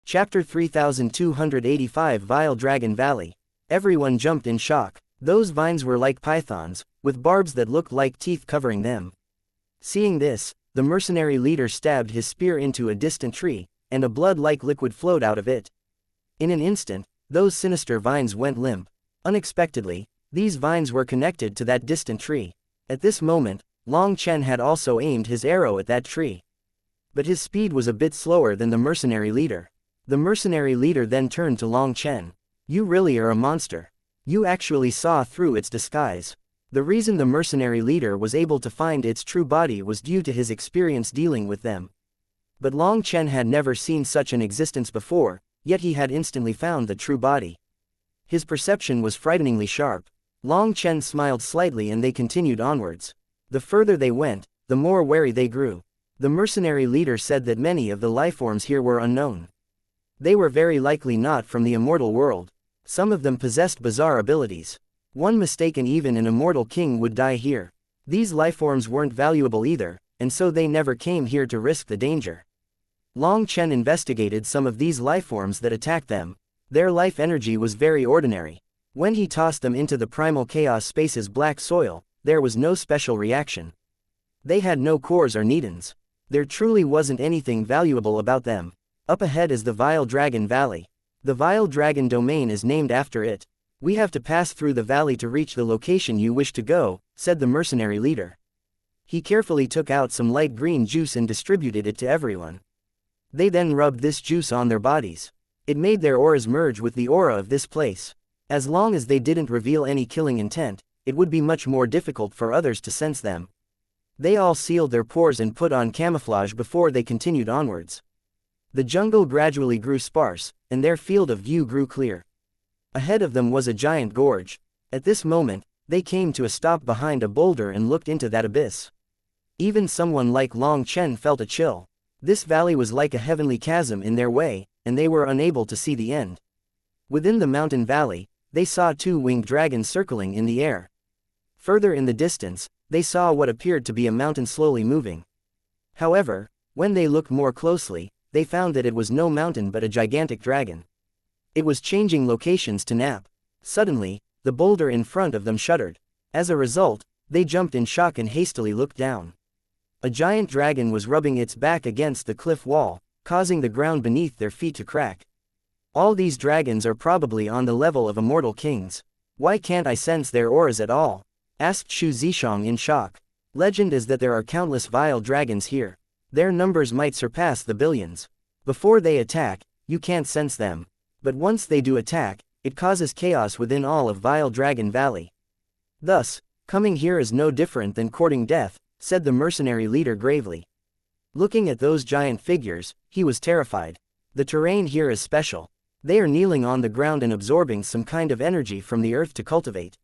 Chapter 3285 Vile Dragon Valley. Everyone jumped in shock. Those vines were like pythons, with barbs that looked like teeth covering them. Seeing this, the mercenary leader stabbed his spear into a distant tree, and a blood-like liquid flowed out of it. In an instant, those sinister vines went limp. Unexpectedly, these vines were connected to that distant tree. At this moment, Long Chen had also aimed his arrow at that tree. But his speed was a bit slower than the mercenary leader. The mercenary leader then turned to Long Chen. "You really are a monster. You actually saw through its disguise." The reason the mercenary leader was able to find its true body was due to his experience dealing with them. But Long Chen had never seen such an existence before, yet he had instantly found the true body. His perception was frighteningly sharp. Long Chen smiled slightly and they continued onwards. The further they went, the more wary they grew. The mercenary leader said that many of the lifeforms here were unknown. They were very likely not from the immortal world. Some of them possessed bizarre abilities. One mistake and even an immortal king would die here. These lifeforms weren't valuable either, and so they never came here to risk the danger. Long Chen investigated some of these lifeforms that attacked them. Their life energy was very ordinary. When he tossed them into the primal chaos space's black soil, there was no special reaction. They had no cores or nidans. There truly wasn't anything valuable about them. Up ahead is the Vile Dragon Valley. The Vile Dragon domain is named after it. "We have to pass through the valley to reach the location you wish to go," said the mercenary leader. He carefully took out some light green juice and distributed it to everyone. They then rubbed this juice on their bodies. It made their auras merge with the aura of this place. As long as they didn't reveal any killing intent, it would be much more difficult for others to sense them. They all sealed their pores and put on camouflage before they continued onwards. The jungle gradually grew sparse, and their field of view grew clear. Ahead of them was a giant gorge. At this moment, they came to a stop behind a boulder and looked into that abyss. Even someone like Long Chen felt a chill. This valley was like a heavenly chasm in their way, and they were unable to see the end. Within the mountain valley, they saw two winged dragons circling in the air. Further in the distance, they saw what appeared to be a mountain slowly moving. However, when they looked more closely, they found that it was no mountain but a gigantic dragon. It was changing locations to nap. Suddenly, the boulder in front of them shuddered. As a result, they jumped in shock and hastily looked down. A giant dragon was rubbing its back against the cliff wall, causing the ground beneath their feet to crack. "All these dragons are probably on the level of immortal kings. Why can't I sense their auras at all?" asked Xu Zishang in shock. "Legend is that there are countless vile dragons here. Their numbers might surpass the billions. Before they attack, you can't sense them. But once they do attack, it causes chaos within all of Vile Dragon Valley. Thus, coming here is no different than courting death," said the mercenary leader gravely. Looking at those giant figures, he was terrified. The terrain here is special. They are kneeling on the ground and absorbing some kind of energy from the earth to cultivate.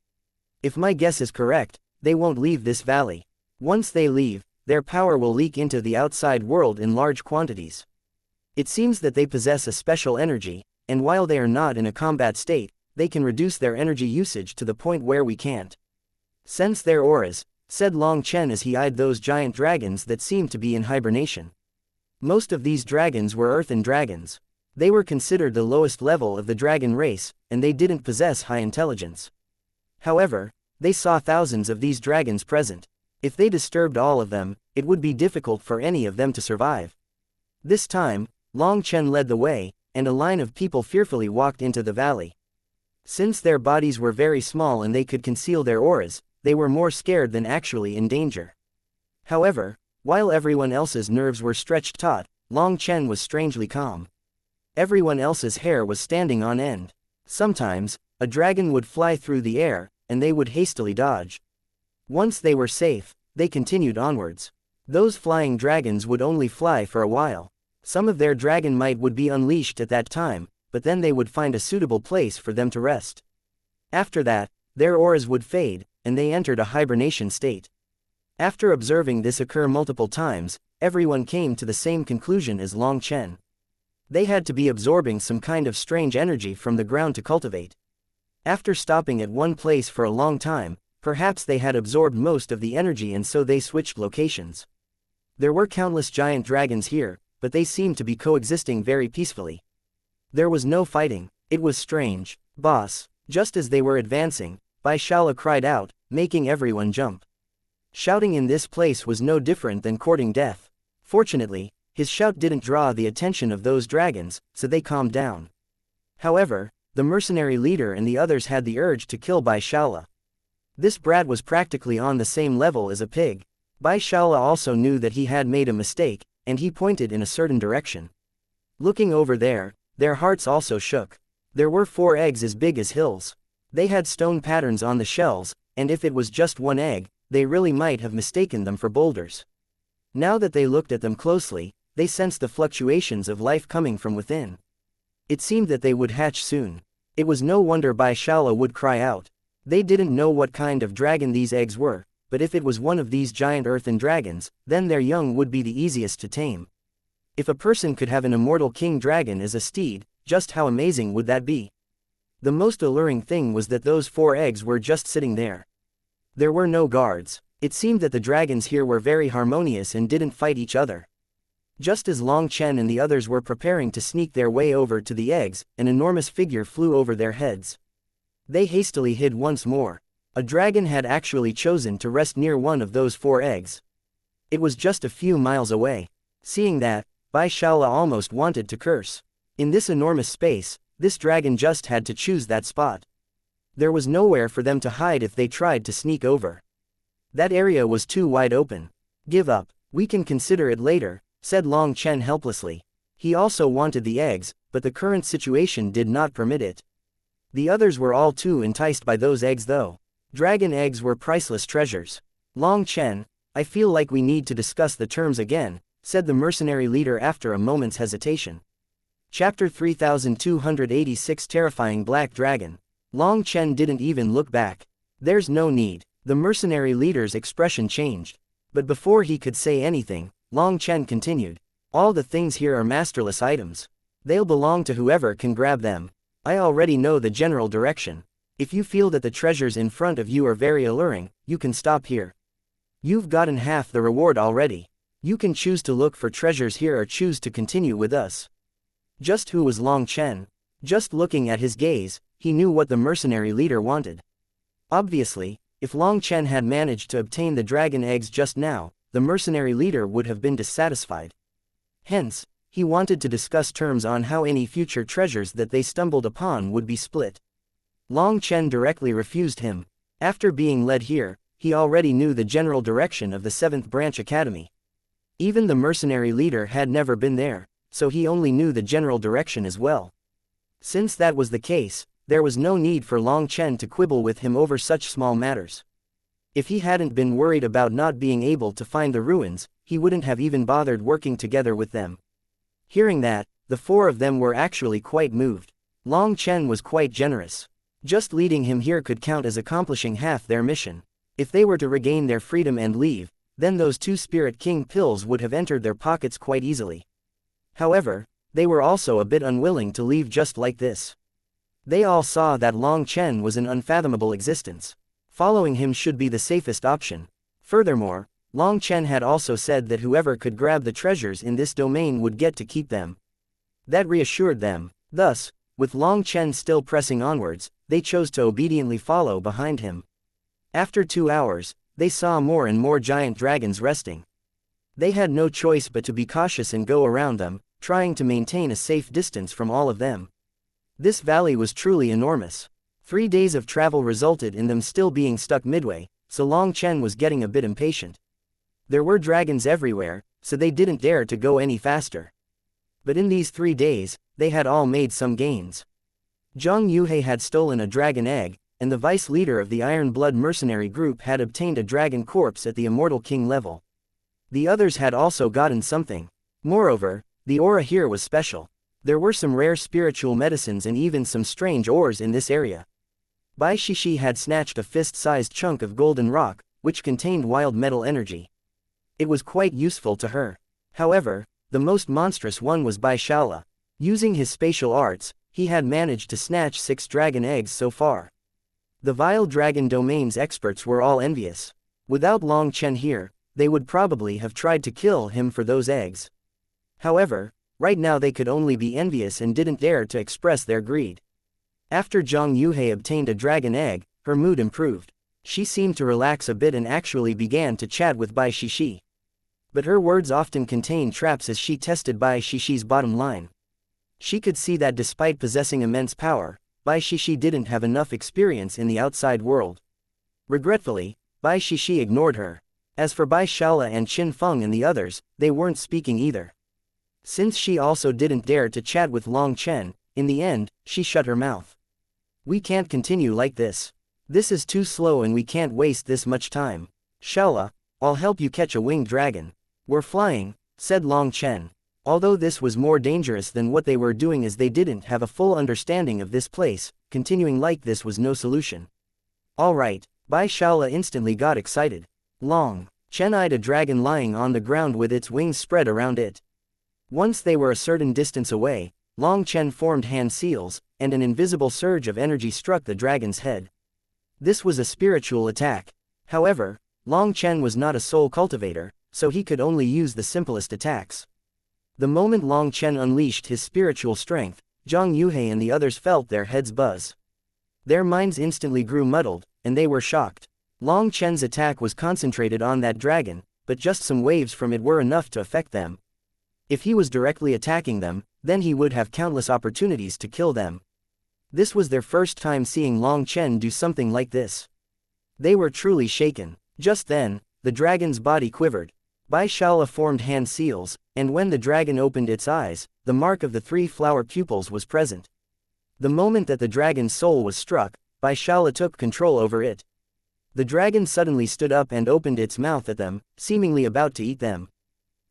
If my guess is correct, they won't leave this valley. Once they leave, their power will leak into the outside world in large quantities. It seems that they possess a special energy, and while they are not in a combat state, they can reduce their energy usage to the point where we can't sense their auras, said Long Chen as he eyed those giant dragons that seemed to be in hibernation. Most of these dragons were earthen dragons. They were considered the lowest level of the dragon race, and they didn't possess high intelligence. However, they saw thousands of these dragons present. If they disturbed all of them, it would be difficult for any of them to survive. This time, Long Chen led the way, and a line of people fearfully walked into the valley. Since their bodies were very small and they could conceal their auras, they were more scared than actually in danger. However, while everyone else's nerves were stretched taut, Long Chen was strangely calm. Everyone else's hair was standing on end. Sometimes, a dragon would fly through the air, and they would hastily dodge. Once they were safe, they continued onwards. Those flying dragons would only fly for a while. Some of their dragon might would be unleashed at that time, but then they would find a suitable place for them to rest. After that, their auras would fade, and they entered a hibernation state. After observing this occur multiple times, everyone came to the same conclusion as Long Chen. They had to be absorbing some kind of strange energy from the ground to cultivate. After stopping at one place for a long time, perhaps they had absorbed most of the energy and so they switched locations. There were countless giant dragons here, but they seemed to be coexisting very peacefully. There was no fighting. It was strange. Boss. Just as they were advancing, Bai Shala cried out, making everyone jump. Shouting in this place was no different than courting death. Fortunately, his shout didn't draw the attention of those dragons, so they calmed down. However, the mercenary leader and the others had the urge to kill Bai Shala. This brat was practically on the same level as a pig. Bai Shala also knew that he had made a mistake, and he pointed in a certain direction. Looking over there, their hearts also shook. There were 4 eggs as big as hills. They had stone patterns on the shells, and if it was just one egg, they really might have mistaken them for boulders. Now that they looked at them closely, they sensed the fluctuations of life coming from within. It seemed that they would hatch soon. It was no wonder Bai Shala would cry out. They didn't know what kind of dragon these eggs were, but if it was one of these giant earthen dragons, then their young would be the easiest to tame. If a person could have an immortal king dragon as a steed, just how amazing would that be? The most alluring thing was that those 4 eggs were just sitting there. There were no guards. It seemed that the dragons here were very harmonious and didn't fight each other. Just as Long Chen and the others were preparing to sneak their way over to the eggs, an enormous figure flew over their heads. They hastily hid once more. A dragon had actually chosen to rest near one of those 4 eggs. It was just a few miles away. Seeing that, Bai Shala almost wanted to curse. In this enormous space, this dragon just had to choose that spot. There was nowhere for them to hide if they tried to sneak over. That area was too wide open. Give up, we can consider it later, said Long Chen helplessly. He also wanted the eggs, but the current situation did not permit it. The others were all too enticed by those eggs though. Dragon eggs were priceless treasures. Long Chen, I feel like we need to discuss the terms again, said the mercenary leader after a moment's hesitation. Chapter 3286 Terrifying Black Dragon. Long Chen didn't even look back. There's no need. The mercenary leader's expression changed. But before he could say anything, Long Chen continued. All the things here are masterless items. They'll belong to whoever can grab them. I already know the general direction. If you feel that the treasures in front of you are very alluring, you can stop here. You've gotten half the reward already. You can choose to look for treasures here or choose to continue with us. Just who was Long Chen? Just looking at his gaze, he knew what the mercenary leader wanted. Obviously, if Long Chen had managed to obtain the dragon eggs just now, the mercenary leader would have been dissatisfied. Hence, he wanted to discuss terms on how any future treasures that they stumbled upon would be split. Long Chen directly refused him. After being led here, he already knew the general direction of the 7th Branch Academy. Even the mercenary leader had never been there, so he only knew the general direction as well. Since that was the case, there was no need for Long Chen to quibble with him over such small matters. If he hadn't been worried about not being able to find the ruins, he wouldn't have even bothered working together with them. Hearing that, the 4 of them were actually quite moved. Long Chen was quite generous. Just leading him here could count as accomplishing half their mission. If they were to regain their freedom and leave, then those 2 Spirit King pills would have entered their pockets quite easily. However, they were also a bit unwilling to leave just like this. They all saw that Long Chen was an unfathomable existence. Following him should be the safest option. Furthermore, Long Chen had also said that whoever could grab the treasures in this domain would get to keep them. That reassured them. Thus, with Long Chen still pressing onwards, they chose to obediently follow behind him. After 2 hours, they saw more and more giant dragons resting. They had no choice but to be cautious and go around them, trying to maintain a safe distance from all of them. This valley was truly enormous. 3 days of travel resulted in them still being stuck midway, so Long Chen was getting a bit impatient. There were dragons everywhere, so they didn't dare to go any faster. But in these 3 days, they had all made some gains. Zhang Yuhei had stolen a dragon egg, and the vice leader of the Iron Blood mercenary group had obtained a dragon corpse at the Immortal King level. The others had also gotten something. Moreover, the aura here was special. There were some rare spiritual medicines and even some strange ores in this area. Bai Shishi had snatched a fist-sized chunk of golden rock, which contained wild metal energy. It was quite useful to her. However, the most monstrous one was Bai Shala. Using his spatial arts, he had managed to snatch 6 dragon eggs so far. The vile dragon domain's experts were all envious. Without Long Chen here, they would probably have tried to kill him for those eggs. However, Right now they could only be envious and didn't dare to express their greed. After Zhang Yuhei obtained a dragon egg, her mood improved. She seemed to relax a bit and actually began to chat with Bai Shishi. But her words often contained traps as she tested Bai Shishi's bottom line. She could see that despite possessing immense power, Bai Shishi didn't have enough experience in the outside world. Regretfully, Bai Shishi ignored her. As for Bai Shaola and Qin Feng and the others, they weren't speaking either. Since she also didn't dare to chat with Long Chen, in the end, she shut her mouth. We can't continue like this. This is too slow and we can't waste this much time. Shaola, I'll help you catch a winged dragon. We're flying, said Long Chen. Although this was more dangerous than what they were doing as they didn't have a full understanding of this place, continuing like this was no solution. Alright, Bai Shaola instantly got excited. Long Chen eyed a dragon lying on the ground with its wings spread around it. Once they were a certain distance away, Long Chen formed hand seals, and an invisible surge of energy struck the dragon's head. This was a spiritual attack. However, Long Chen was not a soul cultivator, so he could only use the simplest attacks. The moment Long Chen unleashed his spiritual strength, Zhang Yuhei and the others felt their heads buzz. Their minds instantly grew muddled, and they were shocked. Long Chen's attack was concentrated on that dragon, but just some waves from it were enough to affect them. If he was directly attacking them, then he would have countless opportunities to kill them. This was their first time seeing Long Chen do something like this. They were truly shaken. Just then, the dragon's body quivered. Bai Shaola formed hand seals, and when the dragon opened its eyes, the mark of the 3 flower pupils was present. The moment that the dragon's soul was struck, Bai Shaola took control over it. The dragon suddenly stood up and opened its mouth at them, seemingly about to eat them.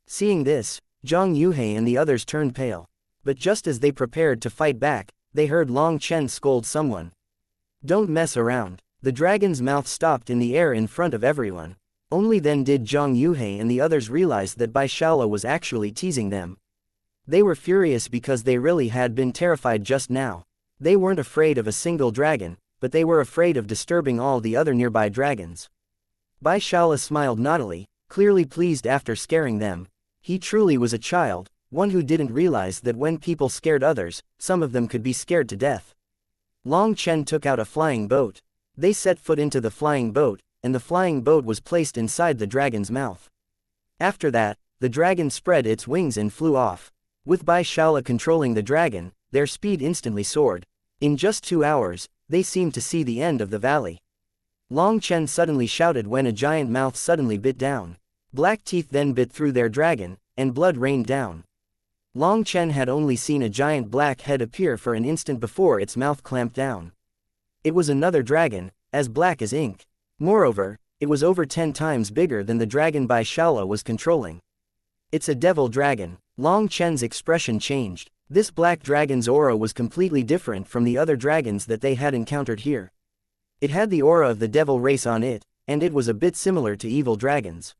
Seeing this, Zhang Yuhei and the others turned pale. But just as they prepared to fight back, they heard Long Chen scold someone. Don't mess around. The dragon's mouth stopped in the air in front of everyone. Only then did Zhang Yuhei and the others realize that Bai Shaola was actually teasing them. They were furious because they really had been terrified just now. They weren't afraid of a single dragon, but they were afraid of disturbing all the other nearby dragons. Bai Shaola smiled naughtily, clearly pleased after scaring them. He truly was a child, one who didn't realize that when people scared others, some of them could be scared to death. Long Chen took out a flying boat. They set foot into the flying boat, and the flying boat was placed inside the dragon's mouth. After that, the dragon spread its wings and flew off. With Bai Shaola controlling the dragon, their speed instantly soared. In just 2 hours, they seemed to see the end of the valley. Long Chen suddenly shouted when a giant mouth suddenly bit down. Black teeth then bit through their dragon, and blood rained down. Long Chen had only seen a giant black head appear for an instant before its mouth clamped down. It was another dragon, as black as ink. Moreover, it was over 10 times bigger than the dragon Bai Shaola was controlling. It's a devil dragon. Long Chen's expression changed. This black dragon's aura was completely different from the other dragons that they had encountered here. It had the aura of the devil race on it, and it was a bit similar to evil dragons.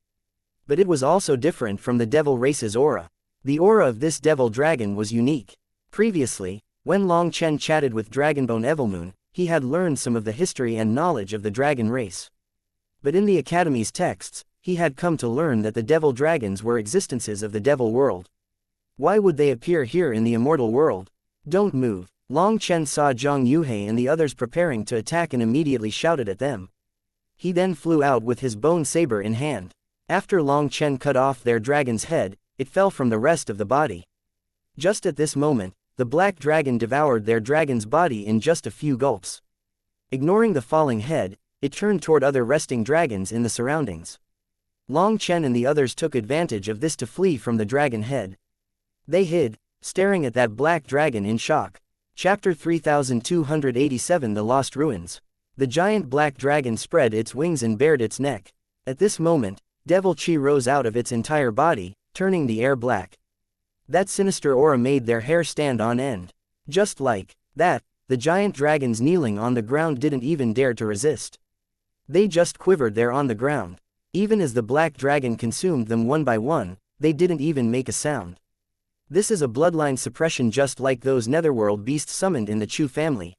But it was also different from the devil race's aura. The aura of this devil dragon was unique. Previously, when Long Chen chatted with Dragonbone Evilmoon, he had learned some of the history and knowledge of the dragon race. But in the Academy's texts, he had come to learn that the devil dragons were existences of the devil world. Why would they appear here in the immortal world? Don't move. Long Chen saw Zhang Yuhei and the others preparing to attack and immediately shouted at them. He then flew out with his bone saber in hand. After Long Chen cut off their dragon's head, it fell from the rest of the body. Just at this moment, the black dragon devoured their dragon's body in just a few gulps. Ignoring the falling head, it turned toward other resting dragons in the surroundings. Long Chen and the others took advantage of this to flee from the dragon head. They hid, staring at that black dragon in shock. Chapter 3287 The Lost Ruins. The giant black dragon spread its wings and bared its neck. At this moment, devil chi rose out of its entire body, turning the air black. That sinister aura made their hair stand on end. Just like that, the giant dragons kneeling on the ground didn't even dare to resist. They just quivered there on the ground. Even as the black dragon consumed them one by one, they didn't even make a sound. This is a bloodline suppression just like those netherworld beasts summoned in the Chu family.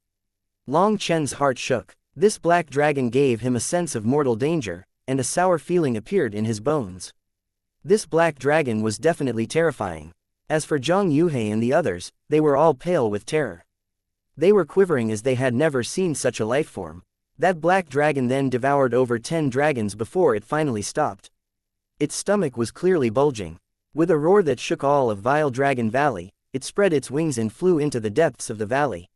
Long Chen's heart shook. This black dragon gave him a sense of mortal danger, and a sour feeling appeared in his bones. This black dragon was definitely terrifying. As for Zhang Yuhei and the others, they were all pale with terror. They were quivering as they had never seen such a life form. That black dragon then devoured over 10 dragons before it finally stopped. Its stomach was clearly bulging. With a roar that shook all of Vile Dragon Valley, it spread its wings and flew into the depths of the valley.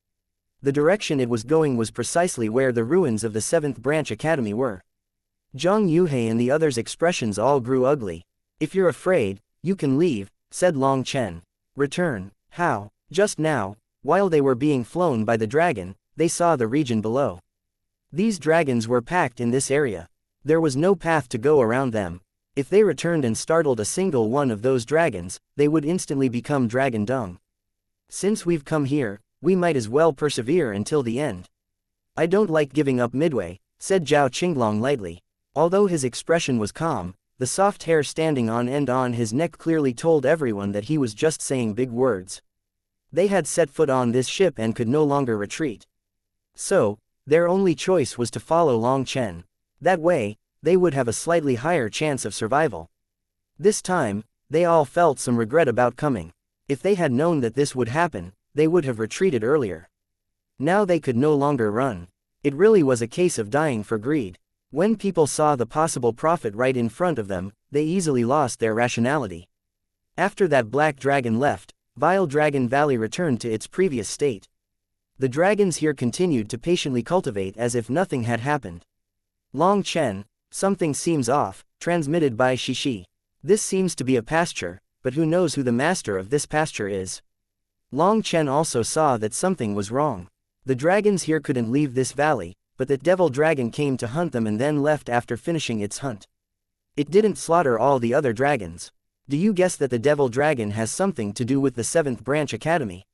The direction it was going was precisely where the ruins of the 7th Branch Academy were. Zhang Yuhei and the others' expressions all grew ugly. "If you're afraid, you can leave," said Long Chen. "Return." How? Just now, while they were being flown by the dragon, they saw the region below. These dragons were packed in this area. There was no path to go around them. If they returned and startled a single one of those dragons, they would instantly become dragon dung. "Since we've come here, we might as well persevere until the end." "I don't like giving up midway," said Zhao Qinglong lightly. Although his expression was calm, the soft hair standing on end on his neck clearly told everyone that he was just saying big words. They had set foot on this ship and could no longer retreat. So, their only choice was to follow Long Chen. That way, they would have a slightly higher chance of survival. This time, they all felt some regret about coming. If they had known that this would happen, they would have retreated earlier. Now they could no longer run. It really was a case of dying for greed. When people saw the possible profit right in front of them, they easily lost their rationality. After that black dragon left, Vile Dragon Valley returned to its previous state. The dragons here continued to patiently cultivate as if nothing had happened. Long Chen, "Something seems off," transmitted by Shishi. "This seems to be a pasture, but who knows who the master of this pasture is." Long Chen also saw that something was wrong. The dragons here couldn't leave this valley, but that devil dragon came to hunt them and then left after finishing its hunt. It didn't slaughter all the other dragons. "Do you guess that the devil dragon has something to do with the 7th Branch Academy?"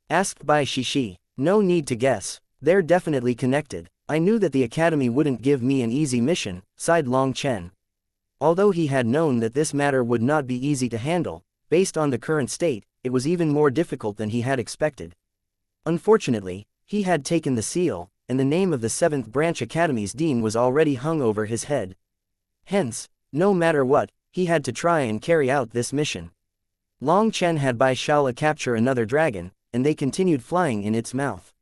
asked Bai Shishi. "No need to guess. They're definitely connected. I knew that the academy wouldn't give me an easy mission," sighed Long Chen. Although he had known that this matter would not be easy to handle, based on the current state, it was even more difficult than he had expected. Unfortunately, he had taken the seal, and the name of the 7th Branch Academy's dean was already hung over his head. Hence, no matter what, he had to try and carry out this mission. Long Chen had Bai Shaola capture another dragon, and they continued flying in its mouth.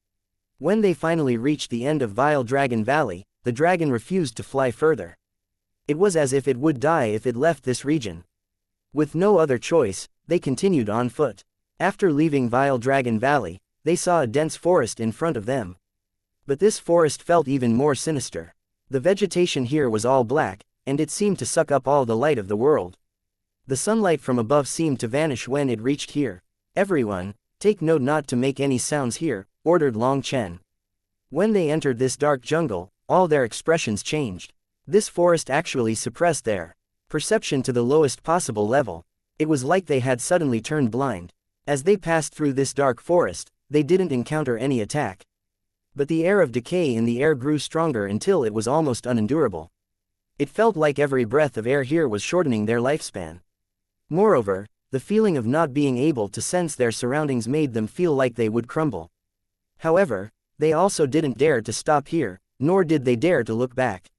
When they finally reached the end of Vile Dragon Valley, the dragon refused to fly further. It was as if it would die if it left this region. With no other choice, they continued on foot. After leaving Vile Dragon Valley, they saw a dense forest in front of them. But this forest felt even more sinister. The vegetation here was all black, and it seemed to suck up all the light of the world. The sunlight from above seemed to vanish when it reached here. "Everyone, take note not to make any sounds here," ordered Long Chen. When they entered this dark jungle, all their expressions changed. This forest actually suppressed their perception to the lowest possible level. It was like they had suddenly turned blind. As they passed through this dark forest, they didn't encounter any attack. But the air of decay in the air grew stronger until it was almost unendurable. It felt like every breath of air here was shortening their lifespan. Moreover, the feeling of not being able to sense their surroundings made them feel like they would crumble. However, they also didn't dare to stop here, nor did they dare to look back.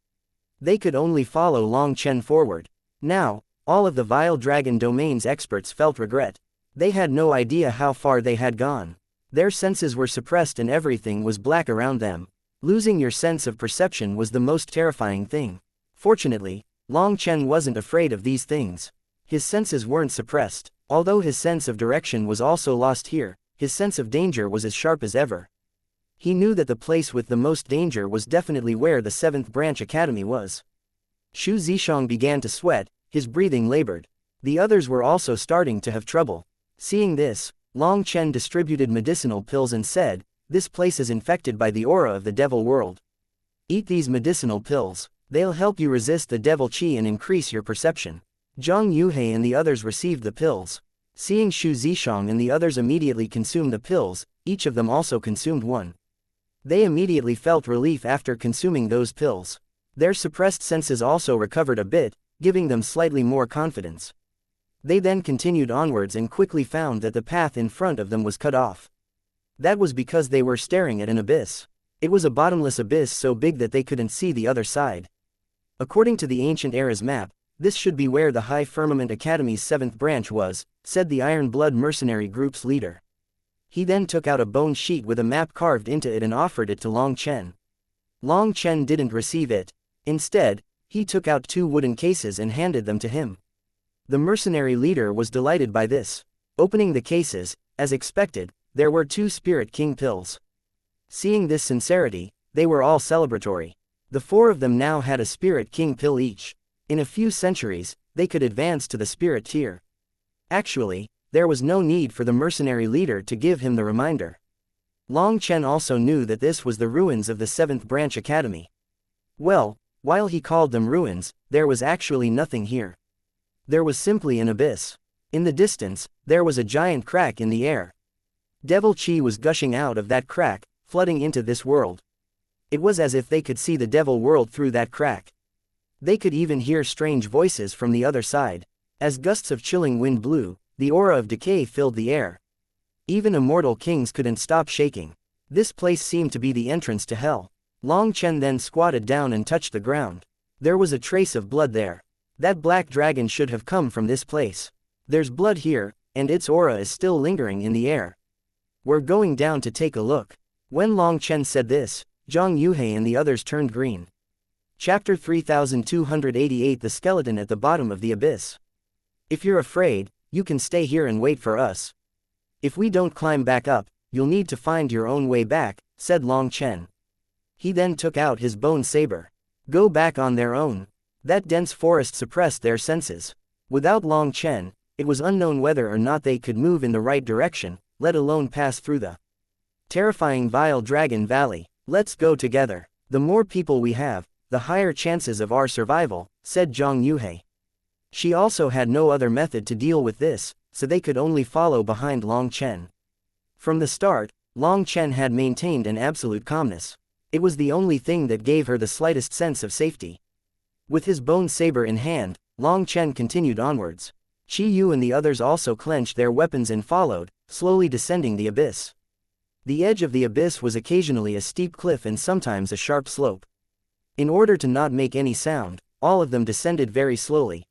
They could only follow Long Chen forward. Now, all of the Vile Dragon Domain's experts felt regret. They had no idea how far they had gone. Their senses were suppressed and everything was black around them. Losing your sense of perception was the most terrifying thing. Fortunately, Long Chen wasn't afraid of these things. His senses weren't suppressed. Although his sense of direction was also lost here, his sense of danger was as sharp as ever. He knew that the place with the most danger was definitely where the 7th Branch Academy was. Xu Zishang began to sweat, his breathing labored. The others were also starting to have trouble. Seeing this, Long Chen distributed medicinal pills and said, "This place is infected by the aura of the devil world. Eat these medicinal pills. They'll help you resist the devil qi and increase your perception." Zhang Yuhei and the others received the pills. Seeing Xu Zishang and the others immediately consume the pills, each of them also consumed one. They immediately felt relief after consuming those pills. Their suppressed senses also recovered a bit, giving them slightly more confidence. They then continued onwards and quickly found that the path in front of them was cut off. That was because they were staring at an abyss. It was a bottomless abyss so big that they couldn't see the other side. According to the ancient era's map, This should be where the High Firmament Academy's 7th branch was, said the Iron Blood mercenary group's leader. He then took out a bone sheet with a map carved into it and offered it to Long Chen. Long Chen didn't receive it. Instead, he took out 2 wooden cases and handed them to him. The mercenary leader was delighted by this. Opening the cases, as expected, there were 2 Spirit King pills. Seeing this sincerity, they were all celebratory. The 4 of them now had a Spirit King pill each. In a few centuries, they could advance to the Spirit tier. Actually, there was no need for the mercenary leader to give him the reminder. Long Chen also knew that this was the ruins of the 7th branch academy. Well, while he called them ruins, there was actually nothing here. There was simply an abyss. In the distance, there was a giant crack in the air. Devil Chi was gushing out of that crack, flooding into this world. It was as if they could see the devil world through that crack. They could even hear strange voices from the other side. As gusts of chilling wind blew, the aura of decay filled the air. Even immortal kings couldn't stop shaking. This place seemed to be the entrance to hell. Long Chen then squatted down and touched the ground. There was a trace of blood there. That black dragon should have come from this place. There's blood here, and its aura is still lingering in the air. We're going down to take a look. When Long Chen said this, Zhang Yuhei and the others turned green. Chapter 3288 The Skeleton at the Bottom of the Abyss. If you're afraid, you can stay here and wait for us. If we don't climb back up, you'll need to find your own way back, said Long Chen. He then took out his bone saber. Go back on their own. That dense forest suppressed their senses. Without Long Chen, it was unknown whether or not they could move in the right direction, let alone pass through the terrifying Vile Dragon Valley. Let's go together. The more people we have, the higher chances of our survival, said Zhang Yuhei. She also had no other method to deal with this, so they could only follow behind Long Chen. From the start, Long Chen had maintained an absolute calmness. It was the only thing that gave her the slightest sense of safety. With his bone saber in hand, Long Chen continued onwards. Qi Yu and the others also clenched their weapons and followed, slowly descending the abyss. The edge of the abyss was occasionally a steep cliff and sometimes a sharp slope. In order to not make any sound, all of them descended very slowly.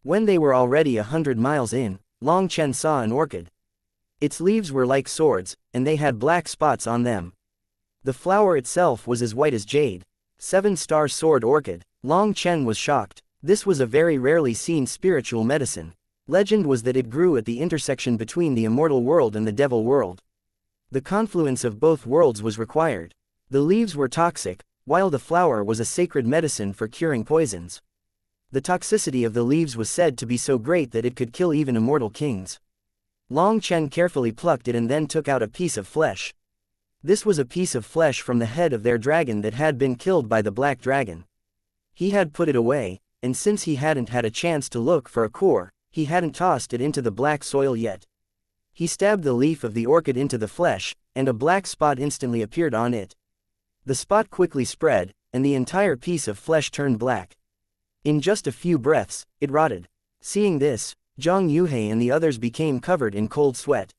When they were already 100 miles in, Long Chen saw an orchid. Its leaves were like swords, and they had black spots on them. The flower itself was as white as jade. 7-star sword orchid. Long Chen was shocked. This was a very rarely seen spiritual medicine. Legend was that it grew at the intersection between the immortal world and the devil world. The confluence of both worlds was required. The leaves were toxic, while the flower was a sacred medicine for curing poisons. The toxicity of the leaves was said to be so great that it could kill even immortal kings. Long Chen carefully plucked it and then took out a piece of flesh. This was a piece of flesh from the head of their dragon that had been killed by the black dragon. He had put it away, and since he hadn't had a chance to look for a core, he hadn't tossed it into the black soil yet. He stabbed the leaf of the orchid into the flesh, and a black spot instantly appeared on it. The spot quickly spread, and the entire piece of flesh turned black. In just a few breaths, it rotted. Seeing this, Zhang Yuhei and the others became covered in cold sweat.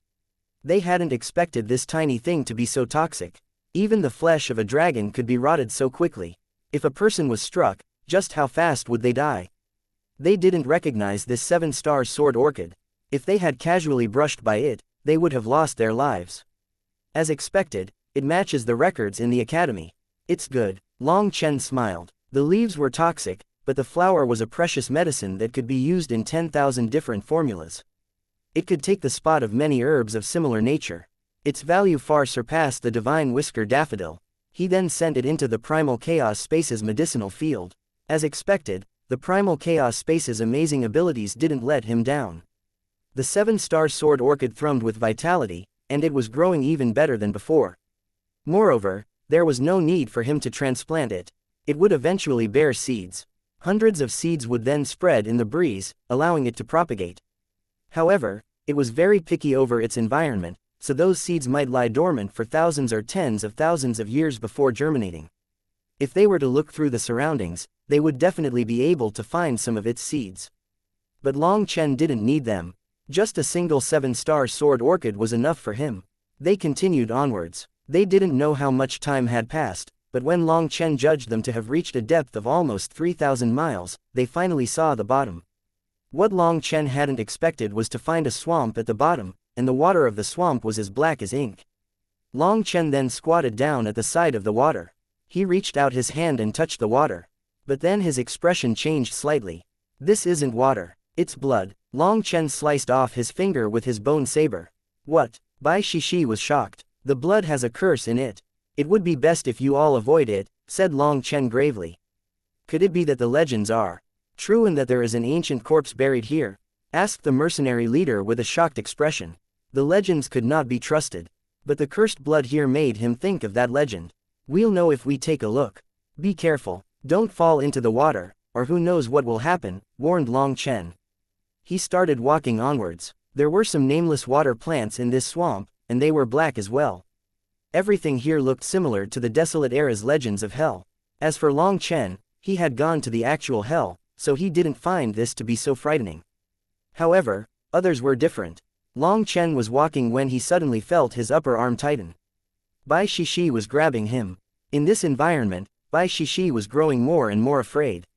They hadn't expected this tiny thing to be so toxic. Even the flesh of a dragon could be rotted so quickly. If a person was struck, just how fast would they die? They didn't recognize this 7-star sword orchid. If they had casually brushed by it, they would have lost their lives. As expected, it matches the records in the academy. It's good. Long Chen smiled. The leaves were toxic, but the flower was a precious medicine that could be used in 10,000 different formulas. It could take the spot of many herbs of similar nature. Its value far surpassed the divine whisker daffodil. He then sent it into the Primal Chaos Space's medicinal field. As expected, the Primal Chaos Space's amazing abilities didn't let him down. The 7-star sword orchid thrummed with vitality, and it was growing even better than before. Moreover, there was no need for him to transplant it. It would eventually bear seeds. Hundreds of seeds would then spread in the breeze, allowing it to propagate. However, it was very picky over its environment, so those seeds might lie dormant for thousands or tens of thousands of years before germinating. If they were to look through the surroundings, they would definitely be able to find some of its seeds. But Long Chen didn't need them. Just a single 7-star sword orchid was enough for him. They continued onwards. They didn't know how much time had passed, but when Long Chen judged them to have reached a depth of almost 3,000 miles, they finally saw the bottom. What Long Chen hadn't expected was to find a swamp at the bottom, and the water of the swamp was as black as ink. Long Chen then squatted down at the side of the water. He reached out his hand and touched the water. But then his expression changed slightly. This isn't water. It's blood. Long Chen sliced off his finger with his bone saber. What? Bai Shishi was shocked. The blood has a curse in it. It would be best if you all avoid it, said Long Chen gravely. Could it be that the legends are true and that there is an ancient corpse buried here? Asked the mercenary leader with a shocked expression. The legends could not be trusted. But the cursed blood here made him think of that legend. We'll know if we take a look. Be careful. Don't fall into the water, or who knows what will happen, warned Long Chen. He started walking onwards. There were some nameless water plants in this swamp, and they were black as well. Everything here looked similar to the desolate era's legends of hell. As for Long Chen, he had gone to the actual hell, so he didn't find this to be so frightening. However, others were different. Long Chen was walking when he suddenly felt his upper arm tighten. Bai Shishi was grabbing him. In this environment, Bai Shishi was growing more and more afraid.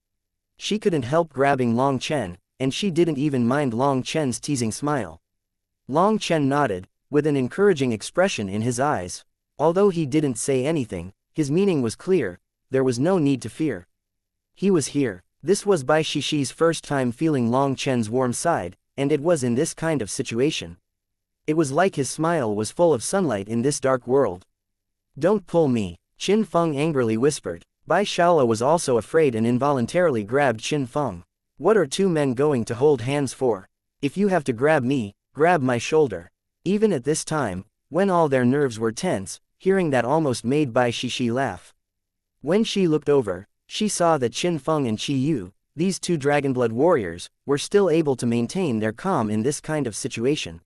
She couldn't help grabbing Long Chen, and she didn't even mind Long Chen's teasing smile. Long Chen nodded, with an encouraging expression in his eyes. Although he didn't say anything, his meaning was clear. There was no need to fear. He was here. This was Bai Shishi's first time feeling Long Chen's warm side, and it was in this kind of situation. It was like his smile was full of sunlight in this dark world. Don't pull me, Qin Feng angrily whispered. Bai Shaola was also afraid and involuntarily grabbed Qin Feng. What are two men going to hold hands for? If you have to grab me, grab my shoulder. Even at this time, when all their nerves were tense, hearing that almost made Bai Shishi laugh. When she looked over, she saw that Qin Feng and Qi Yu, these two dragonblood warriors, were still able to maintain their calm in this kind of situation.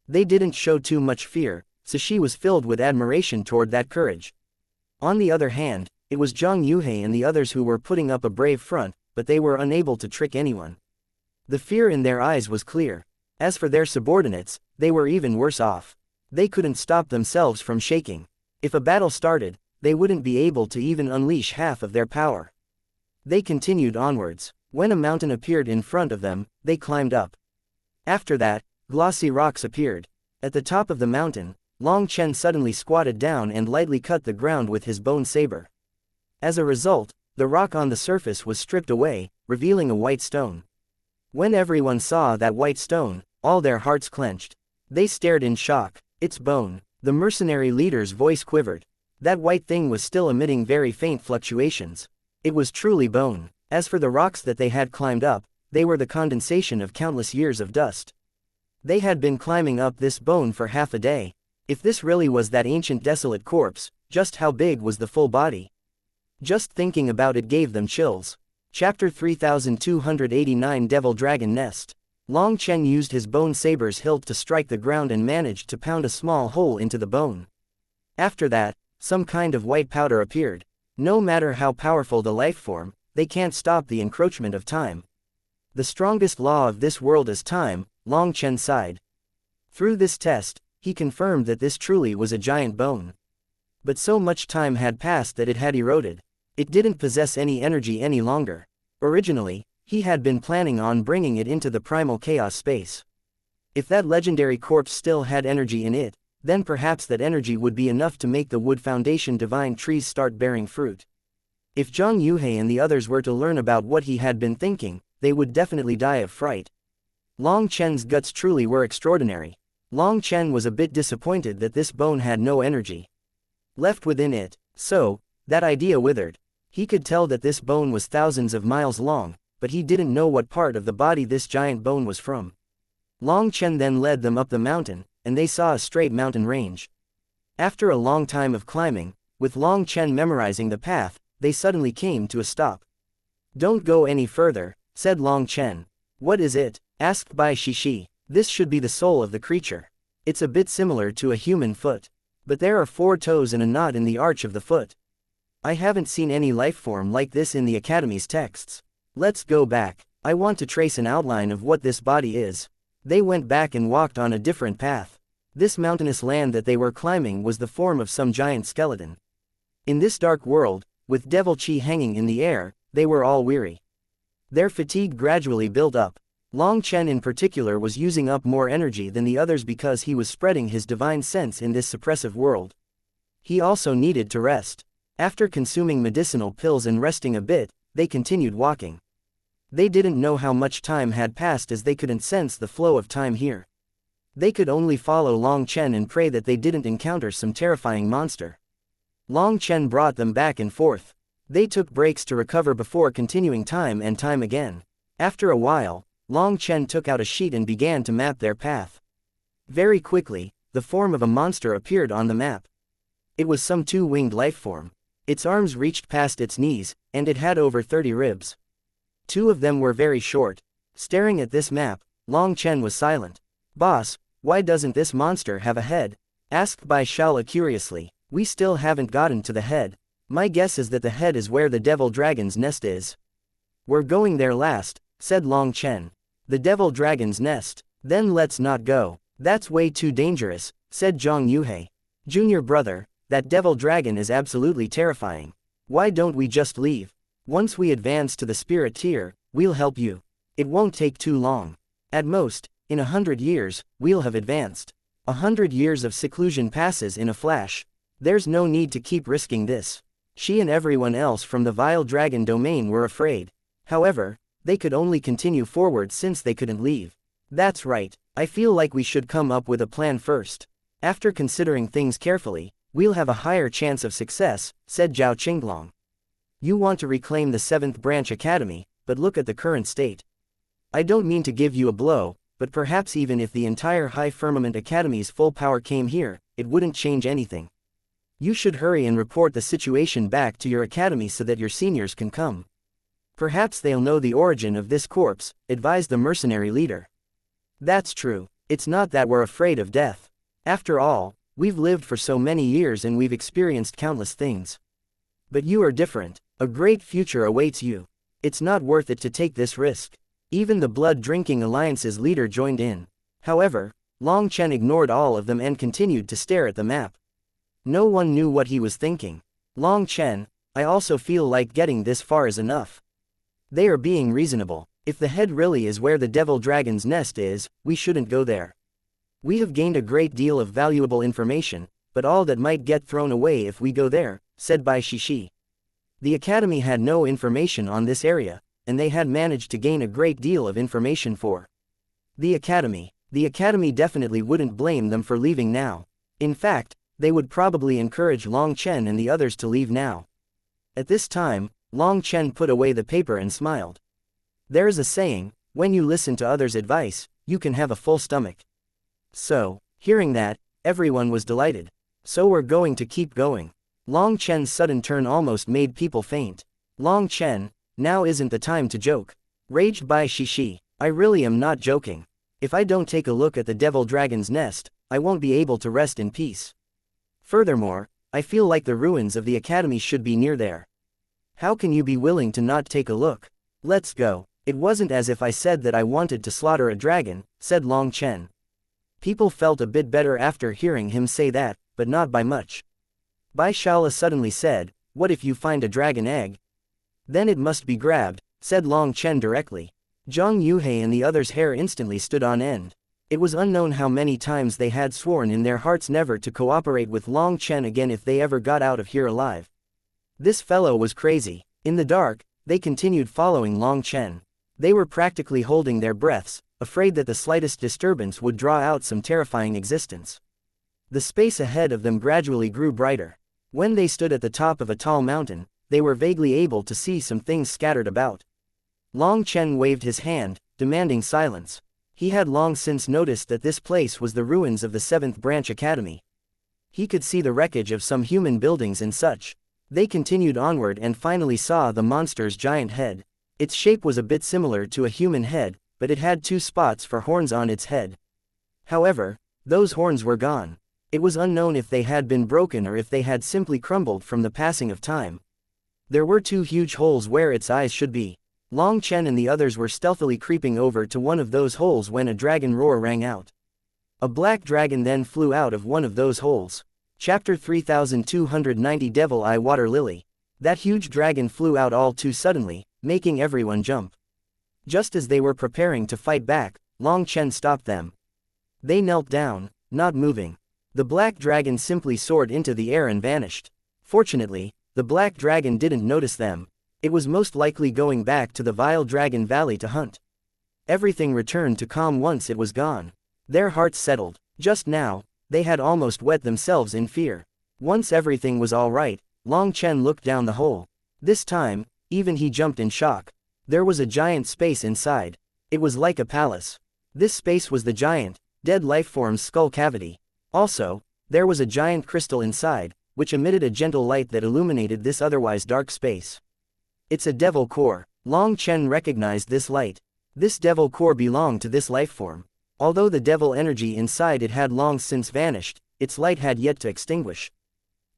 They didn't show too much fear, so she was filled with admiration toward that courage. On the other hand, it was Zhang Yuhei and the others who were putting up a brave front, but they were unable to trick anyone. The fear in their eyes was clear. As for their subordinates, they were even worse off. They couldn't stop themselves from shaking. If a battle started, they wouldn't be able to even unleash half of their power. They continued onwards. When a mountain appeared in front of them, they climbed up. After that, glossy rocks appeared. At the top of the mountain, Long Chen suddenly squatted down and lightly cut the ground with his bone saber. As a result, the rock on the surface was stripped away, revealing a white stone. When everyone saw that white stone, all their hearts clenched. They stared in shock. It's bone. The mercenary leader's voice quivered. That white thing was still emitting very faint fluctuations. It was truly bone. As for the rocks that they had climbed up, they were the condensation of countless years of dust. They had been climbing up this bone for half a day. If this really was that ancient desolate corpse, just how big was the full body? Just thinking about it gave them chills. Chapter 3289 Devil Dragon Nest. Long Chen used his bone saber's hilt to strike the ground and managed to pound a small hole into the bone. After that, some kind of white powder appeared. No matter how powerful the life form, they can't stop the encroachment of time. The strongest law of this world is time, Long Chen sighed. Through this test, he confirmed that this truly was a giant bone. But so much time had passed that it had eroded. It didn't possess any energy any longer. Originally, he had been planning on bringing it into the primal chaos space. If that legendary corpse still had energy in it, then perhaps that energy would be enough to make the wood foundation divine trees start bearing fruit. If Zhang Yuhei and the others were to learn about what he had been thinking, they would definitely die of fright. Long Chen's guts truly were extraordinary. Long Chen was a bit disappointed that this bone had no energy left within it, so that idea withered. He could tell that this bone was thousands of miles long, but he didn't know what part of the body this giant bone was from. Long Chen then led them up the mountain, and they saw a straight mountain range. After a long time of climbing, with Long Chen memorizing the path, they suddenly came to a stop. Don't go any further, said Long Chen. What is it? Asked Bai Shishi. This should be the soul of the creature. It's a bit similar to a human foot. But there are 4 toes and a knot in the arch of the foot. I haven't seen any life form like this in the Academy's texts. Let's go back. I want to trace an outline of what this body is. They went back and walked on a different path. This mountainous land that they were climbing was the form of some giant skeleton. In this dark world, with devil chi hanging in the air, they were all weary. Their fatigue gradually built up. Long Chen in particular was using up more energy than the others because he was spreading his divine sense in this suppressive world. He also needed to rest. After consuming medicinal pills and resting a bit, they continued walking. They didn't know how much time had passed as they couldn't sense the flow of time here. They could only follow Long Chen and pray that they didn't encounter some terrifying monster. Long Chen brought them back and forth. They took breaks to recover before continuing time and time again. After a while, Long Chen took out a sheet and began to map their path. Very quickly, the form of a monster appeared on the map. It was some two-winged lifeform. Its arms reached past its knees, and it had over 30 ribs. 2 of them were very short. Staring at this map, Long Chen was silent. "Boss, why doesn't this monster have a head?" asked Bai Shala curiously. "We still haven't gotten to the head. My guess is that the head is where the devil dragon's nest is." "We're going there last," said Long Chen. "The devil dragon's nest? Then let's not go. That's way too dangerous," said Zhang Yuhei. "Junior brother, that devil dragon is absolutely terrifying. Why don't we just leave? Once we advance to the spirit tier, we'll help you. It won't take too long. At most, in 100 years, we'll have advanced. 100 years of seclusion passes in a flash. There's no need to keep risking this." She and everyone else from the vile dragon domain were afraid. However, they could only continue forward since they couldn't leave. "That's right, I feel like we should come up with a plan first. After considering things carefully, we'll have a higher chance of success," said Zhao Qinglong. "You want to reclaim the 7th Branch Academy, but look at the current state. I don't mean to give you a blow, but perhaps even if the entire High Firmament Academy's full power came here, it wouldn't change anything. You should hurry and report the situation back to your academy so that your seniors can come. Perhaps they'll know the origin of this corpse," advised the mercenary leader. "That's true. It's not that we're afraid of death. After all, we've lived for so many years and we've experienced countless things. But you are different. A great future awaits you. It's not worth it to take this risk." Even the Blood Drinking Alliance's leader joined in. However, Long Chen ignored all of them and continued to stare at the map. No one knew what he was thinking. "Long Chen, I also feel like getting this far is enough. They are being reasonable. If the head really is where the devil dragon's nest is, we shouldn't go there. We have gained a great deal of valuable information, but all that might get thrown away if we go there," said Bai Shishi. The academy had no information on this area, and they had managed to gain a great deal of information for the academy. The academy definitely wouldn't blame them for leaving now. In fact, they would probably encourage Long Chen and the others to leave now. At this time, Long Chen put away the paper and smiled. "There's a saying, when you listen to others' advice, you can have a full stomach." So, hearing that, everyone was delighted. "So we're going to keep going." Long Chen's sudden turn almost made people faint. "Long Chen, now isn't the time to joke," raged Bai Shishi. "I really am not joking. If I don't take a look at the devil dragon's nest, I won't be able to rest in peace. Furthermore, I feel like the ruins of the academy should be near there. How can you be willing to not take a look? Let's go." "It wasn't as if I said that I wanted to slaughter a dragon," said Long Chen. People felt a bit better after hearing him say that, but not by much. Bai Shala suddenly said, "What if you find a dragon egg?" "Then it must be grabbed," said Long Chen directly. Zhang Yuhei and the others' hair instantly stood on end. It was unknown how many times they had sworn in their hearts never to cooperate with Long Chen again if they ever got out of here alive. This fellow was crazy. In the dark, they continued following Long Chen. They were practically holding their breaths, afraid that the slightest disturbance would draw out some terrifying existence. The space ahead of them gradually grew brighter. When they stood at the top of a tall mountain, they were vaguely able to see some things scattered about. Long Chen waved his hand, demanding silence. He had long since noticed that this place was the ruins of the 7th Branch Academy. He could see the wreckage of some human buildings and such. They continued onward and finally saw the monster's giant head. Its shape was a bit similar to a human head, but it had 2 spots for horns on its head. However, those horns were gone. It was unknown if they had been broken or if they had simply crumbled from the passing of time. There were 2 huge holes where its eyes should be. Long Chen and the others were stealthily creeping over to one of those holes when a dragon roar rang out. A black dragon then flew out of one of those holes. Chapter 3290 Devil Eye Water Lily. That huge dragon flew out all too suddenly, making everyone jump. Just as they were preparing to fight back, Long Chen stopped them. They knelt down, not moving. The black dragon simply soared into the air and vanished. Fortunately, the black dragon didn't notice them. It was most likely going back to the Vile Dragon Valley to hunt. Everything returned to calm once it was gone. Their hearts settled. Just now, they had almost wet themselves in fear. Once everything was all right, Long Chen looked down the hole. This time, even he jumped in shock. There was a giant space inside. It was like a palace. This space was the giant, dead lifeform's skull cavity. Also, there was a giant crystal inside, which emitted a gentle light that illuminated this otherwise dark space. It's a devil core. Long Chen recognized this light. This devil core belonged to this lifeform. Although the devil energy inside it had long since vanished, its light had yet to extinguish.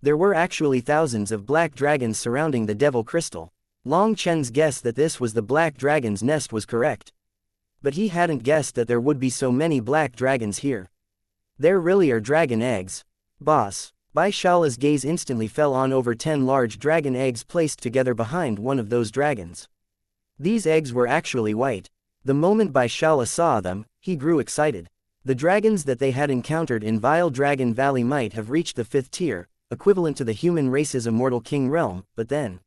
There were actually thousands of black dragons surrounding the devil crystal. Long Chen's guess that this was the black dragon's nest was correct. But he hadn't guessed that there would be so many black dragons here. There really are dragon eggs. Boss. Bai Shala's gaze instantly fell on over 10 large dragon eggs placed together behind one of those dragons. These eggs were actually white. The moment Bai Shala saw them, he grew excited. The dragons that they had encountered in Vile Dragon Valley might have reached the 5th tier, equivalent to the human race's immortal king realm, but then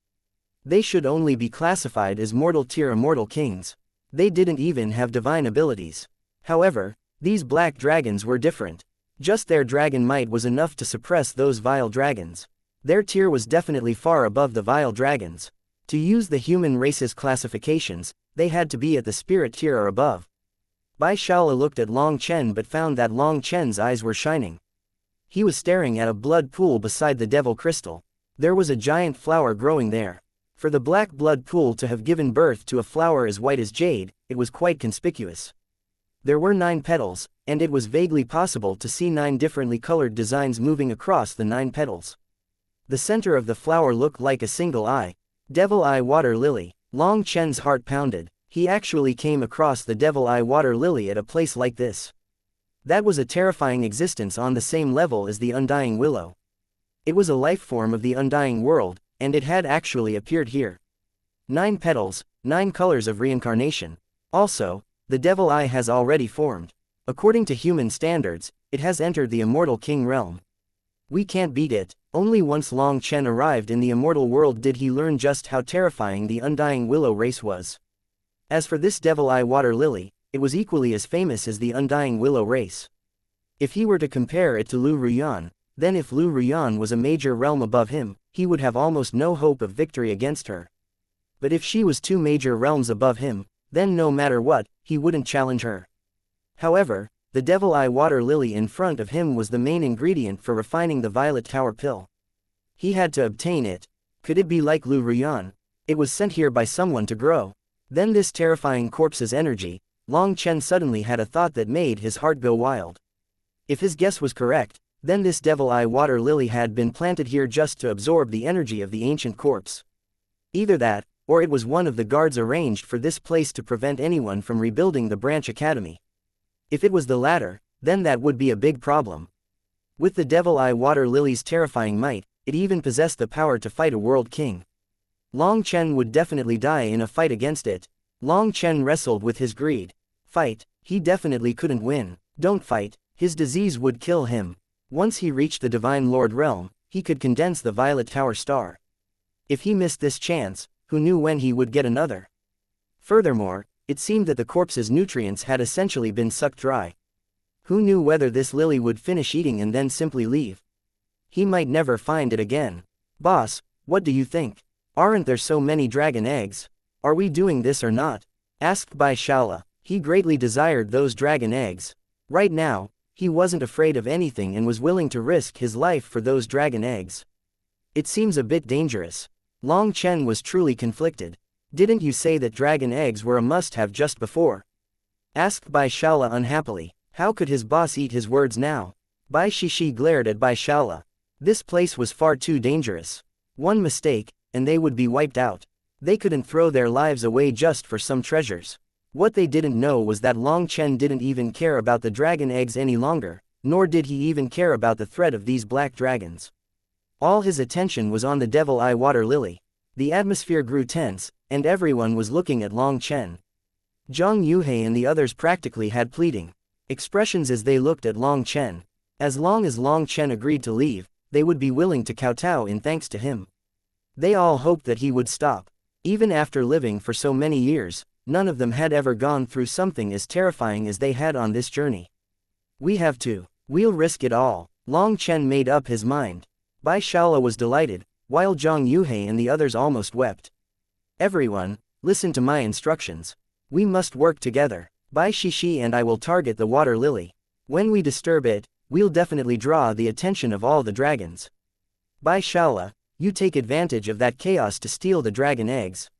they should only be classified as mortal tier immortal kings. They didn't even have divine abilities. However, these black dragons were different. Just their dragon might was enough to suppress those vile dragons. Their tier was definitely far above the vile dragons. To use the human race's classifications, they had to be at the spirit tier or above. Bai Shala looked at Long Chen but found that Long Chen's eyes were shining. He was staring at a blood pool beside the devil crystal. There was a giant flower growing there. For the black blood pool to have given birth to a flower as white as jade, it was quite conspicuous. There were 9 petals, and it was vaguely possible to see 9 differently colored designs moving across the 9 petals. The center of the flower looked like a single eye. Devil Eye Water Lily. Long Chen's heart pounded. He actually came across the Devil Eye Water Lily at a place like this. That was a terrifying existence on the same level as the Undying Willow. It was a life form of the Undying world, and it had actually appeared here. 9 petals, 9 colors of reincarnation. Also, the Devil Eye has already formed. According to human standards, it has entered the immortal king realm. We can't beat it. Only once Long Chen arrived in the immortal world did he learn just how terrifying the Undying Willow race was. As for this Devil Eye Water Lily, it was equally as famous as the Undying Willow race. If he were to compare it to Lu Ruyan, then if Lu Ruyan was a major realm above him, he would have almost no hope of victory against her. But if she was 2 major realms above him, then no matter what, he wouldn't challenge her. However, the Devil Eye Water Lily in front of him was the main ingredient for refining the Violet Tower pill. He had to obtain it. Could it be like Lu Ruyan? It was sent here by someone to grow. Then this terrifying corpse's energy. Long Chen suddenly had a thought that made his heart go wild. If his guess was correct, then this Devil Eye Water Lily had been planted here just to absorb the energy of the ancient corpse. Either that, or it was one of the guards arranged for this place to prevent anyone from rebuilding the branch academy. If it was the latter, then that would be a big problem. With the Devil Eye Water Lily's terrifying might, it even possessed the power to fight a world king. Long Chen would definitely die in a fight against it. Long Chen wrestled with his greed. Fight, he definitely couldn't win. Don't fight, his disease would kill him. Once he reached the Divine Lord realm, he could condense the Violet Tower star. If he missed this chance, who knew when he would get another? Furthermore, it seemed that the corpse's nutrients had essentially been sucked dry. Who knew whether this lily would finish eating and then simply leave? He might never find it again. Boss, what do you think? Aren't there so many dragon eggs? Are we doing this or not? Asked Bai Shala. He greatly desired those dragon eggs. Right now, he wasn't afraid of anything and was willing to risk his life for those dragon eggs. It seems a bit dangerous. Long Chen was truly conflicted. Didn't you say that dragon eggs were a must-have just before? Asked Bai Shala unhappily. How could his boss eat his words now? Bai Shishi glared at Bai Shala. This place was far too dangerous. One mistake, and they would be wiped out. They couldn't throw their lives away just for some treasures. What they didn't know was that Long Chen didn't even care about the dragon eggs any longer. nor did he even care about the threat of these black dragons. All his attention was on the devil eye water lily. The atmosphere grew tense, and everyone was looking at Long Chen. Zhang Yuhei and the others practically had pleading expressions as they looked at Long Chen. As long as Long Chen agreed to leave, they would be willing to kowtow in thanks to him. They all hoped that he would stop. Even after living for so many years, none of them had ever gone through something as terrifying as they had on this journey. We have to. We'll risk it all. Long Chen made up his mind. Bai Shaola was delighted, while Zhang Yuhei and the others almost wept. Everyone, listen to my instructions. We must work together. Bai Shishi and I will target the water lily. When we disturb it, we'll definitely draw the attention of all the dragons. Bai Shaola, you take advantage of that chaos to steal the dragon eggs.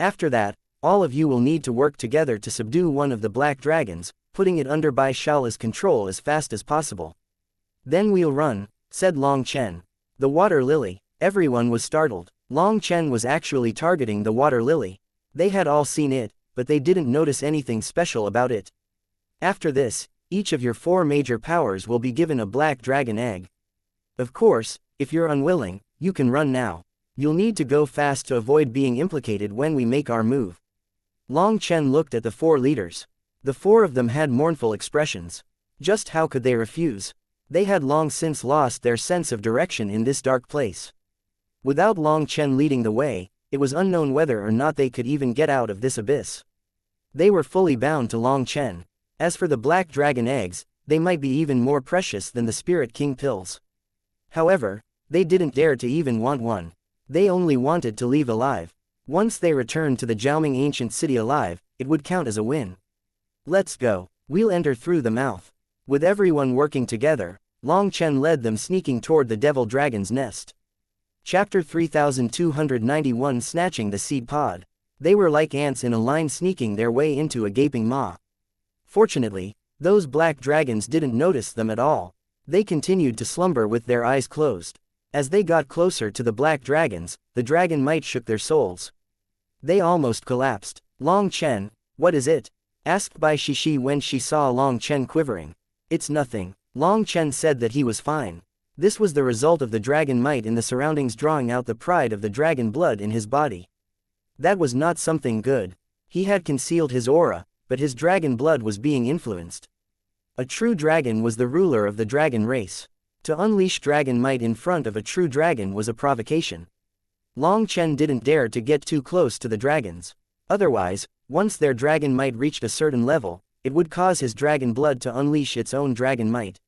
After that, all of you will need to work together to subdue one of the black dragons, putting it under Bai Shaola's control as fast as possible. Then we'll run, said Long Chen. The water lily. Everyone was startled. Long Chen was actually targeting the water lily. They had all seen it, but they didn't notice anything special about it. After this, each of your 4 major powers will be given a black dragon egg. Of course, if you're unwilling, you can run now. You'll need to go fast to avoid being implicated when we make our move. Long Chen looked at the 4 leaders. The 4 of them had mournful expressions. Just how could they refuse? They had long since lost their sense of direction in this dark place. Without Long Chen leading the way, it was unknown whether or not they could even get out of this abyss. They were fully bound to Long Chen. As for the black dragon eggs, they might be even more precious than the Spirit King pills. However, they didn't dare to even want one. They only wanted to leave alive. Once they returned to the Jiaoming ancient city alive, it would count as a win. Let's go. We'll enter through the mouth. With everyone working together, Long Chen led them sneaking toward the devil dragon's nest. Chapter 3291 Snatching the Seed Pod. They were like ants in a line sneaking their way into a gaping maw. Fortunately, those black dragons didn't notice them at all. They continued to slumber with their eyes closed. As they got closer to the black dragons, the dragon might shook their souls. They almost collapsed. Long Chen, what is it? Asked Bai Shishi when she saw Long Chen quivering. It's nothing. Long Chen said that he was fine. This was the result of the dragon might in the surroundings drawing out the pride of the dragon blood in his body. That was not something good. He had concealed his aura, but his dragon blood was being influenced. A true dragon was the ruler of the dragon race. To unleash dragon might in front of a true dragon was a provocation. Long Chen didn't dare to get too close to the dragons. Otherwise, once their dragon might reached a certain level, it would cause his dragon blood to unleash its own dragon might.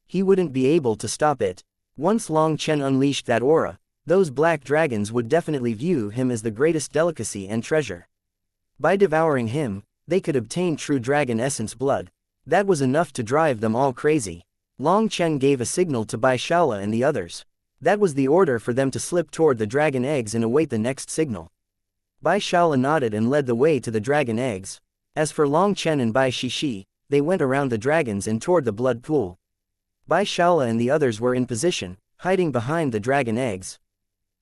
He wouldn't be able to stop it. Once Long Chen unleashed that aura, those black dragons would definitely view him as the greatest delicacy and treasure. By devouring him, they could obtain true dragon essence blood. That was enough to drive them all crazy. Long Chen gave a signal to Bai Shaola and the others. That was the order for them to slip toward the dragon eggs and await the next signal. Bai Shaola nodded and led the way to the dragon eggs. As for Long Chen and Bai Shishi, they went around the dragons and toward the blood pool. Bai Shaola and the others were in position, hiding behind the dragon eggs.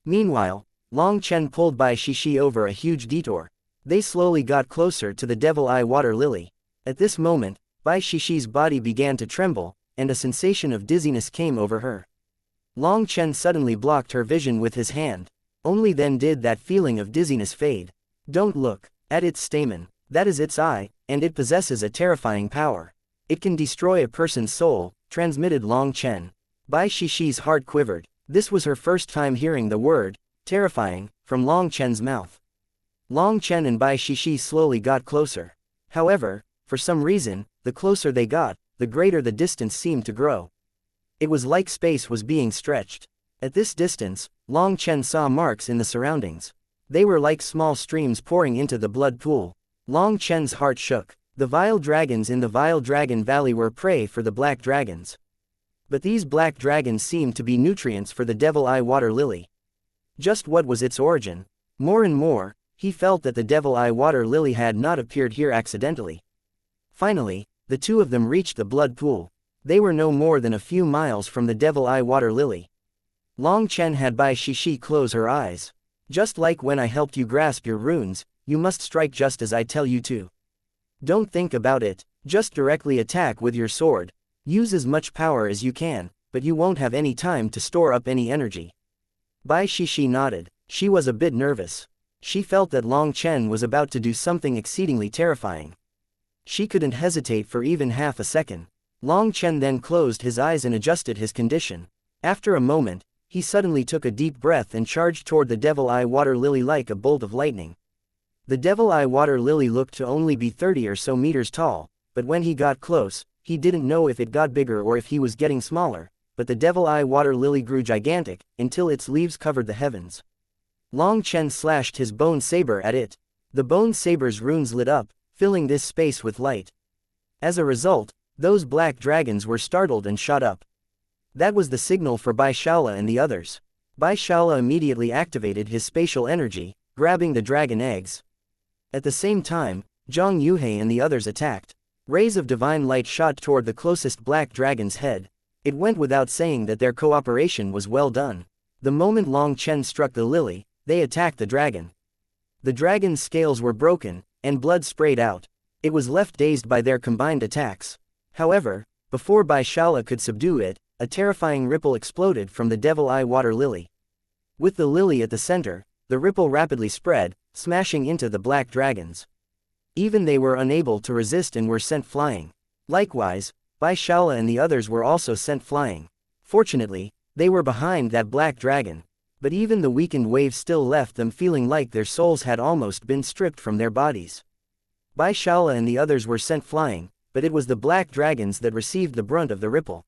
Meanwhile, Long Chen pulled Bai Shishi over a huge detour. They slowly got closer to the devil eye water lily. At this moment, Bai Shishi's body began to tremble, and a sensation of dizziness came over her. Long Chen suddenly blocked her vision with his hand. Only then did that feeling of dizziness fade. Don't look at its stamen. That is its eye, and it possesses a terrifying power. It can destroy a person's soul, transmitted Long Chen. Bai Shishi's heart quivered. This was her first time hearing the word, terrifying, from Long Chen's mouth. Long Chen and Bai Shishi slowly got closer. However, for some reason, the closer they got, the greater the distance seemed to grow. It was like space was being stretched. At this distance, Long Chen saw marks in the surroundings. They were like small streams pouring into the blood pool. Long Chen's heart shook. The vile dragons in the Vile Dragon Valley were prey for the black dragons. But these black dragons seemed to be nutrients for the devil eye water lily. Just what was its origin? More and more, he felt that the devil eye water lily had not appeared here accidentally. Finally, the two of them reached the blood pool. They were no more than a few miles from the devil eye water lily. Long Chen had Bai Shishi close her eyes. Just like when I helped you grasp your runes, you must strike just as I tell you to. Don't think about it, just directly attack with your sword. Use as much power as you can, but you won't have any time to store up any energy. Bai Shishi nodded. She was a bit nervous. She felt that Long Chen was about to do something exceedingly terrifying. She couldn't hesitate for even half a second. Long Chen then closed his eyes and adjusted his condition. After a moment, he suddenly took a deep breath and charged toward the Devil Eye Water Lily like a bolt of lightning. The Devil Eye Water Lily looked to only be 30 or so meters tall, but when he got close, he didn't know if it got bigger or if he was getting smaller, but the Devil Eye Water Lily grew gigantic, until its leaves covered the heavens. Long Chen slashed his bone saber at it. The bone saber's runes lit up, filling this space with light. As a result, those black dragons were startled and shot up. That was the signal for Bai Shaola and the others. Bai Shaola immediately activated his spatial energy, grabbing the dragon eggs. At the same time, Zhang Yuhei and the others attacked. Rays of divine light shot toward the closest black dragon's head. It went without saying that their cooperation was well done. The moment Long Chen struck the lily, they attacked the dragon. The dragon's scales were broken, and blood sprayed out. It was left dazed by their combined attacks. However, before Bai Shaola could subdue it, a terrifying ripple exploded from the Devil Eye Water Lily. With the lily at the center, the ripple rapidly spread, smashing into the black dragons. Even they were unable to resist and were sent flying. Likewise, Bai Shaola and the others were also sent flying. Fortunately, they were behind that black dragon. But even the weakened wave still left them feeling like their souls had almost been stripped from their bodies. Bai Shaola and the others were sent flying, but it was the black dragons that received the brunt of the ripple.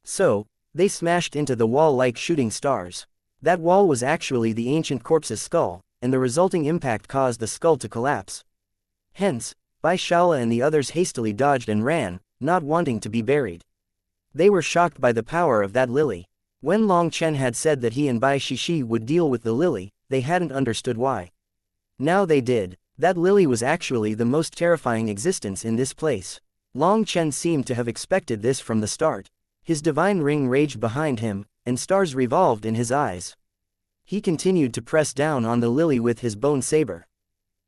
So, they smashed into the wall like shooting stars. That wall was actually the ancient corpse's skull, and the resulting impact caused the skull to collapse. Hence, Bai Shaola and the others hastily dodged and ran, not wanting to be buried. They were shocked by the power of that lily. When Long Chen had said that he and Bai Shishi would deal with the lily, they hadn't understood why. Now they did. That lily was actually the most terrifying existence in this place. Long Chen seemed to have expected this from the start. His divine ring raged behind him, and stars revolved in his eyes. He continued to press down on the lily with his bone saber.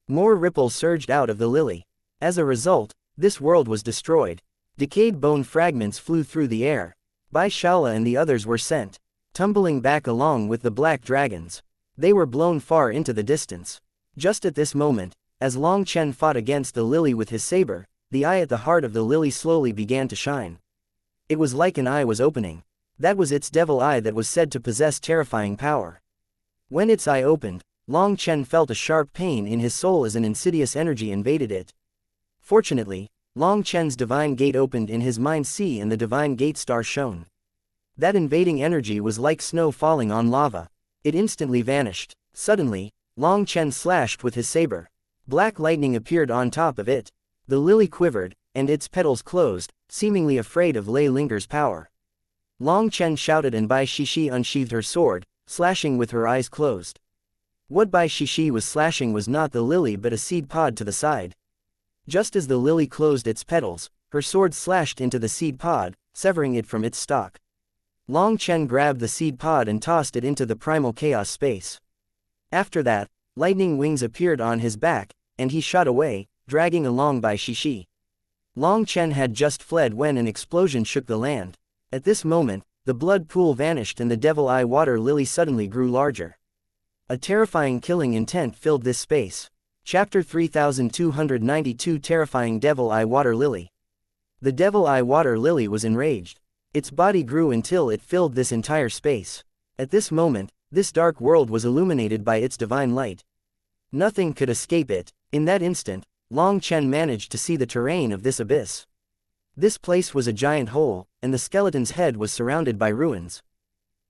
More ripples surged out of the lily. As a result, this world was destroyed. Decayed bone fragments flew through the air. Bai Shaola and the others were sent tumbling back along with the black dragons. They were blown far into the distance. Just at this moment, as Long Chen fought against the lily with his saber, the eye at the heart of the lily slowly began to shine. It was like an eye was opening. That was its devil eye that was said to possess terrifying power. When its eye opened, Long Chen felt a sharp pain in his soul as an insidious energy invaded it. Fortunately, Long Chen's divine gate opened in his mind's sea and the divine gate star shone. That invading energy was like snow falling on lava. It instantly vanished. Suddenly, Long Chen slashed with his saber. Black lightning appeared on top of it. The lily quivered, and its petals closed, seemingly afraid of Lei Linger's power. Long Chen shouted and Bai Shishi unsheathed her sword, slashing with her eyes closed. What Bai Shishi was slashing was not the lily but a seed pod to the side. Just as the lily closed its petals, her sword slashed into the seed pod, severing it from its stalk. Long Chen grabbed the seed pod and tossed it into the primal chaos space. After that, lightning wings appeared on his back, and he shot away, dragging along Bai Shishi. Long Chen had just fled when an explosion shook the land. At this moment, the blood pool vanished and the Devil Eye Water Lily suddenly grew larger. A terrifying killing intent filled this space. Chapter 3292 Terrifying Devil Eye Water Lily. The Devil Eye Water Lily was enraged. Its body grew until it filled this entire space. At this moment, this dark world was illuminated by its divine light. Nothing could escape it. In that instant, Long Chen managed to see the terrain of this abyss. This place was a giant hole, and the skeleton's head was surrounded by ruins.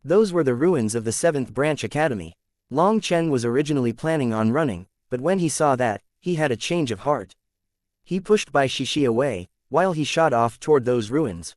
Those were the ruins of the 7th Branch Academy. Long Chen was originally planning on running, but when he saw that, he had a change of heart. He pushed Bai Shishi away, while he shot off toward those ruins.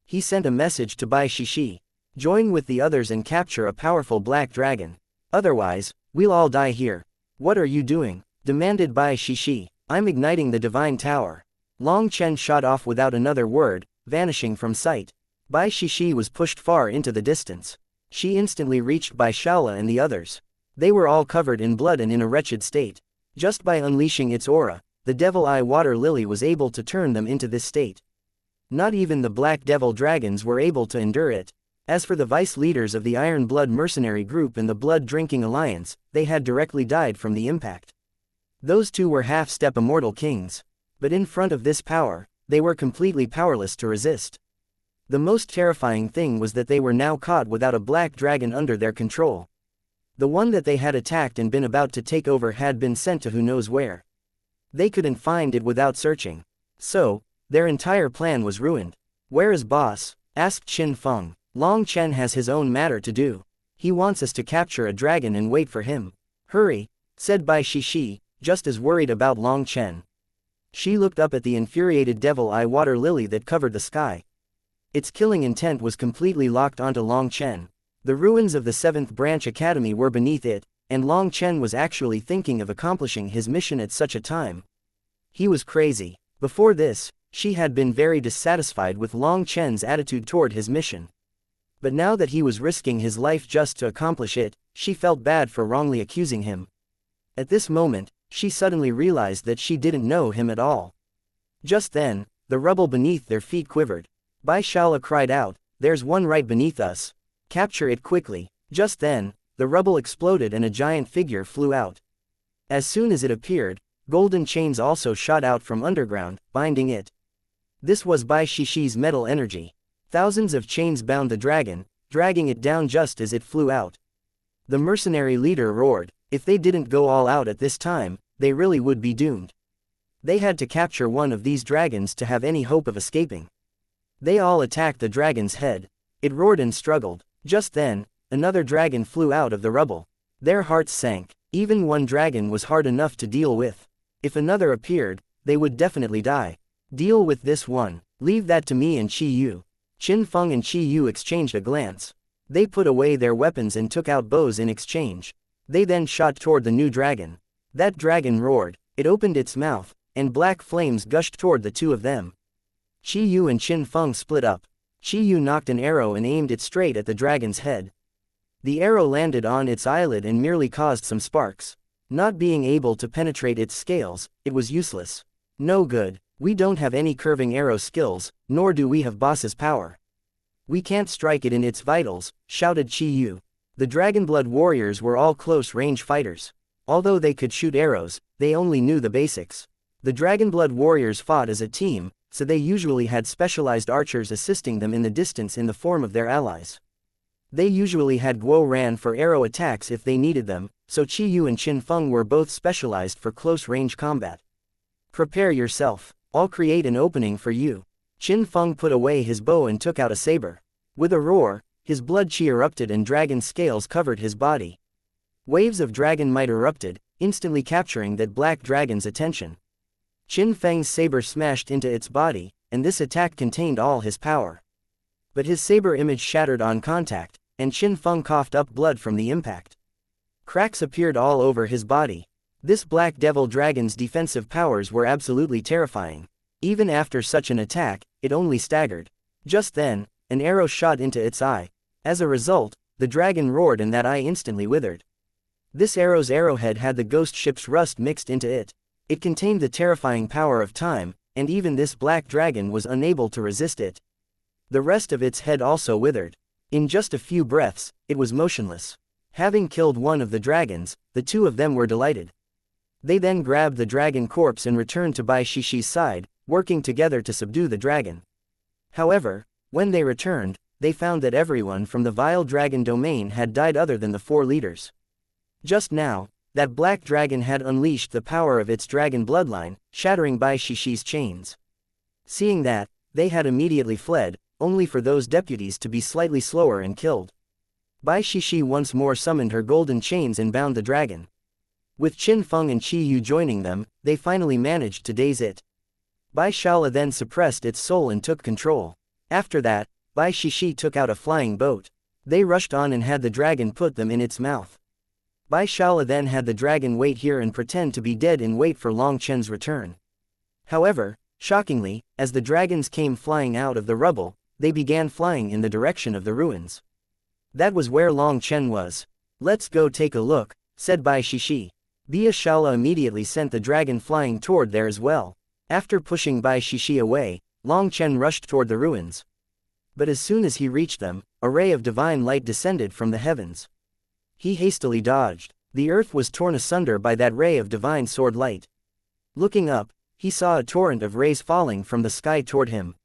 He sent a message to Bai Shishi. Join with the others and capture a powerful black dragon. Otherwise, we'll all die here. What are you doing? Demanded Bai Shishi. I'm igniting the divine tower. Long Chen shot off without another word, vanishing from sight. Bai Shishi was pushed far into the distance. She instantly reached Bai Shaola and the others. They were all covered in blood and in a wretched state. Just by unleashing its aura, the Devil Eye Water Lily was able to turn them into this state. Not even the Black Devil dragons were able to endure it. As for the vice leaders of the Iron Blood mercenary group and the Blood Drinking Alliance, they had directly died from the impact. Those two were half-step immortal kings. But in front of this power, they were completely powerless to resist. The most terrifying thing was that they were now caught without a black dragon under their control. The one that they had attacked and been about to take over had been sent to who knows where. They couldn't find it without searching. So, their entire plan was ruined. "Where is boss?" asked Qin Feng. "Long Chen has his own matter to do. He wants us to capture a dragon and wait for him." "Hurry," said Bai Shishi, just as worried about Long Chen. She looked up at the infuriated devil eye water lily that covered the sky. Its killing intent was completely locked onto Long Chen. The ruins of the 7th Branch Academy were beneath it, and Long Chen was actually thinking of accomplishing his mission at such a time. He was crazy. Before this, she had been very dissatisfied with Long Chen's attitude toward his mission. But now that he was risking his life just to accomplish it, she felt bad for wrongly accusing him. At this moment, she suddenly realized that she didn't know him at all. Just then, the rubble beneath their feet quivered. Bai Shala cried out, "There's one right beneath us. Capture it quickly." Just then, the rubble exploded and a giant figure flew out. As soon as it appeared, golden chains also shot out from underground, binding it. This was Bai Shishi's metal energy. Thousands of chains bound the dragon, dragging it down just as it flew out. The mercenary leader roared. If they didn't go all out at this time, they really would be doomed. They had to capture one of these dragons to have any hope of escaping. They all attacked the dragon's head. It roared and struggled. Just then, another dragon flew out of the rubble. Their hearts sank. Even one dragon was hard enough to deal with. If another appeared, they would definitely die. Deal with this one. Leave that to me and Qi Yu. Qin Feng and Qi Yu exchanged a glance. They put away their weapons and took out bows in exchange. They then shot toward the new dragon. That dragon roared. It opened its mouth, and black flames gushed toward the two of them. Qi Yu and Qin Feng split up. Qi Yu knocked an arrow and aimed it straight at the dragon's head. The arrow landed on its eyelid and merely caused some sparks. Not being able to penetrate its scales, it was useless. No good. We don't have any curving arrow skills, nor do we have boss's power. We can't strike it in its vitals, shouted Qi Yu. The Dragonblood warriors were all close-range fighters. Although they could shoot arrows, they only knew the basics. The Dragonblood warriors fought as a team, so they usually had specialized archers assisting them in the distance in the form of their allies. They usually had Guo Ran for arrow attacks if they needed them, so Qi Yu and Qin Feng were both specialized for close-range combat. Prepare yourself. I'll create an opening for you. Qin Feng put away his bow and took out a saber. With a roar, his blood qi erupted and dragon scales covered his body. Waves of dragon might erupted, instantly capturing that black dragon's attention. Qin Feng's saber smashed into its body, and this attack contained all his power. But his saber image shattered on contact, and Qin Feng coughed up blood from the impact. Cracks appeared all over his body. This black devil dragon's defensive powers were absolutely terrifying. Even after such an attack, it only staggered. Just then, an arrow shot into its eye. As a result, the dragon roared and that eye instantly withered. This arrow's arrowhead had the ghost ship's rust mixed into it. It contained the terrifying power of time, and even this black dragon was unable to resist it. The rest of its head also withered. In just a few breaths, it was motionless. Having killed one of the dragons, the two of them were delighted. They then grabbed the dragon corpse and returned to Bai Shishi's side, working together to subdue the dragon. However, when they returned, they found that everyone from the vile dragon domain had died other than the 4 leaders. Just now, that black dragon had unleashed the power of its dragon bloodline, shattering Bai Shishi's chains. Seeing that, they had immediately fled, only for those deputies to be slightly slower and killed. Bai Shishi once more summoned her golden chains and bound the dragon. With Qin Feng and Qi Yu joining them, they finally managed to daze it. Bai Shala then suppressed its soul and took control. After that, Bai Shishi took out a flying boat. They rushed on and had the dragon put them in its mouth. Bai Shala then had the dragon wait here and pretend to be dead and wait for Long Chen's return. However, shockingly, as the dragons came flying out of the rubble, they began flying in the direction of the ruins. That was where Long Chen was. "Let's go take a look," said Bai Shishi. Bai Shala immediately sent the dragon flying toward there as well. After pushing Bai Shishi away, Long Chen rushed toward the ruins. But as soon as he reached them, a ray of divine light descended from the heavens. He hastily dodged. The earth was torn asunder by that ray of divine sword light. Looking up, he saw a torrent of rays falling from the sky toward him.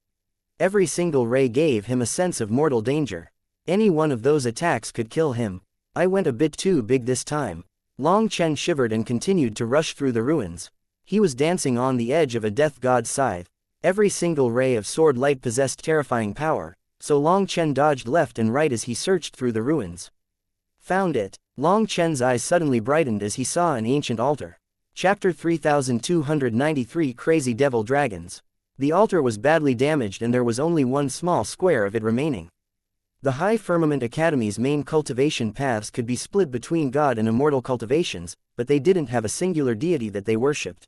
Every single ray gave him a sense of mortal danger. Any one of those attacks could kill him. I went a bit too big this time. Long Chen shivered and continued to rush through the ruins. He was dancing on the edge of a death god's scythe. Every single ray of sword light possessed terrifying power, so Long Chen dodged left and right as he searched through the ruins. Found it. Long Chen's eyes suddenly brightened as he saw an ancient altar. Chapter 3293 Crazy Devil Dragons. The altar was badly damaged and there was only one small square of it remaining. The High Firmament Academy's main cultivation paths could be split between God and immortal cultivations, but they didn't have a singular deity that they worshipped.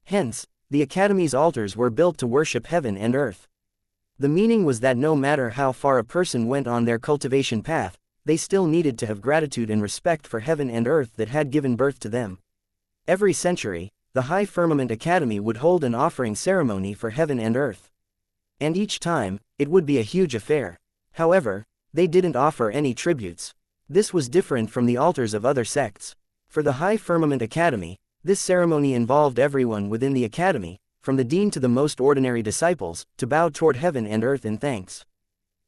Hence, the Academy's altars were built to worship heaven and earth. The meaning was that no matter how far a person went on their cultivation path, they still needed to have gratitude and respect for heaven and earth that had given birth to them. Every century, the High Firmament Academy would hold an offering ceremony for heaven and earth. And each time, it would be a huge affair. However, they didn't offer any tributes. This was different from the altars of other sects. For the High Firmament Academy, this ceremony involved everyone within the academy, from the dean to the most ordinary disciples, to bow toward heaven and earth in thanks.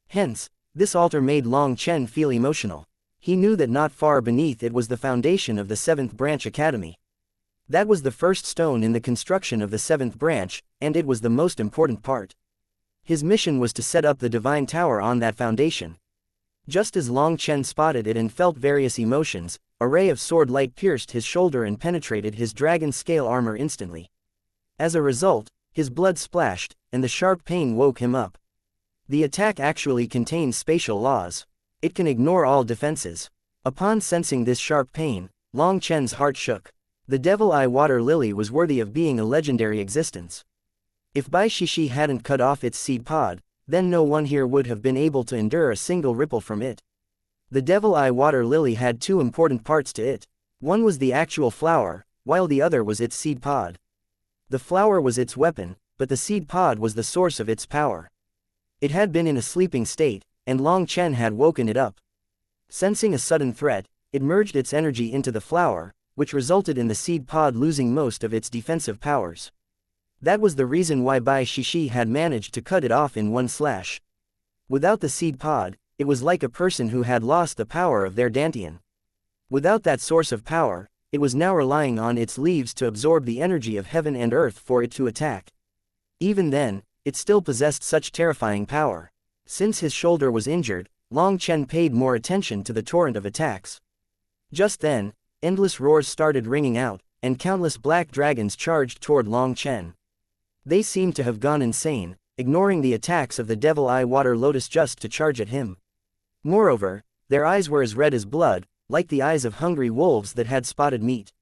Hence, this altar made Long Chen feel emotional. He knew that not far beneath it was the foundation of the 7th Branch Academy. That was the first stone in the construction of the 7th branch, and it was the most important part. His mission was to set up the divine tower on that foundation. Just as Long Chen spotted it and felt various emotions, a ray of sword light pierced his shoulder and penetrated his dragon scale armor instantly. As a result, his blood splashed, and the sharp pain woke him up. The attack actually contains spatial laws. It can ignore all defenses. Upon sensing this sharp pain, Long Chen's heart shook. The Devil Eye Water Lily was worthy of being a legendary existence. If Bai Shishi hadn't cut off its seed pod, then no one here would have been able to endure a single ripple from it. The Devil Eye Water Lily had two important parts to it. One was the actual flower, while the other was its seed pod. The flower was its weapon, but the seed pod was the source of its power. It had been in a sleeping state, and Long Chen had woken it up. Sensing a sudden threat, it merged its energy into the flower, which resulted in the seed pod losing most of its defensive powers. That was the reason why Bai Shishi had managed to cut it off in one slash. Without the seed pod, it was like a person who had lost the power of their dantian. Without that source of power, it was now relying on its leaves to absorb the energy of heaven and earth for it to attack. Even then, it still possessed such terrifying power. Since his shoulder was injured, Long Chen paid more attention to the torrent of attacks. Just then, endless roars started ringing out, and countless black dragons charged toward Long Chen. They seemed to have gone insane, ignoring the attacks of the Devil Eye Water Lotus just to charge at him. Moreover, their eyes were as red as blood, like the eyes of hungry wolves that had spotted meat.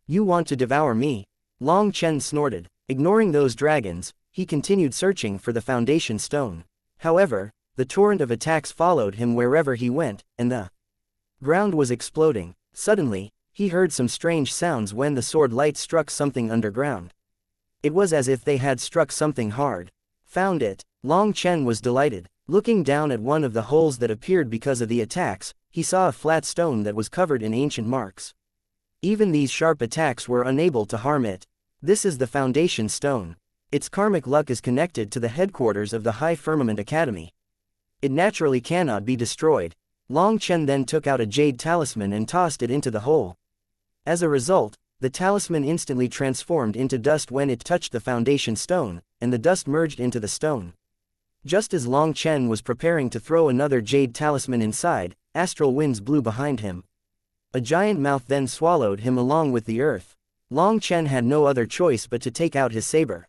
"You want to devour me?" Long Chen snorted. Ignoring those dragons, he continued searching for the foundation stone. However, the torrent of attacks followed him wherever he went, and the ground was exploding. Suddenly, he heard some strange sounds when the sword light struck something underground. It was as if they had struck something hard. Found it. Long Chen was delighted. Looking down at one of the holes that appeared because of the attacks, he saw a flat stone that was covered in ancient marks. Even these sharp attacks were unable to harm it. This is the foundation stone. Its karmic luck is connected to the headquarters of the High Firmament Academy. It naturally cannot be destroyed. Long Chen then took out a jade talisman and tossed it into the hole. As a result, the talisman instantly transformed into dust when it touched the foundation stone, and the dust merged into the stone. Just as Long Chen was preparing to throw another jade talisman inside, astral winds blew behind him. A giant mouth then swallowed him along with the earth. Long Chen had no other choice but to take out his saber.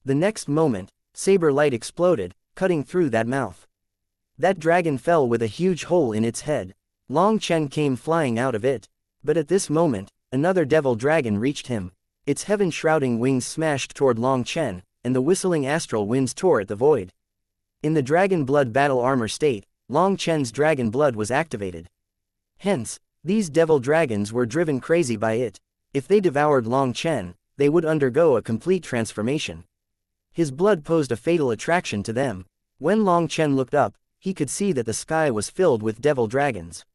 The next moment, saber light exploded, cutting through that mouth. That dragon fell with a huge hole in its head. Long Chen came flying out of it. But at this moment, another devil dragon reached him. Its heaven-shrouding wings smashed toward Long Chen, and the whistling astral winds tore at the void. In the dragon blood battle armor state, Long Chen's dragon blood was activated. Hence, these devil dragons were driven crazy by it. If they devoured Long Chen, they would undergo a complete transformation. His blood posed a fatal attraction to them. When Long Chen looked up, he could see that the sky was filled with devil dragons.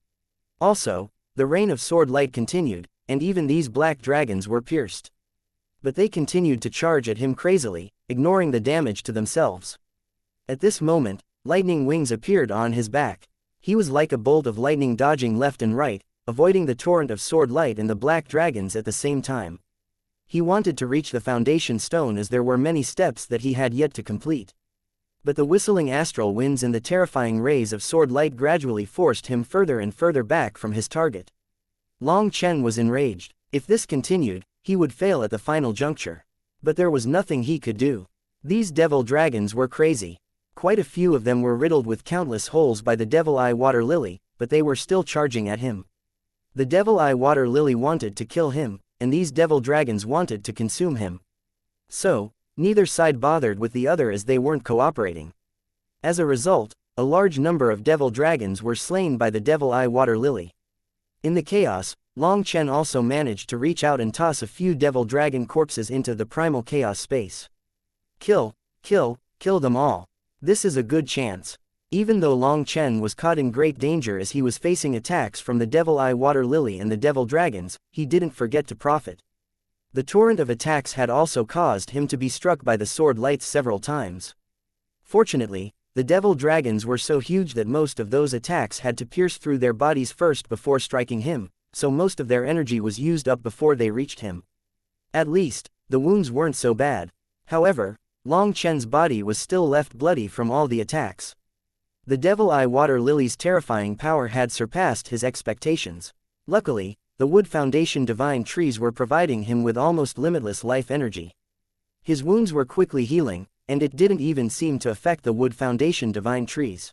Also, the rain of sword light continued, and even these black dragons were pierced. But they continued to charge at him crazily, ignoring the damage to themselves. At this moment, lightning wings appeared on his back. He was like a bolt of lightning dodging left and right, avoiding the torrent of sword light and the black dragons at the same time. He wanted to reach the foundation stone as there were many steps that he had yet to complete. But the whistling astral winds and the terrifying rays of sword light gradually forced him further and further back from his target. Long Chen was enraged. If this continued, he would fail at the final juncture. But there was nothing he could do. These devil dragons were crazy. Quite a few of them were riddled with countless holes by the devil eye water lily, but they were still charging at him. The devil eye water lily wanted to kill him, and these devil dragons wanted to consume him. So, neither side bothered with the other as they weren't cooperating. As a result, a large number of devil dragons were slain by the devil eye water lily. In the chaos, Long Chen also managed to reach out and toss a few devil dragon corpses into the primal chaos space. Kill them all. This is a good chance. Even though Long Chen was caught in great danger as he was facing attacks from the devil eye water lily and the devil dragons, he didn't forget to profit. The torrent of attacks had also caused him to be struck by the sword lights several times. Fortunately, the devil dragons were so huge that most of those attacks had to pierce through their bodies first before striking him, so most of their energy was used up before they reached him. At least, the wounds weren't so bad. However, Long Chen's body was still left bloody from all the attacks. The devil eye water lily's terrifying power had surpassed his expectations. Luckily, the wood foundation divine trees were providing him with almost limitless life energy. His wounds were quickly healing, and it didn't even seem to affect the wood foundation divine trees.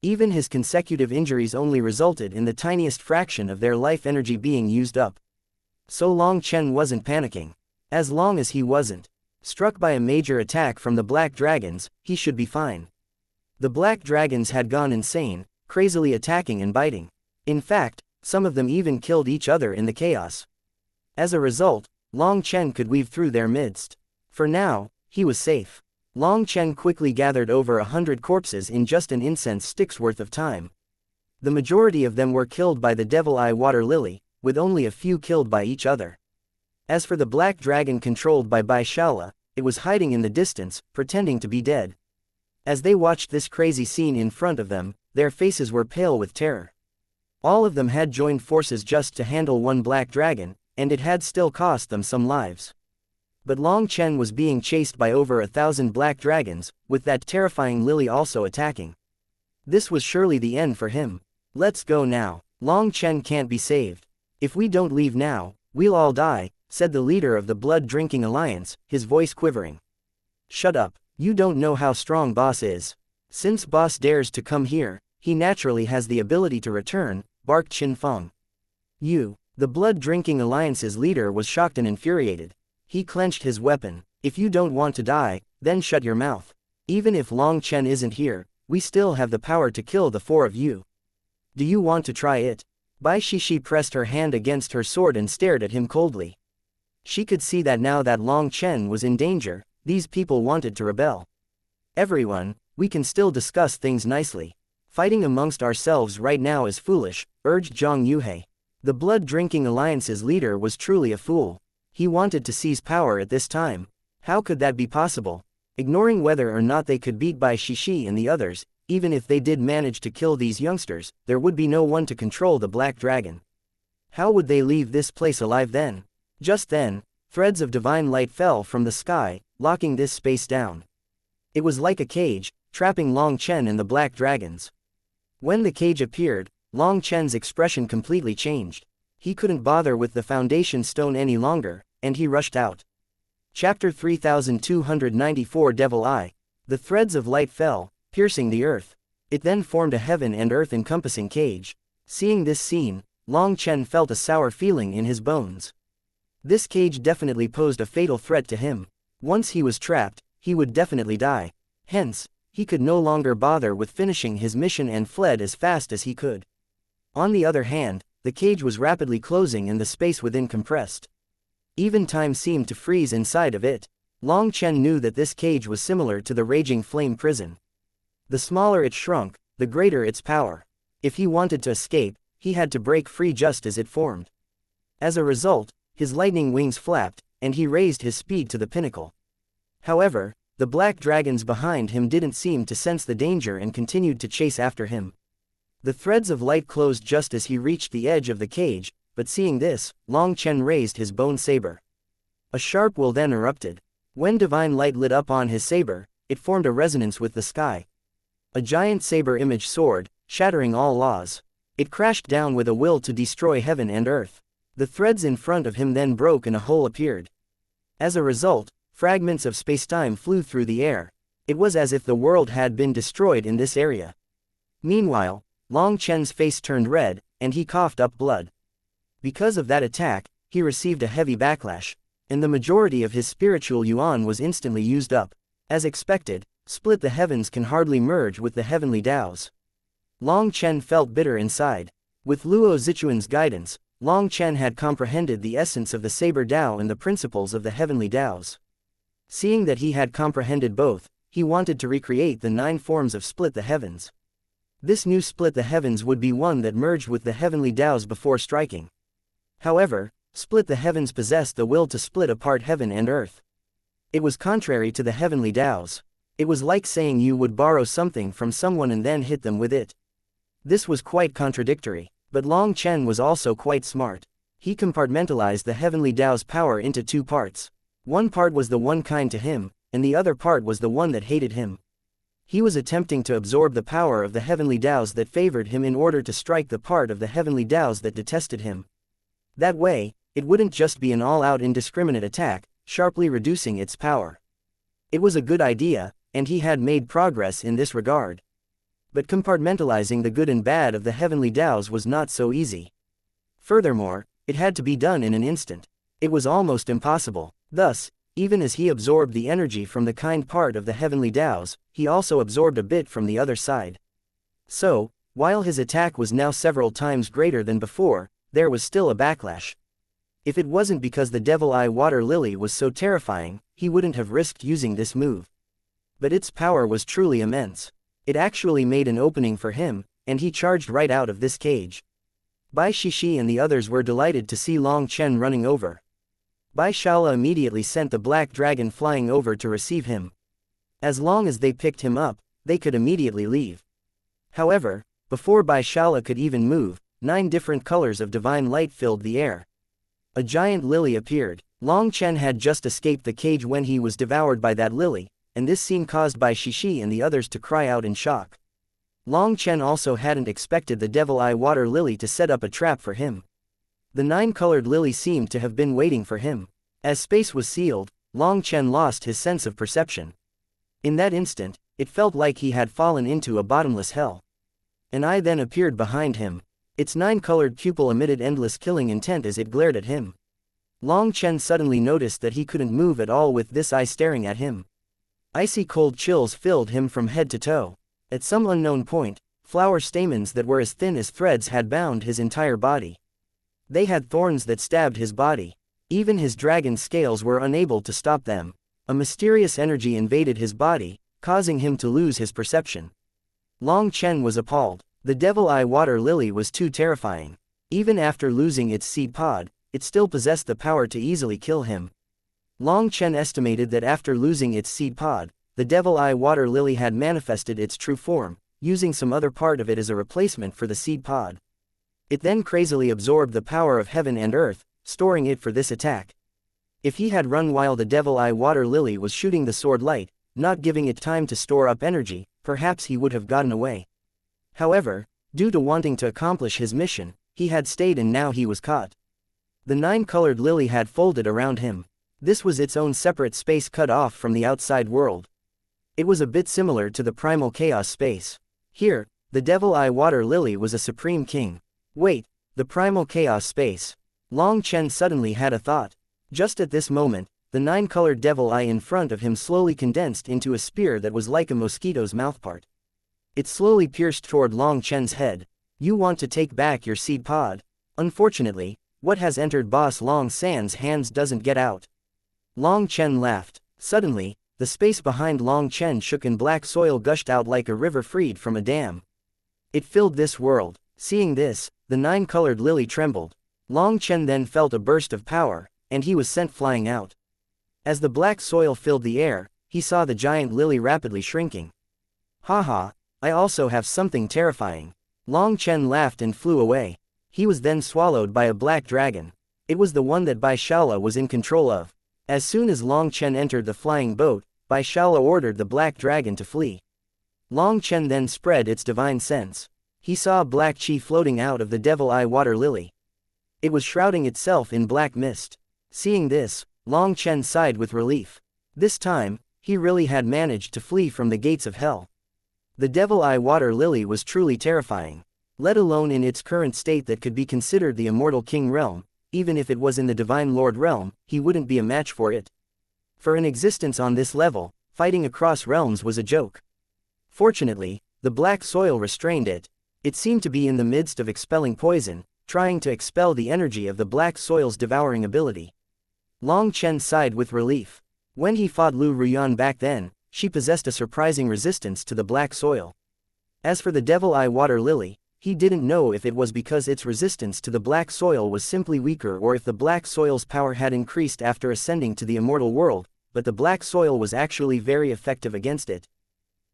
Even his consecutive injuries only resulted in the tiniest fraction of their life energy being used up. So Long Chen wasn't panicking. As long as he wasn't struck by a major attack from the black dragons, he should be fine. The black dragons had gone insane, crazily attacking and biting. In fact, some of them even killed each other in the chaos. As a result, Long Chen could weave through their midst. For now, he was safe. Long Chen quickly gathered over 100 corpses in just an incense stick's worth of time. The majority of them were killed by the devil eye water lily, with only a few killed by each other. As for the black dragon controlled by Bai Shaola, it was hiding in the distance, pretending to be dead. As they watched this crazy scene in front of them, their faces were pale with terror. All of them had joined forces just to handle one black dragon, and it had still cost them some lives. But Long Chen was being chased by over 1,000 black dragons, with that terrifying lily also attacking. This was surely the end for him. Let's go now. Long Chen can't be saved. If we don't leave now, we'll all die, said the leader of the Blood Drinking Alliance, his voice quivering. Shut up, you don't know how strong Boss is. Since Boss dares to come here, he naturally has the ability to return, barked Qin Feng. You, the Blood Drinking Alliance's leader was shocked and infuriated. He clenched his weapon. If you don't want to die, then shut your mouth. Even if Long Chen isn't here, we still have the power to kill the four of you. Do you want to try it? Bai Shishi pressed her hand against her sword and stared at him coldly. She could see that now that Long Chen was in danger, these people wanted to rebel. Everyone, we can still discuss things nicely. Fighting amongst ourselves right now is foolish, urged Zhang Yuhei. The Blood Drinking Alliance's leader was truly a fool. He wanted to seize power at this time. How could that be possible? Ignoring whether or not they could beat Bai Shishi and the others, even if they did manage to kill these youngsters, there would be no one to control the Black Dragon. How would they leave this place alive then? Just then, threads of divine light fell from the sky, locking this space down. It was like a cage, trapping Long Chen and the Black Dragons. When the cage appeared, Long Chen's expression completely changed. He couldn't bother with the foundation stone any longer, and he rushed out. Chapter 3294 Devil Eye. The threads of light fell, piercing the earth. It then formed a heaven and earth encompassing cage. Seeing this scene, Long Chen felt a sour feeling in his bones. This cage definitely posed a fatal threat to him. Once he was trapped, he would definitely die. Hence, he could no longer bother with finishing his mission and fled as fast as he could. On the other hand, the cage was rapidly closing and the space within compressed. Even time seemed to freeze inside of it. Long Chen knew that this cage was similar to the raging flame prison. The smaller it shrunk, the greater its power. If he wanted to escape, he had to break free just as it formed. As a result, his lightning wings flapped, and he raised his speed to the pinnacle. However, the black dragons behind him didn't seem to sense the danger and continued to chase after him. The threads of light closed just as he reached the edge of the cage, but seeing this, Long Chen raised his bone saber. A sharp will then erupted. When divine light lit up on his saber, it formed a resonance with the sky. A giant saber image soared, shattering all laws. It crashed down with a will to destroy heaven and earth. The threads in front of him then broke and a hole appeared. As a result, fragments of spacetime flew through the air. It was as if the world had been destroyed in this area. Meanwhile, Long Chen's face turned red, and he coughed up blood. Because of that attack, he received a heavy backlash, and the majority of his spiritual yuan was instantly used up. As expected, split the heavens can hardly merge with the heavenly Taos. Long Chen felt bitter inside. With Luo Zichuan's guidance, Long Chen had comprehended the essence of the Saber Tao and the principles of the heavenly Taos. Seeing that he had comprehended both, he wanted to recreate the 9 forms of split the heavens. This new split the heavens would be one that merged with the heavenly Taos before striking. However, split the heavens possessed the will to split apart heaven and earth. It was contrary to the heavenly Taos. It was like saying you would borrow something from someone and then hit them with it. This was quite contradictory, but Long Chen was also quite smart. He compartmentalized the heavenly Tao's power into 2 parts. One part was the one kind to him, and the other part was the one that hated him. He was attempting to absorb the power of the heavenly Taos that favored him in order to strike the part of the heavenly Taos that detested him. That way, it wouldn't just be an all-out indiscriminate attack, sharply reducing its power. It was a good idea, and he had made progress in this regard. But compartmentalizing the good and bad of the heavenly Taos was not so easy. Furthermore, it had to be done in an instant. It was almost impossible. Thus, even as he absorbed the energy from the kind part of the heavenly Taos, he also absorbed a bit from the other side. So, while his attack was now several times greater than before, there was still a backlash. If it wasn't because the Devil Eye Water Lily was so terrifying, he wouldn't have risked using this move. But its power was truly immense. It actually made an opening for him, and he charged right out of this cage. Bai Shishi and the others were delighted to see Long Chen running over. Bai Shala immediately sent the black dragon flying over to receive him. As long as they picked him up, they could immediately leave. However, before Bai Shala could even move, 9 different colors of divine light filled the air. A giant lily appeared. Long Chen had just escaped the cage when he was devoured by that lily, and this scene caused Bai Shishi and the others to cry out in shock. Long Chen also hadn't expected the Devil Eye Water Lily to set up a trap for him. The 9-colored lily seemed to have been waiting for him. As space was sealed, Long Chen lost his sense of perception. In that instant, it felt like he had fallen into a bottomless hell. An eye then appeared behind him. Its 9-colored pupil emitted endless killing intent as it glared at him. Long Chen suddenly noticed that he couldn't move at all with this eye staring at him. Icy cold chills filled him from head to toe. At some unknown point, flower stamens that were as thin as threads had bound his entire body. They had thorns that stabbed his body. Even his dragon scales were unable to stop them. A mysterious energy invaded his body, causing him to lose his perception. Long Chen was appalled. The Devil Eye Water Lily was too terrifying. Even after losing its seed pod, it still possessed the power to easily kill him. Long Chen estimated that after losing its seed pod, the Devil Eye Water Lily had manifested its true form, using some other part of it as a replacement for the seed pod. It then crazily absorbed the power of heaven and earth, storing it for this attack. If he had run while the Devil Eye Water Lily was shooting the sword light, not giving it time to store up energy, perhaps he would have gotten away. However, due to wanting to accomplish his mission, he had stayed and now he was caught. The 9-colored lily had folded around him. This was its own separate space cut off from the outside world. It was a bit similar to the primal chaos space. Here, the Devil Eye Water Lily was a supreme king. Wait, the primal chaos space. Long Chen suddenly had a thought. Just at this moment, the 9-colored devil eye in front of him slowly condensed into a spear that was like a mosquito's mouthpart. It slowly pierced toward Long Chen's head. You want to take back your seed pod? Unfortunately, what has entered Boss Long San's hands doesn't get out. Long Chen laughed. Suddenly, the space behind Long Chen shook and black soil gushed out like a river freed from a dam. It filled this world. Seeing this, the nine-colored lily trembled. Long Chen then felt a burst of power, and he was sent flying out. As the black soil filled the air, he saw the giant lily rapidly shrinking. Haha, I also have something terrifying. Long Chen laughed and flew away. He was then swallowed by a black dragon. It was the one that Bai Shaola was in control of. As soon as Long Chen entered the flying boat, Bai Shaola ordered the black dragon to flee. Long Chen then spread its divine sense. He saw black chi floating out of the devil eye water lily. It was shrouding itself in black mist. Seeing this, Long Chen sighed with relief. This time, he really had managed to flee from the gates of hell. The devil eye water lily was truly terrifying. Let alone in its current state that could be considered the immortal king realm, even if it was in the divine lord realm, he wouldn't be a match for it. For an existence on this level, fighting across realms was a joke. Fortunately, the black soil restrained it. It seemed to be in the midst of expelling poison, trying to expel the energy of the black soil's devouring ability. Long Chen sighed with relief. When he fought Lu Ruyan back then, she possessed a surprising resistance to the black soil. As for the devil eye water lily, he didn't know if it was because its resistance to the black soil was simply weaker or if the black soil's power had increased after ascending to the immortal world, but the black soil was actually very effective against it.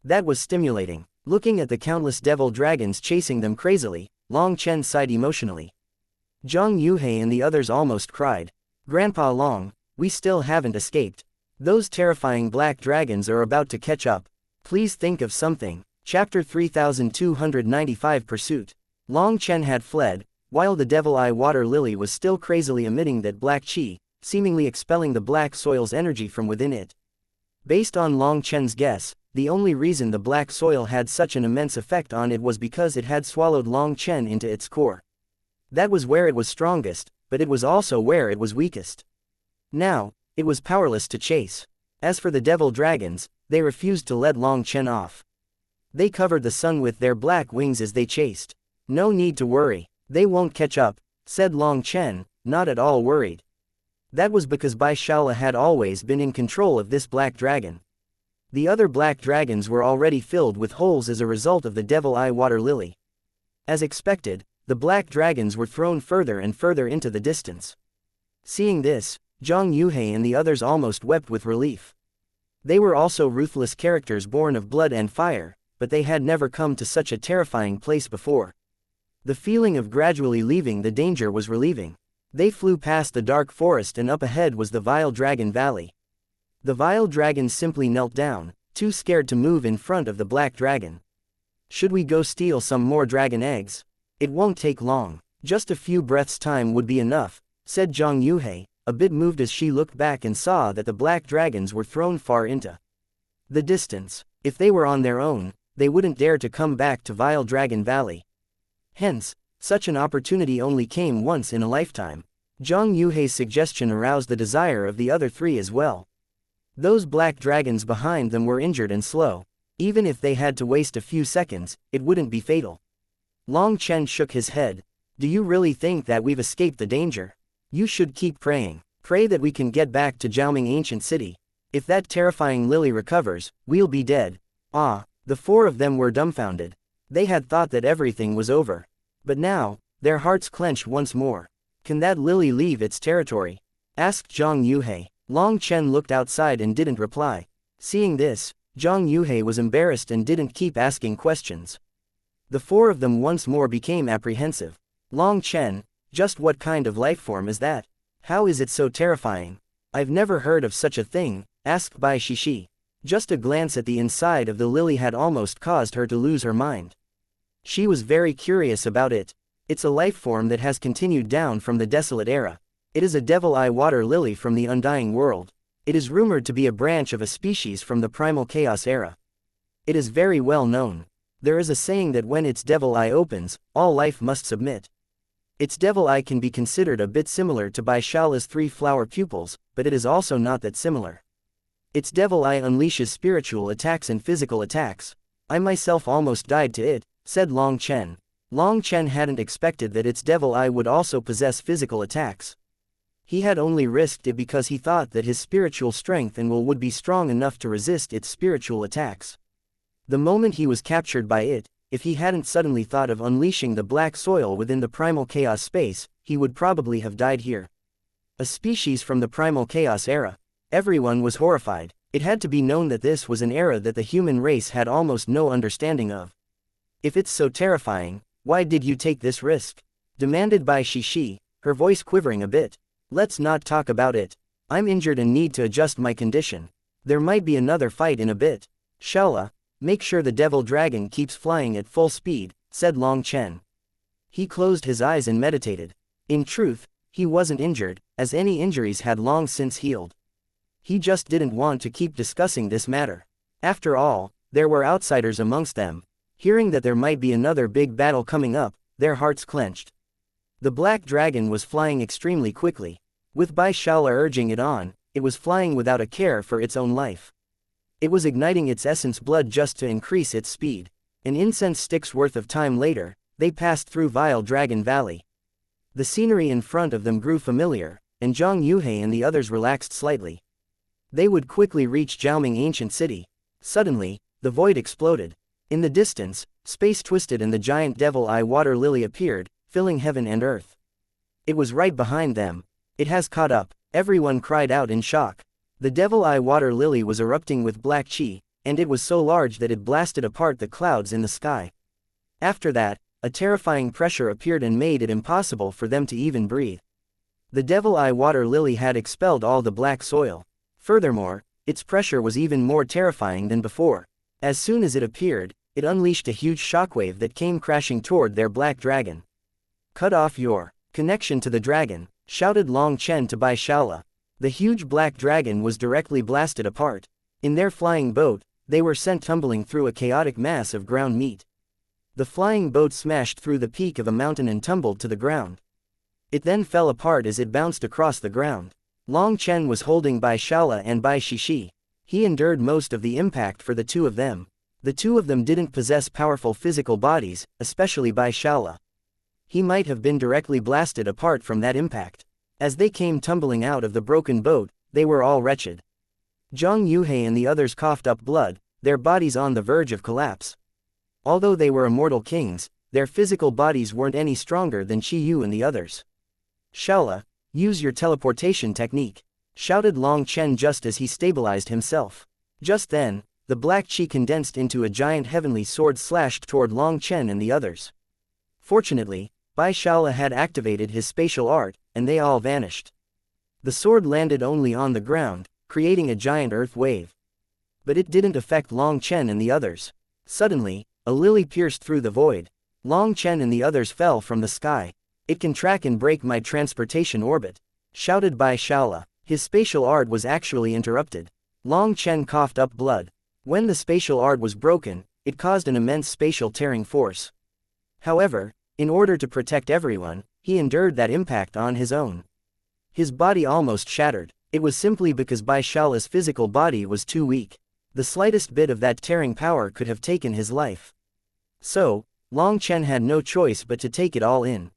That was stimulating. Looking at the countless devil dragons chasing them crazily, Long Chen sighed emotionally. Zhang Yuhei and the others almost cried. Grandpa Long, we still haven't escaped. Those terrifying black dragons are about to catch up. Please think of something. Chapter 3295 Pursuit. Long Chen had fled, while the devil eye water lily was still crazily emitting that black chi, seemingly expelling the black soil's energy from within it. Based on Long Chen's guess, the only reason the black soil had such an immense effect on it was because it had swallowed Long Chen into its core. That was where it was strongest, but it was also where it was weakest. Now, it was powerless to chase. As for the devil dragons, they refused to let Long Chen off. They covered the sun with their black wings as they chased. No need to worry, they won't catch up, said Long Chen, not at all worried. That was because Bai Shaola had always been in control of this black dragon. The other black dragons were already filled with holes as a result of the devil eye water lily. As expected, the black dragons were thrown further and further into the distance. Seeing this, Zhang Yuhei and the others almost wept with relief. They were also ruthless characters born of blood and fire, but they had never come to such a terrifying place before. The feeling of gradually leaving the danger was relieving. They flew past the dark forest and up ahead was the Vile Dragon Valley. The Vile Dragon simply knelt down, too scared to move in front of the black dragon. Should we go steal some more dragon eggs? It won't take long. Just a few breaths' time would be enough, said Zhang Yuhei, a bit moved as she looked back and saw that the black dragons were thrown far into the distance. If they were on their own, they wouldn't dare to come back to Vile Dragon Valley. Hence, such an opportunity only came once in a lifetime. Zhang Yuhei's suggestion aroused the desire of the other three as well. Those black dragons behind them were injured and slow. Even if they had to waste a few seconds, it wouldn't be fatal. Long Chen shook his head. Do you really think that we've escaped the danger? You should keep praying. Pray that we can get back to Jiaoming Ancient City. If that terrifying lily recovers, we'll be dead. Ah, the four of them were dumbfounded. They had thought that everything was over. But now, their hearts clenched once more. Can that lily leave its territory? Asked Zhang Yuhei. Long Chen looked outside and didn't reply. Seeing this, Zhang Yuhei was embarrassed and didn't keep asking questions. The four of them once more became apprehensive. Long Chen, just what kind of lifeform is that? How is it so terrifying? I've never heard of such a thing, asked Bai Shishi. Just a glance at the inside of the lily had almost caused her to lose her mind. She was very curious about it. It's a lifeform that has continued down from the desolate era. It is a devil eye water lily from the undying world. It is rumored to be a branch of a species from the primal chaos era. It is very well known. There is a saying that when its devil eye opens, all life must submit. Its devil eye can be considered a bit similar to Bai Shaola's three flower pupils, but it is also not that similar. Its devil eye unleashes spiritual attacks and physical attacks. I myself almost died to it, said Long Chen. Long Chen hadn't expected that its devil eye would also possess physical attacks. He had only risked it because he thought that his spiritual strength and will would be strong enough to resist its spiritual attacks. The moment he was captured by it, if he hadn't suddenly thought of unleashing the black soil within the primal chaos space, he would probably have died here. A species from the primal chaos era. Everyone was horrified. It had to be known that this was an era that the human race had almost no understanding of. If it's so terrifying, why did you take this risk? Demanded Bai Shishi, her voice quivering a bit. Let's not talk about it. I'm injured and need to adjust my condition. There might be another fight in a bit. Xianxia, make sure the devil dragon keeps flying at full speed, said Long Chen. He closed his eyes and meditated. In truth, he wasn't injured, as any injuries had long since healed. He just didn't want to keep discussing this matter. After all, there were outsiders amongst them. Hearing that there might be another big battle coming up, their hearts clenched. The black dragon was flying extremely quickly. With Bai Xianxia urging it on, it was flying without a care for its own life. It was igniting its essence blood just to increase its speed. An incense stick's worth of time later, they passed through Vile Dragon Valley. The scenery in front of them grew familiar, and Zhang Yuhei and the others relaxed slightly. They would quickly reach Jiaoming Ancient City. Suddenly, the void exploded. In the distance, space twisted and the giant devil eye water lily appeared, filling heaven and earth. It was right behind them. It has caught up, everyone cried out in shock. The devil eye water lily was erupting with black chi, and it was so large that it blasted apart the clouds in the sky. After that, a terrifying pressure appeared and made it impossible for them to even breathe. The devil eye water lily had expelled all the black soil. Furthermore, its pressure was even more terrifying than before. As soon as it appeared, it unleashed a huge shockwave that came crashing toward their black dragon. Cut off your connection to the dragon, shouted Long Chen to Bai Xianxia. The huge black dragon was directly blasted apart. In their flying boat, they were sent tumbling through a chaotic mass of ground meat. The flying boat smashed through the peak of a mountain and tumbled to the ground. It then fell apart as it bounced across the ground. Long Chen was holding Bai Xianxia and Bai Shishi. He endured most of the impact for the two of them. The two of them didn't possess powerful physical bodies, especially Bai Xianxia. He might have been directly blasted apart from that impact. As they came tumbling out of the broken boat, they were all wretched. Zhang Yuhei and the others coughed up blood, their bodies on the verge of collapse. Although they were immortal kings, their physical bodies weren't any stronger than Qi Yu and the others. Xianxia, use your teleportation technique, shouted Long Chen just as he stabilized himself. Just then, the black chi condensed into a giant heavenly sword slashed toward Long Chen and the others. Fortunately, Bai Xianxia had activated his spatial art, and they all vanished. The sword landed only on the ground, creating a giant earth wave. But it didn't affect Long Chen and the others. Suddenly, a lily pierced through the void. Long Chen and the others fell from the sky. It can track and break my transportation orbit, shouted Bai Xianxia. His spatial art was actually interrupted. Long Chen coughed up blood. When the spatial art was broken, it caused an immense spatial tearing force. However, in order to protect everyone, he endured that impact on his own. His body almost shattered. It was simply because Bai Xiao's physical body was too weak. The slightest bit of that tearing power could have taken his life. So, Long Chen had no choice but to take it all in.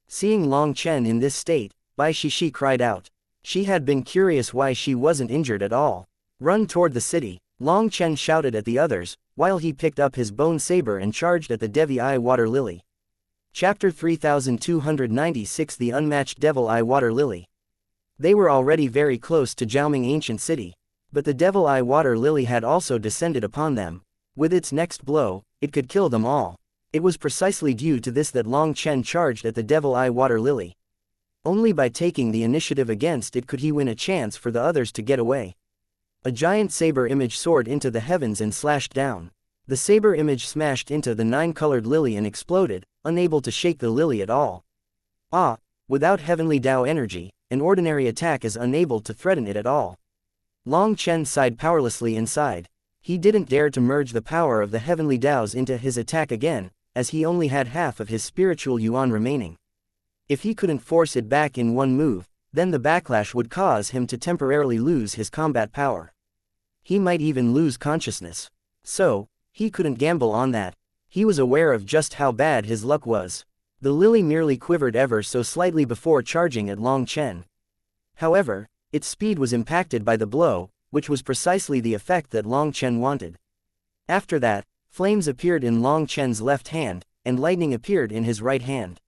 Seeing Long Chen in this state, Bai Shishi cried out. She had been curious why she wasn't injured at all. Run toward the city, Long Chen shouted at the others, while he picked up his bone saber and charged at the Devi Eye Water Lily. Chapter 3296 The Unmatched Devil Eye Water Lily. They were already very close to Jiaoming Ancient City, but the Devil Eye Water Lily had also descended upon them. With its next blow, it could kill them all. It was precisely due to this that Long Chen charged at the Devil Eye Water Lily. Only by taking the initiative against it could he win a chance for the others to get away. A giant saber image soared into the heavens and slashed down. The saber image smashed into the nine-colored lily and exploded, unable to shake the lily at all. Without heavenly Tao energy, an ordinary attack is unable to threaten it at all. Long Chen sighed powerlessly inside. He didn't dare to merge the power of the heavenly Taos into his attack again, as he only had half of his spiritual yuan remaining. If he couldn't force it back in one move, then the backlash would cause him to temporarily lose his combat power. He might even lose consciousness. So, he couldn't gamble on that. He was aware of just how bad his luck was. The lily merely quivered ever so slightly before charging at Long Chen. However, its speed was impacted by the blow, which was precisely the effect that Long Chen wanted. After that, flames appeared in Long Chen's left hand, and lightning appeared in his right hand.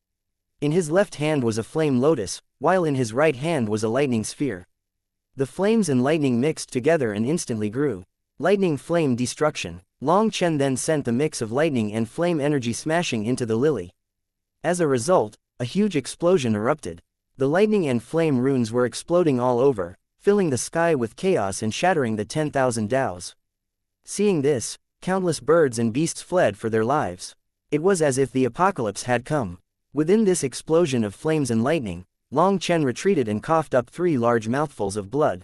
In his left hand was a flame lotus, while in his right hand was a lightning sphere. The flames and lightning mixed together and instantly grew. Lightning flame destruction. Long Chen then sent the mix of lightning and flame energy smashing into the lily. As a result, a huge explosion erupted. The lightning and flame runes were exploding all over, filling the sky with chaos and shattering the 10,000 dows. Seeing this, countless birds and beasts fled for their lives. It was as if the apocalypse had come. Within this explosion of flames and lightning, Long Chen retreated and coughed up 3 large mouthfuls of blood.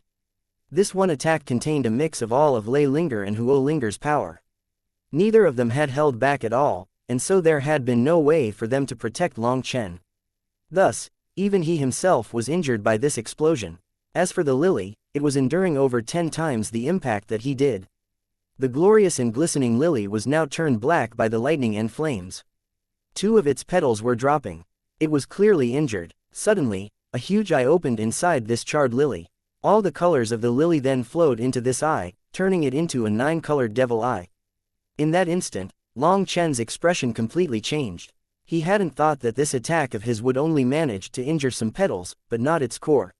This one attack contained a mix of all of Lei Linger and Huo Linger's power. Neither of them had held back at all, and so there had been no way for them to protect Long Chen. Thus, even he himself was injured by this explosion. As for the lily, it was enduring over 10 times the impact that he did. The glorious and glistening lily was now turned black by the lightning and flames. 2 of its petals were dropping. It was clearly injured. Suddenly, a huge eye opened inside this charred lily. All the colors of the lily then flowed into this eye, turning it into a 9-colored devil eye. In that instant, Long Chen's expression completely changed. He hadn't thought that this attack of his would only manage to injure some petals, but not its core.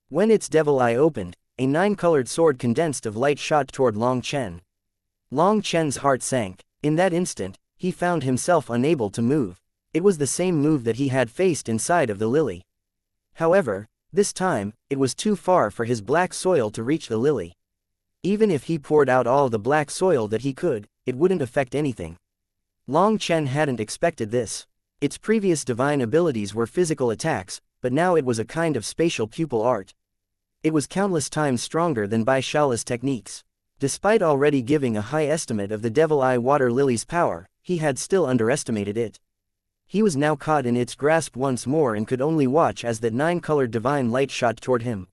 When its devil eye opened, a 9-colored sword condensed of light shot toward Long Chen. Long Chen's heart sank. In that instant, he found himself unable to move. It was the same move that he had faced inside of the lily. However, this time, it was too far for his black soil to reach the lily. Even if he poured out all the black soil that he could, it wouldn't affect anything. Long Chen hadn't expected this. Its previous divine abilities were physical attacks, but now it was a kind of spatial pupil art. It was countless times stronger than Bai Shaola's techniques. Despite already giving a high estimate of the Devil Eye Water Lily's power, he had still underestimated it. He was now caught in its grasp once more and could only watch as that 9-colored divine light shot toward him.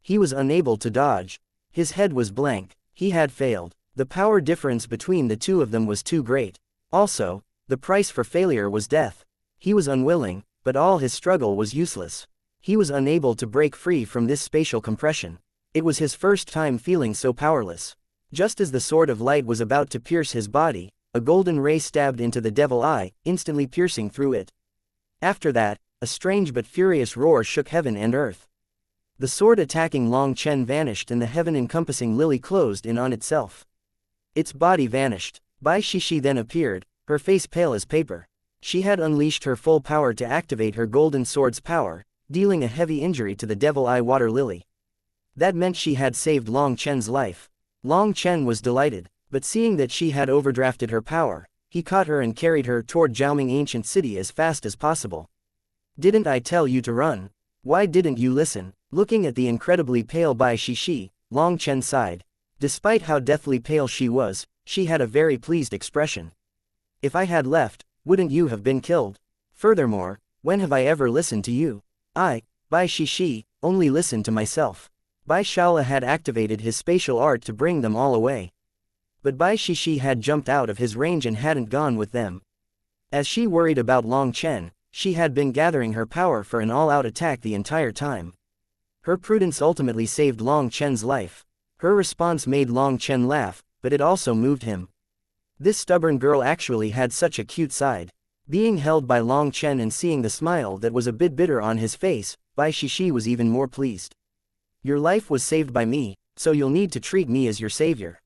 He was unable to dodge. His head was blank. He had failed. The power difference between the two of them was too great. Also, the price for failure was death. He was unwilling, but all his struggle was useless. He was unable to break free from this spatial compression. It was his first time feeling so powerless. Just as the sword of light was about to pierce his body, a golden ray stabbed into the devil eye, instantly piercing through it. After that, a strange but furious roar shook heaven and earth. The sword attacking Long Chen vanished and the heaven-encompassing lily closed in on itself. Its body vanished. Bai Shishi then appeared, her face pale as paper. She had unleashed her full power to activate her golden sword's power, dealing a heavy injury to the devil eye water lily. That meant she had saved Long Chen's life. Long Chen was delighted. But seeing that she had overdrafted her power, he caught her and carried her toward Jiaoming Ancient City as fast as possible. "Didn't I tell you to run? Why didn't you listen?" Looking at the incredibly pale Bai Shishi, Long Chen sighed. Despite how deathly pale she was, she had a very pleased expression. "If I had left, wouldn't you have been killed? Furthermore, when have I ever listened to you? I, Bai Shishi, only listened to myself." Bai Shaola had activated his spatial art to bring them all away. But Bai Shishi had jumped out of his range and hadn't gone with them. As she worried about Long Chen, she had been gathering her power for an all-out attack the entire time. Her prudence ultimately saved Long Chen's life. Her response made Long Chen laugh, but it also moved him. This stubborn girl actually had such a cute side. Being held by Long Chen and seeing the smile that was a bit bitter on his face, Bai Shishi was even more pleased. "Your life was saved by me, so you'll need to treat me as your savior.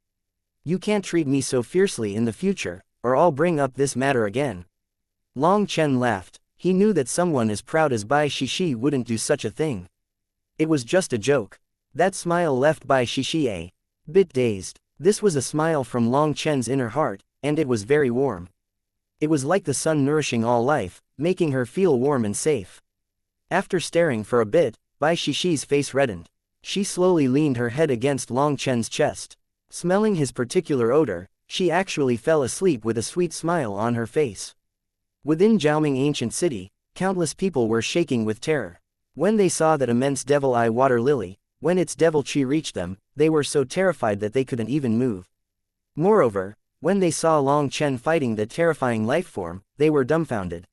You can't treat me so fiercely in the future, or I'll bring up this matter again." Long Chen laughed. He knew that someone as proud as Bai Shishi wouldn't do such a thing. It was just a joke. That smile left Bai Shishi a bit dazed. This was a smile from Long Chen's inner heart, and it was very warm. It was like the sun nourishing all life, making her feel warm and safe. After staring for a bit, Bai Shishi's face reddened. She slowly leaned her head against Long Chen's chest. Smelling his particular odor, she actually fell asleep with a sweet smile on her face. Within Jiaoming Ancient City, countless people were shaking with terror. When they saw that immense devil eye water lily, when its devil chi reached them, they were so terrified that they couldn't even move. Moreover, when they saw Long Chen fighting that terrifying life form, they were dumbfounded.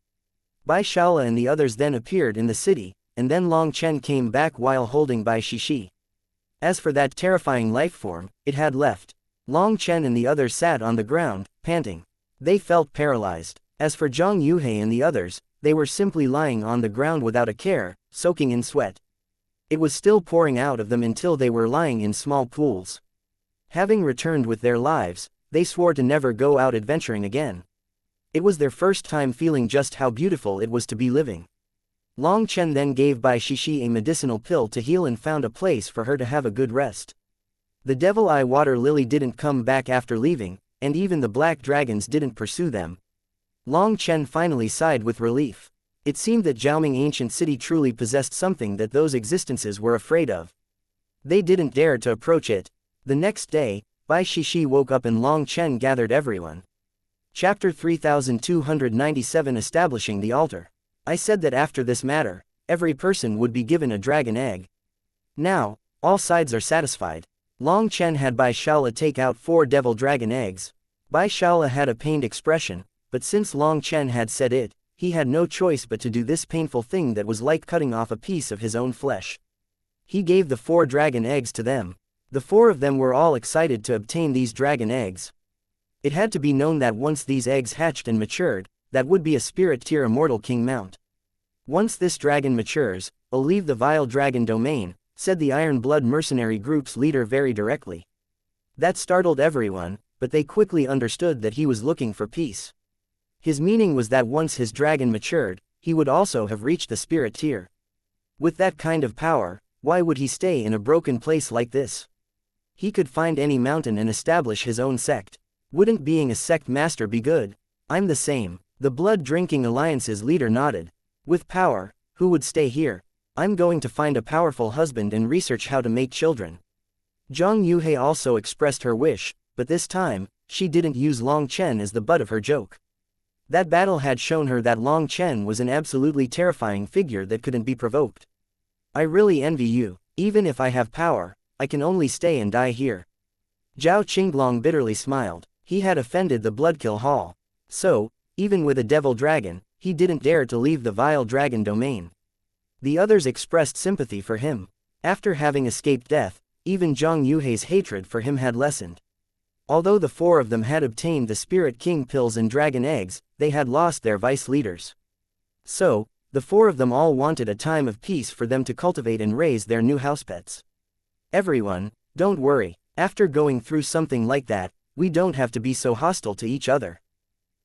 Bai Shaola and the others then appeared in the city, and then Long Chen came back while holding Bai Shishi. As for that terrifying life form, it had left. Long Chen and the others sat on the ground, panting. They felt paralyzed. As for Zhang Yuhei and the others, they were simply lying on the ground without a care, soaking in sweat. It was still pouring out of them until they were lying in small pools. Having returned with their lives, they swore to never go out adventuring again. It was their first time feeling just how beautiful it was to be living. Long Chen then gave Bai Shishi a medicinal pill to heal and found a place for her to have a good rest. The Devil Eye Water Lily didn't come back after leaving, and even the black dragons didn't pursue them. Long Chen finally sighed with relief. It seemed that Zhaoming Ancient City truly possessed something that those existences were afraid of. They didn't dare to approach it. The next day, Bai Shishi woke up and Long Chen gathered everyone. Chapter 3297 Establishing the Altar. I said that after this matter, every person would be given a dragon egg. Now, all sides are satisfied. Long Chen had Bai Shaola take out 4 devil dragon eggs. Bai Shaola had a pained expression, but since Long Chen had said it, he had no choice but to do this painful thing that was like cutting off a piece of his own flesh. He gave the 4 dragon eggs to them. The 4 of them were all excited to obtain these dragon eggs. It had to be known that once these eggs hatched and matured, that would be a spirit-tier immortal king mount. Once this dragon matures, I'll leave the vile dragon domain, said the Iron Blood mercenary group's leader very directly. That startled everyone, but they quickly understood that he was looking for peace. His meaning was that once his dragon matured, he would also have reached the spirit tier. With that kind of power, why would he stay in a broken place like this? He could find any mountain and establish his own sect. Wouldn't being a sect master be good? I'm the same. The Blood Drinking Alliance's leader nodded. With power, who would stay here? I'm going to find a powerful husband and research how to make children. Zhang Yuhei also expressed her wish, but this time, she didn't use Long Chen as the butt of her joke. That battle had shown her that Long Chen was an absolutely terrifying figure that couldn't be provoked. I really envy you. Even if I have power, I can only stay and die here. Zhao Qinglong bitterly smiled. He had offended the Bloodkill Hall. So, even with a devil dragon, he didn't dare to leave the vile dragon domain. The others expressed sympathy for him. After having escaped death, even Zhang Yuhei's hatred for him had lessened. Although the 4 of them had obtained the Spirit King pills and dragon eggs, they had lost their vice leaders. So, the 4 of them all wanted a time of peace for them to cultivate and raise their new house pets. Everyone, don't worry, after going through something like that, we don't have to be so hostile to each other.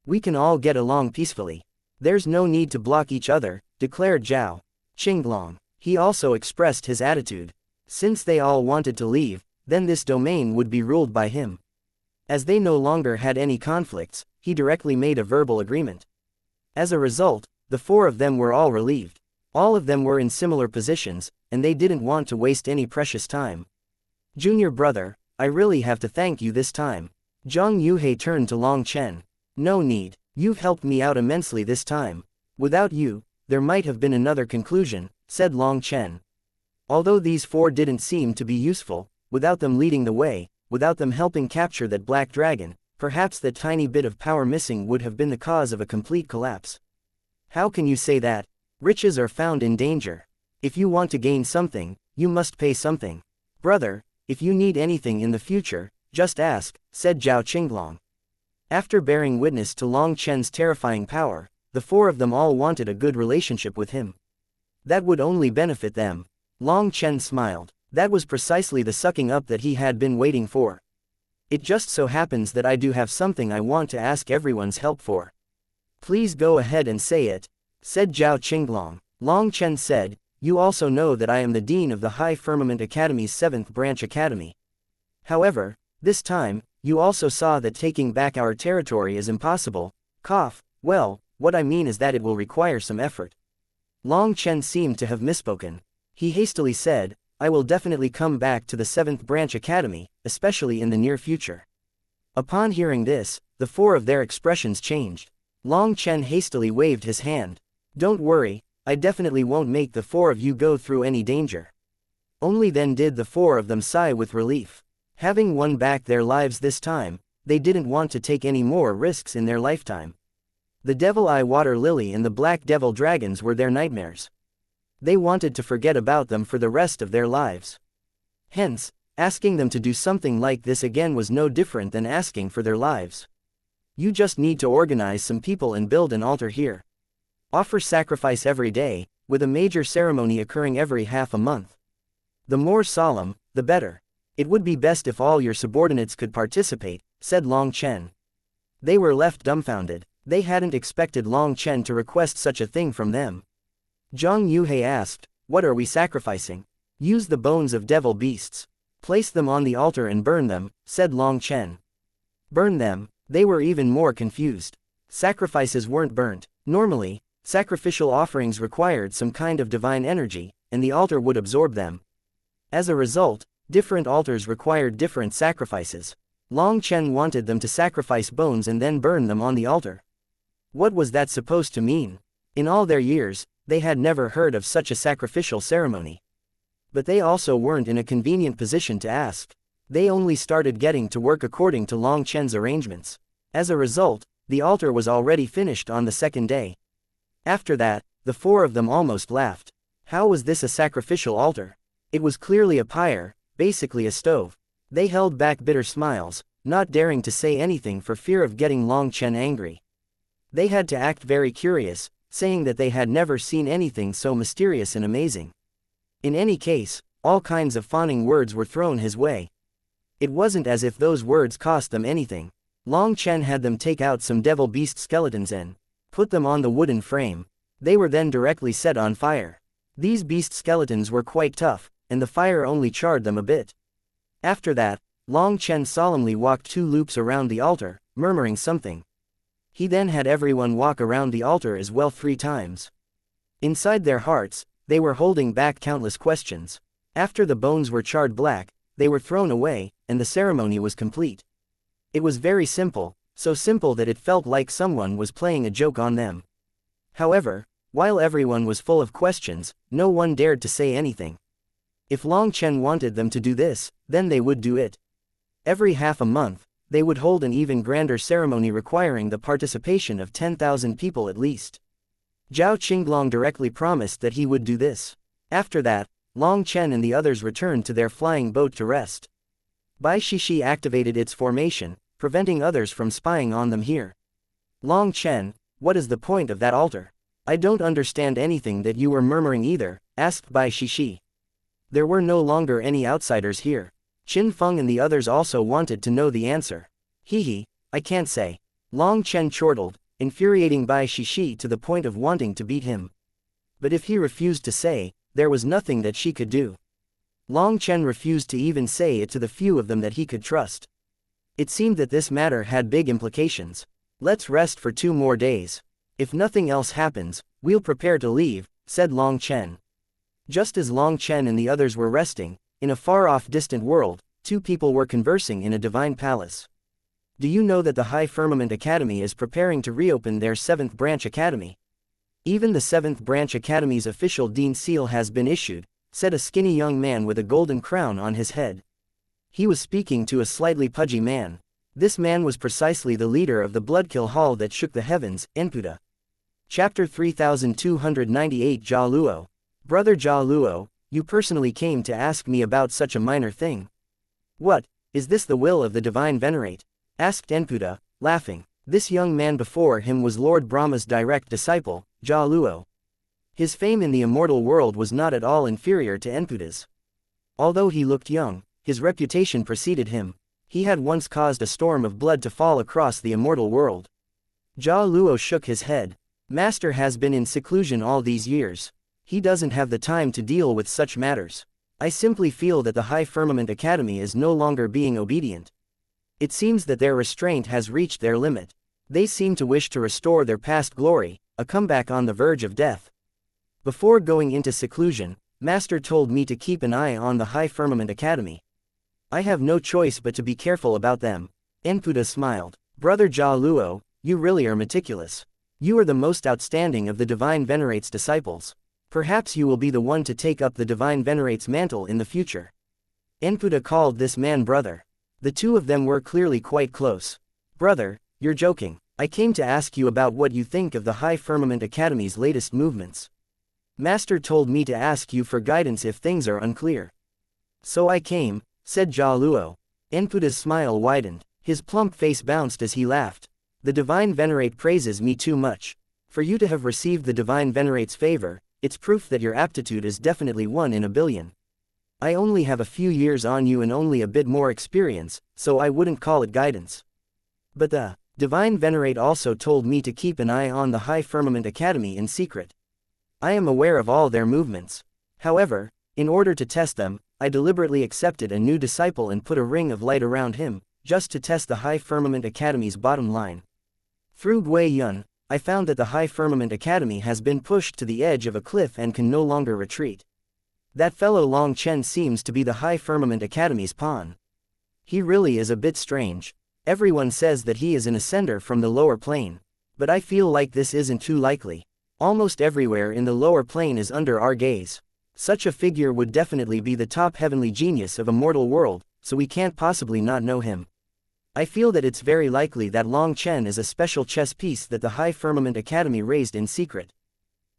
We can all get along peacefully. There's no need to block each other, declared Zhao Qinglong. He also expressed his attitude. Since they all wanted to leave, then this domain would be ruled by him. As they no longer had any conflicts, he directly made a verbal agreement. As a result, the 4 of them were all relieved. All of them were in similar positions, and they didn't want to waste any precious time. Junior brother, I really have to thank you this time. Zhang Yuhei turned to Long Chen. No need, you've helped me out immensely this time. Without you, there might have been another conclusion, said Long Chen. Although these 4 didn't seem to be useful, without them leading the way, without them helping capture that black dragon, perhaps that tiny bit of power missing would have been the cause of a complete collapse. How can you say that? Riches are found in danger. If you want to gain something, you must pay something. Brother, if you need anything in the future, just ask, said Zhao Qinglong. After bearing witness to Long Chen's terrifying power, the 4 of them all wanted a good relationship with him. That would only benefit them. Long Chen smiled. That was precisely the sucking up that he had been waiting for. It just so happens that I do have something I want to ask everyone's help for. Please go ahead and say it, said Zhao Qinglong. Long Chen said, you also know that I am the Dean of the High Firmament Academy's 7th Branch Academy. However, this time, you also saw that taking back our territory is impossible. Well, what I mean is that it will require some effort. Long Chen seemed to have misspoken. He hastily said, I will definitely come back to the 7th Branch Academy, especially in the near future. Upon hearing this, the 4 of their expressions changed. Long Chen hastily waved his hand. Don't worry, I definitely won't make the 4 of you go through any danger. Only then did the 4 of them sigh with relief. Having won back their lives this time, they didn't want to take any more risks in their lifetime. The Devil Eye Water Lily and the Black Devil Dragons were their nightmares. They wanted to forget about them for the rest of their lives. Hence, asking them to do something like this again was no different than asking for their lives. You just need to organize some people and build an altar here. Offer sacrifice every day, with a major ceremony occurring every half a month. The more solemn, the better. It would be best if all your subordinates could participate, said Long Chen. They were left dumbfounded. They hadn't expected Long Chen to request such a thing from them. Zhang Yuhei asked, "What are we sacrificing?" "Use the bones of devil beasts. Place them on the altar and burn them," said Long Chen. Burn them? They were even more confused. Sacrifices weren't burnt. Normally, sacrificial offerings required some kind of divine energy, and the altar would absorb them. As a result, different altars required different sacrifices. Long Chen wanted them to sacrifice bones and then burn them on the altar. What was that supposed to mean? In all their years, they had never heard of such a sacrificial ceremony. But they also weren't in a convenient position to ask. They only started getting to work according to Long Chen's arrangements. As a result, the altar was already finished on the second day. After that, the four of them almost laughed. How was this a sacrificial altar? It was clearly a pyre, basically a stove. They held back bitter smiles, not daring to say anything for fear of getting Long Chen angry. They had to act very curious, saying that they had never seen anything so mysterious and amazing. In any case, all kinds of fawning words were thrown his way. It wasn't as if those words cost them anything. Long Chen had them take out some devil beast skeletons and put them on the wooden frame. They were then directly set on fire. These beast skeletons were quite tough, and the fire only charred them a bit. After that, Long Chen solemnly walked 2 loops around the altar, murmuring something. He then had everyone walk around the altar as well 3 times. Inside their hearts, they were holding back countless questions. After the bones were charred black, they were thrown away, and the ceremony was complete. It was very simple, so simple that it felt like someone was playing a joke on them. However, while everyone was full of questions, no one dared to say anything. If Long Chen wanted them to do this, then they would do it. Every half a month, they would hold an even grander ceremony requiring the participation of 10,000 people at least. Zhao Qinglong directly promised that he would do this. After that, Long Chen and the others returned to their flying boat to rest. Bai Shishi activated its formation, preventing others from spying on them here. Long Chen, what is the point of that altar? I don't understand anything that you were murmuring either, asked Bai Shishi. There were no longer any outsiders here. Qin Feng and the others also wanted to know the answer. I can't say. Long Chen chortled, infuriating Bai Shishi to the point of wanting to beat him. But if he refused to say, there was nothing that she could do. Long Chen refused to even say it to the few of them that he could trust. It seemed that this matter had big implications. Let's rest for 2 more days. If nothing else happens, we'll prepare to leave, said Long Chen. Just as Long Chen and the others were resting, in a far-off distant world, 2 people were conversing in a divine palace. Do you know that the High Firmament Academy is preparing to reopen their 7th Branch Academy? Even the 7th Branch Academy's official Dean seal has been issued, said a skinny young man with a golden crown on his head. He was speaking to a slightly pudgy man. This man was precisely the leader of the Bloodkill Hall that shook the heavens, Enputa. Chapter 3298 Jia Luo. Brother Jia Luo, you personally came to ask me about such a minor thing. What, is this the will of the Divine Venerate? Asked Enputa, laughing. This young man before him was Lord Brahma's direct disciple, Jia Luo. His fame in the immortal world was not at all inferior to Enputa's. Although he looked young, his reputation preceded him. He had once caused a storm of blood to fall across the immortal world. Jia Luo shook his head. Master has been in seclusion all these years. He doesn't have the time to deal with such matters. I simply feel that the High Firmament Academy is no longer being obedient. It seems that their restraint has reached their limit. They seem to wish to restore their past glory, a comeback on the verge of death. Before going into seclusion, Master told me to keep an eye on the High Firmament Academy. I have no choice but to be careful about them. Enputa smiled. Brother Jia Luo, you really are meticulous. You are the most outstanding of the Divine Venerate's disciples. Perhaps you will be the one to take up the Divine Venerate's mantle in the future. Enputa called this man brother. The 2 of them were clearly quite close. Brother, you're joking. I came to ask you about what you think of the High Firmament Academy's latest movements. Master told me to ask you for guidance if things are unclear. So I came, said Jia Luo. Enputa's smile widened. His plump face bounced as he laughed. The Divine Venerate praises me too much. For you to have received the Divine Venerate's favor, it's proof that your aptitude is definitely 1 in a billion. I only have a few years on you and only a bit more experience, so I wouldn't call it guidance. But the Divine Venerate also told me to keep an eye on the High Firmament Academy in secret. I am aware of all their movements. However, in order to test them, I deliberately accepted a new disciple and put a ring of light around him, just to test the High Firmament Academy's bottom line. Through Gui Yun, I found that the High Firmament Academy has been pushed to the edge of a cliff and can no longer retreat. That fellow Long Chen seems to be the High Firmament Academy's pawn. He really is a bit strange. Everyone says that he is an ascender from the lower plane. But I feel like this isn't too likely. Almost everywhere in the lower plane is under our gaze. Such a figure would definitely be the top heavenly genius of a mortal world, so we can't possibly not know him. I feel that it's very likely that Long Chen is a special chess piece that the High Firmament Academy raised in secret.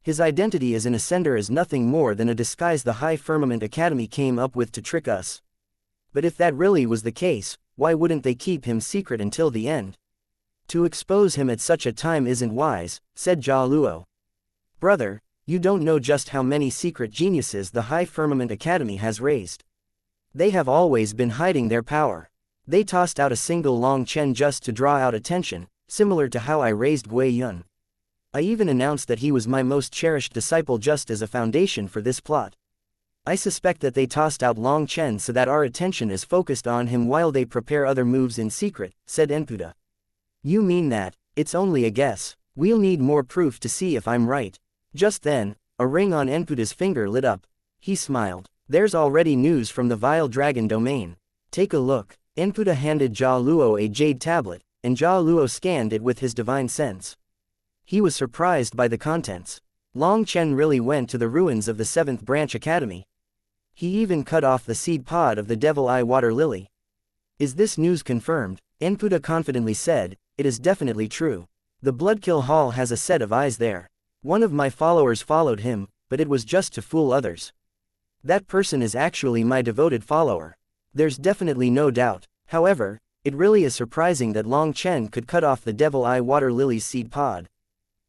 His identity as an ascender is nothing more than a disguise the High Firmament Academy came up with to trick us. But if that really was the case, why wouldn't they keep him secret until the end? To expose him at such a time isn't wise, said Jia Luo. Brother, you don't know just how many secret geniuses the High Firmament Academy has raised. They have always been hiding their power. They tossed out a single Long Chen just to draw out attention, similar to how I raised Gui Yun. I even announced that he was my most cherished disciple just as a foundation for this plot. I suspect that they tossed out Long Chen so that our attention is focused on him while they prepare other moves in secret, said Enputa. You mean that, it's only a guess. We'll need more proof to see if I'm right. Just then, a ring on Enputa's finger lit up. He smiled. There's already news from the Vile Dragon domain. Take a look. Enputa handed Jia Luo a jade tablet, and Jia Luo scanned it with his divine sense. He was surprised by the contents. Long Chen really went to the ruins of the 7th Branch Academy. He even cut off the seed pod of the Devil Eye Water Lily. Is this news confirmed? Enputa confidently said, it is definitely true. The Bloodkill Hall has a set of eyes there. One of my followers followed him, but it was just to fool others. That person is actually my devoted follower. There's definitely no doubt. However, it really is surprising that Long Chen could cut off the Devil Eye Water Lily's seed pod.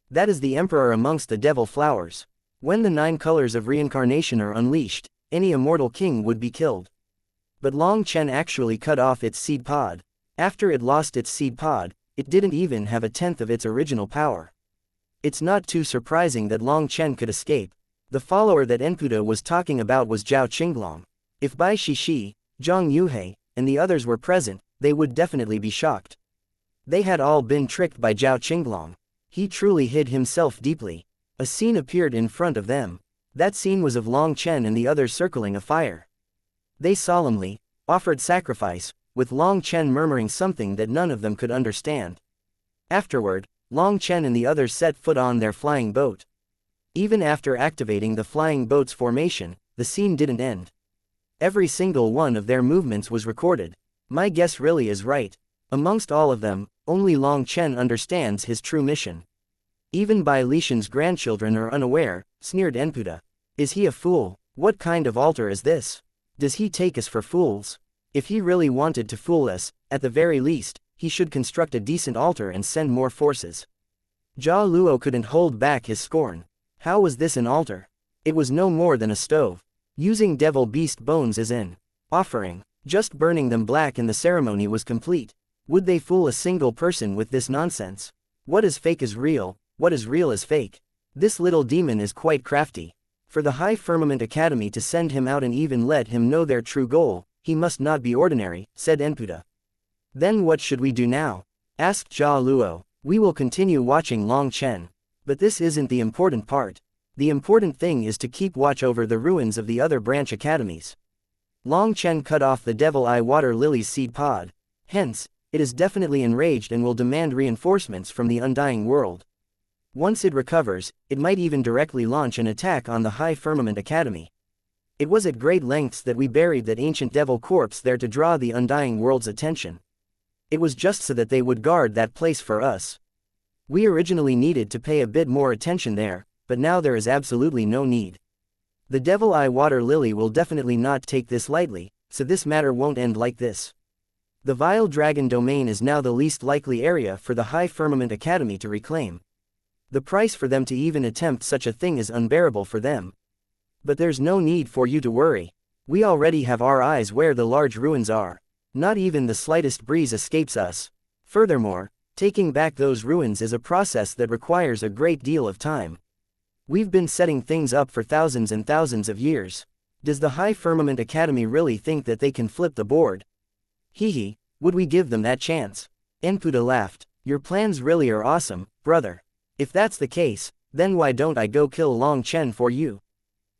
That is the emperor amongst the devil flowers. When the 9 colors of reincarnation are unleashed, any immortal king would be killed. But Long Chen actually cut off its seed pod. After it lost its seed pod, it didn't even have a tenth of its original power. It's not too surprising that Long Chen could escape. The follower that Enputa was talking about was Zhao Qinglong. If Bai Shishi, Zhang Yuhei, and the others were present, they would definitely be shocked. They had all been tricked by Zhao Qinglong. He truly hid himself deeply. A scene appeared in front of them. That scene was of Long Chen and the others circling a fire. They solemnly offered sacrifice, with Long Chen murmuring something that none of them could understand. Afterward, Long Chen and the others set foot on their flying boat. Even after activating the flying boat's formation, the scene didn't end. Every single one of their movements was recorded. My guess really is right. Amongst all of them, only Long Chen understands his true mission. Even Bai Lishan's grandchildren are unaware, sneered Enputa. Is he a fool? What kind of altar is this? Does he take us for fools? If he really wanted to fool us, at the very least, he should construct a decent altar and send more forces. Jia Luo couldn't hold back his scorn. How was this an altar? It was no more than a stove. Using devil beast bones as an offering, just burning them black and the ceremony was complete. Would they fool a single person with this nonsense? What is fake is real, what is real is fake. This little demon is quite crafty. For the High Firmament Academy to send him out and even let him know their true goal, he must not be ordinary, said Enputa. Then what should we do now? Asked Jia Luo. We will continue watching Long Chen. But this isn't the important part. The important thing is to keep watch over the ruins of the other branch academies. Long Chen cut off the Devil Eye Water Lily's seed pod. Hence, it is definitely enraged and will demand reinforcements from the Undying World. Once it recovers, it might even directly launch an attack on the High Firmament Academy. It was at great lengths that we buried that ancient devil corpse there to draw the Undying World's attention. It was just so that they would guard that place for us. We originally needed to pay a bit more attention there, but now there is absolutely no need. The Devil Eye Water Lily will definitely not take this lightly, so this matter won't end like this. The Vile Dragon domain is now the least likely area for the High Firmament Academy to reclaim. The price for them to even attempt such a thing is unbearable for them. But there's no need for you to worry. We already have our eyes where the large ruins are. Not even the slightest breeze escapes us. Furthermore, taking back those ruins is a process that requires a great deal of time. We've been setting things up for thousands and thousands of years. Does the High Firmament Academy really think that they can flip the board? Hehe, would we give them that chance? Enputa laughed. Your plans really are awesome, brother. If that's the case, then why don't I go kill Long Chen for you?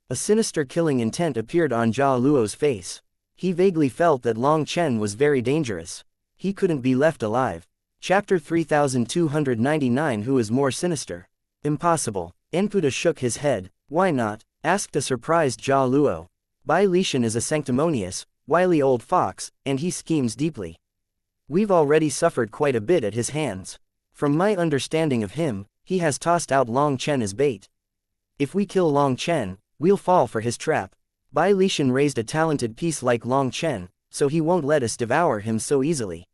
A sinister killing intent appeared on Jia Luo's face. He vaguely felt that Long Chen was very dangerous. He couldn't be left alive. Chapter 3299. Who is more sinister? Impossible. Enputa shook his head. Why not? Asked a surprised Jia Luo. Bai Lishan is a sanctimonious, wily old fox, and he schemes deeply. We've already suffered quite a bit at his hands. From my understanding of him, he has tossed out Long Chen as bait. If we kill Long Chen, we'll fall for his trap. Bai Lishan raised a talented piece like Long Chen, so he won't let us devour him so easily.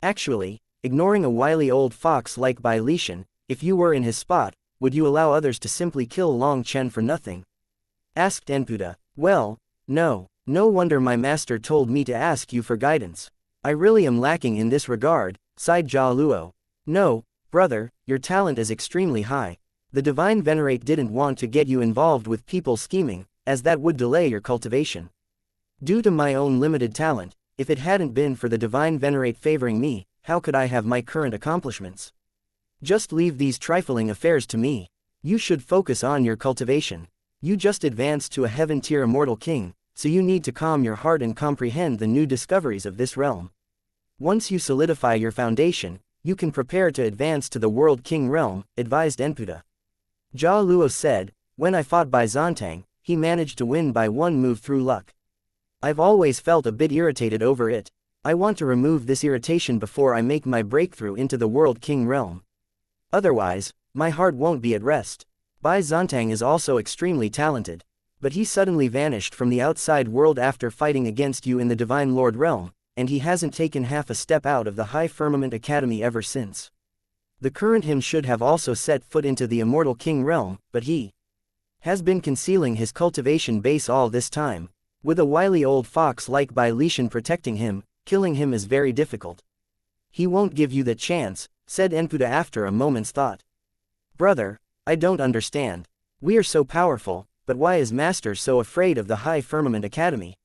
Actually, ignoring a wily old fox like Bai Lishan, if you were in his spot, would you allow others to simply kill Long Chen for nothing? Asked Enputa. Well, no. No wonder my master told me to ask you for guidance. I really am lacking in this regard, sighed Jia Luo. No, brother, your talent is extremely high. The Divine Venerate didn't want to get you involved with people scheming, as that would delay your cultivation. Due to my own limited talent, if it hadn't been for the Divine Venerate favoring me, how could I have my current accomplishments? Just leave these trifling affairs to me. You should focus on your cultivation. You just advanced to a heaven-tier immortal king, so you need to calm your heart and comprehend the new discoveries of this realm. Once you solidify your foundation, you can prepare to advance to the World King realm, advised Enputa. Jia Luo said, when I fought Bai Zontang, he managed to win by one move through luck. I've always felt a bit irritated over it. I want to remove this irritation before I make my breakthrough into the World King realm. Otherwise, my heart won't be at rest. Bai Zontang is also extremely talented. But he suddenly vanished from the outside world after fighting against you in the Divine Lord realm, and he hasn't taken half a step out of the High Firmament Academy ever since. The current him should have also set foot into the Immortal King realm, but he has been concealing his cultivation base all this time. With a wily old fox like Bai Lishan protecting him, killing him is very difficult. He won't give you the chance, said Enputa after a moment's thought. Brother, I don't understand. We are so powerful, but why is Master so afraid of the High Firmament Academy?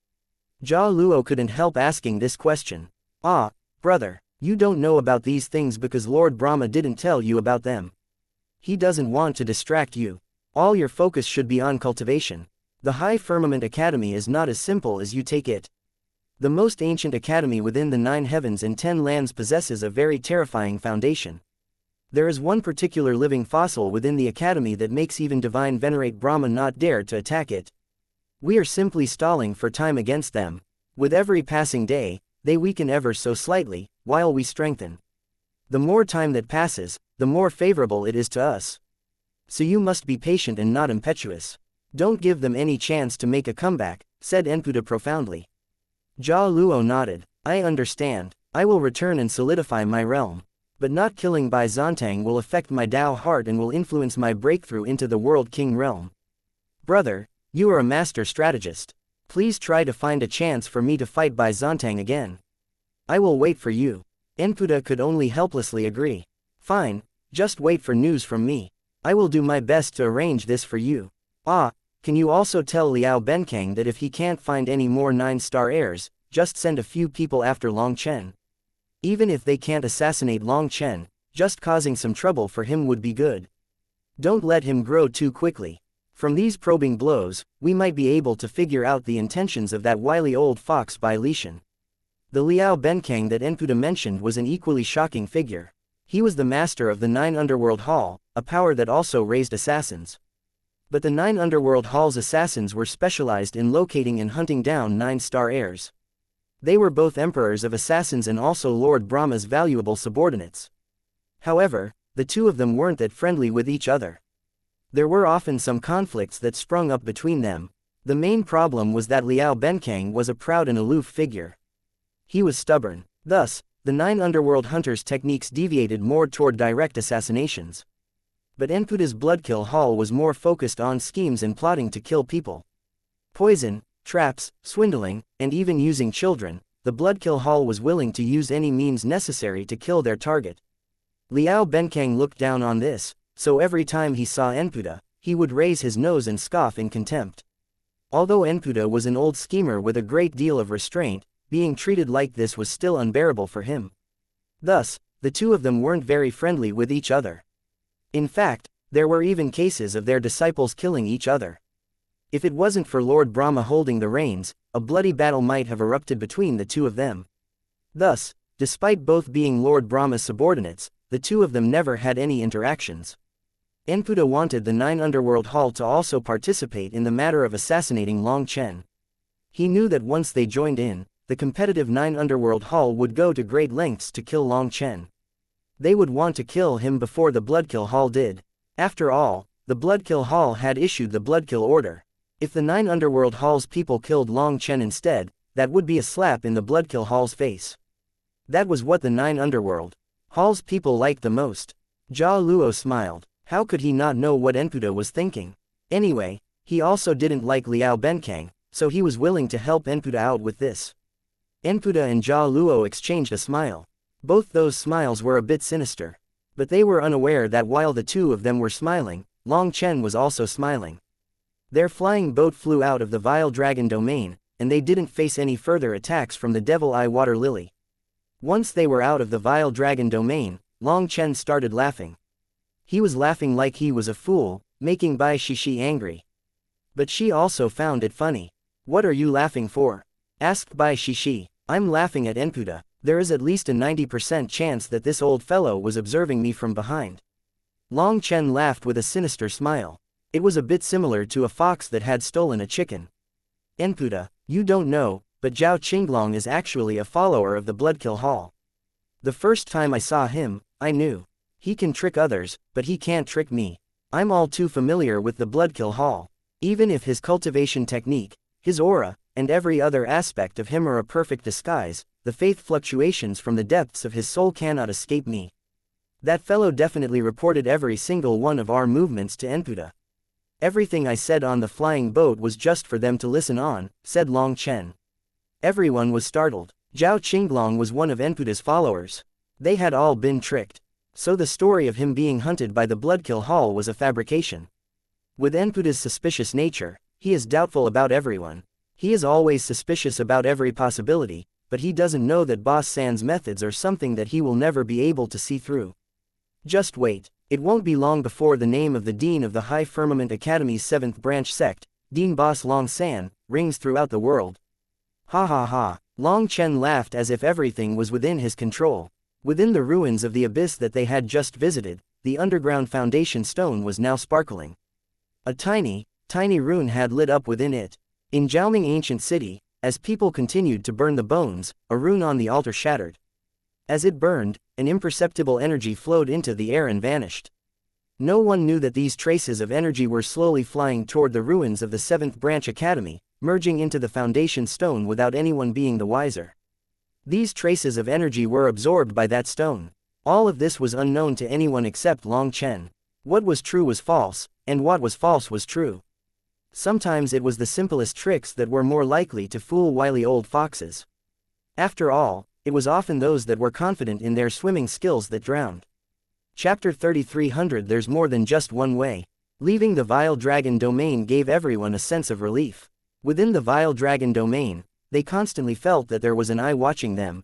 Jia Luo couldn't help asking this question. Ah, brother, you don't know about these things because Lord Brahma didn't tell you about them. He doesn't want to distract you. All your focus should be on cultivation. The High Firmament Academy is not as simple as you take it. The most ancient academy within the 9 heavens and 10 lands possesses a very terrifying foundation. There is one particular living fossil within the academy that makes even Divine Venerate Brahma not dare to attack it. We are simply stalling for time against them. With every passing day, they weaken ever so slightly, while we strengthen. The more time that passes, the more favorable it is to us. So you must be patient and not impetuous. Don't give them any chance to make a comeback, said Enputa profoundly. Jia Luo nodded. I understand. I will return and solidify my realm. But not killing Bai Zontang will affect my Dao heart and will influence my breakthrough into the World King realm. Brother, you are a master strategist. Please try to find a chance for me to fight Bai Zontang again. I will wait for you. Enputa could only helplessly agree. Fine, just wait for news from me. I will do my best to arrange this for you. Ah, can you also tell Liao Benkang that if he can't find any more 9-star heirs, just send a few people after Long Chen. Even if they can't assassinate Long Chen, just causing some trouble for him would be good. Don't let him grow too quickly. From these probing blows, we might be able to figure out the intentions of that wily old fox Bai Lishan. The Liao Benkang that Enputa mentioned was an equally shocking figure. He was the master of the 9 Underworld Hall, a power that also raised assassins. But the 9 Underworld Hall's assassins were specialized in locating and hunting down 9-star heirs. They were both emperors of assassins and also Lord Brahma's valuable subordinates. However, the two of them weren't that friendly with each other. There were often some conflicts that sprung up between them. The main problem was that Liao Benkang was a proud and aloof figure. He was stubborn. Thus, the 9 underworld hunters' techniques deviated more toward direct assassinations. But Enputa's Bloodkill Hall was more focused on schemes and plotting to kill people. Poison, traps, swindling, and even using children, the Bloodkill Hall was willing to use any means necessary to kill their target. Liao Benkang looked down on this, so every time he saw Enputa, he would raise his nose and scoff in contempt. Although Enputa was an old schemer with a great deal of restraint, being treated like this was still unbearable for him. Thus, the two of them weren't very friendly with each other. In fact, there were even cases of their disciples killing each other. If it wasn't for Lord Brahma holding the reins, a bloody battle might have erupted between the two of them. Thus, despite both being Lord Brahma's subordinates, the two of them never had any interactions. Enputa wanted the 9 Underworld Hall to also participate in the matter of assassinating Long Chen. He knew that once they joined in, the competitive 9 Underworld Hall would go to great lengths to kill Long Chen. They would want to kill him before the Bloodkill Hall did. After all, the Bloodkill Hall had issued the Bloodkill Order. If the 9 Underworld Hall's people killed Long Chen instead, that would be a slap in the Bloodkill Hall's face. That was what the 9 Underworld Hall's people liked the most. Jia Luo smiled. How could he not know what Enputa was thinking? Anyway, he also didn't like Liao Benkang, so he was willing to help Enputa out with this. Enputa and Jia Luo exchanged a smile. Both those smiles were a bit sinister. But they were unaware that while the two of them were smiling, Long Chen was also smiling. Their flying boat flew out of the Vile Dragon domain, and they didn't face any further attacks from the Devil Eye Water Lily. Once they were out of the Vile Dragon domain, Long Chen started laughing. He was laughing like he was a fool, making Bai Shishi angry. But she also found it funny. "What are you laughing for?" asked Bai Shishi. "I'm laughing at Enputa. There is at least a 90% chance that this old fellow was observing me from behind." Long Chen laughed with a sinister smile. It was a bit similar to a fox that had stolen a chicken. "Enputa, you don't know, but Zhao Qinglong is actually a follower of the Bloodkill Hall. The first time I saw him, I knew. He can trick others, but he can't trick me. I'm all too familiar with the Bloodkill Hall. Even if his cultivation technique, his aura, and every other aspect of him are a perfect disguise, the faith fluctuations from the depths of his soul cannot escape me. That fellow definitely reported every single one of our movements to Enputa. Everything I said on the flying boat was just for them to listen on," said Long Chen. Everyone was startled. Zhao Qinglong was one of Enputa's followers. They had all been tricked. So the story of him being hunted by the Bloodkill Hall was a fabrication. With Enputa's suspicious nature, he is doubtful about everyone. He is always suspicious about every possibility, but he doesn't know that Boss San's methods are something that he will never be able to see through. Just wait, it won't be long before the name of the Dean of the High Firmament Academy's 7th branch sect, Dean Boss Long San, rings throughout the world. Ha ha ha. Long Chen laughed as if everything was within his control. Within the ruins of the abyss that they had just visited, the underground foundation stone was now sparkling. A tiny rune had lit up within it. In Jiaoming Ancient City, as people continued to burn the bones, a rune on the altar shattered. As it burned, an imperceptible energy flowed into the air and vanished. No one knew that these traces of energy were slowly flying toward the ruins of the 7th Branch Academy, merging into the foundation stone without anyone being the wiser. These traces of energy were absorbed by that stone. All of this was unknown to anyone except Long Chen. What was true was false, and what was false was true. Sometimes it was the simplest tricks that were more likely to fool wily old foxes. After all, it was often those that were confident in their swimming skills that drowned. Chapter 3300. There's more than just one way. Leaving the Vile Dragon domain gave everyone a sense of relief. Within the Vile Dragon domain, they constantly felt that there was an eye watching them.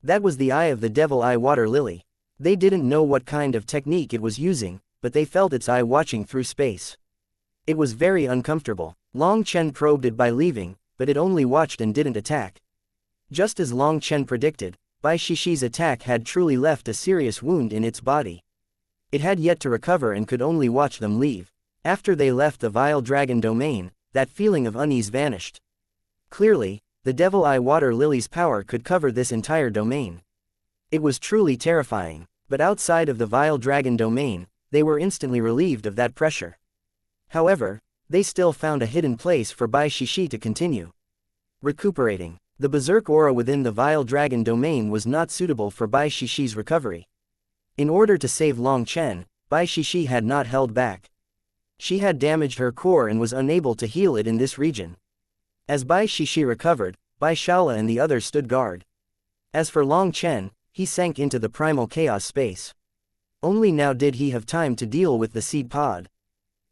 That was the eye of the Devil Eye Water Lily. They didn't know what kind of technique it was using, but they felt its eye watching through space. It was very uncomfortable. Long Chen probed it by leaving, but it only watched and didn't attack. Just as Long Chen predicted, Bai Shishi's attack had truly left a serious wound in its body. It had yet to recover and could only watch them leave. After they left the Vile Dragon domain, that feeling of unease vanished. Clearly, the Devil Eye Water Lily's power could cover this entire domain. It was truly terrifying, but outside of the Vile Dragon domain, they were instantly relieved of that pressure. However, they still found a hidden place for Bai Shishi to continue. Recuperating. The berserk aura within the vile dragon domain was not suitable for Bai Shishi's recovery. In order to save Long Chen, Bai Shishi had not held back. She had damaged her core and was unable to heal it in this region. As Bai Shishi recovered, Bai Shaola and the others stood guard. As for Long Chen, he sank into the primal chaos space. Only now did he have time to deal with the seed pod.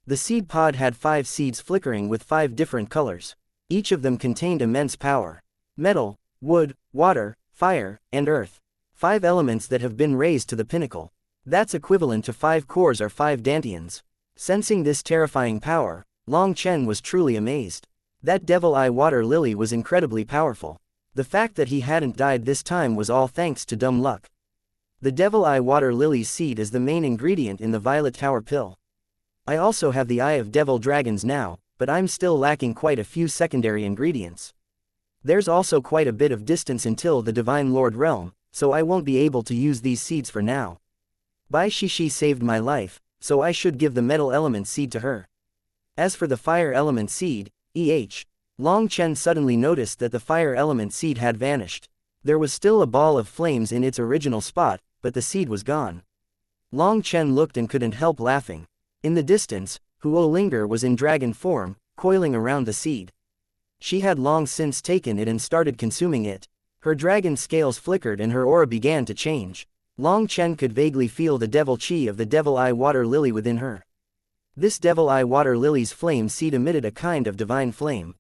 The seed pod had 5 seeds flickering with 5 different colors. Each of them contained immense power. Metal, wood, water, fire, and earth. 5 elements that have been raised to the pinnacle. That's equivalent to 5 cores or 5 dantians. Sensing this terrifying power, Long Chen was truly amazed. That devil eye water lily was incredibly powerful. The fact that he hadn't died this time was all thanks to dumb luck. The devil eye water lily's seed is the main ingredient in the violet tower pill. I also have the eye of devil dragons now, but I'm still lacking quite a few secondary ingredients. There's also quite a bit of distance until the Divine Lord realm, so I won't be able to use these seeds for now. Bai Shishi saved my life, so I should give the metal element seed to her. As for the fire element seed, Long Chen suddenly noticed that the fire element seed had vanished. There was still a ball of flames in its original spot, but the seed was gone. Long Chen looked and couldn't help laughing. In the distance, Huo Linger was in dragon form, coiling around the seed. She had long since taken it and started consuming it. Her dragon scales flickered and her aura began to change. Long Chen could vaguely feel the devil chi of the devil eye water lily within her. This devil eye water lily's flame seed emitted a kind of divine flame.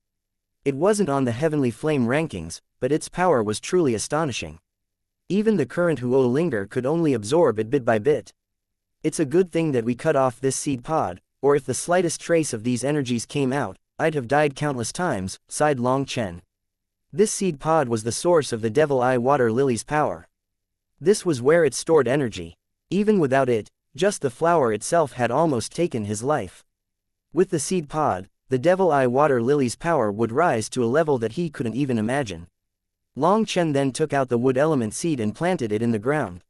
It wasn't on the heavenly flame rankings, but its power was truly astonishing. Even the current Huo Linger could only absorb it bit by bit. It's a good thing that we cut off this seed pod, or if the slightest trace of these energies came out, I'd have died countless times, sighed Long Chen. This seed pod was the source of the devil eye water lily's power. This was where it stored energy. Even without it, just the flower itself had almost taken his life. With the seed pod, the devil eye water lily's power would rise to a level that he couldn't even imagine. Long Chen then took out the wood element seed and planted it in the ground.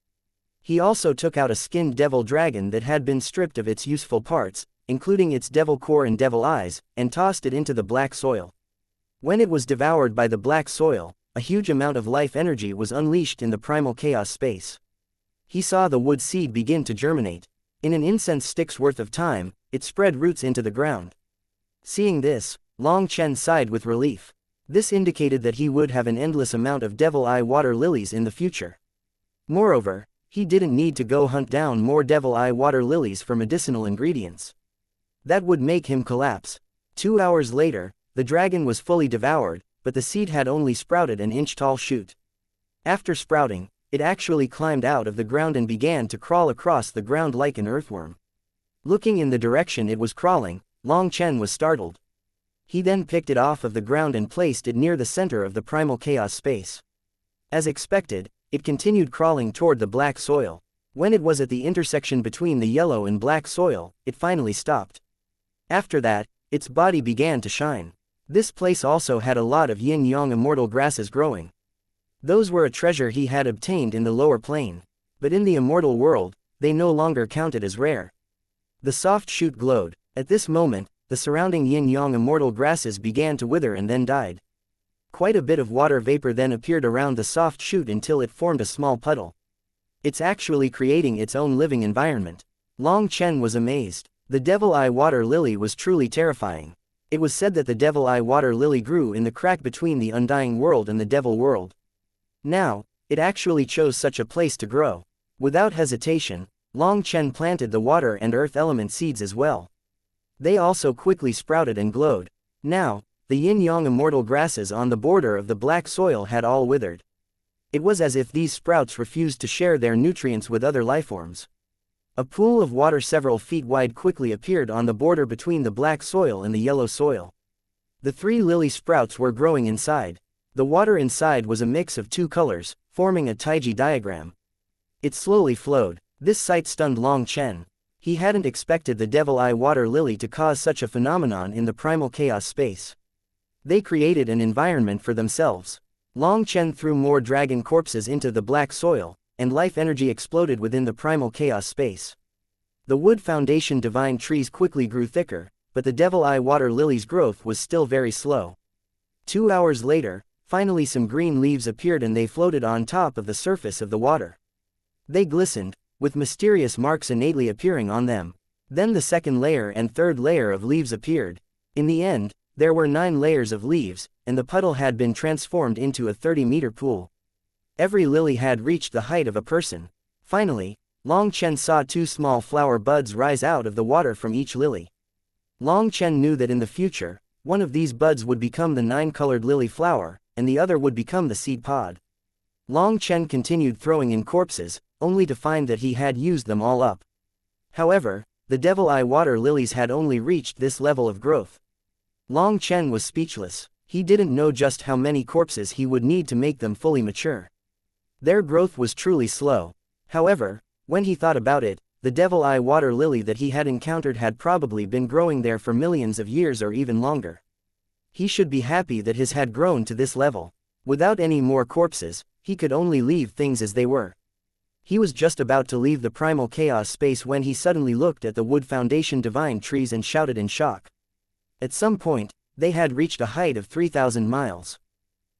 He also took out a skinned devil dragon that had been stripped of its useful parts, including its devil core and devil eyes, and tossed it into the black soil. When it was devoured by the black soil, a huge amount of life energy was unleashed in the primal chaos space. He saw the wood seed begin to germinate. In an incense stick's worth of time, it spread roots into the ground. Seeing this, Long Chen sighed with relief. This indicated that he would have an endless amount of devil eye water lilies in the future. Moreover, he didn't need to go hunt down more devil eye water lilies for medicinal ingredients. That would make him collapse. 2 hours later, the dragon was fully devoured, but the seed had only sprouted an inch-tall shoot. After sprouting, it actually climbed out of the ground and began to crawl across the ground like an earthworm. Looking in the direction it was crawling, Long Chen was startled. He then picked it off of the ground and placed it near the center of the primal chaos space. As expected, it continued crawling toward the black soil. When it was at the intersection between the yellow and black soil, it finally stopped. After that, its body began to shine. This place also had a lot of yin-yang immortal grasses growing. Those were a treasure he had obtained in the lower plane. But in the immortal world, they no longer counted as rare. The soft shoot glowed. At this moment, the surrounding yin-yang immortal grasses began to wither and then died. Quite a bit of water vapor then appeared around the soft shoot until it formed a small puddle. It's actually creating its own living environment. Long Chen was amazed. The devil eye water lily was truly terrifying. It was said that the devil eye water lily grew in the crack between the undying world and the devil world. Now, it actually chose such a place to grow. Without hesitation, Long Chen planted the water and earth element seeds as well. They also quickly sprouted and glowed. Now, the yin-yang immortal grasses on the border of the black soil had all withered. It was as if these sprouts refused to share their nutrients with other lifeforms. A pool of water several feet wide quickly appeared on the border between the black soil and the yellow soil. The 3 lily sprouts were growing inside. The water inside was a mix of 2 colors, forming a Taiji diagram. It slowly flowed. This sight stunned Long Chen. He hadn't expected the devil eye water lily to cause such a phenomenon in the primal chaos space. They created an environment for themselves. Long Chen threw more dragon corpses into the black soil, and life energy exploded within the primal chaos space. The wood foundation divine trees quickly grew thicker, but the devil eye water lily's growth was still very slow. 2 hours later, finally some green leaves appeared and they floated on top of the surface of the water. They glistened, with mysterious marks innately appearing on them. Then the second layer and third layer of leaves appeared. In the end, there were 9 layers of leaves, and the puddle had been transformed into a 30-meter pool. Every lily had reached the height of a person. Finally, Long Chen saw 2 small flower buds rise out of the water from each lily. Long Chen knew that in the future, one of these buds would become the 9-colored lily flower, and the other would become the seed pod. Long Chen continued throwing in corpses, only to find that he had used them all up. However, the devil eye water lilies had only reached this level of growth. Long Chen was speechless. He didn't know just how many corpses he would need to make them fully mature. Their growth was truly slow. However, when he thought about it, the devil eye water lily that he had encountered had probably been growing there for millions of years or even longer. He should be happy that his had grown to this level. Without any more corpses, he could only leave things as they were. He was just about to leave the primal chaos space when he suddenly looked at the wood foundation divine trees and shouted in shock. At some point, they had reached a height of 3,000 miles.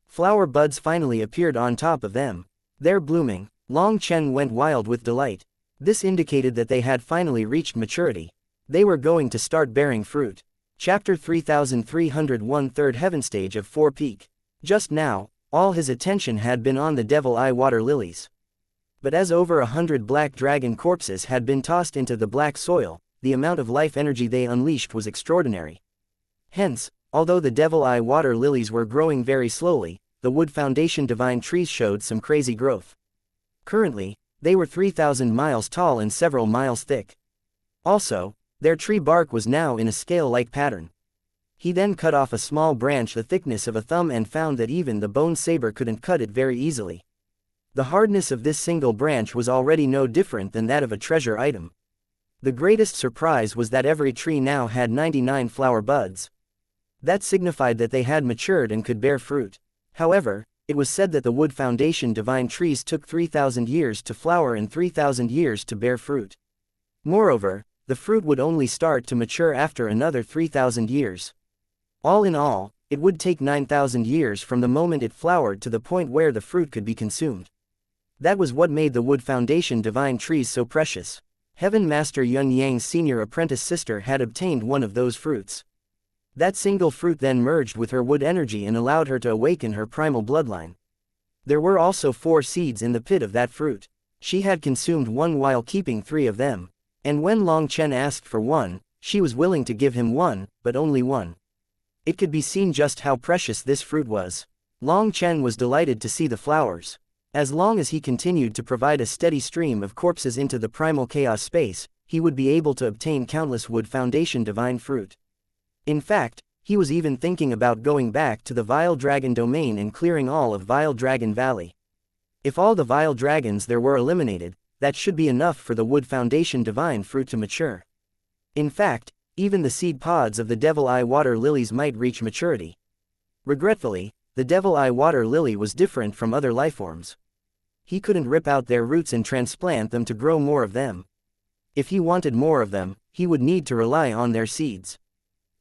Flower buds finally appeared on top of them. They're blooming. Long Chen went wild with delight. This indicated that they had finally reached maturity. They were going to start bearing fruit. Chapter 3301 Third Heaven Stage of 4 Peak. Just now, all his attention had been on the devil eye water lilies. But as over 100 black dragon corpses had been tossed into the black soil, the amount of life energy they unleashed was extraordinary. Hence, although the devil eye water lilies were growing very slowly, the wood foundation divine trees showed some crazy growth. Currently, they were 3,000 miles tall and several miles thick. Also, their tree bark was now in a scale-like pattern. He then cut off a small branch the thickness of a thumb and found that even the bone saber couldn't cut it very easily. The hardness of this single branch was already no different than that of a treasure item. The greatest surprise was that every tree now had 99 flower buds. That signified that they had matured and could bear fruit. However, it was said that the wood foundation divine trees took 3,000 years to flower and 3,000 years to bear fruit. Moreover, the fruit would only start to mature after another 3,000 years. All in all, it would take 9,000 years from the moment it flowered to the point where the fruit could be consumed. That was what made the wood foundation divine trees so precious. Heaven Master Yun Yang's senior apprentice sister had obtained one of those fruits. That single fruit then merged with her wood energy and allowed her to awaken her primal bloodline. There were also 4 seeds in the pit of that fruit. She had consumed one while keeping 3 of them. And when Long Chen asked for one, she was willing to give him one, but only one. It could be seen just how precious this fruit was. Long Chen was delighted to see the flowers. As long as he continued to provide a steady stream of corpses into the primal chaos space, he would be able to obtain countless wood foundation divine fruit. In fact, he was even thinking about going back to the Vile Dragon domain and clearing all of Vile Dragon Valley. If all the Vile Dragons there were eliminated, that should be enough for the wood foundation divine fruit to mature. In fact, even the seed pods of the devil eye water lilies might reach maturity. Regretfully, the devil eye water lily was different from other lifeforms. He couldn't rip out their roots and transplant them to grow more of them. If he wanted more of them, he would need to rely on their seeds.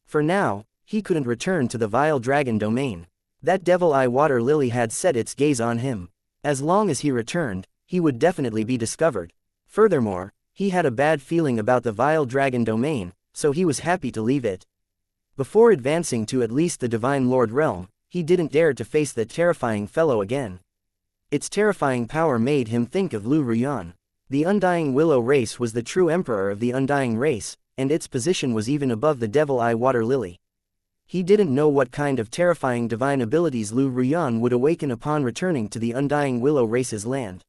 For now, he couldn't return to the Vile Dragon domain. That devil eye water lily had set its gaze on him. As long as he returned, he would definitely be discovered. Furthermore, he had a bad feeling about the Vile Dragon domain, so he was happy to leave it. Before advancing to at least the Divine Lord realm, he didn't dare to face that terrifying fellow again. Its terrifying power made him think of Lu Ruyan. The Undying Willow race was the true emperor of the Undying race, and its position was even above the Devil Eye Water Lily. He didn't know what kind of terrifying divine abilities Lu Ruyan would awaken upon returning to the Undying Willow race's land.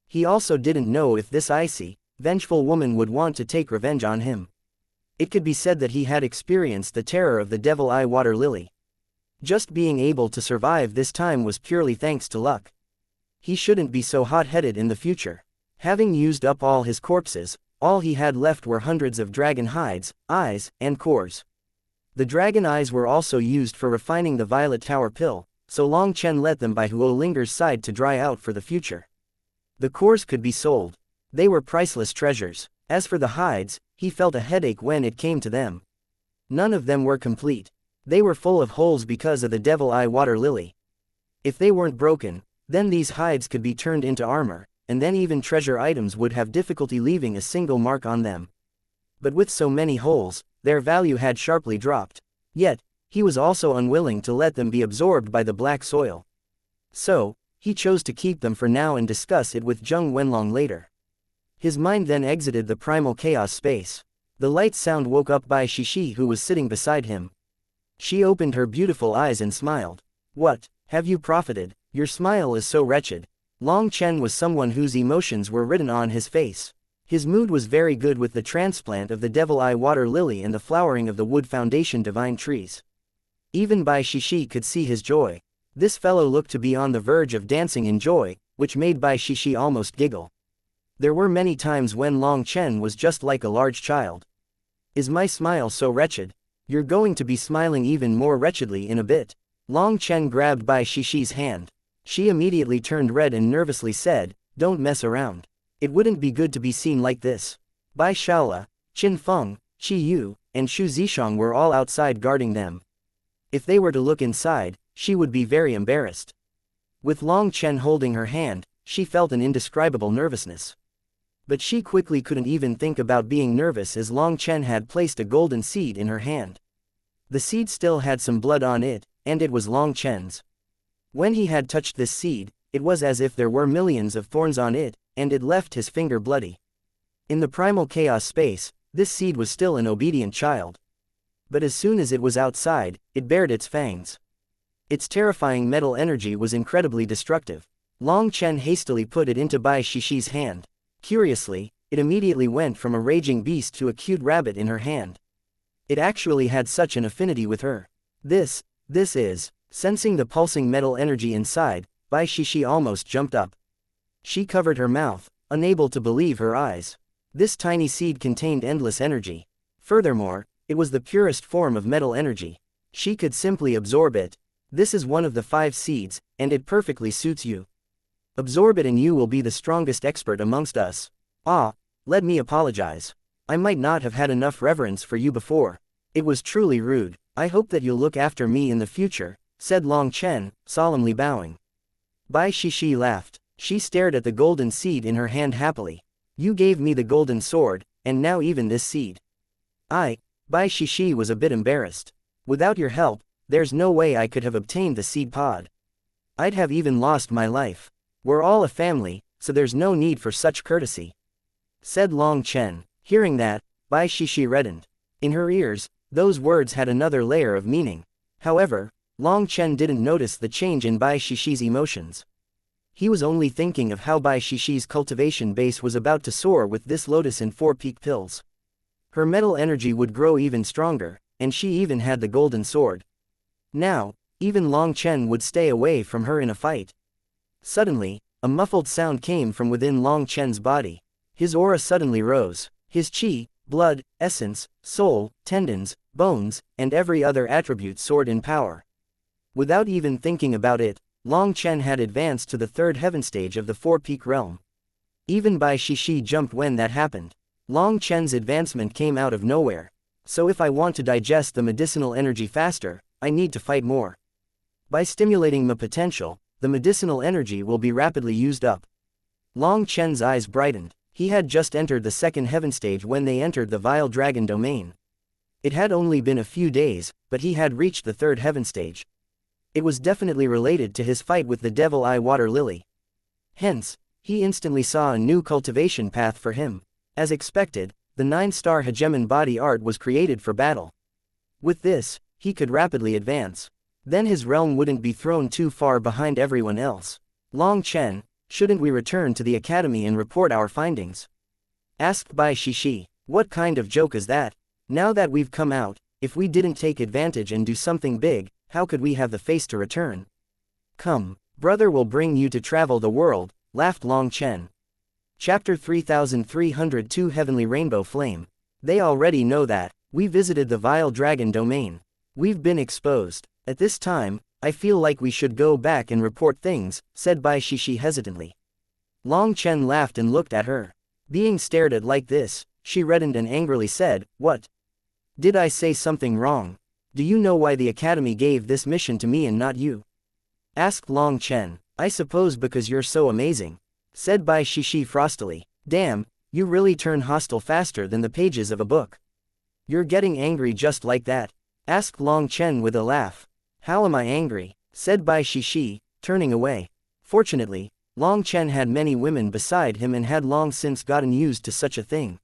He also didn't know if this icy, vengeful woman would want to take revenge on him. It could be said that he had experienced the terror of the Devil Eye Water Lily. Just being able to survive this time was purely thanks to luck. He shouldn't be so hot-headed in the future. Having used up all his corpses, all he had left were hundreds of dragon hides, eyes, and cores. The dragon eyes were also used for refining the Violet Tower pill, so Long Chen let them by Huo Linger's side to dry out for the future. The cores could be sold. They were priceless treasures. As for the hides, he felt a headache when it came to them. None of them were complete. They were full of holes because of the devil eye water lily. If they weren't broken, then these hides could be turned into armor, and then even treasure items would have difficulty leaving a single mark on them. But with so many holes, their value had sharply dropped. Yet, he was also unwilling to let them be absorbed by the black soil. So, he chose to keep them for now and discuss it with Zheng Wenlong later. His mind then exited the primal chaos space. The light sound woke up Bai Shishi, who was sitting beside him. She opened her beautiful eyes and smiled. What, have you profited? Your smile is so wretched. Long Chen was someone whose emotions were written on his face. His mood was very good with the transplant of the devil eye water lily and the flowering of the wood foundation divine trees. Even Bai Shishi could see his joy. This fellow looked to be on the verge of dancing in joy, which made Bai Shishi almost giggle. There were many times when Long Chen was just like a large child. Is my smile so wretched? You're going to be smiling even more wretchedly in a bit. Long Chen grabbed Bai Shishi's hand. She immediately turned red and nervously said, don't mess around. It wouldn't be good to be seen like this. Bai Shaola, Qin Feng, Qi Yu, and Xu Zishang were all outside guarding them. If they were to look inside, she would be very embarrassed. With Long Chen holding her hand, she felt an indescribable nervousness. But she quickly couldn't even think about being nervous as Long Chen had placed a golden seed in her hand. The seed still had some blood on it, and it was Long Chen's. When he had touched this seed, it was as if there were millions of thorns on it, and it left his finger bloody. In the primal chaos space, this seed was still an obedient child. But as soon as it was outside, it bared its fangs. Its terrifying metal energy was incredibly destructive. Long Chen hastily put it into Bai Shishi's hand. Curiously, it immediately went from a raging beast to a cute rabbit in her hand. It actually had such an affinity with her. This is, sensing the pulsing metal energy inside, Bai Shishi almost jumped up. She covered her mouth, unable to believe her eyes. This tiny seed contained endless energy. Furthermore, it was the purest form of metal energy. She could simply absorb it. This is one of the 5 seeds, and it perfectly suits you. Absorb it and you will be the strongest expert amongst us. Ah, let me apologize. I might not have had enough reverence for you before. It was truly rude. I hope that you'll look after me in the future, said Long Chen, solemnly bowing. Bai Shishi laughed. She stared at the golden seed in her hand happily. You gave me the golden sword, and now even this seed. Bai Shishi was a bit embarrassed. Without your help, there's no way I could have obtained the seed pod. I'd have even lost my life. We're all a family, so there's no need for such courtesy, said Long Chen. Hearing that, Bai Shishi reddened. In her ears, those words had another layer of meaning. However, Long Chen didn't notice the change in Bai Shishi's emotions. He was only thinking of how Bai Shishi's cultivation base was about to soar with this lotus and 4 peak pills. Her metal energy would grow even stronger, and she even had the golden sword. Now, even Long Chen would stay away from her in a fight. Suddenly, a muffled sound came from within Long Chen's body. His aura suddenly rose. His qi, blood, essence, soul, tendons, bones, and every other attribute soared in power. Without even thinking about it, Long Chen had advanced to the 3rd heaven stage of the 4-peak realm. Even Bai Shishi jumped when that happened. Long Chen's advancement came out of nowhere. So if I want to digest the medicinal energy faster, I need to fight more. By stimulating my potential, the medicinal energy will be rapidly used up. Long Chen's eyes brightened. He had just entered the 2nd heaven stage when they entered the vile dragon domain. It had only been a few days, but he had reached the 3rd heaven stage. It was definitely related to his fight with the devil eye water lily. Hence, he instantly saw a new cultivation path for him. As expected, the 9-star hegemon body art was created for battle. With this, he could rapidly advance. Then his realm wouldn't be thrown too far behind everyone else. Long Chen, shouldn't we return to the academy and report our findings? Asked Bai Shishi. What kind of joke is that? Now that we've come out, if we didn't take advantage and do something big, how could we have the face to return? Come, brother will bring you to travel the world, laughed Long Chen. Chapter 3302 Heavenly Rainbow Flame. They already know that. We visited the vile dragon domain. We've been exposed. At this time, I feel like we should go back and report things, said Bai Shishi hesitantly. Long Chen laughed and looked at her. Being stared at like this, she reddened and angrily said, What? Did I say something wrong? Do you know why the Academy gave this mission to me and not you? Asked Long Chen. I suppose because you're so amazing, said Bai Shishi frostily. Damn, you really turn hostile faster than the pages of a book. You're getting angry just like that? Asked Long Chen with a laugh. How am I angry? Said Bai Shishi, turning away. Fortunately, Long Chen had many women beside him and had long since gotten used to such a thing.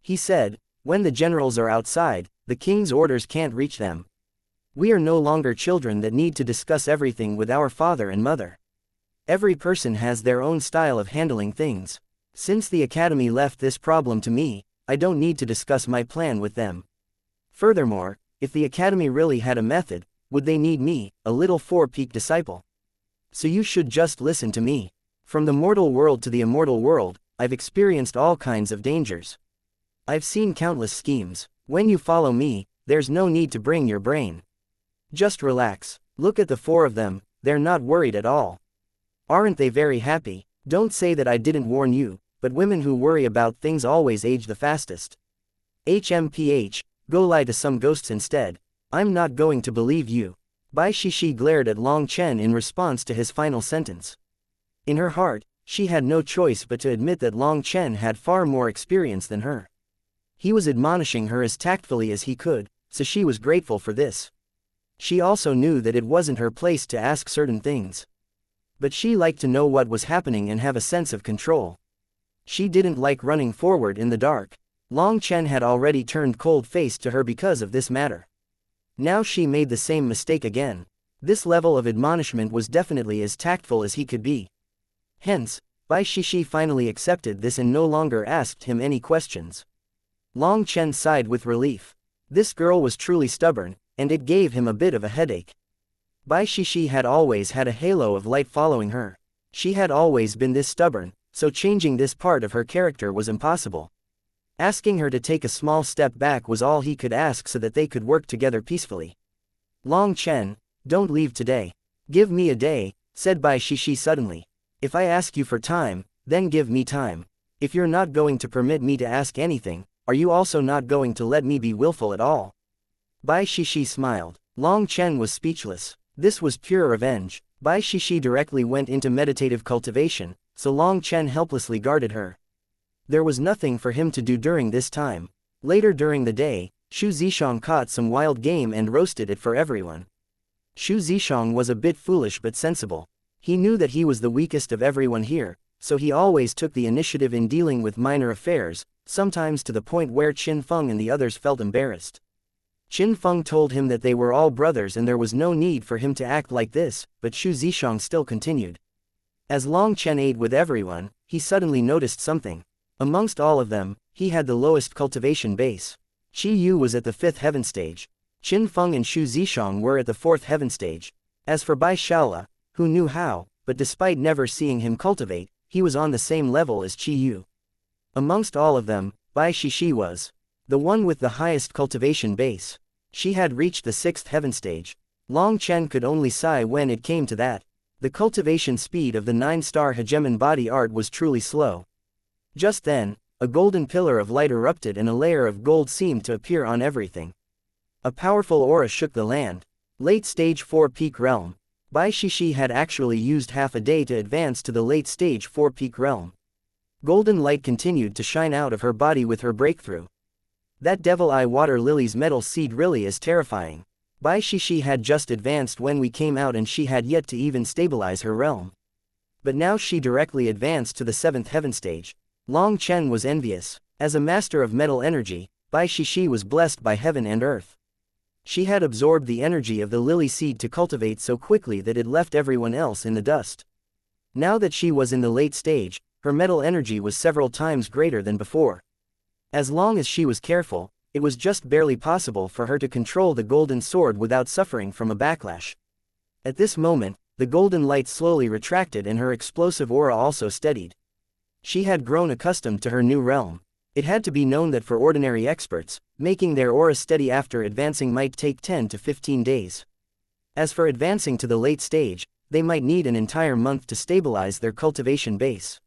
He said, when the generals are outside, the king's orders can't reach them. We are no longer children that need to discuss everything with our father and mother. Every person has their own style of handling things. Since the Academy left this problem to me, I don't need to discuss my plan with them. Furthermore, if the Academy really had a method, would they need me, a little four-peak disciple? So you should just listen to me. From the mortal world to the immortal world, I've experienced all kinds of dangers. I've seen countless schemes. When you follow me, there's no need to bring your brain. Just relax. Look at the four of them, they're not worried at all. Aren't they very happy? Don't say that I didn't warn you, but women who worry about things always age the fastest. HMPH, go lie to some ghosts instead. I'm not going to believe you. Bai Shishi glared at Long Chen in response to his final sentence. In her heart, she had no choice but to admit that Long Chen had far more experience than her. He was admonishing her as tactfully as he could, so she was grateful for this. She also knew that it wasn't her place to ask certain things. But she liked to know what was happening and have a sense of control. She didn't like running forward in the dark. Long Chen had already turned cold-faced to her because of this matter. Now she made the same mistake again. This level of admonishment was definitely as tactful as he could be. Hence, Bai Shishi finally accepted this and no longer asked him any questions. Long Chen sighed with relief. This girl was truly stubborn, and it gave him a bit of a headache. Bai Shishi had always had a halo of light following her. She had always been this stubborn, so changing this part of her character was impossible. Asking her to take a small step back was all he could ask so that they could work together peacefully. Long Chen, don't leave today. Give me a day, said Bai Shishi suddenly. If I ask you for time, then give me time. If you're not going to permit me to ask anything, are you also not going to let me be willful at all? Bai Shishi smiled. Long Chen was speechless. This was pure revenge. Bai Shishi directly went into meditative cultivation, so Long Chen helplessly guarded her. There was nothing for him to do during this time. Later during the day, Xu Zishang caught some wild game and roasted it for everyone. Xu Zishang was a bit foolish but sensible. He knew that he was the weakest of everyone here, so he always took the initiative in dealing with minor affairs, sometimes to the point where Qin Feng and the others felt embarrassed. Qin Feng told him that they were all brothers and there was no need for him to act like this, but Xu Zishang still continued. As Long Chen ate with everyone, he suddenly noticed something. Amongst all of them, he had the lowest cultivation base. Qi Yu was at the 5th heaven stage. Qin Feng and Xu Zishang were at the 4th heaven stage. As for Bai Shaola, who knew how, but despite never seeing him cultivate, he was on the same level as Qi Yu. Amongst all of them, Bai Shishi was the one with the highest cultivation base. She had reached the 6th heaven stage. Long Chen could only sigh when it came to that. The cultivation speed of the 9-star hegemon body art was truly slow. Just then, a golden pillar of light erupted and a layer of gold seemed to appear on everything. A powerful aura shook the land. Late stage 4 peak realm. Bai Shishi had actually used half a day to advance to the late stage 4 peak realm. Golden light continued to shine out of her body with her breakthrough. That devil eye water lily's metal seed really is terrifying. Bai Shishi had just advanced when we came out and she had yet to even stabilize her realm. But now she directly advanced to the 7th heaven stage. Long Chen was envious. As a master of metal energy, Bai Shishi was blessed by heaven and earth. She had absorbed the energy of the lily seed to cultivate so quickly that it left everyone else in the dust. Now that she was in the late stage, her metal energy was several times greater than before. As long as she was careful, it was just barely possible for her to control the golden sword without suffering from a backlash. At this moment, the golden light slowly retracted and her explosive aura also steadied. She had grown accustomed to her new realm. It had to be known that for ordinary experts, making their aura steady after advancing might take 10 to 15 days. As for advancing to the late stage, they might need an entire month to stabilize their cultivation base.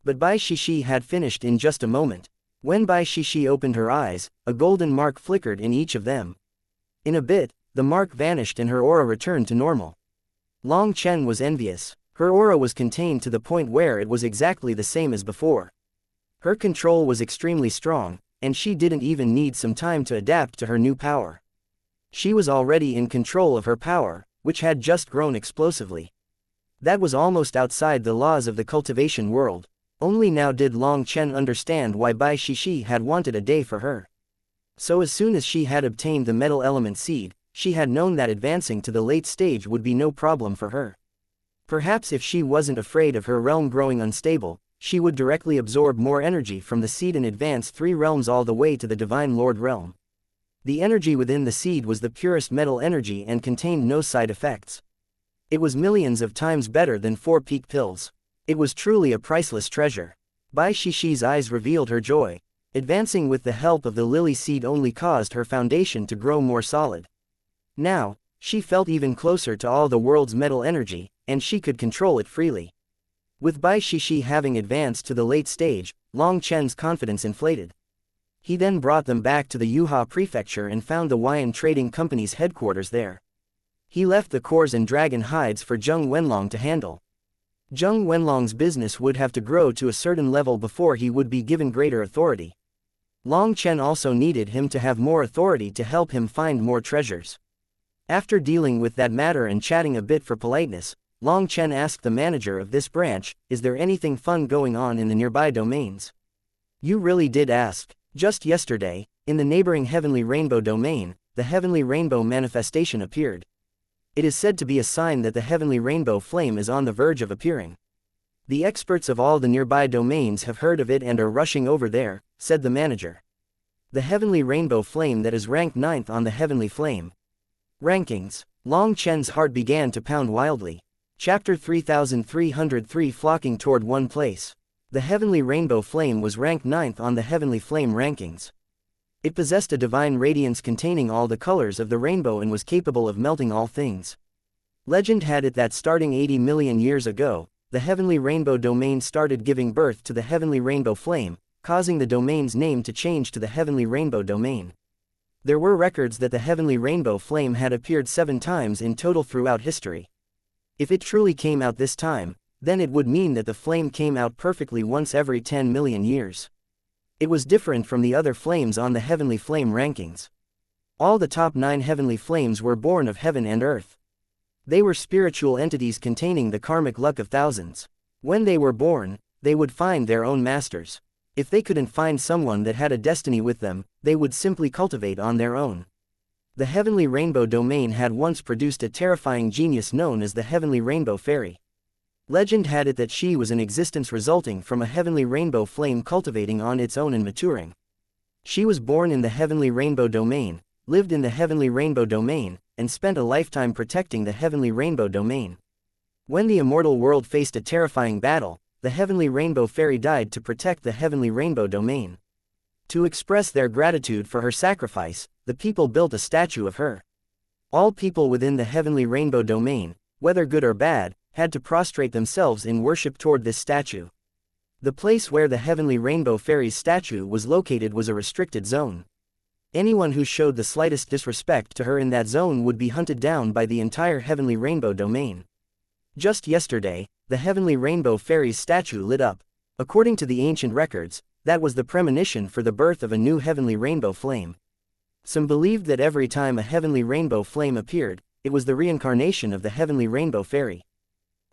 But Bai Shishi had finished in just a moment. When Bai Shishi opened her eyes, a golden mark flickered in each of them. In a bit, the mark vanished and her aura returned to normal. Long Chen was envious. Her aura was contained to the point where it was exactly the same as before. Her control was extremely strong, and she didn't even need some time to adapt to her new power. She was already in control of her power, which had just grown explosively. That was almost outside the laws of the cultivation world. Only now did Long Chen understand why Bai Shishi had wanted a day for her. So as soon as she had obtained the metal element seed, she had known that advancing to the late stage would be no problem for her. Perhaps if she wasn't afraid of her realm growing unstable, she would directly absorb more energy from the seed and advance 3 realms all the way to the Divine Lord realm. The energy within the seed was the purest metal energy and contained no side effects. It was millions of times better than 4 peak pills. It was truly a priceless treasure. Bai Shishi's eyes revealed her joy. Advancing with the help of the lily seed only caused her foundation to grow more solid. Now, she felt even closer to all the world's metal energy, and she could control it freely. With Bai Shishi having advanced to the late stage, Long Chen's confidence inflated. He then brought them back to the Yuha prefecture and found the Huayan Trading Company's headquarters there. He left the cores and dragon hides for Zheng Wenlong to handle. Zheng Wenlong's business would have to grow to a certain level before he would be given greater authority. Long Chen also needed him to have more authority to help him find more treasures. After dealing with that matter and chatting a bit for politeness, Long Chen asked the manager of this branch, "Is there anything fun going on in the nearby domains?" "You really did ask. Just yesterday, in the neighboring Heavenly Rainbow domain, the Heavenly Rainbow manifestation appeared. It is said to be a sign that the Heavenly Rainbow flame is on the verge of appearing. The experts of all the nearby domains have heard of it and are rushing over there," said the manager. "The Heavenly Rainbow flame that is ranked 9th on the Heavenly Flame rankings." Long Chen's heart began to pound wildly. Chapter 3303 Flocking toward one place. The Heavenly Rainbow Flame was ranked 9th on the Heavenly Flame rankings. It possessed a divine radiance containing all the colors of the rainbow and was capable of melting all things. Legend had it that starting 80 million years ago, the Heavenly Rainbow domain started giving birth to the Heavenly Rainbow Flame, causing the domain's name to change to the Heavenly Rainbow domain. There were records that the Heavenly Rainbow Flame had appeared 7 times in total throughout history. If it truly came out this time, then it would mean that the flame came out perfectly once every 10 million years. It was different from the other flames on the Heavenly Flame rankings. All the top 9 heavenly flames were born of heaven and earth. They were spiritual entities containing the karmic luck of thousands. When they were born, they would find their own masters. If they couldn't find someone that had a destiny with them, they would simply cultivate on their own. The Heavenly Rainbow domain had once produced a terrifying genius known as the Heavenly Rainbow Fairy. Legend had it that she was an existence resulting from a Heavenly Rainbow flame cultivating on its own and maturing. She was born in the Heavenly Rainbow domain, lived in the Heavenly Rainbow domain, and spent a lifetime protecting the Heavenly Rainbow domain. When the immortal world faced a terrifying battle, the Heavenly Rainbow Fairy died to protect the Heavenly Rainbow domain. To express their gratitude for her sacrifice, the people built a statue of her. All people within the Heavenly Rainbow domain, whether good or bad, had to prostrate themselves in worship toward this statue. The place where the Heavenly Rainbow Fairy's statue was located was a restricted zone. Anyone who showed the slightest disrespect to her in that zone would be hunted down by the entire Heavenly Rainbow domain. Just yesterday, the Heavenly Rainbow Fairy's statue lit up. According to the ancient records, that was the premonition for the birth of a new Heavenly Rainbow Flame. Some believed that every time a Heavenly Rainbow Flame appeared, it was the reincarnation of the Heavenly Rainbow Fairy.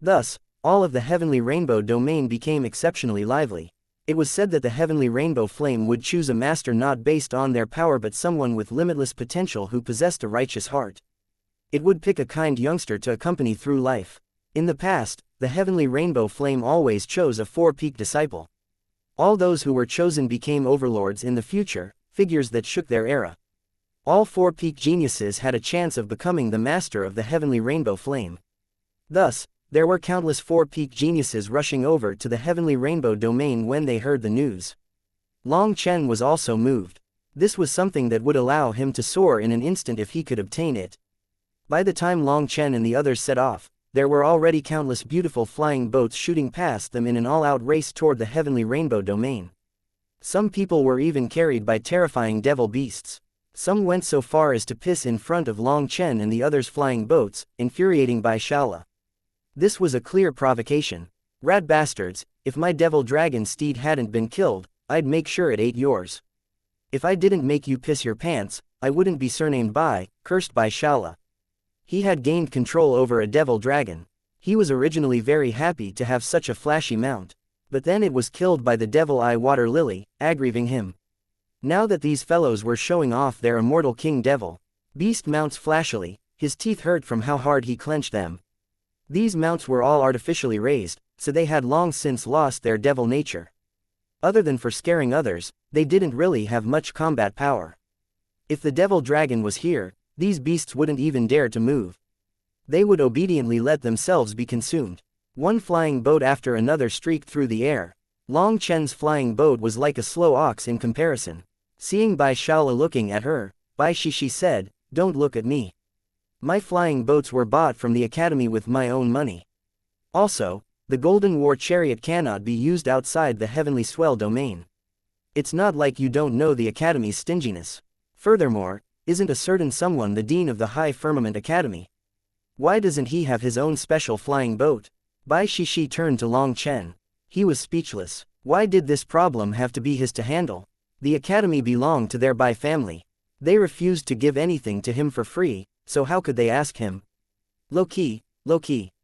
Thus, all of the Heavenly Rainbow domain became exceptionally lively. It was said that the Heavenly Rainbow Flame would choose a master not based on their power but someone with limitless potential who possessed a righteous heart. It would pick a kind youngster to accompany through life. In the past, the Heavenly Rainbow Flame always chose a 4-peak disciple. All those who were chosen became overlords in the future, figures that shook their era. All 4-peak geniuses had a chance of becoming the master of the Heavenly Rainbow Flame. Thus, there were countless 4-peak geniuses rushing over to the Heavenly Rainbow domain when they heard the news. Long Chen was also moved. This was something that would allow him to soar in an instant if he could obtain it. By the time Long Chen and the others set off, there were already countless beautiful flying boats shooting past them in an all-out race toward the Heavenly Rainbow domain. Some people were even carried by terrifying devil beasts. Some went so far as to piss in front of Long Chen and the others' flying boats, infuriating Bai Shala. This was a clear provocation. Rat bastards, if my devil dragon steed hadn't been killed, I'd make sure it ate yours. If I didn't make you piss your pants, I wouldn't be surnamed Bai, cursed Bai Shala. He had gained control over a devil dragon. He was originally very happy to have such a flashy mount. But then it was killed by the devil eye water lily, aggravating him. Now that these fellows were showing off their immortal king devil beast mounts flashily, his teeth hurt from how hard he clenched them. These mounts were all artificially raised, so they had long since lost their devil nature. Other than for scaring others, they didn't really have much combat power. If the devil dragon was here, these beasts wouldn't even dare to move. They would obediently let themselves be consumed. One flying boat after another streaked through the air. Long Chen's flying boat was like a slow ox in comparison. Seeing Bai Shala looking at her, Bai Shishi said, "Don't look at me. My flying boats were bought from the academy with my own money. Also, the Golden War Chariot cannot be used outside the Heavenly Swell domain. It's not like you don't know the academy's stinginess. Furthermore, isn't a certain someone the dean of the High Firmament Academy? Why doesn't he have his own special flying boat?" Bai Shishi turned to Long Chen. He was speechless. Why did this problem have to be his to handle? The academy belonged to their Bai family. They refused to give anything to him for free, so how could they ask him? Low-key.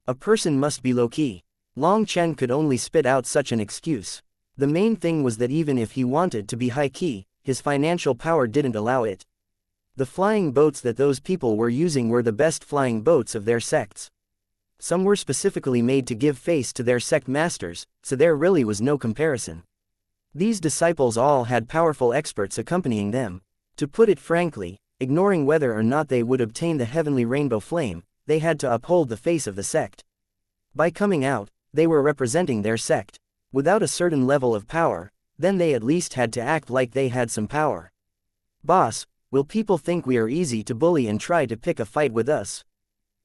A person must be low-key. Long Chen could only spit out such an excuse. The main thing was that even if he wanted to be high-key, his financial power didn't allow it. The flying boats that those people were using were the best flying boats of their sects. Some were specifically made to give face to their sect masters, so there really was no comparison. These disciples all had powerful experts accompanying them. To put it frankly, ignoring whether or not they would obtain the heavenly rainbow flame, they had to uphold the face of the sect. By coming out, they were representing their sect. Without a certain level of power, then they at least had to act like they had some power. "Boss, will people think we are easy to bully and try to pick a fight with us?"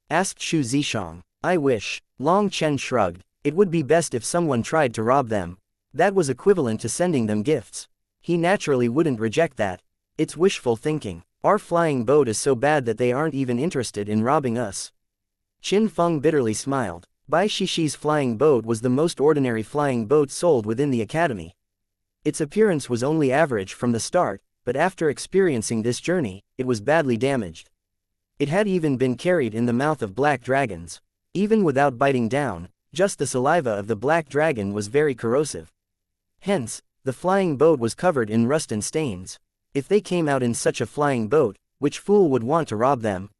asked Shu Zishang. "I wish." Long Chen shrugged. It would be best if someone tried to rob them. That was equivalent to sending them gifts. He naturally wouldn't reject that. It's wishful thinking. Our flying boat is so bad that they aren't even interested in robbing us. Qin Feng bitterly smiled. Bai Shishi's flying boat was the most ordinary flying boat sold within the academy. Its appearance was only average from the start, but after experiencing this journey, it was badly damaged. It had even been carried in the mouth of black dragons. Even without biting down, just the saliva of the black dragon was very corrosive. Hence, the flying boat was covered in rust and stains. If they came out in such a flying boat, which fool would want to rob them?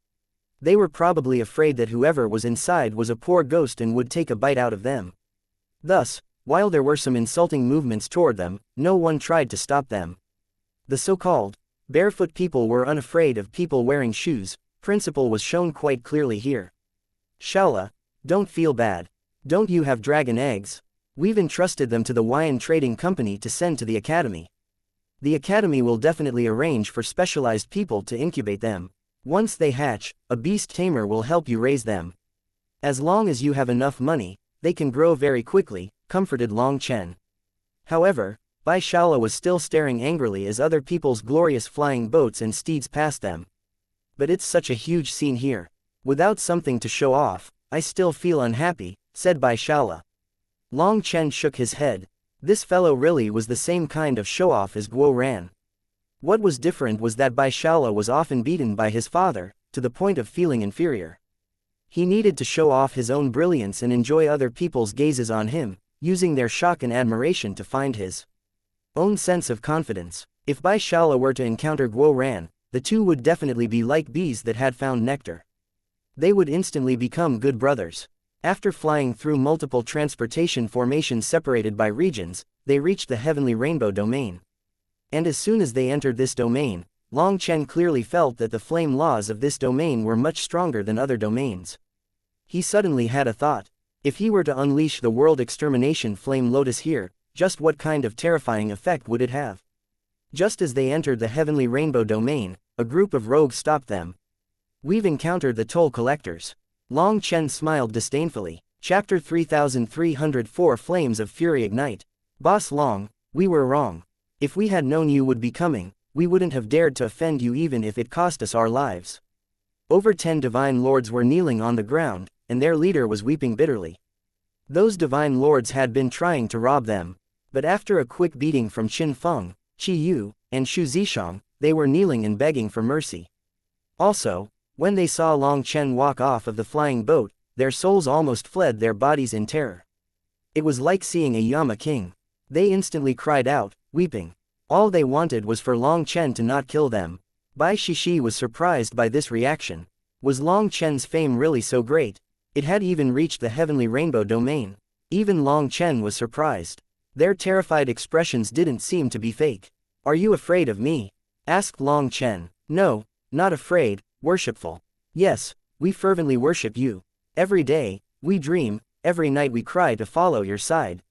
They were probably afraid that whoever was inside was a poor ghost and would take a bite out of them. Thus, while there were some insulting movements toward them, no one tried to stop them. The so-called barefoot people were unafraid of people wearing shoes. Principle was shown quite clearly here. "Shala, don't feel bad. Don't you have dragon eggs? We've entrusted them to the Wyan Trading Company to send to the academy. The academy will definitely arrange for specialized people to incubate them. Once they hatch, a beast tamer will help you raise them. As long as you have enough money, they can grow very quickly," comforted Long Chen. However, Bai Shala was still staring angrily as other people's glorious flying boats and steeds passed them. "But it's such a huge scene here. Without something to show off, I still feel unhappy," said Bai Shala. Long Chen shook his head. This fellow really was the same kind of show-off as Guo Ran. What was different was that Bai Shala was often beaten by his father, to the point of feeling inferior. He needed to show off his own brilliance and enjoy other people's gazes on him, using their shock and admiration to find his own sense of confidence. If Bai Shala were to encounter Guo Ran, the two would definitely be like bees that had found nectar. They would instantly become good brothers. After flying through multiple transportation formations separated by regions, they reached the Heavenly Rainbow domain. And as soon as they entered this domain, Long Chen clearly felt that the flame laws of this domain were much stronger than other domains. He suddenly had a thought. If he were to unleash the world extermination flame lotus here, just what kind of terrifying effect would it have? Just as they entered the Heavenly Rainbow domain, a group of rogues stopped them. "We've encountered the toll collectors." Long Chen smiled disdainfully. Chapter 3304 Flames of Fury Ignite. "Boss Long, we were wrong. If we had known you would be coming, we wouldn't have dared to offend you even if it cost us our lives. Over 10 divine lords were kneeling on the ground, and their leader was weeping bitterly. Those divine lords had been trying to rob them, but after a quick beating from Qin Feng, Qi Yu, and Xu Zishang, they were kneeling and begging for mercy. Also, when they saw Long Chen walk off of the flying boat, their souls almost fled their bodies in terror. It was like seeing a Yama king. They instantly cried out, weeping. All they wanted was for Long Chen to not kill them. Bai Shishi was surprised by this reaction. Was Long Chen's fame really so great? It had even reached the heavenly rainbow domain. Even Long Chen was surprised. Their terrified expressions didn't seem to be fake. Are you afraid of me? Asked Long Chen. No, not afraid, worshipful. Yes, we fervently worship you. Every day, we dream, every night we cry to follow your side.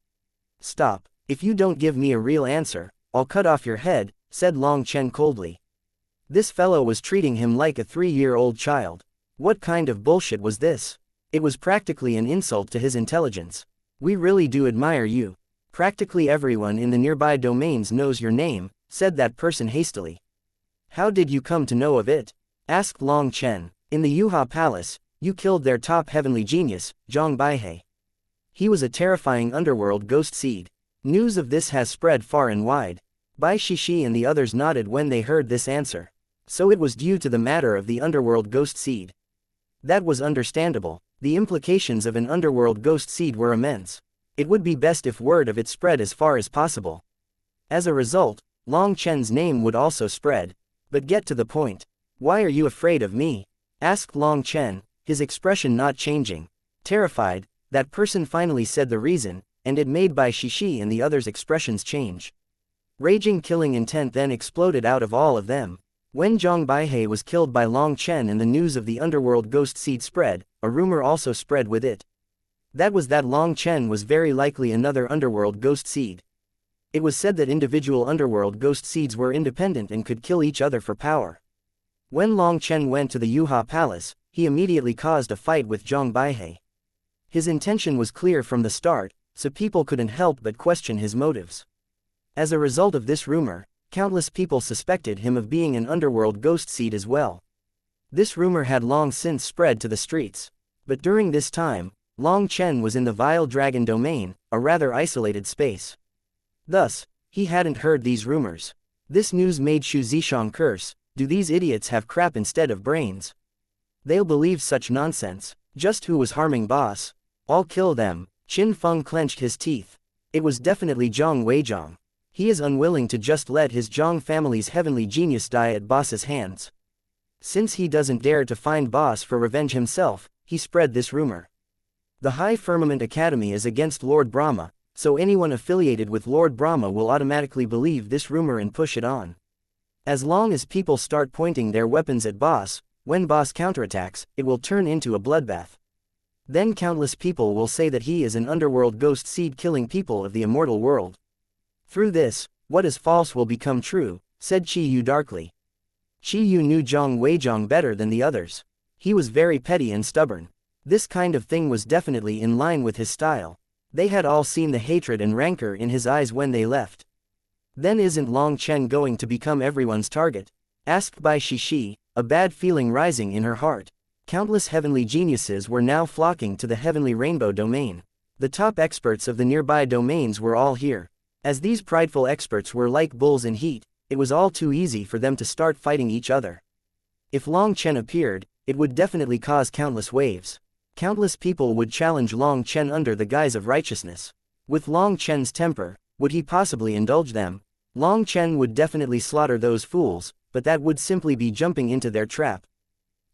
Stop, if you don't give me a real answer, I'll cut off your head, said Long Chen coldly. This fellow was treating him like a 3-year-old child. What kind of bullshit was this? It was practically an insult to his intelligence. We really do admire you. Practically everyone in the nearby domains knows your name, said that person hastily. How did you come to know of it? Asked Long Chen. In the Yuha Palace, you killed their top heavenly genius, Zhang Baihe. He was a terrifying underworld ghost seed. News of this has spread far and wide. Bai Shishi and the others nodded when they heard this answer. So it was due to the matter of the underworld ghost seed. That was understandable. The implications of an underworld ghost seed were immense. It would be best if word of it spread as far as possible. As a result, Long Chen's name would also spread. But get to the point. Why are you afraid of me? Asked Long Chen, his expression not changing. Terrified, that person finally said the reason, and it made Bai Shishi and the others' expressions change. Raging killing intent then exploded out of all of them. When Zhang Baihe was killed by Long Chen and the news of the underworld ghost seed spread, a rumor also spread with it. That was that Long Chen was very likely another underworld ghost seed. It was said that individual underworld ghost seeds were independent and could kill each other for power. When Long Chen went to the Yuha Palace, he immediately caused a fight with Zhang Baihe. His intention was clear from the start, so people couldn't help but question his motives. As a result of this rumor, countless people suspected him of being an underworld ghost seed as well. This rumor had long since spread to the streets. But during this time, Long Chen was in the Vile Dragon domain, a rather isolated space. Thus, he hadn't heard these rumors. This news made Xu Zishang curse. Do these idiots have crap instead of brains? They'll believe such nonsense. Just who was harming boss? I'll kill them. Qin Feng clenched his teeth. It was definitely Zhang Weizhang. He is unwilling to just let his Zhang family's heavenly genius die at boss's hands. Since he doesn't dare to find boss for revenge himself, he spread this rumor. The High Firmament Academy is against Lord Brahma, so anyone affiliated with Lord Brahma will automatically believe this rumor and push it on. As long as people start pointing their weapons at boss, when boss counterattacks, it will turn into a bloodbath. Then countless people will say that he is an underworld ghost seed killing people of the immortal world. Through this, what is false will become true, said Qi Yu darkly. Qi Yu knew Zhang Weizhang better than the others. He was very petty and stubborn. This kind of thing was definitely in line with his style. They had all seen the hatred and rancor in his eyes when they left. Then isn't Long Chen going to become everyone's target? Asked Bai Shishi, a bad feeling rising in her heart. Countless heavenly geniuses were now flocking to the heavenly rainbow domain. The top experts of the nearby domains were all here. As these prideful experts were like bulls in heat, it was all too easy for them to start fighting each other. If Long Chen appeared, it would definitely cause countless waves. Countless people would challenge Long Chen under the guise of righteousness. With Long Chen's temper, would he possibly indulge them? Long Chen would definitely slaughter those fools, but that would simply be jumping into their trap.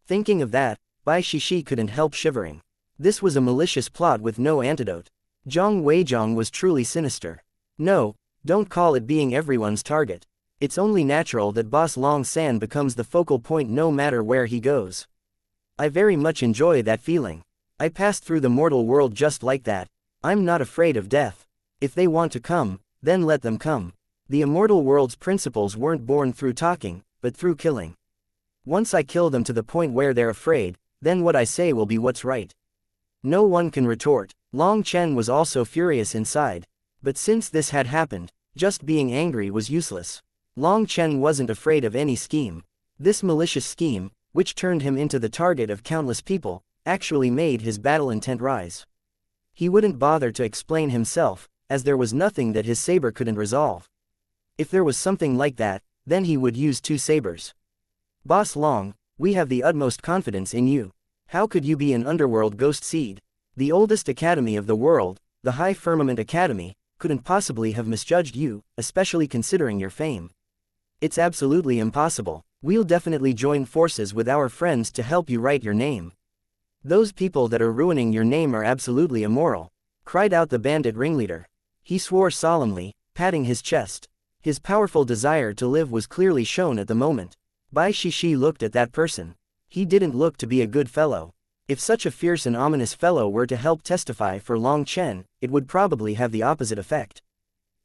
Thinking of that, Bai Shishi couldn't help shivering. This was a malicious plot with no antidote. Zhang Weizhang was truly sinister. No, don't call it being everyone's target. It's only natural that Boss Long San becomes the focal point no matter where he goes. I very much enjoy that feeling. I passed through the mortal world just like that. I'm not afraid of death. If they want to come, then let them come. The immortal world's principles weren't born through talking, but through killing. Once I kill them to the point where they're afraid, then what I say will be what's right. No one can retort. Long Chen was also furious inside. But since this had happened, just being angry was useless. Long Chen wasn't afraid of any scheme. This malicious scheme, which turned him into the target of countless people, actually made his battle intent rise. He wouldn't bother to explain himself, as there was nothing that his saber couldn't resolve. If there was something like that, then he would use 2 sabers. Boss Long, we have the utmost confidence in you. How could you be an underworld ghost seed? The oldest academy of the world, the High Firmament Academy, couldn't possibly have misjudged you, especially considering your fame. It's absolutely impossible. We'll definitely join forces with our friends to help you write your name. Those people that are ruining your name are absolutely immoral, cried out the bandit ringleader. He swore solemnly, patting his chest. His powerful desire to live was clearly shown at the moment. Bai Shishi looked at that person. He didn't look to be a good fellow. If such a fierce and ominous fellow were to help testify for Long Chen, it would probably have the opposite effect.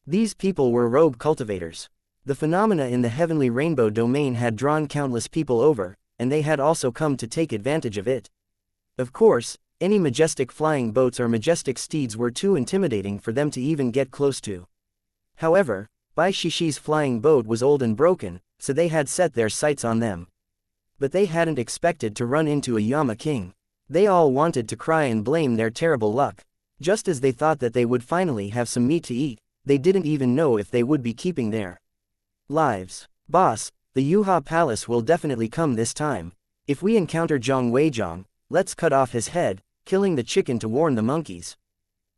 These people were rogue cultivators. The phenomena in the heavenly rainbow domain had drawn countless people over, and they had also come to take advantage of it. Of course, any majestic flying boats or majestic steeds were too intimidating for them to even get close to. However, Bai Shishi's flying boat was old and broken, so they had set their sights on them. But they hadn't expected to run into a Yama king. They all wanted to cry and blame their terrible luck. Just as they thought that they would finally have some meat to eat, they didn't even know if they would be keeping their lives. Boss, the Yuha Palace will definitely come this time. If we encounter Zhang Weizhang, let's cut off his head, killing the chicken to warn the monkeys.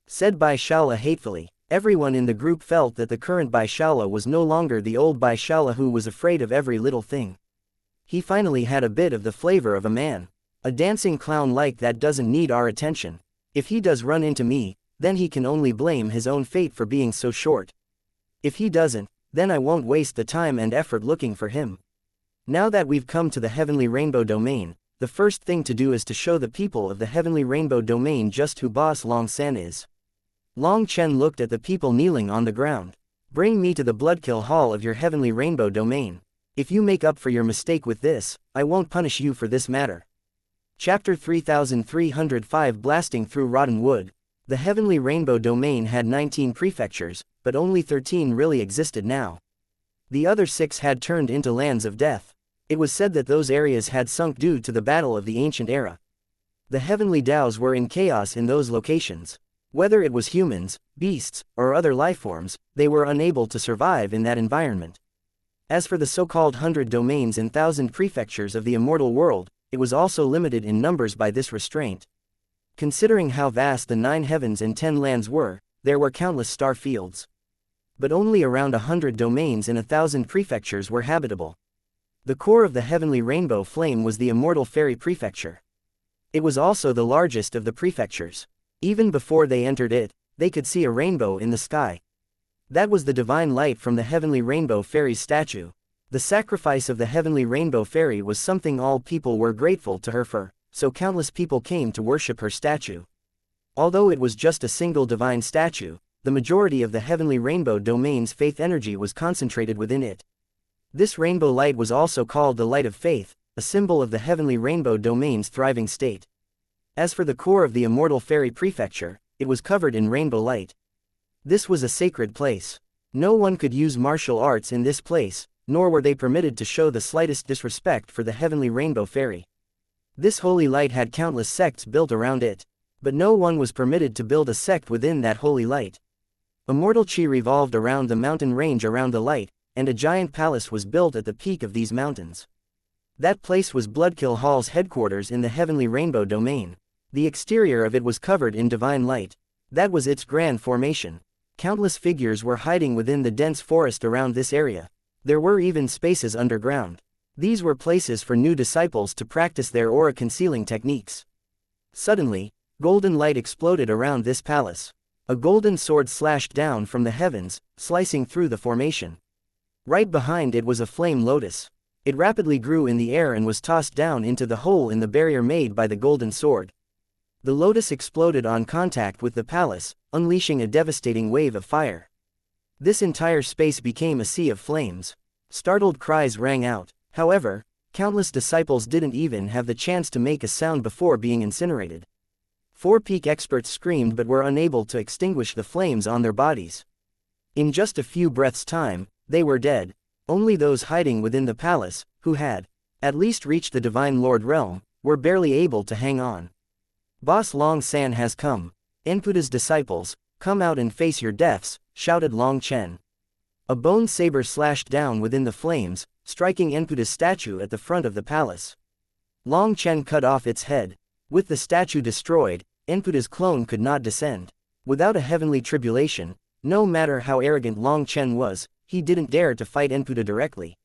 Said Bai Shaola hatefully. Everyone in the group felt that the current Bai Shaola was no longer the old Bai Shaola who was afraid of every little thing. He finally had a bit of the flavor of a man. A dancing clown like that doesn't need our attention. If he does run into me, then he can only blame his own fate for being so short. If he doesn't, then I won't waste the time and effort looking for him. Now that we've come to the Heavenly Rainbow Domain, the first thing to do is to show the people of the Heavenly Rainbow Domain just who Boss Long San is. Long Chen looked at the people kneeling on the ground. Bring me to the Bloodkill Hall of your Heavenly Rainbow Domain. If you make up for your mistake with this, I won't punish you for this matter. Chapter 3305 Blasting Through Rotten Wood. The Heavenly Rainbow Domain had 19 prefectures, but only 13 really existed now. The other 6 had turned into lands of death. It was said that those areas had sunk due to the battle of the ancient era. The heavenly Daos were in chaos in those locations. Whether it was humans, beasts, or other lifeforms, they were unable to survive in that environment. As for the so-called 100 domains and 1,000 prefectures of the immortal world, it was also limited in numbers by this restraint. Considering how vast the 9 heavens and 10 lands were, there were countless star fields. But only around 100 domains and 1,000 prefectures were habitable. The core of the heavenly rainbow flame was the immortal fairy prefecture. It was also the largest of the prefectures. Even before they entered it, they could see a rainbow in the sky. That was the divine light from the heavenly rainbow fairy's statue. The sacrifice of the heavenly rainbow fairy was something all people were grateful to her for, so countless people came to worship her statue. Although it was just a single divine statue, the majority of the heavenly rainbow domain's faith energy was concentrated within it. This rainbow light was also called the light of faith, a symbol of the heavenly rainbow domain's thriving state. As for the core of the immortal fairy prefecture, it was covered in rainbow light. This was a sacred place. No one could use martial arts in this place, nor were they permitted to show the slightest disrespect for the heavenly rainbow fairy. This holy light had countless sects built around it, but no one was permitted to build a sect within that holy light. Immortal chi revolved around the mountain range around the light, and a giant palace was built at the peak of these mountains. That place was Bloodkill Hall's headquarters in the heavenly rainbow domain. The exterior of it was covered in divine light. That was its grand formation. Countless figures were hiding within the dense forest around this area. There were even spaces underground. These were places for new disciples to practice their aura concealing techniques. Suddenly, golden light exploded around this palace. A golden sword slashed down from the heavens, slicing through the formation. Right behind it was a flame lotus. It rapidly grew in the air and was tossed down into the hole in the barrier made by the golden sword. The lotus exploded on contact with the palace, unleashing a devastating wave of fire. This entire space became a sea of flames. Startled cries rang out. However, countless disciples didn't even have the chance to make a sound before being incinerated. 4 peak experts screamed but were unable to extinguish the flames on their bodies. In just a few breaths' time, they were dead. Only those hiding within the palace, who had at least reached the Divine Lord realm, were barely able to hang on. Boss Long San has come. Enputa's disciples, come out and face your deaths, shouted Long Chen. A bone saber slashed down within the flames, striking Enputa's statue at the front of the palace. Long Chen cut off its head. With the statue destroyed, Enputa's clone could not descend. Without a heavenly tribulation, no matter how arrogant Long Chen was, he didn't dare to fight Enputa directly.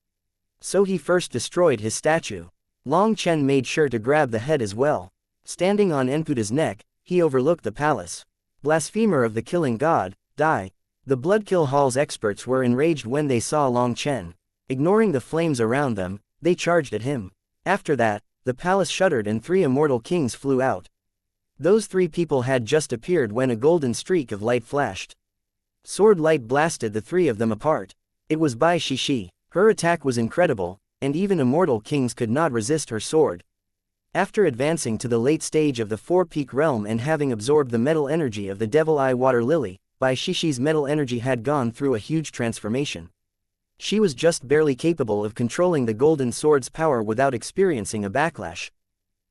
So he first destroyed his statue. Long Chen made sure to grab the head as well. Standing on Enputa's neck, he overlooked the palace. Blasphemer of the killing god, die. The Bloodkill Hall's experts were enraged when they saw Long Chen. Ignoring the flames around them, they charged at him. After that, the palace shuddered and 3 immortal kings flew out. Those 3 people had just appeared when a golden streak of light flashed. Sword light blasted the 3 of them apart. It was Bai Shishi. Her attack was incredible, and even immortal kings could not resist her sword. After advancing to the late stage of the 4-peak realm and having absorbed the metal energy of the Devil Eye Water Lily, Bai Shishi's metal energy had gone through a huge transformation. She was just barely capable of controlling the golden sword's power without experiencing a backlash.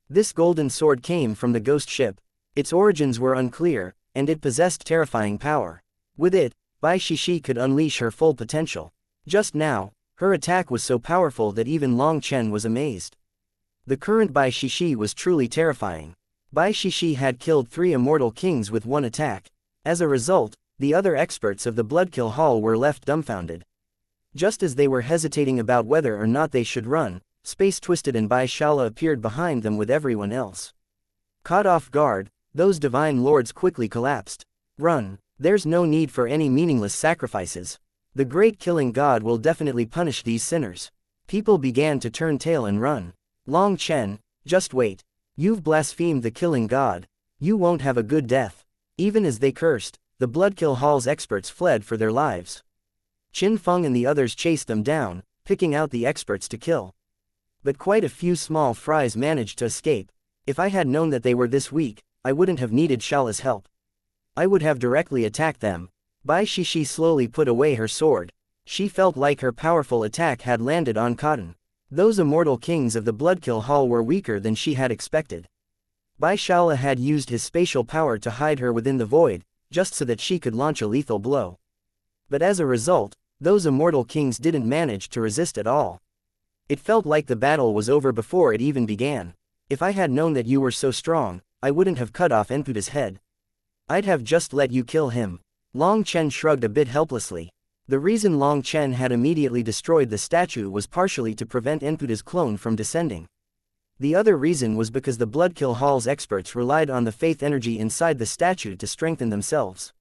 This golden sword came from the ghost ship. Its origins were unclear, and it possessed terrifying power. With it, Bai Shishi could unleash her full potential. Just now, her attack was so powerful that even Long Chen was amazed. The current Bai Shishi was truly terrifying. Bai Shishi had killed 3 immortal kings with 1 attack. As a result, the other experts of the Bloodkill Hall were left dumbfounded. Just as they were hesitating about whether or not they should run, Space Twisted and Bai Shala appeared behind them with everyone else. Caught off guard, those divine lords quickly collapsed. Run. There's no need for any meaningless sacrifices. The great killing god will definitely punish these sinners. People began to turn tail and run. Long Chen, just wait. You've blasphemed the killing god. You won't have a good death. Even as they cursed, the Bloodkill Hall's experts fled for their lives. Qin Feng and the others chased them down, picking out the experts to kill. But quite a few small fries managed to escape. If I had known that they were this weak, I wouldn't have needed Shala's help. I would have directly attacked them. Bai Shishi slowly put away her sword. She felt like her powerful attack had landed on cotton. Those immortal kings of the Bloodkill Hall were weaker than she had expected. Bai Shala had used his spatial power to hide her within the void, just so that she could launch a lethal blow. But as a result, those immortal kings didn't manage to resist at all. It felt like the battle was over before it even began. If I had known that you were so strong, I wouldn't have cut off Enputa's head. I'd have just let you kill him. Long Chen shrugged a bit helplessly. The reason Long Chen had immediately destroyed the statue was partially to prevent Enputa's clone from descending. The other reason was because the Bloodkill Hall's experts relied on the faith energy inside the statue to strengthen themselves.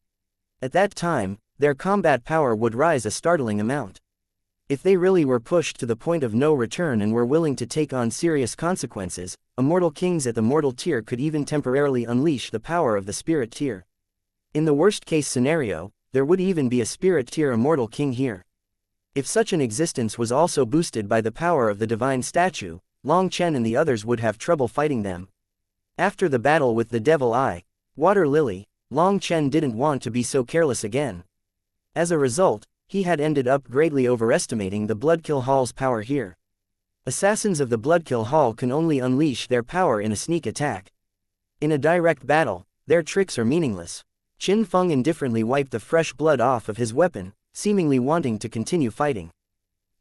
At that time, their combat power would rise a startling amount. If they really were pushed to the point of no return and were willing to take on serious consequences, immortal kings at the mortal tier could even temporarily unleash the power of the spirit tier. In the worst-case scenario, there would even be a spirit tier immortal king here. If such an existence was also boosted by the power of the divine statue, Long Chen and the others would have trouble fighting them. After the battle with the Devil Eye Water Lily, Long Chen didn't want to be so careless again. As a result, he had ended up greatly overestimating the Bloodkill Hall's power here. Assassins of the Bloodkill Hall can only unleash their power in a sneak attack. In a direct battle, their tricks are meaningless. Qin Feng indifferently wiped the fresh blood off of his weapon, seemingly wanting to continue fighting.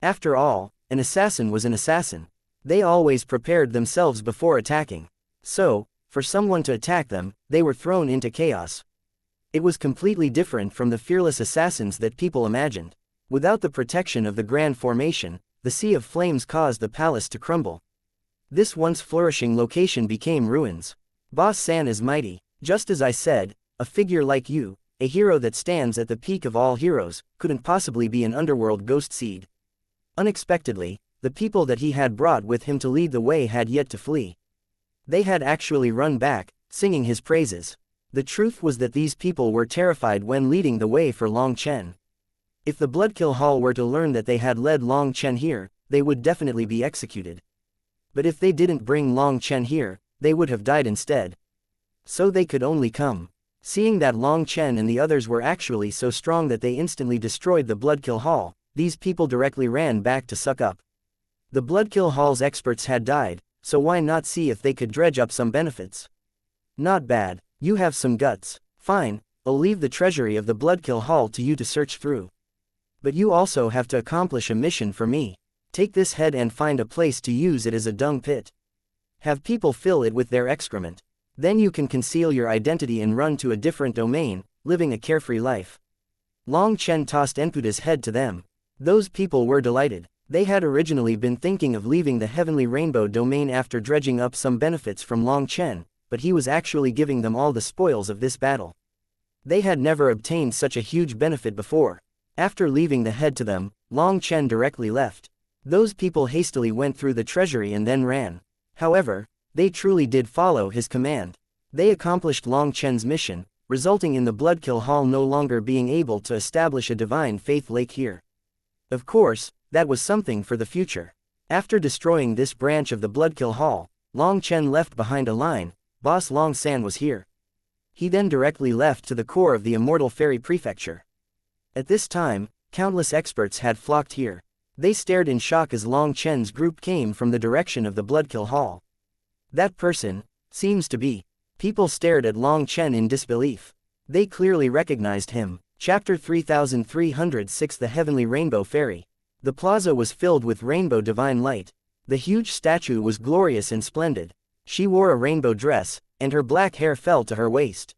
After all, an assassin was an assassin. They always prepared themselves before attacking. So, for someone to attack them, they were thrown into chaos. It was completely different from the fearless assassins that people imagined. Without the protection of the Grand Formation, the Sea of Flames caused the palace to crumble. This once flourishing location became ruins. Boss San is mighty. Just as I said, a figure like you, a hero that stands at the peak of all heroes, couldn't possibly be an underworld ghost seed. Unexpectedly, the people that he had brought with him to lead the way had yet to flee. They had actually run back, singing his praises. The truth was that these people were terrified when leading the way for Long Chen. If the Bloodkill Hall were to learn that they had led Long Chen here, they would definitely be executed. But if they didn't bring Long Chen here, they would have died instead. So they could only come. Seeing that Long Chen and the others were actually so strong that they instantly destroyed the Bloodkill Hall, these people directly ran back to suck up. The Bloodkill Hall's experts had died, so why not see if they could dredge up some benefits? Not bad, you have some guts. Fine, I'll leave the treasury of the Bloodkill Hall to you to search through. But you also have to accomplish a mission for me. Take this head and find a place to use it as a dung pit. Have people fill it with their excrement. Then you can conceal your identity and run to a different domain, living a carefree life. Long Chen tossed Enputa's head to them. Those people were delighted. They had originally been thinking of leaving the Heavenly Rainbow domain after dredging up some benefits from Long Chen, but he was actually giving them all the spoils of this battle. They had never obtained such a huge benefit before. After leaving the head to them, Long Chen directly left. Those people hastily went through the treasury and then ran. However, they truly did follow his command. They accomplished Long Chen's mission, resulting in the Bloodkill Hall no longer being able to establish a divine faith lake here. Of course, that was something for the future. After destroying this branch of the Bloodkill Hall, Long Chen left behind a line, Boss Long San was here. He then directly left to the core of the Immortal Fairy Prefecture. At this time, countless experts had flocked here. They stared in shock as Long Chen's group came from the direction of the Bloodkill Hall. That person seems to be. People stared at Long Chen in disbelief. They clearly recognized him. Chapter 3306 The Heavenly Rainbow Fairy. The plaza was filled with rainbow divine light. The huge statue was glorious and splendid. She wore a rainbow dress, and her black hair fell to her waist.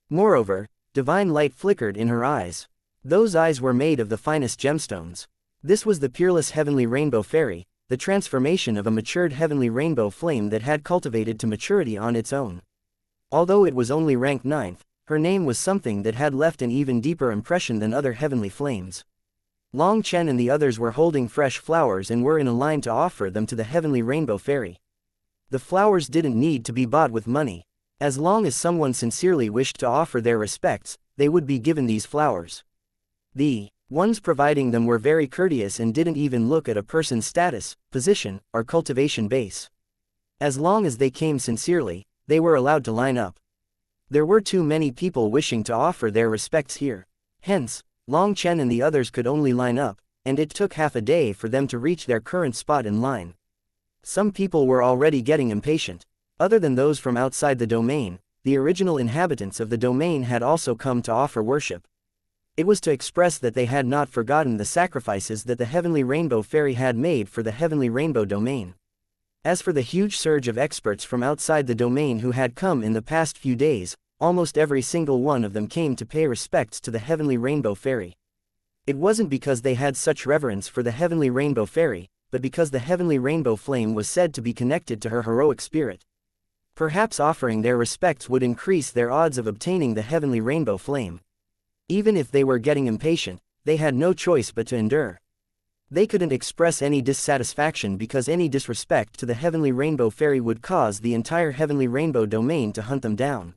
Moreover, divine light flickered in her eyes. Those eyes were made of the finest gemstones. This was the peerless Heavenly Rainbow Fairy, the transformation of a matured Heavenly Rainbow flame that had cultivated to maturity on its own. Although it was only ranked 9th, her name was something that had left an even deeper impression than other heavenly flames. Long Chen and the others were holding fresh flowers and were in a line to offer them to the Heavenly Rainbow Fairy. The flowers didn't need to be bought with money. As long as someone sincerely wished to offer their respects, they would be given these flowers. The ones providing them were very courteous and didn't even look at a person's status, position, or cultivation base. As long as they came sincerely, they were allowed to line up. There were too many people wishing to offer their respects here. Hence, Long Chen and the others could only line up, and it took half a day for them to reach their current spot in line. Some people were already getting impatient. Other than those from outside the domain, the original inhabitants of the domain had also come to offer worship. It was to express that they had not forgotten the sacrifices that the Heavenly Rainbow Fairy had made for the Heavenly Rainbow domain. As for the huge surge of experts from outside the domain who had come in the past few days, almost every single one of them came to pay respects to the Heavenly Rainbow Fairy. It wasn't because they had such reverence for the Heavenly Rainbow Fairy, but because the Heavenly Rainbow Flame was said to be connected to her heroic spirit. Perhaps offering their respects would increase their odds of obtaining the Heavenly Rainbow Flame. Even if they were getting impatient, they had no choice but to endure. They couldn't express any dissatisfaction because any disrespect to the Heavenly Rainbow Fairy would cause the entire Heavenly Rainbow domain to hunt them down.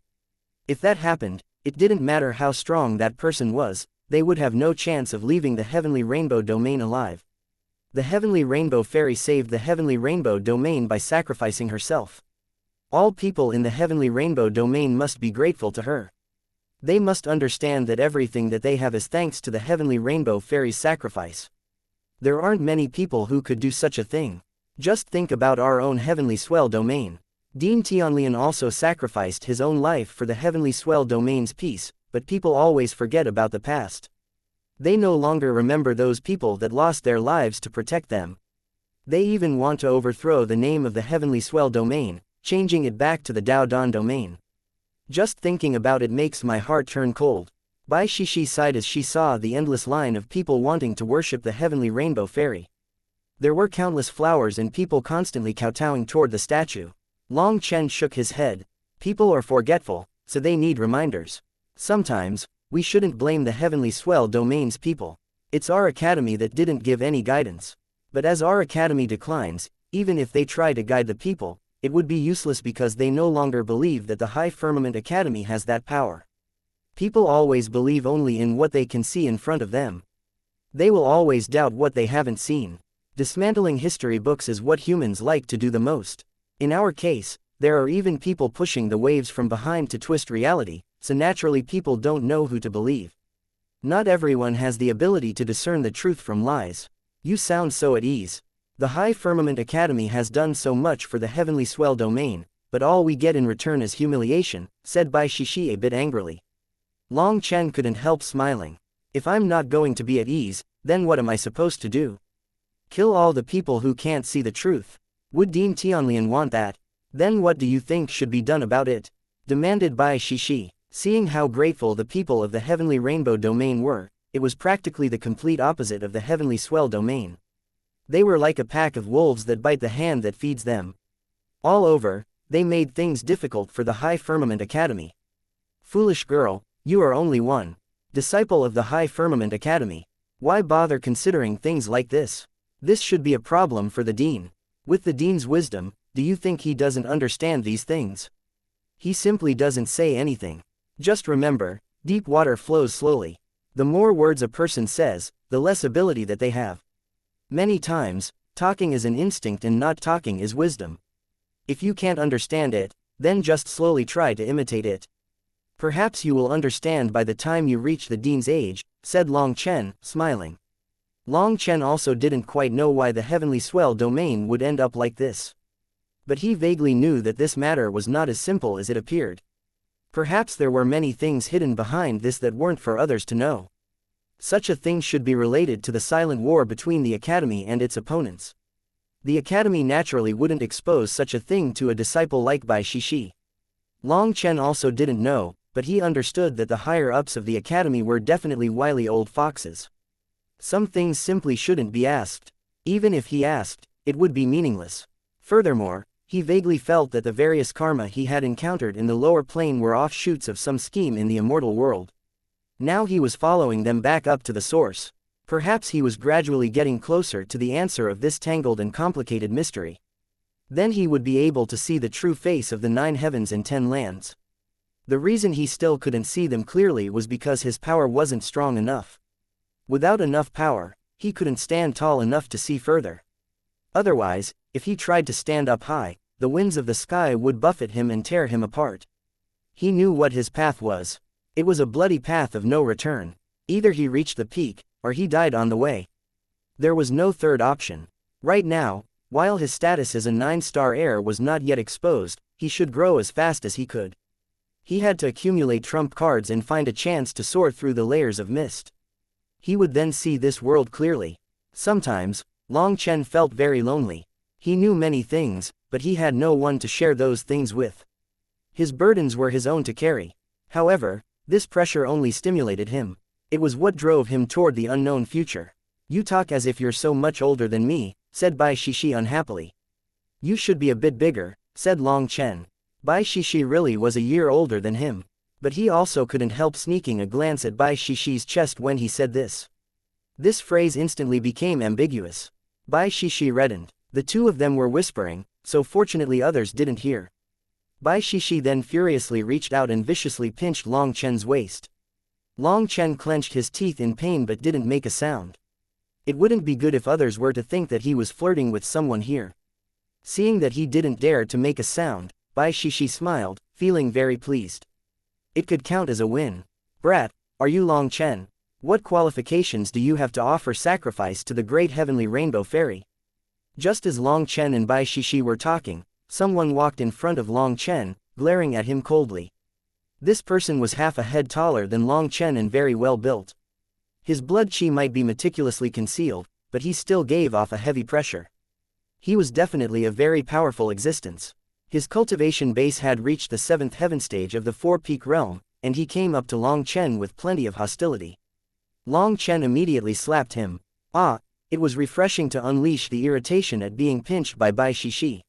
If that happened, it didn't matter how strong that person was, they would have no chance of leaving the Heavenly Rainbow domain alive. The Heavenly Rainbow Fairy saved the Heavenly Rainbow domain by sacrificing herself. All people in the Heavenly Rainbow domain must be grateful to her. They must understand that everything that they have is thanks to the Heavenly Rainbow Fairy's sacrifice. There aren't many people who could do such a thing. Just think about our own Heavenly Swell domain. Dean Tianlian also sacrificed his own life for the Heavenly Swell domain's peace, but people always forget about the past. They no longer remember those people that lost their lives to protect them. They even want to overthrow the name of the Heavenly Swell domain, changing it back to the Dao Dan domain. Just thinking about it makes my heart turn cold. Bai Shishi sighed as she saw the endless line of people wanting to worship the Heavenly Rainbow Fairy. There were countless flowers and people constantly kowtowing toward the statue. Long Chen shook his head. People are forgetful, so they need reminders. Sometimes, we shouldn't blame the Heavenly Swell domain's people. It's our academy that didn't give any guidance. But as our academy declines, even if they try to guide the people, it would be useless because they no longer believe that the High Firmament Academy has that power. People always believe only in what they can see in front of them. They will always doubt what they haven't seen. Dismantling history books is what humans like to do the most. In our case, there are even people pushing the waves from behind to twist reality, so naturally people don't know who to believe. Not everyone has the ability to discern the truth from lies. You sound so at ease. The High Firmament Academy has done so much for the heavenly swell domain, but all we get in return is humiliation, said Bai Shishi a bit angrily. Long Chen couldn't help smiling. If I'm not going to be at ease, then what am I supposed to do? Kill all the people who can't see the truth. Would Dean Tianlian want that? Then what do you think should be done about it? Demanded Bai Shishi. Seeing how grateful the people of the Heavenly Rainbow domain were, it was practically the complete opposite of the Heavenly Swell domain. They were like a pack of wolves that bite the hand that feeds them. All over, they made things difficult for the High Firmament Academy. Foolish girl, you are only one disciple of the High Firmament Academy. Why bother considering things like this? This should be a problem for the Dean. With the Dean's wisdom, do you think he doesn't understand these things? He simply doesn't say anything. Just remember, deep water flows slowly. The more words a person says, the less ability that they have. Many times, talking is an instinct and not talking is wisdom. If you can't understand it, then just slowly try to imitate it. Perhaps you will understand by the time you reach the Dean's age, said Long Chen, smiling. Long Chen also didn't quite know why the Heavenly Swell domain would end up like this. But he vaguely knew that this matter was not as simple as it appeared. Perhaps there were many things hidden behind this that weren't for others to know. Such a thing should be related to the silent war between the Academy and its opponents. The Academy naturally wouldn't expose such a thing to a disciple like Bai Shishi. Long Chen also didn't know, but he understood that the higher-ups of the Academy were definitely wily old foxes. Some things simply shouldn't be asked. Even if he asked, it would be meaningless. Furthermore, he vaguely felt that the various karma he had encountered in the lower plane were offshoots of some scheme in the immortal world. Now he was following them back up to the source. Perhaps he was gradually getting closer to the answer of this tangled and complicated mystery. Then he would be able to see the true face of the 9 heavens and 10 lands. The reason he still couldn't see them clearly was because his power wasn't strong enough. Without enough power, he couldn't stand tall enough to see further. Otherwise, if he tried to stand up high, the winds of the sky would buffet him and tear him apart. He knew what his path was. It was a bloody path of no return. Either he reached the peak, or he died on the way. There was no third option. Right now, while his status as a 9-star heir was not yet exposed, he should grow as fast as he could. He had to accumulate trump cards and find a chance to soar through the layers of mist. He would then see this world clearly. Sometimes, Long Chen felt very lonely. He knew many things, but he had no one to share those things with. His burdens were his own to carry. However, this pressure only stimulated him. It was what drove him toward the unknown future. You talk as if you're so much older than me, said Bai Shishi unhappily. You should be a bit bigger, said Long Chen. Bai Shishi really was a year older than him. But he also couldn't help sneaking a glance at Bai Shishi's chest when he said this. This phrase instantly became ambiguous. Bai Shishi reddened. The two of them were whispering, so fortunately others didn't hear. Bai Shishi then furiously reached out and viciously pinched Long Chen's waist. Long Chen clenched his teeth in pain but didn't make a sound. It wouldn't be good if others were to think that he was flirting with someone here. Seeing that he didn't dare to make a sound, Bai Shishi smiled, feeling very pleased. It could count as a win. Brat, are you Long Chen? What qualifications do you have to offer sacrifice to the great heavenly rainbow fairy? Just as Long Chen and Bai Shishi were talking, someone walked in front of Long Chen, glaring at him coldly. This person was half a head taller than Long Chen and very well built. His blood chi might be meticulously concealed, but he still gave off a heavy pressure. He was definitely a very powerful existence. His cultivation base had reached the 7th heaven stage of the 4-peak realm, and he came up to Long Chen with plenty of hostility. Long Chen immediately slapped him. It was refreshing to unleash the irritation at being pinched by Bai Shishi.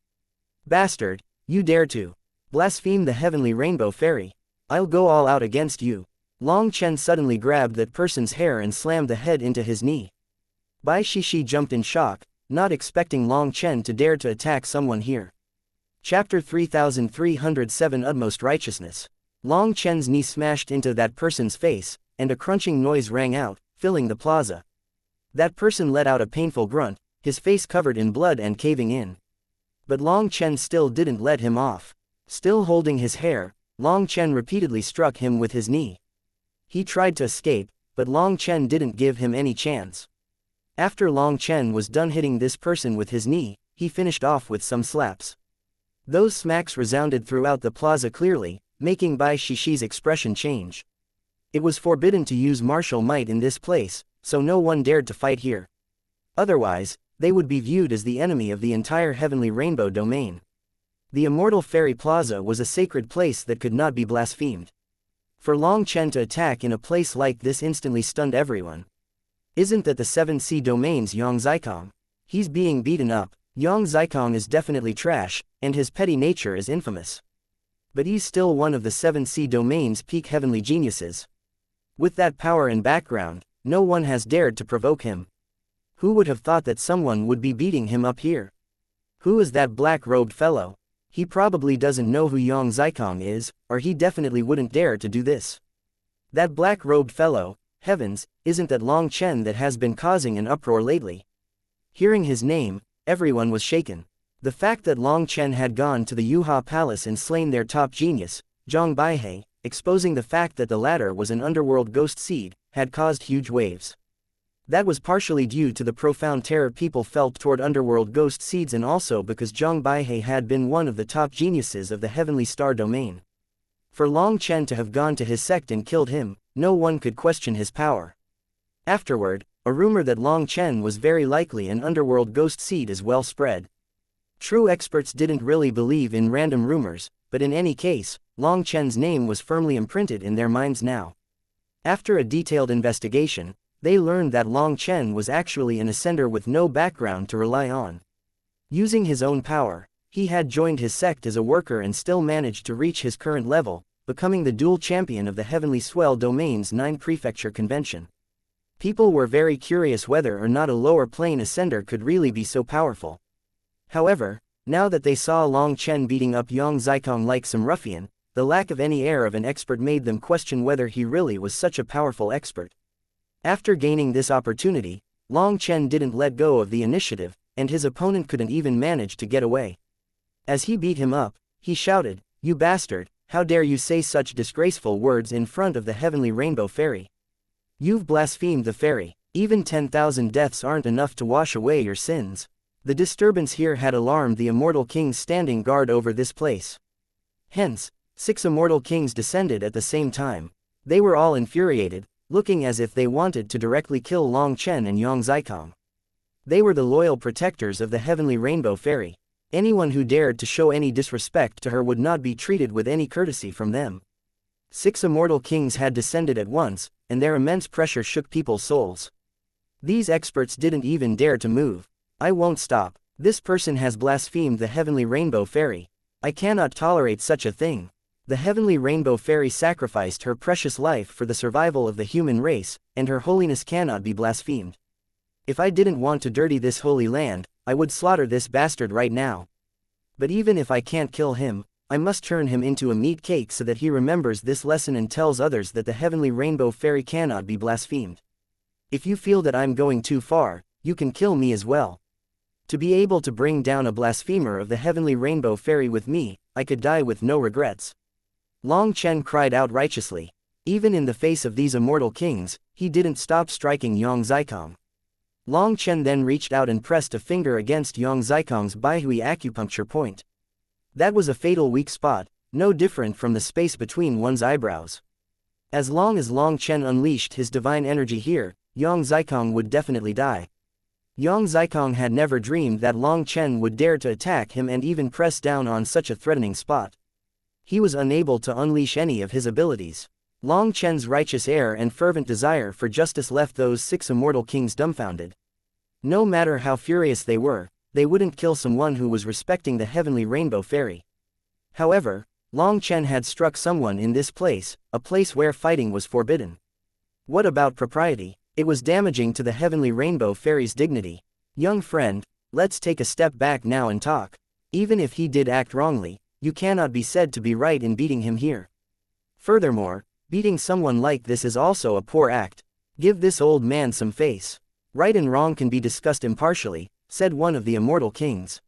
Bastard, you dare to blaspheme the heavenly rainbow fairy. I'll go all out against you. Long Chen suddenly grabbed that person's hair and slammed the head into his knee. Bai Shishi jumped in shock, not expecting Long Chen to dare to attack someone here. Chapter 3307 Utmost Righteousness. Long Chen's knee smashed into that person's face, and a crunching noise rang out, filling the plaza. That person let out a painful grunt, his face covered in blood and caving in. But Long Chen still didn't let him off. Still holding his hair, Long Chen repeatedly struck him with his knee. He tried to escape, but Long Chen didn't give him any chance. After Long Chen was done hitting this person with his knee, he finished off with some slaps. Those smacks resounded throughout the plaza clearly, making Bai Shixi's expression change. It was forbidden to use martial might in this place, so no one dared to fight here. Otherwise, they would be viewed as the enemy of the entire Heavenly Rainbow domain. The Immortal Fairy Plaza was a sacred place that could not be blasphemed. For Long Chen to attack in a place like this instantly stunned everyone. Isn't that the 7 Sea Domain's Yang Zikong? He's being beaten up. Yang Zikong is definitely trash, and his petty nature is infamous. But he's still one of the 7 Sea Domain's peak heavenly geniuses. With that power and background, no one has dared to provoke him. Who would have thought that someone would be beating him up here? Who is that black-robed fellow? He probably doesn't know who Yang Zikong is, or he definitely wouldn't dare to do this. That black-robed fellow, heavens, isn't that Long Chen that has been causing an uproar lately? Hearing his name, everyone was shaken. The fact that Long Chen had gone to the Yuha Palace and slain their top genius, Zhang Baihe, exposing the fact that the latter was an underworld ghost seed, had caused huge waves. That was partially due to the profound terror people felt toward underworld ghost seeds and also because Zhang Baihe had been one of the top geniuses of the Heavenly Star domain. For Long Chen to have gone to his sect and killed him, no one could question his power. Afterward, a rumor that Long Chen was very likely an underworld ghost seed is well spread. True experts didn't really believe in random rumors, but in any case, Long Chen's name was firmly imprinted in their minds now. After a detailed investigation, they learned that Long Chen was actually an ascender with no background to rely on. Using his own power, he had joined his sect as a worker and still managed to reach his current level, becoming the dual champion of the Heavenly Swell Domain's 9 Prefecture Convention. People were very curious whether or not a lower plane ascender could really be so powerful. However, now that they saw Long Chen beating up Yang Zikong like some ruffian, the lack of any air of an expert made them question whether he really was such a powerful expert. After gaining this opportunity, Long Chen didn't let go of the initiative, and his opponent couldn't even manage to get away. As he beat him up, he shouted, "You bastard, how dare you say such disgraceful words in front of the Heavenly Rainbow Fairy? You've blasphemed the fairy. Even 10,000 deaths aren't enough to wash away your sins." The disturbance here had alarmed the Immortal Kings standing guard over this place. Hence, 6 Immortal Kings descended at the same time. They were all infuriated, looking as if they wanted to directly kill Long Chen and Yang Zikong. They were the loyal protectors of the Heavenly Rainbow Fairy. Anyone who dared to show any disrespect to her would not be treated with any courtesy from them. 6 Immortal Kings had descended at once, and their immense pressure shook people's souls. These experts didn't even dare to move. "I won't stop. This person has blasphemed the Heavenly Rainbow Fairy. I cannot tolerate such a thing. The Heavenly Rainbow Fairy sacrificed her precious life for the survival of the human race, and her holiness cannot be blasphemed. If I didn't want to dirty this holy land, I would slaughter this bastard right now. But even if I can't kill him, I must turn him into a meat cake so that he remembers this lesson and tells others that the Heavenly Rainbow Fairy cannot be blasphemed. If you feel that I'm going too far, you can kill me as well. To be able to bring down a blasphemer of the Heavenly Rainbow Fairy with me, I could die with no regrets." Long Chen cried out righteously. Even in the face of these Immortal Kings, he didn't stop striking Yang Zikong. Long Chen then reached out and pressed a finger against Yang Zikong's Baihui acupuncture point. That was a fatal weak spot, no different from the space between one's eyebrows. As long as Long Chen unleashed his divine energy here, Yang Zikong would definitely die. Yang Zikong had never dreamed that Long Chen would dare to attack him and even press down on such a threatening spot. He was unable to unleash any of his abilities. Long Chen's righteous air and fervent desire for justice left those 6 Immortal Kings dumbfounded. No matter how furious they wouldn't kill someone who was respecting the Heavenly Rainbow Fairy. However, Long Chen had struck someone in this place, a place where fighting was forbidden. What about propriety? It was damaging to the Heavenly Rainbow Fairy's dignity. "Young friend, let's take a step back now and talk. Even if he did act wrongly, you cannot be said to be right in beating him here. Furthermore, beating someone like this is also a poor act. Give this old man some face. Right and wrong can be discussed impartially," said one of the Immortal Kings.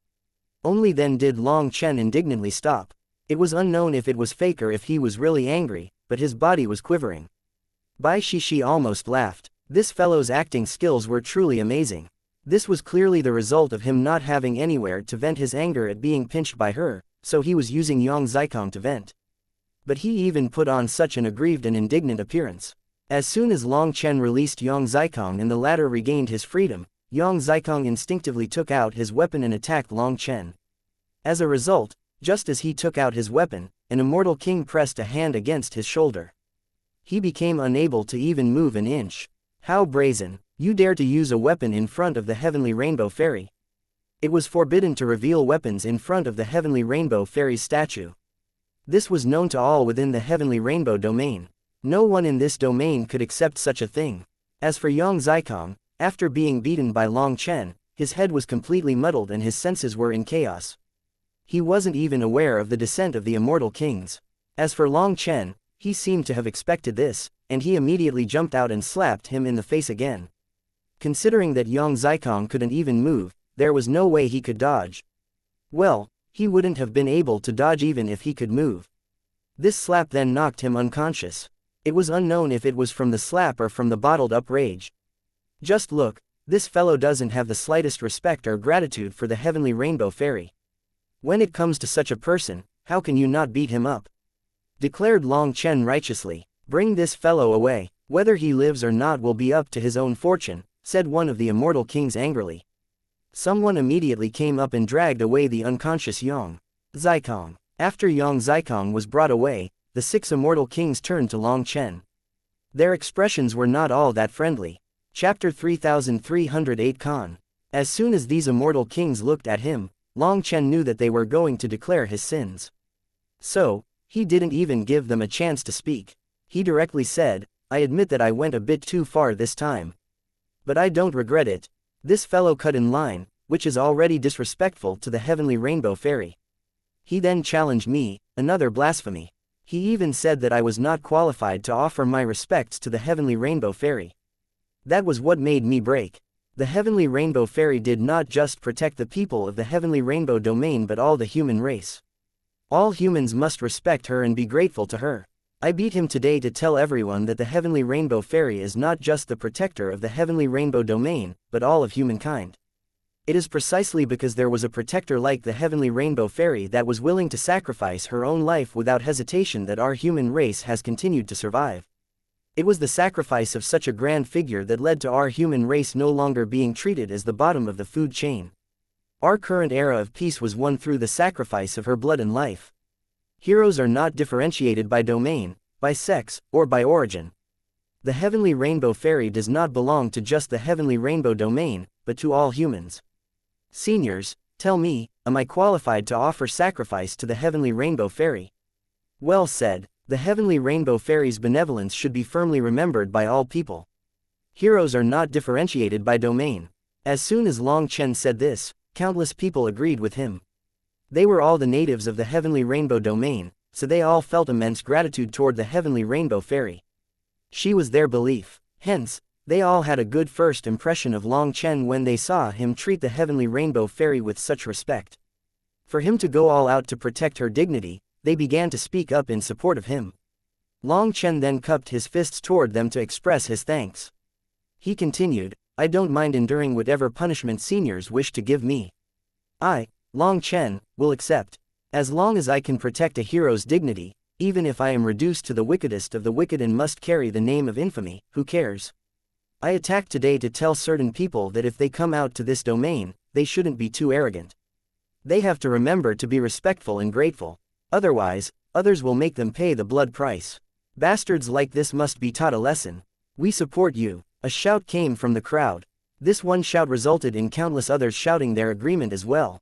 Only then did Long Chen indignantly stop. It was unknown if it was fake or if he was really angry, but his body was quivering. Bai Shishi almost laughed. This fellow's acting skills were truly amazing. This was clearly the result of him not having anywhere to vent his anger at being pinched by her, so he was using Yang Zikong to vent. But he even put on such an aggrieved and indignant appearance. As soon as Long Chen released Yang Zikong and the latter regained his freedom, Yang Zikong instinctively took out his weapon and attacked Long Chen. As a result, just as he took out his weapon, an immortal king pressed a hand against his shoulder. He became unable to even move an inch. How brazen! You dare to use a weapon in front of the Heavenly Rainbow Fairy. It was forbidden to reveal weapons in front of the Heavenly Rainbow Fairy's statue. This was known to all within the Heavenly Rainbow domain. No one in this domain could accept such a thing. As for Yang Zikong, after being beaten by Long Chen, his head was completely muddled and his senses were in chaos. He wasn't even aware of the descent of the immortal kings. As for Long Chen, he seemed to have expected this, and he immediately jumped out and slapped him in the face again. Considering that Yang Zikong couldn't even move, there was no way he could dodge. Well, he wouldn't have been able to dodge even if he could move. This slap then knocked him unconscious. It was unknown if it was from the slap or from the bottled-up rage. Just look, this fellow doesn't have the slightest respect or gratitude for the Heavenly Rainbow Fairy. When it comes to such a person, how can you not beat him up? Declared Long Chen righteously. Bring this fellow away. Whether he lives or not will be up to his own fortune, said one of the immortal kings angrily. Someone immediately came up and dragged away the unconscious Yang Zikong. After Yang Zikong was brought away, the 6 immortal kings turned to Long Chen. Their expressions were not all that friendly. Chapter 3308 Khan. As soon as these immortal kings looked at him, Long Chen knew that they were going to declare his sins. So, he didn't even give them a chance to speak. He directly said, I admit that I went a bit too far this time. But I don't regret it. This fellow cut in line, which is already disrespectful to the Heavenly Rainbow Fairy. He then challenged me, another blasphemy. He even said that I was not qualified to offer my respects to the Heavenly Rainbow Fairy. That was what made me break. The Heavenly Rainbow Fairy did not just protect the people of the Heavenly Rainbow domain but all the human race. All humans must respect her and be grateful to her. I beat him today to tell everyone that the Heavenly Rainbow Fairy is not just the protector of the Heavenly Rainbow domain, but all of humankind. It is precisely because there was a protector like the Heavenly Rainbow Fairy that was willing to sacrifice her own life without hesitation that our human race has continued to survive. It was the sacrifice of such a grand figure that led to our human race no longer being treated as the bottom of the food chain. Our current era of peace was won through the sacrifice of her blood and life. Heroes are not differentiated by domain, by sex, or by origin. The Heavenly Rainbow Fairy does not belong to just the Heavenly Rainbow domain, but to all humans. Seniors, tell me, am I qualified to offer sacrifice to the Heavenly Rainbow Fairy? Well said, the Heavenly Rainbow Fairy's benevolence should be firmly remembered by all people. Heroes are not differentiated by domain. As soon as Long Chen said this, countless people agreed with him. They were all the natives of the Heavenly Rainbow domain, so they all felt immense gratitude toward the Heavenly Rainbow Fairy. She was their belief. Hence, they all had a good first impression of Long Chen when they saw him treat the Heavenly Rainbow Fairy with such respect. For him to go all out to protect her dignity, they began to speak up in support of him. Long Chen then cupped his fists toward them to express his thanks. He continued, I don't mind enduring whatever punishment seniors wish to give me. I, Long Chen, will accept. As long as I can protect a hero's dignity, even if I am reduced to the wickedest of the wicked and must carry the name of infamy, who cares? I attacked today to tell certain people that if they come out to this domain, they shouldn't be too arrogant. They have to remember to be respectful and grateful. Otherwise, others will make them pay the blood price. Bastards like this must be taught a lesson. We support you. A shout came from the crowd. This one shout resulted in countless others shouting their agreement as well.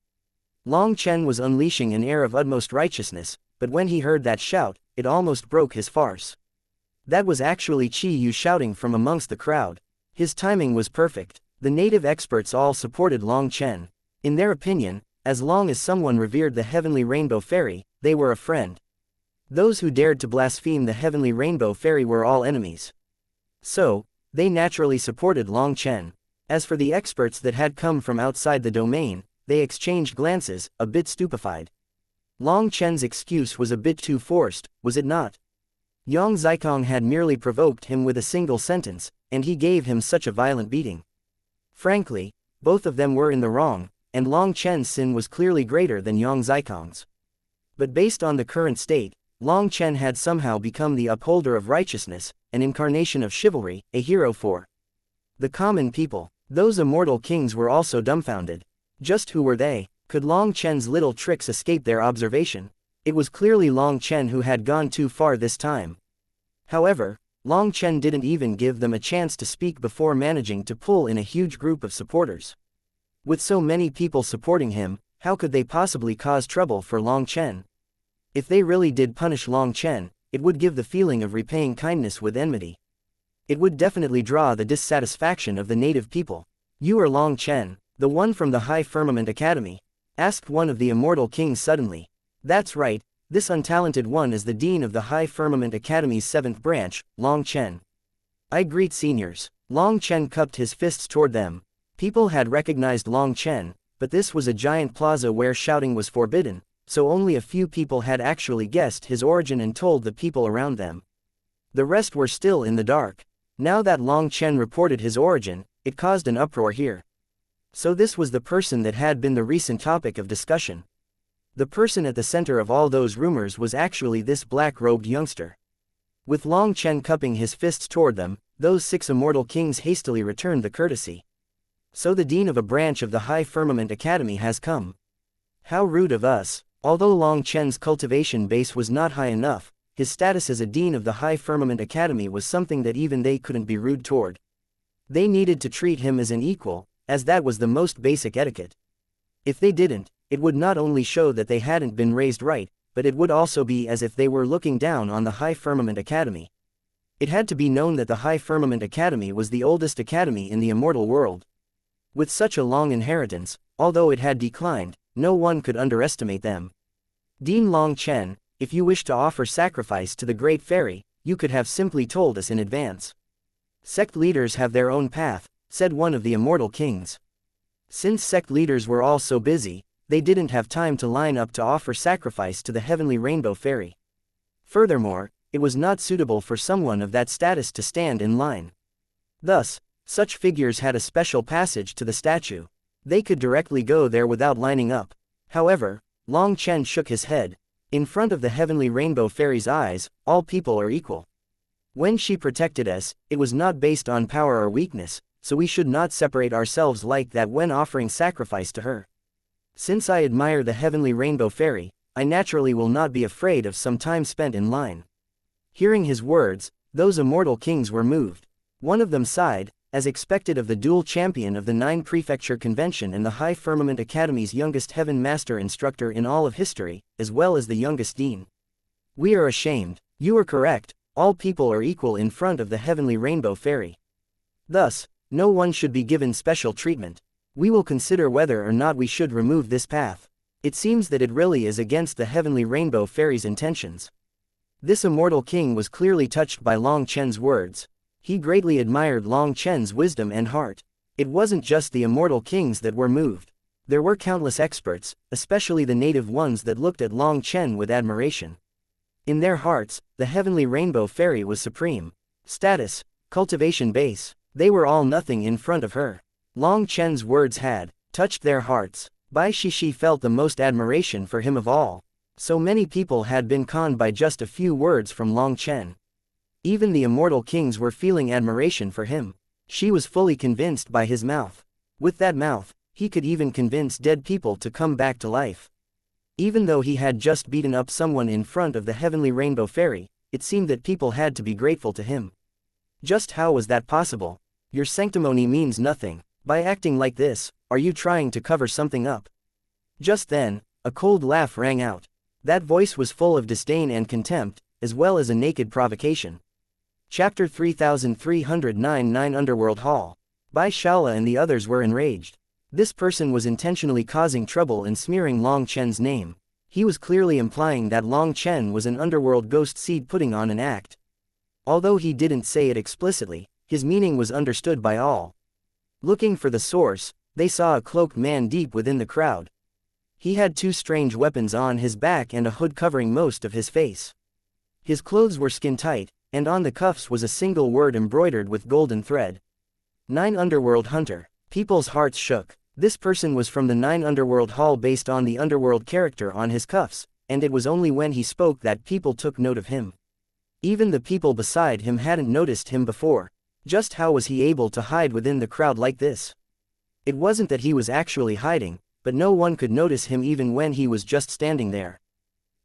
Long Chen was unleashing an air of utmost righteousness, but when he heard that shout, it almost broke his farce. That was actually Qi Yu shouting from amongst the crowd. His timing was perfect. The native experts all supported Long Chen. In their opinion, as long as someone revered the Heavenly Rainbow Fairy, they were a friend. Those who dared to blaspheme the Heavenly Rainbow Fairy were all enemies. So, they naturally supported Long Chen. As for the experts that had come from outside the domain, they exchanged glances, a bit stupefied. Long Chen's excuse was a bit too forced, was it not? Yang Zikong had merely provoked him with a single sentence, and he gave him such a violent beating. Frankly, both of them were in the wrong, and Long Chen's sin was clearly greater than Yang Zikong's. But based on the current state, Long Chen had somehow become the upholder of righteousness, an incarnation of chivalry, a hero for the common people. Those immortal kings were also dumbfounded. Just who were they? Could Long Chen's little tricks escape their observation? It was clearly Long Chen who had gone too far this time. However, Long Chen didn't even give them a chance to speak before managing to pull in a huge group of supporters. With so many people supporting him, how could they possibly cause trouble for Long Chen? If they really did punish Long Chen, it would give the feeling of repaying kindness with enmity. It would definitely draw the dissatisfaction of the native people. "You are Long Chen, the one from the High Firmament Academy?" asked one of the immortal kings suddenly. "That's right, this untalented one is the dean of the High Firmament Academy's 7th branch, Long Chen. I greet seniors." Long Chen cupped his fists toward them. People had recognized Long Chen, but this was a giant plaza where shouting was forbidden, so only a few people had actually guessed his origin and told the people around them. The rest were still in the dark. Now that Long Chen reported his origin, it caused an uproar here. So this was the person that had been the recent topic of discussion. The person at the center of all those rumors was actually this black-robed youngster. With Long Chen cupping his fists toward them, those 6 immortal kings hastily returned the courtesy. "So the dean of a branch of the High Firmament Academy has come. How rude of us." Although Long Chen's cultivation base was not high enough, his status as a dean of the High Firmament Academy was something that even they couldn't be rude toward. They needed to treat him as an equal, as that was the most basic etiquette. If they didn't, it would not only show that they hadn't been raised right, but it would also be as if they were looking down on the High Firmament Academy. It had to be known that the High Firmament Academy was the oldest academy in the immortal world. With such a long inheritance, although it had declined, no one could underestimate them. "Dean Long Chen, if you wish to offer sacrifice to the Great Fairy, you could have simply told us in advance. Sect leaders have their own path," said one of the immortal kings. Since sect leaders were all so busy, they didn't have time to line up to offer sacrifice to the Heavenly Rainbow Fairy. Furthermore, it was not suitable for someone of that status to stand in line. Thus, such figures had a special passage to the statue. They could directly go there without lining up. However, Long Chen shook his head. In front of the Heavenly Rainbow Fairy's eyes, all people are equal. When she protected us, it was not based on power or weakness, so we should not separate ourselves like that when offering sacrifice to her. Since I admire the Heavenly Rainbow Fairy, I naturally will not be afraid of some time spent in line. Hearing his words, those immortal kings were moved. One of them sighed, as expected of the dual champion of the 9 Prefecture Convention and the High Firmament Academy's youngest Heaven Master instructor in all of history, as well as the youngest dean. "We are ashamed." "You are correct, all people are equal in front of the Heavenly Rainbow Fairy. Thus, no one should be given special treatment. We will consider whether or not we should remove this path. It seems that it really is against the Heavenly Rainbow Fairy's intentions." This immortal king was clearly touched by Long Chen's words. He greatly admired Long Chen's wisdom and heart. It wasn't just the immortal kings that were moved. There were countless experts, especially the native ones, that looked at Long Chen with admiration. In their hearts, the Heavenly Rainbow Fairy was supreme. Status, cultivation base, they were all nothing in front of her. Long Chen's words had touched their hearts. Bai Shishi felt the most admiration for him of all. So many people had been conned by just a few words from Long Chen. Even the immortal kings were feeling admiration for him. She was fully convinced by his mouth. With that mouth, he could even convince dead people to come back to life. Even though he had just beaten up someone in front of the Heavenly Rainbow Fairy, it seemed that people had to be grateful to him. Just how was that possible? Your sanctimony means nothing. By acting like this, are you trying to cover something up? Just then, a cold laugh rang out. That voice was full of disdain and contempt, as well as a naked provocation. Chapter 3399 Underworld Hall. Bai Shala and the others were enraged. This person was intentionally causing trouble and smearing Long Chen's name. He was clearly implying that Long Chen was an underworld ghost seed putting on an act. Although he didn't say it explicitly, his meaning was understood by all. Looking for the source, they saw a cloaked man deep within the crowd. He had two strange weapons on his back and a hood covering most of his face. His clothes were skin-tight, and on the cuffs was a single word embroidered with golden thread. 9 Underworld Hunter. People's hearts shook. This person was from the 9 Underworld Hall based on the Underworld character on his cuffs, and it was only when he spoke that people took note of him. Even the people beside him hadn't noticed him before. Just how was he able to hide within the crowd like this? It wasn't that he was actually hiding, but no one could notice him even when he was just standing there.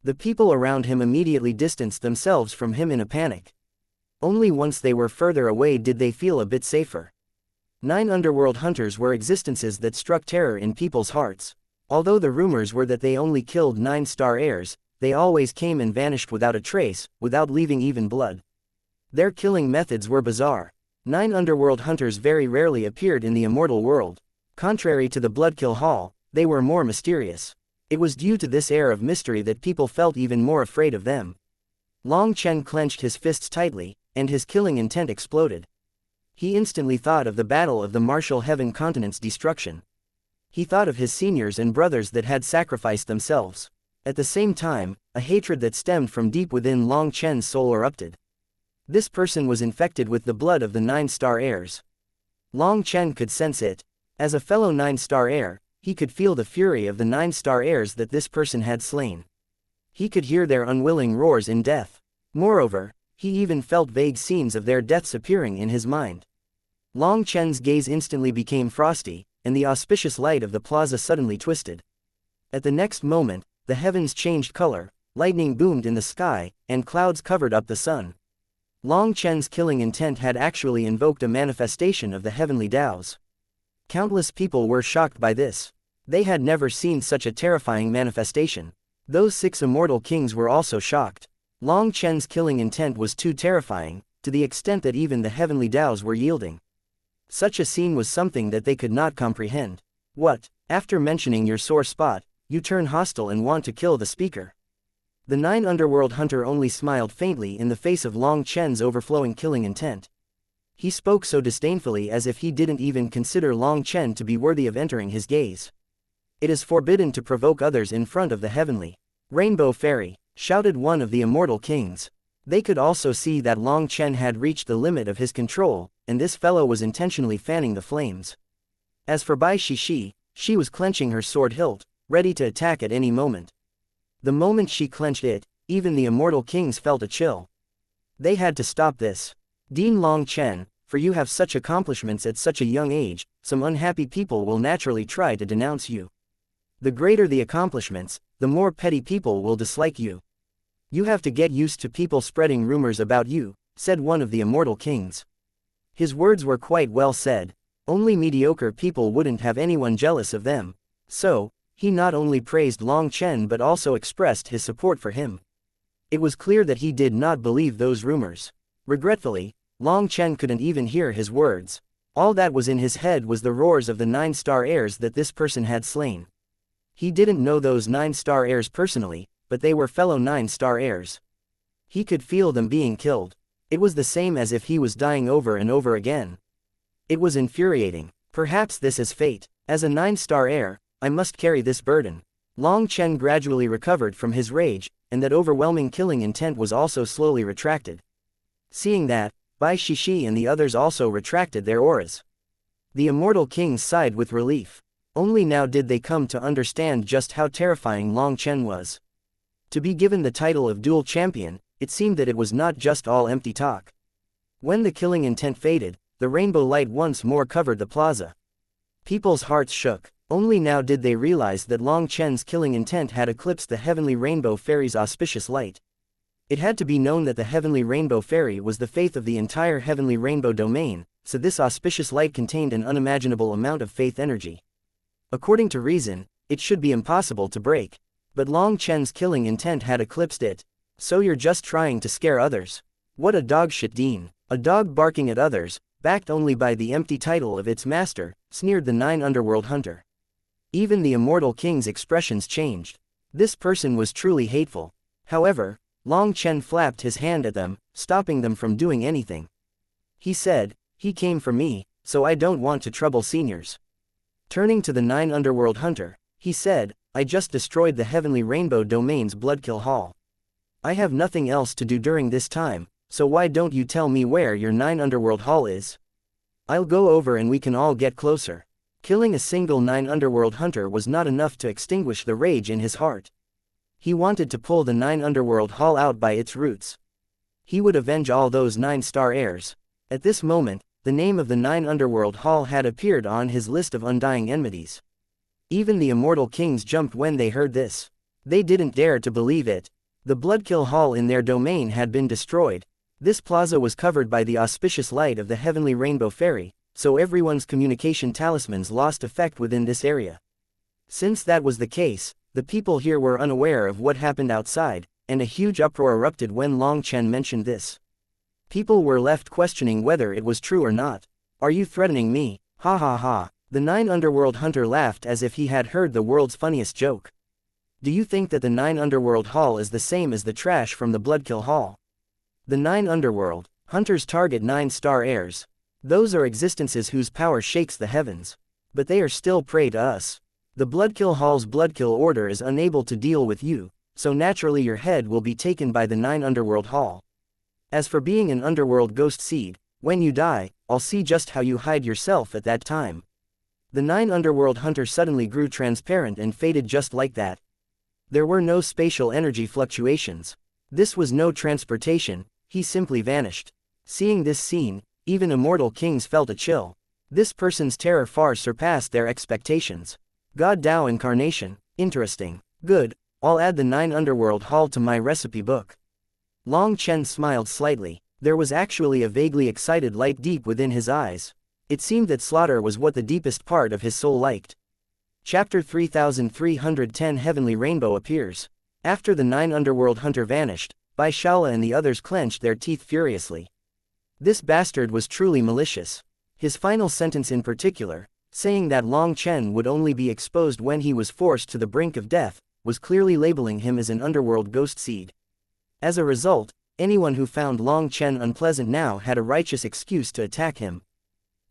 The people around him immediately distanced themselves from him in a panic. Only once they were further away did they feel a bit safer. 9 Underworld Hunters were existences that struck terror in people's hearts. Although the rumors were that they only killed 9-star heirs, they always came and vanished without a trace, without leaving even blood. Their killing methods were bizarre. 9 Underworld Hunters very rarely appeared in the immortal world. Contrary to the Bloodkill Hall, they were more mysterious. It was due to this air of mystery that people felt even more afraid of them. Long Chen clenched his fists tightly, and his killing intent exploded. He instantly thought of the battle of the Martial Heaven Continent's destruction. He thought of his seniors and brothers that had sacrificed themselves. At the same time, a hatred that stemmed from deep within Long Chen's soul erupted. This person was infected with the blood of the 9-star heirs. Long Chen could sense it. As a fellow 9-star heir, he could feel the fury of the 9-star heirs that this person had slain. He could hear their unwilling roars in death. Moreover, he even felt vague scenes of their deaths appearing in his mind. Long Chen's gaze instantly became frosty, and the auspicious light of the plaza suddenly twisted. At the next moment, the heavens changed color, lightning boomed in the sky, and clouds covered up the sun. Long Chen's killing intent had actually invoked a manifestation of the heavenly Taos. Countless people were shocked by this. They had never seen such a terrifying manifestation. Those 6 immortal kings were also shocked. Long Chen's killing intent was too terrifying, to the extent that even the heavenly Taos were yielding. Such a scene was something that they could not comprehend. What, after mentioning your sore spot, you turn hostile and want to kill the speaker? The 9 Underworld Hunter only smiled faintly in the face of Long Chen's overflowing killing intent. He spoke so disdainfully as if he didn't even consider Long Chen to be worthy of entering his gaze. It is forbidden to provoke others in front of the heavenly Rainbow Fairy, shouted one of the immortal kings. They could also see that Long Chen had reached the limit of his control, and this fellow was intentionally fanning the flames. As for Bai Shishi, she was clenching her sword hilt, ready to attack at any moment. The moment she clenched it, even the immortal kings felt a chill. They had to stop this. Dean Long Chen, for you have such accomplishments at such a young age, some unhappy people will naturally try to denounce you. The greater the accomplishments, the more petty people will dislike you. You have to get used to people spreading rumors about you, said one of the immortal kings. His words were quite well said. Only mediocre people wouldn't have anyone jealous of them. So, he not only praised Long Chen but also expressed his support for him. It was clear that he did not believe those rumors. Regretfully, Long Chen couldn't even hear his words. All that was in his head was the roars of the 9-star heirs that this person had slain. He didn't know those 9-star heirs personally, but they were fellow 9-star heirs. He could feel them being killed. It was the same as if he was dying over and over again. It was infuriating. Perhaps this is fate. As a 9-star heir, I must carry this burden. Long Chen gradually recovered from his rage, and that overwhelming killing intent was also slowly retracted. Seeing that, Bai Shishi and the others also retracted their auras. The immortal kings sighed with relief. Only now did they come to understand just how terrifying Long Chen was. To be given the title of dual champion, it seemed that it was not just all empty talk. When the killing intent faded, the rainbow light once more covered the plaza. People's hearts shook. Only now did they realize that Long Chen's killing intent had eclipsed the heavenly rainbow fairy's auspicious light. It had to be known that the heavenly rainbow fairy was the faith of the entire heavenly rainbow domain, so this auspicious light contained an unimaginable amount of faith energy. According to reason, it should be impossible to break. But Long Chen's killing intent had eclipsed it. So you're just trying to scare others. What a dogshit dean. A dog barking at others, backed only by the empty title of its master, sneered the 9 Underworld Hunter. Even the immortal king's expressions changed. This person was truly hateful. However, Long Chen flapped his hand at them, stopping them from doing anything. He said, "He came for me, so I don't want to trouble seniors." Turning to the 9 Underworld Hunter, he said, I just destroyed the Heavenly Rainbow Domain's Bloodkill Hall. I have nothing else to do during this time, so why don't you tell me where your 9 Underworld Hall is? I'll go over and we can all get closer. Killing a single 9 Underworld hunter was not enough to extinguish the rage in his heart. He wanted to pull the 9 Underworld Hall out by its roots. He would avenge all those 9-star heirs. At this moment, the name of the 9 Underworld Hall had appeared on his list of undying enmities. Even the immortal kings jumped when they heard this. They didn't dare to believe it. The Bloodkill Hall in their domain had been destroyed. This plaza was covered by the auspicious light of the Heavenly Rainbow Fairy, so everyone's communication talismans lost effect within this area. Since that was the case, the people here were unaware of what happened outside, and a huge uproar erupted when Long Chen mentioned this. People were left questioning whether it was true or not. Are you threatening me? Ha ha ha. The 9 Underworld hunter laughed as if he had heard the world's funniest joke. Do you think that the 9 Underworld Hall is the same as the trash from the Bloodkill Hall? The 9 Underworld hunters target 9-star heirs. Those are existences whose power shakes the heavens. But they are still prey to us. The Bloodkill Hall's Bloodkill Order is unable to deal with you, so naturally your head will be taken by the 9 Underworld Hall. As for being an underworld ghost seed, when you die, I'll see just how you hide yourself at that time. The 9 Underworld hunter suddenly grew transparent and faded just like that. There were no spatial energy fluctuations. This was no transportation, he simply vanished. Seeing this scene, even immortal kings felt a chill. This person's terror far surpassed their expectations. God Tao Incarnation, interesting. Good, I'll add the 9 Underworld Hall to my recipe book. Long Chen smiled slightly. There was actually a vaguely excited light deep within his eyes. It seemed that slaughter was what the deepest part of his soul liked. Chapter 3310 Heavenly Rainbow appears. After the 9 Underworld hunter vanished, Bai Shaola and the others clenched their teeth furiously. This bastard was truly malicious. His final sentence in particular, saying that Long Chen would only be exposed when he was forced to the brink of death, was clearly labeling him as an underworld ghost seed. As a result, anyone who found Long Chen unpleasant now had a righteous excuse to attack him.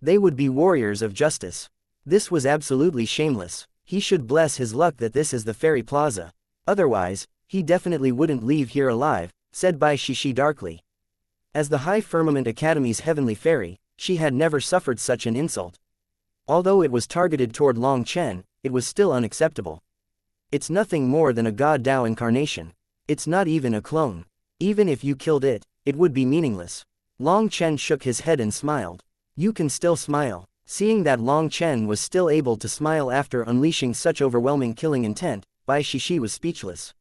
They would be warriors of justice. This was absolutely shameless. He should bless his luck that this is the Fairy Plaza. Otherwise, he definitely wouldn't leave here alive, said Bai Shishi darkly. As the High Firmament Academy's heavenly fairy, she had never suffered such an insult. Although it was targeted toward Long Chen, it was still unacceptable. It's nothing more than a God Tao incarnation. It's not even a clone. Even if you killed it, it would be meaningless. Long Chen shook his head and smiled. You can still smile. Seeing that Long Chen was still able to smile after unleashing such overwhelming killing intent, Bai Shishi was speechless.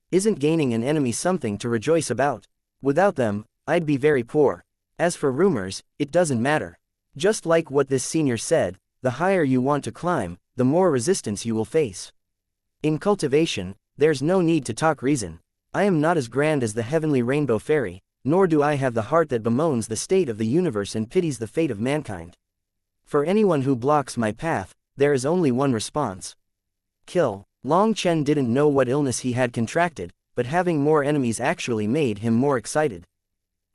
Isn't gaining an enemy something to rejoice about? Without them, I'd be very poor. As for rumors, it doesn't matter. Just like what this senior said, the higher you want to climb, the more resistance you will face. In cultivation, there's no need to talk reason. I am not as grand as the Heavenly Rainbow Fairy, nor do I have the heart that bemoans the state of the universe and pities the fate of mankind. For anyone who blocks my path, there is only one response. Kill. Long Chen didn't know what illness he had contracted, but having more enemies actually made him more excited.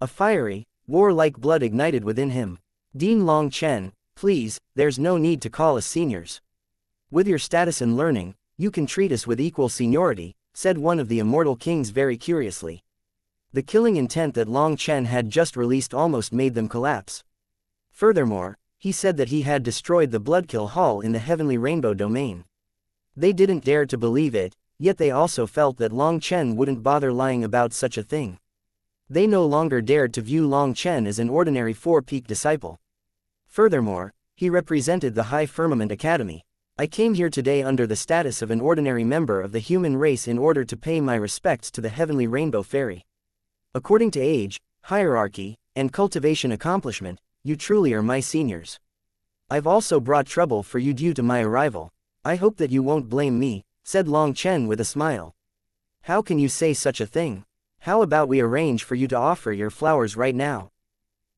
A fiery, warlike blood ignited within him. Dean Long Chen, please, there's no need to call us seniors. With your status and learning, you can treat us with equal seniority, said one of the immortal kings very curiously. The killing intent that Long Chen had just released almost made them collapse. Furthermore, he said that he had destroyed the Bloodkill Hall in the Heavenly Rainbow Domain. They didn't dare to believe it, yet they also felt that Long Chen wouldn't bother lying about such a thing. They no longer dared to view Long Chen as an ordinary four-peak disciple. Furthermore, he represented the High Firmament Academy. I came here today under the status of an ordinary member of the human race in order to pay my respects to the Heavenly Rainbow Fairy. According to age, hierarchy, and cultivation accomplishment, you truly are my seniors. I've also brought trouble for you due to my arrival. I hope that you won't blame me, said Long Chen with a smile. How can you say such a thing? How about we arrange for you to offer your flowers right now?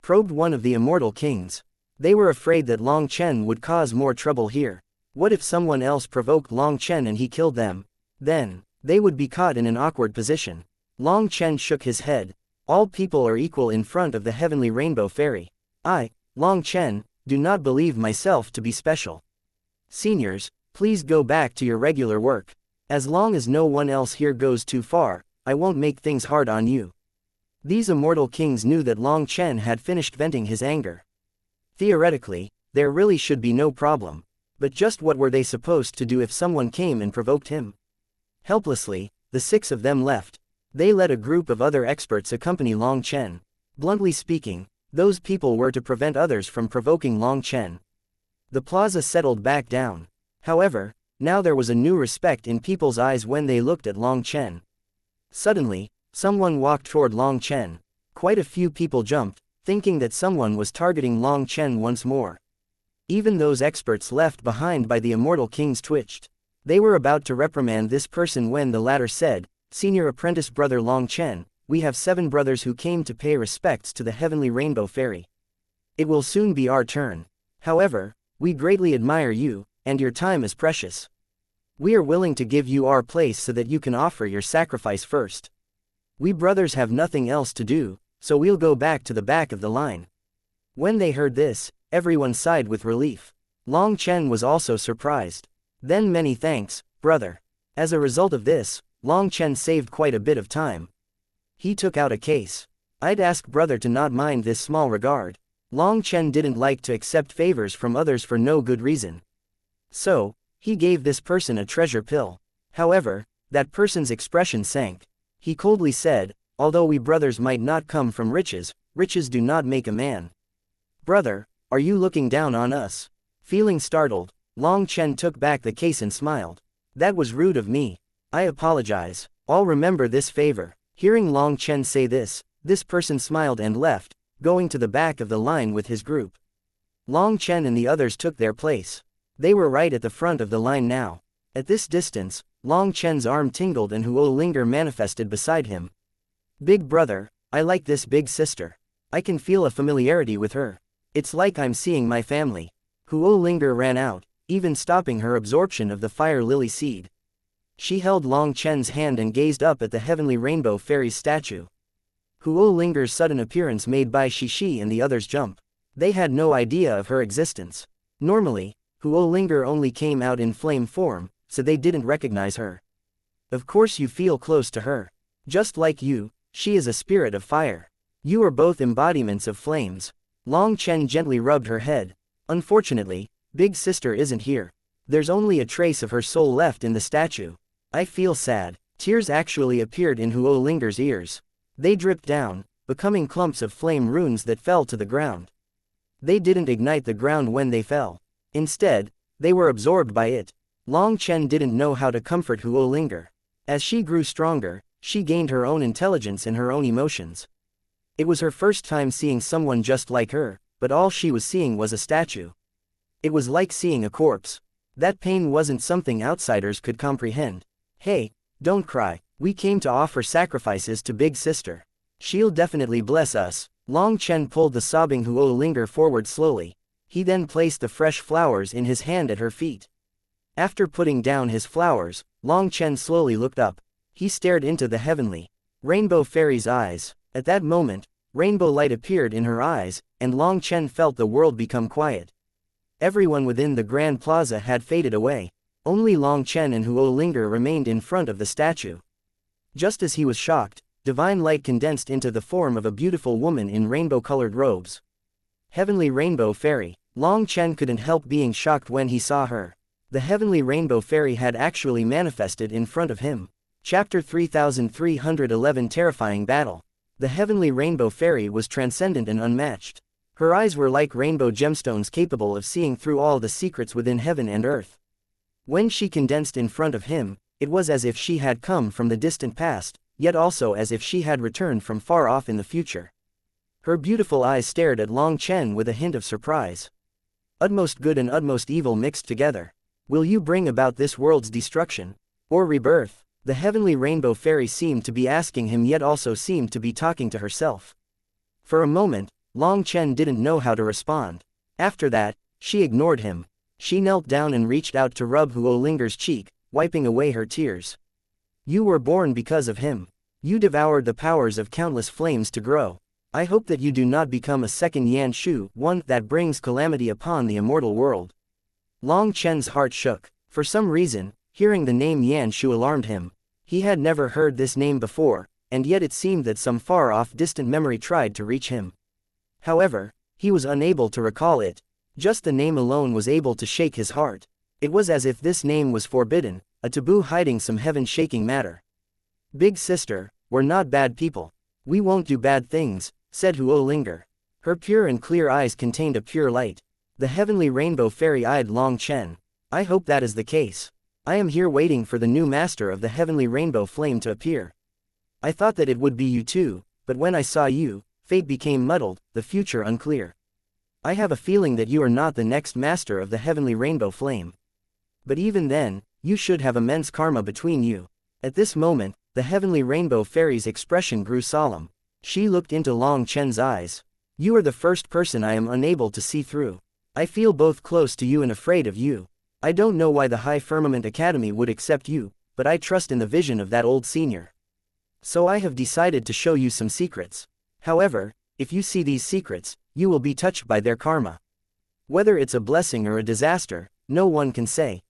Probed one of the immortal kings. They were afraid that Long Chen would cause more trouble here. What if someone else provoked Long Chen and he killed them? Then, they would be caught in an awkward position. Long Chen shook his head. All people are equal in front of the Heavenly Rainbow Fairy. I, Long Chen, do not believe myself to be special. Seniors, please go back to your regular work. As long as no one else here goes too far, I won't make things hard on you. These immortal kings knew that Long Chen had finished venting his anger. Theoretically, there really should be no problem. But just what were they supposed to do if someone came and provoked him? Helplessly, the 6 of them left. They let a group of other experts accompany Long Chen. Bluntly speaking, those people were to prevent others from provoking Long Chen. The plaza settled back down. However, now there was a new respect in people's eyes when they looked at Long Chen. Suddenly, someone walked toward Long Chen. Quite a few people jumped, thinking that someone was targeting Long Chen once more. Even those experts left behind by the immortal kings twitched. They were about to reprimand this person when the latter said, "Senior apprentice brother Long Chen, we have 7 brothers who came to pay respects to the heavenly rainbow fairy. It will soon be our turn. However, we greatly admire you, and your time is precious. We are willing to give you our place so that you can offer your sacrifice first. We brothers have nothing else to do, so we'll go back to the back of the line." When they heard this, everyone sighed with relief. Long Chen was also surprised. "Then many thanks, brother." As a result of this, Long Chen saved quite a bit of time. He took out a case. "I'd ask brother to not mind this small regard." Long Chen didn't like to accept favors from others for no good reason. So, he gave this person a treasure pill. However, that person's expression sank. He coldly said, "Although we brothers might not come from riches, riches do not make a man. Brother, are you looking down on us?" Feeling startled, Long Chen took back the case and smiled. "That was rude of me. I apologize. I'll remember this favor." Hearing Long Chen say this person smiled and left, going to the back of the line with his group. Long Chen and the others took their place. They were right at the front of the line now. At this distance, Long Chen's arm tingled and Huo Linger manifested beside him. "Big brother, I like this big sister. I can feel a familiarity with her. It's like I'm seeing my family." Huo Linger ran out, even stopping her absorption of the fire lily seed. She held Long Chen's hand and gazed up at the heavenly rainbow fairy's statue. Huo Linger's sudden appearance made Bai Shishi and the others jump. They had no idea of her existence. Normally, Huo Linger only came out in flame form, so they didn't recognize her. "Of course you feel close to her. Just like you, she is a spirit of fire. You are both embodiments of flames." Long Chen gently rubbed her head. "Unfortunately, big sister isn't here. There's only a trace of her soul left in the statue. I feel sad." Tears actually appeared in Huo Linger's ears. They dripped down, becoming clumps of flame runes that fell to the ground. They didn't ignite the ground when they fell. Instead, they were absorbed by it. Long Chen didn't know how to comfort Huo Linger. As she grew stronger, she gained her own intelligence and her own emotions. It was her first time seeing someone just like her, but all she was seeing was a statue. It was like seeing a corpse. That pain wasn't something outsiders could comprehend. "Hey, don't cry. We came to offer sacrifices to Big Sister. She'll definitely bless us." Long Chen pulled the sobbing Huo Linger forward slowly. He then placed the fresh flowers in his hand at her feet. After putting down his flowers, Long Chen slowly looked up. He stared into the heavenly rainbow fairy's eyes. At that moment, rainbow light appeared in her eyes, and Long Chen felt the world become quiet. Everyone within the Grand Plaza had faded away. Only Long Chen and Huo Linger remained in front of the statue. Just as he was shocked, divine light condensed into the form of a beautiful woman in rainbow-colored robes. Heavenly Rainbow Fairy. Long Chen couldn't help being shocked when he saw her. The Heavenly Rainbow Fairy had actually manifested in front of him. Chapter 3311 Terrifying Battle. The Heavenly Rainbow Fairy was transcendent and unmatched. Her eyes were like rainbow gemstones capable of seeing through all the secrets within heaven and earth. When she condensed in front of him, it was as if she had come from the distant past, yet also as if she had returned from far off in the future. Her beautiful eyes stared at Long Chen with a hint of surprise. Utmost good and utmost evil mixed together. Will you bring about this world's destruction? Or rebirth? The Heavenly Rainbow Fairy seemed to be asking him yet also seemed to be talking to herself. For a moment, Long Chen didn't know how to respond. After that, she ignored him. She knelt down and reached out to rub Huo Linger's cheek, wiping away her tears. "You were born because of him. You devoured the powers of countless flames to grow. I hope that you do not become a second Yan Shu, one that brings calamity upon the immortal world." Long Chen's heart shook. For some reason, Hearing the name Yanshu alarmed him. He had never heard this name before, and yet it seemed that some far-off distant memory tried to reach him. However, he was unable to recall it. Just the name alone was able to shake his heart. It was as if this name was forbidden, a taboo hiding some heaven-shaking matter. "Big sister, we're not bad people. We won't do bad things," said Huo Linger. Her pure and clear eyes contained a pure light. The heavenly rainbow fairy eyed Long Chen. "I hope that is the case. I am here waiting for the new master of the heavenly rainbow flame to appear. I thought that it would be you too, but when I saw you, fate became muddled, the future unclear. I have a feeling that you are not the next master of the heavenly rainbow flame. But even then, you should have immense karma between you." At this moment, the heavenly rainbow fairy's expression grew solemn. She looked into Long Chen's eyes. "You are the first person I am unable to see through. I feel both close to you and afraid of you. I don't know why the High Firmament Academy would accept you, but I trust in the vision of that old senior. So I have decided to show you some secrets. However, if you see these secrets, you will be touched by their karma. Whether it's a blessing or a disaster, no one can say.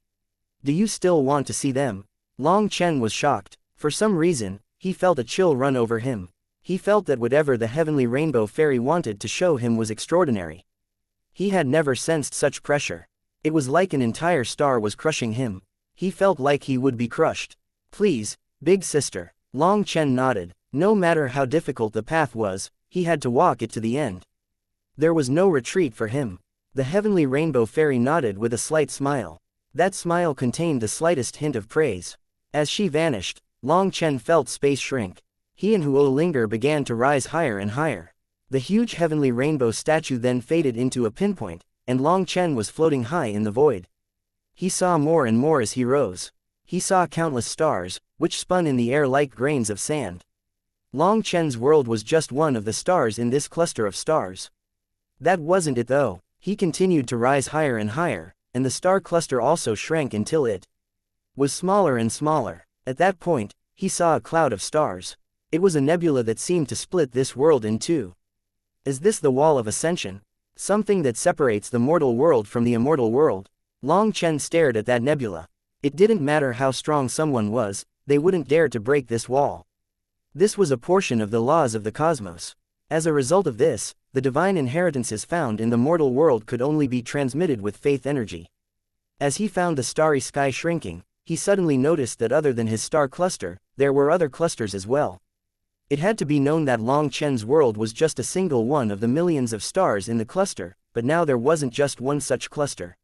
Do you still want to see them?" Long Chen was shocked. For some reason, he felt a chill run over him. He felt that whatever the heavenly rainbow fairy wanted to show him was extraordinary. He had never sensed such pressure. It was like an entire star was crushing him. He felt like he would be crushed. "Please, big sister." Long Chen nodded. No matter how difficult the path was, he had to walk it to the end. There was no retreat for him. The heavenly rainbow fairy nodded with a slight smile. That smile contained the slightest hint of praise. As she vanished, Long Chen felt space shrink. He and Huo Linger began to rise higher and higher. The huge heavenly rainbow statue then faded into a pinpoint, and Long Chen was floating high in the void. He saw more and more as he rose. He saw countless stars, which spun in the air like grains of sand. Long Chen's world was just one of the stars in this cluster of stars. That wasn't it though. He continued to rise higher and higher, and the star cluster also shrank until it was smaller and smaller. At that point, he saw a cloud of stars. It was a nebula that seemed to split this world in two. Is this the wall of ascension? Something that separates the mortal world from the immortal world? Long Chen stared at that nebula. It didn't matter how strong someone was, they wouldn't dare to break this wall. This was a portion of the laws of the cosmos. As a result of this, the divine inheritances found in the mortal world could only be transmitted with faith energy. As he found the starry sky shrinking, he suddenly noticed that other than his star cluster, there were other clusters as well. It had to be known that Long Chen's world was just a single one of the millions of stars in the cluster, but now there wasn't just one such cluster.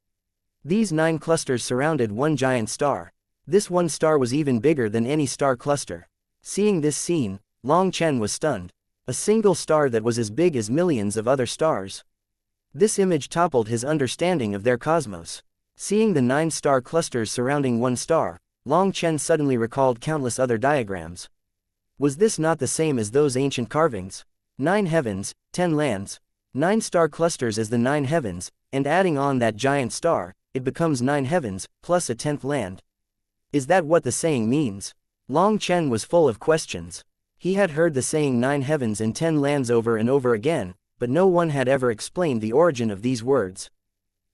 These 9 clusters surrounded one giant star. This one star was even bigger than any star cluster. Seeing this scene, Long Chen was stunned. A single star that was as big as millions of other stars. This image toppled his understanding of their cosmos. Seeing the 9 star clusters surrounding one star, Long Chen suddenly recalled countless other diagrams. Was this not the same as those ancient carvings? 9 heavens, 10 lands. 9 star clusters as the 9 heavens, and adding on that giant star, it becomes 9 heavens, plus a 10th land. Is that what the saying means? Long Chen was full of questions. He had heard the saying 9 heavens and 10 lands over and over again, but no one had ever explained the origin of these words.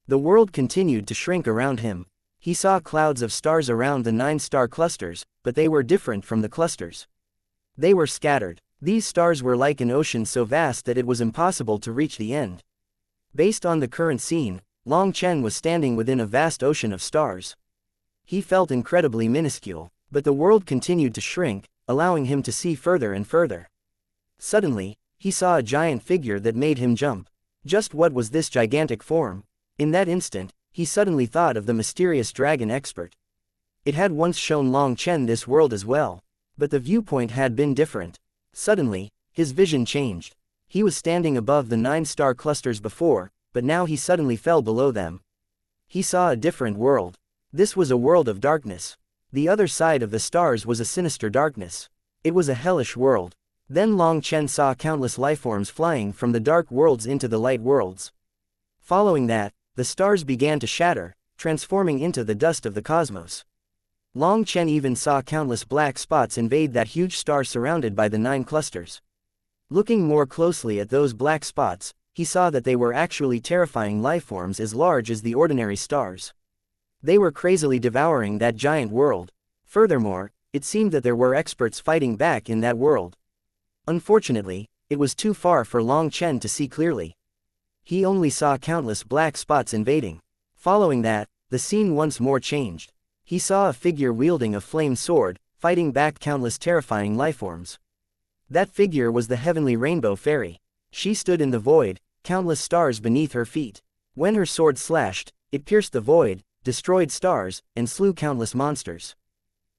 The world continued to shrink around him. He saw clouds of stars around the 9 star clusters, but they were different from the clusters. They were scattered. These stars were like an ocean so vast that it was impossible to reach the end. Based on the current scene, Long Chen was standing within a vast ocean of stars. He felt incredibly minuscule, but the world continued to shrink, allowing him to see further and further. Suddenly, he saw a giant figure that made him jump. Just what was this gigantic form? In that instant, he suddenly thought of the mysterious dragon expert. It had once shown Long Chen this world as well, but the viewpoint had been different. Suddenly, his vision changed. He was standing above the 9 star clusters before, but now he suddenly fell below them. He saw a different world. This was a world of darkness. The other side of the stars was a sinister darkness. It was a hellish world. Then Long Chen saw countless lifeforms flying from the dark worlds into the light worlds. Following that, the stars began to shatter, transforming into the dust of the cosmos. Long Chen even saw countless black spots invade that huge star surrounded by the 9 clusters. Looking more closely at those black spots, he saw that they were actually terrifying lifeforms as large as the ordinary stars. They were crazily devouring that giant world. Furthermore, it seemed that there were experts fighting back in that world. Unfortunately, it was too far for Long Chen to see clearly. He only saw countless black spots invading. Following that, the scene once more changed. He saw a figure wielding a flame sword, fighting back countless terrifying lifeforms. That figure was the heavenly rainbow fairy. She stood in the void, countless stars beneath her feet. When her sword slashed, it pierced the void, destroyed stars, and slew countless monsters.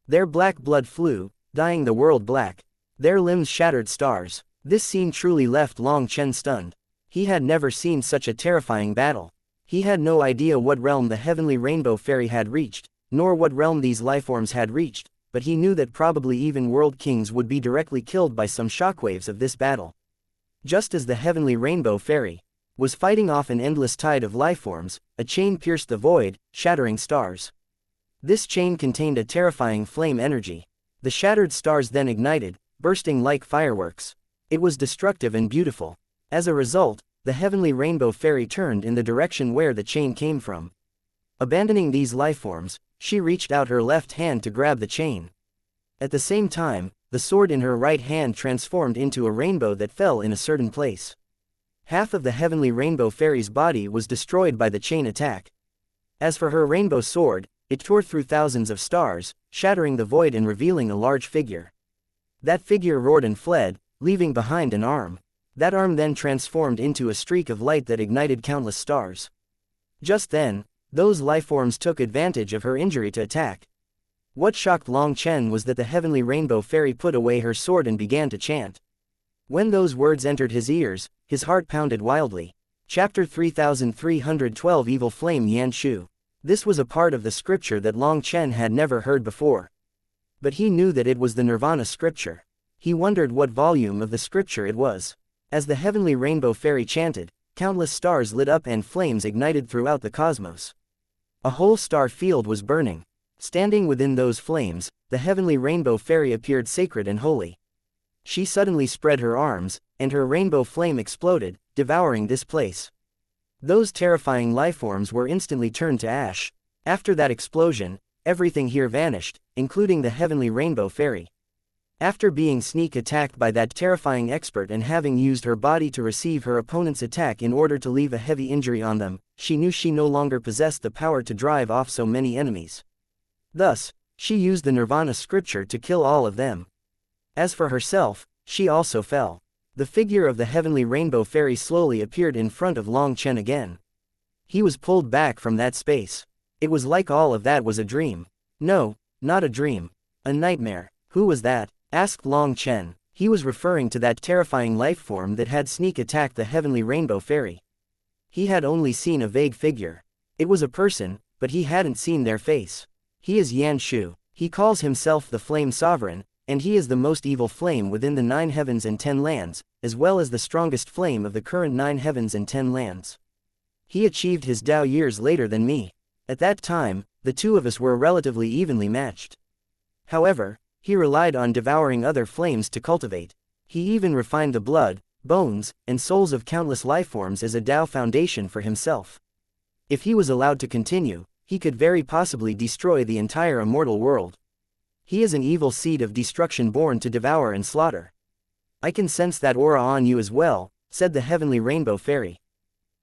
Their black blood flew, dyeing the world black. Their limbs shattered stars. This scene truly left Long Chen stunned. He had never seen such a terrifying battle. He had no idea what realm the heavenly rainbow fairy had reached, nor what realm these lifeforms had reached, but he knew that probably even world kings would be directly killed by some shockwaves of this battle. Just as the heavenly rainbow fairy was fighting off an endless tide of lifeforms, a chain pierced the void, shattering stars. This chain contained a terrifying flame energy. The shattered stars then ignited, bursting like fireworks. It was destructive and beautiful. As a result, the heavenly rainbow fairy turned in the direction where the chain came from. Abandoning these lifeforms, she reached out her left hand to grab the chain. At the same time, the sword in her right hand transformed into a rainbow that fell in a certain place. Half of the heavenly rainbow fairy's body was destroyed by the chain attack. As for her rainbow sword, it tore through thousands of stars, shattering the void and revealing a large figure. That figure roared and fled, leaving behind an arm. That arm then transformed into a streak of light that ignited countless stars. Just then, those lifeforms took advantage of her injury to attack. What shocked Long Chen was that the heavenly rainbow fairy put away her sword and began to chant. When those words entered his ears, his heart pounded wildly. Chapter 3312 Evil Flame Yan Shu. This was a part of the scripture that Long Chen had never heard before. But he knew that it was the Nirvana scripture. He wondered what volume of the scripture it was. As the heavenly rainbow fairy chanted, countless stars lit up and flames ignited throughout the cosmos. A whole star field was burning. Standing within those flames, the heavenly rainbow fairy appeared sacred and holy. She suddenly spread her arms, and her rainbow flame exploded, devouring this place. Those terrifying lifeforms were instantly turned to ash. After that explosion, everything here vanished, including the heavenly rainbow fairy. After being sneak attacked by that terrifying expert and having used her body to receive her opponent's attack in order to leave a heavy injury on them, she knew she no longer possessed the power to drive off so many enemies. Thus, she used the Nirvana scripture to kill all of them. As for herself, she also fell. The figure of the heavenly rainbow fairy slowly appeared in front of Long Chen again. He was pulled back from that space. It was like all of that was a dream. No, not a dream. A nightmare. Who was that? Asked Long Chen. He was referring to that terrifying lifeform that had sneak attacked the heavenly rainbow fairy. He had only seen a vague figure. It was a person, but he hadn't seen their face. He is Yan Shu. He calls himself the Flame Sovereign, and he is the most evil flame within the 9 heavens and 10 lands, as well as the strongest flame of the current 9 heavens and 10 lands. He achieved his Tao years later than me. At that time, the two of us were relatively evenly matched. However, he relied on devouring other flames to cultivate. He even refined the blood, bones, and souls of countless lifeforms as a Tao foundation for himself. If he was allowed to continue, he could very possibly destroy the entire immortal world. He is an evil seed of destruction born to devour and slaughter. I can sense that aura on you as well, said the heavenly rainbow fairy.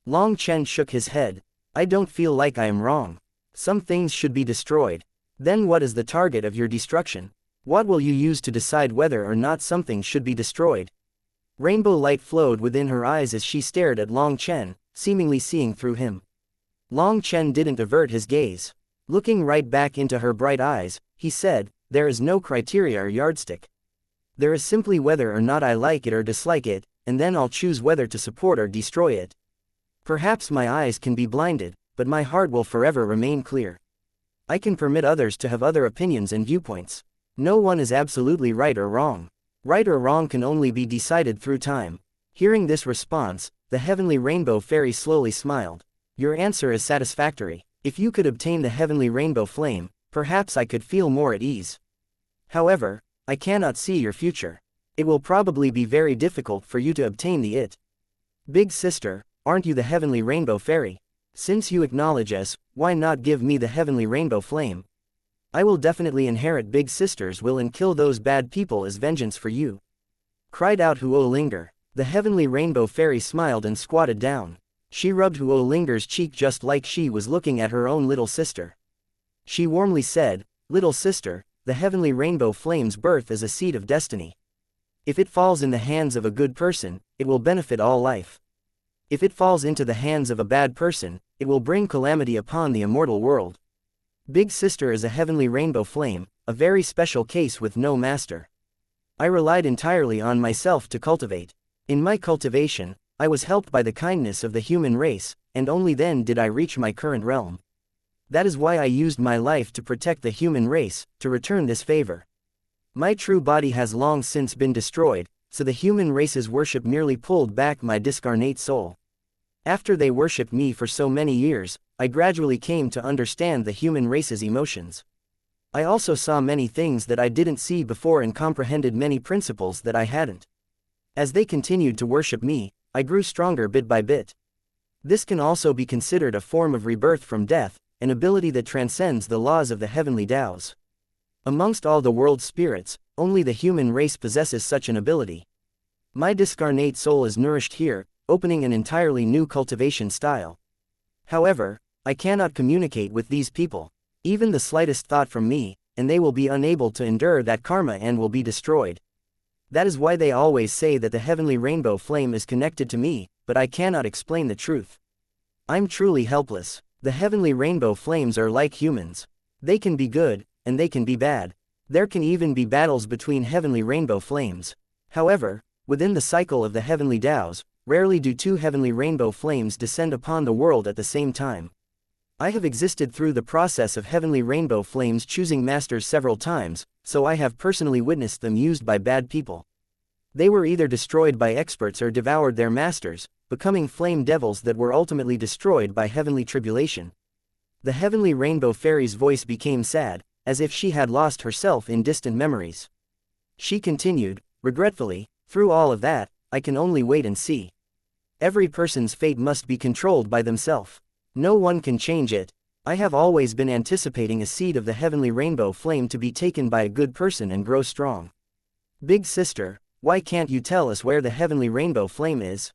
Long Chen shook his head. I don't feel like I am wrong. Some things should be destroyed. Then what is the target of your destruction? What will you use to decide whether or not something should be destroyed? Rainbow light flowed within her eyes as she stared at Long Chen, seemingly seeing through him. Long Chen didn't avert his gaze. Looking right back into her bright eyes, he said, "There is no criteria or yardstick. There is simply whether or not I like it or dislike it, and then I'll choose whether to support or destroy it. Perhaps my eyes can be blinded, but my heart will forever remain clear. I can permit others to have other opinions and viewpoints. No one is absolutely right or wrong. Right or wrong can only be decided through time." Hearing this response, the heavenly rainbow fairy slowly smiled. Your answer is satisfactory. If you could obtain the heavenly rainbow flame, perhaps I could feel more at ease. However, I cannot see your future. It will probably be very difficult for you to obtain the it. Big sister, aren't you the heavenly rainbow fairy? Since you acknowledge us, why not give me the heavenly rainbow flame? I will definitely inherit Big Sister's will and kill those bad people as vengeance for you," cried out Huolinger. The heavenly rainbow fairy smiled and squatted down. She rubbed Huolinger's cheek just like she was looking at her own little sister. She warmly said, "Little sister, the heavenly rainbow flame's birth is a seed of destiny. If it falls in the hands of a good person, it will benefit all life. If it falls into the hands of a bad person, it will bring calamity upon the immortal world. Big Sister is a heavenly rainbow flame, a very special case with no master. I relied entirely on myself to cultivate. In my cultivation, I was helped by the kindness of the human race, and only then did I reach my current realm. That is why I used my life to protect the human race, to return this favor. My true body has long since been destroyed, so the human race's worship merely pulled back my discarnate soul. After they worshipped me for so many years, I gradually came to understand the human race's emotions. I also saw many things that I didn't see before and comprehended many principles that I hadn't. As they continued to worship me, I grew stronger bit by bit. This can also be considered a form of rebirth from death, an ability that transcends the laws of the heavenly Taos. Amongst all the world's spirits, only the human race possesses such an ability. My discarnate soul is nourished here, opening an entirely new cultivation style. However, I cannot communicate with these people. Even the slightest thought from me, and they will be unable to endure that karma and will be destroyed. That is why they always say that the heavenly rainbow flame is connected to me, but I cannot explain the truth. I'm truly helpless. The heavenly rainbow flames are like humans. They can be good, and they can be bad. There can even be battles between heavenly rainbow flames. However, within the cycle of the heavenly Taos, rarely do two heavenly rainbow flames descend upon the world at the same time. I have existed through the process of heavenly rainbow flames choosing masters several times, so I have personally witnessed them used by bad people. They were either destroyed by experts or devoured their masters, becoming flame devils that were ultimately destroyed by heavenly tribulation. The heavenly rainbow fairy's voice became sad, as if she had lost herself in distant memories. She continued, regretfully, "Through all of that, I can only wait and see. Every person's fate must be controlled by themselves. No one can change it. I have always been anticipating a seed of the heavenly rainbow flame to be taken by a good person and grow strong. Big Sister, why can't you tell us where the heavenly rainbow flame is?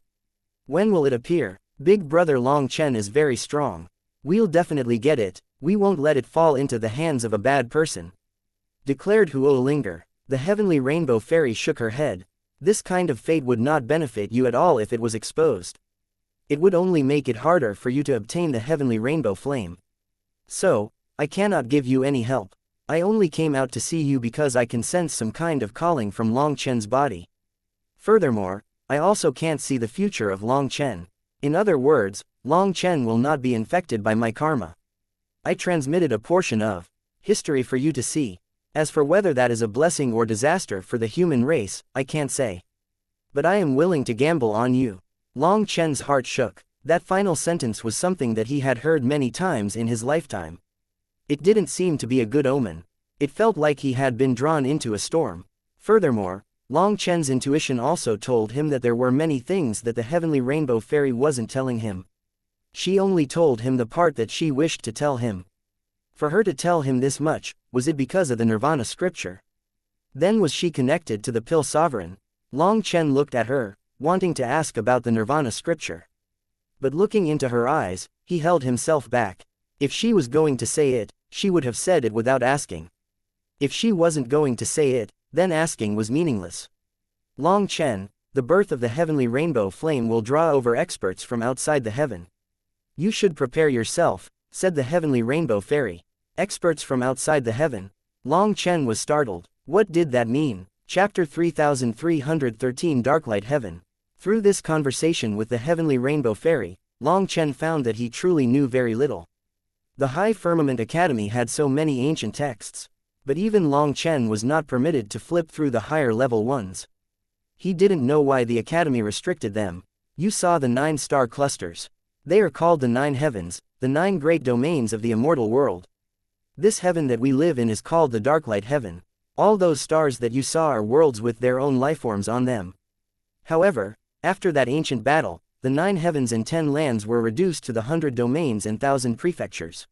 When will it appear? Big Brother Long Chen is very strong. We'll definitely get it. We won't let it fall into the hands of a bad person," declared Huolinger. The heavenly rainbow fairy shook her head. "This kind of fate would not benefit you at all if it was exposed. It would only make it harder for you to obtain the heavenly rainbow flame. So, I cannot give you any help. I only came out to see you because I can sense some kind of calling from Long Chen's body. Furthermore, I also can't see the future of Long Chen. In other words, Long Chen will not be infected by my karma. I transmitted a portion of history for you to see. As for whether that is a blessing or disaster for the human race, I can't say. But I am willing to gamble on you." Long Chen's heart shook. That final sentence was something that he had heard many times in his lifetime. It didn't seem to be a good omen. It felt like he had been drawn into a storm. Furthermore, Long Chen's intuition also told him that there were many things that the heavenly rainbow fairy wasn't telling him. She only told him the part that she wished to tell him. For her to tell him this much, was it because of the Nirvana scripture? Then was she connected to the Pill Sovereign? Long Chen looked at her, wanting to ask about the Nirvana scripture. But looking into her eyes, he held himself back. If she was going to say it, she would have said it without asking. If she wasn't going to say it, then asking was meaningless. Long Chen, the birth of the heavenly rainbow flame will draw over experts from outside the heaven. You should prepare yourself, said the heavenly rainbow fairy. Experts from outside the heaven. Long Chen was startled. What did that mean? Chapter 3313 Darklight Heaven. Through this conversation with the heavenly rainbow fairy, Long Chen found that he truly knew very little. The High Firmament Academy had so many ancient texts. But even Long Chen was not permitted to flip through the higher level ones. He didn't know why the Academy restricted them. You saw the 9 star clusters. They are called the 9 heavens, the 9 great domains of the immortal world. This heaven that we live in is called the Darklight Heaven. All those stars that you saw are worlds with their own lifeforms on them. However, after that ancient battle, the 9 heavens and 10 lands were reduced to the 100 domains and 1,000 prefectures.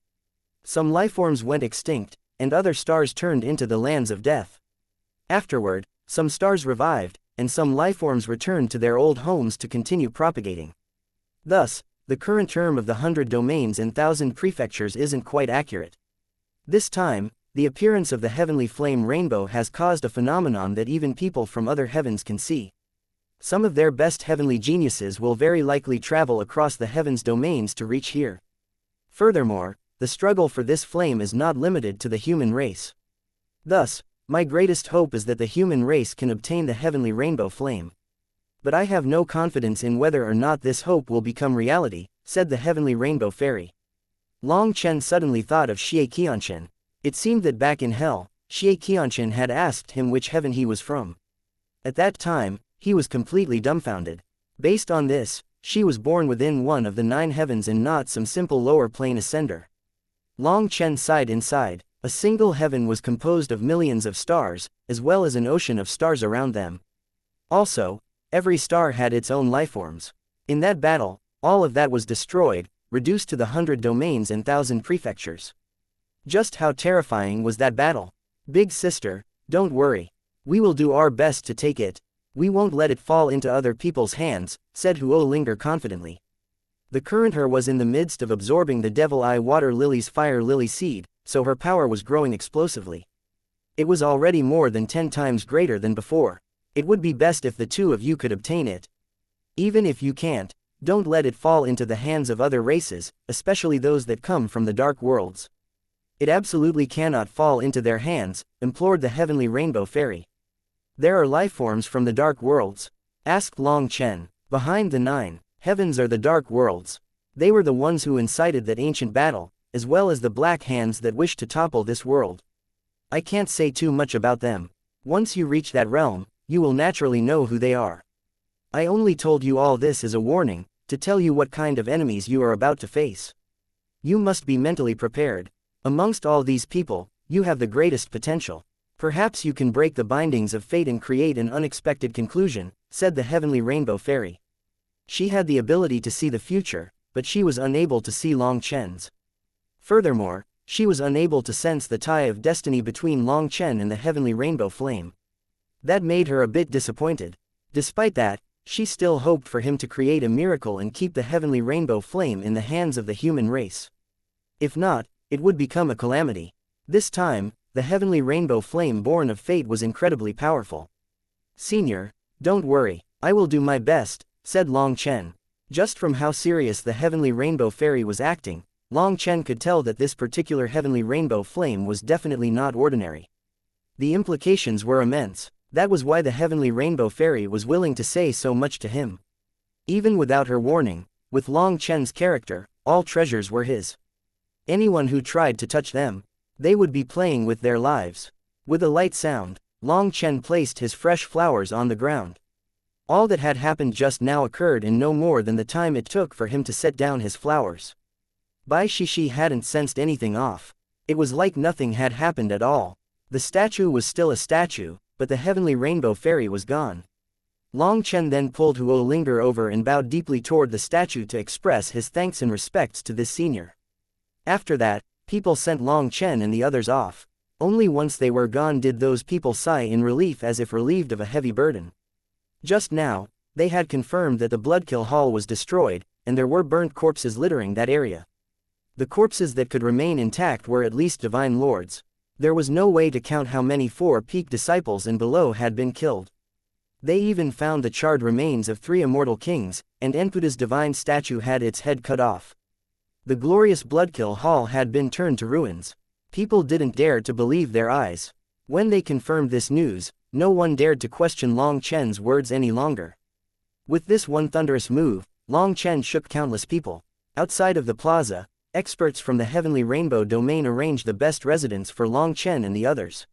Some lifeforms went extinct, and other stars turned into the lands of death. Afterward, some stars revived, and some lifeforms returned to their old homes to continue propagating. Thus, the current term of the 100 domains and 1,000 prefectures isn't quite accurate. This time, the appearance of the heavenly flame rainbow has caused a phenomenon that even people from other heavens can see. Some of their best heavenly geniuses will very likely travel across the heavens domains to reach here. Furthermore, the struggle for this flame is not limited to the human race. Thus, my greatest hope is that the human race can obtain the heavenly rainbow flame. But I have no confidence in whether or not this hope will become reality, said the heavenly rainbow fairy. Long Chen suddenly thought of xianxia. It seemed that back in hell, xianxia had asked him which heaven he was from. At that time, he was completely dumbfounded. Based on this, she was born within one of the 9 heavens and not some simple lower plane ascender. Long Chen sighed inside. A single heaven was composed of millions of stars, as well as an ocean of stars around them. Also, every star had its own lifeforms. In that battle, all of that was destroyed, reduced to the 100 domains and 1,000 prefectures. Just how terrifying was that battle? Big sister, don't worry. We will do our best to take it. We won't let it fall into other people's hands, said Huolinger confidently. The current her was in the midst of absorbing the devil eye water lily's fire lily seed, so her power was growing explosively. It was already more than 10 times greater than before. It would be best if the two of you could obtain it. Even if you can't, don't let it fall into the hands of other races, especially those that come from the dark worlds. It absolutely cannot fall into their hands, implored the heavenly rainbow fairy. There are lifeforms from the dark worlds? Asked Long Chen. Behind the 9 heavens are the dark worlds. They were the ones who incited that ancient battle, as well as the black hands that wish to topple this world. I can't say too much about them. Once you reach that realm, you will naturally know who they are. I only told you all this as a warning, to tell you what kind of enemies you are about to face. You must be mentally prepared. Amongst all these people, you have the greatest potential. Perhaps you can break the bindings of fate and create an unexpected conclusion, said the heavenly rainbow fairy. She had the ability to see the future, but she was unable to see Long Chen's. Furthermore, she was unable to sense the tie of destiny between Long Chen and the heavenly rainbow flame. That made her a bit disappointed. Despite that, she still hoped for him to create a miracle and keep the heavenly rainbow flame in the hands of the human race. If not, it would become a calamity. This time, the heavenly rainbow flame born of fate was incredibly powerful. Senior, don't worry, I will do my best, said Long Chen. Just from how serious the heavenly rainbow fairy was acting, Long Chen could tell that this particular heavenly rainbow flame was definitely not ordinary. The implications were immense. That was why the heavenly rainbow fairy was willing to say so much to him. Even without her warning, with Long Chen's character, all treasures were his. Anyone who tried to touch them, they would be playing with their lives. With a light sound, Long Chen placed his fresh flowers on the ground. All that had happened just now occurred in no more than the time it took for him to set down his flowers. Bai Shishi hadn't sensed anything off. It was like nothing had happened at all. The statue was still a statue, but the heavenly rainbow fairy was gone. Long Chen then pulled Huolinger over and bowed deeply toward the statue to express his thanks and respects to this senior. After that, people sent Long Chen and the others off. Only once they were gone did those people sigh in relief as if relieved of a heavy burden. Just now, they had confirmed that the Bloodkill Hall was destroyed, and there were burnt corpses littering that area. The corpses that could remain intact were at least divine lords. There was no way to count how many 4 peak disciples and below had been killed. They even found the charred remains of 3 immortal kings, and Enputa's divine statue had its head cut off. The glorious Bloodkill Hall had been turned to ruins. People didn't dare to believe their eyes. When they confirmed this news, no one dared to question Long Chen's words any longer. With this one thunderous move, Long Chen shook countless people. Outside of the plaza, experts from the heavenly rainbow domain arranged the best residence for Long Chen and the others.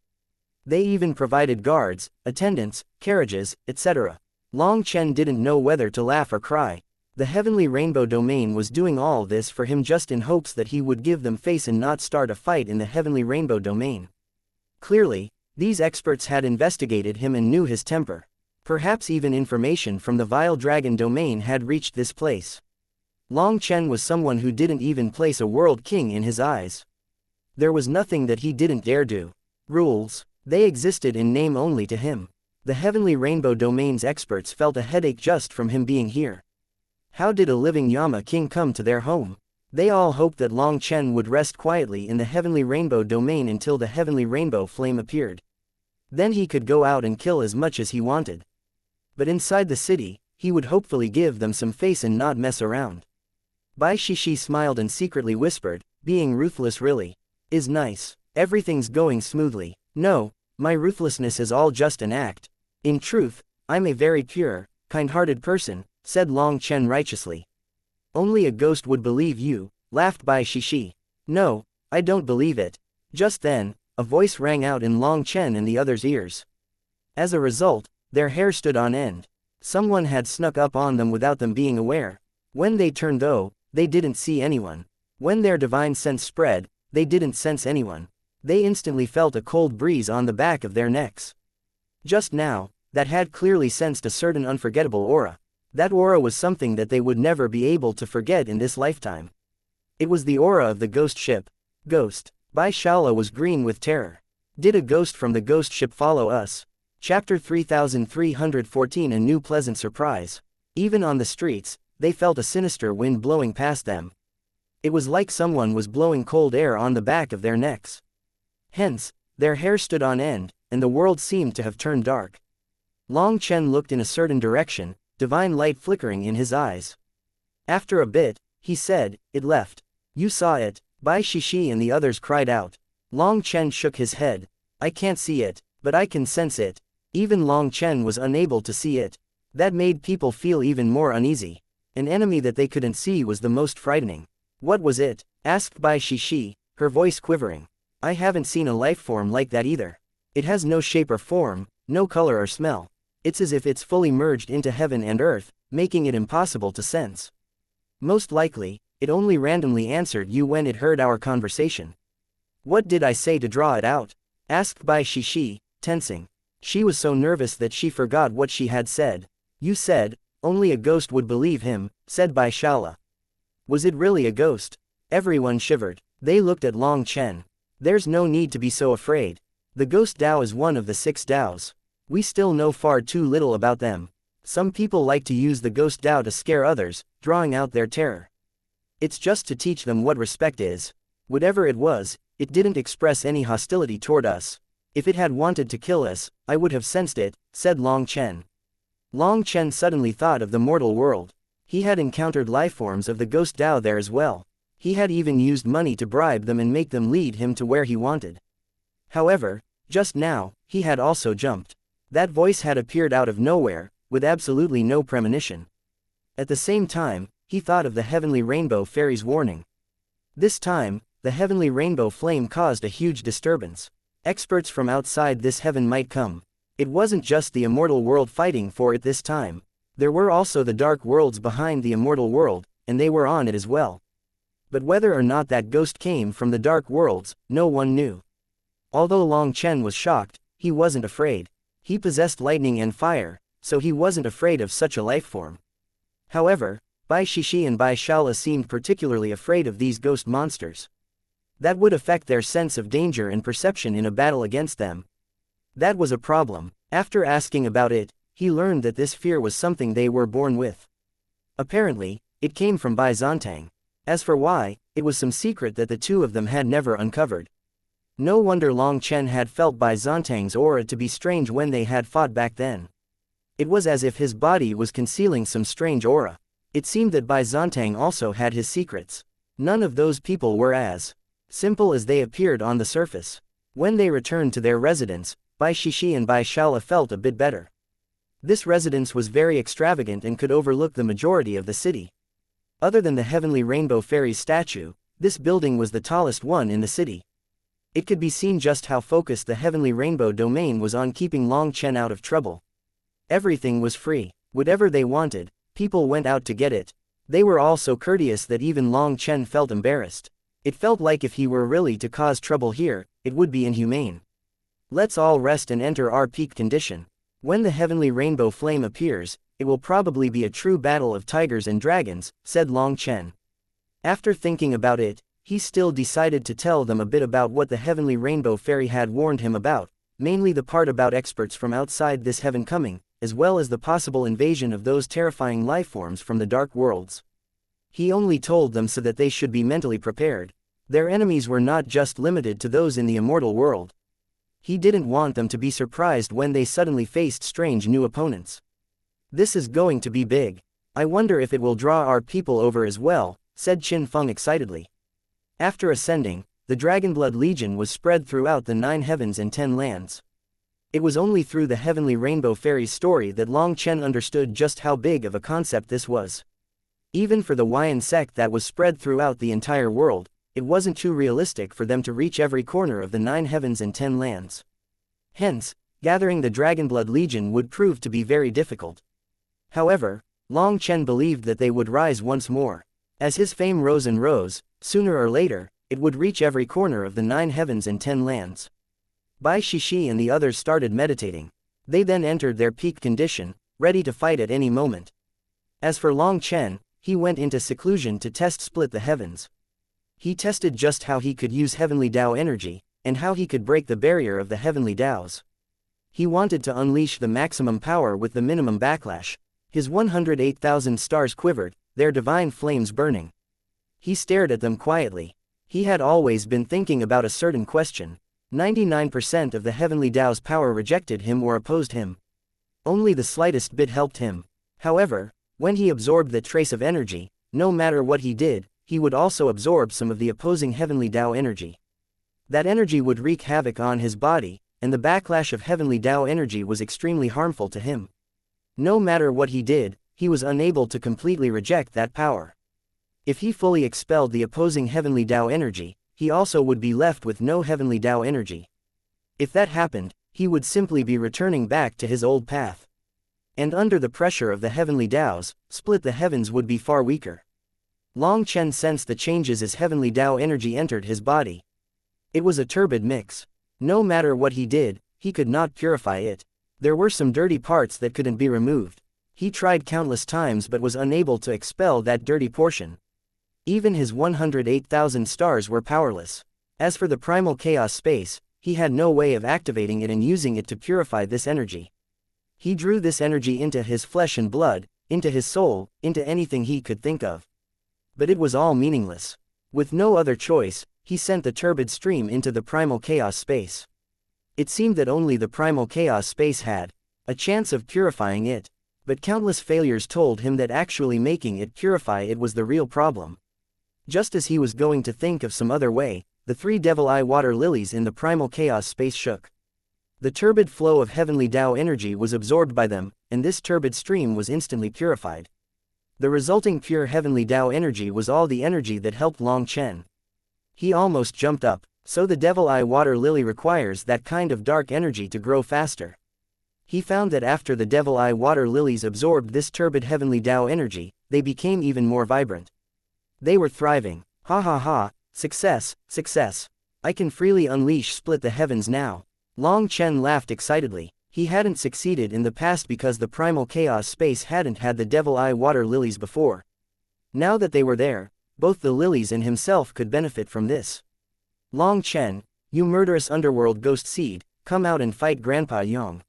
They even provided guards, attendants, carriages, etc. Long Chen didn't know whether to laugh or cry. The heavenly rainbow domain was doing all this for him just in hopes that he would give them face and not start a fight in the heavenly rainbow domain. Clearly, these experts had investigated him and knew his temper. Perhaps even information from the vile dragon domain had reached this place. Long Chen was someone who didn't even place a world king in his eyes. There was nothing that he didn't dare do. Rules, they existed in name only to him. The Heavenly Rainbow Domain's experts felt a headache just from him being here. How did a living Yama King come to their home? They all hoped that Long Chen would rest quietly in the Heavenly Rainbow Domain until the Heavenly Rainbow Flame appeared. Then he could go out and kill as much as he wanted. But inside the city, he would hopefully give them some face and not mess around. Bai Shishi smiled and secretly whispered, being ruthless really is nice. Everything's going smoothly. No, my ruthlessness is all just an act. In truth, I'm a very pure, kind-hearted person, said Long Chen righteously. Only a ghost would believe you, laughed Bai Shishi. No, I don't believe it. Just then, a voice rang out in Long Chen and the others' ears. As a result, their hair stood on end. Someone had snuck up on them without them being aware. When they turned though, they didn't see anyone. When their divine sense spread, they didn't sense anyone. They instantly felt a cold breeze on the back of their necks. Just now, that had clearly sensed a certain unforgettable aura. That aura was something that they would never be able to forget in this lifetime. It was the aura of the ghost ship. Ghost. Bai Shala was green with terror. Did a ghost from the ghost ship follow us? Chapter 3314 A new pleasant surprise. Even on the streets, they felt a sinister wind blowing past them. It was like someone was blowing cold air on the back of their necks. Hence, their hair stood on end, and the world seemed to have turned dark. Long Chen looked in a certain direction, divine light flickering in his eyes. After a bit, he said, "It left." "You saw it?" Bai Shishi and the others cried out. Long Chen shook his head. "I can't see it, but I can sense it." Even Long Chen was unable to see it. That made people feel even more uneasy. An enemy that they couldn't see was the most frightening. "What was it?" asked Bai Shishi, her voice quivering. "I haven't seen a life form like that either. It has no shape or form, no color or smell. It's as if it's fully merged into heaven and earth, making it impossible to sense. Most likely, it only randomly answered you when it heard our conversation." "What did I say to draw it out?" asked Bai Shishi, tensing. She was so nervous that she forgot what she had said. "You said, only a ghost would believe him," said Bai Shala. "Was it really a ghost?" Everyone shivered. They looked at Long Chen. "There's no need to be so afraid. The ghost Dao is one of the 6 Daos. We still know far too little about them. Some people like to use the ghost Dao to scare others, drawing out their terror. It's just to teach them what respect is. Whatever it was, it didn't express any hostility toward us. If it had wanted to kill us, I would have sensed it," said Long Chen. Long Chen suddenly thought of the mortal world. He had encountered lifeforms of the ghost Dao there as well. He had even used money to bribe them and make them lead him to where he wanted. However, just now, he had also jumped. That voice had appeared out of nowhere, with absolutely no premonition. At the same time, he thought of the Heavenly Rainbow Fairy's warning. This time, the Heavenly Rainbow Flame caused a huge disturbance. Experts from outside this heaven might come. It wasn't just the immortal world fighting for it this time. There were also the dark worlds behind the immortal world, and they were on it as well. But whether or not that ghost came from the dark worlds, no one knew. Although Long Chen was shocked, he wasn't afraid. He possessed lightning and fire, so he wasn't afraid of such a lifeform. However, Bai Shishi and Bai Shala seemed particularly afraid of these ghost monsters. That would affect their sense of danger and perception in a battle against them. That was a problem. After asking about it, he learned that this fear was something they were born with. Apparently, it came from Bai Zontang. As for why, it was some secret that the two of them had never uncovered. No wonder Long Chen had felt Bai Zontang's aura to be strange when they had fought back then. It was as if his body was concealing some strange aura. It seemed that Bai Zontang also had his secrets. None of those people were as simple as they appeared on the surface. When they returned to their residence, Bai Shishi and Bai Shala felt a bit better. This residence was very extravagant and could overlook the majority of the city. Other than the Heavenly Rainbow Fairy's statue, this building was the tallest one in the city. It could be seen just how focused the Heavenly Rainbow Domain was on keeping Long Chen out of trouble. Everything was free. Whatever they wanted, people went out to get it. They were all so courteous that even Long Chen felt embarrassed. It felt like if he were really to cause trouble here, it would be inhumane. Let's all rest and enter our peak condition. When the heavenly rainbow flame appears, it will probably be a true battle of tigers and dragons, said Long Chen. After thinking about it, he still decided to tell them a bit about what the heavenly rainbow fairy had warned him about, mainly the part about experts from outside this heaven coming, as well as the possible invasion of those terrifying lifeforms from the dark worlds. He only told them so that they should be mentally prepared. Their enemies were not just limited to those in the immortal world. He didn't want them to be surprised when they suddenly faced strange new opponents. This is going to be big. I wonder if it will draw our people over as well, said Qin Feng excitedly. After ascending, the Dragonblood Legion was spread throughout the 9 heavens and 10 lands. It was only through the Heavenly Rainbow Fairy's story that Long Chen understood just how big of a concept this was. Even for the Huayan sect that was spread throughout the entire world, it wasn't too realistic for them to reach every corner of the 9 heavens and 10 lands. Hence, gathering the Dragonblood Legion would prove to be very difficult. However, Long Chen believed that they would rise once more. As his fame rose and rose, sooner or later, it would reach every corner of the 9 heavens and 10 lands. Bai Shishi and the others started meditating. They then entered their peak condition, ready to fight at any moment. As for Long Chen, he went into seclusion to test split the heavens. He tested just how he could use heavenly Dao energy, and how he could break the barrier of the heavenly Daos. He wanted to unleash the maximum power with the minimum backlash. His 108,000 stars quivered, their divine flames burning. He stared at them quietly. He had always been thinking about a certain question. 99% of the heavenly Dao's power rejected him or opposed him. Only the slightest bit helped him. However, when he absorbed the trace of energy, no matter what he did, he would also absorb some of the opposing heavenly Dao energy. That energy would wreak havoc on his body, and the backlash of heavenly Dao energy was extremely harmful to him. No matter what he did, he was unable to completely reject that power. If he fully expelled the opposing heavenly Dao energy, he also would be left with no heavenly Dao energy. If that happened, he would simply be returning back to his old path. And under the pressure of the heavenly Daos, split the heavens would be far weaker. Long Chen sensed the changes as heavenly Dao energy entered his body. It was a turbid mix. No matter what he did, he could not purify it. There were some dirty parts that couldn't be removed. He tried countless times but was unable to expel that dirty portion. Even his 108,000 stars were powerless. As for the primal chaos space, he had no way of activating it and using it to purify this energy. He drew this energy into his flesh and blood, into his soul, into anything he could think of. But it was all meaningless. With no other choice, he sent the turbid stream into the primal chaos space. It seemed that only the primal chaos space had a chance of purifying it, but countless failures told him that actually making it purify it was the real problem. Just as he was going to think of some other way, the 3 devil eye water lilies in the primal chaos space shook. The turbid flow of heavenly Dao energy was absorbed by them, and this turbid stream was instantly purified. The resulting pure heavenly Dao energy was all the energy that helped Long Chen. He almost jumped up. So the devil eye water lily requires that kind of dark energy to grow faster. He found that after the devil eye water lilies absorbed this turbid heavenly Dao energy, they became even more vibrant. They were thriving. Ha ha ha, success, success. I can freely unleash split the heavens now. Long Chen laughed excitedly. He hadn't succeeded in the past because the primal chaos space hadn't had the devil eye water lilies before. Now that they were there, both the lilies and himself could benefit from this. Long Chen, you murderous underworld ghost seed, come out and fight Grandpa Yong.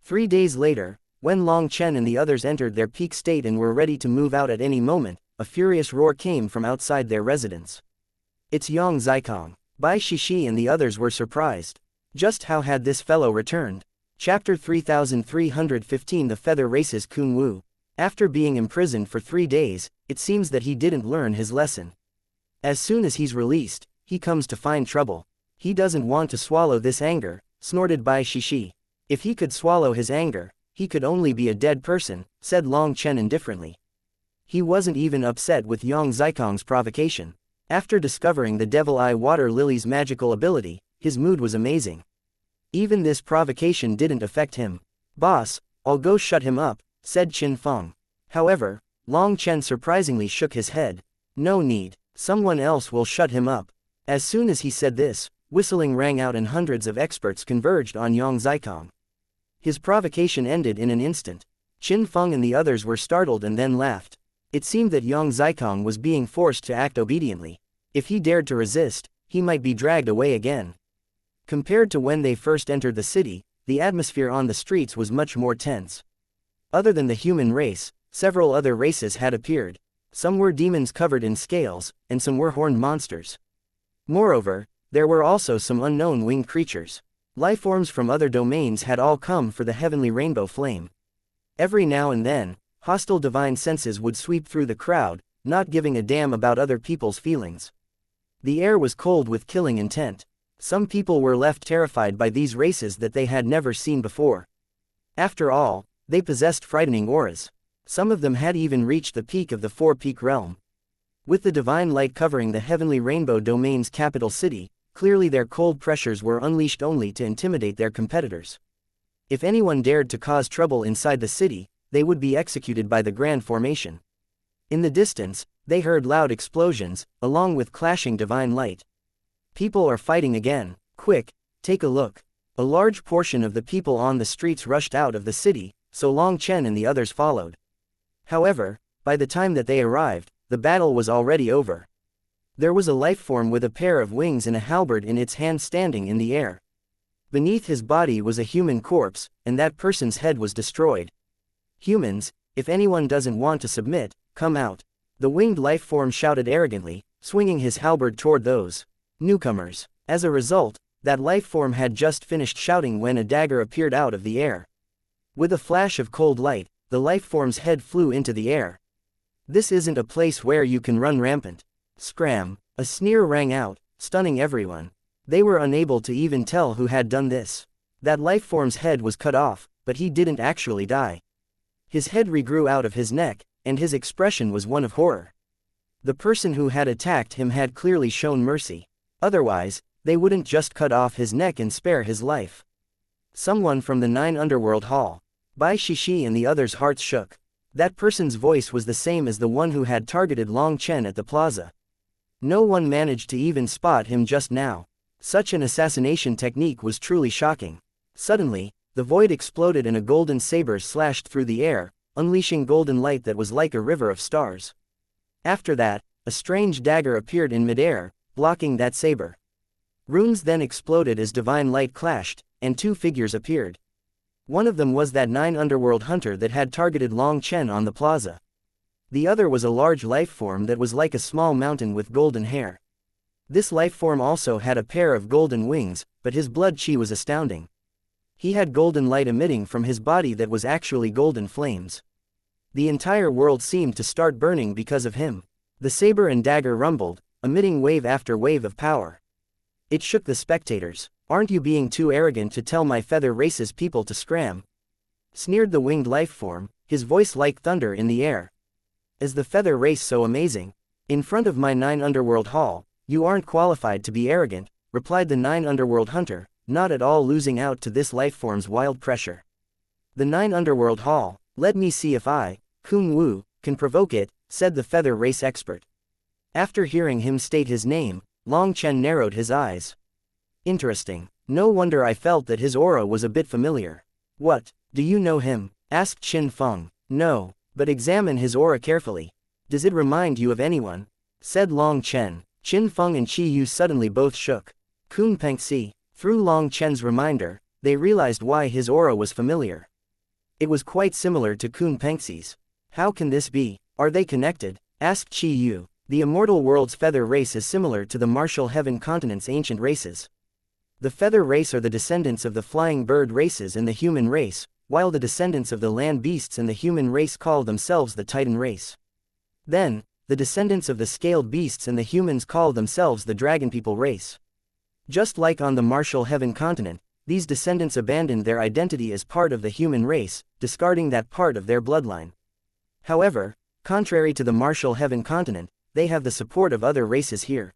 3 days later, when Long Chen and the others entered their peak state and were ready to move out at any moment, a furious roar came from outside their residence. It's Yang Zikong. Bai Shishi and the others were surprised. Just how had this fellow returned? Chapter 3315 The Feather Races Kun Wu. After being imprisoned for 3 days, it seems that he didn't learn his lesson. As soon as he's released, he comes to find trouble. He doesn't want to swallow this anger, snorted Bai Shishi. If he could swallow his anger, he could only be a dead person, said Long Chen indifferently. He wasn't even upset with Yang Zikong's provocation. After discovering the Devil Eye Water Lily's magical ability, his mood was amazing. Even this provocation didn't affect him. Boss, I'll go shut him up, said Qin Feng. However, Long Chen surprisingly shook his head. No need, someone else will shut him up. As soon as he said this, whistling rang out and hundreds of experts converged on Yang Zikong. His provocation ended in an instant. Qin Feng and the others were startled and then laughed. It seemed that Yang Zikong was being forced to act obediently. If he dared to resist, he might be dragged away again. Compared to when they first entered the city, the atmosphere on the streets was much more tense. Other than the human race, several other races had appeared. Some were demons covered in scales, and some were horned monsters. Moreover, there were also some unknown winged creatures. Lifeforms from other domains had all come for the heavenly rainbow flame. Every now and then, hostile divine senses would sweep through the crowd, not giving a damn about other people's feelings. The air was cold with killing intent. Some people were left terrified by these races that they had never seen before. After all, they possessed frightening auras. Some of them had even reached the peak of the four-peak realm. With the divine light covering the heavenly rainbow domain's capital city, clearly their cold pressures were unleashed only to intimidate their competitors. If anyone dared to cause trouble inside the city, they would be executed by the Grand Formation. In the distance, they heard loud explosions, along with clashing divine light. People are fighting again. Quick, take a look. A large portion of the people on the streets rushed out of the city, so Long Chen and the others followed. However, by the time that they arrived, the battle was already over. There was a life form with a pair of wings and a halberd in its hand standing in the air. Beneath his body was a human corpse, and that person's head was destroyed. Humans, if anyone doesn't want to submit, come out. The winged life form shouted arrogantly, swinging his halberd toward those newcomers. As a result, that life form had just finished shouting when a dagger appeared out of the air. With a flash of cold light, the life form's head flew into the air. This isn't a place where you can run rampant. Scram! A sneer rang out, stunning everyone. They were unable to even tell who had done this. That life form's head was cut off, but he didn't actually die. His head regrew out of his neck, and his expression was one of horror. The person who had attacked him had clearly shown mercy. Otherwise, they wouldn't just cut off his neck and spare his life. Someone from the 9 Underworld Hall. Bai Shishi and the others' hearts shook. That person's voice was the same as the one who had targeted Long Chen at the plaza. No one managed to even spot him just now. Such an assassination technique was truly shocking. Suddenly, the void exploded and a golden saber slashed through the air, unleashing golden light that was like a river of stars. After that, a strange dagger appeared in midair, blocking that saber. Runes then exploded as divine light clashed, and 2 figures appeared. One of them was that 9 Underworld hunter that had targeted Long Chen on the plaza. The other was a large life form that was like a small mountain with golden hair. This life form also had a pair of golden wings, but his blood chi was astounding. He had golden light emitting from his body that was actually golden flames. The entire world seemed to start burning because of him. The saber and dagger rumbled, emitting wave after wave of power. It shook the spectators. "Aren't you being too arrogant to tell my feather race's people to scram?" sneered the winged life form, his voice like thunder in the air. "Is the feather race so amazing? In front of my 9 Underworld Hall, you aren't qualified to be arrogant," replied the 9 Underworld hunter, not at all losing out to this life form's wild pressure. "The 9 Underworld Hall, let me see if I, Kung Wu, can provoke it," said the feather race expert. After hearing him state his name, Long Chen narrowed his eyes. "Interesting. No wonder I felt that his aura was a bit familiar." "What, do you know him?" asked Qin Feng. "No, but examine his aura carefully. Does it remind you of anyone?" said Long Chen. Qin Feng and Qi Yu suddenly both shook. Kun Pengxi. Through Long Chen's reminder, they realized why his aura was familiar. It was quite similar to Kun Pengxi's. "How can this be? Are they connected?" asked Qi Yu. The immortal world's feather race is similar to the martial heaven continent's ancient races. The feather race are the descendants of the flying bird races and the human race, while the descendants of the land beasts and the human race call themselves the Titan race. Then, the descendants of the scaled beasts and the humans call themselves the dragon people race. Just like on the martial heaven continent, these descendants abandoned their identity as part of the human race, discarding that part of their bloodline. However, contrary to the martial heaven continent, they have the support of other races here.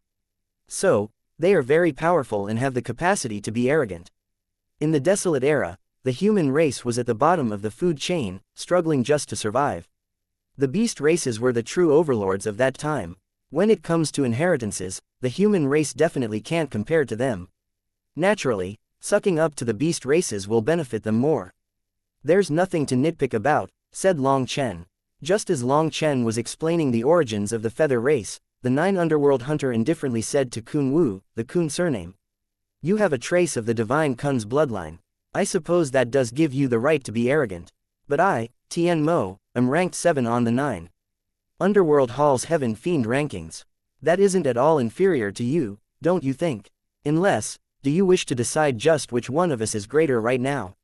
So, they are very powerful and have the capacity to be arrogant. In the desolate era, the human race was at the bottom of the food chain, struggling just to survive. The beast races were the true overlords of that time. When it comes to inheritances, the human race definitely can't compare to them. Naturally, sucking up to the beast races will benefit them more. There's nothing to nitpick about, said Long Chen. Just as Long Chen was explaining the origins of the feather race, the 9 underworld hunter indifferently said to Kun Wu, the Kun surname. You have a trace of the divine Kun's bloodline. I suppose that does give you the right to be arrogant. But I, Tian Mo, am ranked 7 on the 9 Underworld Hall's Heaven Fiend rankings. That isn't at all inferior to you, don't you think? Unless, do you wish to decide just which one of us is greater right now?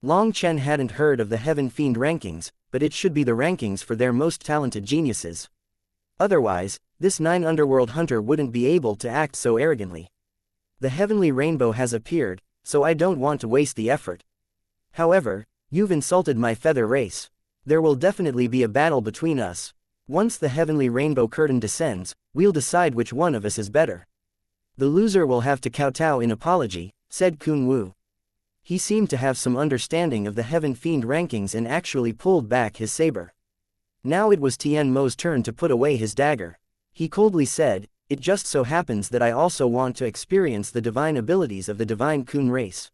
Long Chen hadn't heard of the Heaven Fiend rankings, but it should be the rankings for their most talented geniuses. Otherwise, this 9 underworld hunter wouldn't be able to act so arrogantly. The heavenly rainbow has appeared, so I don't want to waste the effort. However, you've insulted my feather race. There will definitely be a battle between us. Once the heavenly rainbow curtain descends, we'll decide which one of us is better. The loser will have to kowtow in apology, said Kun Wu. He seemed to have some understanding of the Heaven Fiend rankings and actually pulled back his saber. Now it was Tian Mo's turn to put away his dagger. He coldly said, it just so happens that I also want to experience the divine abilities of the divine Kun race.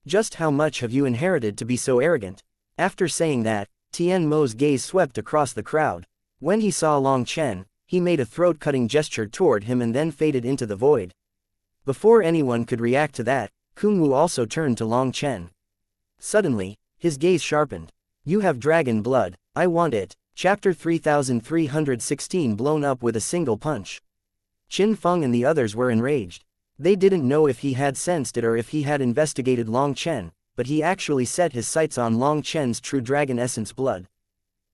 Just how much have you inherited to be so arrogant? After saying that, Tian Mo's gaze swept across the crowd. When he saw Long Chen, he made a throat-cutting gesture toward him and then faded into the void. Before anyone could react to that, Kun Wu also turned to Long Chen. Suddenly, his gaze sharpened. You have dragon blood, I want it. Chapter 3316 blown up with a single punch. Qin Feng and the others were enraged. They didn't know if he had sensed it or if he had investigated Long Chen, but he actually set his sights on Long Chen's true dragon essence blood.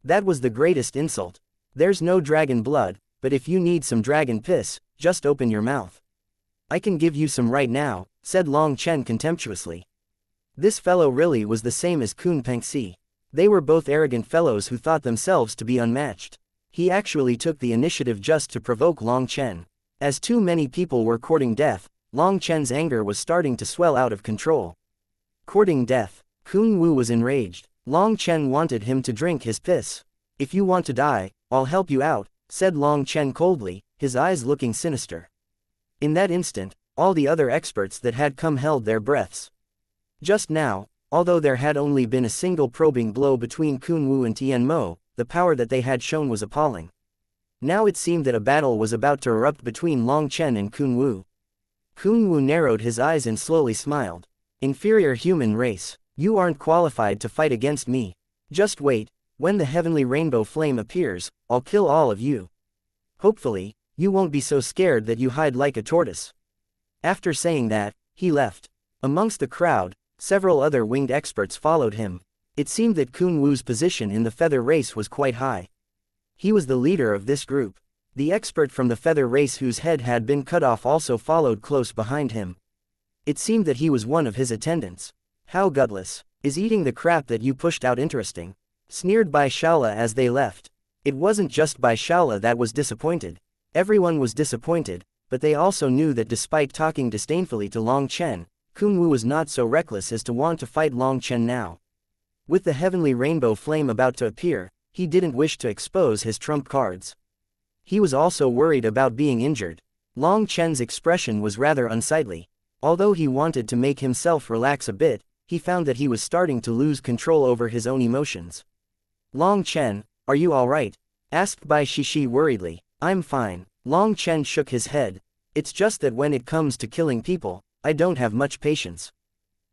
That was the greatest insult. There's no dragon blood, but if you need some dragon piss, just open your mouth. I can give you some right now, said Long Chen contemptuously. This fellow really was the same as Kun Pengxi. They were both arrogant fellows who thought themselves to be unmatched. He actually took the initiative just to provoke Long Chen. As too many people were courting death, Long Chen's anger was starting to swell out of control. Courting death. Kun Wu was enraged. Long Chen wanted him to drink his piss. If you want to die, I'll help you out, said Long Chen coldly, his eyes looking sinister. In that instant, all the other experts that had come held their breaths. Just now, although there had only been a single probing blow between Kun Wu and Tian Mo, the power that they had shown was appalling. Now it seemed that a battle was about to erupt between Long Chen and Kun Wu. Kun Wu narrowed his eyes and slowly smiled. Inferior human race, you aren't qualified to fight against me. Just wait, when the heavenly rainbow flame appears, I'll kill all of you. Hopefully, you won't be so scared that you hide like a tortoise. After saying that, he left. Amongst the crowd, several other winged experts followed him. It seemed that Kun Wu's position in the feather race was quite high. He was the leader of this group. The expert from the feather race whose head had been cut off also followed close behind him. It seemed that he was one of his attendants. How gutless. Is eating the crap that you pushed out interesting? Sneered Bai Shaola as they left. It wasn't just Bai Shaola that was disappointed. Everyone was disappointed, but they also knew that despite talking disdainfully to Long Chen, Kun Wu was not so reckless as to want to fight Long Chen now. With the heavenly rainbow flame about to appear, he didn't wish to expose his trump cards. He was also worried about being injured. Long Chen's expression was rather unsightly. Although he wanted to make himself relax a bit, he found that he was starting to lose control over his own emotions. Long Chen, are you alright? Asked Bai Shishi worriedly. I'm fine. Long Chen shook his head. It's just that when it comes to killing people, I don't have much patience.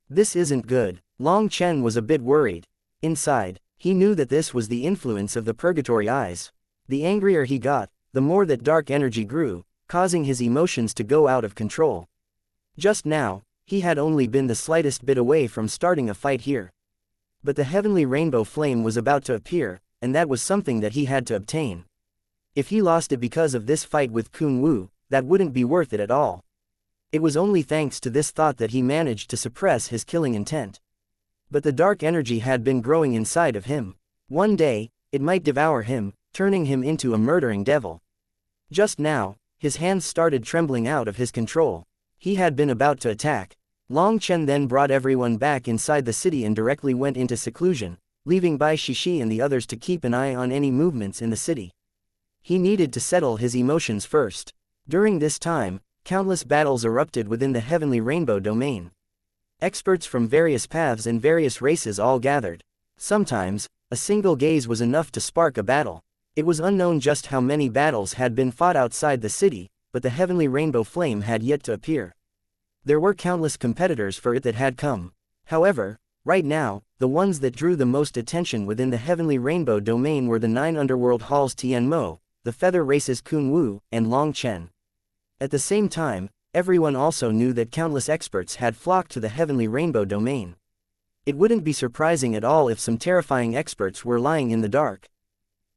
This isn't good. Long Chen was a bit worried. Inside, he knew that this was the influence of the purgatory eyes. The angrier he got, the more that dark energy grew, causing his emotions to go out of control. Just now, he had only been the slightest bit away from starting a fight here. But the heavenly rainbow flame was about to appear, and that was something that he had to obtain. If he lost it because of this fight with Kun Wu, that wouldn't be worth it at all. It was only thanks to this thought that he managed to suppress his killing intent. But the dark energy had been growing inside of him. One day, it might devour him, turning him into a murdering devil. Just now, his hands started trembling out of his control. He had been about to attack. Long Chen then brought everyone back inside the city and directly went into seclusion, leaving Bai Shishi and the others to keep an eye on any movements in the city. He needed to settle his emotions first. During this time, countless battles erupted within the heavenly rainbow domain. Experts from various paths and various races all gathered. Sometimes, a single gaze was enough to spark a battle. It was unknown just how many battles had been fought outside the city, but the heavenly rainbow flame had yet to appear. There were countless competitors for it that had come. However, right now, the ones that drew the most attention within the heavenly rainbow domain were the 9 underworld halls Tian Mo, the feather races Kun Wu, and Long Chen. At the same time, everyone also knew that countless experts had flocked to the heavenly rainbow domain. It wouldn't be surprising at all if some terrifying experts were lying in the dark.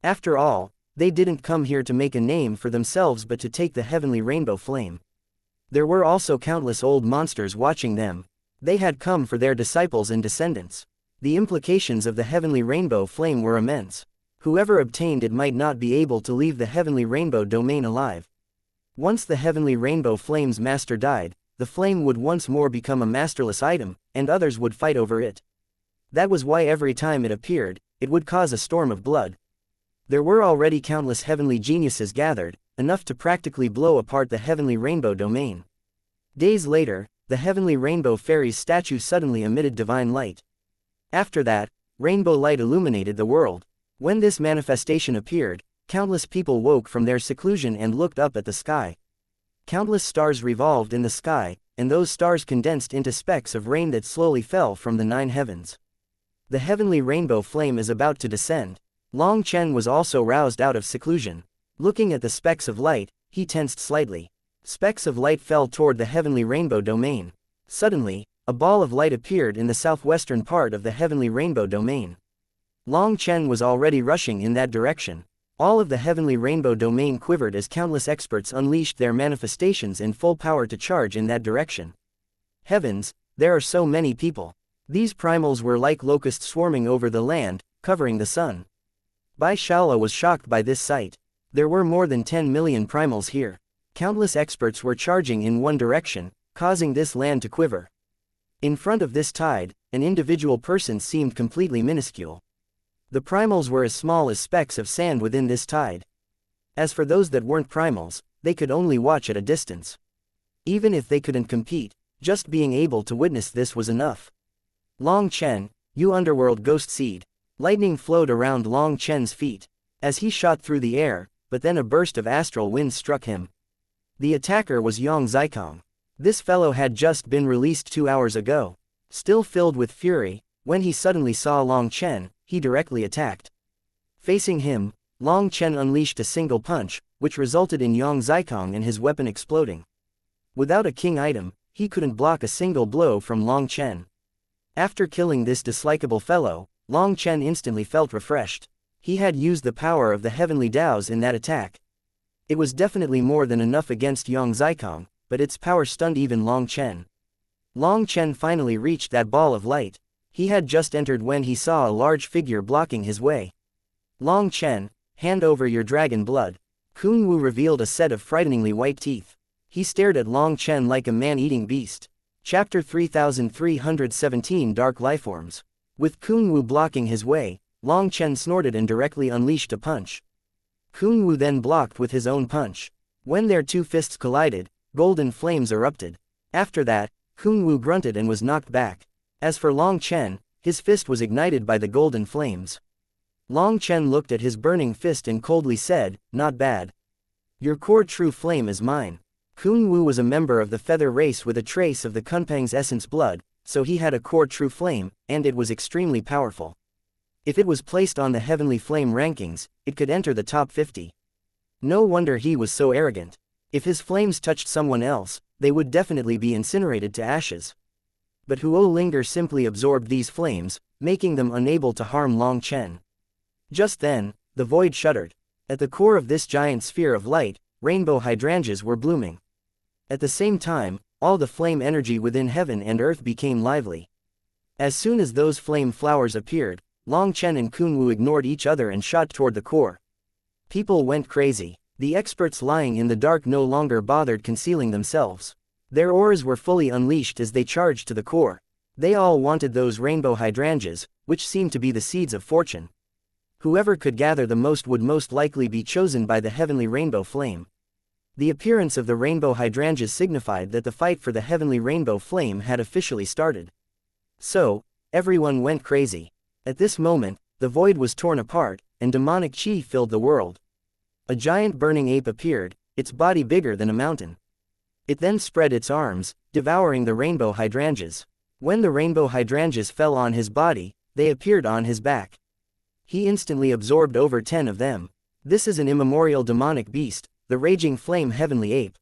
After all, they didn't come here to make a name for themselves but to take the heavenly rainbow flame. There were also countless old monsters watching them. They had come for their disciples and descendants. The implications of the heavenly rainbow flame were immense. Whoever obtained it might not be able to leave the heavenly rainbow domain alive. Once the heavenly rainbow flame's master died, the flame would once more become a masterless item, and others would fight over it. That was why every time it appeared, it would cause a storm of blood. There were already countless heavenly geniuses gathered, enough to practically blow apart the heavenly rainbow domain. Days later, the heavenly rainbow fairy's statue suddenly emitted divine light. After that, rainbow light illuminated the world. When this manifestation appeared, countless people woke from their seclusion and looked up at the sky. Countless stars revolved in the sky, and those stars condensed into specks of rain that slowly fell from the 9 heavens. The heavenly rainbow flame is about to descend. Long Chen was also roused out of seclusion. Looking at the specks of light, he tensed slightly. Specks of light fell toward the heavenly rainbow domain. Suddenly, a ball of light appeared in the southwestern part of the heavenly rainbow domain. Long Chen was already rushing in that direction. All of the heavenly rainbow domain quivered as countless experts unleashed their manifestations in full power to charge in that direction. Heavens, there are so many people. These primals were like locusts swarming over the land, covering the sun. Bai Shaola was shocked by this sight. There were more than 10 million primals here. Countless experts were charging in one direction, causing this land to quiver. In front of this tide, an individual person seemed completely minuscule. The primals were as small as specks of sand within this tide. As for those that weren't primals, they could only watch at a distance. Even if they couldn't compete, just being able to witness this was enough. Long Chen, you underworld ghost seed. Lightning flowed around Long Chen's feet, as he shot through the air, but then a burst of astral winds struck him. The attacker was Yang Zikong. This fellow had just been released 2 hours ago. Still filled with fury, when he suddenly saw Long Chen, he directly attacked. Facing him, Long Chen unleashed a single punch, which resulted in Yang Zikong and his weapon exploding. Without a king item, he couldn't block a single blow from Long Chen. After killing this dislikable fellow, Long Chen instantly felt refreshed. He had used the power of the heavenly Daos in that attack. It was definitely more than enough against Yang Zikong, but its power stunned even Long Chen. Long Chen finally reached that ball of light. He had just entered when he saw a large figure blocking his way. Long Chen, hand over your dragon blood. Kun Wu revealed a set of frighteningly white teeth. He stared at Long Chen like a man-eating beast. Chapter 3317 Dark Lifeforms. With Kun Wu blocking his way, Long Chen snorted and directly unleashed a punch. Kun Wu then blocked with his own punch. When their two fists collided, golden flames erupted. After that, Kun Wu grunted and was knocked back. As for Long Chen, his fist was ignited by the golden flames. Long Chen looked at his burning fist and coldly said, "Not bad. Your core true flame is mine." Kun Wu was a member of the feather race with a trace of the Kunpeng's essence blood, so he had a core true flame, and it was extremely powerful. If it was placed on the heavenly flame rankings, it could enter the top 50. No wonder he was so arrogant. If his flames touched someone else, they would definitely be incinerated to ashes. But Huo Linger simply absorbed these flames, making them unable to harm Long Chen. Just then, the void shuddered. At the core of this giant sphere of light, rainbow hydrangeas were blooming. At the same time, all the flame energy within heaven and earth became lively. As soon as those flame flowers appeared, Long Chen and Kun Wu ignored each other and shot toward the core. People went crazy. The experts lying in the dark no longer bothered concealing themselves. Their auras were fully unleashed as they charged to the core. They all wanted those rainbow hydrangeas, which seemed to be the seeds of fortune. Whoever could gather the most would most likely be chosen by the heavenly rainbow flame. The appearance of the rainbow hydrangeas signified that the fight for the heavenly rainbow flame had officially started. So, everyone went crazy. At this moment, the void was torn apart, and demonic chi filled the world. A giant burning ape appeared, its body bigger than a mountain. It then spread its arms, devouring the rainbow hydrangeas. When the rainbow hydrangeas fell on his body, they appeared on his back. He instantly absorbed over 10 of them. This is an immemorial demonic beast, the raging flame heavenly ape.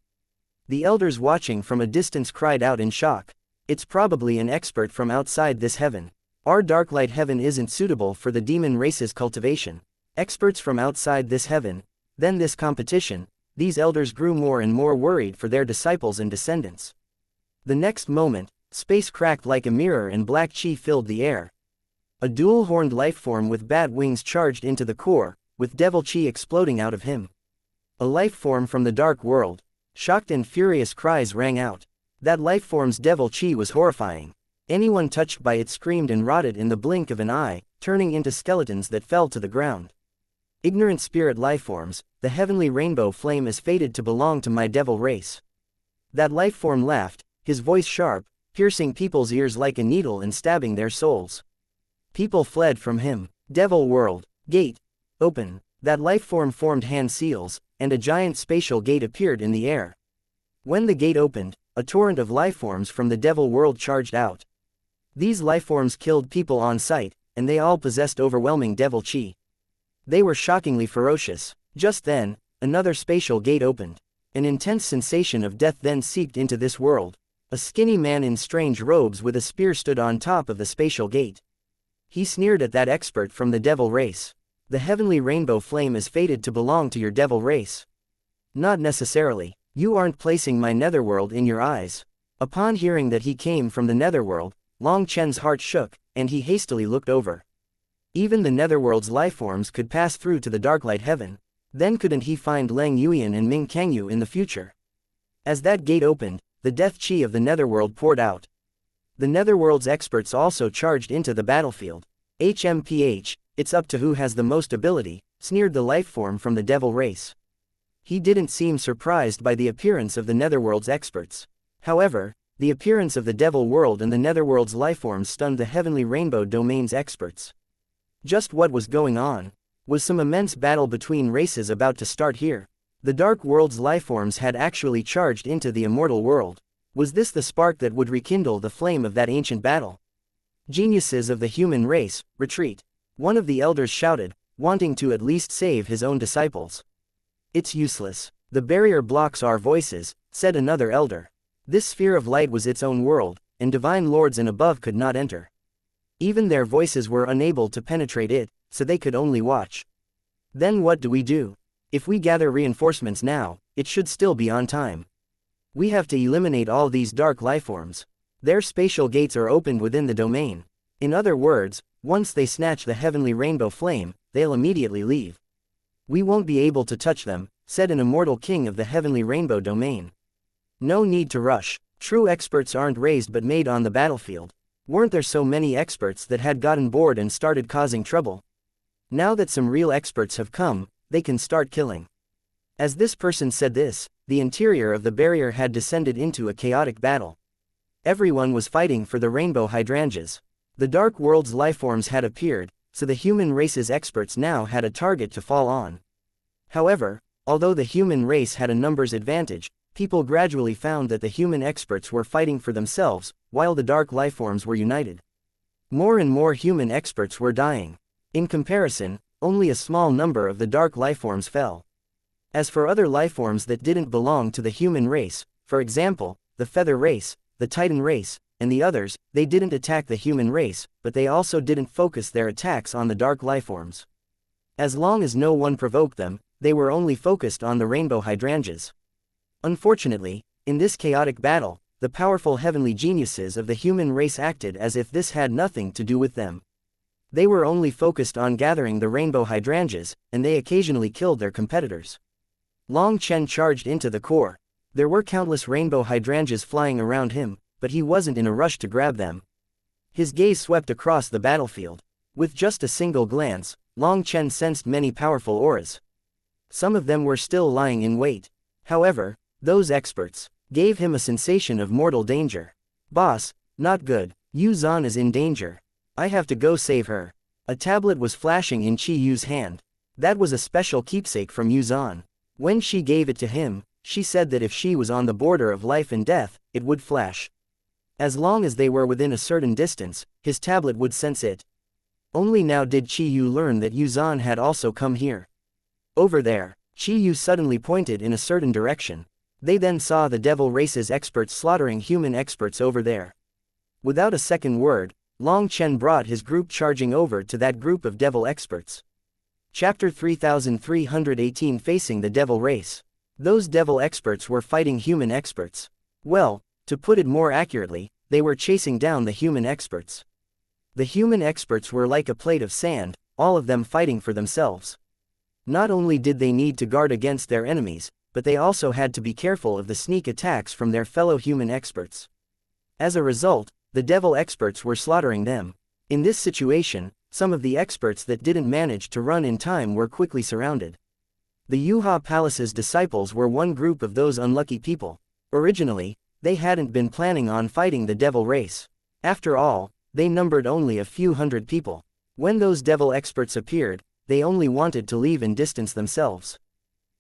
The elders watching from a distance cried out in shock. It's probably an expert from outside this heaven. Our darklight heaven isn't suitable for the demon race's cultivation. Experts from outside this heaven. Then this competition, these elders grew more and more worried for their disciples and descendants. The next moment, space cracked like a mirror and black chi filled the air. A dual-horned lifeform with bat wings charged into the core, with devil chi exploding out of him. A lifeform from the dark world. Shocked and furious cries rang out. That lifeform's devil chi was horrifying. Anyone touched by it screamed and rotted in the blink of an eye, turning into skeletons that fell to the ground. Ignorant spirit lifeforms, the heavenly rainbow flame is fated to belong to my devil race. That lifeform laughed, his voice sharp, piercing people's ears like a needle and stabbing their souls. People fled from him. Devil world, gate, open. That lifeform formed hand seals, and a giant spatial gate appeared in the air. When the gate opened, a torrent of lifeforms from the devil world charged out. These lifeforms killed people on sight, and they all possessed overwhelming devil chi. They were shockingly ferocious. Just then, another spatial gate opened. An intense sensation of death then seeped into this world. A skinny man in strange robes with a spear stood on top of the spatial gate. He sneered at that expert from the devil race. The heavenly rainbow flame is fated to belong to your devil race. Not necessarily. You aren't placing my netherworld in your eyes. Upon hearing that he came from the netherworld, Long Chen's heart shook, and he hastily looked over. Even the netherworld's lifeforms could pass through to the darklight heaven. Then couldn't he find Leng Yuyan and Ming Kangyu in the future? As that gate opened, the death chi of the netherworld poured out. The netherworld's experts also charged into the battlefield. HMPH, it's up to who has the most ability, sneered the lifeform from the devil race. He didn't seem surprised by the appearance of the netherworld's experts. However, the appearance of the devil world and the netherworld's lifeforms stunned the heavenly rainbow domain's experts. Just what was going on? Was some immense battle between races about to start here? The dark world's lifeforms had actually charged into the immortal world. Was this the spark that would rekindle the flame of that ancient battle? Geniuses of the human race, retreat. One of the elders shouted, wanting to at least save his own disciples. It's useless. The barrier blocks our voices, said another elder. This sphere of light was its own world, and divine lords and above could not enter. Even their voices were unable to penetrate it, so they could only watch. Then what do we do? If we gather reinforcements now, it should still be on time. We have to eliminate all these dark lifeforms. Their spatial gates are opened within the domain. In other words, once they snatch the heavenly rainbow flame, they'll immediately leave. We won't be able to touch them, said an immortal king of the heavenly rainbow domain. No need to rush. True experts aren't raised but made on the battlefield. Weren't there so many experts that had gotten bored and started causing trouble? Now that some real experts have come, they can start killing. As this person said this, the interior of the barrier had descended into a chaotic battle. Everyone was fighting for the rainbow hydrangeas. The dark world's lifeforms had appeared, so the human race's experts now had a target to fall on. However, although the human race had a numbers advantage, people gradually found that the human experts were fighting for themselves, while the dark lifeforms were united. More and more human experts were dying. In comparison, only a small number of the dark lifeforms fell. As for other lifeforms that didn't belong to the human race, for example, the feather race, the titan race, and the others, they didn't attack the human race, but they also didn't focus their attacks on the dark lifeforms. As long as no one provoked them, they were only focused on the rainbow hydrangeas. Unfortunately, in this chaotic battle, the powerful heavenly geniuses of the human race acted as if this had nothing to do with them. They were only focused on gathering the rainbow hydrangeas, and they occasionally killed their competitors. Long Chen charged into the core. There were countless rainbow hydrangeas flying around him, but he wasn't in a rush to grab them. His gaze swept across the battlefield. With just a single glance, Long Chen sensed many powerful auras. Some of them were still lying in wait. However, those experts gave him a sensation of mortal danger. Boss, not good. Yu Zhan is in danger. I have to go save her. A tablet was flashing in Qi Yu's hand. That was a special keepsake from Yuzan. When she gave it to him, she said that if she was on the border of life and death, it would flash. As long as they were within a certain distance, his tablet would sense it. Only now did Qi Yu learn that Yuzan had also come here. Over there, Qi Yu suddenly pointed in a certain direction. They then saw the devil race's experts slaughtering human experts over there. Without a second word, Long Chen brought his group charging over to that group of devil experts. Chapter 3318 Facing the Devil Race. Those devil experts were fighting human experts. Well, to put it more accurately, they were chasing down the human experts. The human experts were like a plate of sand, all of them fighting for themselves. Not only did they need to guard against their enemies, but they also had to be careful of the sneak attacks from their fellow human experts. As a result, the devil experts were slaughtering them. In this situation, some of the experts that didn't manage to run in time were quickly surrounded. The Yuha Palace's disciples were one group of those unlucky people. Originally, they hadn't been planning on fighting the devil race. After all, they numbered only a few hundred people. When those devil experts appeared, they only wanted to leave and distance themselves.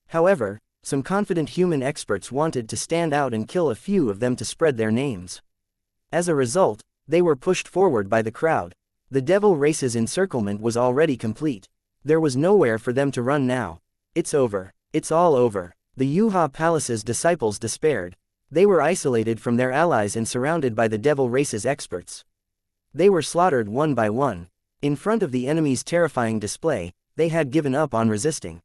However, some confident human experts wanted to stand out and kill a few of them to spread their names. As a result, they were pushed forward by the crowd. The devil race's encirclement was already complete. There was nowhere for them to run now. It's over. It's all over. The Yuha Palace's disciples despaired. They were isolated from their allies and surrounded by the devil race's experts. They were slaughtered one by one. In front of the enemy's terrifying display, they had given up on resisting.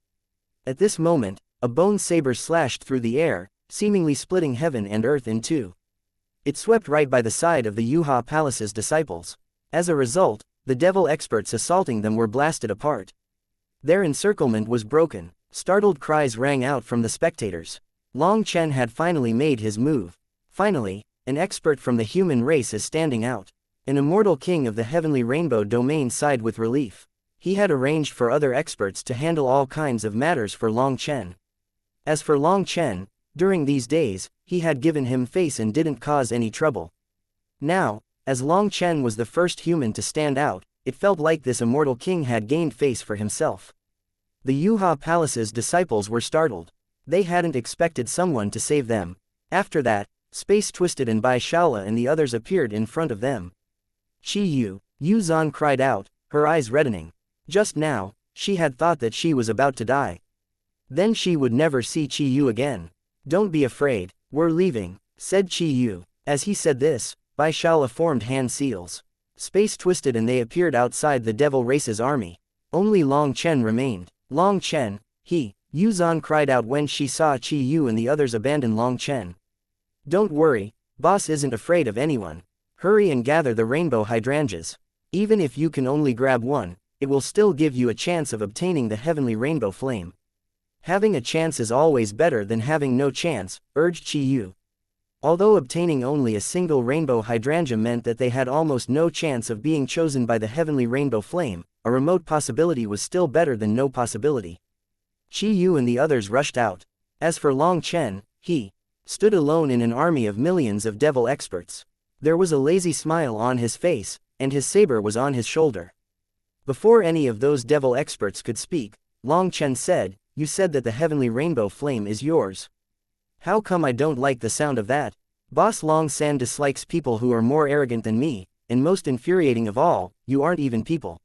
At this moment, a bone saber slashed through the air, seemingly splitting heaven and earth in two. It swept right by the side of the Yuha Palace's disciples. As a result, the devil experts assaulting them were blasted apart. Their encirclement was broken. Startled cries rang out from the spectators. Long Chen had finally made his move. Finally, an expert from the human race is standing out. An immortal king of the heavenly rainbow domain sighed with relief. He had arranged for other experts to handle all kinds of matters for Long Chen. As for Long Chen, during these days, he had given him face and didn't cause any trouble. Now, as Long Chen was the first human to stand out, it felt like this immortal king had gained face for himself. The Yuha Palace's disciples were startled. They hadn't expected someone to save them. After that, Space Twisted and Bai Shaola and the others appeared in front of them. Qi Yu, Yuzan cried out, her eyes reddening. Just now, she had thought that she was about to die. Then she would never see Qi Yu again. Don't be afraid, we're leaving, said Qi Yu. As he said this, Bai Shaola formed hand seals. Space Twisted and they appeared outside the devil race's army. Only Long Chen remained. Long Chen, Yuzan cried out when she saw Qi Yu and the others abandon Long Chen. Don't worry, boss isn't afraid of anyone. Hurry and gather the rainbow hydrangeas. Even if you can only grab one, it will still give you a chance of obtaining the heavenly rainbow flame. Having a chance is always better than having no chance, urged Qi Yu. Although obtaining only a single rainbow hydrangea meant that they had almost no chance of being chosen by the heavenly rainbow flame, a remote possibility was still better than no possibility. Qi Yu and the others rushed out. As for Long Chen, he stood alone in an army of millions of devil experts. There was a lazy smile on his face, and his saber was on his shoulder. Before any of those devil experts could speak, Long Chen said, "You said that the heavenly rainbow flame is yours. How come I don't like the sound of that? Boss Long San dislikes people who are more arrogant than me, and most infuriating of all, you aren't even people.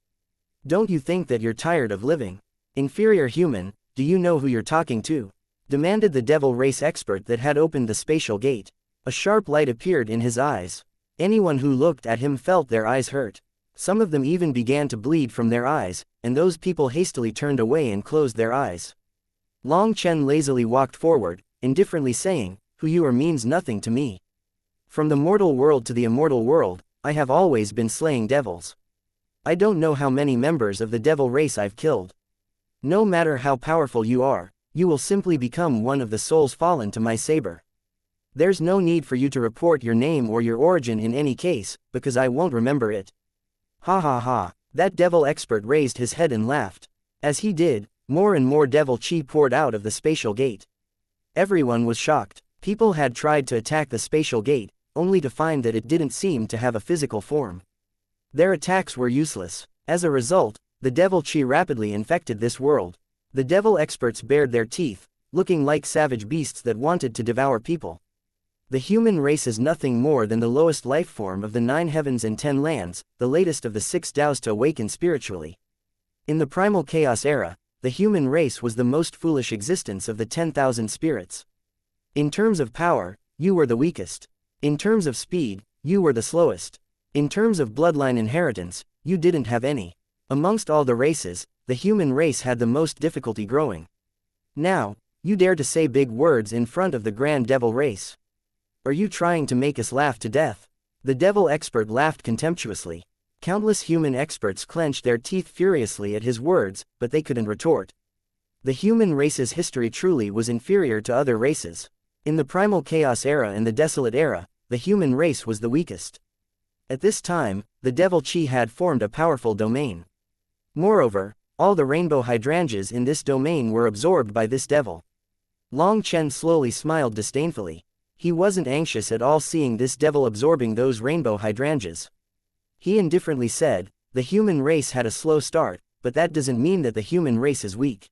Don't you think that you're tired of living? Inferior human, do you know who you're talking to?" demanded the devil race expert that had opened the spatial gate. A sharp light appeared in his eyes. Anyone who looked at him felt their eyes hurt. Some of them even began to bleed from their eyes, and those people hastily turned away and closed their eyes. Long Chen lazily walked forward, indifferently saying, "Who you are means nothing to me. From the mortal world to the immortal world, I have always been slaying devils. I don't know how many members of the devil race I've killed. No matter how powerful you are, you will simply become one of the souls fallen to my saber. There's no need for you to report your name or your origin in any case, because I won't remember it." Ha ha ha, that devil expert raised his head and laughed. As he did, more and more devil chi poured out of the spatial gate. Everyone was shocked. People had tried to attack the spatial gate, only to find that it didn't seem to have a physical form. Their attacks were useless. As a result, the devil chi rapidly infected this world. The devil experts bared their teeth, looking like savage beasts that wanted to devour people. The human race is nothing more than the lowest life form of the 9 heavens and 10 lands, the latest of the 6 Taos to awaken spiritually. In the primal chaos era, the human race was the most foolish existence of the 10,000 spirits. In terms of power, you were the weakest. In terms of speed, you were the slowest. In terms of bloodline inheritance, you didn't have any. Amongst all the races, the human race had the most difficulty growing. Now, you dare to say big words in front of the grand devil race. Are you trying to make us laugh to death? The devil expert laughed contemptuously. Countless human experts clenched their teeth furiously at his words, but they couldn't retort. The human race's history truly was inferior to other races. In the primal chaos era and the desolate era, the human race was the weakest. At this time, the devil chi had formed a powerful domain. Moreover, all the rainbow hydrangeas in this domain were absorbed by this devil. Long Chen slowly smiled disdainfully. He wasn't anxious at all seeing this devil absorbing those rainbow hydrangeas. He indifferently said, the human race had a slow start, but that doesn't mean that the human race is weak.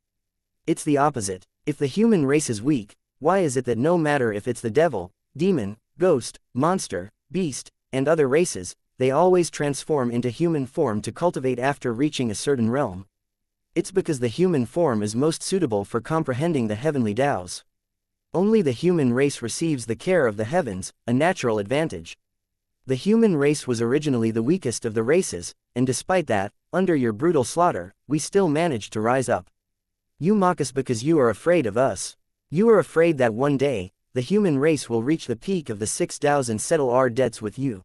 It's the opposite. If the human race is weak, why is it that no matter if it's the devil, demon, ghost, monster, beast, and other races, they always transform into human form to cultivate after reaching a certain realm? It's because the human form is most suitable for comprehending the heavenly Taos. Only the human race receives the care of the heavens, a natural advantage. The human race was originally the weakest of the races, and despite that, under your brutal slaughter, we still managed to rise up. You mock us because you are afraid of us. You are afraid that one day, the human race will reach the peak of the 6 Taos and settle our debts with you.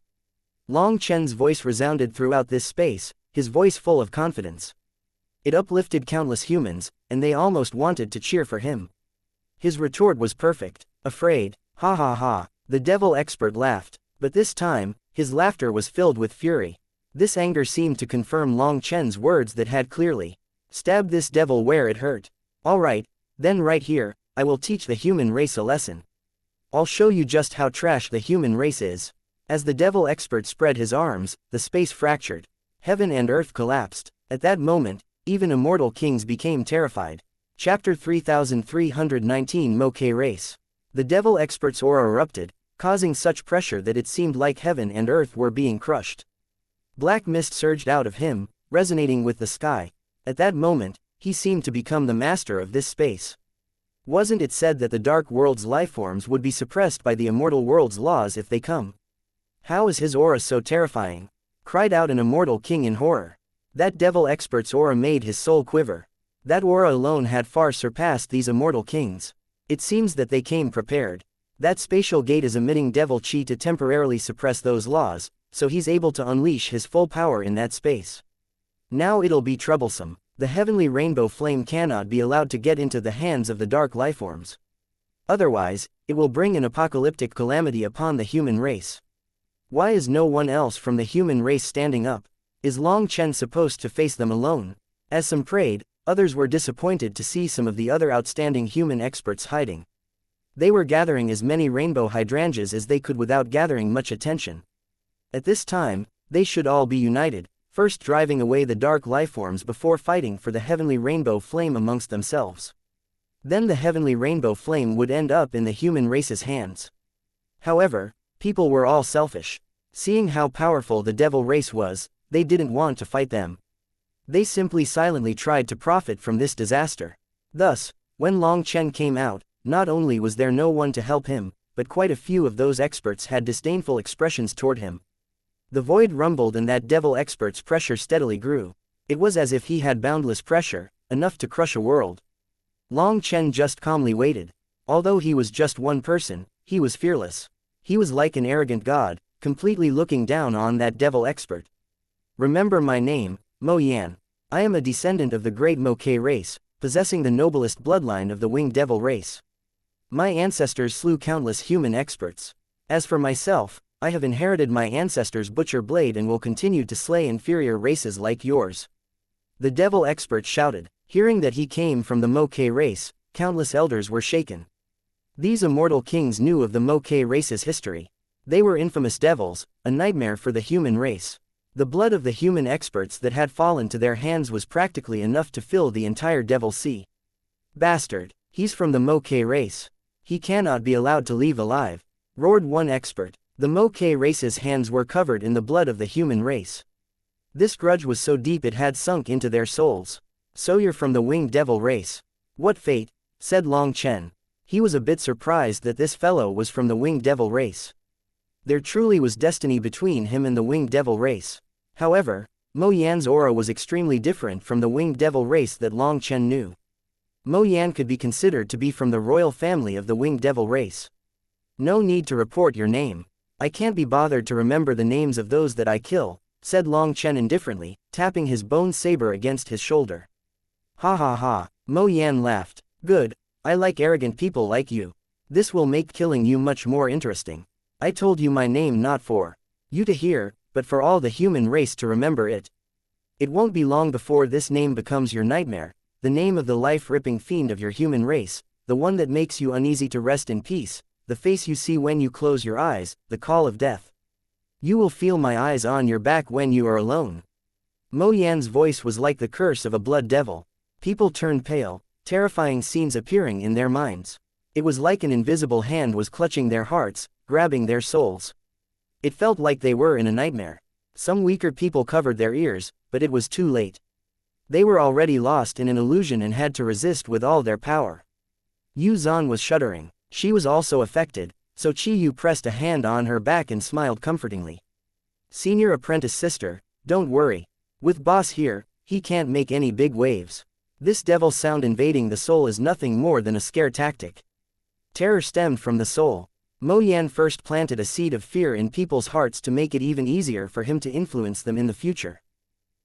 Long Chen's voice resounded throughout this space, his voice full of confidence. It uplifted countless humans, and they almost wanted to cheer for him. His retort was perfect. Afraid, ha ha ha, the devil expert laughed, but this time, his laughter was filled with fury. This anger seemed to confirm Long Chen's words that had clearly stabbed this devil where it hurt. Alright, then right here, I will teach the human race a lesson. I'll show you just how trash the human race is. As the devil expert spread his arms, the space fractured. Heaven and earth collapsed. At that moment, even immortal kings became terrified. Chapter 3319 Moke Race. The devil expert's aura erupted, causing such pressure that it seemed like heaven and earth were being crushed. Black mist surged out of him, resonating with the sky. At that moment, he seemed to become the master of this space. Wasn't it said that the dark world's lifeforms would be suppressed by the immortal world's laws if they come? How is his aura so terrifying? Cried out an immortal king in horror. That devil expert's aura made his soul quiver. That aura alone had far surpassed these immortal kings. It seems that they came prepared. That spatial gate is emitting devil chi to temporarily suppress those laws, so he's able to unleash his full power in that space. Now it'll be troublesome. The heavenly rainbow flame cannot be allowed to get into the hands of the dark lifeforms. Otherwise, it will bring an apocalyptic calamity upon the human race. Why is no one else from the human race standing up? Is Long Chen supposed to face them alone? As some prayed, others were disappointed to see some of the other outstanding human experts hiding. They were gathering as many rainbow hydrangeas as they could without gathering much attention. At this time, they should all be united, first driving away the dark lifeforms before fighting for the heavenly rainbow flame amongst themselves. Then the heavenly rainbow flame would end up in the human race's hands. However, people were all selfish. Seeing how powerful the devil race was, they didn't want to fight them. They simply silently tried to profit from this disaster. Thus, when Long Chen came out, not only was there no one to help him, but quite a few of those experts had disdainful expressions toward him. The void rumbled and that devil expert's pressure steadily grew. It was as if he had boundless pressure, enough to crush a world. Long Chen just calmly waited. Although he was just one person, he was fearless. He was like an arrogant god, completely looking down on that devil expert. Remember my name, Mo Yan. I am a descendant of the great Moke race, possessing the noblest bloodline of the winged devil race. My ancestors slew countless human experts. As for myself, I have inherited my ancestors' butcher blade and will continue to slay inferior races like yours. The devil expert shouted. Hearing that he came from the Moke race, countless elders were shaken. These immortal kings knew of the Moke race's history. They were infamous devils, a nightmare for the human race. The blood of the human experts that had fallen to their hands was practically enough to fill the entire Devil Sea. Bastard, he's from the Moke race. He cannot be allowed to leave alive, roared one expert. The Moke race's hands were covered in the blood of the human race. This grudge was so deep it had sunk into their souls. So you're from the winged devil race. What fate, said Long Chen. He was a bit surprised that this fellow was from the winged devil race. There truly was destiny between him and the winged devil race. However, Mo Yan's aura was extremely different from the winged devil race that Long Chen knew. Mo Yan could be considered to be from the royal family of the winged devil race. No need to report your name. I can't be bothered to remember the names of those that I kill, said Long Chen indifferently, tapping his bone saber against his shoulder. Ha ha ha, Mo Yan laughed. Good, I like arrogant people like you. This will make killing you much more interesting. I told you my name not for you to hear, but for all the human race to remember it. It won't be long before this name becomes your nightmare, the name of the life-ripping fiend of your human race, the one that makes you uneasy to rest in peace, the face you see when you close your eyes, the call of death. You will feel my eyes on your back when you are alone. Mo Yan's voice was like the curse of a blood devil. People turned pale, terrifying scenes appearing in their minds. It was like an invisible hand was clutching their hearts, grabbing their souls. It felt like they were in a nightmare. Some weaker people covered their ears, but it was too late. They were already lost in an illusion and had to resist with all their power. Yu Zhan was shuddering. She was also affected, so Chi Yu pressed a hand on her back and smiled comfortingly. Senior apprentice sister, don't worry. With boss here, he can't make any big waves. This devil sound invading the soul is nothing more than a scare tactic. Terror stemmed from the soul. Mo Yan first planted a seed of fear in people's hearts to make it even easier for him to influence them in the future.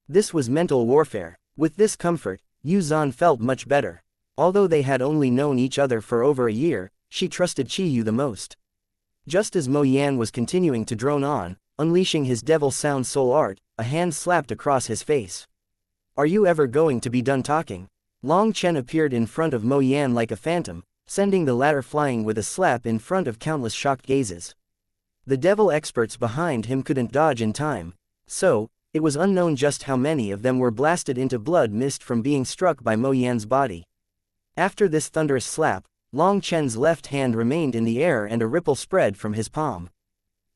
This was mental warfare. With this comfort, Yu Zhan felt much better. Although they had only known each other for over a year, she trusted Chi Yu the most. Just as Mo Yan was continuing to drone on, unleashing his devil sound soul art, a hand slapped across his face. Are you ever going to be done talking? Long Chen appeared in front of Mo Yan like a phantom, sending the latter flying with a slap in front of countless shocked gazes. The devil experts behind him couldn't dodge in time, so it was unknown just how many of them were blasted into blood mist from being struck by Mo Yan's body. After this thunderous slap, Long Chen's left hand remained in the air and a ripple spread from his palm.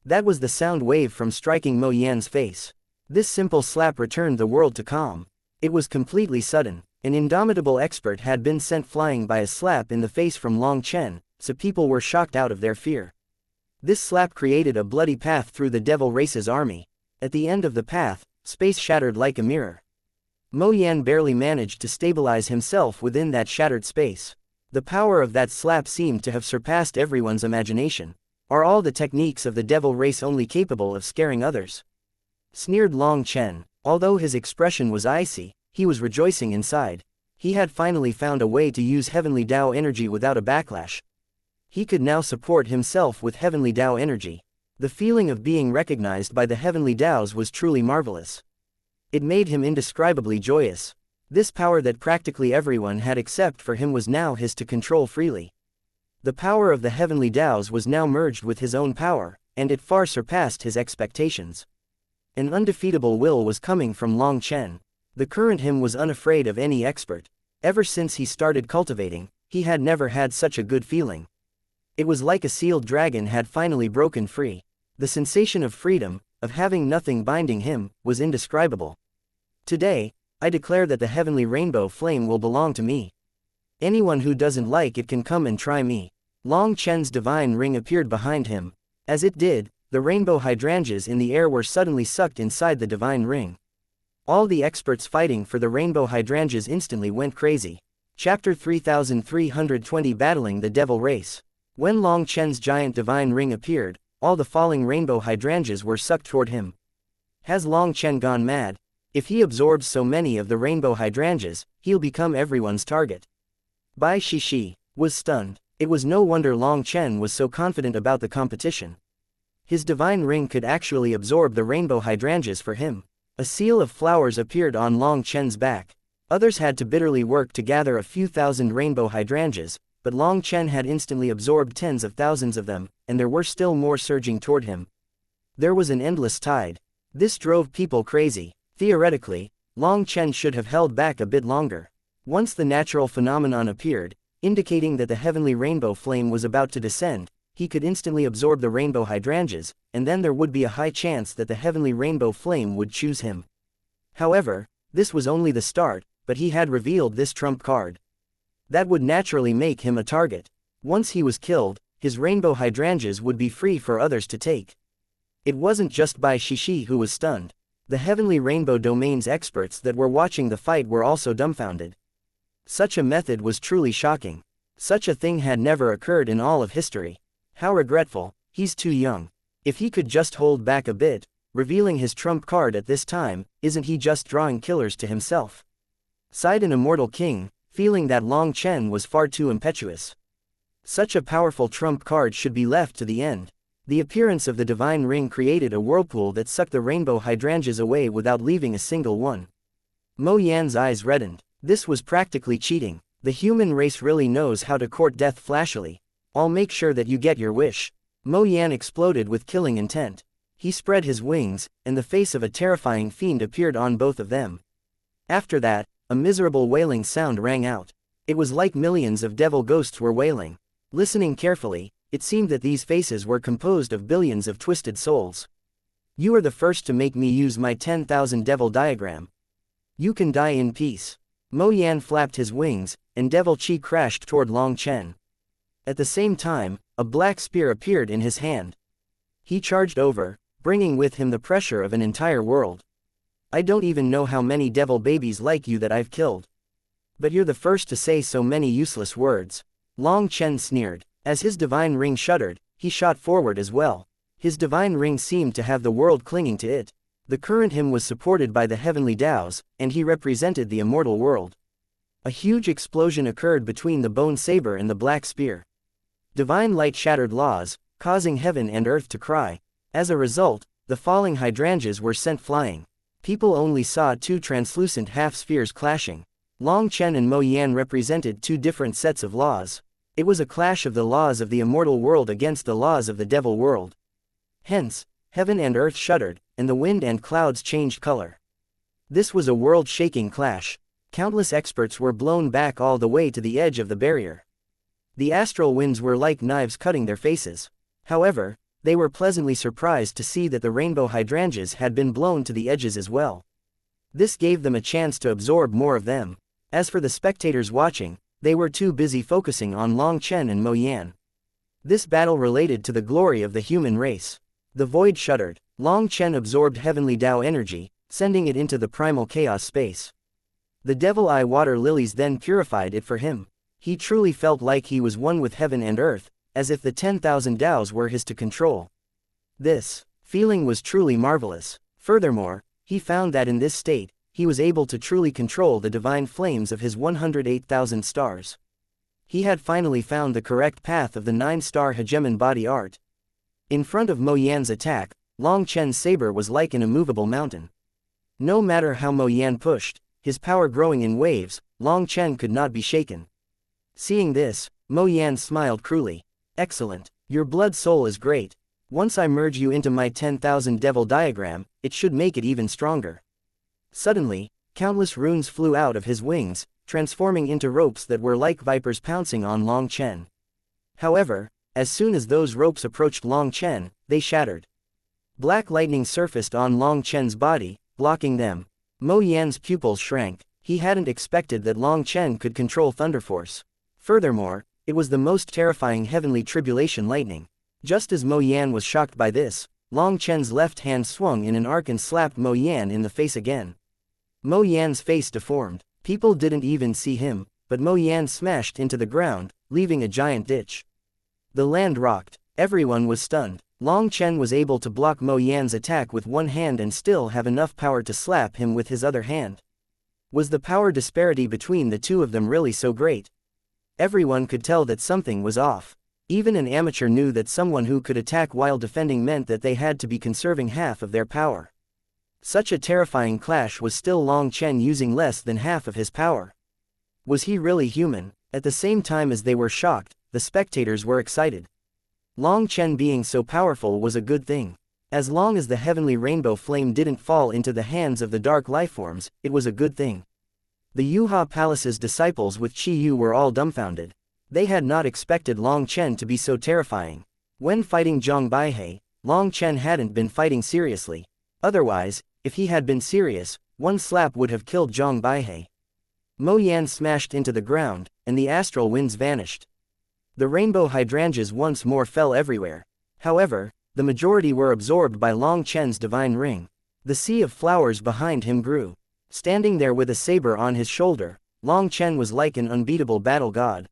That was the sound wave from striking Mo Yan's face. This simple slap returned the world to calm. It was completely sudden. An indomitable expert had been sent flying by a slap in the face from Long Chen, so people were shocked out of their fear. This slap created a bloody path through the devil race's army. At the end of the path, space shattered like a mirror. Mo Yan barely managed to stabilize himself within that shattered space. The power of that slap seemed to have surpassed everyone's imagination. Are all the techniques of the devil race only capable of scaring others? Sneered Long Chen. Although his expression was icy, he was rejoicing inside. He had finally found a way to use heavenly Tao energy without a backlash. He could now support himself with heavenly Tao energy. The feeling of being recognized by the heavenly Taos was truly marvelous. It made him indescribably joyous. This power that practically everyone had except for him was now his to control freely. The power of the heavenly Taos was now merged with his own power, and it far surpassed his expectations. An undefeatable will was coming from Long Chen. The current him was unafraid of any expert. Ever since he started cultivating, he had never had such a good feeling. It was like a sealed dragon had finally broken free. The sensation of freedom, of having nothing binding him, was indescribable. Today, I declare that the heavenly rainbow flame will belong to me. Anyone who doesn't like it can come and try me. Long Chen's divine ring appeared behind him. As it did, the rainbow hydrangeas in the air were suddenly sucked inside the divine ring. All the experts fighting for the rainbow hydrangeas instantly went crazy. Chapter 3320 Battling the Devil Race. When Long Chen's giant divine ring appeared, all the falling rainbow hydrangeas were sucked toward him. Has Long Chen gone mad? If he absorbs so many of the rainbow hydrangeas, he'll become everyone's target. Bai Shishi was stunned. It was no wonder Long Chen was so confident about the competition. His divine ring could actually absorb the rainbow hydrangeas for him. A seal of flowers appeared on Long Chen's back. Others had to bitterly work to gather a few thousand rainbow hydrangeas, but Long Chen had instantly absorbed tens of thousands of them, and there were still more surging toward him. There was an endless tide. This drove people crazy. Theoretically, Long Chen should have held back a bit longer. Once the natural phenomenon appeared, indicating that the heavenly rainbow flame was about to descend, he could instantly absorb the rainbow hydrangeas, and then there would be a high chance that the heavenly rainbow flame would choose him. However, this was only the start, but he had revealed this trump card. That would naturally make him a target. Once he was killed, his rainbow hydrangeas would be free for others to take. It wasn't just Bai Shishi who was stunned. The heavenly rainbow domain's experts that were watching the fight were also dumbfounded. Such a method was truly shocking. Such a thing had never occurred in all of history. How regretful, he's too young. If he could just hold back a bit, revealing his trump card at this time, isn't he just drawing killers to himself? Sighed an immortal king, feeling that Long Chen was far too impetuous. Such a powerful trump card should be left to the end. The appearance of the divine ring created a whirlpool that sucked the rainbow hydrangeas away without leaving a single one. Mo Yan's eyes reddened. This was practically cheating. The human race really knows how to court death flashily. I'll make sure that you get your wish. Mo Yan exploded with killing intent. He spread his wings, and the face of a terrifying fiend appeared on both of them. After that, a miserable wailing sound rang out. It was like millions of devil ghosts were wailing. Listening carefully, it seemed that these faces were composed of billions of twisted souls. You are the first to make me use my 10,000 devil diagram. You can die in peace. Mo Yan flapped his wings, and devil chi crashed toward Long Chen. At the same time, a black spear appeared in his hand. He charged over, bringing with him the pressure of an entire world. I don't even know how many devil babies like you that I've killed. But you're the first to say so many useless words. Long Chen sneered. As his divine ring shuddered, he shot forward as well. His divine ring seemed to have the world clinging to it. The current him was supported by the heavenly Taos, and he represented the immortal world. A huge explosion occurred between the bone saber and the black spear. Divine light shattered laws, causing heaven and earth to cry. As a result, the falling hydrangeas were sent flying. People only saw two translucent half-spheres clashing. Long Chen and Mo Yan represented two different sets of laws. It was a clash of the laws of the immortal world against the laws of the devil world. Hence, heaven and earth shuddered, and the wind and clouds changed color. This was a world-shaking clash. Countless experts were blown back all the way to the edge of the barrier. The astral winds were like knives cutting their faces. However, they were pleasantly surprised to see that the rainbow hydrangeas had been blown to the edges as well. This gave them a chance to absorb more of them. As for the spectators watching, they were too busy focusing on Long Chen and Mo Yan. This battle related to the glory of the human race. The void shuddered. Long Chen absorbed heavenly Tao energy, sending it into the primal chaos space. The devil eye water lilies then purified it for him. He truly felt like he was one with heaven and earth, as if the 10,000 Taos were his to control. This feeling was truly marvelous. Furthermore, he found that in this state, he was able to truly control the divine flames of his 108,000 stars. He had finally found the correct path of the 9-star hegemon body art. In front of Mo Yan's attack, Long Chen's saber was like an immovable mountain. No matter how Mo Yan pushed, his power growing in waves, Long Chen could not be shaken. Seeing this, Mo Yan smiled cruelly. Excellent. Your blood soul is great. Once I merge you into my 10,000 devil diagram, it should make it even stronger. Suddenly, countless runes flew out of his wings, transforming into ropes that were like vipers pouncing on Long Chen. However, as soon as those ropes approached Long Chen, they shattered. Black lightning surfaced on Long Chen's body, blocking them. Mo Yan's pupils shrank. He hadn't expected that Long Chen could control Thunder Force. Furthermore, it was the most terrifying heavenly tribulation lightning. Just as Mo Yan was shocked by this, Long Chen's left hand swung in an arc and slapped Mo Yan in the face again. Mo Yan's face deformed. People didn't even see him, but Mo Yan smashed into the ground, leaving a giant ditch. The land rocked. Everyone was stunned. Long Chen was able to block Mo Yan's attack with one hand and still have enough power to slap him with his other hand. Was the power disparity between the two of them really so great? Everyone could tell that something was off. Even an amateur knew that someone who could attack while defending meant that they had to be conserving half of their power. Such a terrifying clash was still Long Chen using less than half of his power. Was he really human? At the same time as they were shocked, the spectators were excited. Long Chen being so powerful was a good thing. As long as the heavenly rainbow flame didn't fall into the hands of the dark lifeforms, it was a good thing. The Yuha Palace's disciples with Qi Yu were all dumbfounded. They had not expected Long Chen to be so terrifying. When fighting Zhang Baihe, Long Chen hadn't been fighting seriously. Otherwise, if he had been serious, one slap would have killed Zhang Baihe. Mo Yan smashed into the ground, and the astral winds vanished. The rainbow hydrangeas once more fell everywhere. However, the majority were absorbed by Long Chen's divine ring. The sea of flowers behind him grew. Standing there with a saber on his shoulder, Long Chen was like an unbeatable battle god.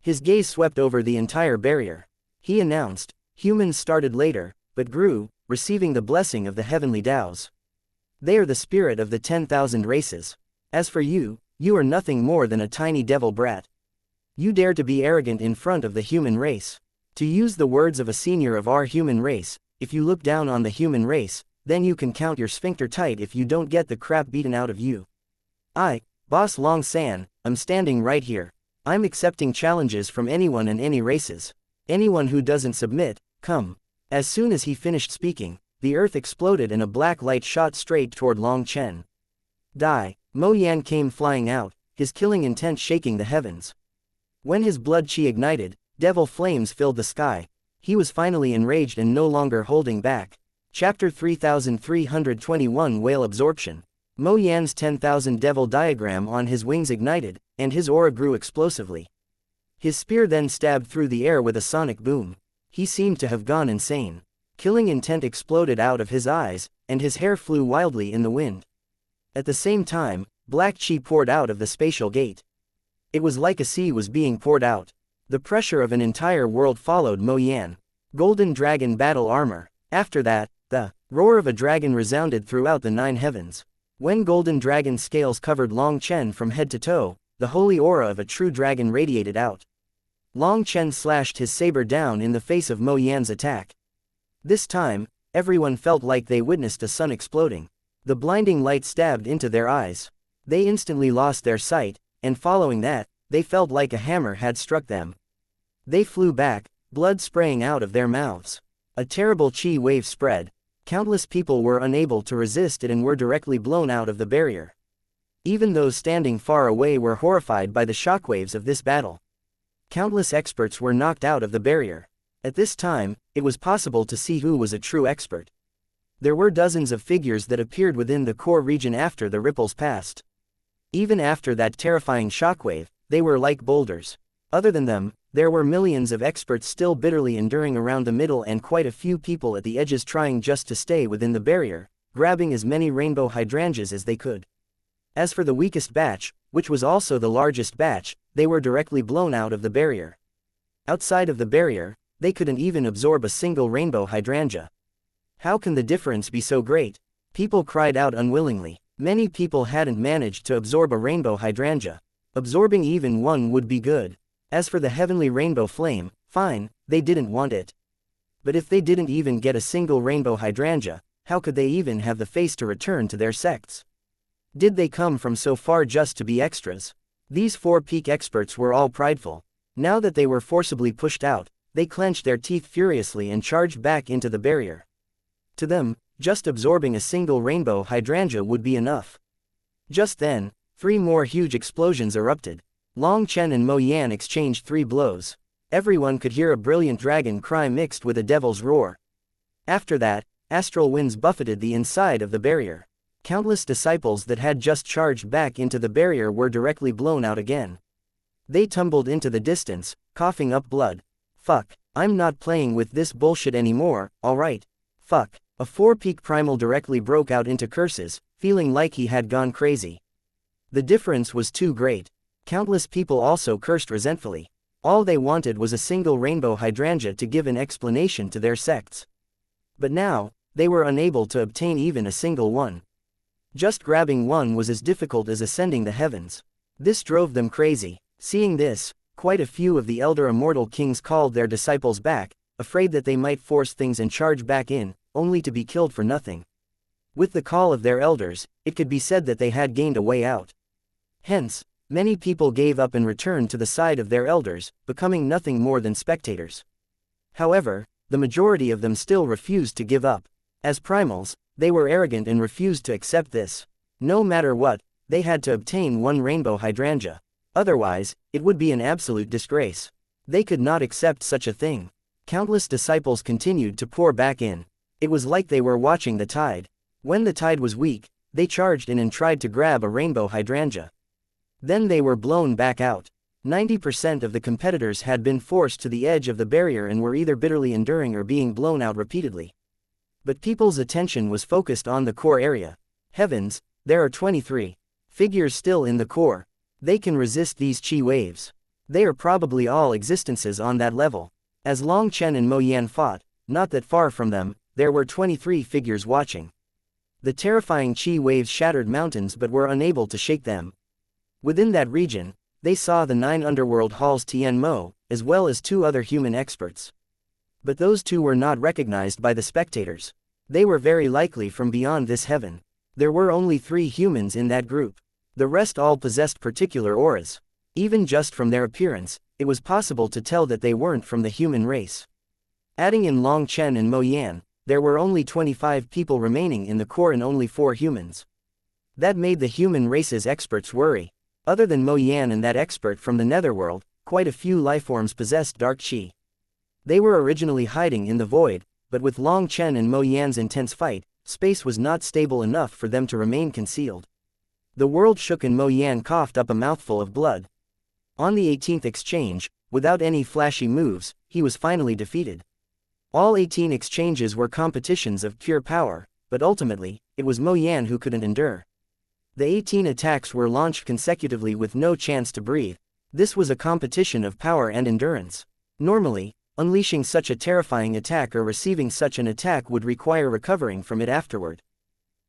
His gaze swept over the entire barrier. He announced, "Humans started later, but grew, receiving the blessing of the heavenly Taos. They are the spirit of the 10,000 races. As for you, you are nothing more than a tiny devil brat. You dare to be arrogant in front of the human race. To use the words of a senior of our human race, if you look down on the human race, then you can count your sphincter tight if you don't get the crap beaten out of you. I, Boss Long San, I'm standing right here. I'm accepting challenges from anyone and any races. Anyone who doesn't submit, come." As soon as he finished speaking, the earth exploded and a black light shot straight toward Long Chen. Die! Mo Yan came flying out, his killing intent shaking the heavens. When his blood qi ignited, devil flames filled the sky. He was finally enraged and no longer holding back. Chapter 3321 Whale Absorption. Mo Yan's 10,000 devil diagram on his wings ignited, and his aura grew explosively. His spear then stabbed through the air with a sonic boom. He seemed to have gone insane. Killing intent exploded out of his eyes, and his hair flew wildly in the wind. At the same time, black qi poured out of the spatial gate. It was like a sea was being poured out. The pressure of an entire world followed Mo Yan. Golden dragon battle armor. After that, the roar of a dragon resounded throughout the 9 heavens. When golden dragon scales covered Long Chen from head to toe, the holy aura of a true dragon radiated out. Long Chen slashed his saber down in the face of Mo Yan's attack. This time, everyone felt like they witnessed a sun exploding. The blinding light stabbed into their eyes. They instantly lost their sight, and following that, they felt like a hammer had struck them. They flew back, blood spraying out of their mouths. A terrible qi wave spread. Countless people were unable to resist it and were directly blown out of the barrier. Even those standing far away were horrified by the shockwaves of this battle. Countless experts were knocked out of the barrier. At this time, it was possible to see who was a true expert. There were dozens of figures that appeared within the core region after the ripples passed. Even after that terrifying shockwave, they were like boulders. Other than them, there were millions of experts still bitterly enduring around the middle and quite a few people at the edges trying just to stay within the barrier, grabbing as many rainbow hydrangeas as they could. As for the weakest batch, which was also the largest batch, they were directly blown out of the barrier. Outside of the barrier, they couldn't even absorb a single rainbow hydrangea. How can the difference be so great? People cried out unwillingly. Many people hadn't managed to absorb a rainbow hydrangea. Absorbing even one would be good. As for the heavenly rainbow flame, fine, they didn't want it. But if they didn't even get a single rainbow hydrangea, how could they even have the face to return to their sects? Did they come from so far just to be extras? These 4 peak experts were all prideful. Now that they were forcibly pushed out, they clenched their teeth furiously and charged back into the barrier. To them, just absorbing a single rainbow hydrangea would be enough. Just then, 3 more huge explosions erupted. Long Chen and Mo Yan exchanged 3 blows. Everyone could hear a brilliant dragon cry mixed with a devil's roar. After that, astral winds buffeted the inside of the barrier. Countless disciples that had just charged back into the barrier were directly blown out again. They tumbled into the distance, coughing up blood. Fuck, I'm not playing with this bullshit anymore, alright. Fuck. A 4-peak primal directly broke out into curses, feeling like he had gone crazy. The difference was too great. Countless people also cursed resentfully. All they wanted was a single rainbow hydrangea to give an explanation to their sects. But now, they were unable to obtain even a single one. Just grabbing one was as difficult as ascending the heavens. This drove them crazy. Seeing this, quite a few of the elder immortal kings called their disciples back, afraid that they might force things and charge back in, only to be killed for nothing. With the call of their elders, it could be said that they had gained a way out. Hence, many people gave up and returned to the side of their elders, becoming nothing more than spectators. However, the majority of them still refused to give up. As primals, they were arrogant and refused to accept this. No matter what, they had to obtain one rainbow hydrangea. Otherwise, it would be an absolute disgrace. They could not accept such a thing. Countless disciples continued to pour back in. It was like they were watching the tide. When the tide was weak, they charged in and tried to grab a rainbow hydrangea. Then they were blown back out. 90% of the competitors had been forced to the edge of the barrier and were either bitterly enduring or being blown out repeatedly. But people's attention was focused on the core area. Heavens, there are 23 figures still in the core. They can resist these chi waves. They are probably all existences on that level. As Long Chen and Mo Yan fought, not that far from them, there were 23 figures watching. The terrifying chi waves shattered mountains but were unable to shake them. Within that region, they saw the 9 underworld halls Tian Mo, as well as 2 other human experts. But those 2 were not recognized by the spectators. They were very likely from beyond this heaven. There were only 3 humans in that group. The rest all possessed particular auras. Even just from their appearance, it was possible to tell that they weren't from the human race. Adding in Long Chen and Mo Yan, there were only 25 people remaining in the core and only 4 humans. That made the human race's experts worry. Other than Mo Yan and that expert from the netherworld, quite a few lifeforms possessed dark chi. They were originally hiding in the void, but with Long Chen and Mo Yan's intense fight, space was not stable enough for them to remain concealed. The world shook and Mo Yan coughed up a mouthful of blood. On the 18th exchange, without any flashy moves, he was finally defeated. All 18 exchanges were competitions of pure power, but ultimately, it was Mo Yan who couldn't endure. The 18 attacks were launched consecutively with no chance to breathe. This was a competition of power and endurance. Normally, unleashing such a terrifying attack or receiving such an attack would require recovering from it afterward.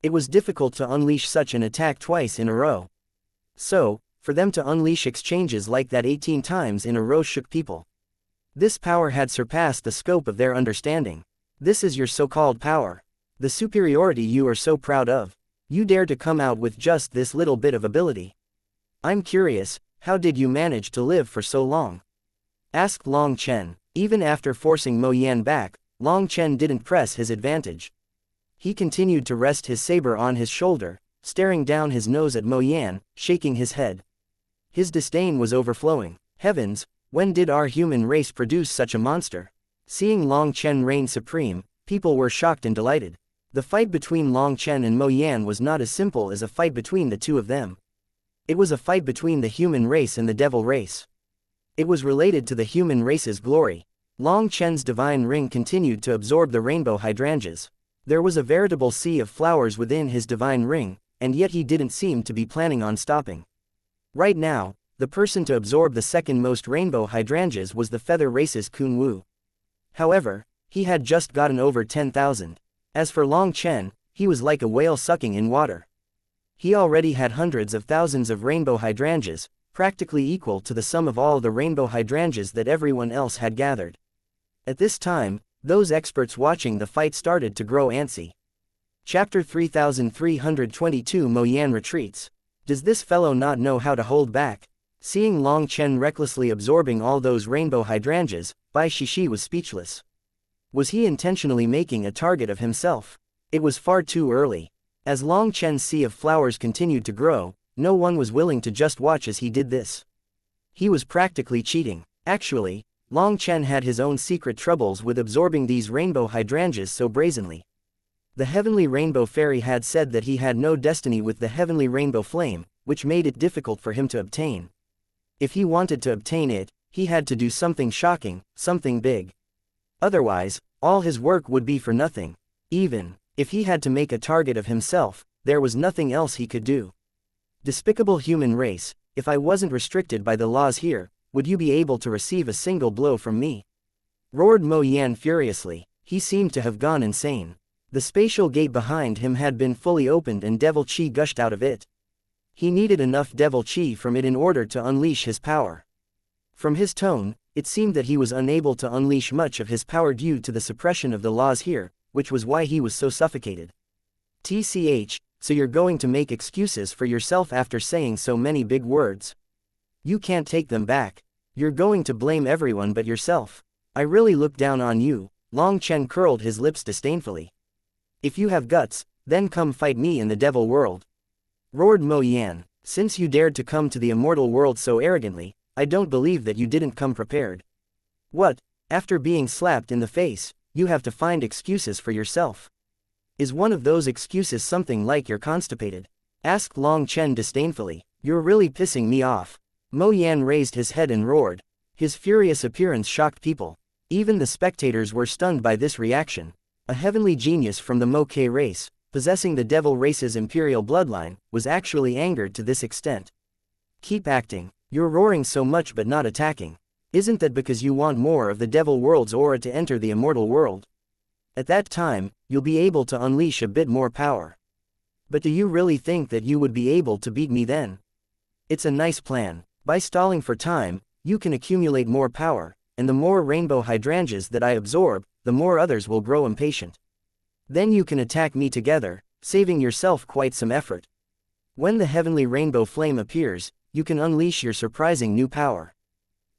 It was difficult to unleash such an attack twice in a row. So, for them to unleash exchanges like that 18 times in a row shook people. This power had surpassed the scope of their understanding. This is your so-called power. The superiority you are so proud of. You dare to come out with just this little bit of ability. I'm curious, how did you manage to live for so long? Asked Long Chen. Even after forcing Mo Yan back, Long Chen didn't press his advantage. He continued to rest his saber on his shoulder, staring down his nose at Mo Yan, shaking his head. His disdain was overflowing. Heavens, when did our human race produce such a monster? Seeing Long Chen reign supreme, people were shocked and delighted. The fight between Long Chen and Mo Yan was not as simple as a fight between the 2 of them. It was a fight between the human race and the devil race. It was related to the human race's glory. Long Chen's divine ring continued to absorb the rainbow hydrangeas. There was a veritable sea of flowers within his divine ring, and yet he didn't seem to be planning on stopping. Right now, the person to absorb the second most rainbow hydrangeas was the feather race's Kun Wu. However, he had just gotten over 10,000. As for Long Chen, he was like a whale sucking in water. He already had hundreds of thousands of rainbow hydrangeas, practically equal to the sum of all the rainbow hydrangeas that everyone else had gathered. At this time, those experts watching the fight started to grow antsy. Chapter 3322 Mo Yan retreats. Does this fellow not know how to hold back? Seeing Long Chen recklessly absorbing all those rainbow hydrangeas, Bai Shishi was speechless. Was he intentionally making a target of himself? It was far too early. As Long Chen's sea of flowers continued to grow, no one was willing to just watch as he did this. He was practically cheating. Actually, Long Chen had his own secret troubles with absorbing these rainbow hydrangeas so brazenly. The heavenly rainbow fairy had said that he had no destiny with the heavenly rainbow flame, which made it difficult for him to obtain. If he wanted to obtain it, he had to do something shocking, something big. Otherwise, all his work would be for nothing. Even if he had to make a target of himself, there was nothing else he could do. Despicable human race, if I wasn't restricted by the laws here, would you be able to receive a single blow from me? Roared Mo Yan furiously. He seemed to have gone insane. The spatial gate behind him had been fully opened and devil chi gushed out of it. He needed enough devil chi from it in order to unleash his power. From his tone, it seemed that he was unable to unleash much of his power due to the suppression of the laws here, which was why he was so suffocated. TCH, so you're going to make excuses for yourself after saying so many big words? You can't take them back. You're going to blame everyone but yourself. I really look down on you. Long Chen curled his lips disdainfully. If you have guts, then come fight me in the devil world. Roared Mo Yan, since you dared to come to the immortal world so arrogantly, I don't believe that you didn't come prepared. What, after being slapped in the face, you have to find excuses for yourself? Is one of those excuses something like you're constipated? Asked Long Chen disdainfully. You're really pissing me off. Mo Yan raised his head and roared. His furious appearance shocked people. Even the spectators were stunned by this reaction. A heavenly genius from the Mo Ke race, possessing the devil race's imperial bloodline, was actually angered to this extent. Keep acting. You're roaring so much but not attacking. Isn't that because you want more of the devil world's aura to enter the immortal world? At that time, you'll be able to unleash a bit more power. But do you really think that you would be able to beat me then? It's a nice plan. By stalling for time, you can accumulate more power, and the more rainbow hydrangeas that I absorb, the more others will grow impatient. Then you can attack me together, saving yourself quite some effort. When the heavenly rainbow flame appears, you can unleash your surprising new power.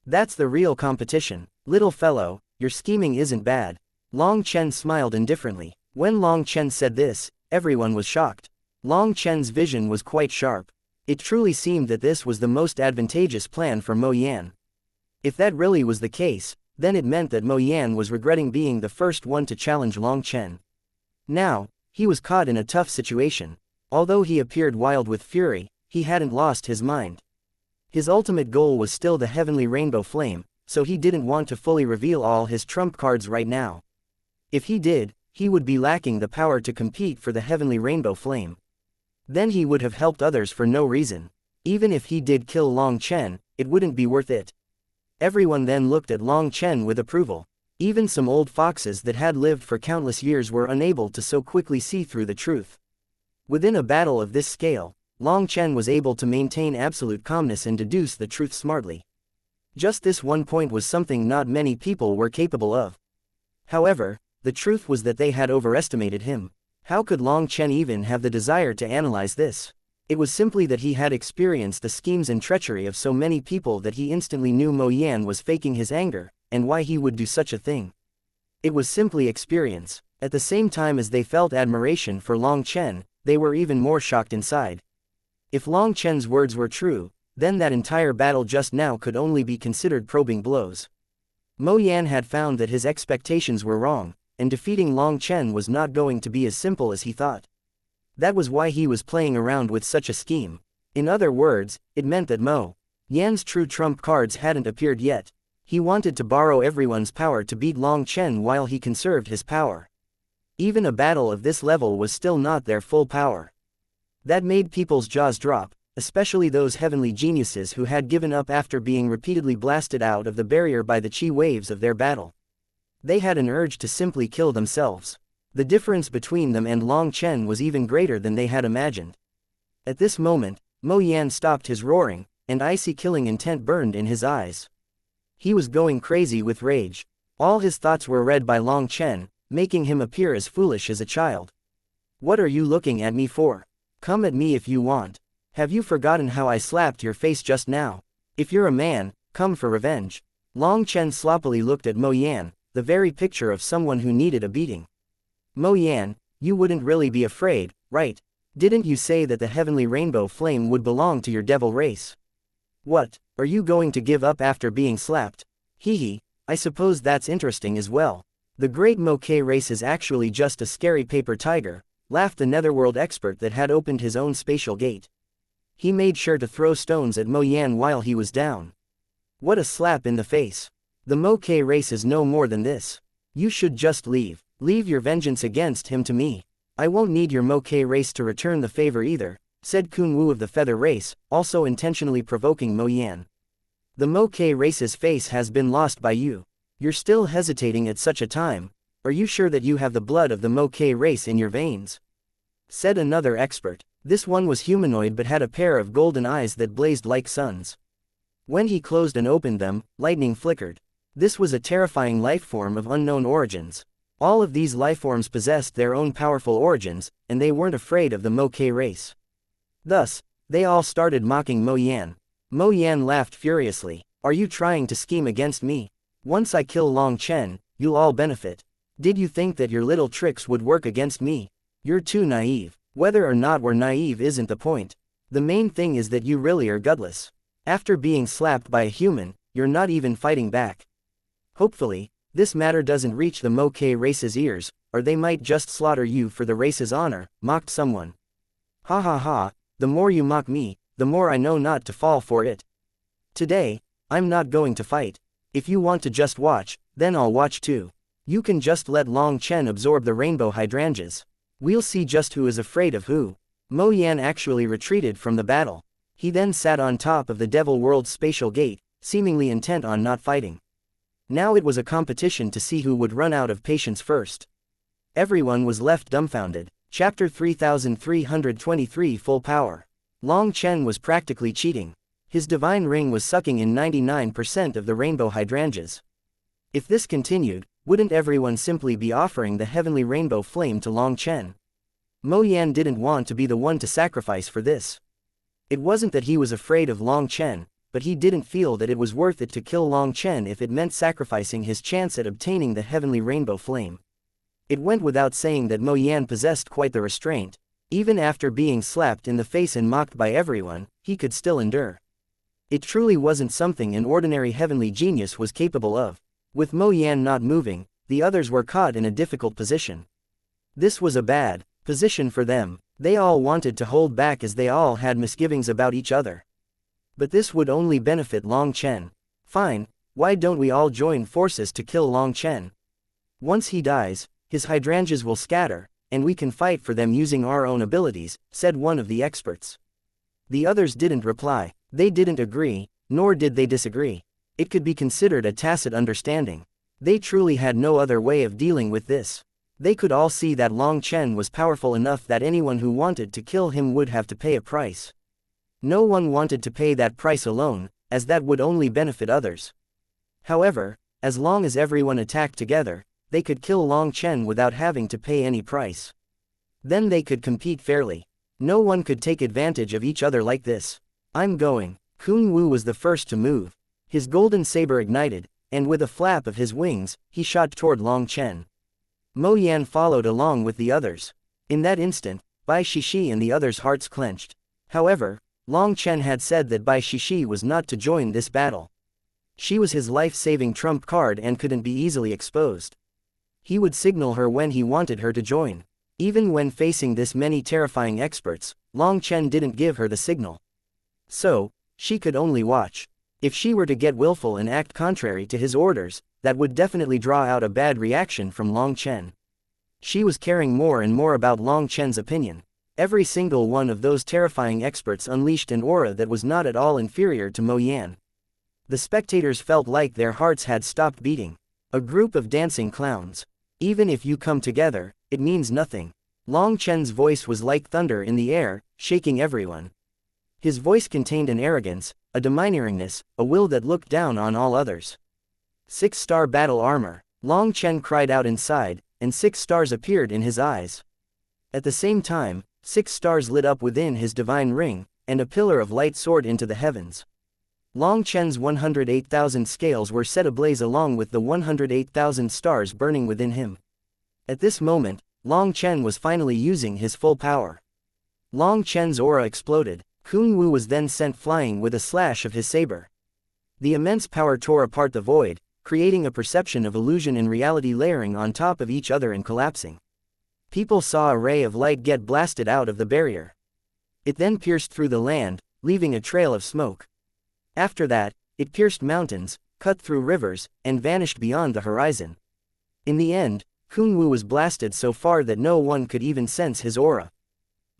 That's the real competition. Little fellow, your scheming isn't bad. Long Chen smiled indifferently. When Long Chen said this, everyone was shocked. Long Chen's vision was quite sharp. It truly seemed that this was the most advantageous plan for Mo Yan. If that really was the case, then it meant that Mo Yan was regretting being the first one to challenge Long Chen. Now, he was caught in a tough situation. Although he appeared wild with fury, he hadn't lost his mind. His ultimate goal was still the heavenly rainbow flame, so he didn't want to fully reveal all his trump cards right now. If he did, he would be lacking the power to compete for the heavenly rainbow flame. Then he would have helped others for no reason. Even if he did kill Long Chen, it wouldn't be worth it. Everyone then looked at Long Chen with approval. Even some old foxes that had lived for countless years were unable to so quickly see through the truth. Within a battle of this scale, Long Chen was able to maintain absolute calmness and deduce the truth smartly. Just this one point was something not many people were capable of. However, the truth was that they had overestimated him. How could Long Chen even have the desire to analyze this? It was simply that he had experienced the schemes and treachery of so many people that he instantly knew Mo Yan was faking his anger, and why he would do such a thing. It was simply experience. At the same time as they felt admiration for Long Chen, they were even more shocked inside. If Long Chen's words were true, then that entire battle just now could only be considered probing blows. Mo Yan had found that his expectations were wrong, and defeating Long Chen was not going to be as simple as he thought. That was why he was playing around with such a scheme. In other words, it meant that Mo Yan's true trump cards hadn't appeared yet. He wanted to borrow everyone's power to beat Long Chen while he conserved his power. Even a battle of this level was still not their full power. That made people's jaws drop, especially those heavenly geniuses who had given up after being repeatedly blasted out of the barrier by the chi waves of their battle. They had an urge to simply kill themselves. The difference between them and Long Chen was even greater than they had imagined. At this moment, Mo Yan stopped his roaring, and icy killing intent burned in his eyes. He was going crazy with rage. All his thoughts were read by Long Chen, making him appear as foolish as a child. What are you looking at me for? Come at me if you want. Have you forgotten how I slapped your face just now? If you're a man, come for revenge. Long Chen sloppily looked at Mo Yan, the very picture of someone who needed a beating. Mo Yan, you wouldn't really be afraid, right? Didn't you say that the heavenly rainbow flame would belong to your devil race? What, are you going to give up after being slapped? Hee, I suppose that's interesting as well. The great Mo Ke race is actually just a scary paper tiger, laughed the netherworld expert that had opened his own spatial gate. He made sure to throw stones at Mo Yan while he was down. What a slap in the face. The Mo Ke race is no more than this. You should just leave. Leave your vengeance against him to me. I won't need your Mo Ke race to return the favor either, said Kun Wu of the Feather race, also intentionally provoking Mo Yan. The Mo Ke race's face has been lost by you. You're still hesitating at such a time. Are you sure that you have the blood of the Mo Ke race in your veins? Said another expert. This one was humanoid but had a pair of golden eyes that blazed like suns. When he closed and opened them, lightning flickered. This was a terrifying lifeform of unknown origins. All of these lifeforms possessed their own powerful origins, and they weren't afraid of the Mo Ke race. Thus, they all started mocking Mo Yan. Mo Yan laughed furiously. Are you trying to scheme against me? Once I kill Long Chen, you'll all benefit. Did you think that your little tricks would work against me? You're too naive. Whether or not we're naive isn't the point. The main thing is that you really are gutless. After being slapped by a human, you're not even fighting back. Hopefully, this matter doesn't reach the Moke race's ears, or they might just slaughter you for the race's honor, mocked someone. Ha ha ha, the more you mock me, the more I know not to fall for it. Today, I'm not going to fight. If you want to just watch, then I'll watch too. You can just let Long Chen absorb the rainbow hydrangeas. We'll see just who is afraid of who. Mo Yan actually retreated from the battle. He then sat on top of the Devil World's spatial gate, seemingly intent on not fighting. Now it was a competition to see who would run out of patience first. Everyone was left dumbfounded. Chapter 3323 Full Power. Long Chen was practically cheating. His divine ring was sucking in 99% of the rainbow hydrangeas. If this continued, wouldn't everyone simply be offering the heavenly rainbow flame to Long Chen? Mo Yan didn't want to be the one to sacrifice for this. It wasn't that he was afraid of Long Chen, but he didn't feel that it was worth it to kill Long Chen if it meant sacrificing his chance at obtaining the heavenly rainbow flame. It went without saying that Mo Yan possessed quite the restraint. Even after being slapped in the face and mocked by everyone, he could still endure. It truly wasn't something an ordinary heavenly genius was capable of. With Mo Yan not moving, the others were caught in a difficult position. This was a bad position for them. They all wanted to hold back as they all had misgivings about each other. But this would only benefit Long Chen. Fine, why don't we all join forces to kill Long Chen? Once he dies, his hydrangeas will scatter, and we can fight for them using our own abilities, said one of the experts. The others didn't reply. They didn't agree, nor did they disagree. It could be considered a tacit understanding. They truly had no other way of dealing with this. They could all see that Long Chen was powerful enough that anyone who wanted to kill him would have to pay a price. No one wanted to pay that price alone, as that would only benefit others. However, as long as everyone attacked together, they could kill Long Chen without having to pay any price. Then they could compete fairly. No one could take advantage of each other like this. I'm going. Kun Wu was the first to move. His golden saber ignited, and with a flap of his wings, he shot toward Long Chen. Mo Yan followed along with the others. In that instant, Bai Shishi and the others' hearts clenched. However, Long Chen had said that Bai Shishi was not to join this battle. She was his life-saving trump card and couldn't be easily exposed. He would signal her when he wanted her to join. Even when facing this many terrifying experts, Long Chen didn't give her the signal. So, she could only watch. If she were to get willful and act contrary to his orders, that would definitely draw out a bad reaction from Long Chen. She was caring more and more about Long Chen's opinion. Every single one of those terrifying experts unleashed an aura that was not at all inferior to Mo Yan. The spectators felt like their hearts had stopped beating. A group of dancing clowns. Even if you come together, it means nothing. Long Chen's voice was like thunder in the air, shaking everyone. His voice contained an arrogance, a domineeringness, a will that looked down on all others. 6-star battle armor. Long Chen cried out inside, and 6 stars appeared in his eyes. At the same time, 6 stars lit up within his divine ring, and a pillar of light soared into the heavens. Long Chen's 108,000 scales were set ablaze along with the 108,000 stars burning within him. At this moment, Long Chen was finally using his full power. Long Chen's aura exploded. Kun Wu was then sent flying with a slash of his saber. The immense power tore apart the void, creating a perception of illusion and reality layering on top of each other and collapsing. People saw a ray of light get blasted out of the barrier. It then pierced through the land, leaving a trail of smoke. After that, it pierced mountains, cut through rivers, and vanished beyond the horizon. In the end, Kun Wu was blasted so far that no one could even sense his aura.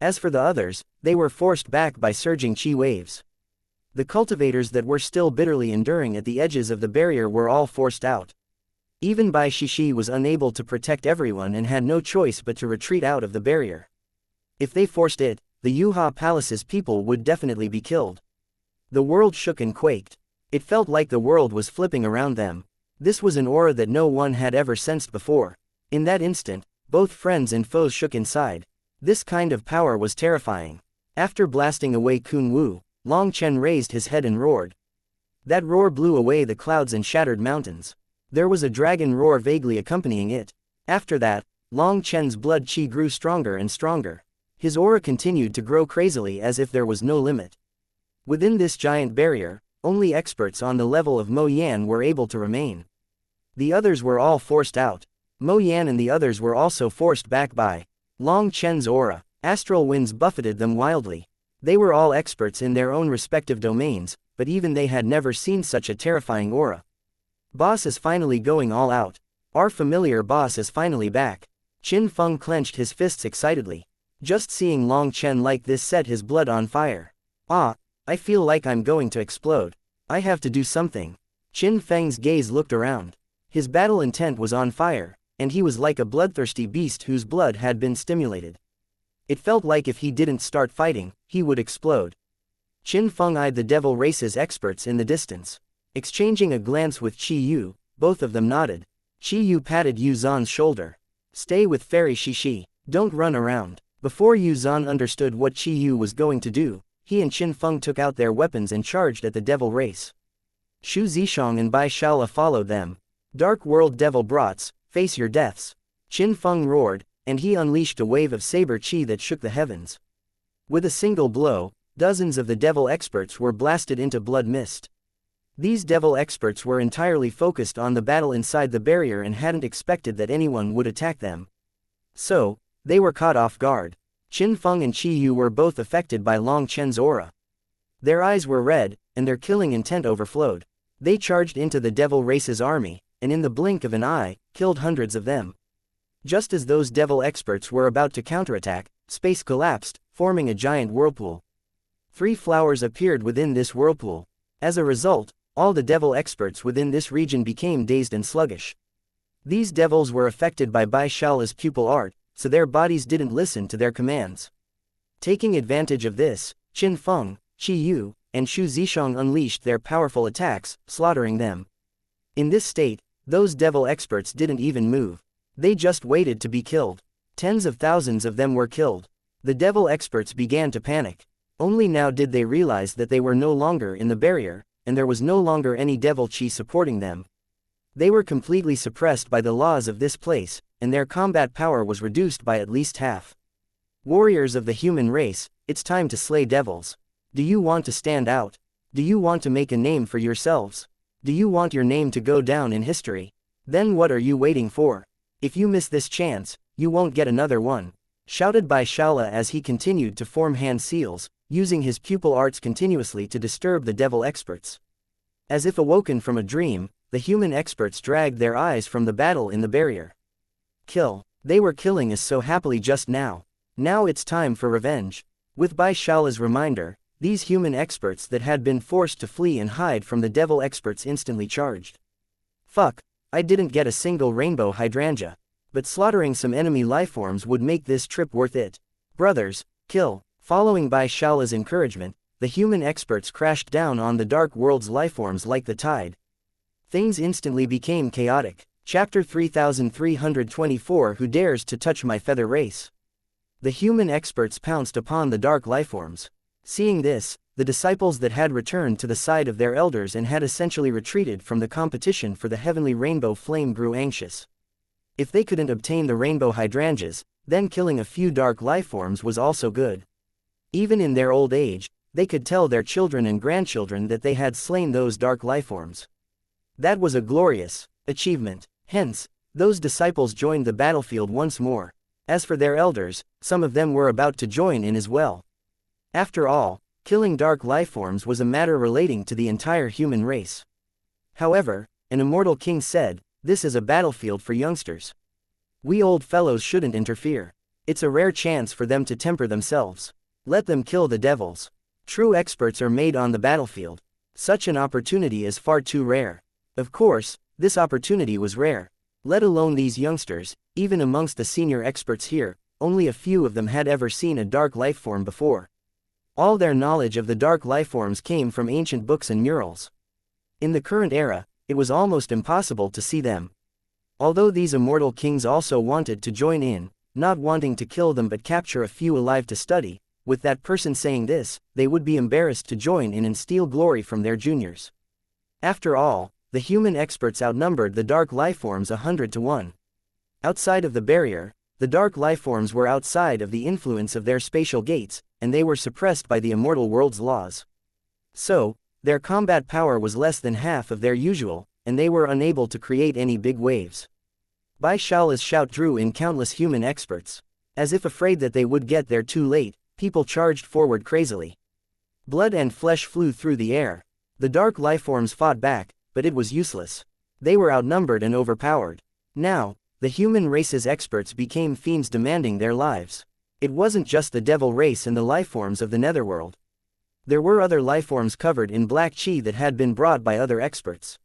As for the others, they were forced back by surging chi waves. The cultivators that were still bitterly enduring at the edges of the barrier were all forced out. Even Bai Shishi was unable to protect everyone and had no choice but to retreat out of the barrier. If they forced it, the Yuha Palace's people would definitely be killed. The world shook and quaked. It felt like the world was flipping around them. This was an aura that no one had ever sensed before. In that instant, both friends and foes shook inside. This kind of power was terrifying. After blasting away Kun Wu, Long Chen raised his head and roared. That roar blew away the clouds and shattered mountains. There was a dragon roar vaguely accompanying it. After that, Long Chen's blood qi grew stronger and stronger. His aura continued to grow crazily as if there was no limit. Within this giant barrier, only experts on the level of Mo Yan were able to remain. The others were all forced out. Mo Yan and the others were also forced back by Long Chen's aura. Astral winds buffeted them wildly. They were all experts in their own respective domains, but even they had never seen such a terrifying aura. Boss is finally going all out. Our familiar boss is finally back. Qin Feng clenched his fists excitedly. Just seeing Long Chen like this set his blood on fire. Ah, I feel like I'm going to explode. I have to do something. Qin Feng's gaze looked around. His battle intent was on fire, and he was like a bloodthirsty beast whose blood had been stimulated. It felt like if he didn't start fighting, he would explode. Qin Feng eyed the devil race's experts in the distance. Exchanging a glance with Qi Yu, both of them nodded. Qi Yu patted Yu Zan's shoulder. Stay with Fairy Shishi. Don't run around. Before Yu Zan understood what Qi Yu was going to do, he and Qin Feng took out their weapons and charged at the devil race. Shu Zishang and Bai Shaola followed them. Dark World Devil Brats, face your deaths. Qin Feng roared, and he unleashed a wave of saber qi that shook the heavens. With a single blow, dozens of the devil experts were blasted into blood mist. These devil experts were entirely focused on the battle inside the barrier and hadn't expected that anyone would attack them. So, they were caught off guard. Qin Feng and Qi Yu were both affected by Long Chen's aura. Their eyes were red, and their killing intent overflowed. They charged into the devil race's army, and in the blink of an eye, killed hundreds of them. Just as those devil experts were about to counterattack, space collapsed, forming a giant whirlpool. 3 flowers appeared within this whirlpool. As a result, all the devil experts within this region became dazed and sluggish. These devils were affected by Bai Shaola's pupil art, so their bodies didn't listen to their commands. Taking advantage of this, Qin Feng, Qi Yu, and Shu Zishang unleashed their powerful attacks, slaughtering them. In this state, those devil experts didn't even move. They just waited to be killed. Tens of thousands of them were killed. The devil experts began to panic. Only now did they realize that they were no longer in the barrier, and there was no longer any devil chi supporting them. They were completely suppressed by the laws of this place, and their combat power was reduced by at least half. Warriors of the human race, it's time to slay devils. Do you want to stand out? Do you want to make a name for yourselves? Do you want your name to go down in history? Then what are you waiting for? If you miss this chance, you won't get another one. Shouted Bai Shaola as he continued to form hand seals, using his pupil arts continuously to disturb the devil experts. As if awoken from a dream, the human experts dragged their eyes from the battle in the barrier. Kill. They were killing us so happily just now. Now it's time for revenge. With Bai Shaola's reminder, these human experts that had been forced to flee and hide from the devil experts instantly charged. Fuck, I didn't get a single rainbow hydrangea. But slaughtering some enemy lifeforms would make this trip worth it. Brothers, kill. Following Bai Shaola's encouragement, the human experts crashed down on the dark world's lifeforms like the tide. Things instantly became chaotic. Chapter 3324 Who dares to touch my feather race? The human experts pounced upon the dark lifeforms. Seeing this, the disciples that had returned to the side of their elders and had essentially retreated from the competition for the heavenly rainbow flame grew anxious. If they couldn't obtain the rainbow hydrangeas, then killing a few dark lifeforms was also good. Even in their old age, they could tell their children and grandchildren that they had slain those dark lifeforms. That was a glorious achievement. Hence, those disciples joined the battlefield once more. As for their elders, some of them were about to join in as well. After all, killing dark lifeforms was a matter relating to the entire human race. However, an immortal king said, "This is a battlefield for youngsters. We old fellows shouldn't interfere. It's a rare chance for them to temper themselves. Let them kill the devils. True experts are made on the battlefield. Such an opportunity is far too rare." Of course, this opportunity was rare. Let alone these youngsters, even amongst the senior experts here, only a few of them had ever seen a dark lifeform before. All their knowledge of the dark lifeforms came from ancient books and murals. In the current era, it was almost impossible to see them. Although these immortal kings also wanted to join in, not wanting to kill them but capture a few alive to study, with that person saying this, they would be embarrassed to join in and steal glory from their juniors. After all, the human experts outnumbered the dark lifeforms 100 to 1. Outside of the barrier, the dark lifeforms were outside of the influence of their spatial gates, and they were suppressed by the immortal world's laws. So, their combat power was less than half of their usual, and they were unable to create any big waves. Bai Shao's shout drew in countless human experts. As if afraid that they would get there too late, people charged forward crazily. Blood and flesh flew through the air. The dark lifeforms fought back, but it was useless. They were outnumbered and overpowered. Now, the human race's experts became fiends demanding their lives. It wasn't just the devil race and the lifeforms of the netherworld. There were other lifeforms covered in black chi that had been brought by other experts.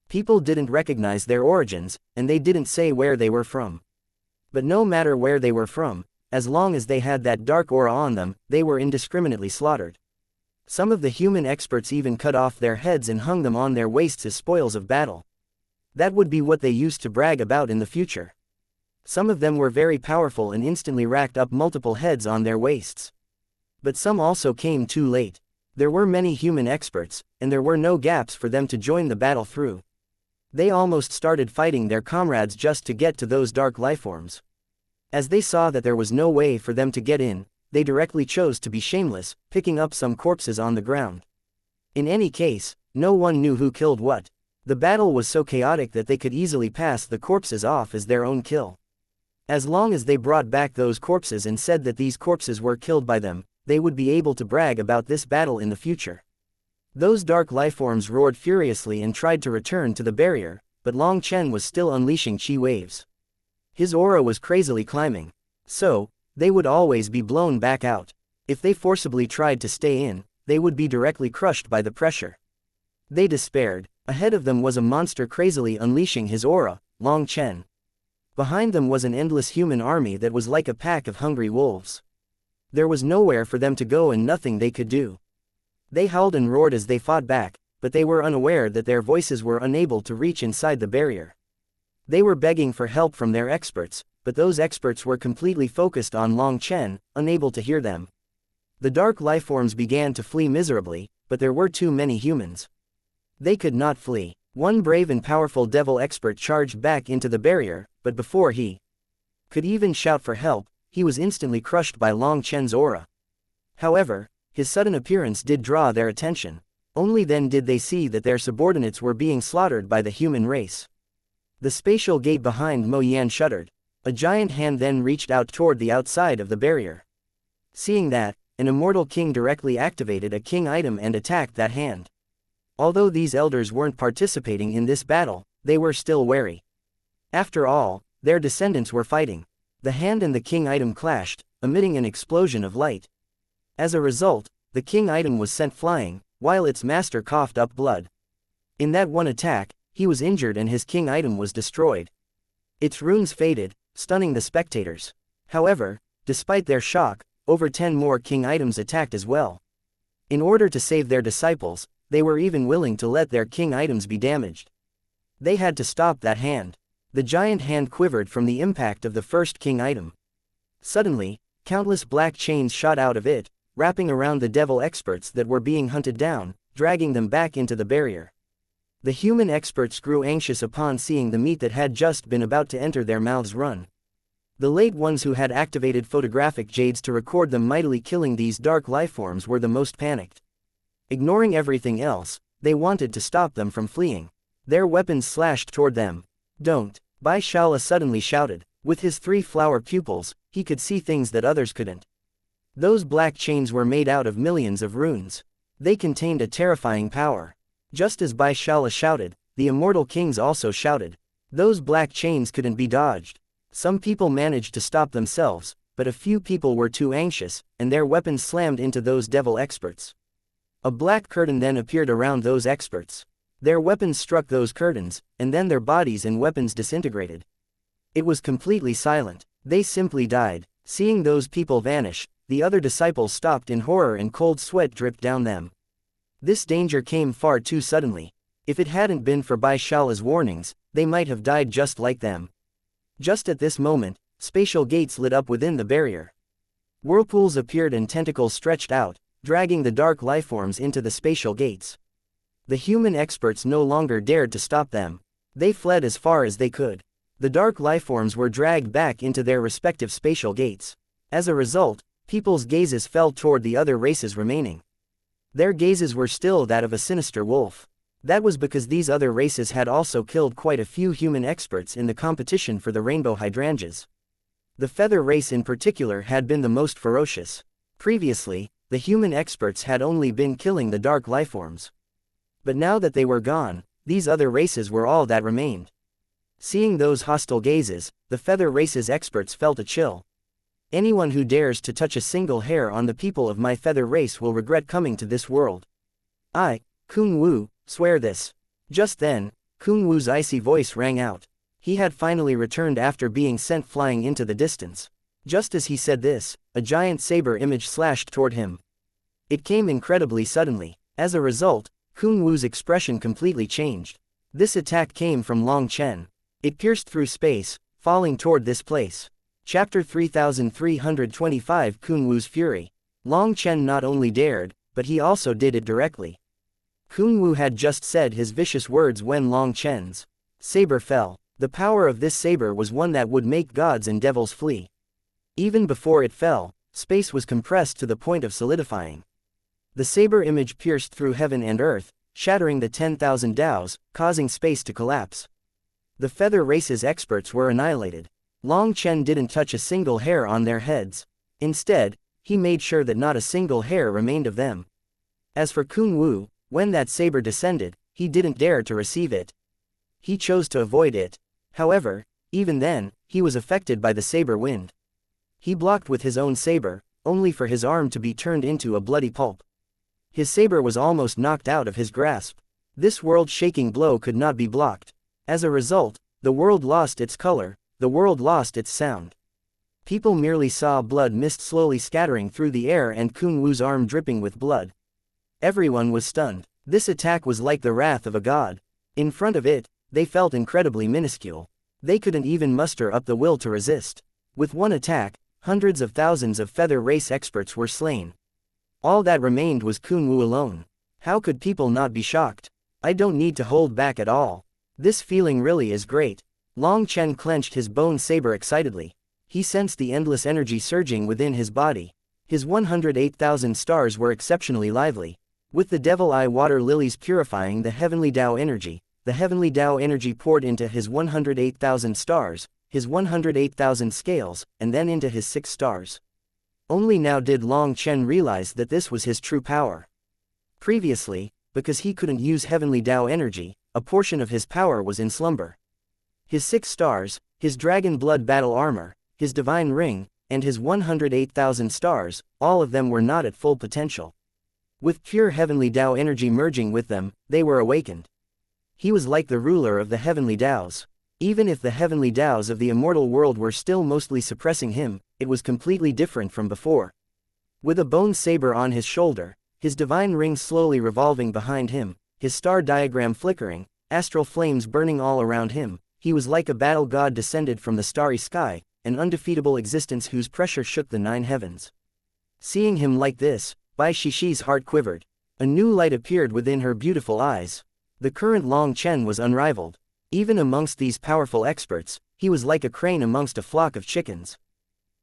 People didn't recognize their origins, and they didn't say where they were from. But no matter where they were from, as long as they had that dark aura on them, they were indiscriminately slaughtered. Some of the human experts even cut off their heads and hung them on their waists as spoils of battle. That would be what they used to brag about in the future. Some of them were very powerful and instantly racked up multiple heads on their waists. But some also came too late. There were many human experts, and there were no gaps for them to join the battle through. They almost started fighting their comrades just to get to those dark lifeforms. As they saw that there was no way for them to get in, they directly chose to be shameless, picking up some corpses on the ground. In any case, no one knew who killed what. The battle was so chaotic that they could easily pass the corpses off as their own kill. As long as they brought back those corpses and said that these corpses were killed by them, they would be able to brag about this battle in the future. Those dark lifeforms roared furiously and tried to return to the barrier, but Long Chen was still unleashing chi waves. His aura was crazily climbing. So, they would always be blown back out. If they forcibly tried to stay in, they would be directly crushed by the pressure. They despaired. Ahead of them was a monster crazily unleashing his aura, Long Chen. Behind them was an endless human army that was like a pack of hungry wolves. There was nowhere for them to go and nothing they could do. They howled and roared as they fought back, but they were unaware that their voices were unable to reach inside the barrier. They were begging for help from their experts, but those experts were completely focused on Long Chen, unable to hear them. The dark lifeforms began to flee miserably, but there were too many humans. They could not flee. One brave and powerful devil expert charged back into the barrier, but before he could even shout for help, he was instantly crushed by Long Chen's aura. However, his sudden appearance did draw their attention. Only then did they see that their subordinates were being slaughtered by the human race. The spatial gate behind Mo Yan shuddered. A giant hand then reached out toward the outside of the barrier. Seeing that, an immortal king directly activated a king item and attacked that hand. Although these elders weren't participating in this battle, they were still wary. After all, their descendants were fighting. The hand and the king item clashed, emitting an explosion of light. As a result, the king item was sent flying, while its master coughed up blood. In that one attack, he was injured and his king item was destroyed. Its runes faded, stunning the spectators. However, despite their shock, over 10 more king items attacked as well. In order to save their disciples, they were even willing to let their king items be damaged. They had to stop that hand. The giant hand quivered from the impact of the first king item. Suddenly, countless black chains shot out of it, wrapping around the devil experts that were being hunted down, dragging them back into the barrier. The human experts grew anxious upon seeing the meat that had just been about to enter their mouths run. The late ones who had activated photographic jades to record them mightily killing these dark lifeforms were the most panicked. Ignoring everything else, they wanted to stop them from fleeing. Their weapons slashed toward them. "Don't!" Bai Shala suddenly shouted. With his 3 flower pupils, he could see things that others couldn't. Those black chains were made out of millions of runes. They contained a terrifying power. Just as Bai Shala shouted, the immortal kings also shouted. Those black chains couldn't be dodged. Some people managed to stop themselves, but a few people were too anxious, and their weapons slammed into those devil experts. A black curtain then appeared around those experts. Their weapons struck those curtains, and then their bodies and weapons disintegrated. It was completely silent. They simply died. Seeing those people vanish, the other disciples stopped in horror and cold sweat dripped down them. This danger came far too suddenly. If it hadn't been for Bai Shala's warnings, they might have died just like them. Just at this moment, spatial gates lit up within the barrier. Whirlpools appeared and tentacles stretched out, dragging the dark lifeforms into the spatial gates. The human experts no longer dared to stop them. They fled as far as they could. The dark lifeforms were dragged back into their respective spatial gates. As a result, people's gazes fell toward the other races remaining. Their gazes were still that of a sinister wolf. That was because these other races had also killed quite a few human experts in the competition for the rainbow hydrangeas. The feather race in particular had been the most ferocious. Previously, the human experts had only been killing the dark lifeforms. But now that they were gone, these other races were all that remained. Seeing those hostile gazes, the feather race's experts felt a chill. Anyone who dares to touch a single hair on the people of my feather race will regret coming to this world. I, Kung Wu, swear this. Just then, Kung Wu's icy voice rang out. He had finally returned after being sent flying into the distance. Just as he said this, a giant saber image slashed toward him. It came incredibly suddenly. As a result, Kung Wu's expression completely changed. This attack came from Long Chen. It pierced through space, falling toward this place. Chapter 3325 Kung Wu's Fury. Long Chen not only dared, but he also did it directly. Kung Wu had just said his vicious words when Long Chen's saber fell. The power of this saber was one that would make gods and devils flee. Even before it fell, space was compressed to the point of solidifying. The saber image pierced through heaven and earth, shattering the 10,000 daos, causing space to collapse. The feather race's experts were annihilated. Long Chen didn't touch a single hair on their heads. Instead, he made sure that not a single hair remained of them. As for Kung Wu, when that saber descended, he didn't dare to receive it. He chose to avoid it. However, even then, he was affected by the saber wind. He blocked with his own saber, only for his arm to be turned into a bloody pulp. His saber was almost knocked out of his grasp. This world-shaking blow could not be blocked. As a result, the world lost its color, the world lost its sound. People merely saw blood mist slowly scattering through the air and Kung Wu's arm dripping with blood. Everyone was stunned. This attack was like the wrath of a god. In front of it, they felt incredibly minuscule. They couldn't even muster up the will to resist. With one attack, hundreds of thousands of feather race experts were slain. All that remained was Kung Wu alone. How could people not be shocked? I don't need to hold back at all. This feeling really is great. Long Chen clenched his bone saber excitedly. He sensed the endless energy surging within his body. His 108,000 stars were exceptionally lively. With the devil eye water lilies purifying the heavenly Tao energy, the heavenly Tao energy poured into his 108,000 stars, his 108,000 scales, and then into his 6 stars. Only now did Long Chen realize that this was his true power. Previously, because he couldn't use heavenly Tao energy, a portion of his power was in slumber. His 6 stars, his dragon blood battle armor, his divine ring, and his 108,000 stars, all of them were not at full potential. With pure heavenly Tao energy merging with them, they were awakened. He was like the ruler of the heavenly Taos. Even if the heavenly Taos of the immortal world were still mostly suppressing him, it was completely different from before. With a bone saber on his shoulder, his divine ring slowly revolving behind him, his star diagram flickering, astral flames burning all around him, he was like a battle god descended from the starry sky, an undefeatable existence whose pressure shook the 9 heavens. Seeing him like this, Bai Shishi's heart quivered. A new light appeared within her beautiful eyes. The current Long Chen was unrivaled. Even amongst these powerful experts, he was like a crane amongst a flock of chickens.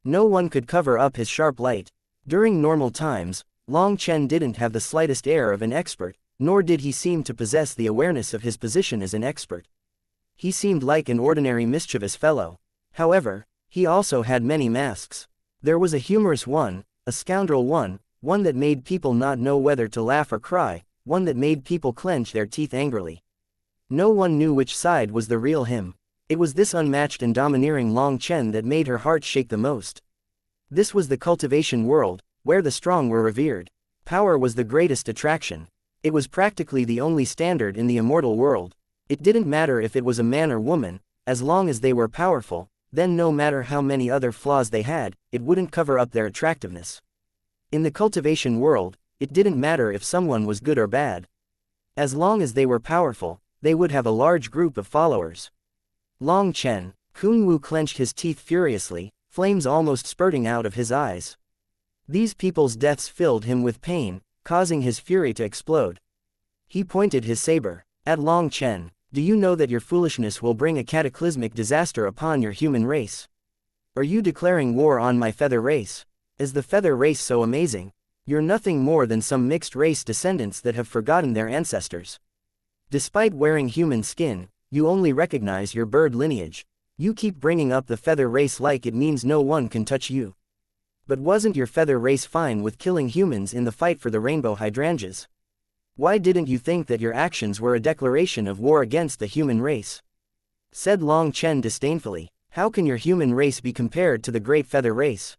No one could cover up his sharp light. During normal times, Long Chen didn't have the slightest air of an expert, nor did he seem to possess the awareness of his position as an expert. He seemed like an ordinary mischievous fellow. However, he also had many masks. There was a humorous one, a scoundrel one that made people not know whether to laugh or cry, one that made people clench their teeth angrily. No one knew which side was the real him. It was this unmatched and domineering Long Chen that made her heart shake the most. This was the cultivation world, where the strong were revered. Power was the greatest attraction. It was practically the only standard in the immortal world. It didn't matter if it was a man or woman, as long as they were powerful, then no matter how many other flaws they had, it wouldn't cover up their attractiveness. In the cultivation world, it didn't matter if someone was good or bad. As long as they were powerful, they would have a large group of followers. Long Chen, Kung Wu clenched his teeth furiously, flames almost spurting out of his eyes. These people's deaths filled him with pain, causing his fury to explode. He pointed his saber at Long Chen. Do you know that your foolishness will bring a cataclysmic disaster upon your human race? Are you declaring war on my feather race? Is the feather race so amazing? You're nothing more than some mixed race descendants that have forgotten their ancestors. Despite wearing human skin, you only recognize your bird lineage. You keep bringing up the feather race like it means no one can touch you. But wasn't your feather race fine with killing humans in the fight for the rainbow hydrangeas? Why didn't you think that your actions were a declaration of war against the human race? Said Long Chen disdainfully. How can your human race be compared to the great feather race?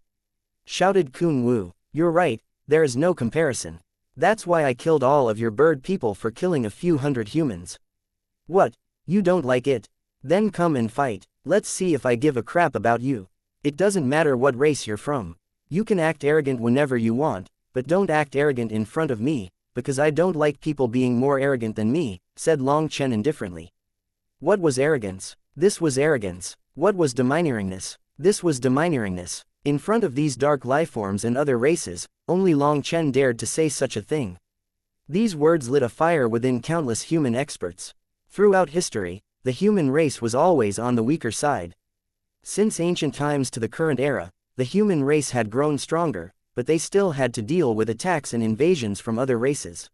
Shouted Kun Wu. You're right, there is no comparison. That's why I killed all of your bird people for killing a few hundred humans. What? You don't like it? Then come and fight. Let's see if I give a crap about you. It doesn't matter what race you're from. You can act arrogant whenever you want, but don't act arrogant in front of me, because I don't like people being more arrogant than me, said Long Chen indifferently. What was arrogance? This was arrogance. What was domineeringness? This was domineeringness. In front of these dark lifeforms and other races, only Long Chen dared to say such a thing. These words lit a fire within countless human experts. Throughout history, the human race was always on the weaker side. Since ancient times to the current era, the human race had grown stronger, but they still had to deal with attacks and invasions from other races.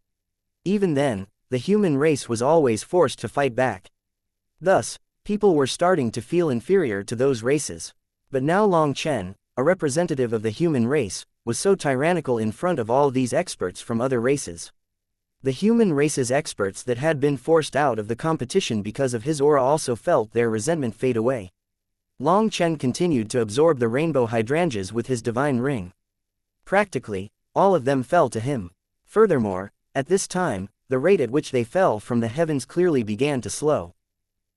Even then, the human race was always forced to fight back. Thus, people were starting to feel inferior to those races. But now Long Chen, a representative of the human race, was so tyrannical in front of all these experts from other races. The human race's experts that had been forced out of the competition because of his aura also felt their resentment fade away. Long Chen continued to absorb the rainbow hydrangeas with his divine ring. Practically, all of them fell to him. Furthermore, at this time, the rate at which they fell from the heavens clearly began to slow.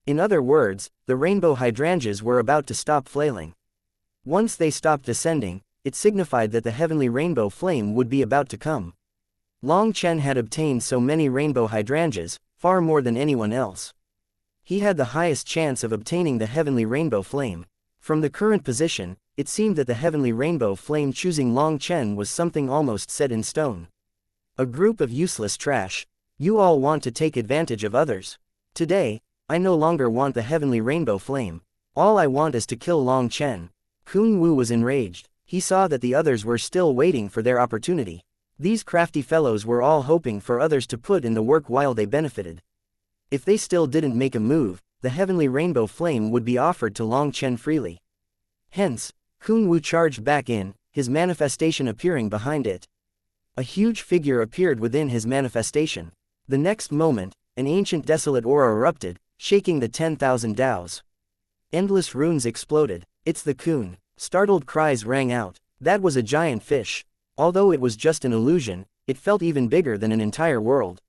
In other words, the rainbow hydrangeas were about to stop flailing. Once they stopped descending, it signified that the heavenly rainbow flame would be about to come. Long Chen had obtained so many rainbow hydrangeas, far more than anyone else. He had the highest chance of obtaining the heavenly rainbow flame. From the current position, it seemed that the heavenly rainbow flame choosing Long Chen was something almost set in stone. A group of useless trash. You all want to take advantage of others. Today, I no longer want the heavenly rainbow flame. All I want is to kill Long Chen. Kun Wu was enraged. He saw that the others were still waiting for their opportunity. These crafty fellows were all hoping for others to put in the work while they benefited. If they still didn't make a move, the heavenly rainbow flame would be offered to Long Chen freely. Hence, Kun Wu charged back in, his manifestation appearing behind it. A huge figure appeared within his manifestation. The next moment, an ancient desolate aura erupted, shaking the 10,000 Daos. Endless runes exploded. It's the Kun. Startled cries rang out. That was a giant fish. Although it was just an illusion, it felt even bigger than an entire world.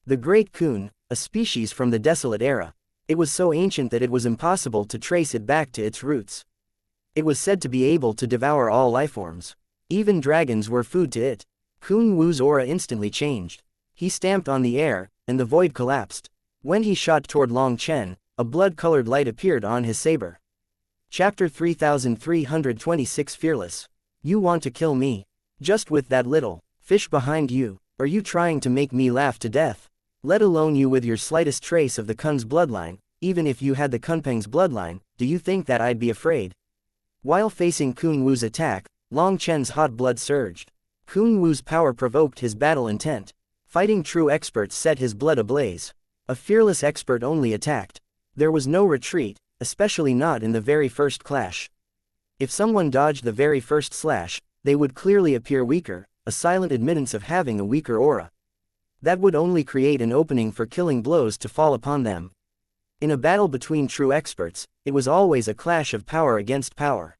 The Great Kun, a species from the desolate era. It was so ancient that it was impossible to trace it back to its roots. It was said to be able to devour all lifeforms. Even dragons were food to it. Kun Wu's aura instantly changed. He stamped on the air, and the void collapsed. When he shot toward Long Chen, a blood-colored light appeared on his saber. Chapter 3326 Fearless. You want to kill me? Just with that little fish behind you? Are you trying to make me laugh to death? Let alone you with your slightest trace of the Kun's bloodline. Even if you had the Kunpeng's bloodline, do you think that I'd be afraid? While facing Kun Wu's attack, Long Chen's hot blood surged. Kun Wu's power provoked his battle intent. Fighting true experts set his blood ablaze. A fearless expert only attacked. There was no retreat, especially not in the very first clash. If someone dodged the very first slash, they would clearly appear weaker, a silent admittance of having a weaker aura. That would only create an opening for killing blows to fall upon them. In a battle between true experts, it was always a clash of power against power.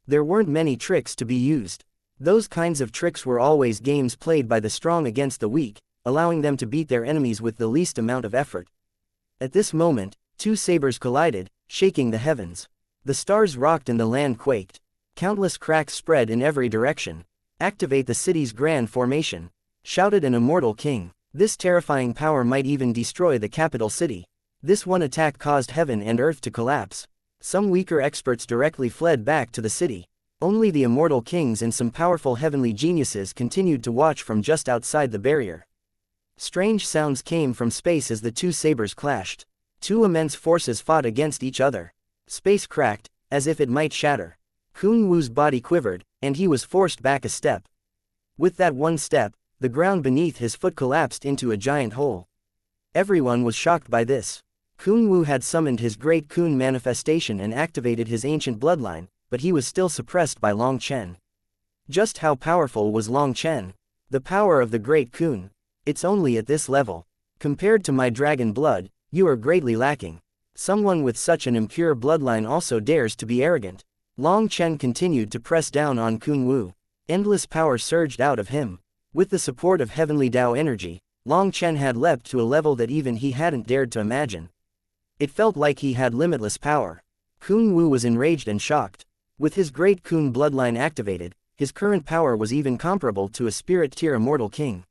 There weren't many tricks to be used. Those kinds of tricks were always games played by the strong against the weak, allowing them to beat their enemies with the least amount of effort. At this moment, two sabers collided, shaking the heavens. The stars rocked and the land quaked. Countless cracks spread in every direction. Activate the city's grand formation, shouted an immortal king. This terrifying power might even destroy the capital city. This one attack caused heaven and earth to collapse. Some weaker experts directly fled back to the city. Only the immortal kings and some powerful heavenly geniuses continued to watch from just outside the barrier. Strange sounds came from space as the two sabers clashed. Two immense forces fought against each other. Space cracked, as if it might shatter. Kun Wu's body quivered, and he was forced back a step. With that one step, the ground beneath his foot collapsed into a giant hole. Everyone was shocked by this. Kun Wu had summoned his great Kun manifestation and activated his ancient bloodline, but he was still suppressed by Long Chen. Just how powerful was Long Chen? The power of the great Kun. It's only at this level. Compared to my dragon blood, you are greatly lacking. Someone with such an impure bloodline also dares to be arrogant. Long Chen continued to press down on Kun Wu. Endless power surged out of him. With the support of heavenly Tao energy, Long Chen had leapt to a level that even he hadn't dared to imagine. It felt like he had limitless power. Kun Wu was enraged and shocked. With his great Kun bloodline activated, his current power was even comparable to a spirit-tier immortal king.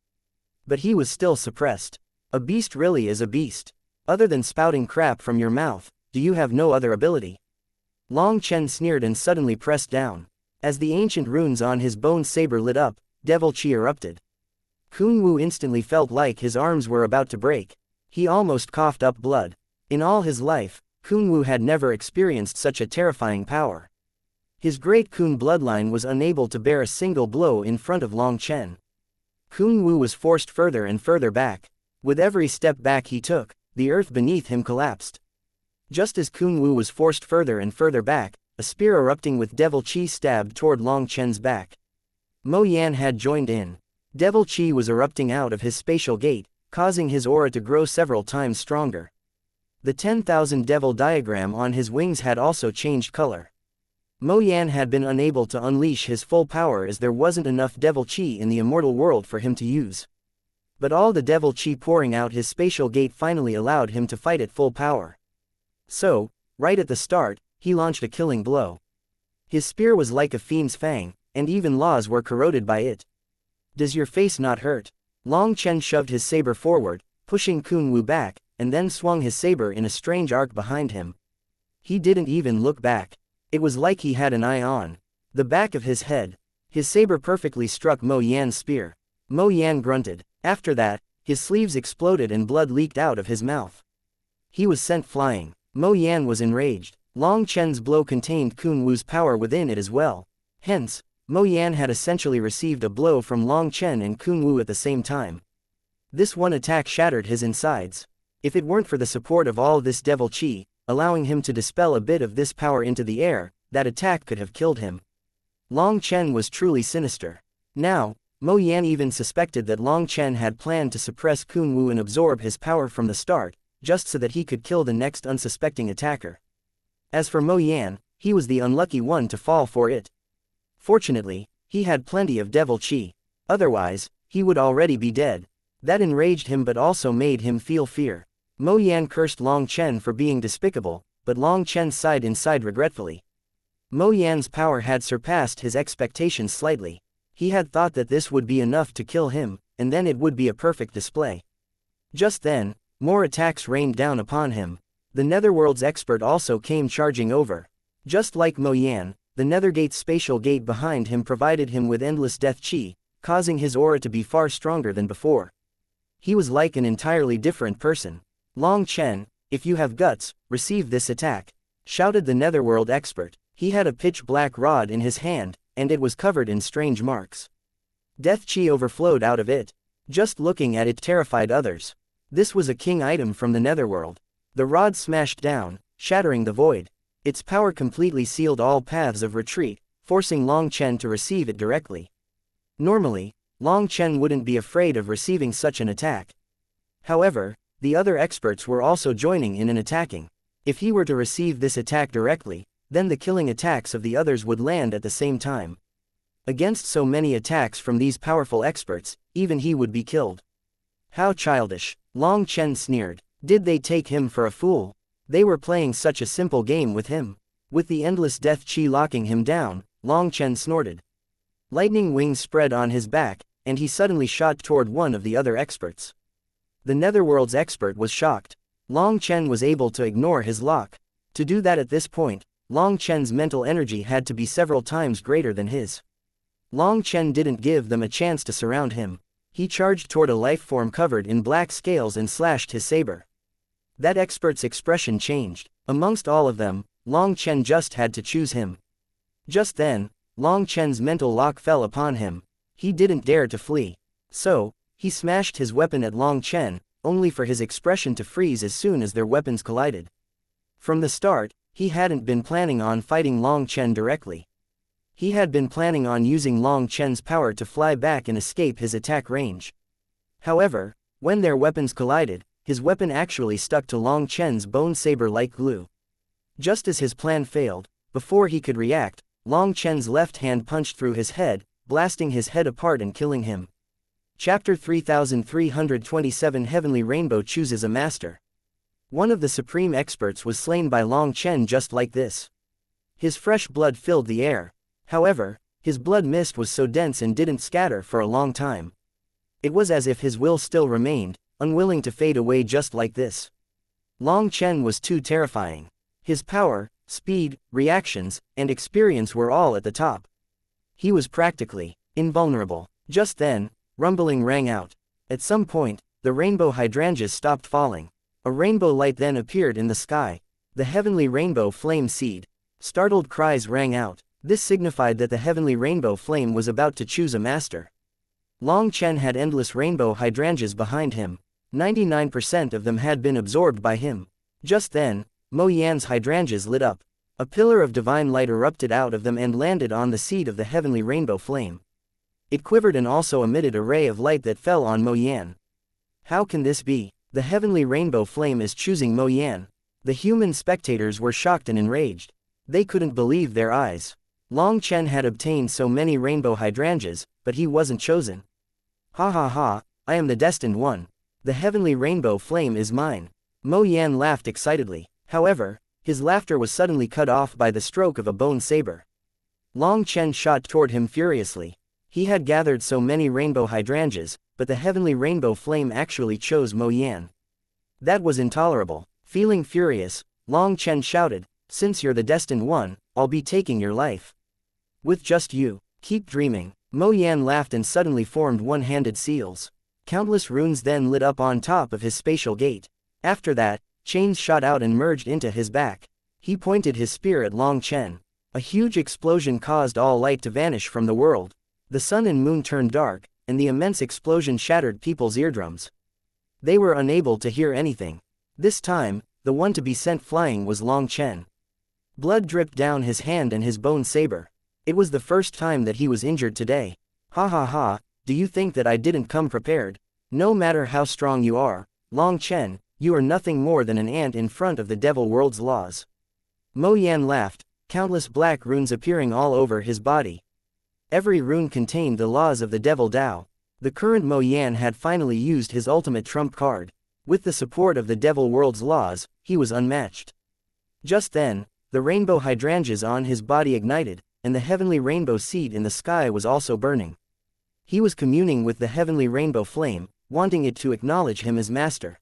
But he was still suppressed. A beast really is a beast. Other than spouting crap from your mouth, do you have no other ability? Long Chen sneered and suddenly pressed down. As the ancient runes on his bone saber lit up, devil chi erupted. Kun Wu instantly felt like his arms were about to break. He almost coughed up blood. In all his life, Kun Wu had never experienced such a terrifying power. His great Kun bloodline was unable to bear a single blow in front of Long Chen. Kun Wu was forced further and further back. With every step back he took, the earth beneath him collapsed. Just as Kun Wu was forced further and further back, a spear erupting with devil chi stabbed toward Long Chen's back. Mo Yan had joined in. Devil chi was erupting out of his spatial gate, causing his aura to grow several times stronger. The 10,000 devil diagram on his wings had also changed color. Mo Yan had been unable to unleash his full power as there wasn't enough devil chi in the immortal world for him to use. But all the devil chi pouring out his spatial gate finally allowed him to fight at full power. So, right at the start, he launched a killing blow. His spear was like a fiend's fang, and even laws were corroded by it. Does your face not hurt? Long Chen shoved his saber forward, pushing Kun Wu back, and then swung his saber in a strange arc behind him. He didn't even look back. It was like he had an eye on the back of his head. His saber perfectly struck Mo Yan's spear. Mo Yan grunted. After that, his sleeves exploded and blood leaked out of his mouth. He was sent flying. Mo Yan was enraged. Long Chen's blow contained Kun Wu's power within it as well. Hence, Mo Yan had essentially received a blow from Long Chen and Kun Wu at the same time. This one attack shattered his insides. If it weren't for the support of all this devil chi, allowing him to dispel a bit of this power into the air, that attack could have killed him. Long Chen was truly sinister. Now, Mo Yan even suspected that Long Chen had planned to suppress Kun Wu and absorb his power from the start, just so that he could kill the next unsuspecting attacker. As for Mo Yan, he was the unlucky one to fall for it. Fortunately, he had plenty of devil chi. Otherwise, he would already be dead. That enraged him but also made him feel fear. Mo Yan cursed Long Chen for being despicable, but Long Chen sighed inside regretfully. Mo Yan's power had surpassed his expectations slightly. He had thought that this would be enough to kill him, and then it would be a perfect display. Just then, more attacks rained down upon him. The Netherworld's expert also came charging over. Just like Mo Yan, the Nethergate's spatial gate behind him provided him with endless death chi, causing his aura to be far stronger than before. He was like an entirely different person. Long Chen, if you have guts, receive this attack, shouted the Netherworld expert. He had a pitch-black rod in his hand, and it was covered in strange marks. Death chi overflowed out of it. Just looking at it terrified others. This was a king item from the Netherworld. The rod smashed down, shattering the void. Its power completely sealed all paths of retreat, forcing Long Chen to receive it directly. Normally, Long Chen wouldn't be afraid of receiving such an attack. However, the other experts were also joining in and attacking. If he were to receive this attack directly, then the killing attacks of the others would land at the same time. Against so many attacks from these powerful experts, even he would be killed. How childish, Long Chen sneered. Did they take him for a fool? They were playing such a simple game with him. With the endless death chi locking him down, Long Chen snorted. Lightning wings spread on his back, and he suddenly shot toward one of the other experts. The Netherworld's expert was shocked. Long Chen was able to ignore his lock. To do that at this point, Long Chen's mental energy had to be several times greater than his. Long Chen didn't give them a chance to surround him. He charged toward a life form covered in black scales and slashed his saber. That expert's expression changed. Amongst all of them, Long Chen just had to choose him. Just then, Long Chen's mental lock fell upon him. He didn't dare to flee. So, he smashed his weapon at Long Chen, only for his expression to freeze as soon as their weapons collided. From the start, he hadn't been planning on fighting Long Chen directly. He had been planning on using Long Chen's power to fly back and escape his attack range. However, when their weapons collided, his weapon actually stuck to Long Chen's bone saber like glue. Just as his plan failed, before he could react, Long Chen's left hand punched through his head, blasting his head apart and killing him. Chapter 3327 Heavenly Rainbow chooses a master. One of the supreme experts was slain by Long Chen just like this. His fresh blood filled the air. However, his blood mist was so dense and didn't scatter for a long time. It was as if his will still remained, unwilling to fade away just like this. Long Chen was too terrifying. His power, speed, reactions, and experience were all at the top. He was practically invulnerable. Just then, rumbling rang out. At some point, the rainbow hydrangeas stopped falling. A rainbow light then appeared in the sky. The heavenly rainbow flame seed. Startled cries rang out. This signified that the heavenly rainbow flame was about to choose a master. Long Chen had endless rainbow hydrangeas behind him. 99% of them had been absorbed by him. Just then, Mo Yan's hydrangeas lit up. A pillar of divine light erupted out of them and landed on the seed of the heavenly rainbow flame. It quivered and also emitted a ray of light that fell on Mo Yan. How can this be? The heavenly rainbow flame is choosing Mo Yan. The human spectators were shocked and enraged. They couldn't believe their eyes. Long Chen had obtained so many rainbow hydrangeas, but he wasn't chosen. Ha ha ha, I am the destined one. The heavenly rainbow flame is mine. Mo Yan laughed excitedly. However, his laughter was suddenly cut off by the stroke of a bone saber. Long Chen shot toward him furiously. He had gathered so many rainbow hydrangeas, but the heavenly rainbow flame actually chose Mo Yan. That was intolerable. Feeling furious, Long Chen shouted, "Since you're the destined one, I'll be taking your life. With just you, keep dreaming." Mo Yan laughed and suddenly formed one-handed seals. Countless runes then lit up on top of his spatial gate. After that, chains shot out and merged into his back. He pointed his spear at Long Chen. A huge explosion caused all light to vanish from the world. The sun and moon turned dark, and the immense explosion shattered people's eardrums. They were unable to hear anything. This time, the one to be sent flying was Long Chen. Blood dripped down his hand and his bone saber. It was the first time that he was injured today. Ha ha ha, do you think that I didn't come prepared? No matter how strong you are, Long Chen, you are nothing more than an ant in front of the devil world's laws. Mo Yan laughed, countless black runes appearing all over his body. Every rune contained the laws of the devil Tao. The current Mo Yan had finally used his ultimate trump card. With the support of the devil world's laws, he was unmatched. Just then, the rainbow hydrangeas on his body ignited, and the heavenly rainbow seed in the sky was also burning. He was communing with the heavenly rainbow flame, wanting it to acknowledge him as master.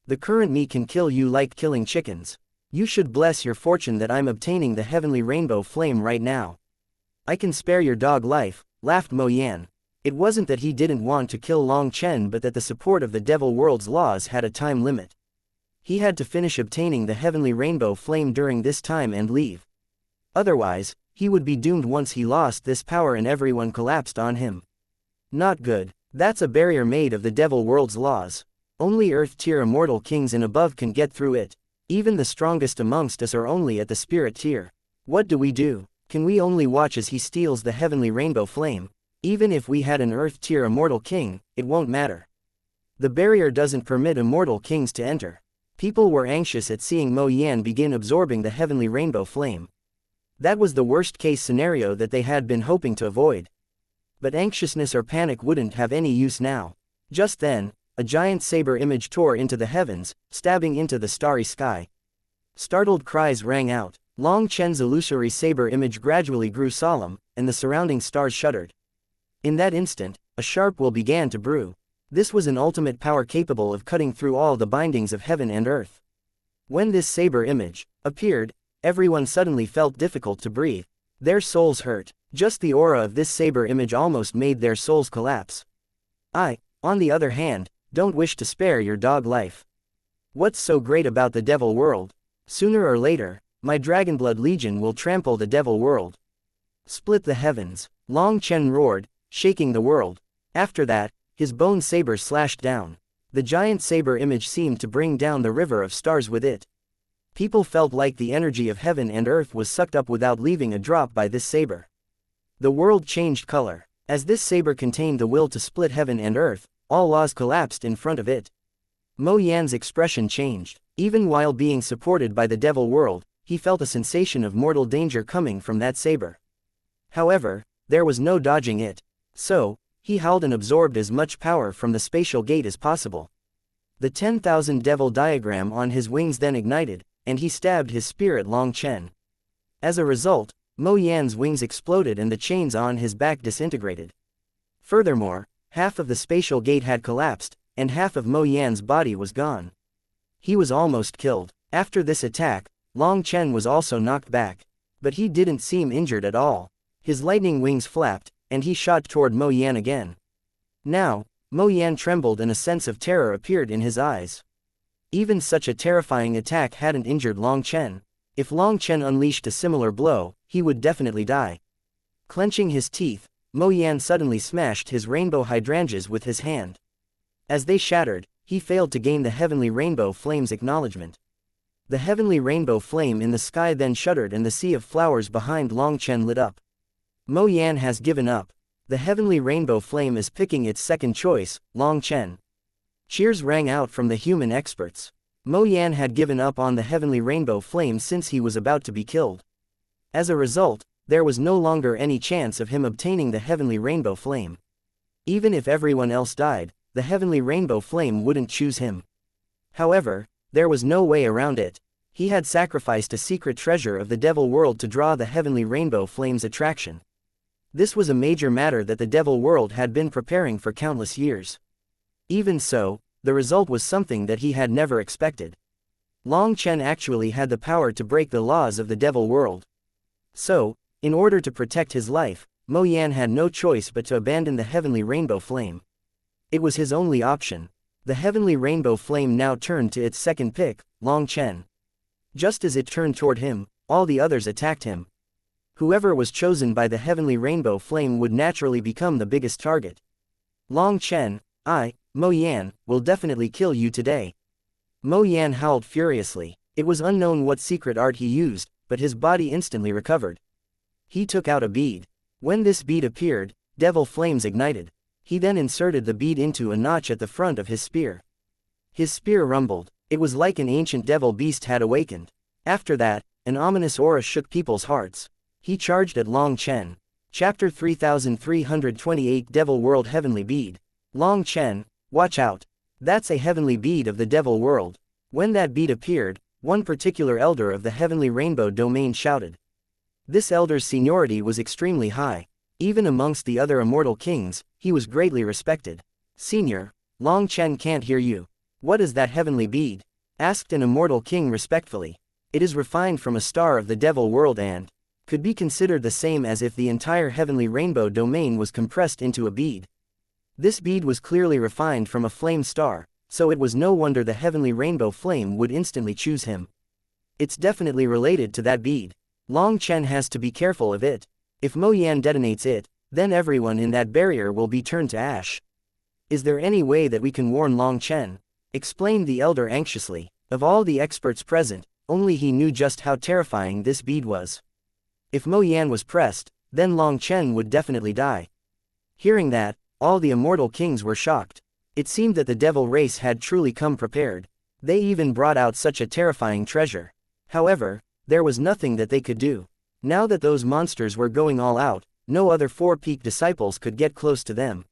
The current me can kill you like killing chickens. You should bless your fortune that I'm obtaining the heavenly rainbow flame right now. I can spare your dog life, laughed Mo Yan. It wasn't that he didn't want to kill Long Chen, but that the support of the devil world's laws had a time limit. He had to finish obtaining the heavenly rainbow flame during this time and leave. Otherwise, he would be doomed once he lost this power and everyone collapsed on him. Not good. That's a barrier made of the devil world's laws. Only Earth-tier immortal kings and above can get through it. Even the strongest amongst us are only at the spirit tier. What do? Can we only watch as he steals the heavenly rainbow flame? Even if we had an Earth-tier immortal king, it won't matter. The barrier doesn't permit immortal kings to enter. People were anxious at seeing Mo Yan begin absorbing the heavenly rainbow flame. That was the worst-case scenario that they had been hoping to avoid. But anxiousness or panic wouldn't have any use now. Just then, a giant saber image tore into the heavens, stabbing into the starry sky. Startled cries rang out. Long Chen's illusory saber image gradually grew solemn, and the surrounding stars shuddered. In that instant, a sharp will began to brew. This was an ultimate power capable of cutting through all the bindings of heaven and earth. When this saber image appeared, everyone suddenly felt difficult to breathe. Their souls hurt. Just the aura of this saber image almost made their souls collapse. I, on the other hand, don't wish to spare your dog life. What's so great about the devil world? Sooner or later, my Dragonblood Legion will trample the devil world. Split the heavens, Long Chen roared, shaking the world. After that, his bone saber slashed down. The giant saber image seemed to bring down the river of stars with it. People felt like the energy of heaven and earth was sucked up without leaving a drop by this saber. The world changed color. As this saber contained the will to split heaven and earth, all laws collapsed in front of it. Mo Yan's expression changed. Even while being supported by the devil world, he felt a sensation of mortal danger coming from that saber. However, there was no dodging it. So, he howled and absorbed as much power from the spatial gate as possible. The 10,000 devil diagram on his wings then ignited, and he stabbed his spear at Long Chen. As a result, Mo Yan's wings exploded and the chains on his back disintegrated. Furthermore, half of the spatial gate had collapsed, and half of Mo Yan's body was gone. He was almost killed. After this attack, Long Chen was also knocked back. But he didn't seem injured at all. His lightning wings flapped, and he shot toward Mo Yan again. Now, Mo Yan trembled and a sense of terror appeared in his eyes. Even such a terrifying attack hadn't injured Long Chen. If Long Chen unleashed a similar blow, he would definitely die. Clenching his teeth, Mo Yan suddenly smashed his rainbow hydrangeas with his hand. As they shattered, he failed to gain the heavenly rainbow flame's acknowledgement. The heavenly rainbow flame in the sky then shuddered and the sea of flowers behind Long Chen lit up. Mo Yan has given up. The heavenly rainbow flame is picking its second choice, Long Chen. Cheers rang out from the human experts. Mo Yan had given up on the heavenly rainbow flame since he was about to be killed. As a result, there was no longer any chance of him obtaining the heavenly rainbow flame. Even if everyone else died, the heavenly rainbow flame wouldn't choose him. However, there was no way around it. He had sacrificed a secret treasure of the devil world to draw the heavenly rainbow flame's attraction. This was a major matter that the devil world had been preparing for countless years. Even so, the result was something that he had never expected. Long Chen actually had the power to break the laws of the devil world. So, in order to protect his life, Mo Yan had no choice but to abandon the heavenly rainbow flame. It was his only option. The heavenly rainbow flame now turned to its second pick, Long Chen. Just as it turned toward him, all the others attacked him. Whoever was chosen by the heavenly rainbow flame would naturally become the biggest target. Long Chen, Mo Yan, will definitely kill you today. Mo Yan howled furiously. It was unknown what secret art he used, but his body instantly recovered. He took out a bead. When this bead appeared, devil flames ignited. He then inserted the bead into a notch at the front of his spear. His spear rumbled. It was like an ancient devil beast had awakened. After that, an ominous aura shook people's hearts. He charged at Long Chen. Chapter 3328 Devil World Heavenly Bead. Long Chen, watch out. That's a heavenly bead of the devil world. When that bead appeared, one particular elder of the heavenly rainbow domain shouted. This elder's seniority was extremely high. Even amongst the other immortal kings, he was greatly respected. Senior, Long Chen can't hear you. What is that heavenly bead? Asked an immortal king respectfully. It is refined from a star of the devil world and could be considered the same as if the entire heavenly rainbow domain was compressed into a bead. This bead was clearly refined from a flame star, so it was no wonder the heavenly rainbow flame would instantly choose him. It's definitely related to that bead. Long Chen has to be careful of it. If Mo Yan detonates it, then everyone in that barrier will be turned to ash. Is there any way that we can warn Long Chen? Explained the elder anxiously. Of all the experts present, only he knew just how terrifying this bead was. If Mo Yan was pressed, then Long Chen would definitely die. Hearing that, all the immortal kings were shocked. It seemed that the devil race had truly come prepared. They even brought out such a terrifying treasure. However, there was nothing that they could do. Now that those monsters were going all out, no other four peak disciples could get close to them.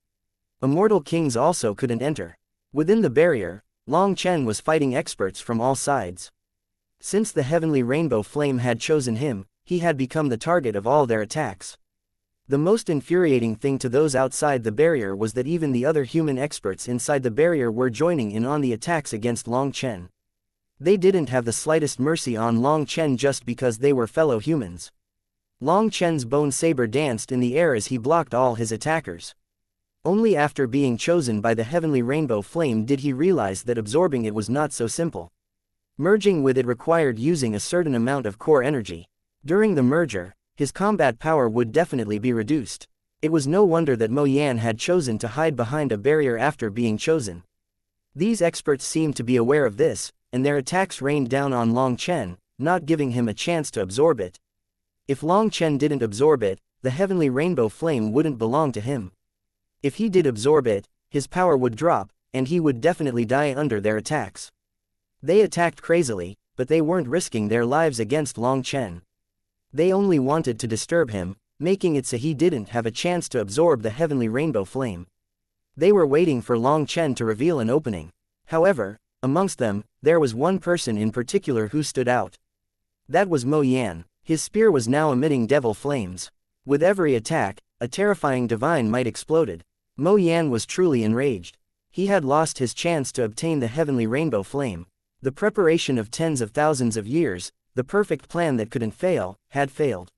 Immortal kings also couldn't enter. Within the barrier, Long Chen was fighting experts from all sides. Since the heavenly rainbow flame had chosen him, he had become the target of all their attacks. The most infuriating thing to those outside the barrier was that even the other human experts inside the barrier were joining in on the attacks against Long Chen. They didn't have the slightest mercy on Long Chen just because they were fellow humans. Long Chen's bone saber danced in the air as he blocked all his attackers. Only after being chosen by the heavenly rainbow flame did he realize that absorbing it was not so simple. Merging with it required using a certain amount of core energy. During the merger, his combat power would definitely be reduced. It was no wonder that Mo Yan had chosen to hide behind a barrier after being chosen. These experts seemed to be aware of this, and their attacks rained down on Long Chen, not giving him a chance to absorb it. If Long Chen didn't absorb it, the heavenly rainbow flame wouldn't belong to him. If he did absorb it, his power would drop, and he would definitely die under their attacks. They attacked crazily, but they weren't risking their lives against Long Chen. They only wanted to disturb him, making it so he didn't have a chance to absorb the heavenly rainbow flame. They were waiting for Long Chen to reveal an opening. However, amongst them, there was one person in particular who stood out. That was Mo Yan. His spear was now emitting devil flames. With every attack, a terrifying divine might exploded. Mo Yan was truly enraged. He had lost his chance to obtain the heavenly rainbow flame. The preparation of tens of thousands of years, the perfect plan that couldn't fail, had failed.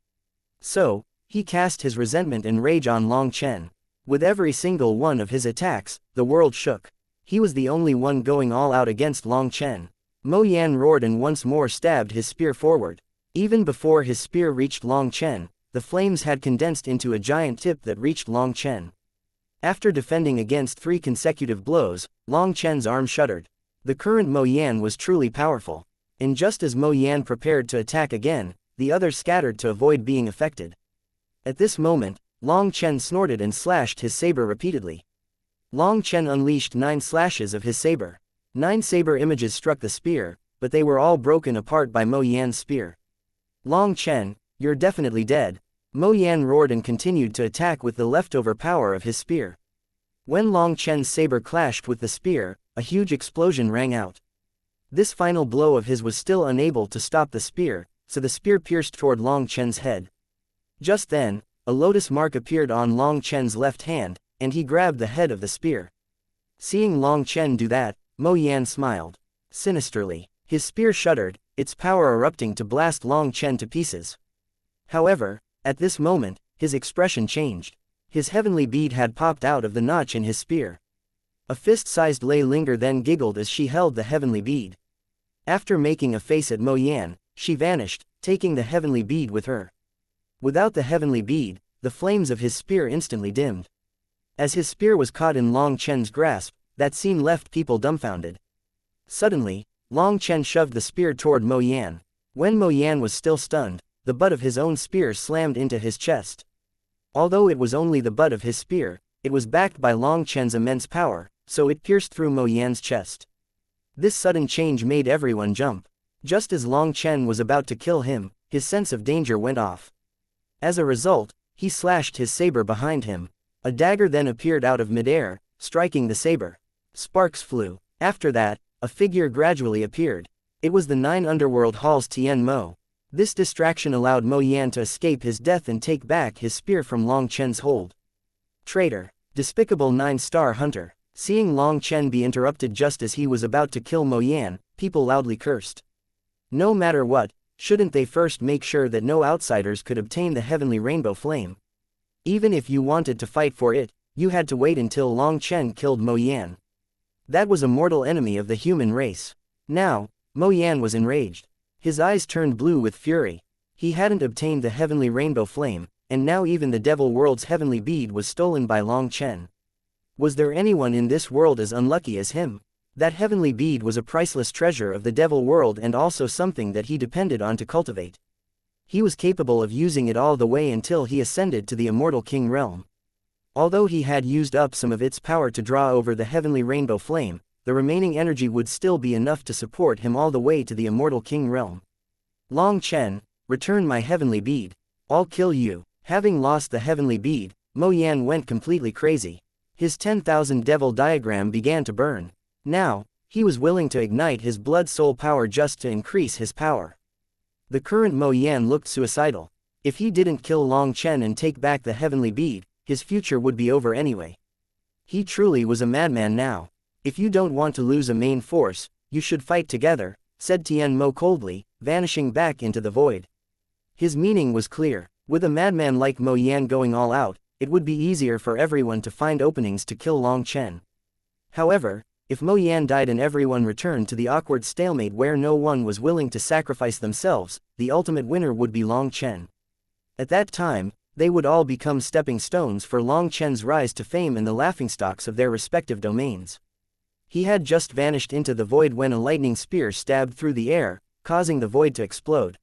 So, he cast his resentment and rage on Long Chen. With every single one of his attacks, the world shook. He was the only one going all out against Long Chen. Mo Yan roared and once more stabbed his spear forward. Even before his spear reached Long Chen, the flames had condensed into a giant tip that reached Long Chen. After defending against 3 consecutive blows, Long Chen's arm shuddered. The current Mo Yan was truly powerful. And just as Mo Yan prepared to attack again, the others scattered to avoid being affected. At this moment, Long Chen snorted and slashed his saber repeatedly. Long Chen unleashed 9 slashes of his saber. 9 saber images struck the spear, but they were all broken apart by Mo Yan's spear. Long Chen, you're definitely dead. Mo Yan roared and continued to attack with the leftover power of his spear. When Long Chen's saber clashed with the spear, a huge explosion rang out. This final blow of his was still unable to stop the spear, so the spear pierced toward Long Chen's head. Just then, a lotus mark appeared on Long Chen's left hand, and he grabbed the head of the spear. Seeing Long Chen do that, Mo Yan smiled. Sinisterly, his spear shuddered, its power erupting to blast Long Chen to pieces. However, at this moment, his expression changed. His heavenly bead had popped out of the notch in his spear. A fist-sized Lei Linger then giggled as she held the heavenly bead. After making a face at Mo Yan, she vanished, taking the heavenly bead with her. Without the heavenly bead, the flames of his spear instantly dimmed. As his spear was caught in Long Chen's grasp, that scene left people dumbfounded. Suddenly, Long Chen shoved the spear toward Mo Yan. When Mo Yan was still stunned, the butt of his own spear slammed into his chest. Although it was only the butt of his spear, it was backed by Long Chen's immense power, so it pierced through Mo Yan's chest. This sudden change made everyone jump. Just as Long Chen was about to kill him, his sense of danger went off. As a result, he slashed his saber behind him. A dagger then appeared out of midair, striking the saber. Sparks flew. After that, a figure gradually appeared. It was the 9 Underworld Hall's Tian Mo. This distraction allowed Mo Yan to escape his death and take back his spear from Long Chen's hold. Traitor. Despicable 9-star hunter. Seeing Long Chen be interrupted just as he was about to kill Mo Yan, people loudly cursed. No matter what, shouldn't they first make sure that no outsiders could obtain the heavenly rainbow flame? Even if you wanted to fight for it, you had to wait until Long Chen killed Mo Yan. That was a mortal enemy of the human race. Now, Mo Yan was enraged. His eyes turned blue with fury. He hadn't obtained the heavenly rainbow flame, and now even the devil world's heavenly bead was stolen by Long Chen. Was there anyone in this world as unlucky as him? That heavenly bead was a priceless treasure of the devil world and also something that he depended on to cultivate. He was capable of using it all the way until he ascended to the immortal king realm. Although he had used up some of its power to draw over the heavenly rainbow flame, the remaining energy would still be enough to support him all the way to the immortal king realm. Long Chen, return my heavenly bead. I'll kill you. Having lost the heavenly bead, Mo Yan went completely crazy. His 10,000 devil diagram began to burn. Now, he was willing to ignite his blood soul power just to increase his power. The current Mo Yan looked suicidal. If he didn't kill Long Chen and take back the heavenly bead, his future would be over anyway. He truly was a madman now. If you don't want to lose a main force, you should fight together, said Tian Mo coldly, vanishing back into the void. His meaning was clear. With a madman like Mo Yan going all out, it would be easier for everyone to find openings to kill Long Chen. However, If Mo Yan died and everyone returned to the awkward stalemate where no one was willing to sacrifice themselves, the ultimate winner would be Long Chen. At that time, they would all become stepping stones for Long Chen's rise to fame and the laughingstocks of their respective domains. He had just vanished into the void when a lightning spear stabbed through the air, causing the void to explode.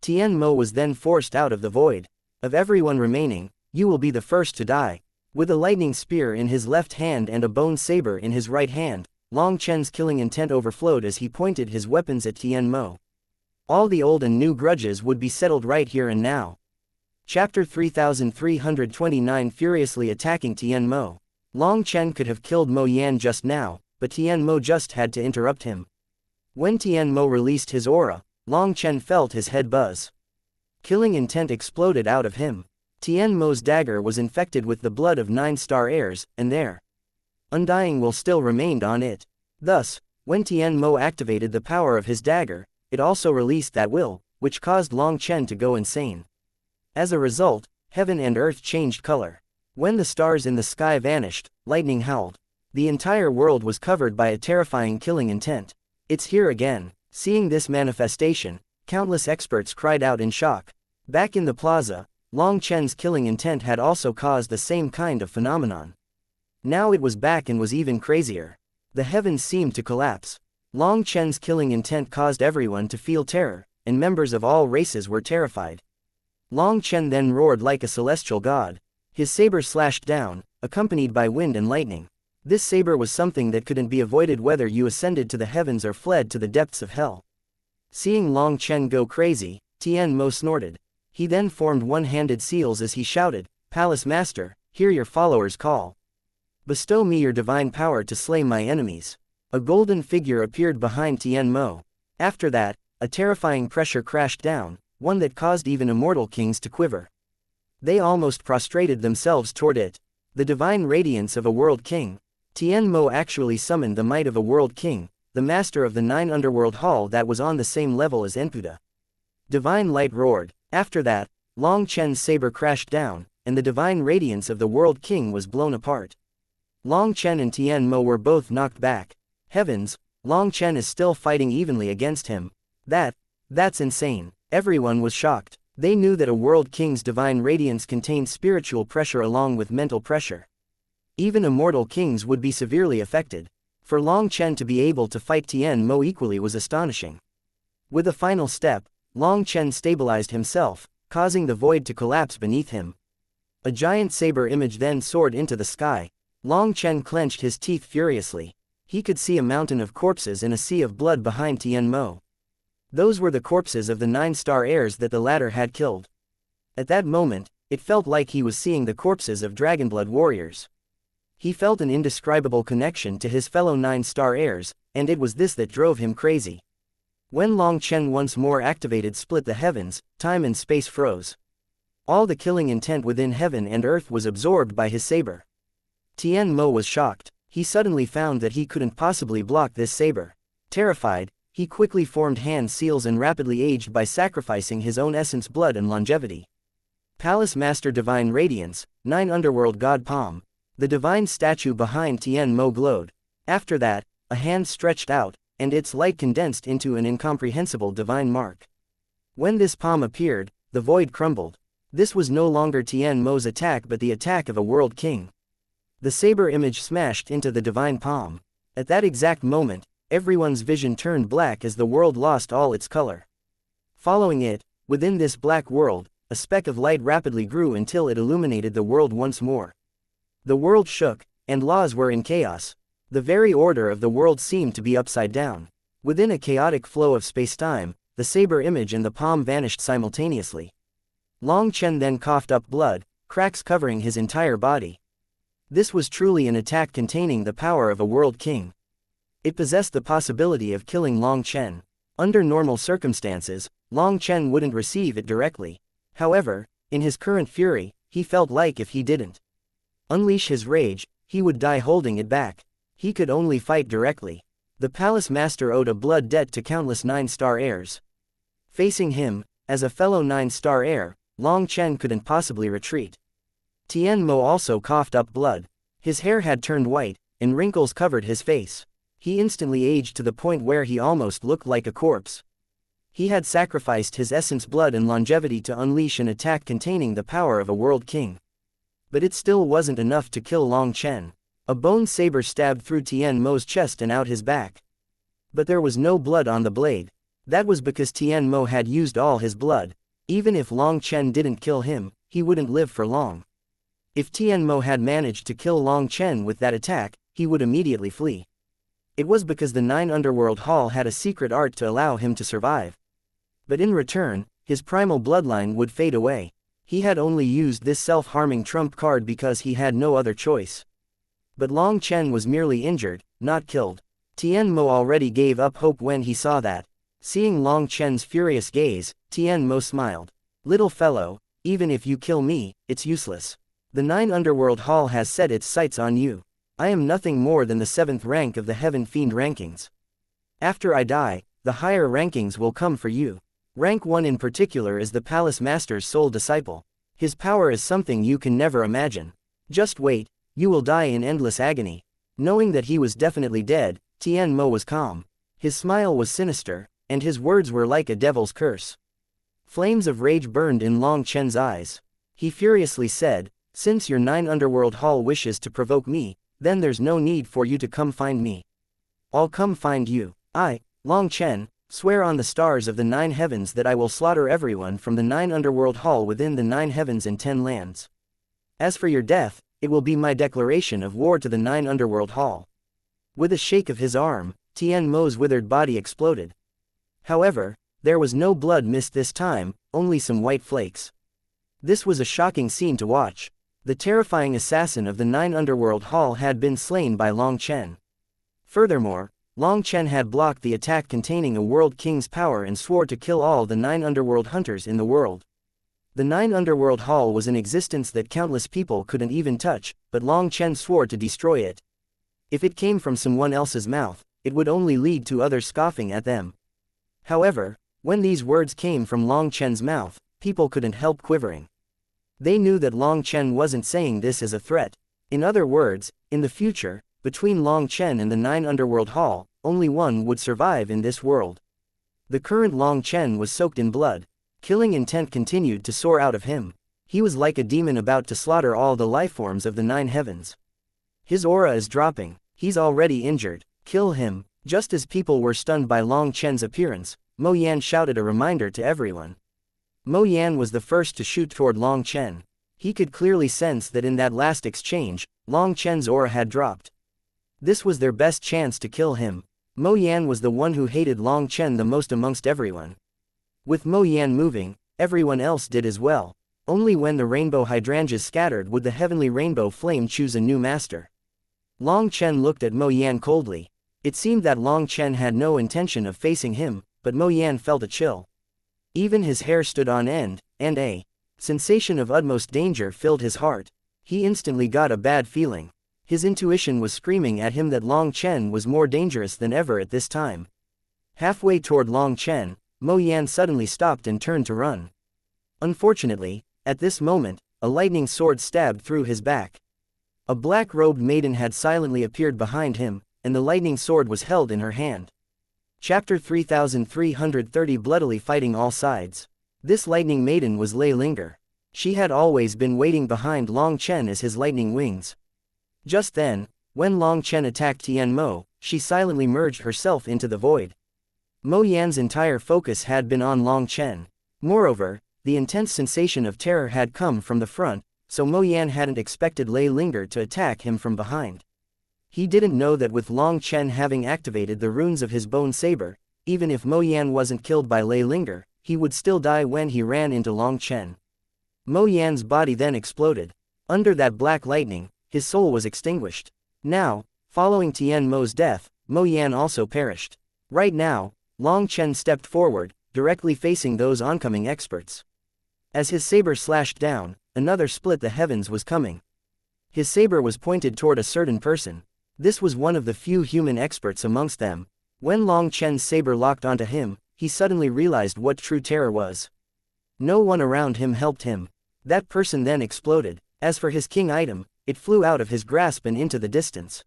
Tian Mo was then forced out of the void. Of everyone remaining, you will be the first to die. With a lightning spear in his left hand and a bone saber in his right hand, Long Chen's killing intent overflowed as he pointed his weapons at Tian Mo. All the old and new grudges would be settled right here and now. Chapter 3329 Furiously attacking Tian Mo. Long Chen could have killed Mo Yan just now, but Tian Mo just had to interrupt him. When Tian Mo released his aura, Long Chen felt his head buzz. Killing intent exploded out of him. Tian Mo's dagger was infected with the blood of 9-star heirs, and their undying will still remained on it. Thus, when Tian Mo activated the power of his dagger, it also released that will, which caused Long Chen to go insane. As a result, heaven and earth changed color. When the stars in the sky vanished, lightning howled. The entire world was covered by a terrifying killing intent. It's here again. Seeing this manifestation, countless experts cried out in shock. Back in the plaza, Long Chen's killing intent had also caused the same kind of phenomenon. Now it was back and was even crazier. The heavens seemed to collapse. Long Chen's killing intent caused everyone to feel terror, and members of all races were terrified. Long Chen then roared like a celestial god. His saber slashed down, accompanied by wind and lightning. This saber was something that couldn't be avoided whether you ascended to the heavens or fled to the depths of hell. Seeing Long Chen go crazy, Tian Mo snorted. He then formed one-handed seals as he shouted, "Palace Master, hear your followers call. Bestow me your divine power to slay my enemies." A golden figure appeared behind Tian Mo. After that, a terrifying pressure crashed down, one that caused even immortal kings to quiver. They almost prostrated themselves toward it. The divine radiance of a world king. Tian Mo actually summoned the might of a world king, the master of the 9 underworld hall that was on the same level as Enpuda. Divine light roared. After that, Long Chen's saber crashed down, and the divine radiance of the world king was blown apart. Long Chen and Tian Mo were both knocked back. Heavens, Long Chen is still fighting evenly against him. That's insane. Everyone was shocked. They knew that a world king's divine radiance contained spiritual pressure along with mental pressure. Even immortal kings would be severely affected. For Long Chen to be able to fight Tian Mo equally was astonishing. With a final step, Long Chen stabilized himself, causing the void to collapse beneath him. A giant saber image then soared into the sky. Long Chen clenched his teeth furiously. He could see a mountain of corpses in a sea of blood behind Tian Mo. Those were the corpses of the 9-star heirs that the latter had killed. At that moment, it felt like he was seeing the corpses of Dragonblood warriors. He felt an indescribable connection to his fellow 9-star heirs, and it was this that drove him crazy. When Long Chen once more activated Split the Heavens, time and space froze. All the killing intent within heaven and earth was absorbed by his saber. Tian Mo was shocked. He suddenly found that he couldn't possibly block this saber. Terrified, he quickly formed hand seals and rapidly aged by sacrificing his own essence, blood and longevity. Palace Master Divine Radiance, 9 Underworld God Palm. The divine statue behind Tian Mo glowed. After that, a hand stretched out, and its light condensed into an incomprehensible divine mark. When this palm appeared, the void crumbled. This was no longer Tian Mo's attack but the attack of a world king. The saber image smashed into the divine palm. At that exact moment, everyone's vision turned black as the world lost all its color. Following it, within this black world, a speck of light rapidly grew until it illuminated the world once more. The world shook, and laws were in chaos. The very order of the world seemed to be upside down. Within a chaotic flow of space-time, the saber image and the palm vanished simultaneously. Long Chen then coughed up blood, cracks covering his entire body. This was truly an attack containing the power of a world king. It possessed the possibility of killing Long Chen. Under normal circumstances, Long Chen wouldn't receive it directly. However, in his current fury, he felt like if he didn't unleash his rage, he would die holding it back. He could only fight directly. The Palace Master owed a blood debt to countless 9-star heirs. Facing him, as a fellow 9-star heir, Long Chen couldn't possibly retreat. Tian Mo also coughed up blood. His hair had turned white, and wrinkles covered his face. He instantly aged to the point where he almost looked like a corpse. He had sacrificed his essence, blood and longevity to unleash an attack containing the power of a world king. But it still wasn't enough to kill Long Chen. A bone saber stabbed through Tian Mo's chest and out his back. But there was no blood on the blade. That was because Tian Mo had used all his blood. Even if Long Chen didn't kill him, he wouldn't live for long. If Tian Mo had managed to kill Long Chen with that attack, he would immediately flee. It was because the 9 Underworld Hall had a secret art to allow him to survive. But in return, his primal bloodline would fade away. He had only used this self-harming trump card because he had no other choice. But Long Chen was merely injured, not killed. Tian Mo already gave up hope when he saw that. Seeing Long Chen's furious gaze, Tian Mo smiled. "Little fellow, even if you kill me, it's useless. The 9 Underworld Hall has set its sights on you. I am nothing more than the 7th rank of the Heaven Fiend rankings. After I die, the higher rankings will come for you. Rank 1 in particular is the Palace Master's sole disciple. His power is something you can never imagine. Just wait, you will die in endless agony." Knowing that he was definitely dead, Tian Mo was calm. His smile was sinister, and his words were like a devil's curse. Flames of rage burned in Long Chen's eyes. He furiously said, "Since your 9 Underworld Hall wishes to provoke me, then there's no need for you to come find me. I'll come find you. I, Long Chen, swear on the stars of the 9 heavens that I will slaughter everyone from the 9 Underworld Hall within the 9 heavens and 10 lands. As for your death, it will be my declaration of war to the 9 Underworld Hall." With a shake of his arm, Tian Mo's withered body exploded. However, there was no blood missed this time, only some white flakes. This was a shocking scene to watch. The terrifying assassin of the 9 Underworld Hall had been slain by Long Chen. Furthermore, Long Chen had blocked the attack containing a world king's power and swore to kill all the 9 Underworld hunters in the world. The 9 Underworld Hall was an existence that countless people couldn't even touch, but Long Chen swore to destroy it. If it came from someone else's mouth, it would only lead to others scoffing at them. However, when these words came from Long Chen's mouth, people couldn't help quivering. They knew that Long Chen wasn't saying this as a threat. In other words, in the future, between Long Chen and the 9 Underworld Hall, only one would survive in this world. The current Long Chen was soaked in blood. Killing intent continued to soar out of him. He was like a demon about to slaughter all the lifeforms of the 9 heavens. His aura is dropping. He's already injured. Kill him. Just as people were stunned by Long Chen's appearance, Mo Yan shouted a reminder to everyone. Mo Yan was the first to shoot toward Long Chen. He could clearly sense that in that last exchange, Long Chen's aura had dropped. This was their best chance to kill him. Mo Yan was the one who hated Long Chen the most amongst everyone. With Mo Yan moving, everyone else did as well. Only when the rainbow hydrangeas scattered would the heavenly rainbow flame choose a new master. Long Chen looked at Mo Yan coldly. It seemed that Long Chen had no intention of facing him, but Mo Yan felt a chill. Even his hair stood on end, and a sensation of utmost danger filled his heart. He instantly got a bad feeling. His intuition was screaming at him that Long Chen was more dangerous than ever at this time. Halfway toward Long Chen, Mo Yan suddenly stopped and turned to run. Unfortunately, at this moment, a lightning sword stabbed through his back. A black-robed maiden had silently appeared behind him, and the lightning sword was held in her hand. Chapter 3330 Bloodily Fighting All Sides. This lightning maiden was Lei Linger. She had always been waiting behind Long Chen as his lightning wings. Just then, when Long Chen attacked Tian Mo, she silently merged herself into the void. Mo Yan's entire focus had been on Long Chen. Moreover, the intense sensation of terror had come from the front, so Mo Yan hadn't expected Lei Linger to attack him from behind. He didn't know that with Long Chen having activated the runes of his bone saber, even if Mo Yan wasn't killed by Lei Linger, he would still die when he ran into Long Chen. Mo Yan's body then exploded. Under that black lightning, his soul was extinguished. Now, following Tian Mo's death, Mo Yan also perished. Right now, Long Chen stepped forward, directly facing those oncoming experts. As his saber slashed down, another split the heavens was coming. His saber was pointed toward a certain person. This was one of the few human experts amongst them. When Long Chen's saber locked onto him, he suddenly realized what true terror was. No one around him helped him. That person then exploded. As for his king item, it flew out of his grasp and into the distance.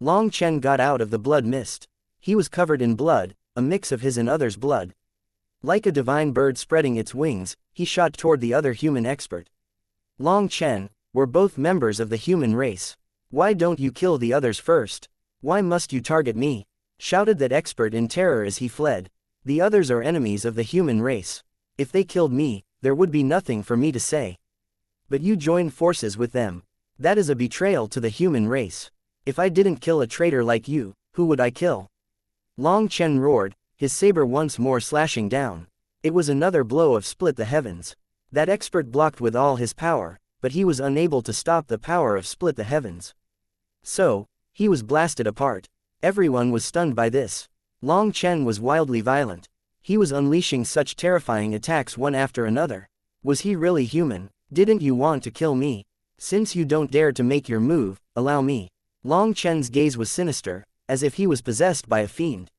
Long Chen got out of the blood mist. He was covered in blood, a mix of his and others' blood. Like a divine bird spreading its wings, he shot toward the other human expert. Long Chen, we're both members of the human race. Why don't you kill the others first? Why must you target me? Shouted that expert in terror as he fled. The others are enemies of the human race. If they killed me, there would be nothing for me to say. But you joined forces with them. That is a betrayal to the human race. If I didn't kill a traitor like you, who would I kill? Long Chen roared, his saber once more slashing down. It was another blow of split the heavens. That expert blocked with all his power, but he was unable to stop the power of split the heavens. So, he was blasted apart. Everyone was stunned by this. Long Chen was wildly violent. He was unleashing such terrifying attacks one after another. Was he really human? Didn't you want to kill me? Since you don't dare to make your move, allow me. Long Chen's gaze was sinister, as if he was possessed by a fiend.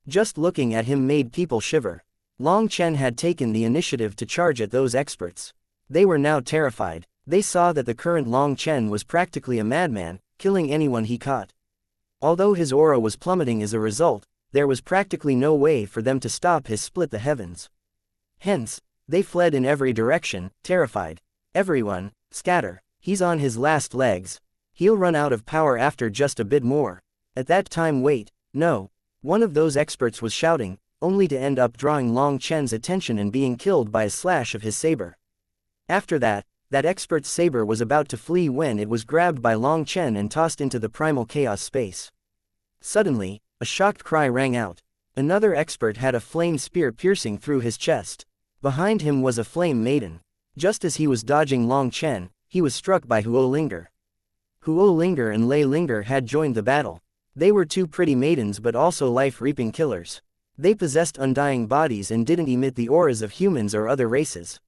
Just looking at him made people shiver. Long Chen had taken the initiative to charge at those experts. They were now terrified. They saw that the current Long Chen was practically a madman, killing anyone he caught. Although his aura was plummeting as a result, there was practically no way for them to stop his split the heavens. Hence, they fled in every direction, terrified. Everyone, scatter. He's on his last legs. He'll run out of power after just a bit more. At that time wait, no. One of those experts was shouting, only to end up drawing Long Chen's attention and being killed by a slash of his saber. After that, that expert's saber was about to flee when it was grabbed by Long Chen and tossed into the primal chaos space. Suddenly, a shocked cry rang out. Another expert had a flame spear piercing through his chest. Behind him was a flame maiden. Just as he was dodging Long Chen, he was struck by Huo Linger. Huo Linger and Lei Linger had joined the battle. They were two pretty maidens but also life-reaping killers. They possessed undying bodies and didn't emit the auras of humans or other races.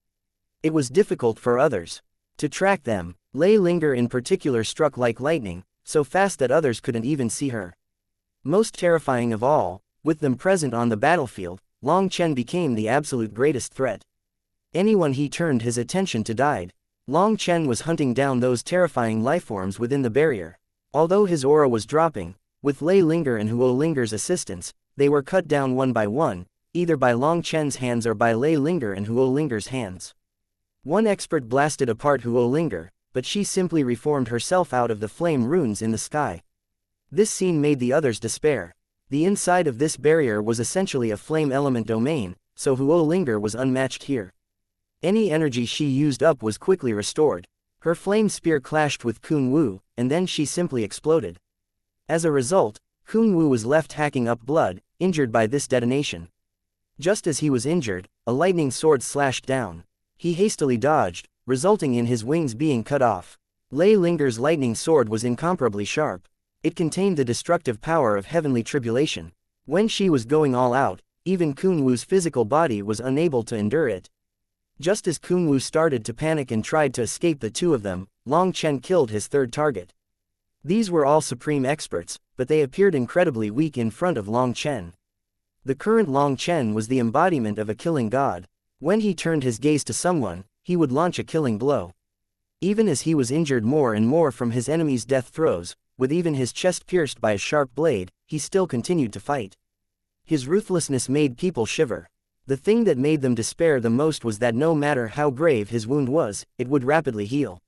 It was difficult for others to track them. Lei Linger in particular struck like lightning, so fast that others couldn't even see her. Most terrifying of all, with them present on the battlefield, Long Chen became the absolute greatest threat. Anyone he turned his attention to died. Long Chen was hunting down those terrifying lifeforms within the barrier. Although his aura was dropping, with Lei Linger and Huo Linger's assistance, they were cut down one by one, either by Long Chen's hands or by Lei Linger and Huo Linger's hands. One expert blasted apart Huo Linger, but she simply reformed herself out of the flame runes in the sky. This scene made the others despair. The inside of this barrier was essentially a flame element domain, so Huo Linger was unmatched here. Any energy she used up was quickly restored. Her flame spear clashed with Kun Wu, and then she simply exploded. As a result, Kun Wu was left hacking up blood, injured by this detonation. Just as he was injured, a lightning sword slashed down. He hastily dodged, resulting in his wings being cut off. Lei Linger's lightning sword was incomparably sharp. It contained the destructive power of heavenly tribulation. When she was going all out, even Kun Wu's physical body was unable to endure it. Just as Kun Wu started to panic and tried to escape the two of them, Long Chen killed his third target. These were all supreme experts, but they appeared incredibly weak in front of Long Chen. The current Long Chen was the embodiment of a killing god. When he turned his gaze to someone, he would launch a killing blow. Even as he was injured more and more from his enemy's death throes, with even his chest pierced by a sharp blade, he still continued to fight. His ruthlessness made people shiver. The thing that made them despair the most was that no matter how grave his wound was, it would rapidly heal.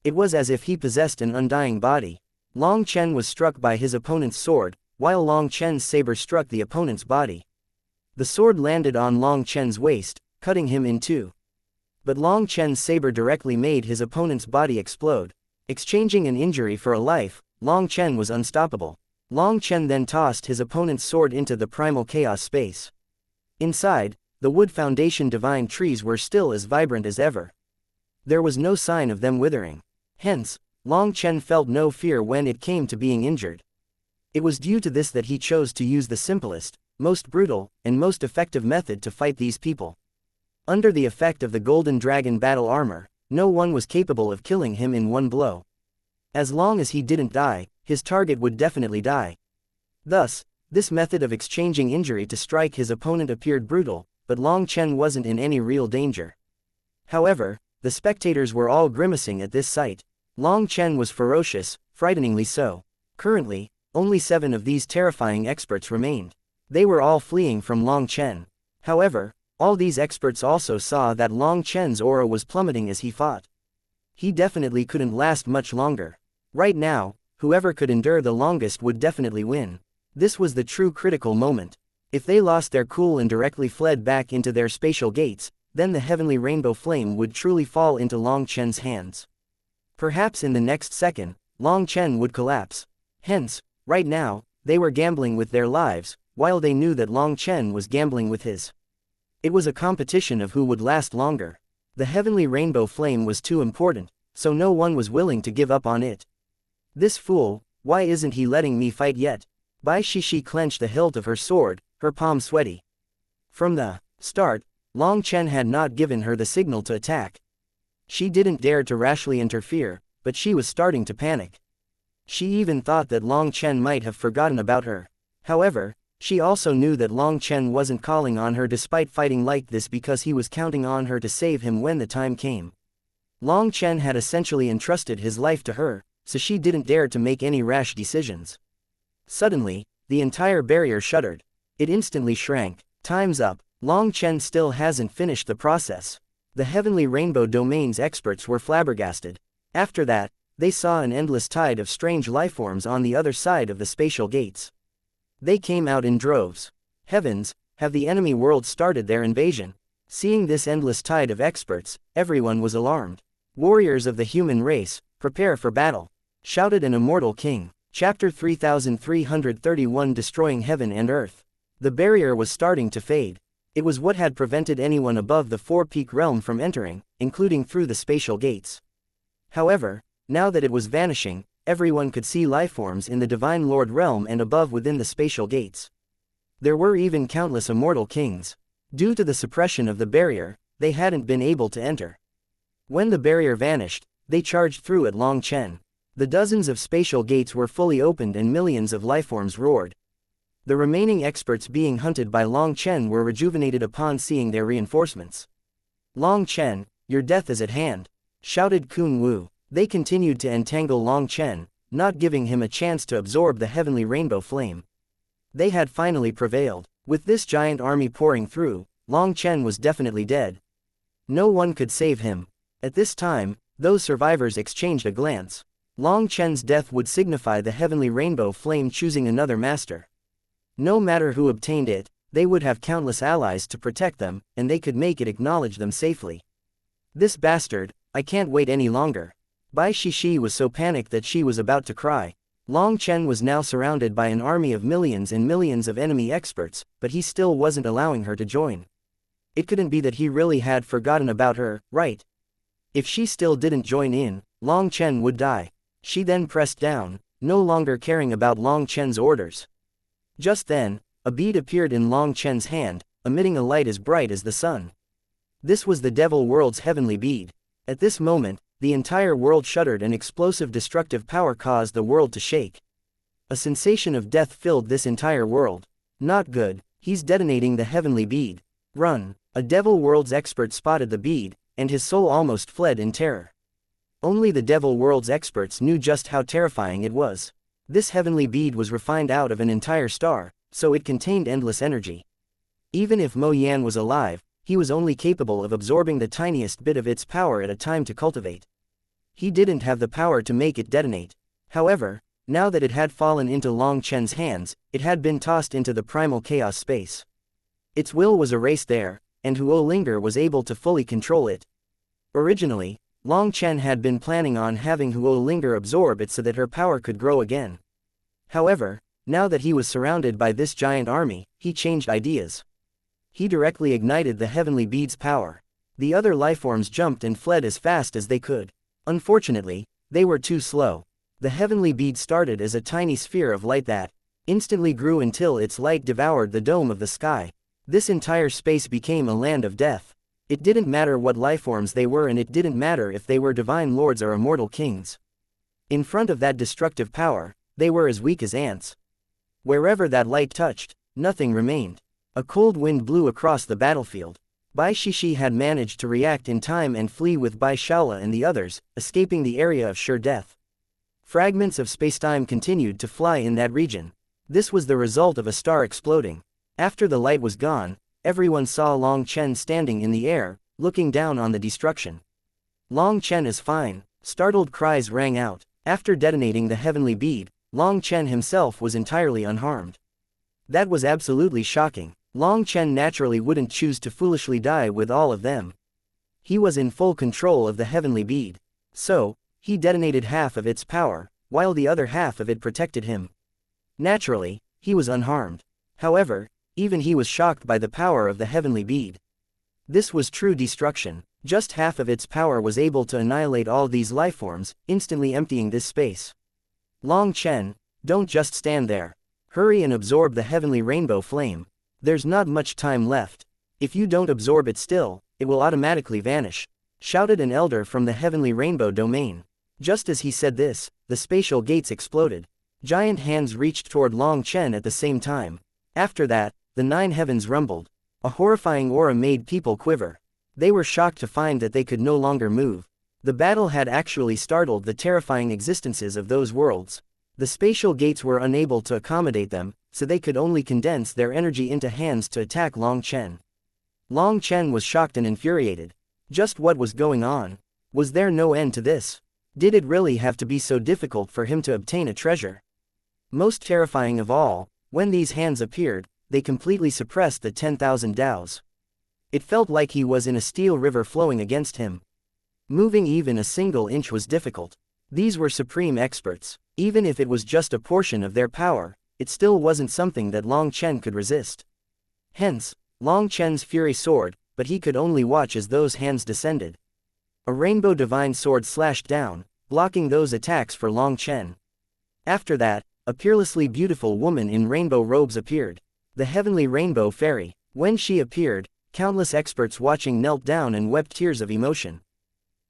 It was as if he possessed an undying body. Long Chen was struck by his opponent's sword, while Long Chen's saber struck the opponent's body. The sword landed on Long Chen's waist, cutting him in two. But Long Chen's saber directly made his opponent's body explode. Exchanging an injury for a life, Long Chen was unstoppable. Long Chen then tossed his opponent's sword into the primal chaos space. Inside, the wood foundation divine trees were still as vibrant as ever. There was no sign of them withering. Hence, Long Chen felt no fear when it came to being injured. It was due to this that he chose to use the simplest, most brutal, and most effective method to fight these people. Under the effect of the Golden Dragon battle armor, no one was capable of killing him in one blow. As long as he didn't die, his target would definitely die. Thus, this method of exchanging injury to strike his opponent appeared brutal, but Long Chen wasn't in any real danger. However, the spectators were all grimacing at this sight. Long Chen was ferocious, frighteningly so. Currently, Only 7 of these terrifying experts remained. They were all fleeing from Long Chen. However, all these experts also saw that Long Chen's aura was plummeting as he fought. He definitely couldn't last much longer. Right now, whoever could endure the longest would definitely win. This was the true critical moment. If they lost their cool and directly fled back into their spatial gates, then the heavenly rainbow flame would truly fall into Long Chen's hands. Perhaps in the next second, Long Chen would collapse. Hence, right now, they were gambling with their lives, while they knew that Long Chen was gambling with his. It was a competition of who would last longer. The heavenly rainbow flame was too important, so no one was willing to give up on it. This fool, why isn't he letting me fight yet? Bai Shishi clenched the hilt of her sword, her palm sweaty. From the start, Long Chen had not given her the signal to attack. She didn't dare to rashly interfere, but she was starting to panic. She even thought that Long Chen might have forgotten about her. However, she also knew that Long Chen wasn't calling on her despite fighting like this because he was counting on her to save him when the time came. Long Chen had essentially entrusted his life to her, so she didn't dare to make any rash decisions. Suddenly, the entire barrier shuddered. It instantly shrank. Time's up. Long Chen still hasn't finished the process. The Heavenly Rainbow Domain's experts were flabbergasted. After that, they saw an endless tide of strange lifeforms on the other side of the spatial gates. They came out in droves. Heavens, have the enemy worlds started their invasion? Seeing this endless tide of experts, everyone was alarmed. Warriors of the human race, prepare for battle, shouted an immortal king. Chapter 3331 Destroying Heaven and Earth. The barrier was starting to fade. It was what had prevented anyone above the four-peak realm from entering, including through the spatial gates. However, now that it was vanishing, everyone could see lifeforms in the Divine Lord realm and above within the spatial gates. There were even countless immortal kings. Due to the suppression of the barrier, they hadn't been able to enter. When the barrier vanished, they charged through at Long Chen. The dozens of spatial gates were fully opened and millions of lifeforms roared. The remaining experts being hunted by Long Chen were rejuvenated upon seeing their reinforcements. Long Chen, your death is at hand, shouted Kun Wu. They continued to entangle Long Chen, not giving him a chance to absorb the heavenly rainbow flame. They had finally prevailed. With this giant army pouring through, Long Chen was definitely dead. No one could save him. At this time, those survivors exchanged a glance. Long Chen's death would signify the heavenly rainbow flame choosing another master. No matter who obtained it, they would have countless allies to protect them, and they could make it acknowledge them safely. This bastard, I can't wait any longer. Bai Shishi was so panicked that she was about to cry. Long Chen was now surrounded by an army of millions and millions of enemy experts, but he still wasn't allowing her to join. It couldn't be that he really had forgotten about her, right? If she still didn't join in, Long Chen would die. She then pressed down, no longer caring about Long Chen's orders. Just then, a bead appeared in Long Chen's hand, emitting a light as bright as the sun. This was the Devil World's heavenly bead. At this moment, the entire world shuddered and explosive destructive power caused the world to shake. A sensation of death filled this entire world. Not good, he's detonating the heavenly bead. Run! A Devil World's expert spotted the bead, and his soul almost fled in terror. Only the Devil World's experts knew just how terrifying it was. This heavenly bead was refined out of an entire star, so it contained endless energy. Even if Mo Yan was alive, he was only capable of absorbing the tiniest bit of its power at a time to cultivate. He didn't have the power to make it detonate. However, now that it had fallen into Long Chen's hands, it had been tossed into the primal chaos space. Its will was erased there, and Huo Linger was able to fully control it. Originally, Long Chen had been planning on having Huo Linger absorb it so that her power could grow again. However, now that he was surrounded by this giant army, he changed ideas. He directly ignited the heavenly bead's power. The other lifeforms jumped and fled as fast as they could. Unfortunately, they were too slow. The heavenly bead started as a tiny sphere of light that instantly grew until its light devoured the dome of the sky. This entire space became a land of death. It didn't matter what lifeforms they were, and it didn't matter if they were divine lords or immortal kings. In front of that destructive power, they were as weak as ants. Wherever that light touched, nothing remained. A cold wind blew across the battlefield. Bai Shishi had managed to react in time and flee with Bai Shaola and the others, escaping the area of sure death. Fragments of spacetime continued to fly in that region. This was the result of a star exploding. After the light was gone, everyone saw Long Chen standing in the air, looking down on the destruction. Long Chen is fine, startled cries rang out. After detonating the heavenly bead, Long Chen himself was entirely unharmed. That was absolutely shocking. Long Chen naturally wouldn't choose to foolishly die with all of them. He was in full control of the heavenly bead. So, he detonated half of its power, while the other half of it protected him. Naturally, he was unharmed. However, even he was shocked by the power of the heavenly bead. This was true destruction. Just half of its power was able to annihilate all these lifeforms, instantly emptying this space. Long Chen, don't just stand there. Hurry and absorb the heavenly rainbow flame. There's not much time left. If you don't absorb it still, it will automatically vanish, shouted an elder from the heavenly rainbow domain. Just as he said this, the spatial gates exploded. Giant hands reached toward Long Chen at the same time. After that, the 9 heavens rumbled. A horrifying aura made people quiver. They were shocked to find that they could no longer move. The battle had actually startled the terrifying existences of those worlds. The spatial gates were unable to accommodate them, so they could only condense their energy into hands to attack Long Chen. Long Chen was shocked and infuriated. Just what was going on? Was there no end to this? Did it really have to be so difficult for him to obtain a treasure? Most terrifying of all, when these hands appeared, they completely suppressed the 10,000 Daos. It felt like he was in a steel river flowing against him. Moving even a single inch was difficult. These were supreme experts. Even if it was just a portion of their power, it still wasn't something that Long Chen could resist. Hence, Long Chen's fury soared, but he could only watch as those hands descended. A rainbow divine sword slashed down, blocking those attacks for Long Chen. After that, a peerlessly beautiful woman in rainbow robes appeared. The heavenly rainbow fairy. When she appeared, countless experts watching knelt down and wept tears of emotion.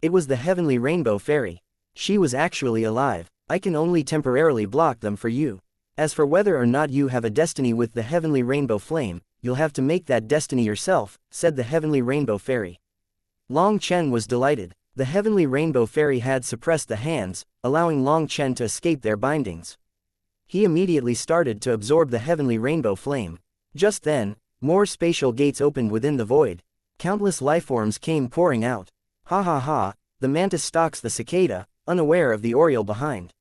It was the heavenly rainbow fairy. She was actually alive. I can only temporarily block them for you. As for whether or not you have a destiny with the heavenly rainbow flame, you'll have to make that destiny yourself, said the heavenly rainbow fairy. Long Chen was delighted. The heavenly rainbow fairy had suppressed the hands, allowing Long Chen to escape their bindings. He immediately started to absorb the heavenly rainbow flame. Just then, more spatial gates opened within the void. Countless lifeforms came pouring out. Ha ha ha, the mantis stalks the cicada, unaware of the oriole behind.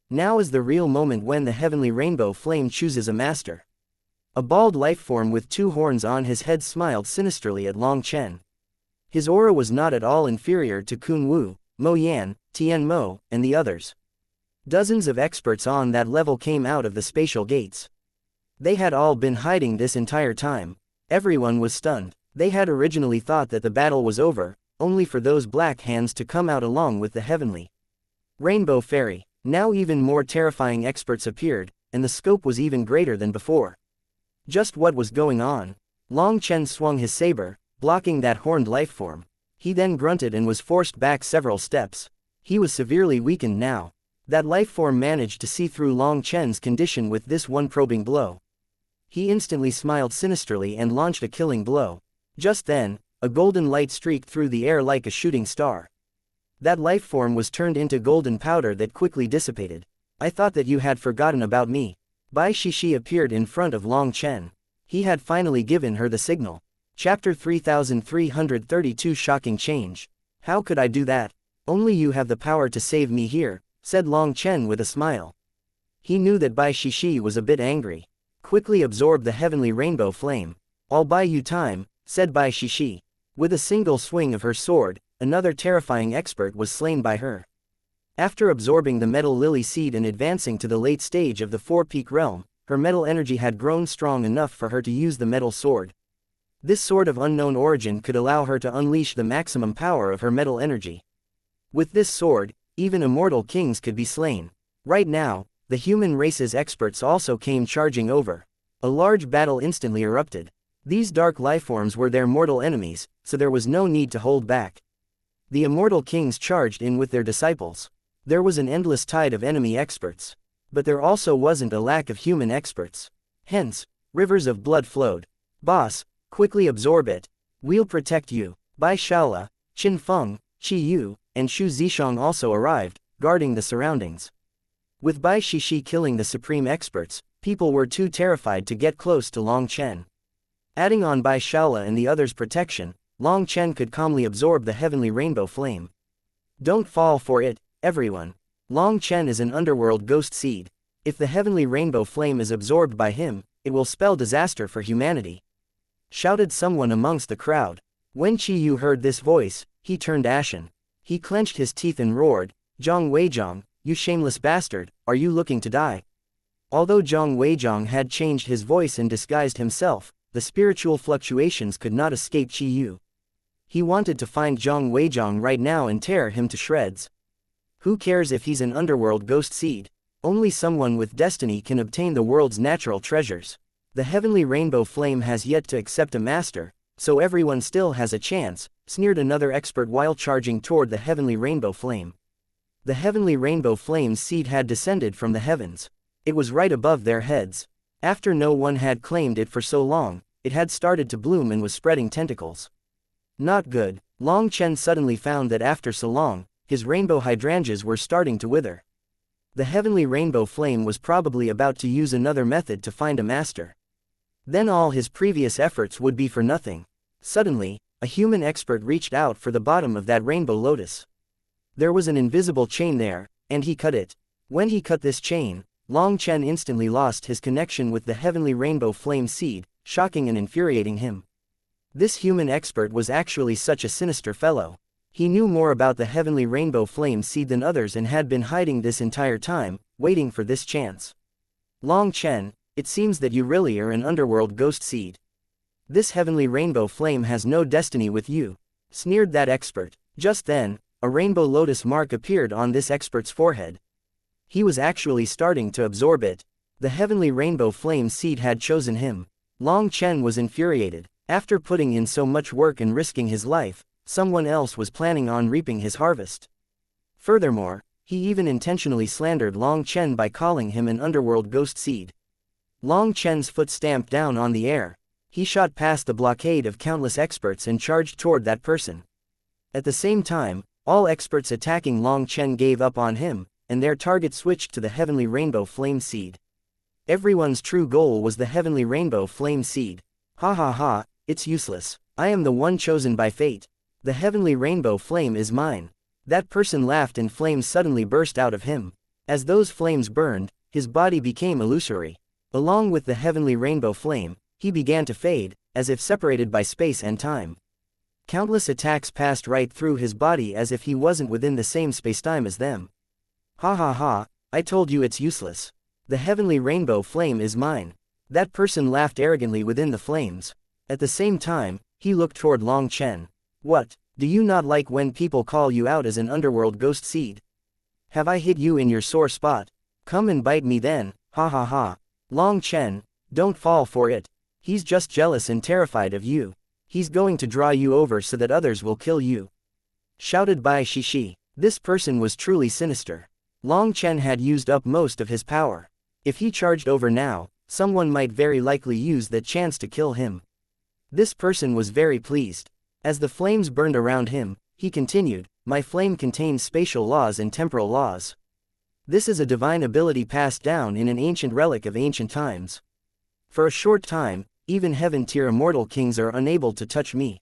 Now is the real moment when the heavenly rainbow flame chooses a master. A bald lifeform with 2 horns on his head smiled sinisterly at Long Chen. His aura was not at all inferior to Kun Wu, Mo Yan, Tian Mo, and the others. Dozens of experts on that level came out of the spatial gates. They had all been hiding this entire time. Everyone was stunned. They had originally thought that the battle was over, only for those black hands to come out along with the heavenly rainbow fairy. Now even more terrifying experts appeared, and the scope was even greater than before. Just what was going on? Long Chen swung his saber, blocking that horned lifeform. He then grunted and was forced back several steps. He was severely weakened now. That lifeform managed to see through Long Chen's condition with this one probing blow. He instantly smiled sinisterly and launched a killing blow. Just then, a golden light streaked through the air like a shooting star. That lifeform was turned into golden powder that quickly dissipated. I thought that you had forgotten about me. Bai Shishi appeared in front of Long Chen. He had finally given her the signal. Chapter 3332 Shocking Change. How could I do that? Only you have the power to save me here, said Long Chen with a smile. He knew that Bai Shishi was a bit angry. Quickly absorb the heavenly rainbow flame. I'll buy you time, said Bai Shishi. With a single swing of her sword, another terrifying expert was slain by her. After absorbing the metal lily seed and advancing to the late stage of the 4-peak realm, her metal energy had grown strong enough for her to use the metal sword. This sword of unknown origin could allow her to unleash the maximum power of her metal energy. With this sword, even immortal kings could be slain. Right now, the human race's experts also came charging over. A large battle instantly erupted. These dark lifeforms were their mortal enemies, so there was no need to hold back. The immortal kings charged in with their disciples. There was an endless tide of enemy experts. But there also wasn't a lack of human experts. Hence, rivers of blood flowed. Boss, quickly absorb it. We'll protect you. Bai Shaola, Qin Feng, Qi Yu, and Xu Zishang also arrived, guarding the surroundings. With Bai Shishi killing the supreme experts, people were too terrified to get close to Long Chen. Adding on Bai Shaola and the others' protection, Long Chen could calmly absorb the heavenly rainbow flame. Don't fall for it, everyone. Long Chen is an underworld ghost seed. If the heavenly rainbow flame is absorbed by him, it will spell disaster for humanity. Shouted someone amongst the crowd. When Qi Yu heard this voice, he turned ashen. He clenched his teeth and roared, Zhang Weizhong, you shameless bastard, are you looking to die? Although Zhang Weizhong had changed his voice and disguised himself, the spiritual fluctuations could not escape Qi Yu. He wanted to find Zhang Weizhong right now and tear him to shreds. Who cares if he's an underworld ghost seed? Only someone with destiny can obtain the world's natural treasures. The heavenly rainbow flame has yet to accept a master, so everyone still has a chance, sneered another expert while charging toward the heavenly rainbow flame. The heavenly rainbow flame's seed had descended from the heavens. It was right above their heads. After no one had claimed it for so long, it had started to bloom and was spreading tentacles. Not good. Long Chen suddenly found that after so long, his rainbow hydrangeas were starting to wither. The heavenly rainbow flame was probably about to use another method to find a master. Then all his previous efforts would be for nothing. Suddenly, a human expert reached out for the bottom of that rainbow lotus. There was an invisible chain there, and he cut it. When he cut this chain, Long Chen instantly lost his connection with the heavenly rainbow flame seed, shocking and infuriating him. This human expert was actually such a sinister fellow. He knew more about the heavenly rainbow flame seed than others and had been hiding this entire time, waiting for this chance. Long Chen, it seems that you really are an underworld ghost seed. This heavenly rainbow flame has no destiny with you, sneered that expert. Just then, a rainbow lotus mark appeared on this expert's forehead. He was actually starting to absorb it. The heavenly rainbow flame seed had chosen him. Long Chen was infuriated. After putting in so much work and risking his life, someone else was planning on reaping his harvest. Furthermore, he even intentionally slandered Long Chen by calling him an underworld ghost seed. Long Chen's foot stamped down on the air. He shot past the blockade of countless experts and charged toward that person. At the same time, all experts attacking Long Chen gave up on him, and their target switched to the heavenly rainbow flame seed. Everyone's true goal was the heavenly rainbow flame seed. Ha ha ha, it's useless. I am the one chosen by fate. The heavenly rainbow flame is mine. That person laughed and flames suddenly burst out of him. As those flames burned, his body became illusory. Along with the heavenly rainbow flame, he began to fade, as if separated by space and time. Countless attacks passed right through his body as if he wasn't within the same spacetime as them. Ha ha ha, I told you it's useless. The heavenly rainbow flame is mine. That person laughed arrogantly within the flames. At the same time, he looked toward Long Chen. What, do you not like when people call you out as an underworld ghost seed? Have I hit you in your sore spot? Come and bite me then, ha ha ha. Long Chen, don't fall for it. He's just jealous and terrified of you. He's going to draw you over so that others will kill you. Shouted Bai Shishi. This person was truly sinister. Long Chen had used up most of his power. If he charged over now, someone might very likely use that chance to kill him. This person was very pleased. As the flames burned around him, he continued, my flame contains spatial laws and temporal laws. This is a divine ability passed down in an ancient relic of ancient times. For a short time, even heaven-tier immortal kings are unable to touch me.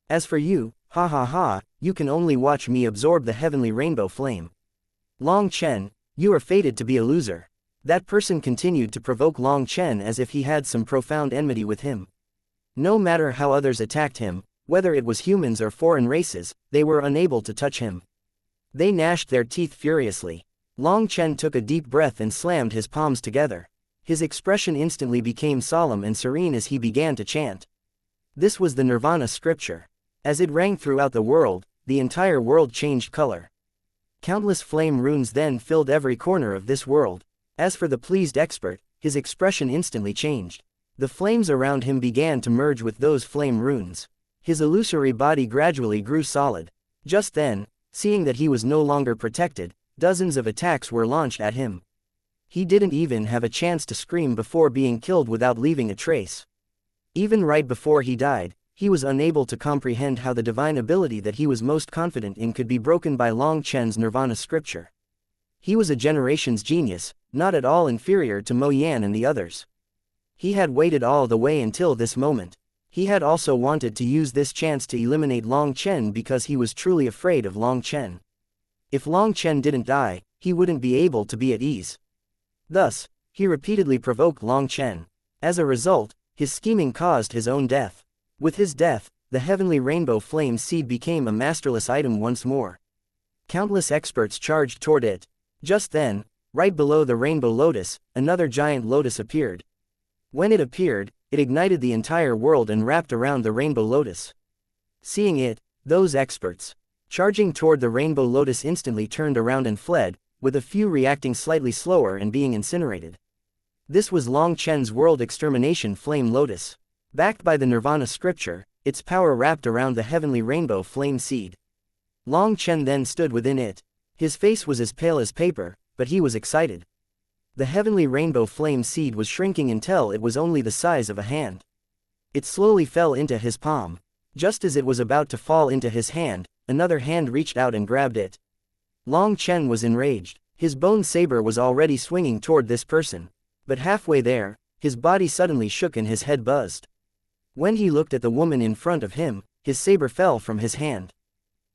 As for you, ha ha ha, you can only watch me absorb the heavenly rainbow flame. Long Chen, you are fated to be a loser. That person continued to provoke Long Chen as if he had some profound enmity with him. No matter how others attacked him, whether it was humans or foreign races, they were unable to touch him. They gnashed their teeth furiously. Long Chen took a deep breath and slammed his palms together. His expression instantly became solemn and serene as he began to chant. This was the Nirvana scripture. As it rang throughout the world, the entire world changed color. Countless flame runes then filled every corner of this world. As for the pleased expert, his expression instantly changed. The flames around him began to merge with those flame runes. His illusory body gradually grew solid. Just then, seeing that he was no longer protected, dozens of attacks were launched at him. He didn't even have a chance to scream before being killed without leaving a trace. Even right before he died, he was unable to comprehend how the divine ability that he was most confident in could be broken by Long Chen's Nirvana scripture. He was a generation's genius, not at all inferior to Mo Yan and the others. He had waited all the way until this moment. He had also wanted to use this chance to eliminate Long Chen because he was truly afraid of Long Chen. If Long Chen didn't die, he wouldn't be able to be at ease. Thus, he repeatedly provoked Long Chen. As a result, his scheming caused his own death. With his death, the heavenly rainbow flame seed became a masterless item once more. Countless experts charged toward it. Just then, right below the rainbow lotus, another giant lotus appeared. When it appeared, it ignited the entire world and wrapped around the rainbow lotus. Seeing it, those experts, charging toward the rainbow lotus instantly turned around and fled, with a few reacting slightly slower and being incinerated. This was Long Chen's world extermination flame lotus. Backed by the Nirvana scripture, its power wrapped around the heavenly rainbow flame seed. Long Chen then stood within it. His face was as pale as paper, but he was excited. The heavenly rainbow flame seed was shrinking until it was only the size of a hand. It slowly fell into his palm. Just as it was about to fall into his hand, another hand reached out and grabbed it. Long Chen was enraged. His bone saber was already swinging toward this person. But halfway there, his body suddenly shook and his head buzzed. When he looked at the woman in front of him, his saber fell from his hand.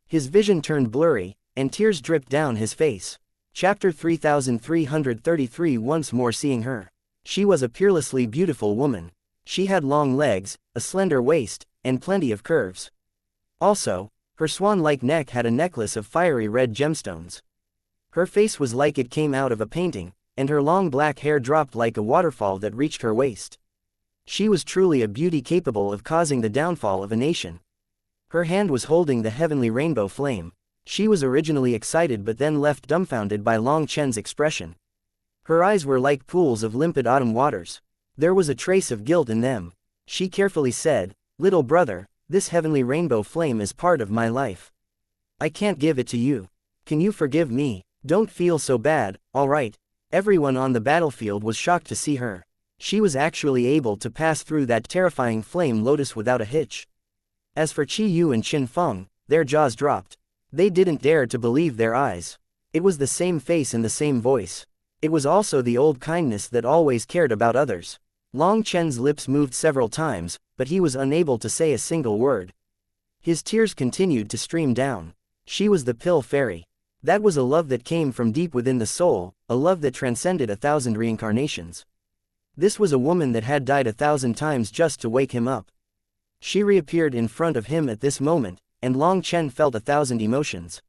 His vision turned blurry, and tears dripped down his face. Chapter 3333. Once more seeing her. She was a peerlessly beautiful woman. She had long legs, a slender waist, and plenty of curves. Also, her swan-like neck had a necklace of fiery red gemstones. Her face was like it came out of a painting, and her long black hair dropped like a waterfall that reached her waist. She was truly a beauty capable of causing the downfall of a nation. Her hand was holding the heavenly rainbow flame. She was originally excited but then left dumbfounded by Long Chen's expression. Her eyes were like pools of limpid autumn waters. There was a trace of guilt in them. She carefully said, "Little brother, this heavenly rainbow flame is part of my life. I can't give it to you. Can you forgive me? Don't feel so bad, alright?" Everyone on the battlefield was shocked to see her. She was actually able to pass through that terrifying flame lotus without a hitch. As for Qi Yu and Qin Feng, their jaws dropped. They didn't dare to believe their eyes. It was the same face and the same voice. It was also the old kindness that always cared about others. Long Chen's lips moved several times, but he was unable to say a single word. His tears continued to stream down. She was the Pill Fairy. That was a love that came from deep within the soul, a love that transcended 1,000 reincarnations. This was a woman that had died 1,000 times just to wake him up. She reappeared in front of him at this moment, and Long Chen felt 1,000 emotions.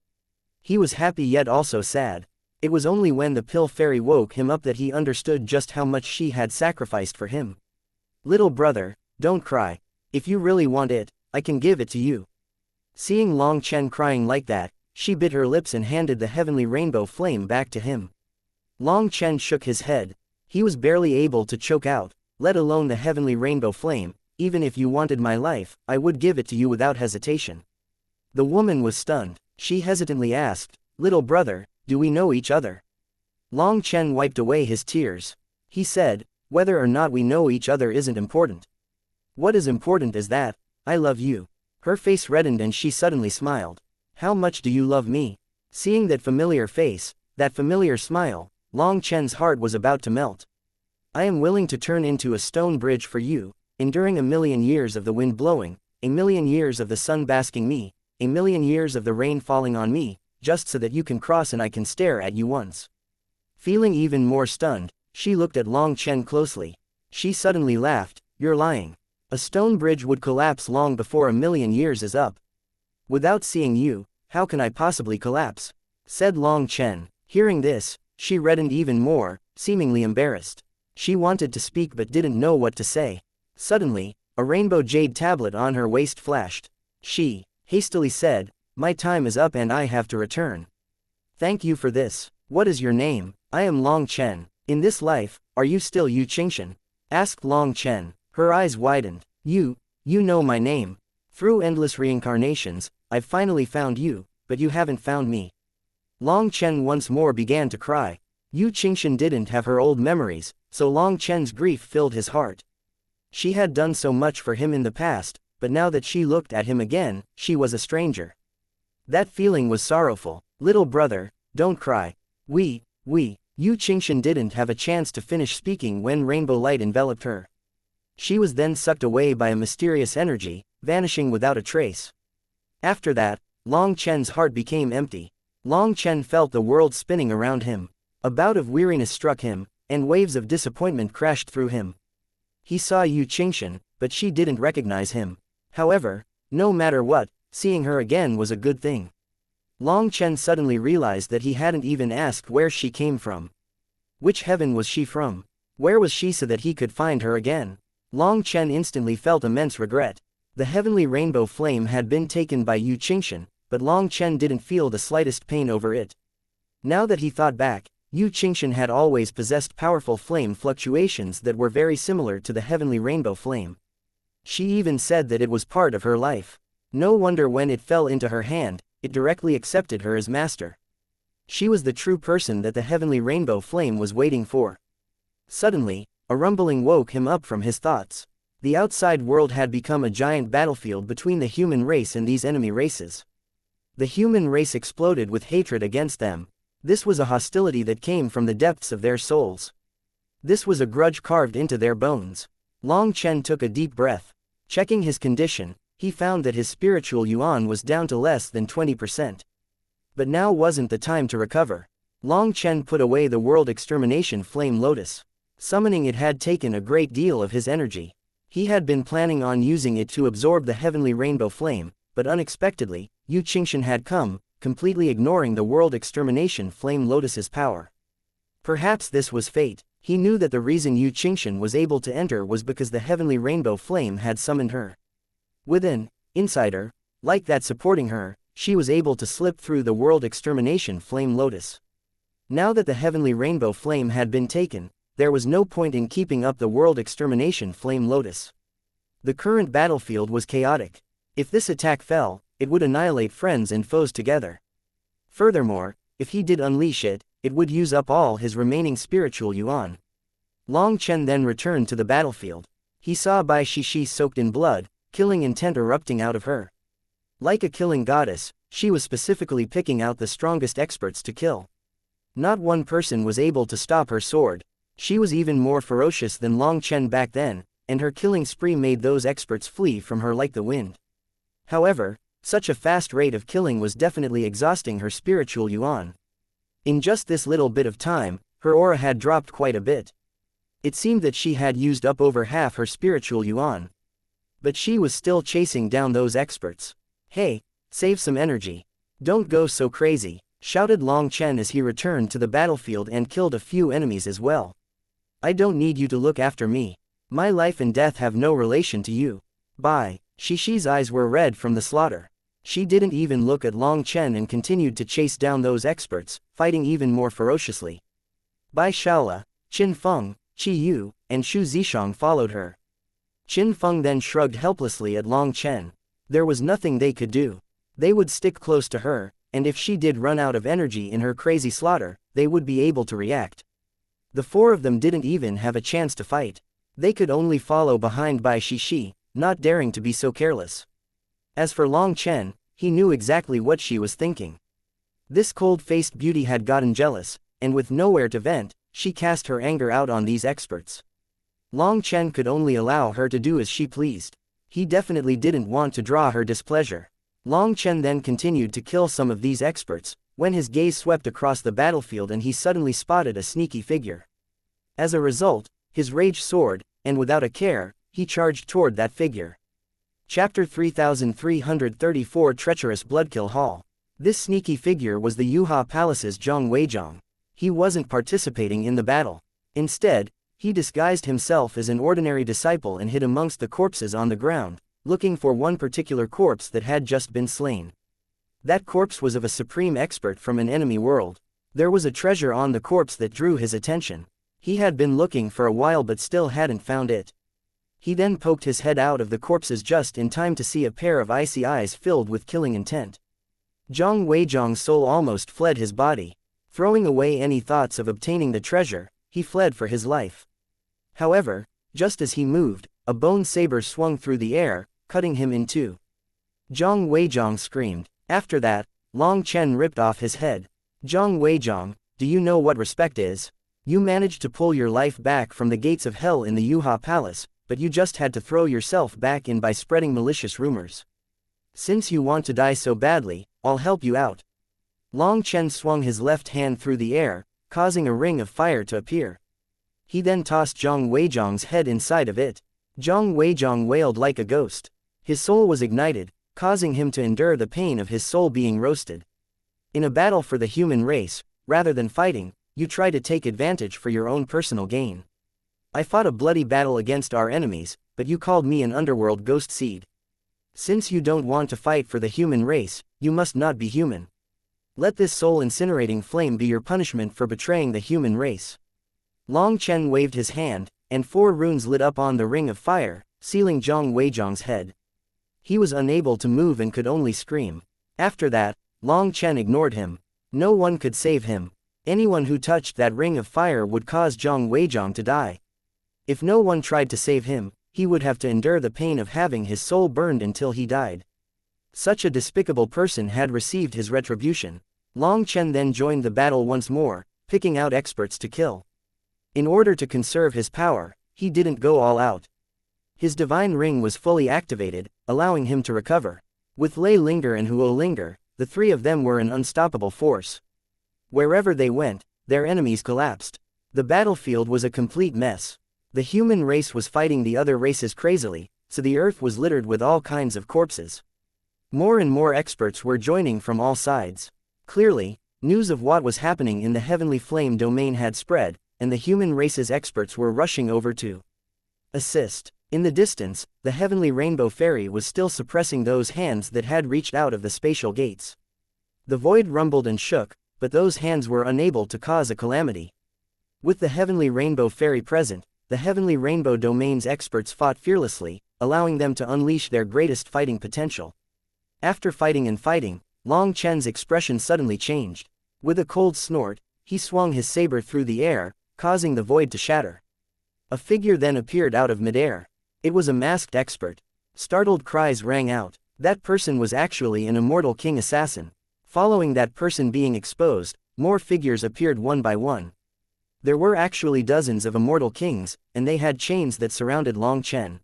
He was happy yet also sad. It was only when the Pill Fairy woke him up that he understood just how much she had sacrificed for him. "Little brother, don't cry. If you really want it, I can give it to you." Seeing Long Chen crying like that, she bit her lips and handed the heavenly rainbow flame back to him. Long Chen shook his head. He was barely able to choke out, "Let alone the heavenly rainbow flame, even if you wanted my life, I would give it to you without hesitation." The woman was stunned. She hesitantly asked, "Little brother, do we know each other?" Long Chen wiped away his tears. He said, "Whether or not we know each other isn't important. What is important is that I love you." Her face reddened and she suddenly smiled. "How much do you love me?" Seeing that familiar face, that familiar smile, Long Chen's heart was about to melt. "I am willing to turn into a stone bridge for you, enduring 1,000,000 years of the wind blowing, 1,000,000 years of the sun basking me, 1,000,000 years of the rain falling on me, just so that you can cross and I can stare at you once." Feeling even more stunned, she looked at Long Chen closely. She suddenly laughed, "You're lying. A stone bridge would collapse long before 1,000,000 years is up. Without seeing you, how can I possibly collapse?" said Long Chen. Hearing this, she reddened even more, seemingly embarrassed. She wanted to speak but didn't know what to say. Suddenly, a rainbow jade tablet on her waist flashed. She hastily said, "My time is up and I have to return. Thank you for this. What is your name?" "I am Long Chen. In this life, are you still Yu Qingshan?" asked Long Chen. Her eyes widened. You know my name. Through endless reincarnations, I've finally found you, but you haven't found me." Long Chen once more began to cry. Yu Qingshan didn't have her old memories, so Long Chen's grief filled his heart. She had done so much for him in the past, but now that she looked at him again, she was a stranger. That feeling was sorrowful. "Little brother, don't cry. We Yu Qingshan didn't have a chance to finish speaking when rainbow light enveloped her. She was then sucked away by a mysterious energy, vanishing without a trace. After that, Long Chen's heart became empty. Long Chen felt the world spinning around him. A bout of weariness struck him, and waves of disappointment crashed through him. He saw Yu Qingshan, but she didn't recognize him. However, no matter what, seeing her again was a good thing. Long Chen suddenly realized that he hadn't even asked where she came from. Which heaven was she from? Where was she so that he could find her again? Long Chen instantly felt immense regret. The heavenly rainbow flame had been taken by Yu Qingshan, but Long Chen didn't feel the slightest pain over it. Now that he thought back, Yu Qingshan had always possessed powerful flame fluctuations that were very similar to the heavenly rainbow flame. She even said that it was part of her life. No wonder when it fell into her hand, it directly accepted her as master. She was the true person that the heavenly rainbow flame was waiting for. Suddenly, a rumbling woke him up from his thoughts. The outside world had become a giant battlefield between the human race and these enemy races. The human race exploded with hatred against them. This was a hostility that came from the depths of their souls. This was a grudge carved into their bones. Long Chen took a deep breath. Checking his condition, he found that his spiritual yuan was down to less than 20%. But now wasn't the time to recover. Long Chen put away the world extermination flame lotus. Summoning it had taken a great deal of his energy. He had been planning on using it to absorb the heavenly rainbow flame, but unexpectedly, Yu Qingshan had come, completely ignoring the world extermination flame lotus's power. Perhaps this was fate. He knew that the reason Yu Qingshan was able to enter was because the heavenly rainbow flame had summoned her. Inside her, like that supporting her, she was able to slip through the world extermination flame lotus. Now that the heavenly rainbow flame had been taken, there was no point in keeping up the world extermination flame lotus. The current battlefield was chaotic. If this attack fell, it would annihilate friends and foes together. Furthermore, if he did unleash it, it would use up all his remaining spiritual yuan. Long Chen then returned to the battlefield. He saw Bai Shishi soaked in blood, killing intent erupting out of her. Like a killing goddess, she was specifically picking out the strongest experts to kill. Not one person was able to stop her sword. She was even more ferocious than Long Chen back then, and her killing spree made those experts flee from her like the wind. However, such a fast rate of killing was definitely exhausting her spiritual yuan. In just this little bit of time, her aura had dropped quite a bit. It seemed that she had used up over half her spiritual yuan. But she was still chasing down those experts. "Hey, save some energy. Don't go so crazy," shouted Long Chen as he returned to the battlefield and killed a few enemies as well. "I don't need you to look after me. My life and death have no relation to you." Bai Shishi's eyes were red from the slaughter. She didn't even look at Long Chen and continued to chase down those experts, fighting even more ferociously. Bai Shaola, Qin Feng, Qi Yu, and Shu Zishang followed her. Qin Feng then shrugged helplessly at Long Chen. There was nothing they could do. They would stick close to her, and if she did run out of energy in her crazy slaughter, they would be able to react. The four of them didn't even have a chance to fight. They could only follow behind Bai Shishi, not daring to be so careless. As for Long Chen, he knew exactly what she was thinking. This cold-faced beauty had gotten jealous, and with nowhere to vent, she cast her anger out on these experts. Long Chen could only allow her to do as she pleased. He definitely didn't want to draw her displeasure. Long Chen then continued to kill some of these experts, when his gaze swept across the battlefield and he suddenly spotted a sneaky figure. As a result, his rage soared, and without a care, he charged toward that figure. Chapter 3334 Treacherous Bloodkill Hall. This sneaky figure was the Yuha Palace's Zhang Weizhang. He wasn't participating in the battle. Instead, he disguised himself as an ordinary disciple and hid amongst the corpses on the ground, looking for one particular corpse that had just been slain. That corpse was of a supreme expert from an enemy world. There was a treasure on the corpse that drew his attention. He had been looking for a while but still hadn't found it. He then poked his head out of the corpses just in time to see a pair of icy eyes filled with killing intent. Zhang Weizhang's soul almost fled his body. Throwing away any thoughts of obtaining the treasure, he fled for his life. However, just as he moved, a bone saber swung through the air, cutting him in two. Zhang Weizhang screamed. After that, Long Chen ripped off his head. Zhang Weizhang, do you know what respect is? You managed to pull your life back from the gates of hell in the Yuha Palace, but you just had to throw yourself back in by spreading malicious rumors. Since you want to die so badly, I'll help you out. Long Chen swung his left hand through the air, causing a ring of fire to appear. He then tossed Zhang Weizhong's head inside of it. Zhang Weizhong wailed like a ghost. His soul was ignited, causing him to endure the pain of his soul being roasted. In a battle for the human race, rather than fighting, you try to take advantage for your own personal gain. I fought a bloody battle against our enemies, but you called me an underworld ghost seed. Since you don't want to fight for the human race, you must not be human. Let this soul-incinerating flame be your punishment for betraying the human race. Long Chen waved his hand, and 4 runes lit up on the ring of fire, sealing Zhang Weizhong's head. He was unable to move and could only scream. After that, Long Chen ignored him. No one could save him. Anyone who touched that ring of fire would cause Zhang Weizhong to die. If no one tried to save him, he would have to endure the pain of having his soul burned until he died. Such a despicable person had received his retribution. Long Chen then joined the battle once more, picking out experts to kill. In order to conserve his power, he didn't go all out. His divine ring was fully activated, allowing him to recover. With Lei Linger and Huo Linger, the 3 of them were an unstoppable force. Wherever they went, their enemies collapsed. The battlefield was a complete mess. The human race was fighting the other races crazily, so the earth was littered with all kinds of corpses. More and more experts were joining from all sides. Clearly, news of what was happening in the Heavenly Flame domain had spread, and the human race's experts were rushing over to assist. In the distance, the Heavenly Rainbow Fairy was still suppressing those hands that had reached out of the spatial gates. The void rumbled and shook, but those hands were unable to cause a calamity. With the Heavenly Rainbow Fairy present, the Heavenly Rainbow Domain's experts fought fearlessly, allowing them to unleash their greatest fighting potential. After fighting and fighting, Long Chen's expression suddenly changed. With a cold snort, he swung his saber through the air, causing the void to shatter. A figure then appeared out of midair. It was a masked expert. Startled cries rang out. That person was actually an immortal king assassin. Following that person being exposed, more figures appeared one by one. There were actually dozens of immortal kings, and they had chains that surrounded Long Chen.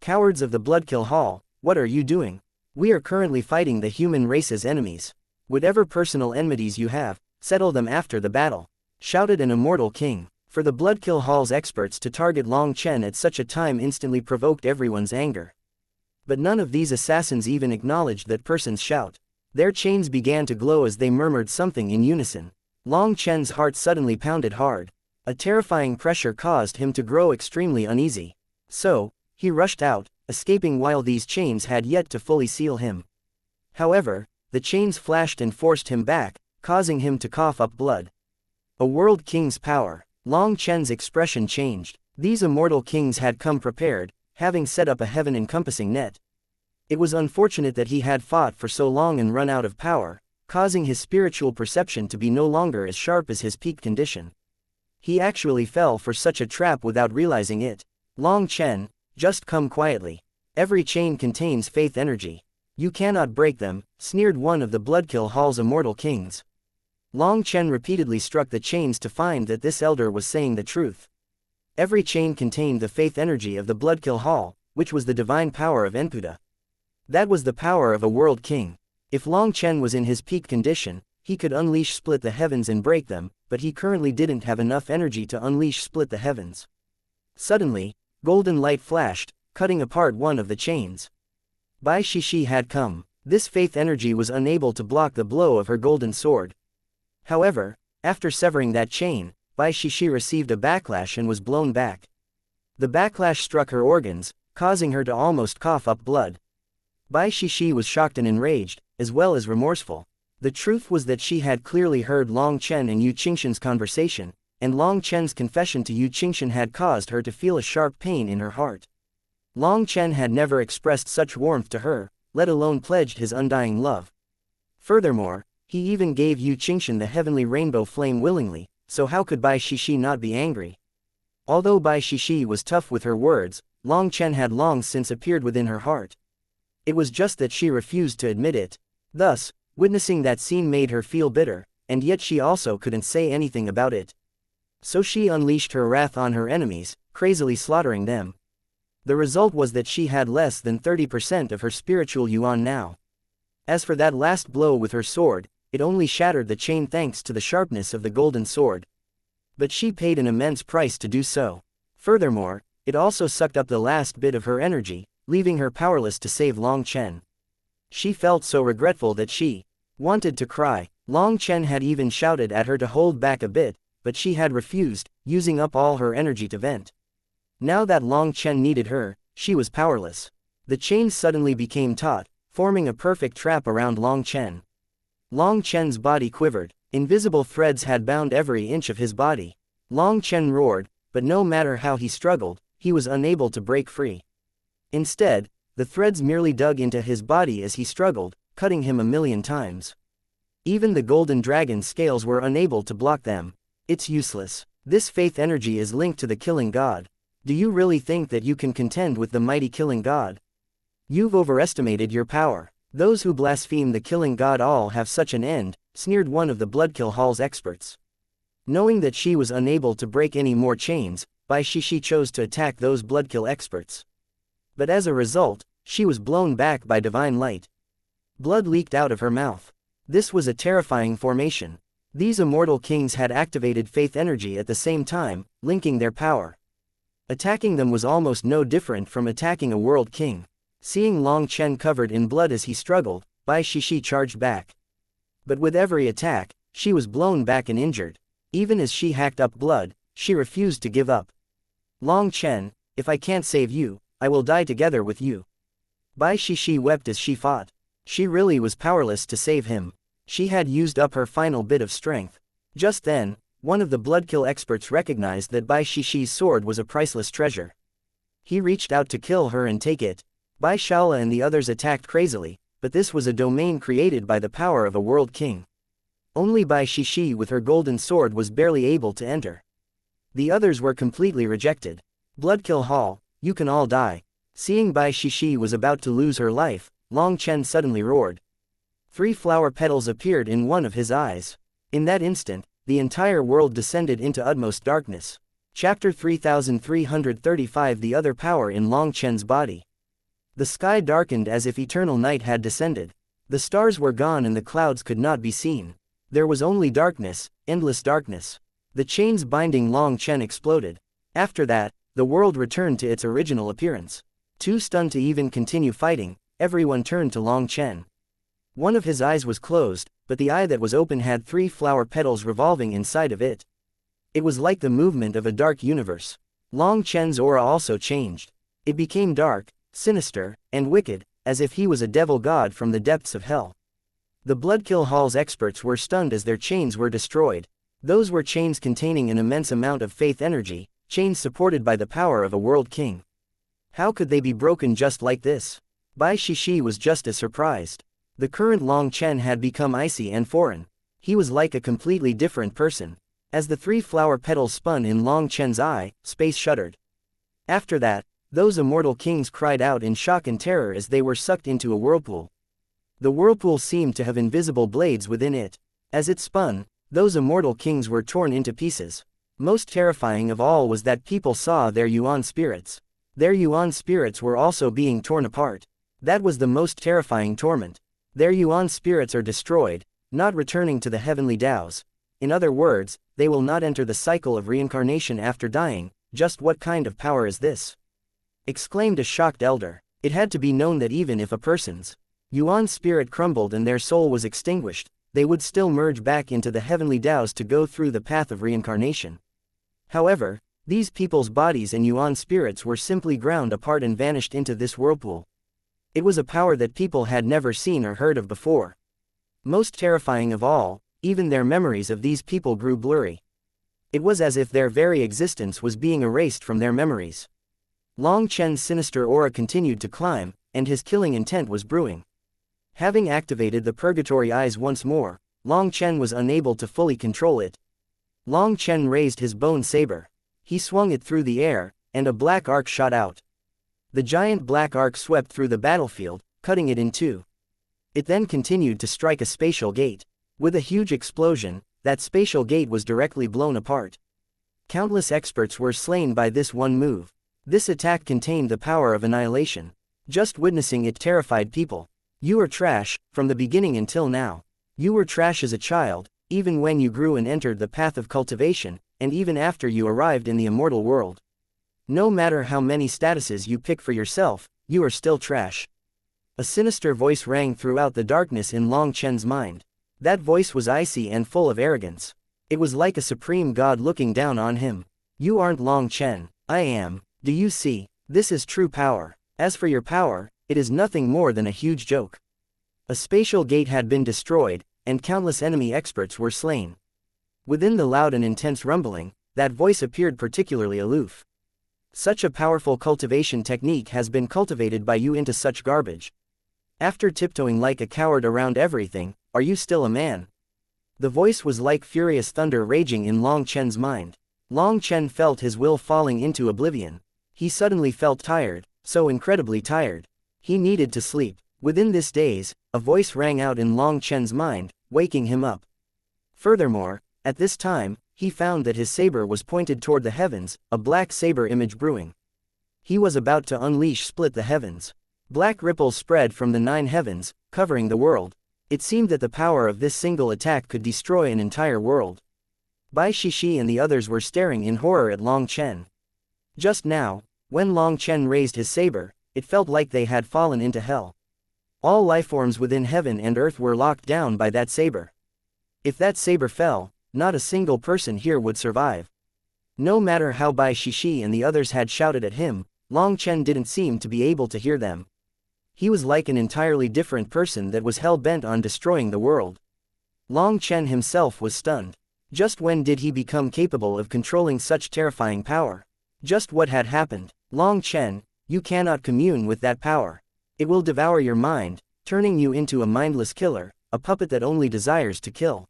Cowards of the Bloodkill Hall, what are you doing? We are currently fighting the human race's enemies. Whatever personal enmities you have, settle them after the battle, shouted an immortal king. For the Bloodkill Hall's experts to target Long Chen at such a time instantly provoked everyone's anger. But none of these assassins even acknowledged that person's shout. Their chains began to glow as they murmured something in unison. Long Chen's heart suddenly pounded hard. A terrifying pressure caused him to grow extremely uneasy. So, he rushed out, escaping while these chains had yet to fully seal him. However, the chains flashed and forced him back, causing him to cough up blood. A world king's power. Long Chen's expression changed. These immortal kings had come prepared, having set up a heaven-encompassing net. It was unfortunate that he had fought for so long and run out of power, causing his spiritual perception to be no longer as sharp as his peak condition. He actually fell for such a trap without realizing it. Long Chen, just come quietly. Every chain contains faith energy. You cannot break them, sneered one of the Bloodkill Hall's immortal kings. Long Chen repeatedly struck the chains to find that this elder was saying the truth. Every chain contained the faith energy of the Bloodkill Hall, which was the divine power of Enputa. That was the power of a world king. If Long Chen was in his peak condition, he could unleash split the heavens and break them, but he currently didn't have enough energy to unleash split the heavens. Suddenly, golden light flashed, cutting apart one of the chains. Bai Shishi had come. This faith energy was unable to block the blow of her golden sword. However, after severing that chain, Bai Shishi received a backlash and was blown back. The backlash struck her organs, causing her to almost cough up blood. Bai Shishi was shocked and enraged, as well as remorseful. The truth was that she had clearly heard Long Chen and Yu Qingshan's conversation, and Long Chen's confession to Yu Qingshan had caused her to feel a sharp pain in her heart. Long Chen had never expressed such warmth to her, let alone pledged his undying love. Furthermore, he even gave Yu Qingshan the heavenly rainbow flame willingly, so how could Bai Shishi not be angry? Although Bai Shishi was tough with her words, Long Chen had long since appeared within her heart. It was just that she refused to admit it. Thus, witnessing that scene made her feel bitter, and yet she also couldn't say anything about it. So she unleashed her wrath on her enemies, crazily slaughtering them. The result was that she had less than 30% of her spiritual yuan now. As for that last blow with her sword, it only shattered the chain thanks to the sharpness of the golden sword. But she paid an immense price to do so. Furthermore, it also sucked up the last bit of her energy, leaving her powerless to save Long Chen. She felt so regretful that she wanted to cry. Long Chen had even shouted at her to hold back a bit, but she had refused, using up all her energy to vent. Now that Long Chen needed her, she was powerless. The chains suddenly became taut, forming a perfect trap around Long Chen. Long Chen's body quivered. Invisible threads had bound every inch of his body. Long Chen roared, but no matter how he struggled, he was unable to break free. Instead, the threads merely dug into his body as he struggled, cutting him a million times. Even the golden dragon's scales were unable to block them. It's useless. This faith energy is linked to the killing god. Do you really think that you can contend with the mighty killing god? You've overestimated your power. Those who blaspheme the killing god all have such an end, sneered one of the Bloodkill Hall's experts. Knowing that she was unable to break any more chains, Bai Shishi chose to attack those Bloodkill experts. But as a result, she was blown back by divine light. Blood leaked out of her mouth. This was a terrifying formation. These immortal kings had activated faith energy at the same time, linking their power. Attacking them was almost no different from attacking a world king. Seeing Long Chen covered in blood as he struggled, Bai Shishi charged back. But with every attack, she was blown back and injured. Even as she hacked up blood, she refused to give up. Long Chen, if I can't save you, I will die together with you. Bai Shishi wept as she fought. She really was powerless to save him. She had used up her final bit of strength. Just then, one of the Bloodkill experts recognized that Bai Shishi's sword was a priceless treasure. He reached out to kill her and take it. Bai Shaola and the others attacked crazily, but this was a domain created by the power of a world king. Only Bai Shishi with her golden sword was barely able to enter. The others were completely rejected. Bloodkill Hall, you can all die. Seeing Bai Shishi was about to lose her life, Long Chen suddenly roared. 3 flower petals appeared in one of his eyes. In that instant, the entire world descended into utmost darkness. Chapter 3335 The other power in Long Chen's body. The sky darkened as if eternal night had descended. The stars were gone and the clouds could not be seen. There was only darkness, endless darkness. The chains binding Long Chen exploded. After that, the world returned to its original appearance. Too stunned to even continue fighting, everyone turned to Long Chen. One of his eyes was closed, but the eye that was open had 3 flower petals revolving inside of it. It was like the movement of a dark universe. Long Chen's aura also changed. It became dark, sinister, and wicked, as if he was a devil god from the depths of hell. The Bloodkill Hall's experts were stunned as their chains were destroyed. Those were chains containing an immense amount of faith energy, chains supported by the power of a world king. How could they be broken just like this? Bai Shishi was just as surprised. The current Long Chen had become icy and foreign. He was like a completely different person. As the 3 flower petals spun in Long Chen's eye, space shuddered. After that, those immortal kings cried out in shock and terror as they were sucked into a whirlpool. The whirlpool seemed to have invisible blades within it. As it spun, those immortal kings were torn into pieces. Most terrifying of all was that people saw their yuan spirits. Their yuan spirits were also being torn apart. That was the most terrifying torment. Their yuan spirits are destroyed, not returning to the heavenly Taos. In other words, they will not enter the cycle of reincarnation after dying. Just what kind of power is this? Exclaimed a shocked elder. It had to be known that even if a person's yuan spirit crumbled and their soul was extinguished, they would still merge back into the heavenly Taos to go through the path of reincarnation. However, these people's bodies and yuan spirits were simply ground apart and vanished into this whirlpool. It was a power that people had never seen or heard of before. Most terrifying of all, even their memories of these people grew blurry. It was as if their very existence was being erased from their memories. Long Chen's sinister aura continued to climb, and his killing intent was brewing. Having activated the purgatory eyes once more, Long Chen was unable to fully control it. Long Chen raised his bone saber. He swung it through the air, and a black arc shot out. The giant black arc swept through the battlefield, cutting it in two. It then continued to strike a spatial gate. With a huge explosion, that spatial gate was directly blown apart. Countless experts were slain by this one move. This attack contained the power of annihilation. Just witnessing it terrified people. You were trash, from the beginning until now. You were trash as a child, even when you grew and entered the path of cultivation, and even after you arrived in the immortal world. No matter how many statuses you pick for yourself, you are still trash. A sinister voice rang throughout the darkness in Long Chen's mind. That voice was icy and full of arrogance. It was like a supreme god looking down on him. You aren't Long Chen, I am. Do you see? This is true power. As for your power, it is nothing more than a huge joke. A spatial gate had been destroyed, and countless enemy experts were slain. Within the loud and intense rumbling, that voice appeared particularly aloof. Such a powerful cultivation technique has been cultivated by you into such garbage. After tiptoeing like a coward around everything, are you still a man? The voice was like furious thunder raging in Long Chen's mind. Long Chen felt his will falling into oblivion. He suddenly felt tired, so incredibly tired. He needed to sleep. Within this daze, a voice rang out in Long Chen's mind, waking him up. Furthermore, at this time, he found that his saber was pointed toward the heavens, a black saber image brewing. He was about to split the heavens. Black ripples spread from the 9 heavens, covering the world. It seemed that the power of this single attack could destroy an entire world. Bai Shishi and the others were staring in horror at Long Chen. Just now, when Long Chen raised his saber, it felt like they had fallen into hell. All lifeforms within heaven and earth were locked down by that saber. If that saber fell, not a single person here would survive. No matter how Bai Shishi and the others had shouted at him, Long Chen didn't seem to be able to hear them. He was like an entirely different person that was hell-bent on destroying the world. Long Chen himself was stunned. Just when did he become capable of controlling such terrifying power? Just what had happened? Long Chen, you cannot commune with that power. It will devour your mind, turning you into a mindless killer, a puppet that only desires to kill.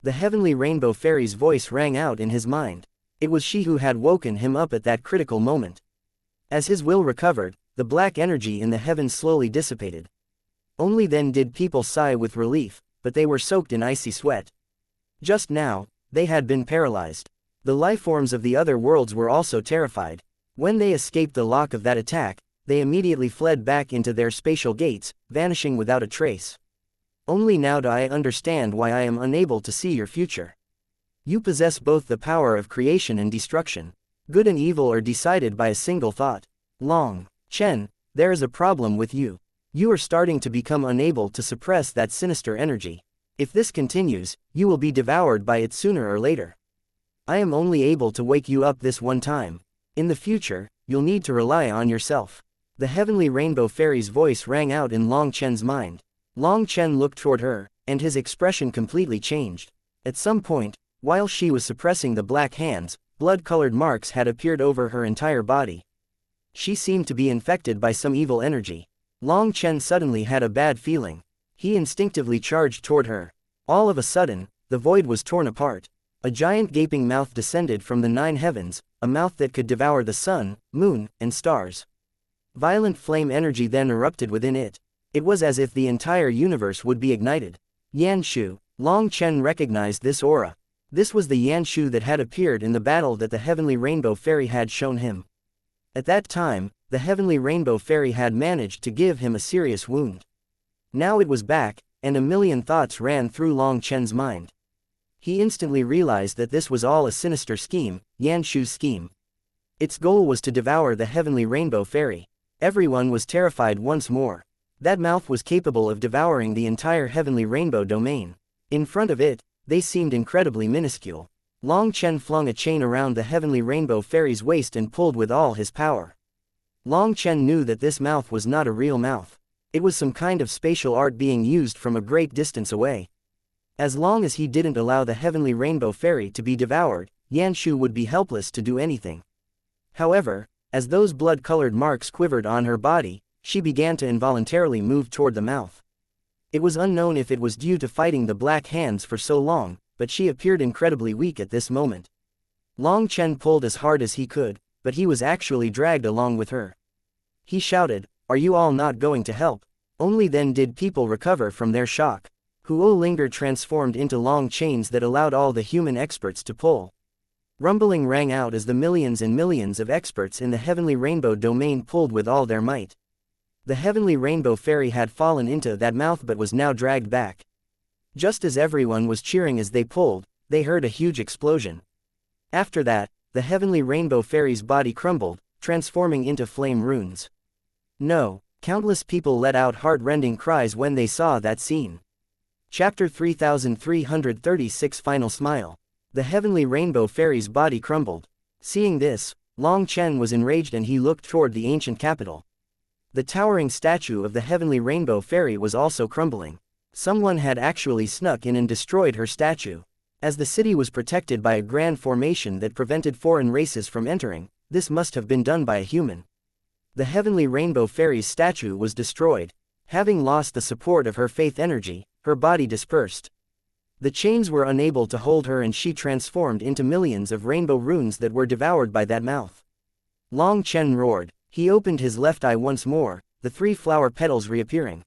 The heavenly rainbow fairy's voice rang out in his mind. It was she who had woken him up at that critical moment. As his will recovered, the black energy in the heavens slowly dissipated. Only then did people sigh with relief, but they were soaked in icy sweat. Just now, they had been paralyzed. The lifeforms of the other worlds were also terrified. When they escaped the lock of that attack, they immediately fled back into their spatial gates, vanishing without a trace. Only now do I understand why I am unable to see your future. You possess both the power of creation and destruction. Good and evil are decided by a single thought. Long Chen, there is a problem with you. You are starting to become unable to suppress that sinister energy. If this continues, you will be devoured by it sooner or later. I am only able to wake you up this one time. In the future, you'll need to rely on yourself. The heavenly rainbow fairy's voice rang out in Long Chen's mind. Long Chen looked toward her, and his expression completely changed. At some point, while she was suppressing the black hands, blood-colored marks had appeared over her entire body. She seemed to be infected by some evil energy. Long Chen suddenly had a bad feeling. He instinctively charged toward her. All of a sudden, the void was torn apart. A giant gaping mouth descended from the 9 heavens, a mouth that could devour the sun, moon, and stars. Violent flame energy then erupted within it. It was as if the entire universe would be ignited. Yanshu. Long Chen recognized this aura. This was the Yanshu that had appeared in the battle that the heavenly rainbow fairy had shown him. At that time, the heavenly rainbow fairy had managed to give him a serious wound. Now it was back, and a million thoughts ran through Long Chen's mind. He instantly realized that this was all a sinister scheme, Yanshu's scheme. Its goal was to devour the heavenly rainbow fairy. Everyone was terrified once more. That mouth was capable of devouring the entire heavenly rainbow domain. In front of it, they seemed incredibly minuscule. Long Chen flung a chain around the heavenly rainbow fairy's waist and pulled with all his power. Long Chen knew that this mouth was not a real mouth. It was some kind of spatial art being used from a great distance away. As long as he didn't allow the heavenly rainbow fairy to be devoured, Yanshu would be helpless to do anything. However, as those blood-colored marks quivered on her body, she began to involuntarily move toward the mouth. It was unknown if it was due to fighting the black hands for so long, but she appeared incredibly weak at this moment. Long Chen pulled as hard as he could, but he was actually dragged along with her. He shouted, "Are you all not going to help?" Only then did people recover from their shock. Huo Linger transformed into long chains that allowed all the human experts to pull. Rumbling rang out as the millions and millions of experts in the Heavenly Rainbow domain pulled with all their might. The Heavenly Rainbow Fairy had fallen into that mouth but was now dragged back. Just as everyone was cheering as they pulled, they heard a huge explosion. After that, the Heavenly Rainbow Fairy's body crumbled, transforming into flame runes. No, countless people let out heart-rending cries when they saw that scene. Chapter 3336 Final Smile. The Heavenly Rainbow Fairy's body crumbled. Seeing this, Long Chen was enraged and he looked toward the ancient capital. The towering statue of the Heavenly Rainbow Fairy was also crumbling. Someone had actually snuck in and destroyed her statue. As the city was protected by a grand formation that prevented foreign races from entering, this must have been done by a human. The Heavenly Rainbow Fairy's statue was destroyed. Having lost the support of her faith energy, her body dispersed. The chains were unable to hold her and she transformed into millions of rainbow runes that were devoured by that mouth. Long Chen roared. He opened his left eye once more, the 3 flower petals reappearing.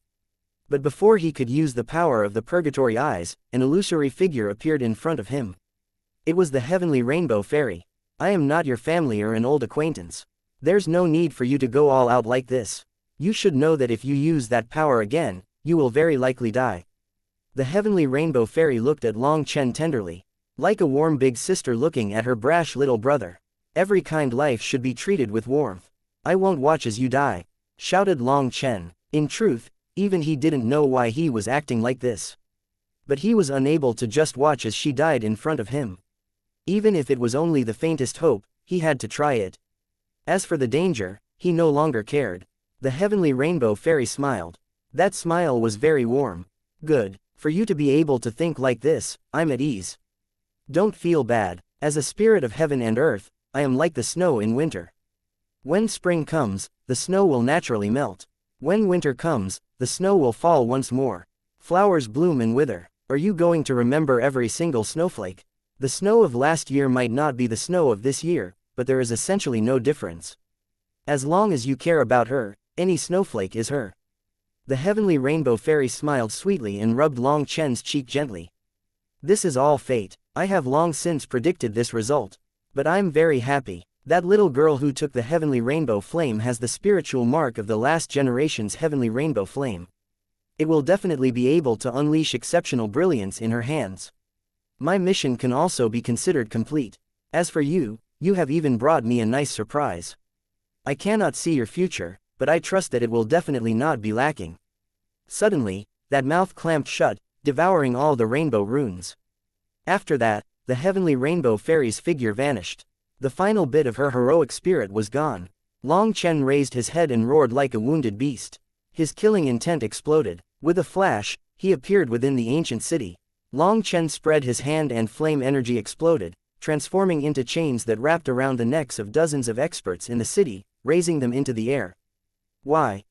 But before he could use the power of the purgatory eyes, an illusory figure appeared in front of him. It was the Heavenly Rainbow Fairy. I am not your family or an old acquaintance. There's no need for you to go all out like this. You should know that if you use that power again, you will very likely die. The Heavenly Rainbow Fairy looked at Long Chen tenderly, like a warm big sister looking at her brash little brother. Every kind life should be treated with warmth. I won't watch as you die, shouted Long Chen. In truth, even he didn't know why he was acting like this. But he was unable to just watch as she died in front of him. Even if it was only the faintest hope, he had to try it. As for the danger, he no longer cared. The Heavenly Rainbow Fairy smiled. That smile was very warm. Good, for you to be able to think like this, I'm at ease. Don't feel bad. As a spirit of heaven and earth, I am like the snow in winter. When spring comes, the snow will naturally melt. When winter comes, the snow will fall once more. Flowers bloom and wither. Are you going to remember every single snowflake? The snow of last year might not be the snow of this year, but there is essentially no difference. As long as you care about her, any snowflake is her. The Heavenly Rainbow Fairy smiled sweetly and rubbed Long Chen's cheek gently. This is all fate. I have long since predicted this result. But I'm very happy. That little girl who took the Heavenly Rainbow Flame has the spiritual mark of the last generation's Heavenly Rainbow Flame. It will definitely be able to unleash exceptional brilliance in her hands. My mission can also be considered complete. As for you, you have even brought me a nice surprise. I cannot see your future, but I trust that it will definitely not be lacking. Suddenly, that mouth clamped shut, devouring all the rainbow runes. After that, the Heavenly Rainbow Fairy's figure vanished. The final bit of her heroic spirit was gone. Long Chen raised his head and roared like a wounded beast. His killing intent exploded. With a flash, he appeared within the ancient city. Long Chen spread his hand and flame energy exploded, transforming into chains that wrapped around the necks of dozens of experts in the city, raising them into the air. Why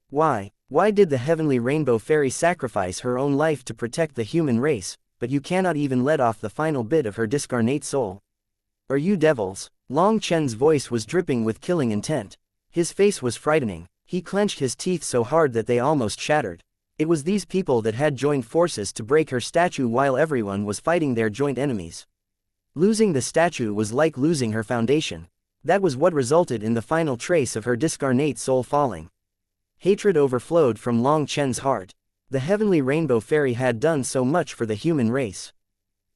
did the Heavenly Rainbow Fairy sacrifice her own life to protect the human race, but you cannot even let off the final bit of her discarnate soul? Are you devils? Long Chen's voice was dripping with killing intent. His face was frightening. He clenched his teeth so hard that they almost shattered. It was these people that had joined forces to break her statue while everyone was fighting their joint enemies. Losing the statue was like losing her foundation. That was what resulted in the final trace of her discarnate soul falling. Hatred overflowed from Long Chen's heart. The Heavenly Rainbow Fairy had done so much for the human race.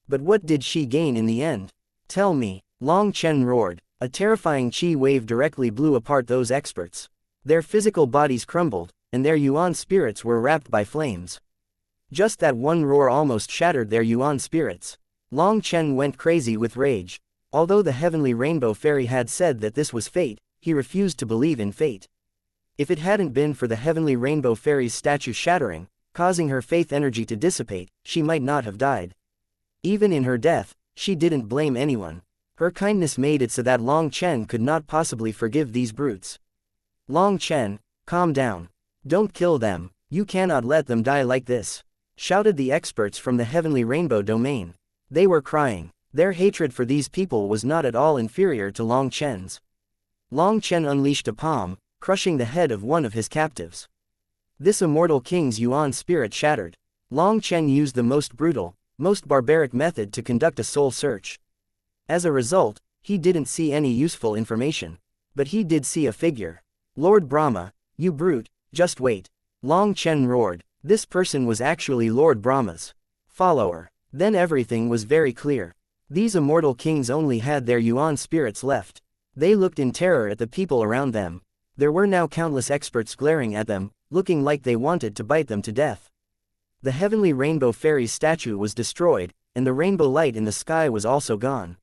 But what did she gain in the end? Tell me, Long Chen roared. A terrifying chi wave directly blew apart those experts. Their physical bodies crumbled, and their yuan spirits were wrapped by flames. Just that one roar almost shattered their yuan spirits. Long Chen went crazy with rage. Although the Heavenly Rainbow Fairy had said that this was fate, he refused to believe in fate. If it hadn't been for the Heavenly Rainbow Fairy's statue shattering, causing her faith energy to dissipate, she might not have died. Even in her death, she didn't blame anyone. Her kindness made it so that Long Chen could not possibly forgive these brutes. Long Chen, calm down. Don't kill them. You cannot let them die like this, shouted the experts from the Heavenly Rainbow domain. They were crying. Their hatred for these people was not at all inferior to Long Chen's. Long Chen unleashed a palm, crushing the head of one of his captives. This immortal king's yuan spirit shattered. Long Chen used the most brutal, most barbaric method to conduct a soul search. As a result, he didn't see any useful information. But he did see a figure. Lord Brahma, you brute, just wait. Long Chen roared. This person was actually Lord Brahma's follower. Then everything was very clear. These immortal kings only had their yuan spirits left. They looked in terror at the people around them. There were now countless experts glaring at them, looking like they wanted to bite them to death. The heavenly rainbow fairy's statue was destroyed, and the rainbow light in the sky was also gone.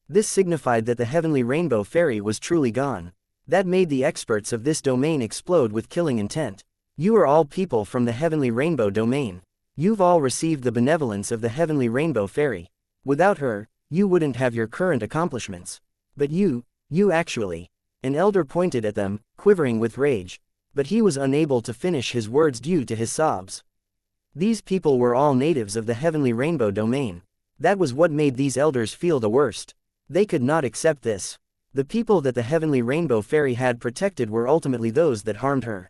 This signified that the heavenly rainbow fairy was truly gone. That made the experts of this domain explode with killing intent. You are all people from the heavenly rainbow domain. You've all received the benevolence of the heavenly rainbow fairy. Without her, you wouldn't have your current accomplishments. But you actually. An elder pointed at them, quivering with rage. But he was unable to finish his words due to his sobs. These people were all natives of the heavenly rainbow domain. That was what made these elders feel the worst. They could not accept this. The people that the heavenly rainbow fairy had protected were ultimately those that harmed her.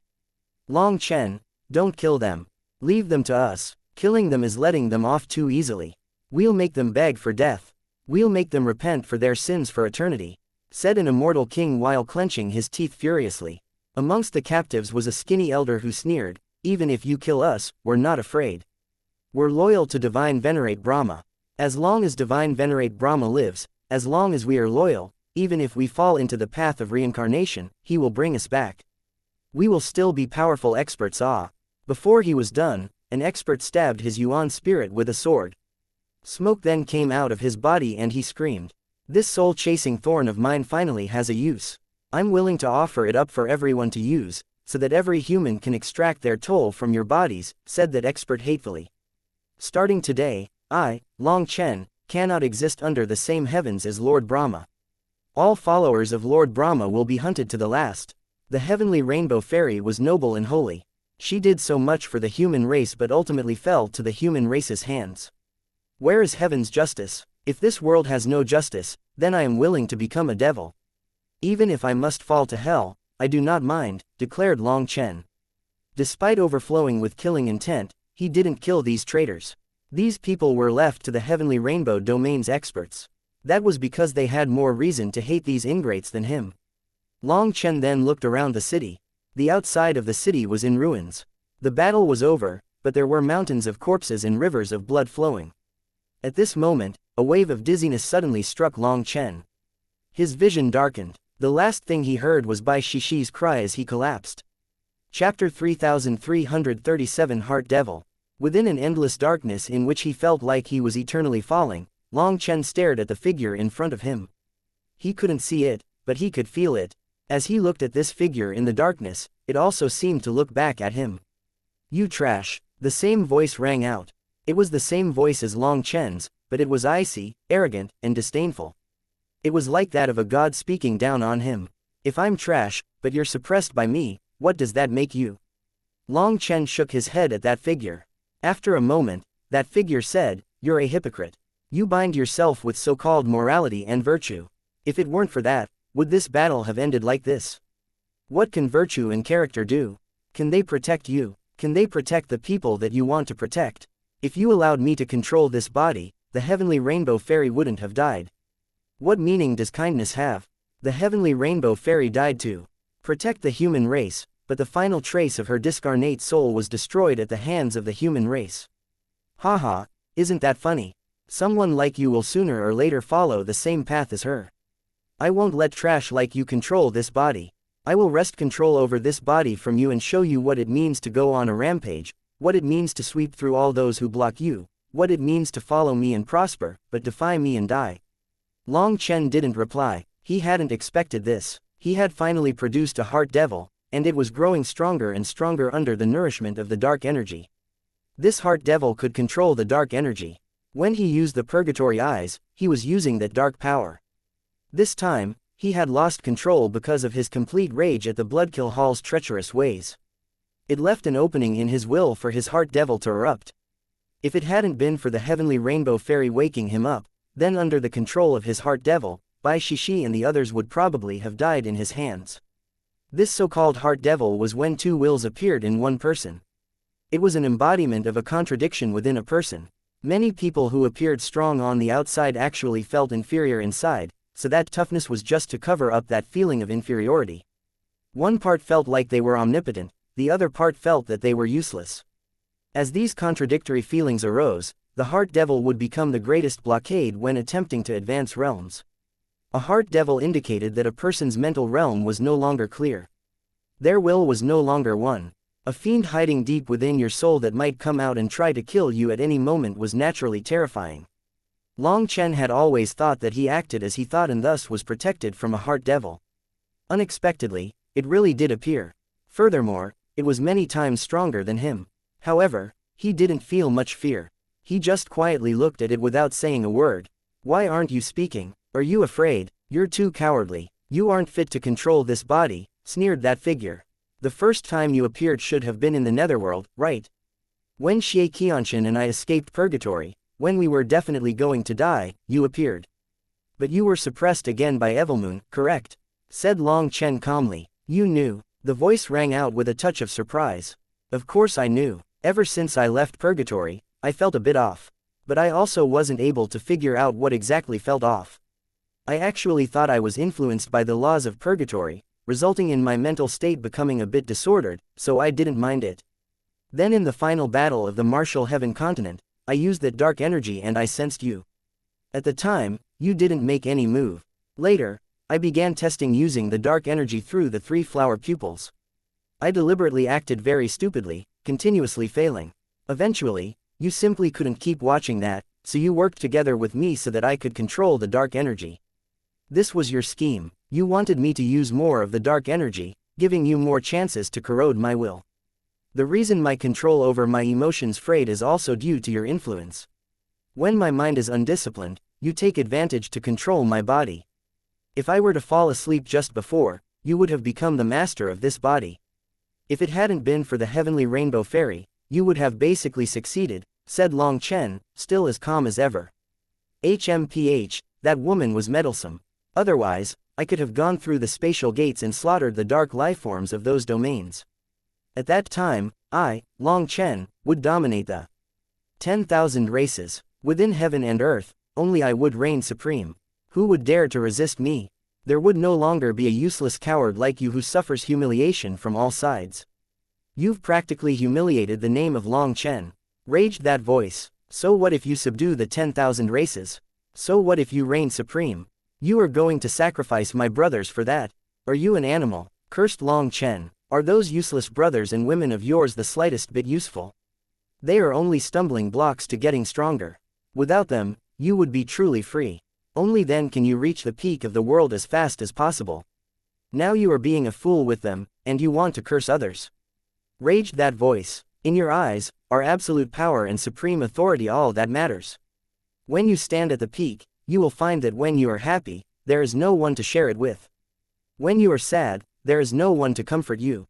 Long Chen, don't kill them. Leave them to us. Killing them is letting them off too easily. We'll make them beg for death. We'll make them repent for their sins for eternity, said an immortal king while clenching his teeth furiously. Amongst the captives was a skinny elder who sneered, even if you kill us, we're not afraid. We're loyal to Divine Venerate Brahma. As long as Divine Venerate Brahma lives, as long as we are loyal, even if we fall into the path of reincarnation, he will bring us back. We will still be powerful experts. Before he was done, an expert stabbed his yuan spirit with a sword. Smoke then came out of his body and he screamed. This soul-chasing thorn of mine finally has a use. I'm willing to offer it up for everyone to use, so that every human can extract their toll from your bodies, said that expert hatefully. Starting today, I, Long Chen, cannot exist under the same heavens as Lord Brahma. All followers of Lord Brahma will be hunted to the last. The heavenly rainbow fairy was noble and holy. She did so much for the human race but ultimately fell to the human race's hands. Where is heaven's justice? If this world has no justice, then I am willing to become a devil. Even if I must fall to hell, I do not mind, declared Long Chen. Despite overflowing with killing intent, he didn't kill these traitors. These people were left to the heavenly rainbow domain's experts. That was because they had more reason to hate these ingrates than him. Long Chen then looked around the city. The outside of the city was in ruins. The battle was over, but there were mountains of corpses and rivers of blood flowing. At this moment, a wave of dizziness suddenly struck Long Chen. His vision darkened. The last thing he heard was Bai Shishi's cry as he collapsed. Chapter 3337 Heart Devil. Within an endless darkness in which he felt like he was eternally falling, Long Chen stared at the figure in front of him. He couldn't see it, but he could feel it. As he looked at this figure in the darkness, it also seemed to look back at him. You trash. The same voice rang out. It was the same voice as Long Chen's, but it was icy, arrogant, and disdainful. It was like that of a god speaking down on him. If I'm trash, but you're suppressed by me, what does that make you? Long Chen shook his head at that figure. After a moment, that figure said, you're a hypocrite. You bind yourself with so-called morality and virtue. If it weren't for that, would this battle have ended like this? What can virtue and character do? Can they protect you? Can they protect the people that you want to protect? If you allowed me to control this body, the heavenly rainbow fairy wouldn't have died. What meaning does kindness have? The heavenly rainbow fairy died to protect the human race, but the final trace of her discarnate soul was destroyed at the hands of the human race. Haha, isn't that funny? Someone like you will sooner or later follow the same path as her. I won't let trash like you control this body. I will wrest control over this body from you and show you what it means to go on a rampage, what it means to sweep through all those who block you, what it means to follow me and prosper, but defy me and die. Long Chen didn't reply. He hadn't expected this. He had finally produced a heart devil, and it was growing stronger and stronger under the nourishment of the dark energy. This heart devil could control the dark energy. When he used the purgatory eyes, he was using that dark power. This time, he had lost control because of his complete rage at the Bloodkill Hall's treacherous ways. It left an opening in his will for his heart devil to erupt. If it hadn't been for the heavenly rainbow fairy waking him up, then under the control of his heart devil, Bai Shishi and the others would probably have died in his hands. This so-called heart devil was when two wills appeared in one person. It was an embodiment of a contradiction within a person. Many people who appeared strong on the outside actually felt inferior inside, so that toughness was just to cover up that feeling of inferiority. One part felt like they were omnipotent, the other part felt that they were useless. As these contradictory feelings arose, the heart devil would become the greatest blockade when attempting to advance realms. A heart devil indicated that a person's mental realm was no longer clear. Their will was no longer one. A fiend hiding deep within your soul that might come out and try to kill you at any moment was naturally terrifying. Long Chen had always thought that he acted as he thought and thus was protected from a heart devil. Unexpectedly, it really did appear. Furthermore, it was many times stronger than him. However, he didn't feel much fear. He just quietly looked at it without saying a word. "Why aren't you speaking? Are you afraid? You're too cowardly. You aren't fit to control this body," sneered that figure. "The first time you appeared should have been in the netherworld, right? When xianxia and I escaped purgatory, when we were definitely going to die, you appeared. But you were suppressed again by Evilmoon, correct?" said Long Chen calmly. "You knew." The voice rang out with a touch of surprise. "Of course I knew. Ever since I left purgatory, I felt a bit off. But I also wasn't able to figure out what exactly felt off. I actually thought I was influenced by the laws of purgatory, resulting in my mental state becoming a bit disordered, so I didn't mind it. Then in the final battle of the martial heaven continent, I used that dark energy and I sensed you. At the time, you didn't make any move. Later, I began testing using the dark energy through the 3 flower pupils. I deliberately acted very stupidly, continuously failing. Eventually, you simply couldn't keep watching that, so you worked together with me so that I could control the dark energy. This was your scheme. You wanted me to use more of the dark energy, giving you more chances to corrode my will. The reason my control over my emotions frayed is also due to your influence. When my mind is undisciplined, you take advantage to control my body. If I were to fall asleep just before, you would have become the master of this body. If it hadn't been for the heavenly rainbow fairy, you would have basically succeeded, said Long Chen, still as calm as ever. HMPH, that woman was meddlesome. Otherwise, I could have gone through the spatial gates and slaughtered the dark lifeforms of those domains. At that time, I, Long Chen, would dominate the 10,000 races. Within heaven and earth, only I would reign supreme. Who would dare to resist me? There would no longer be a useless coward like you who suffers humiliation from all sides. You've practically humiliated the name of Long Chen. Raged that voice. So what if you subdue the 10,000 races? So what if you reign supreme? You are going to sacrifice my brothers for that? Are you an animal? Cursed Long Chen. Are those useless brothers and women of yours the slightest bit useful? They are only stumbling blocks to getting stronger. Without them, you would be truly free. Only then can you reach the peak of the world as fast as possible. Now you are being a fool with them, and you want to curse others. Raged that voice. In your eyes, are absolute power and supreme authority all that matters. When you stand at the peak, you will find that when you are happy, there is no one to share it with. When you are sad, there is no one to comfort you.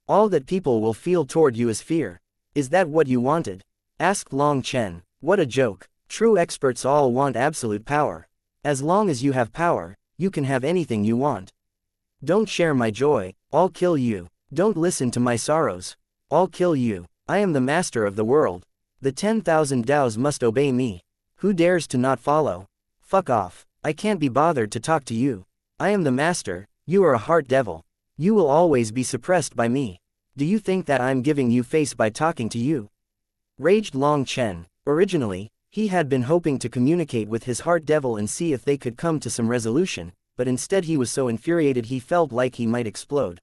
All that people will feel toward you is fear. Is that what you wanted? Asked Long Chen. What a joke. True experts all want absolute power. As long as you have power, you can have anything you want. Don't share my joy, I'll kill you. Don't listen to my sorrows. I'll kill you. I am the master of the world. The 10,000 Daos must obey me. Who dares to not follow? Fuck off. I can't be bothered to talk to you. I am the master, you are a heart devil. You will always be suppressed by me. Do you think that I'm giving you face by talking to you? Raged Long Chen. Originally, he had been hoping to communicate with his heart devil and see if they could come to some resolution, but instead he was so infuriated he felt like he might explode.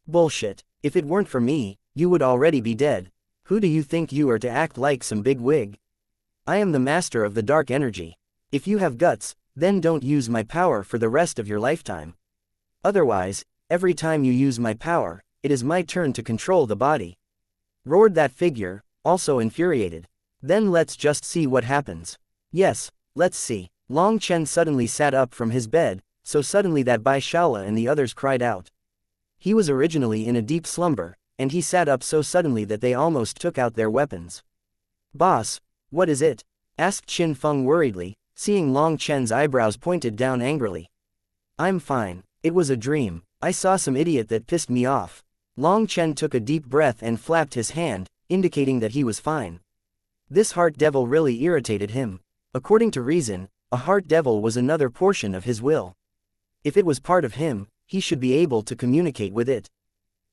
Bullshit. If it weren't for me, you would already be dead. Who do you think you are to act like some big wig? I am the master of the dark energy. If you have guts, then don't use my power for the rest of your lifetime. Otherwise, every time you use my power, it is my turn to control the body. Roared that figure, also infuriated. Then let's just see what happens. Yes, let's see. Long Chen suddenly sat up from his bed, so suddenly that Bai Shaola and the others cried out. He was originally in a deep slumber, and he sat up so suddenly that they almost took out their weapons. Boss, what is it? Asked Qin Feng worriedly, seeing Long Chen's eyebrows pointed down angrily. I'm fine. It was a dream. I saw some idiot that pissed me off. Long Chen took a deep breath and flapped his hand, indicating that he was fine. This heart devil really irritated him. According to reason, a heart devil was another portion of his will. If it was part of him, he should be able to communicate with it.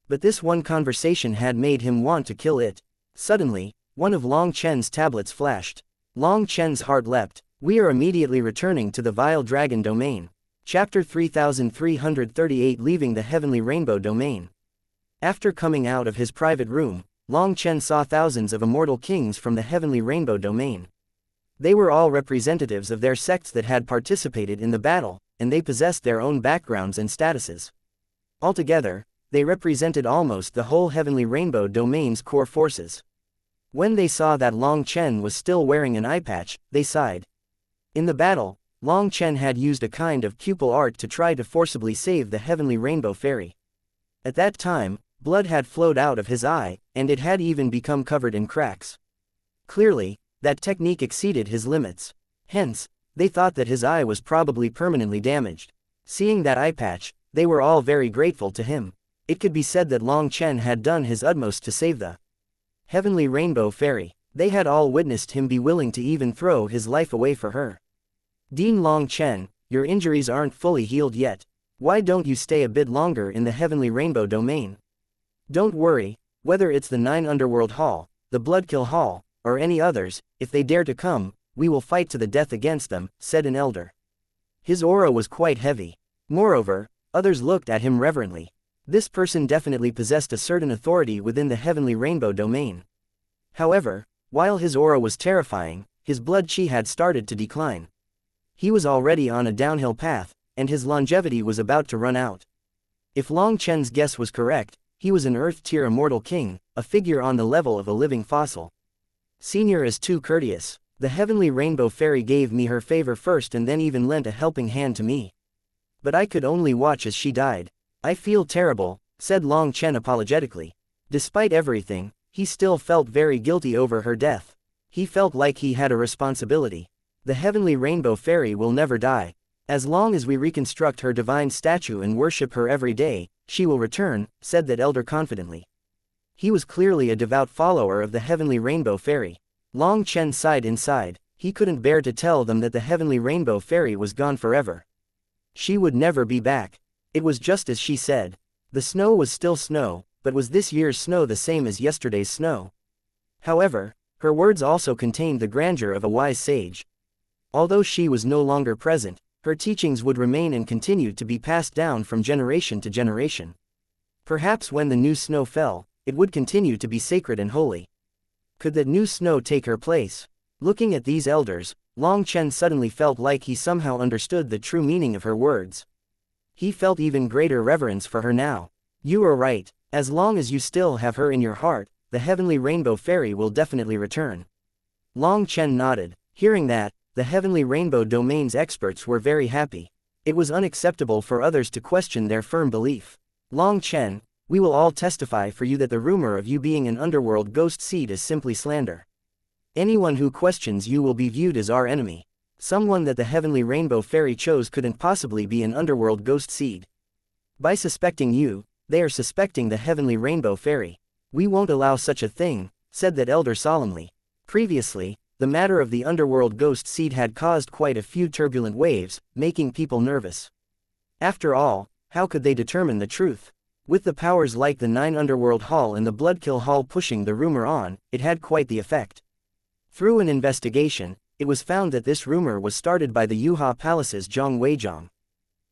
But this one conversation had made him want to kill it. Suddenly, one of Long Chen's tablets flashed. Long Chen's heart leapt. We are immediately returning to the Vile Dragon domain. Chapter 3338, Leaving the Heavenly Rainbow Domain. After coming out of his private room, Long Chen saw thousands of immortal kings from the Heavenly Rainbow domain. They were all representatives of their sects that had participated in the battle, and they possessed their own backgrounds and statuses. Altogether, they represented almost the whole Heavenly Rainbow domain's core forces. When they saw that Long Chen was still wearing an eye patch, they sighed. In the battle, Long Chen had used a kind of pupil art to try to forcibly save the Heavenly Rainbow Fairy. At that time, blood had flowed out of his eye, and it had even become covered in cracks. Clearly, that technique exceeded his limits. Hence, they thought that his eye was probably permanently damaged. Seeing that eye patch, they were all very grateful to him. It could be said that Long Chen had done his utmost to save the Heavenly Rainbow Fairy. They had all witnessed him be willing to even throw his life away for her. Dean Long Chen, your injuries aren't fully healed yet. Why don't you stay a bit longer in the Heavenly Rainbow domain? Don't worry, whether it's the 9 Underworld Hall, the Bloodkill Hall, or any others, if they dare to come, we will fight to the death against them, said an elder. His aura was quite heavy. Moreover, others looked at him reverently. This person definitely possessed a certain authority within the Heavenly Rainbow domain. However, while his aura was terrifying, his blood chi had started to decline. He was already on a downhill path, and his longevity was about to run out. If Long Chen's guess was correct, he was an Earth-tier immortal king, a figure on the level of a living fossil. Senior is too courteous. The Heavenly Rainbow Fairy gave me her favor first and then even lent a helping hand to me. But I could only watch as she died. I feel terrible, said Long Chen apologetically. Despite everything, he still felt very guilty over her death. He felt like he had a responsibility. The Heavenly Rainbow Fairy will never die. As long as we reconstruct her divine statue and worship her every day, she will return, said that elder confidently. He was clearly a devout follower of the Heavenly Rainbow Fairy. Long Chen sighed inside. He couldn't bear to tell them that the Heavenly Rainbow Fairy was gone forever. She would never be back. It was just as she said. The snow was still snow, but was this year's snow the same as yesterday's snow? However, her words also contained the grandeur of a wise sage. Although she was no longer present, her teachings would remain and continue to be passed down from generation to generation. Perhaps when the new snow fell, it would continue to be sacred and holy. Could that new snow take her place? Looking at these elders, Long Chen suddenly felt like he somehow understood the true meaning of her words. He felt even greater reverence for her now. You are right, as long as you still have her in your heart, the Heavenly Rainbow Fairy will definitely return. Long Chen nodded. Hearing that, the Heavenly Rainbow domain's experts were very happy. It was unacceptable for others to question their firm belief. Long Chen, we will all testify for you that the rumor of you being an underworld ghost seed is simply slander. Anyone who questions you will be viewed as our enemy. Someone that the Heavenly Rainbow Fairy chose couldn't possibly be an underworld ghost seed. By suspecting you, they are suspecting the Heavenly Rainbow Fairy. We won't allow such a thing, said that elder solemnly. Previously, the matter of the underworld ghost seed had caused quite a few turbulent waves, making people nervous. After all, how could they determine the truth? With the powers like the 9 Underworld Hall and the Bloodkill Hall pushing the rumor on, it had quite the effect. Through an investigation, it was found that this rumor was started by the Yuha Palace's Zhang Weizhang.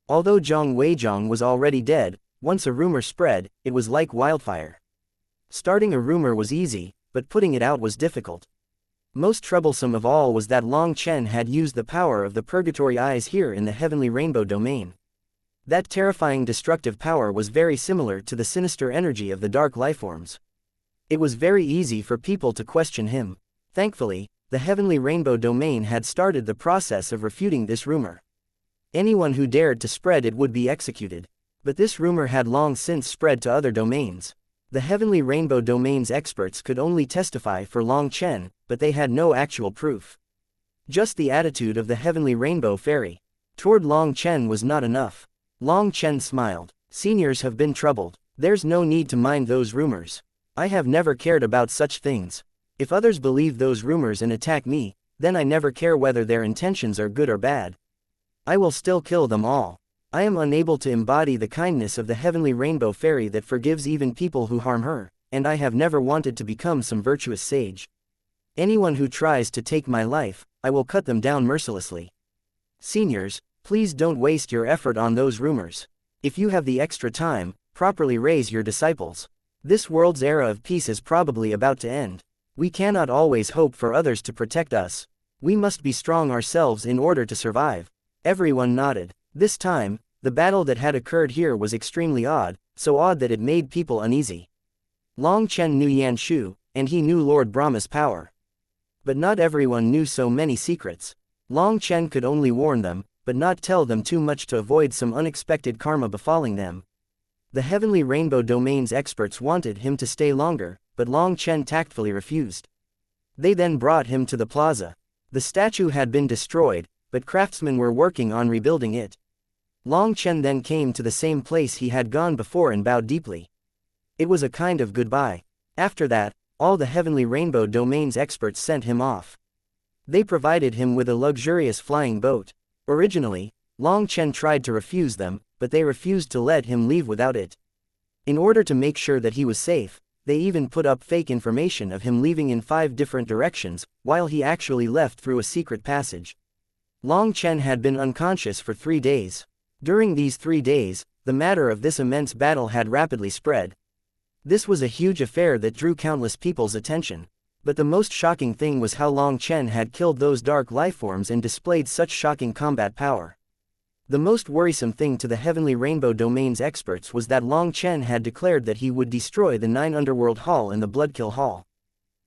Although Zhang Weizhang was already dead, once a rumor spread, it was like wildfire. Starting a rumor was easy, but putting it out was difficult. Most troublesome of all was that Long Chen had used the power of the Purgatory Eyes here in the Heavenly Rainbow domain. That terrifying destructive power was very similar to the sinister energy of the dark lifeforms. It was very easy for people to question him. Thankfully, the Heavenly Rainbow domain had started the process of refuting this rumor. Anyone who dared to spread it would be executed. But this rumor had long since spread to other domains. The Heavenly Rainbow domain's experts could only testify for Long Chen, but they had no actual proof. Just the attitude of the Heavenly Rainbow Fairy toward Long Chen was not enough. Long Chen smiled. Seniors have been troubled. There's no need to mind those rumors. I have never cared about such things. If others believe those rumors and attack me, then I never care whether their intentions are good or bad. I will still kill them all. I am unable to embody the kindness of the heavenly rainbow fairy that forgives even people who harm her, and I have never wanted to become some virtuous sage. Anyone who tries to take my life, I will cut them down mercilessly. Seniors, please don't waste your effort on those rumors. If you have the extra time, properly raise your disciples. This world's era of peace is probably about to end. We cannot always hope for others to protect us. We must be strong ourselves in order to survive. Everyone nodded. This time, the battle that had occurred here was extremely odd, so odd that it made people uneasy. Long Chen knew Yan Shu, and he knew Lord Brahma's power. But not everyone knew so many secrets. Long Chen could only warn them, but not tell them too much to avoid some unexpected karma befalling them. The Heavenly Rainbow Domain's experts wanted him to stay longer, but Long Chen tactfully refused. They then brought him to the plaza. The statue had been destroyed, but craftsmen were working on rebuilding it. Long Chen then came to the same place he had gone before and bowed deeply. It was a kind of goodbye. After that, all the Heavenly Rainbow Domain's experts sent him off. They provided him with a luxurious flying boat. Originally, Long Chen tried to refuse them, but they refused to let him leave without it. In order to make sure that he was safe, they even put up fake information of him leaving in 5 different directions, while he actually left through a secret passage. Long Chen had been unconscious for 3 days. During these 3 days, the matter of this immense battle had rapidly spread. This was a huge affair that drew countless people's attention. But the most shocking thing was how Long Chen had killed those dark lifeforms and displayed such shocking combat power. The most worrisome thing to the Heavenly Rainbow Domain's experts was that Long Chen had declared that he would destroy the 9 Underworld Hall and the Bloodkill Hall.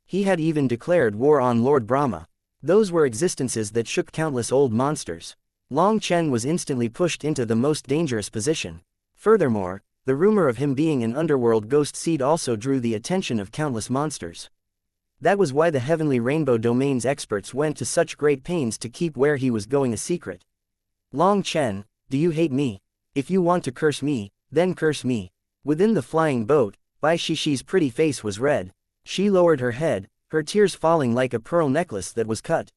He had even declared war on Lord Brahma. Those were existences that shook countless old monsters. Long Chen was instantly pushed into the most dangerous position. Furthermore, the rumor of him being an underworld ghost seed also drew the attention of countless monsters. That was why the Heavenly Rainbow Domain's experts went to such great pains to keep where he was going a secret. Long Chen, do you hate me? If you want to curse me, then curse me. Within the flying boat, Bai Shishi's pretty face was red. She lowered her head, her tears falling like a pearl necklace that was cut.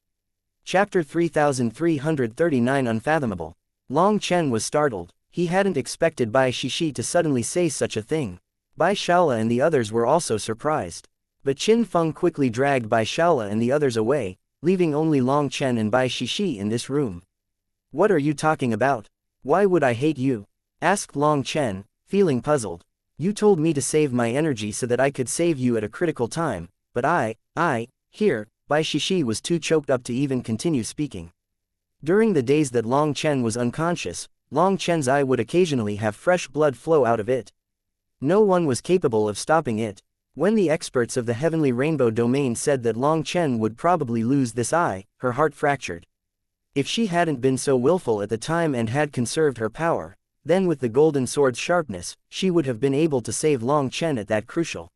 Chapter 3339 Unfathomable. Long Chen was startled. He hadn't expected Bai Shishi to suddenly say such a thing. Bai Shaola and the others were also surprised. But Qin Feng quickly dragged Bai Shaola and the others away, leaving only Long Chen and Bai Shishi in this room. What are you talking about? Why would I hate you? Asked Long Chen, feeling puzzled. You told me to save my energy so that I could save you at a critical time, but here, Bai Shishi was too choked up to even continue speaking. During the days that Long Chen was unconscious, Long Chen's eye would occasionally have fresh blood flow out of it. No one was capable of stopping it. When the experts of the Heavenly Rainbow Domain said that Long Chen would probably lose this eye, her heart fractured. If she hadn't been so willful at the time and had conserved her power, then with the golden sword's sharpness, she would have been able to save Long Chen at that crucial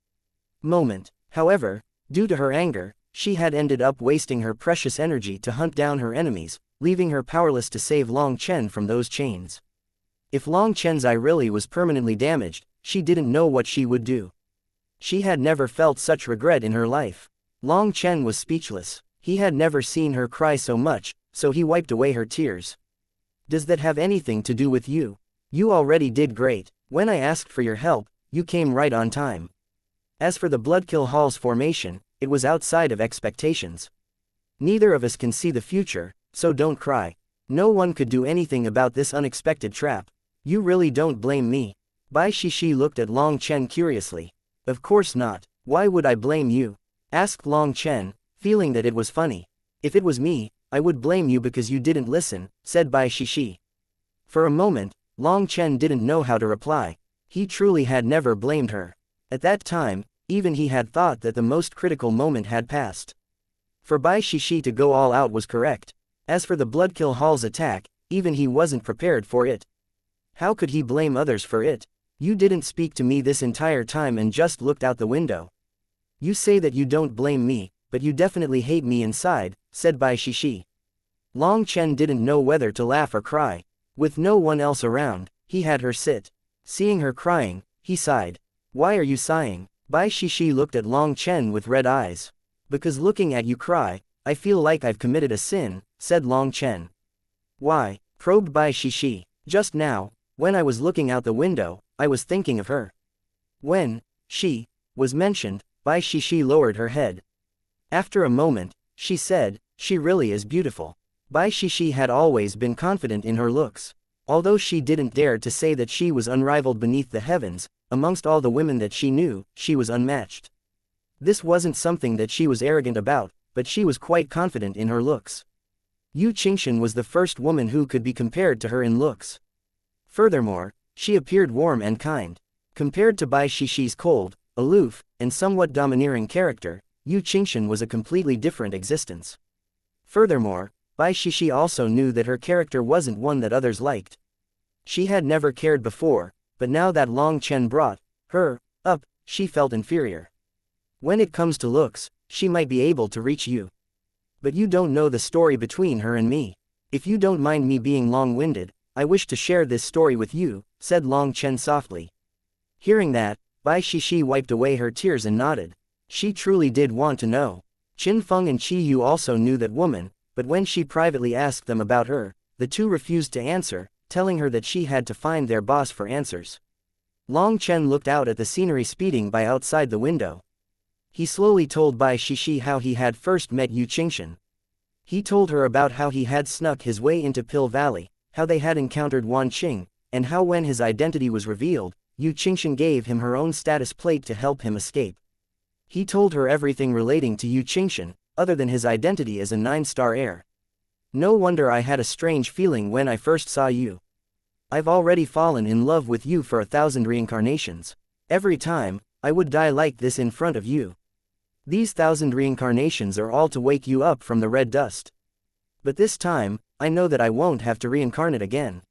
moment. However, due to her anger, she had ended up wasting her precious energy to hunt down her enemies, leaving her powerless to save Long Chen from those chains. If Long Chen's eye really was permanently damaged, she didn't know what she would do. She had never felt such regret in her life. Long Chen was speechless. He had never seen her cry so much, so he wiped away her tears. Does that have anything to do with you? You already did great. When I asked for your help, you came right on time. As for the Bloodkill Hall's formation, it was outside of expectations. Neither of us can see the future, so don't cry. No one could do anything about this unexpected trap. You really don't blame me. Bai Shishi looked at Long Chen curiously. Of course not. Why would I blame you? Asked Long Chen, feeling that it was funny. If it was me, I would blame you because you didn't listen, said Bai Shishi. For a moment, Long Chen didn't know how to reply. He truly had never blamed her. At that time, even he had thought that the most critical moment had passed. For Bai Shishi to go all out was correct. As for the Bloodkill Hall's attack, even he wasn't prepared for it. How could he blame others for it? You didn't speak to me this entire time and just looked out the window. You say that you don't blame me, but you definitely hate me inside, said Bai Shishi. Long Chen didn't know whether to laugh or cry. With no one else around, he had her sit. Seeing her crying, he sighed. Why are you sighing? Bai Shishi looked at Long Chen with red eyes. Because looking at you cry, I feel like I've committed a sin, said Long Chen. Why? Probed Bai Shishi. Just now, when I was looking out the window, I was thinking of her. When she was mentioned, Bai Shishi lowered her head. After a moment, she said, she really is beautiful. Bai Shishi had always been confident in her looks. Although she didn't dare to say that she was unrivaled beneath the heavens, amongst all the women that she knew, she was unmatched. This wasn't something that she was arrogant about, but she was quite confident in her looks. Yu Qingshan was the first woman who could be compared to her in looks. Furthermore, she appeared warm and kind. Compared to Bai Shishi's cold, aloof, and somewhat domineering character, Yu Qingshan was a completely different existence. Furthermore, Bai Shishi also knew that her character wasn't one that others liked. She had never cared before, but now that Long Chen brought her up, she felt inferior. When it comes to looks, she might be able to reach you. But you don't know the story between her and me. If you don't mind me being long-winded, I wish to share this story with you, said Long Chen softly. Hearing that, Bai Shishi wiped away her tears and nodded. She truly did want to know. Qin Feng and Qi Yu also knew that woman, but when she privately asked them about her, the two refused to answer, telling her that she had to find their boss for answers. Long Chen looked out at the scenery speeding by outside the window. He slowly told Bai Shishi how he had first met Yu Qingshan. He told her about how he had snuck his way into Pill Valley, how they had encountered Wan Qing, and how when his identity was revealed, Yu Qingshan gave him her own status plate to help him escape. He told her everything relating to Yu Qingshan, other than his identity as a 9-star heir. No wonder I had a strange feeling when I first saw you. I've already fallen in love with you for 1,000 reincarnations. Every time, I would die like this in front of you. These 1,000 reincarnations are all to wake you up from the red dust. But this time, I know that I won't have to reincarnate again.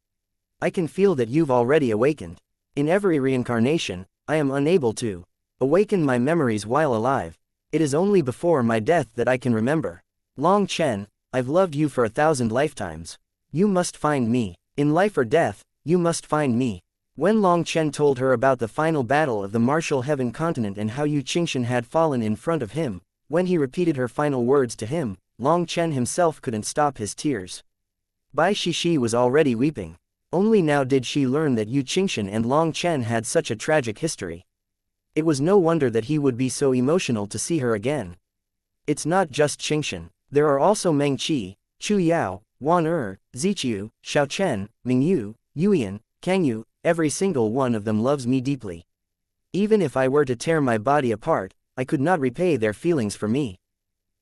I can feel that you've already awakened. In every reincarnation, I am unable to awaken my memories while alive. It is only before my death that I can remember. Long Chen, I've loved you for 1,000 lifetimes. You must find me. In life or death, you must find me. When Long Chen told her about the final battle of the martial heaven continent and how Yu Qingshan had fallen in front of him, when he repeated her final words to him, Long Chen himself couldn't stop his tears. Bai Shishi was already weeping. Only now did she learn that Yu Qingshan and Long Chen had such a tragic history. It was no wonder that he would be so emotional to see her again. It's not just Qingshan. There are also Meng Qi, Chu Yao, Wan Ziqiu, Xiao Chen, Ming Yu, Yuyan, Kang Yu. Every single one of them loves me deeply. Even if I were to tear my body apart, I could not repay their feelings for me.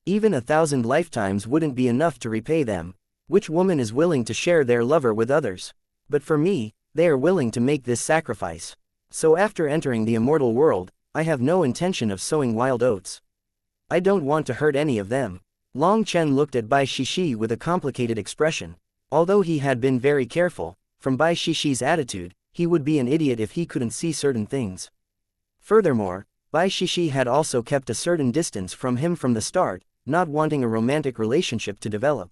Even 1,000 lifetimes wouldn't be enough to repay them. Which woman is willing to share their lover with others? But for me, they are willing to make this sacrifice. So after entering the immortal world, I have no intention of sowing wild oats. I don't want to hurt any of them. Long Chen looked at Bai Shishi with a complicated expression. Although he had been very careful, from Bai Shishi's attitude, he would be an idiot if he couldn't see certain things. Furthermore, Bai Shishi had also kept a certain distance from him from the start, not wanting a romantic relationship to develop.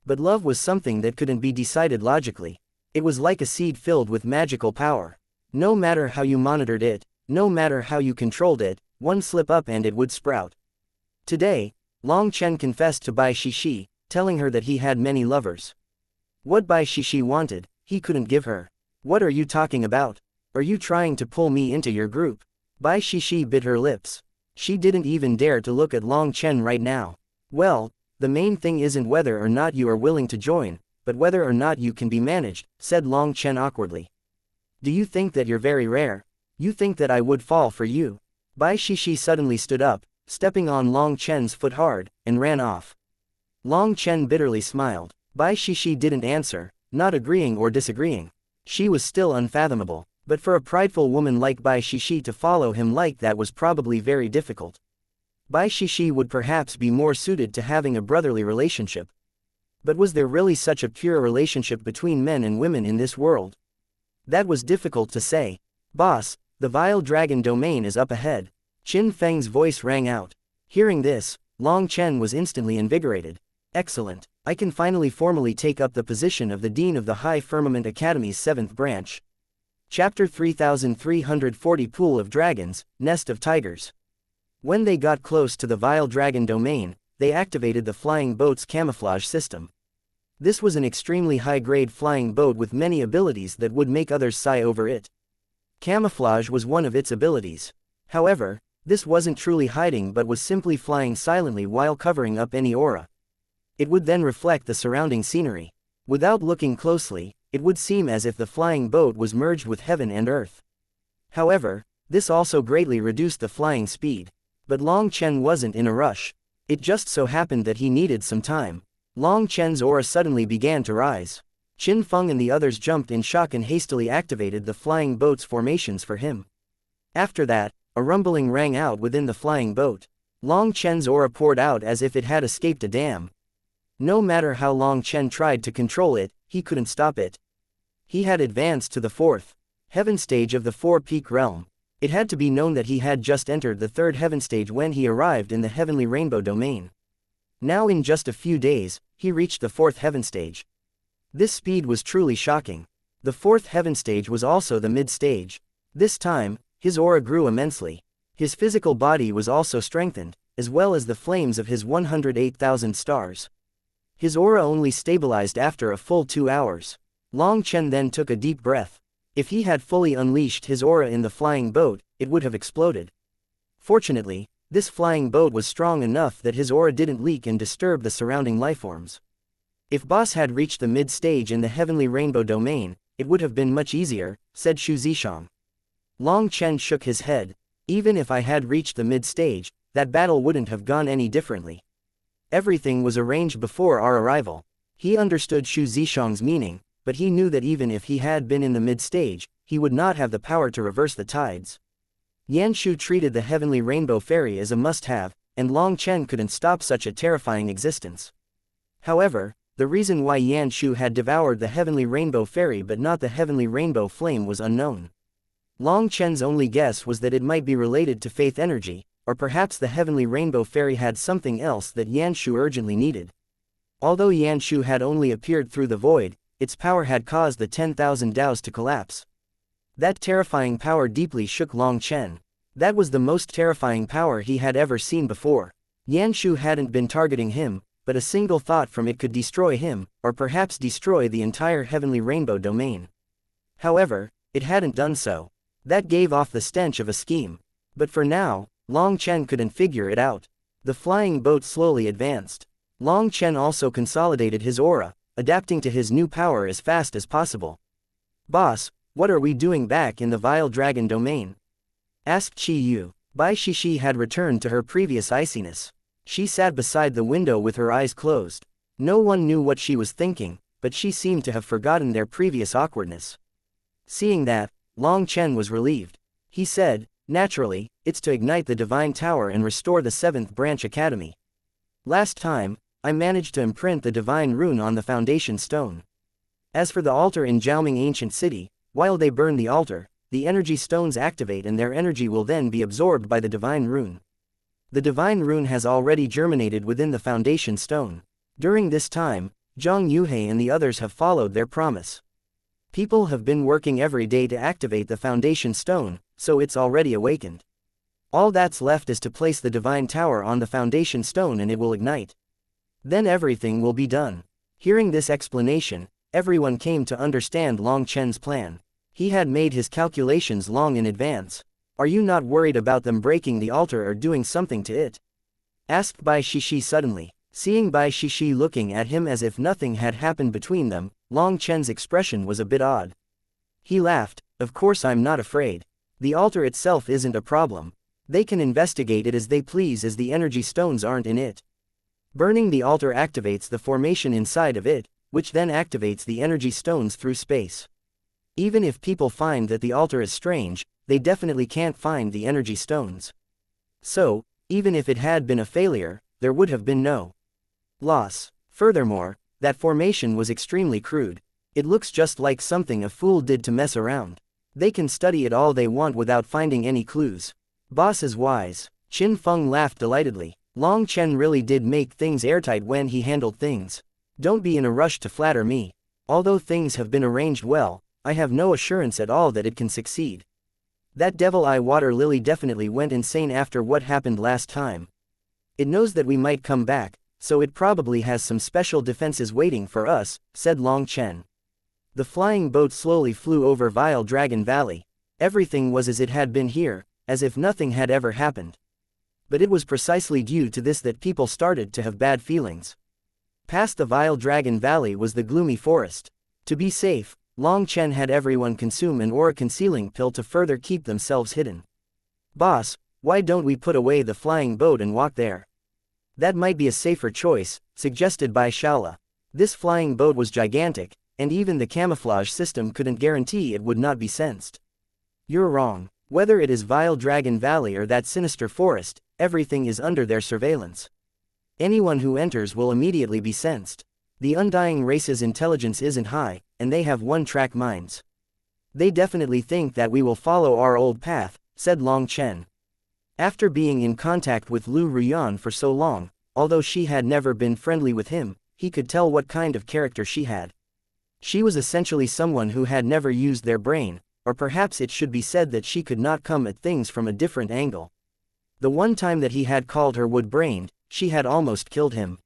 But love was something that couldn't be decided logically. It was like a seed filled with magical power. No matter how you monitored it, no matter how you controlled it, one slip up and it would sprout. Today, Long Chen confessed to Bai Shishi, telling her that he had many lovers. What Bai Shishi wanted, he couldn't give her. What are you talking about? Are you trying to pull me into your group? Bai Shishi bit her lips. She didn't even dare to look at Long Chen right now. Well, the main thing isn't whether or not you are willing to join, but whether or not you can be managed, said Long Chen awkwardly. Do you think that you're very rare? You think that I would fall for you? Bai Shishi suddenly stood up, stepping on Long Chen's foot hard, and ran off. Long Chen bitterly smiled. Bai Shishi didn't answer, not agreeing or disagreeing. She was still unfathomable, but for a prideful woman like Bai Shishi to follow him like that was probably very difficult. Bai Shishi would perhaps be more suited to having a brotherly relationship. But was there really such a pure relationship between men and women in this world? That was difficult to say. Boss, the vile dragon domain is up ahead. Qin Feng's voice rang out. Hearing this, Long Chen was instantly invigorated. Excellent. I can finally formally take up the position of the Dean of the High Firmament Academy's 7th branch. Chapter 3340 Pool of Dragons, Nest of Tigers. When they got close to the vile dragon domain, they activated the flying boat's camouflage system. This was an extremely high-grade flying boat with many abilities that would make others sigh over it. Camouflage was one of its abilities. However, this wasn't truly hiding but was simply flying silently while covering up any aura. It would then reflect the surrounding scenery. Without looking closely, it would seem as if the flying boat was merged with heaven and earth. However, this also greatly reduced the flying speed. But Long Chen wasn't in a rush. It just so happened that he needed some time. Long Chen's aura suddenly began to rise. Qin Feng and the others jumped in shock and hastily activated the flying boat's formations for him. After that, a rumbling rang out within the flying boat. Long Chen's aura poured out as if it had escaped a dam. No matter how Long Chen tried to control it, he couldn't stop it. He had advanced to the fourth heaven stage of the four-peak realm. It had to be known that he had just entered the third heaven stage when he arrived in the heavenly rainbow domain. Now in just a few days, he reached the fourth heaven stage. This speed was truly shocking. The fourth heaven stage was also the mid-stage. This time, his aura grew immensely. His physical body was also strengthened, as well as the flames of his 108,000 stars. His aura only stabilized after a full 2 hours. Long Chen then took a deep breath. If he had fully unleashed his aura in the flying boat, it would have exploded. Fortunately, this flying boat was strong enough that his aura didn't leak and disturb the surrounding lifeforms. If Boss had reached the mid-stage in the heavenly rainbow domain, it would have been much easier, said Xu Zishang. Long Chen shook his head. Even if I had reached the mid-stage, that battle wouldn't have gone any differently. Everything was arranged before our arrival. He understood Xu Zishang's meaning, but he knew that even if he had been in the mid-stage, he would not have the power to reverse the tides. Yanshu treated the heavenly rainbow fairy as a must-have, and Long Chen couldn't stop such a terrifying existence. However, the reason why Yanshu had devoured the heavenly rainbow fairy but not the heavenly rainbow flame was unknown. Long Chen's only guess was that it might be related to faith energy, or perhaps the heavenly rainbow fairy had something else that Yanshu urgently needed. Although Yanshu had only appeared through the void, its power had caused the 10,000 Daos to collapse. That terrifying power deeply shook Long Chen. That was the most terrifying power he had ever seen before. Yanshu hadn't been targeting him, but a single thought from it could destroy him, or perhaps destroy the entire heavenly rainbow domain. However, it hadn't done so. That gave off the stench of a scheme. But for now, Long Chen couldn't figure it out. The flying boat slowly advanced. Long Chen also consolidated his aura, adapting to his new power as fast as possible. Boss, what are we doing back in the vile dragon domain? Asked Qi Yu. Bai Shishi had returned to her previous iciness. She sat beside the window with her eyes closed. No one knew what she was thinking, but she seemed to have forgotten their previous awkwardness. Seeing that, Long Chen was relieved. He said, naturally, it's to ignite the divine tower and restore the 7th branch academy. Last time, I managed to imprint the divine rune on the foundation stone. As for the altar in Jiaoming Ancient City, while they burn the altar, the energy stones activate and their energy will then be absorbed by the divine rune. The divine rune has already germinated within the foundation stone. During this time, Zhang Yuhei and the others have followed their promise. People have been working every day to activate the foundation stone, so it's already awakened. All that's left is to place the divine tower on the foundation stone and it will ignite. Then everything will be done. Hearing this explanation, everyone came to understand Long Chen's plan. He had made his calculations long in advance. Are you not worried about them breaking the altar or doing something to it? Asked Bai Shishi suddenly. Seeing Bai Shishi looking at him as if nothing had happened between them, Long Chen's expression was a bit odd. He laughed. Of course I'm not afraid. The altar itself isn't a problem. They can investigate it as they please as the energy stones aren't in it. Burning the altar activates the formation inside of it, which then activates the energy stones through space. Even if people find that the altar is strange, they definitely can't find the energy stones. So, even if it had been a failure, there would have been no loss. Furthermore, that formation was extremely crude. It looks just like something a fool did to mess around. They can study it all they want without finding any clues. Boss is wise. Qin Feng laughed delightedly. Long Chen really did make things airtight when he handled things. Don't be in a rush to flatter me. Although things have been arranged well, I have no assurance at all that it can succeed. That devil-eye water lily definitely went insane after what happened last time. It knows that we might come back, so it probably has some special defenses waiting for us, said Long Chen. The flying boat slowly flew over Vile Dragon Valley. Everything was as it had been here, as if nothing had ever happened. But it was precisely due to this that people started to have bad feelings. Past the Vile Dragon Valley was the gloomy forest. To be safe, Long Chen had everyone consume an aura concealing pill to further keep themselves hidden. Boss, why don't we put away the flying boat and walk there? That might be a safer choice, suggested by Shaola. This flying boat was gigantic, and even the camouflage system couldn't guarantee it would not be sensed. You're wrong. Whether it is Vile Dragon Valley or that sinister forest, everything is under their surveillance. Anyone who enters will immediately be sensed. The Undying race's intelligence isn't high, and they have one-track minds. They definitely think that we will follow our old path, said Long Chen. After being in contact with Lu Ruyan for so long, although she had never been friendly with him, he could tell what kind of character she had. She was essentially someone who had never used their brain, or perhaps it should be said that she could not come at things from a different angle. The one time that he had called her wood-brained, she had almost killed him.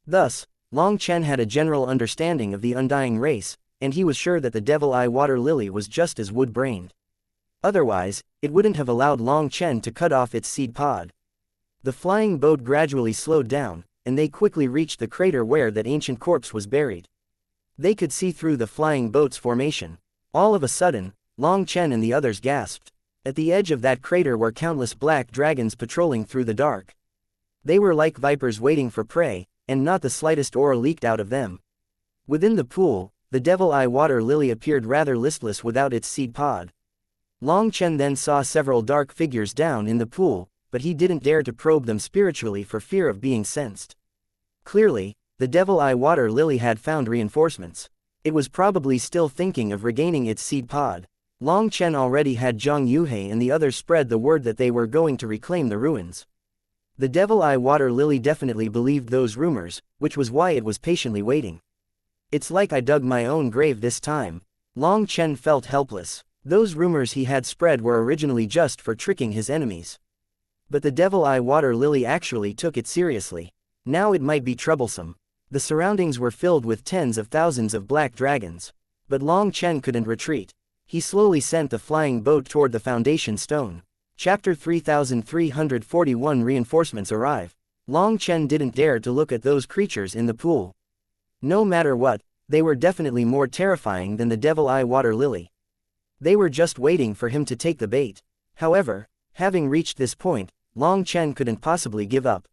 Thus, Long Chen had a general understanding of the Undying race, and he was sure that the Devil-Eye Water Lily was just as wood-brained. Otherwise, it wouldn't have allowed Long Chen to cut off its seed pod. The flying boat gradually slowed down, and they quickly reached the crater where that ancient corpse was buried. They could see through the flying boat's formation. All of a sudden, Long Chen and the others gasped. At the edge of that crater were countless black dragons patrolling through the dark. They were like vipers waiting for prey, and not the slightest aura leaked out of them. Within the pool, the Devil-Eye Water Lily appeared rather listless without its seed pod. Long Chen then saw several dark figures down in the pool, but he didn't dare to probe them spiritually for fear of being sensed. Clearly, the Devil-Eye Water Lily had found reinforcements. It was probably still thinking of regaining its seed pod. Long Chen already had Zhang Yuhei and the others spread the word that they were going to reclaim the ruins. The Devil-Eye Water Lily definitely believed those rumors, which was why it was patiently waiting. It's like I dug my own grave this time. Long Chen felt helpless. Those rumors he had spread were originally just for tricking his enemies. But the Devil-Eye Water Lily actually took it seriously. Now it might be troublesome. The surroundings were filled with tens of thousands of black dragons. But Long Chen couldn't retreat. He slowly sent the flying boat toward the foundation stone. Chapter 3341 Reinforcements arrive. Long Chen didn't dare to look at those creatures in the pool. No matter what, they were definitely more terrifying than the Devil-Eye Water Lily. They were just waiting for him to take the bait. However, having reached this point, Long Chen couldn't possibly give up.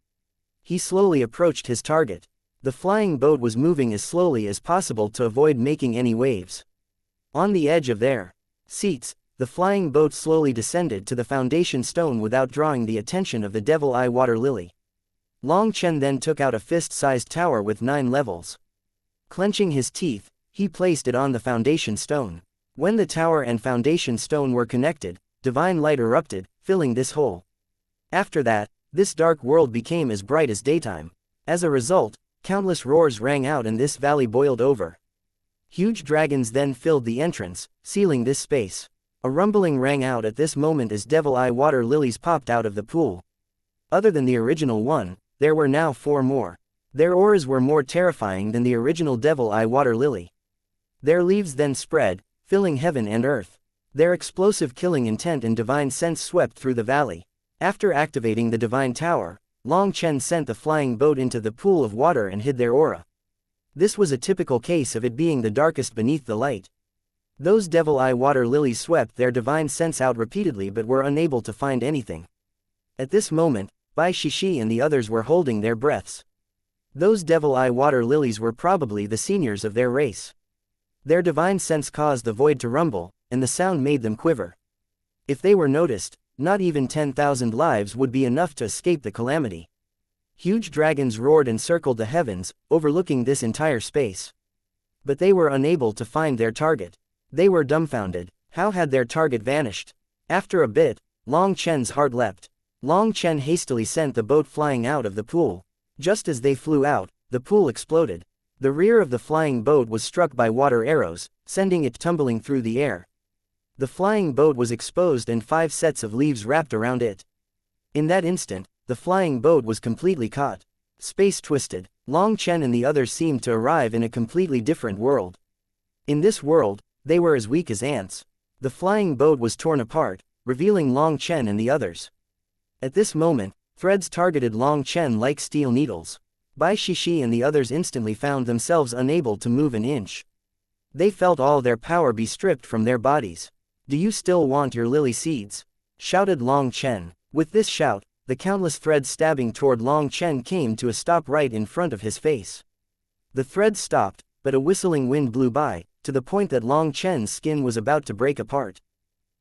He slowly approached his target. The flying boat was moving as slowly as possible to avoid making any waves. On the edge of their seats, the flying boat slowly descended to the foundation stone without drawing the attention of the Devil-Eye Water Lily. Long Chen then took out a fist-sized tower with 9 levels. Clenching his teeth, he placed it on the foundation stone. When the tower and foundation stone were connected, divine light erupted, filling this hole. After that, this dark world became as bright as daytime. As a result, countless roars rang out and this valley boiled over. Huge dragons then filled the entrance, sealing this space. A rumbling rang out at this moment as Devil-Eye Water Lilies popped out of the pool. Other than the original one, there were now 4 more. Their auras were more terrifying than the original Devil-Eye Water Lily. Their leaves then spread, filling heaven and earth. Their explosive killing intent and divine sense swept through the valley. After activating the divine tower, Long Chen sent the flying boat into the pool of water and hid their aura. This was a typical case of it being the darkest beneath the light. Those Devil-Eye Water Lilies swept their divine sense out repeatedly but were unable to find anything. At this moment, Bai Shishi and the others were holding their breaths. Those Devil-Eye Water Lilies were probably the seniors of their race. Their divine sense caused the void to rumble, and the sound made them quiver. If they were noticed, not even 10,000 lives would be enough to escape the calamity. Huge dragons roared and circled the heavens, overlooking this entire space. But they were unable to find their target. They were dumbfounded. How had their target vanished? After a bit, Long Chen's heart leapt. Long Chen hastily sent the boat flying out of the pool. Just as they flew out, the pool exploded. The rear of the flying boat was struck by water arrows, sending it tumbling through the air. The flying boat was exposed and 5 sets of leaves wrapped around it. In that instant, the flying boat was completely caught. Space twisted. Long Chen and the others seemed to arrive in a completely different world. In this world, they were as weak as ants. The flying boat was torn apart, revealing Long Chen and the others. At this moment, threads targeted Long Chen like steel needles. Bai Shishi and the others instantly found themselves unable to move an inch. They felt all their power be stripped from their bodies. "Do you still want your lily seeds?" shouted Long Chen. With this shout, the countless threads stabbing toward Long Chen came to a stop right in front of his face. The threads stopped, but a whistling wind blew by, to the point that Long Chen's skin was about to break apart.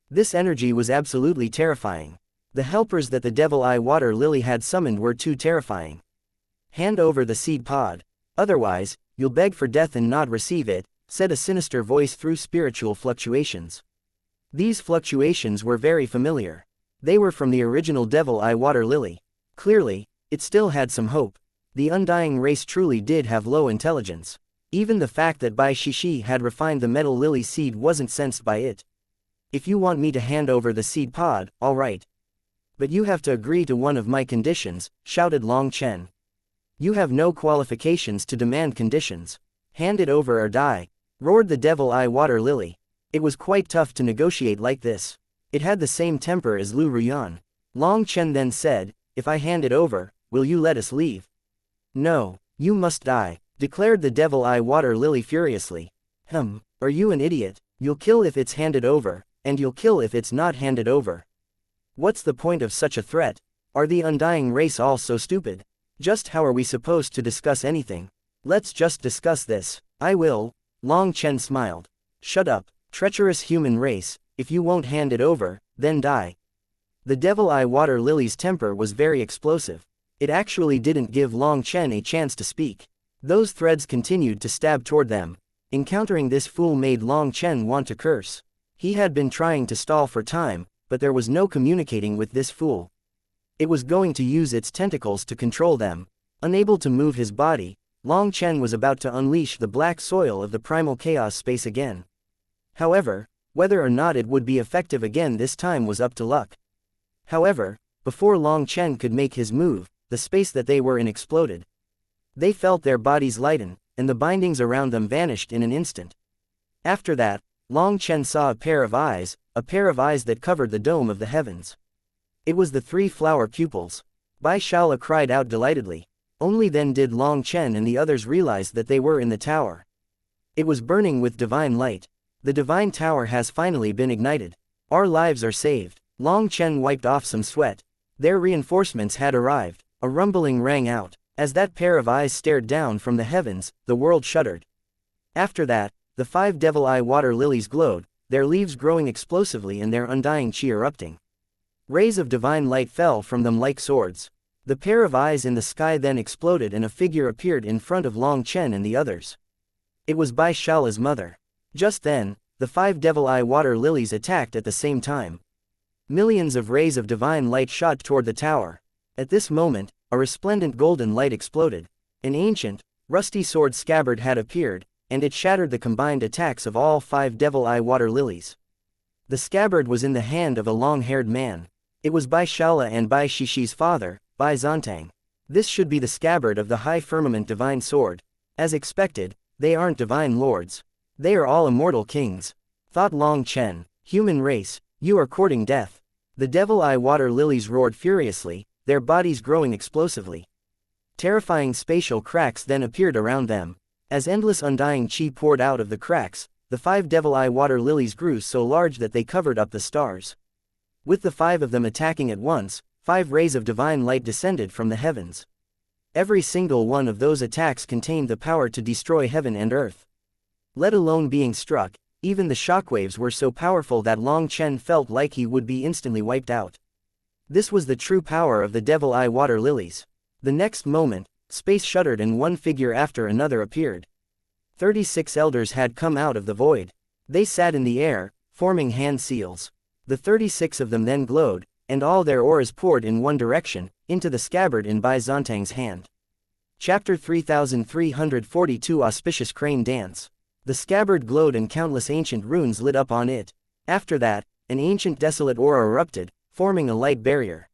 This energy was absolutely terrifying. The helpers that the Devil Eye Water Lily had summoned were too terrifying. "Hand over the seed pod. Otherwise, you'll beg for death and not receive it," said a sinister voice through spiritual fluctuations. These fluctuations were very familiar. They were from the original Devil Eye Water Lily. Clearly, it still had some hope. The undying race truly did have low intelligence. Even the fact that Bai Shishi had refined the metal lily seed wasn't sensed by it. "If you want me to hand over the seed pod, all right. But you have to agree to one of my conditions," shouted Long Chen. "You have no qualifications to demand conditions. Hand it over or die," roared the Devil Eye Water Lily. It was quite tough to negotiate like this. It had the same temper as Lu Ruyan. Long Chen then said, "If I hand it over, will you let us leave?" "No, you must die," declared the Devil Eye Water Lily furiously. Are you an idiot? You'll kill if it's handed over, and you'll kill if it's not handed over. What's the point of such a threat? Are the undying race all so stupid? Just how are we supposed to discuss anything? Let's just discuss this." "I will." Long Chen smiled. "Shut up, treacherous human race. If you won't hand it over, then die." The Devil Eye Water Lily's temper was very explosive. It actually didn't give Long Chen a chance to speak. Those threads continued to stab toward them. Encountering this fool made Long Chen want to curse. He had been trying to stall for time, but there was no communicating with this fool. It was going to use its tentacles to control them. Unable to move his body, Long Chen was about to unleash the black soil of the primal chaos space again. However, whether or not it would be effective again this time was up to luck. However, before Long Chen could make his move, the space that they were in exploded. They felt their bodies lighten, and the bindings around them vanished in an instant. After that, Long Chen saw a pair of eyes that covered the dome of the heavens. It was the 3 flower pupils. Bai Shala cried out delightedly. Only then did Long Chen and the others realize that they were in the tower. It was burning with divine light. The divine tower has finally been ignited. Our lives are saved. Long Chen wiped off some sweat. Their reinforcements had arrived. A rumbling rang out. As that pair of eyes stared down from the heavens, the world shuddered. After that, the 5 Devil Eye Water Lilies glowed, their leaves growing explosively and their undying chi erupting. Rays of divine light fell from them like swords. The pair of eyes in the sky then exploded and a figure appeared in front of Long Chen and the others. It was Bai Shala's mother. Just then, the 5 Devil Eye Water Lilies attacked at the same time. Millions of rays of divine light shot toward the tower. At this moment, a resplendent golden light exploded. An ancient, rusty sword scabbard had appeared, and it shattered the combined attacks of all 5 Devil Eye Water Lilies. The scabbard was in the hand of a long-haired man. It was Bai Shala and Bai Shishi's father, Bai Zontang. This should be the scabbard of the High Firmament Divine Sword. As expected, they aren't divine lords. They are all immortal kings. Thought Long Chen. Human race, you are courting death. The Devil Eye Water Lilies roared furiously, their bodies growing explosively. Terrifying spatial cracks then appeared around them. As endless undying chi poured out of the cracks, the 5 Devil Eye Water Lilies grew so large that they covered up the stars. With the 5 of them attacking at once, 5 rays of divine light descended from the heavens. Every single one of those attacks contained the power to destroy heaven and earth. Let alone being struck, even the shockwaves were so powerful that Long Chen felt like he would be instantly wiped out. This was the true power of the Devil Eye Water Lilies. The next moment, space shuddered and one figure after another appeared. 36 elders had come out of the void. They sat in the air, forming hand seals. The 36 of them then glowed, and all their auras poured in one direction, into the scabbard in Bai Zontang's hand. Chapter 3342 Auspicious Crane Dance. The scabbard glowed and countless ancient runes lit up on it. After that, an ancient desolate aura erupted, forming a light barrier.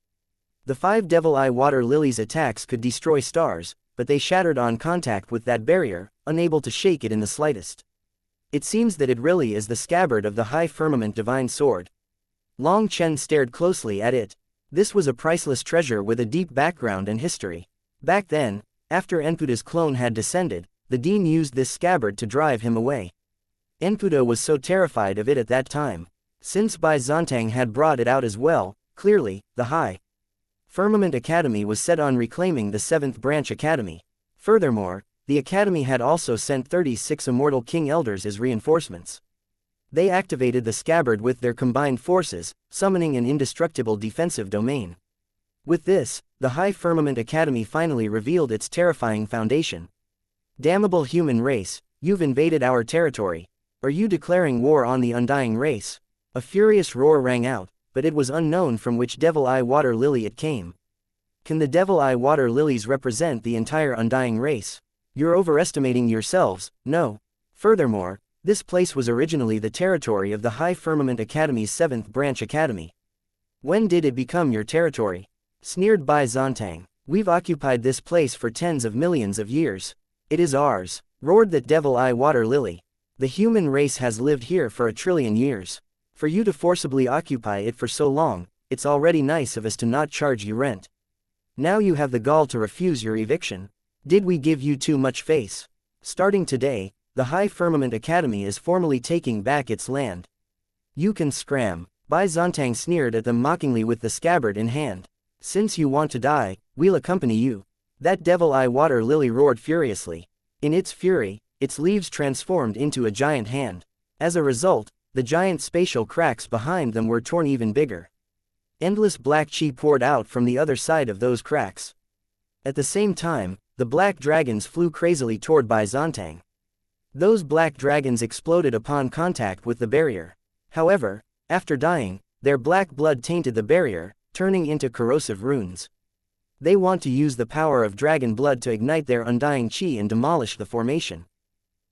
The 5 devil eye water lilies' attacks could destroy stars, but they shattered on contact with that barrier, unable to shake it in the slightest. It seems that it really is the scabbard of the high firmament divine sword. Long Chen stared closely at it. This was a priceless treasure with a deep background and history. Back then, after Enputa's clone had descended, the dean used this scabbard to drive him away. Enputa was so terrified of it at that time. Since Bai Zontang had brought it out as well, clearly, the High Firmament Academy was set on reclaiming the 7th Branch Academy. Furthermore, the Academy had also sent 36 Immortal King Elders as reinforcements. They activated the scabbard with their combined forces, summoning an indestructible defensive domain. With this, the High Firmament Academy finally revealed its terrifying foundation. Damnable human race, you've invaded our territory. Are you declaring war on the undying race? A furious roar rang out, but it was unknown from which devil eye water lily it came. Can the devil eye water lilies represent the entire undying race? You're overestimating yourselves, no. Furthermore, this place was originally the territory of the High Firmament Academy's 7th Branch Academy. When did it become your territory? Sneered Bai Zontang. We've occupied this place for tens of millions of years. It is ours, roared that devil eye water lily. The human race has lived here for 1 trillion years. For you to forcibly occupy it for so long, it's already nice of us to not charge you rent. Now you have the gall to refuse your eviction. Did we give you too much face? Starting today, the High Firmament Academy is formally taking back its land. You can scram. Bai Zontang sneered at them mockingly with the scabbard in hand. Since you want to die, we'll accompany you. That devil eye water lily roared furiously. In its fury, its leaves transformed into a giant hand. As a result, the giant spatial cracks behind them were torn even bigger. Endless black chi poured out from the other side of those cracks. At the same time, the black dragons flew crazily toward Bai Zontang. Those black dragons exploded upon contact with the barrier. However, after dying, their black blood tainted the barrier, turning into corrosive runes. They want to use the power of dragon blood to ignite their undying chi and demolish the formation.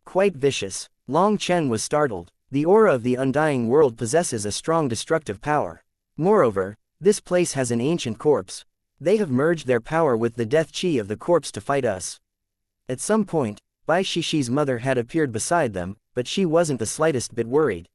Quite vicious. Long Chen was startled. The aura of the undying world possesses a strong destructive power. Moreover, this place has an ancient corpse. They have merged their power with the death chi of the corpse to fight us. At some point, Bai Shishi's mother had appeared beside them, but she wasn't the slightest bit worried.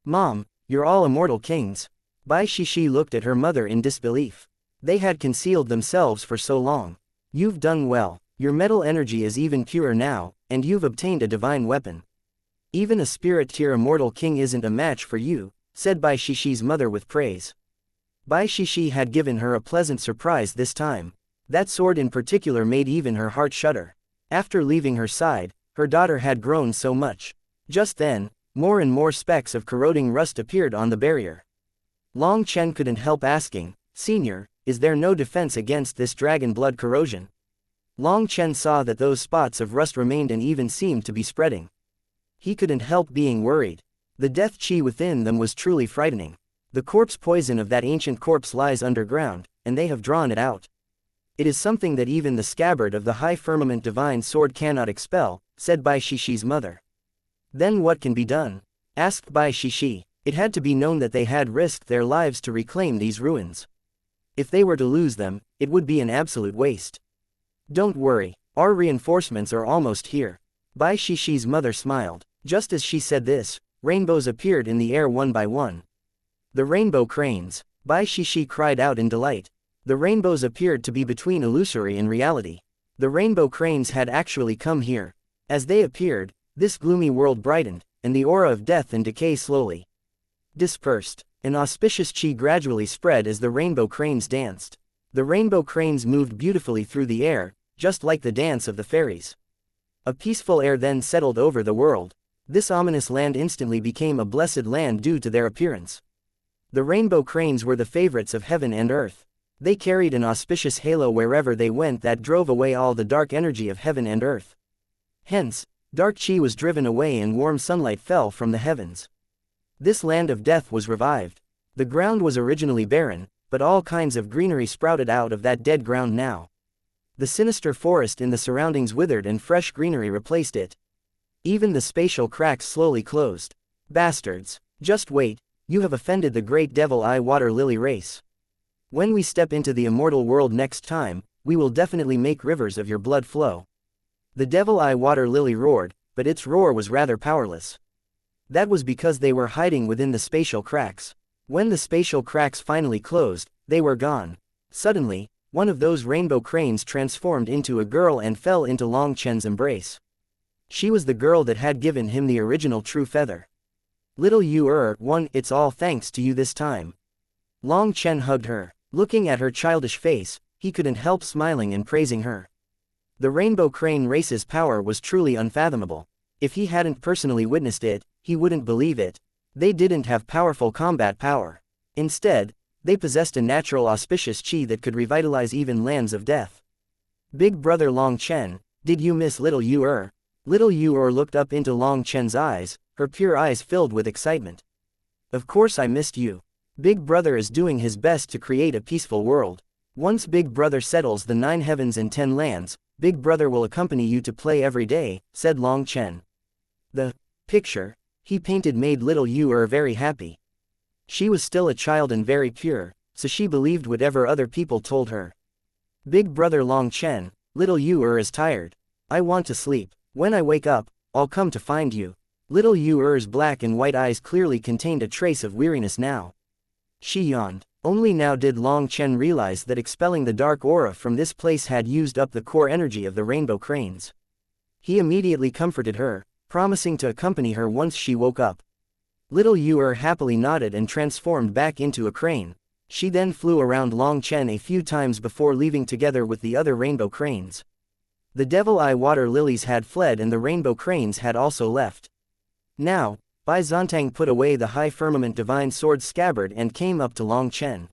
Mom, you're all immortal kings. Bai Shishi looked at her mother in disbelief. They had concealed themselves for so long. You've done well. Your metal energy is even purer now, and you've obtained a divine weapon. Even a spirit-tier immortal king isn't a match for you, said Bai Shishi's mother with praise. Bai Shishi had given her a pleasant surprise this time. That sword in particular made even her heart shudder. After leaving her side, her daughter had grown so much. Just then, more and more specks of corroding rust appeared on the barrier. Long Chen couldn't help asking, Senior, is there no defense against this dragon blood corrosion? Long Chen saw that those spots of rust remained and even seemed to be spreading. He couldn't help being worried. The death chi within them was truly frightening. The corpse poison of that ancient corpse lies underground, and they have drawn it out. It is something that even the scabbard of the High Firmament Divine Sword cannot expel, said Bai Shishi's mother. Then what can be done? Asked Bai Shishi. It had to be known that they had risked their lives to reclaim these ruins. If they were to lose them, it would be an absolute waste. Don't worry, our reinforcements are almost here. Bai Shishi's mother smiled. Just as she said this, rainbows appeared in the air one by one. The rainbow cranes. Bai Shishi cried out in delight. The rainbows appeared to be between illusory and reality. The rainbow cranes had actually come here. As they appeared, this gloomy world brightened, and the aura of death and decay slowly dispersed. An auspicious chi gradually spread as the rainbow cranes danced. The rainbow cranes moved beautifully through the air, just like the dance of the fairies. A peaceful air then settled over the world. This ominous land instantly became a blessed land due to their appearance. The rainbow cranes were the favorites of heaven and earth. They carried an auspicious halo wherever they went that drove away all the dark energy of heaven and earth. Hence, dark chi was driven away and warm sunlight fell from the heavens. This land of death was revived. The ground was originally barren, but all kinds of greenery sprouted out of that dead ground now. The sinister forest in the surroundings withered and fresh greenery replaced it. Even the spatial cracks slowly closed. Bastards. Just wait, you have offended the great devil eye water lily race. When we step into the immortal world next time, we will definitely make rivers of your blood flow. The devil eye water lily roared, but its roar was rather powerless. That was because they were hiding within the spatial cracks. When the spatial cracks finally closed, they were gone. Suddenly, one of those rainbow cranes transformed into a girl and fell into Long Chen's embrace. She was the girl that had given him the original true feather. Little you one, it's all thanks to you this time. Long Chen hugged her. Looking at her childish face, he couldn't help smiling and praising her. The rainbow crane race's power was truly unfathomable. If he hadn't personally witnessed it, he wouldn't believe it. They didn't have powerful combat power. Instead, they possessed a natural auspicious chi that could revitalize even lands of death. Big brother Long Chen, did you miss little you Little you looked up into Long Chen's eyes, her pure eyes filled with excitement. Of course I missed you. Big brother is doing his best to create a peaceful world. Once Big brother settles the 9 heavens and 10 lands, Big brother will accompany you to play every day, said Long Chen. The picture he painted made little you very happy. She was still a child and very pure, so she believed whatever other people told her. Big brother Long Chen, little you is tired. I want to sleep. When I wake up, I'll come to find you. Little you black and white eyes clearly contained a trace of weariness now. She yawned. Only now did Long Chen realize that expelling the dark aura from this place had used up the core energy of the rainbow cranes. He immediately comforted her, promising to accompany her once she woke up. Little you happily nodded and transformed back into a crane. She then flew around Long Chen a few times before leaving together with the other rainbow cranes. The devil eye water lilies had fled and the rainbow cranes had also left. Now, Bai Zontang put away the high firmament divine sword scabbard and came up to Long Chen.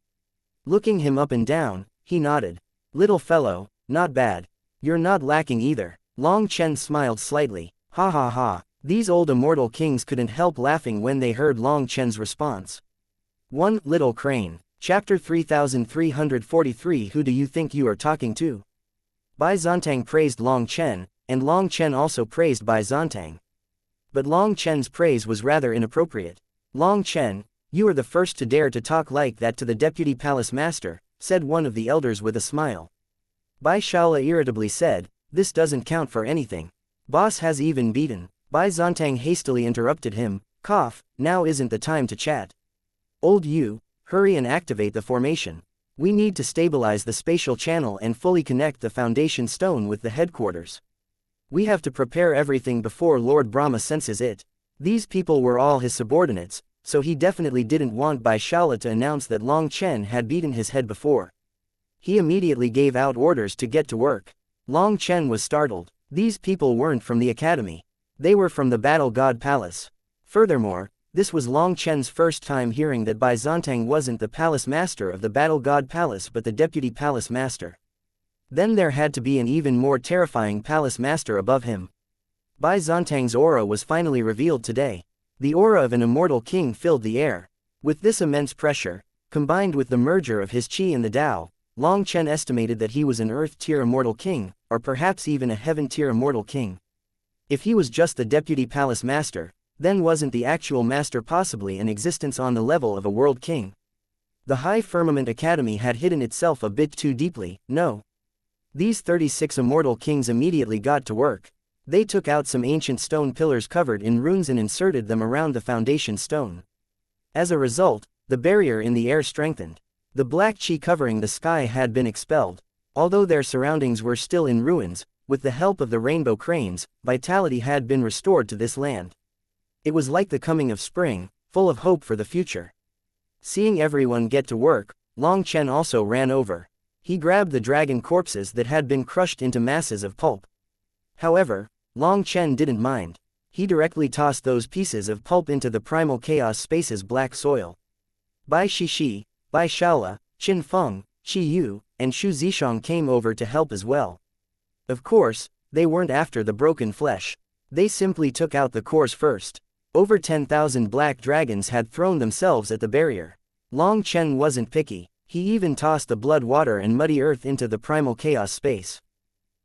Looking him up and down, he nodded. Little fellow, not bad. You're not lacking either. Long Chen smiled slightly. Ha ha ha. These old immortal kings couldn't help laughing when they heard Long Chen's response. 1 Little Crane. Chapter 3343. Who do you think you are talking to? Bai Zontang praised Long Chen, and Long Chen also praised Bai Zontang. But Long Chen's praise was rather inappropriate. Long Chen, you are the first to dare to talk like that to the deputy palace master, said one of the elders with a smile. Bai Shaola irritably said, this doesn't count for anything. Boss has even beaten. Bai Zontang hastily interrupted him, cough, now isn't the time to chat. Old you, hurry and activate the formation. We need to stabilize the spatial channel and fully connect the foundation stone with the headquarters. We have to prepare everything before Lord Brahma senses it. These people were all his subordinates, so he definitely didn't want Bai Shaola to announce that Long Chen had beaten his head before. He immediately gave out orders to get to work. Long Chen was startled. These people weren't from the academy. They were from the Battle God Palace. Furthermore, this was Long Chen's first time hearing that Bai Zontang wasn't the palace master of the Battle God Palace but the deputy palace master. Then there had to be an even more terrifying palace master above him. Bai Zontang's aura was finally revealed today. The aura of an immortal king filled the air. With this immense pressure, combined with the merger of his chi and the Tao, Long Chen estimated that he was an earth-tier immortal king, or perhaps even a heaven-tier immortal king. If he was just the deputy palace master, then wasn't the actual master possibly in existence on the level of a world king? The High Firmament Academy had hidden itself a bit too deeply, no. These 36 immortal kings immediately got to work. They took out some ancient stone pillars covered in runes and inserted them around the foundation stone. As a result, the barrier in the air strengthened. The black chi covering the sky had been expelled. Although their surroundings were still in ruins, with the help of the rainbow cranes, vitality had been restored to this land. It was like the coming of spring, full of hope for the future. Seeing everyone get to work, Long Chen also ran over. He grabbed the dragon corpses that had been crushed into masses of pulp. However, Long Chen didn't mind. He directly tossed those pieces of pulp into the primal chaos space's black soil. Bai Shishi, Bai Shaola, Qin Feng, Qi Yu, and Xu Zishang came over to help as well. Of course, they weren't after the broken flesh. They simply took out the cores first. Over 10,000 black dragons had thrown themselves at the barrier. Long Chen wasn't picky. He even tossed the blood water and muddy earth into the primal chaos space.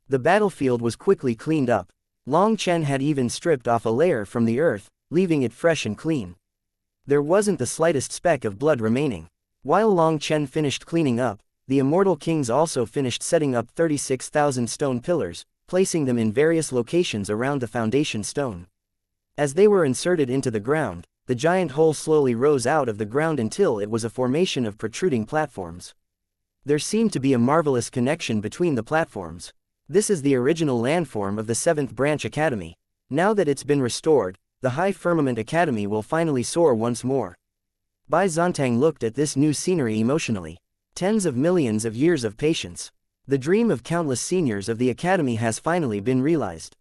The battlefield was quickly cleaned up. Long Chen had even stripped off a layer from the earth, leaving it fresh and clean. There wasn't the slightest speck of blood remaining. While Long Chen finished cleaning up, the immortal kings also finished setting up 36,000 stone pillars, placing them in various locations around the foundation stone. As they were inserted into the ground, the giant hole slowly rose out of the ground until it was a formation of protruding platforms. There seemed to be a marvelous connection between the platforms. This is the original landform of the 7th Branch Academy. Now that it's been restored, the High Firmament Academy will finally soar once more. Bai Zantang looked at this new scenery emotionally. Tens of millions of years of patience. The dream of countless seniors of the Academy has finally been realized.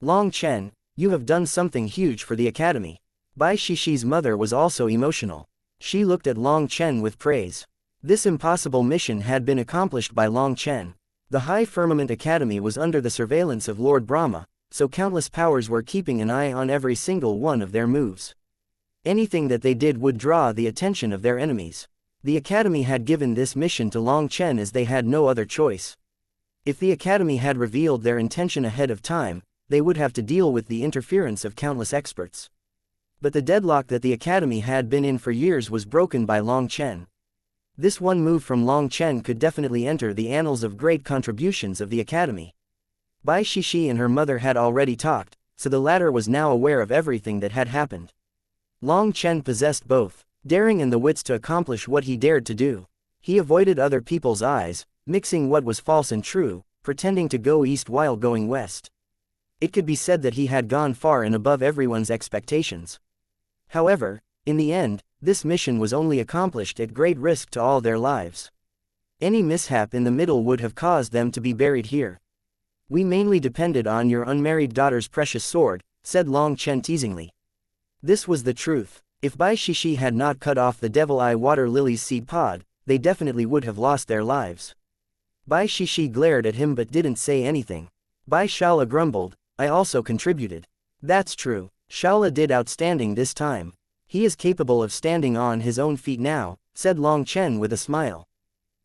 Long Chen, you have done something huge for the Academy. Bai Shishi's mother was also emotional. She looked at Long Chen with praise. This impossible mission had been accomplished by Long Chen. The High Firmament Academy was under the surveillance of Lord Brahma, so countless powers were keeping an eye on every single one of their moves. Anything that they did would draw the attention of their enemies. The Academy had given this mission to Long Chen as they had no other choice. If the Academy had revealed their intention ahead of time, they would have to deal with the interference of countless experts. But the deadlock that the Academy had been in for years was broken by Long Chen. This one move from Long Chen could definitely enter the annals of great contributions of the Academy. Bai Shishi and her mother had already talked, so the latter was now aware of everything that had happened. Long Chen possessed both daring and the wits to accomplish what he dared to do. He avoided other people's eyes, mixing what was false and true, pretending to go east while going west. It could be said that he had gone far and above everyone's expectations. However, in the end, this mission was only accomplished at great risk to all their lives. Any mishap in the middle would have caused them to be buried here. We mainly depended on your unmarried daughter's precious sword, said Long Chen teasingly. This was the truth. If Bai Shishi had not cut off the Devil Eye Water Lily's seed pod, they definitely would have lost their lives. Bai Shishi glared at him but didn't say anything. Bai Shala grumbled, I also contributed. That's true, Shala did outstanding this time. He is capable of standing on his own feet now, said Long Chen with a smile.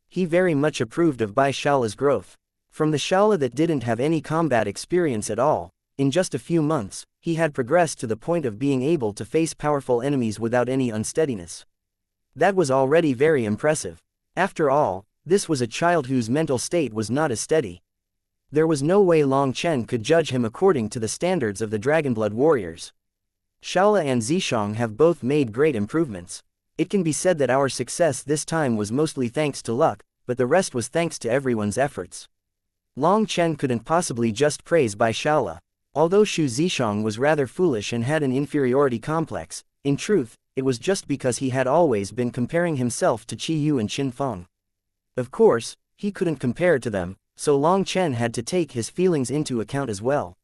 He very much approved of Bai Shala's growth. From the Shala that didn't have any combat experience at all, in just a few months, he had progressed to the point of being able to face powerful enemies without any unsteadiness. That was already very impressive. After all, this was a child whose mental state was not as steady. There was no way Long Chen could judge him according to the standards of the Dragonblood warriors. Shala and Zishang have both made great improvements. It can be said that our success this time was mostly thanks to luck, but the rest was thanks to everyone's efforts. Long Chen couldn't possibly just praise Bai Shala. Although Shu Zishang was rather foolish and had an inferiority complex, in truth, it was just because he had always been comparing himself to Qi Yu and Qin Feng. Of course, he couldn't compare to them, so Long Chen had to take his feelings into account as well.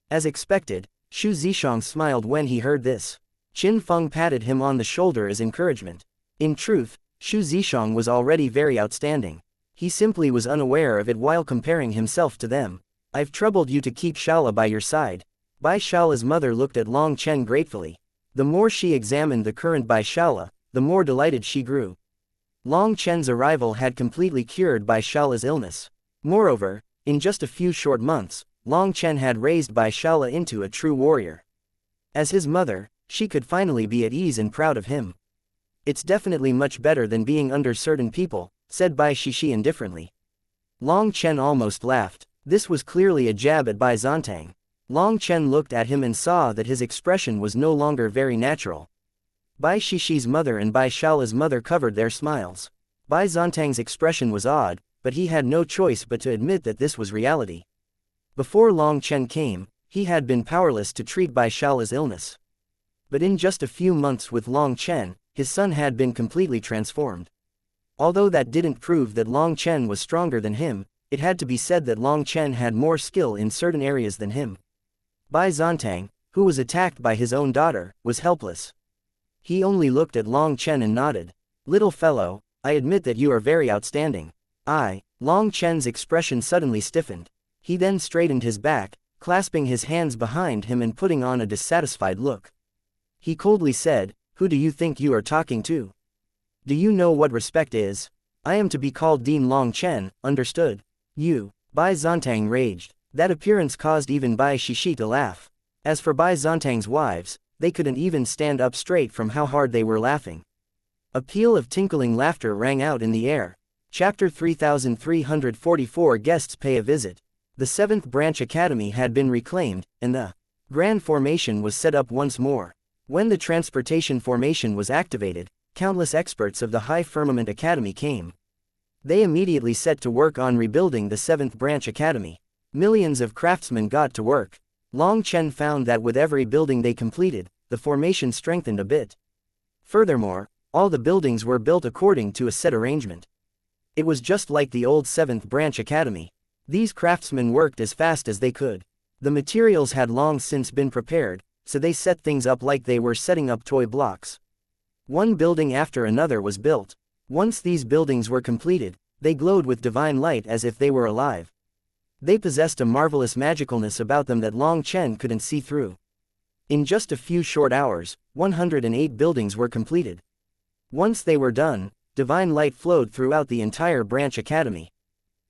As expected, Shu Zishang smiled when he heard this. Qin Feng patted him on the shoulder as encouragement. In truth, Shu Zishang was already very outstanding. He simply was unaware of it while comparing himself to them. I've troubled you to keep Shala by your side. Bai Shala's mother looked at Long Chen gratefully. The more she examined the current Bai Shala, the more delighted she grew. Long Chen's arrival had completely cured Bai Shala's illness. Moreover, in just a few short months, Long Chen had raised Bai Shala into a true warrior. As his mother, she could finally be at ease and proud of him. It's definitely much better than being under certain people, said Bai Shishi indifferently. Long Chen almost laughed. This was clearly a jab at Bai Zantang. Long Chen looked at him and saw that his expression was no longer very natural. Bai Shishi's mother and Bai Shala's mother covered their smiles. Bai Zantang's expression was odd, but he had no choice but to admit that this was reality. Before Long Chen came, he had been powerless to treat Bai Shala's illness. But in just a few months with Long Chen, his son had been completely transformed. Although that didn't prove that Long Chen was stronger than him, it had to be said that Long Chen had more skill in certain areas than him. Bai Zantang, who was attacked by his own daughter, was helpless. He only looked at Long Chen and nodded. Little fellow, I admit that you are very outstanding. Long Chen's expression suddenly stiffened. He then straightened his back, clasping his hands behind him and putting on a dissatisfied look. He coldly said, Who do you think you are talking to? Do you know what respect is? I am to be called Dean Long Chen, understood? You. Bai Zontang raged. That appearance caused even Bai Shishi to laugh. As for Bai Zontang's wives, they couldn't even stand up straight from how hard they were laughing. A peal of tinkling laughter rang out in the air. Chapter 3344 Guests pay a visit. The 7th Branch Academy had been reclaimed, and the Grand Formation was set up once more. When the Transportation Formation was activated, countless experts of the High Firmament Academy came. They immediately set to work on rebuilding the 7th Branch Academy. Millions of craftsmen got to work. Long Chen found that with every building they completed, the formation strengthened a bit. Furthermore, all the buildings were built according to a set arrangement. It was just like the old 7th Branch Academy. These craftsmen worked as fast as they could. The materials had long since been prepared, so they set things up like they were setting up toy blocks. One building after another was built. Once these buildings were completed, they glowed with divine light as if they were alive. They possessed a marvelous magicalness about them that Long Chen couldn't see through. In just a few short hours, 108 buildings were completed. Once they were done, divine light flowed throughout the entire Branch Academy.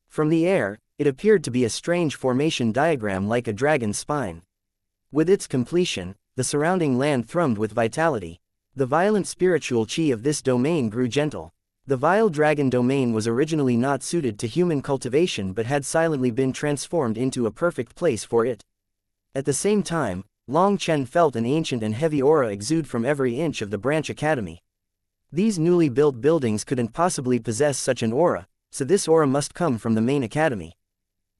From the air, it appeared to be a strange formation diagram like a dragon's spine. With its completion, the surrounding land thrummed with vitality. The violent spiritual chi of this domain grew gentle. The vile dragon domain was originally not suited to human cultivation but had silently been transformed into a perfect place for it. At the same time, Long Chen felt an ancient and heavy aura exude from every inch of the Branch Academy. These newly built buildings couldn't possibly possess such an aura, so this aura must come from the main academy.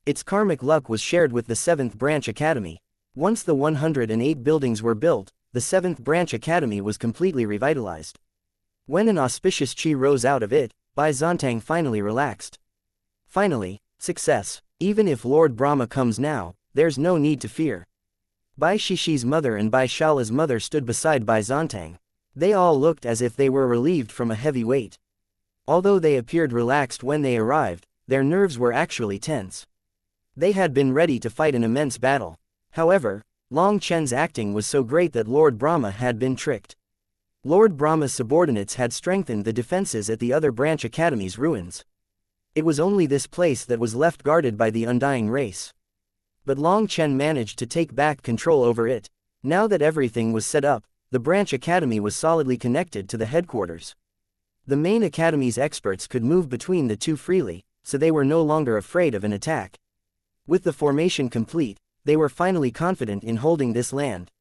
Its karmic luck was shared with the 7th Branch Academy. Once the 108 buildings were built, the 7th Branch Academy was completely revitalized. When an auspicious chi rose out of it, Bai Zontang finally relaxed. Finally, success. Even if Lord Brahma comes now, there's no need to fear. Bai Shishi's mother and Bai Shala's mother stood beside Bai Zontang. They all looked as if they were relieved from a heavy weight. Although they appeared relaxed when they arrived, their nerves were actually tense. They had been ready to fight an immense battle. However, Long Chen's acting was so great that Lord Brahma had been tricked. Lord Brahma's subordinates had strengthened the defenses at the other Branch Academy's ruins. It was only this place that was left guarded by the undying race. But Long Chen managed to take back control over it. Now that everything was set up, the Branch Academy was solidly connected to the headquarters. The main academy's experts could move between the two freely, so they were no longer afraid of an attack. With the formation complete, they were finally confident in holding this land.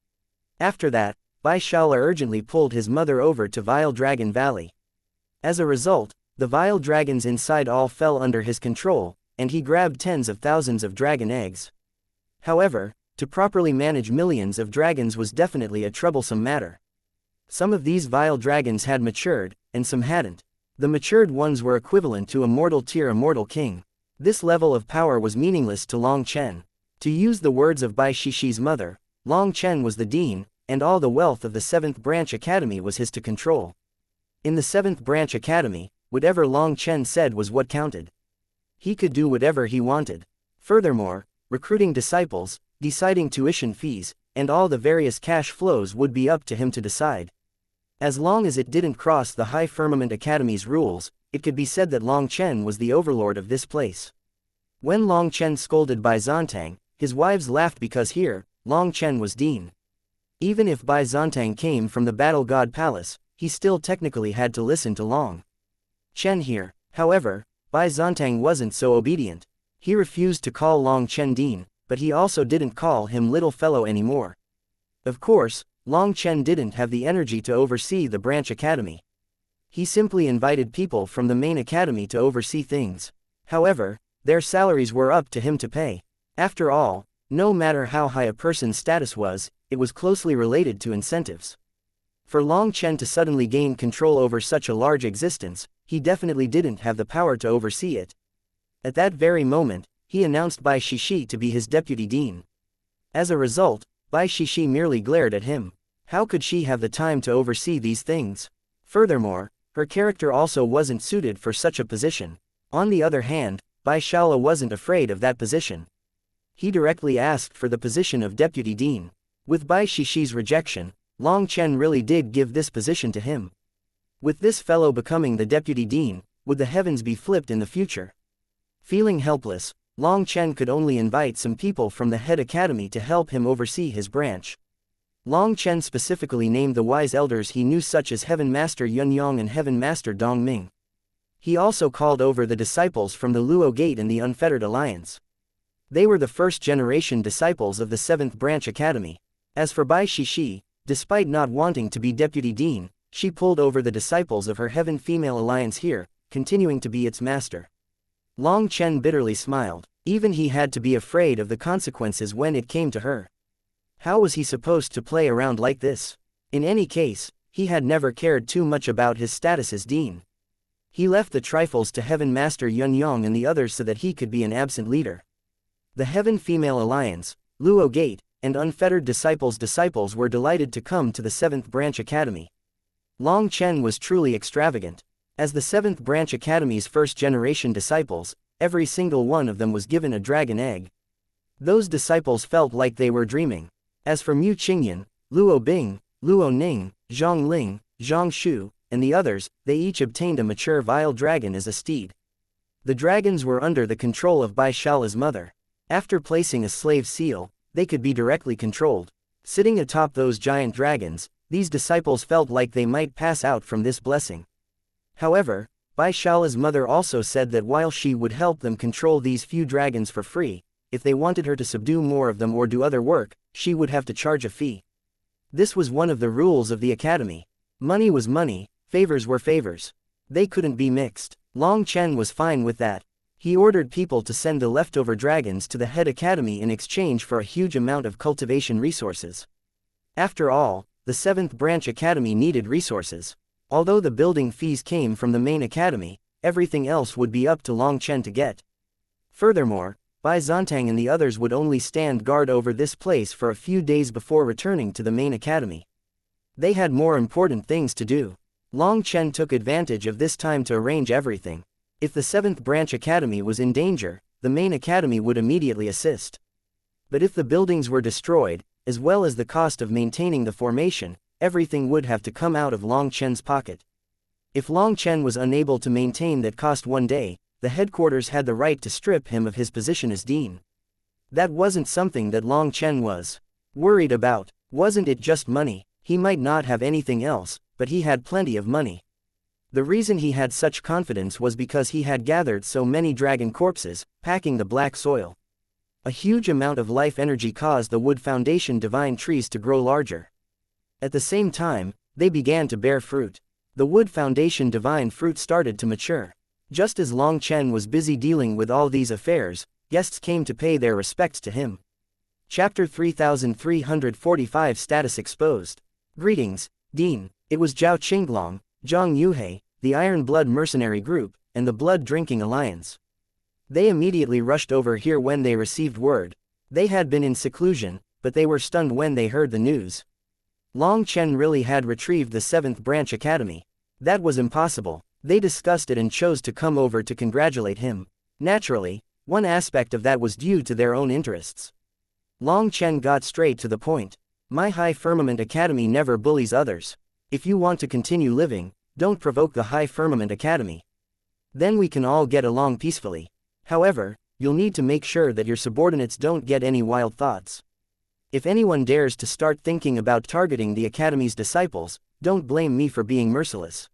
After that, Bai Shala urgently pulled his mother over to Vile Dragon Valley. As a result, the vile dragons inside all fell under his control, and he grabbed tens of thousands of dragon eggs. However, to properly manage millions of dragons was definitely a troublesome matter. Some of these vile dragons had matured, and some hadn't. The matured ones were equivalent to a mortal tier immortal king. This level of power was meaningless to Long Chen. To use the words of Bai Shishi's mother, Long Chen was the dean, and all the wealth of the 7th Branch Academy was his to control. In the 7th Branch Academy, whatever Long Chen said was what counted. He could do whatever he wanted. Furthermore, recruiting disciples, deciding tuition fees, and all the various cash flows would be up to him to decide. As long as it didn't cross the High Firmament Academy's rules, it could be said that Long Chen was the overlord of this place. When Long Chen scolded Bai Zontang, his wives laughed because here, Long Chen was dean. Even if Bai Zontang came from the Battle God Palace, he still technically had to listen to Long Chen here. However, Bai Zontang wasn't so obedient. He refused to call Long Chen dean, but he also didn't call him little fellow anymore. Of course, Long Chen didn't have the energy to oversee the Branch Academy. He simply invited people from the main academy to oversee things. However, their salaries were up to him to pay. After all, no matter how high a person's status was, it was closely related to incentives. For Long Chen to suddenly gain control over such a large existence, he definitely didn't have the power to oversee it. At that very moment, he announced Bai Shishi to be his deputy dean. As a result, Bai Shishi merely glared at him. How could she have the time to oversee these things? Furthermore, her character also wasn't suited for such a position. On the other hand, Bai Shala wasn't afraid of that position. He directly asked for the position of deputy dean. With Bai Shishi's rejection, Long Chen really did give this position to him. With this fellow becoming the deputy dean, would the heavens be flipped in the future? Feeling helpless, Long Chen could only invite some people from the head academy to help him oversee his branch. Long Chen specifically named the wise elders he knew, such as Heaven Master Yun Yong and Heaven Master Dong Ming. He also called over the disciples from the Luo Gate and the Unfettered Alliance. They were the first-generation disciples of the 7th Branch Academy. As for Bai Shishi, despite not wanting to be deputy dean, she pulled over the disciples of her Heaven Female Alliance here, continuing to be its master. Long Chen bitterly smiled. Even he had to be afraid of the consequences when it came to her. How was he supposed to play around like this? In any case, he had never cared too much about his status as dean. He left the trifles to Heaven Master Yun Yong and the others so that he could be an absent leader. The Heaven Female Alliance, Luo Gate, and Unfettered Disciples were delighted to come to the 7th Branch Academy. Long Chen was truly extravagant. As the 7th Branch Academy's first-generation disciples, every single one of them was given a dragon egg. Those disciples felt like they were dreaming. As for Mu Qingyan, Luo Bing, Luo Ning, Zhang Ling, Zhang Shu, and the others, they each obtained a mature vile dragon as a steed. The dragons were under the control of Bai Shala's mother. After placing a slave seal, they could be directly controlled. Sitting atop those giant dragons, these disciples felt like they might pass out from this blessing. However, Bai Shala's mother also said that while she would help them control these few dragons for free, if they wanted her to subdue more of them or do other work, she would have to charge a fee. This was one of the rules of the academy. Money was money, favors were favors. They couldn't be mixed. Long Chen was fine with that. He ordered people to send the leftover dragons to the head academy in exchange for a huge amount of cultivation resources. After all, the 7th Branch Academy needed resources. Although the building fees came from the main academy, everything else would be up to Long Chen to get. Furthermore, Bai Zontang and the others would only stand guard over this place for a few days before returning to the main academy. They had more important things to do. Long Chen took advantage of this time to arrange everything. If the 7th Branch Academy was in danger, the main academy would immediately assist. But if the buildings were destroyed, as well as the cost of maintaining the formation, everything would have to come out of Long Chen's pocket. If Long Chen was unable to maintain that cost one day, the headquarters had the right to strip him of his position as dean. That wasn't something that Long Chen was worried about. Wasn't it just money? He might not have anything else, but he had plenty of money. The reason he had such confidence was because he had gathered so many dragon corpses, packing the black soil. A huge amount of life energy caused the Wood Foundation divine trees to grow larger. At the same time, they began to bear fruit. The Wood Foundation divine fruit started to mature. Just as Long Chen was busy dealing with all these affairs, guests came to pay their respects to him. Chapter 3345 Status Exposed. Greetings, Dean. It was Zhao Qinglong, Zhang Yuhei, the Iron Blood Mercenary Group, and the Blood Drinking Alliance. They immediately rushed over here when they received word. They had been in seclusion, but they were stunned when they heard the news. Long Chen really had retrieved the 7th Branch Academy. That was impossible. They discussed it and chose to come over to congratulate him. Naturally, one aspect of that was due to their own interests. Long Chen got straight to the point. My High Firmament Academy never bullies others. If you want to continue living, don't provoke the High Firmament Academy. Then we can all get along peacefully. However, you'll need to make sure that your subordinates don't get any wild thoughts. If anyone dares to start thinking about targeting the Academy's disciples, don't blame me for being merciless.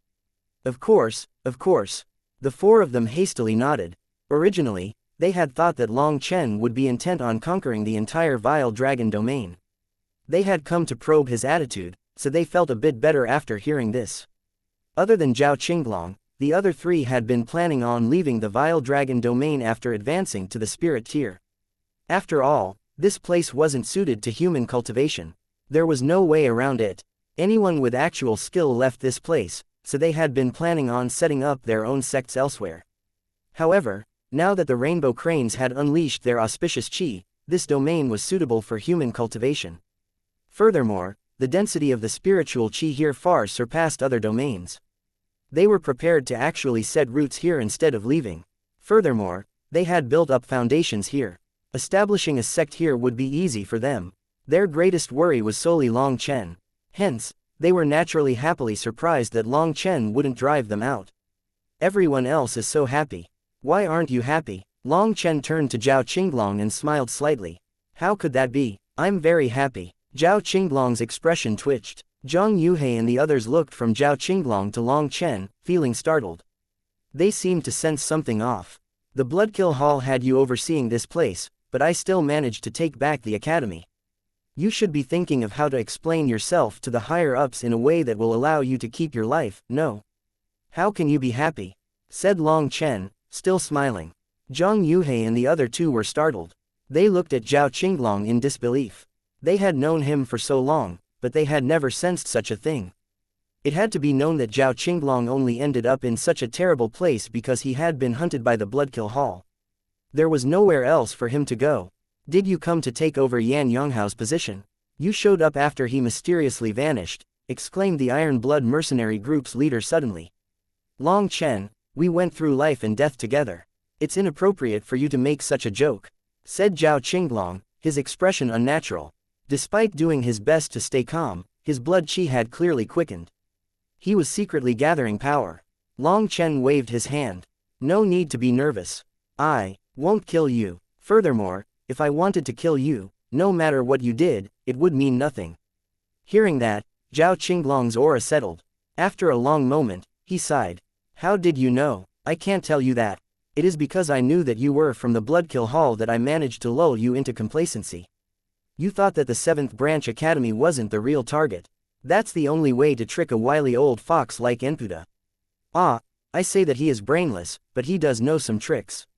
Of course. The four of them hastily nodded. Originally, they had thought that Long Chen would be intent on conquering the entire vile dragon domain. They had come to probe his attitude, so they felt a bit better after hearing this. Other than Zhao Qinglong, the other three had been planning on leaving the vile dragon domain after advancing to the spirit tier. After all, this place wasn't suited to human cultivation. There was no way around it. Anyone with actual skill left this place, so they had been planning on setting up their own sects elsewhere. However, now that the Rainbow Cranes had unleashed their auspicious chi, this domain was suitable for human cultivation. Furthermore, the density of the spiritual chi here far surpassed other domains. They were prepared to actually set roots here instead of leaving. Furthermore, they had built up foundations here. Establishing a sect here would be easy for them. Their greatest worry was solely Long Chen. Hence, they were naturally happily surprised that Long Chen wouldn't drive them out. Everyone else is so happy. Why aren't you happy? Long Chen turned to Zhao Qinglong and smiled slightly. How could that be? I'm very happy. Zhao Qinglong's expression twitched. Zhang Yuhei and the others looked from Zhao Qinglong to Long Chen, feeling startled. They seemed to sense something off. The Bloodkill Hall had you overseeing this place, but I still managed to take back the academy. You should be thinking of how to explain yourself to the higher-ups in a way that will allow you to keep your life, no? How can you be happy? Said Long Chen, still smiling. Zhang Yuhei and the other two were startled. They looked at Zhao Qinglong in disbelief. They had known him for so long, but they had never sensed such a thing. It had to be known that Zhao Qinglong only ended up in such a terrible place because he had been hunted by the Bloodkill Hall. There was nowhere else for him to go. Did you come to take over Yan Yonghao's position? You showed up after he mysteriously vanished, exclaimed the Iron Blood mercenary group's leader suddenly. Long Chen, we went through life and death together. It's inappropriate for you to make such a joke, said Zhao Qinglong, his expression unnatural. Despite doing his best to stay calm, his blood qi had clearly quickened. He was secretly gathering power. Long Chen waved his hand. No need to be nervous. I won't kill you. Furthermore, if I wanted to kill you, no matter what you did, it would mean nothing. Hearing that, Zhao Qinglong's aura settled. After a long moment, he sighed. How did you know? I can't tell you that. It is because I knew that you were from the Bloodkill Hall that I managed to lull you into complacency. You thought that the 7th Branch Academy wasn't the real target. That's the only way to trick a wily old fox like Enpuda. Ah, I say that he is brainless, but he does know some tricks.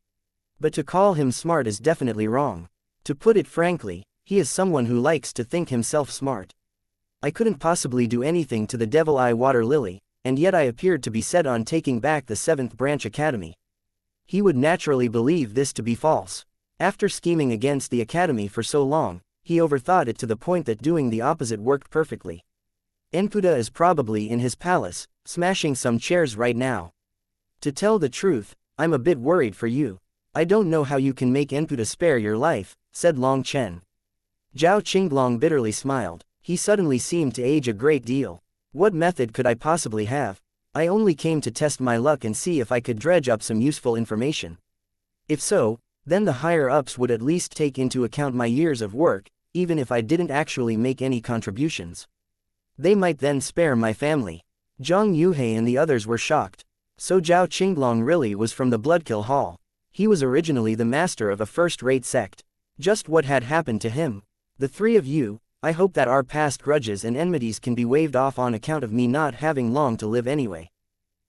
But to call him smart is definitely wrong. To put it frankly, he is someone who likes to think himself smart. I couldn't possibly do anything to the Devil Eye Water Lily, and yet I appeared to be set on taking back the 7th Branch Academy. He would naturally believe this to be false. After scheming against the academy for so long, he overthought it to the point that doing the opposite worked perfectly. Enpuda is probably in his palace, smashing some chairs right now. To tell the truth, I'm a bit worried for you. I don't know how you can make Enpuda spare your life, said Long Chen. Zhao Qinglong bitterly smiled. He suddenly seemed to age a great deal. What method could I possibly have? I only came to test my luck and see if I could dredge up some useful information. If so, then the higher-ups would at least take into account my years of work, even if I didn't actually make any contributions. They might then spare my family. Zhang Yuhei and the others were shocked. So Zhao Qinglong really was from the Bloodkill Hall. He was originally the master of a first-rate sect. Just what had happened to him? The three of you, I hope that our past grudges and enmities can be waved off on account of me not having long to live anyway.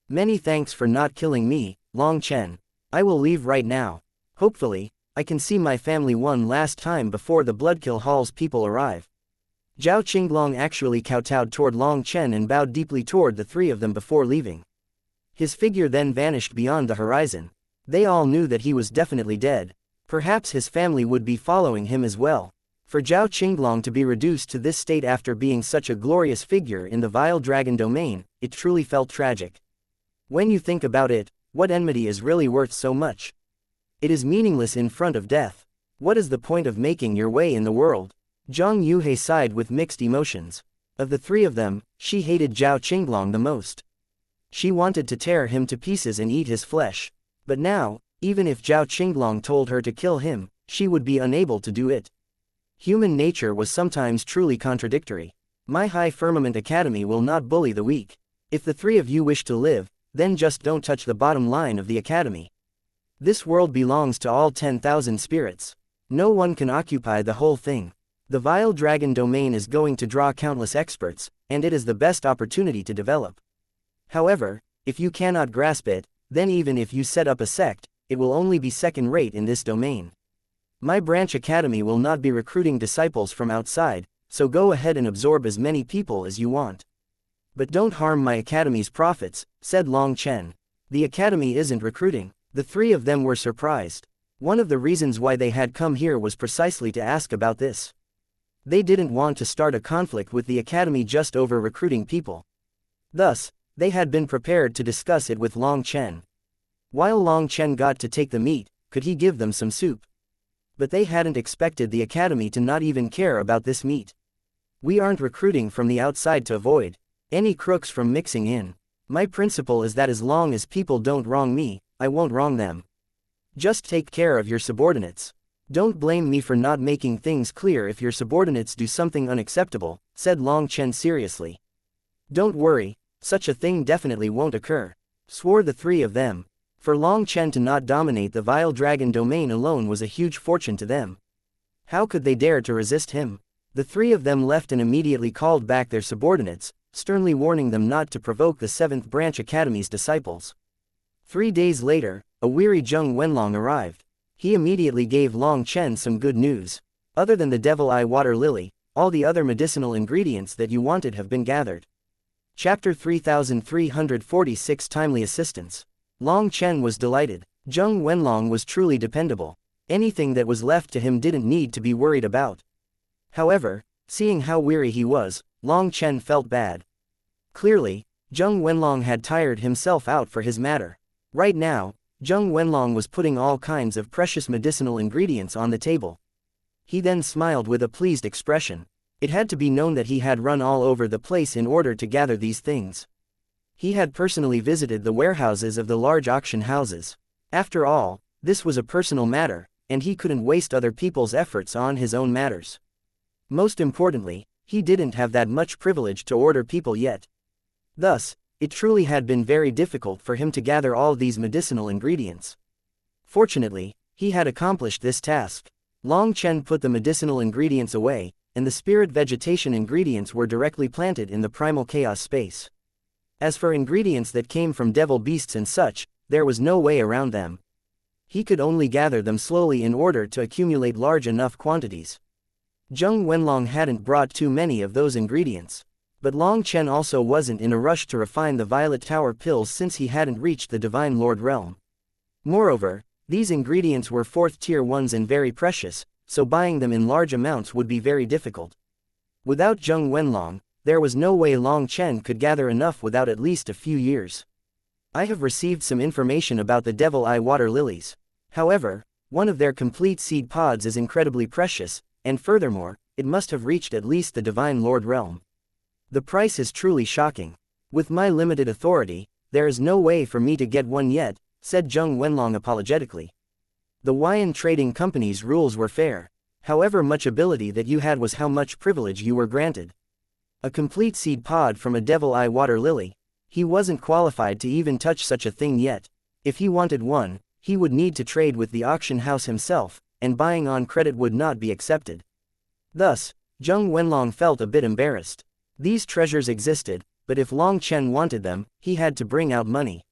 Many thanks for not killing me, Long Chen. I will leave right now. Hopefully, I can see my family one last time before the Bloodkill Hall's people arrive. Zhao Qinglong actually kowtowed toward Long Chen and bowed deeply toward the three of them before leaving. His figure then vanished beyond the horizon. They all knew that he was definitely dead. Perhaps his family would be following him as well. For Zhao Qinglong to be reduced to this state after being such a glorious figure in the vile dragon domain, it truly felt tragic. When you think about it, what enmity is really worth so much? It is meaningless in front of death. What is the point of making your way in the world? Zhang Yuhei sighed with mixed emotions. Of the three of them, she hated Zhao Qinglong the most. She wanted to tear him to pieces and eat his flesh. But now, even if Zhao Qinglong told her to kill him, she would be unable to do it. Human nature was sometimes truly contradictory. My High Firmament Academy will not bully the weak. If the three of you wish to live, then just don't touch the bottom line of the academy. This world belongs to all 10,000 spirits. No one can occupy the whole thing. The vile dragon domain is going to draw countless experts, and it is the best opportunity to develop. However, if you cannot grasp it, then even if you set up a sect, it will only be second-rate in this domain. My branch academy will not be recruiting disciples from outside, so go ahead and absorb as many people as you want. But don't harm my academy's profits, said Long Chen. The academy isn't recruiting. The three of them were surprised. One of the reasons why they had come here was precisely to ask about this. They didn't want to start a conflict with the academy just over recruiting people. Thus, they had been prepared to discuss it with Long Chen. While Long Chen got to take the meat, could he give them some soup? But they hadn't expected the academy to not even care about this meat. We aren't recruiting from the outside to avoid any crooks from mixing in. My principle is that as long as people don't wrong me, I won't wrong them. Just take care of your subordinates. Don't blame me for not making things clear if your subordinates do something unacceptable, said Long Chen seriously. Don't worry, such a thing definitely won't occur, swore the three of them. For Long Chen to not dominate the vile dragon domain alone was a huge fortune to them. How could they dare to resist him? The three of them left and immediately called back their subordinates, sternly warning them not to provoke the 7th Branch Academy's disciples. 3 days later, a weary Zheng Wenlong arrived. He immediately gave Long Chen some good news. Other than the devil eye water lily, all the other medicinal ingredients that you wanted have been gathered. Chapter 3346 Timely Assistance. Long Chen was delighted. Zheng Wenlong was truly dependable. Anything that was left to him didn't need to be worried about. However, seeing how weary he was, Long Chen felt bad. Clearly, Zheng Wenlong had tired himself out for his matter. Right now, Zheng Wenlong was putting all kinds of precious medicinal ingredients on the table. He then smiled with a pleased expression. It had to be known that he had run all over the place in order to gather these things. He had personally visited the warehouses of the large auction houses. After all, this was a personal matter, and he couldn't waste other people's efforts on his own matters. Most importantly, he didn't have that much privilege to order people yet. Thus, it truly had been very difficult for him to gather all these medicinal ingredients. Fortunately, he had accomplished this task. Long Chen put the medicinal ingredients away, and the spirit vegetation ingredients were directly planted in the primal chaos space. As for ingredients that came from devil beasts and such, there was no way around them. He could only gather them slowly in order to accumulate large enough quantities. Zheng Wenlong hadn't brought too many of those ingredients. But Long Chen also wasn't in a rush to refine the Violet Tower pills since he hadn't reached the Divine Lord realm. Moreover, these ingredients were 4th-tier ones and very precious, so buying them in large amounts would be very difficult. Without Zheng Wenlong, there was no way Long Chen could gather enough without at least a few years. I have received some information about the devil eye water lilies. However, one of their complete seed pods is incredibly precious, and furthermore, it must have reached at least the Divine Lord realm. The price is truly shocking. With my limited authority, there is no way for me to get one yet, said Zheng Wenlong apologetically. The Huayan Trading Company's rules were fair. However much ability that you had was how much privilege you were granted. A complete seed pod from a devil eye water lily. He wasn't qualified to even touch such a thing yet. If he wanted one, he would need to trade with the auction house himself, and buying on credit would not be accepted. Thus, Zheng Wenlong felt a bit embarrassed. These treasures existed, but if Long Chen wanted them, he had to bring out money.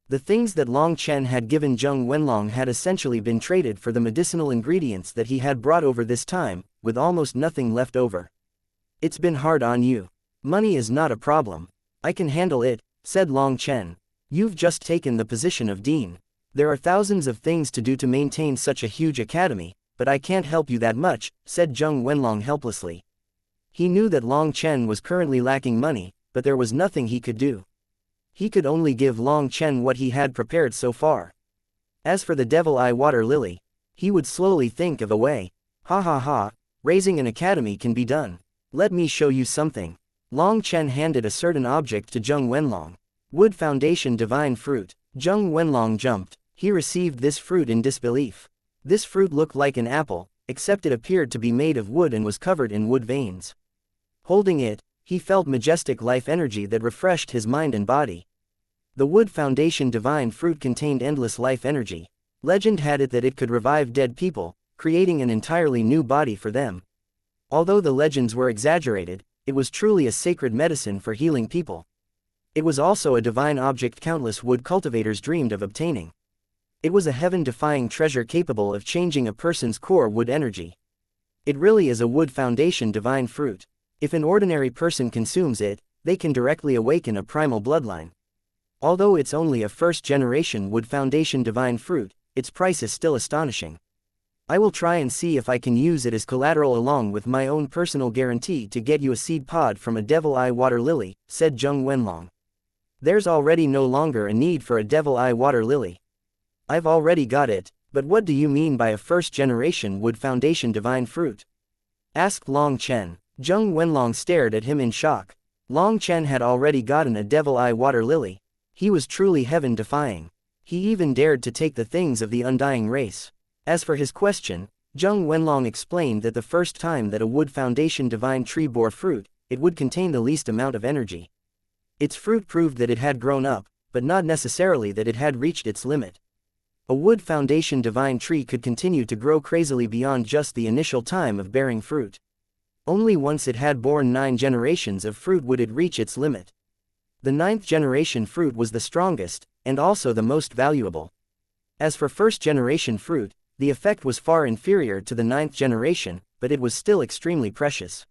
The things that Long Chen had given Zheng Wenlong had essentially been traded for the medicinal ingredients that he had brought over this time, with almost nothing left over. It's been hard on you. Money is not a problem. I can handle it, said Long Chen. You've just taken the position of dean. There are thousands of things to do to maintain such a huge academy, but I can't help you that much, said Zheng Wenlong helplessly. He knew that Long Chen was currently lacking money, but there was nothing he could do. He could only give Long Chen what he had prepared so far. As for the devil eye water lily, he would slowly think of a way. Ha ha ha, raising an academy can be done. Let me show you something. Long Chen handed a certain object to Zheng Wenlong. Wood Foundation Divine Fruit. Zheng Wenlong jumped. He received this fruit in disbelief. This fruit looked like an apple, except it appeared to be made of wood and was covered in wood veins. Holding it, he felt majestic life energy that refreshed his mind and body. The Wood Foundation Divine Fruit contained endless life energy. Legend had it that it could revive dead people, creating an entirely new body for them. Although the legends were exaggerated, it was truly a sacred medicine for healing people. It was also a divine object countless wood cultivators dreamed of obtaining. It was a heaven-defying treasure capable of changing a person's core wood energy. It really is a Wood Foundation Divine Fruit. If an ordinary person consumes it, they can directly awaken a primal bloodline. Although it's only a first-generation Wood Foundation Divine Fruit, its price is still astonishing. I will try and see if I can use it as collateral along with my own personal guarantee to get you a seed pod from a devil eye water lily, said Zheng Wenlong. There's already no longer a need for a devil eye water lily. I've already got it, but what do you mean by a first-generation Wood Foundation Divine Fruit? Asked Long Chen. Zheng Wenlong stared at him in shock. Long Chen had already gotten a devil eye water lily. He was truly heaven-defying. He even dared to take the things of the undying race. As for his question, Zheng Wenlong explained that the first time that a wood foundation divine tree bore fruit, it would contain the least amount of energy. Its fruit proved that it had grown up, but not necessarily that it had reached its limit. A wood foundation divine tree could continue to grow crazily beyond just the initial time of bearing fruit. Only once it had borne 9 generations of fruit would it reach its limit. The 9th generation fruit was the strongest, and also the most valuable. As for first generation fruit, the effect was far inferior to the 9th generation, but it was still extremely precious.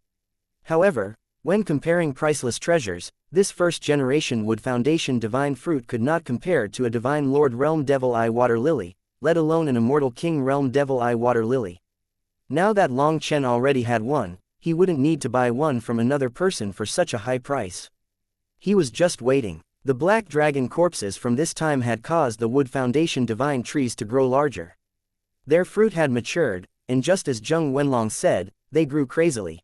However, when comparing priceless treasures, this first generation wood foundation divine fruit could not compare to a divine lord realm devil eye water lily, let alone an immortal king realm devil eye water lily. Now that Long Chen already had one, he wouldn't need to buy one from another person for such a high price. He was just waiting. The black dragon corpses from this time had caused the wood foundation divine trees to grow larger. Their fruit had matured, and just as Zheng Wenlong said, they grew crazily.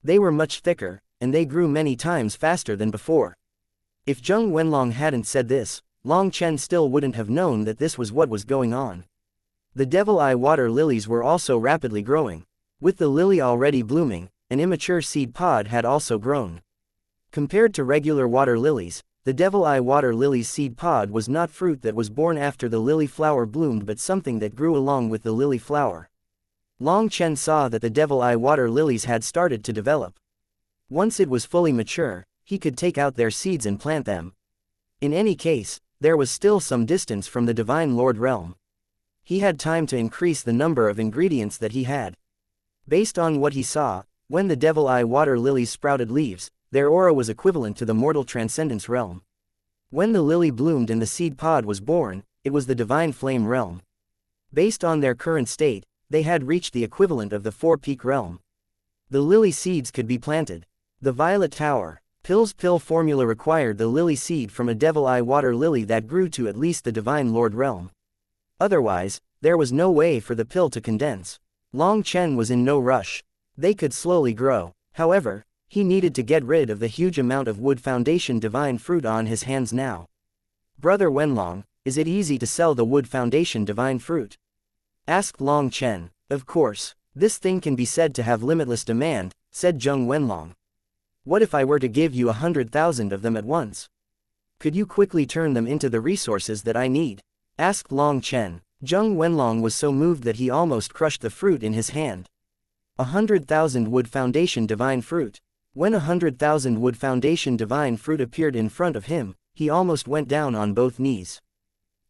They were much thicker, and they grew many times faster than before. If Zheng Wenlong hadn't said this, Long Chen still wouldn't have known that this was what was going on. The devil eye water lilies were also rapidly growing. With the lily already blooming, an immature seed pod had also grown. Compared to regular water lilies, the devil eye water lily's seed pod was not fruit that was born after the lily flower bloomed but something that grew along with the lily flower. Long Chen saw that the devil eye water lilies had started to develop. Once it was fully mature, he could take out their seeds and plant them. In any case, there was still some distance from the divine lord realm. He had time to increase the number of ingredients that he had. Based on what he saw, when the devil eye water lilies sprouted leaves, their aura was equivalent to the mortal transcendence realm. When the lily bloomed and the seed pod was born, it was the divine flame realm. Based on their current state, they had reached the equivalent of the four-peak realm. The lily seeds could be planted. The Violet Tower Pill's pill formula required the lily seed from a devil eye water lily that grew to at least the divine lord realm. Otherwise, there was no way for the pill to condense. Long Chen was in no rush. They could slowly grow. However, he needed to get rid of the huge amount of wood foundation divine fruit on his hands now. Brother Wenlong, is it easy to sell the wood foundation divine fruit? Asked Long Chen. Of course, this thing can be said to have limitless demand, said Zheng Wenlong. What if I were to give you 100,000 of them at once? Could you quickly turn them into the resources that I need? Asked Long Chen. Zheng Wenlong was so moved that he almost crushed the fruit in his hand. 100,000 wood foundation divine fruit. When 100,000 wood foundation divine fruit appeared in front of him, he almost went down on both knees.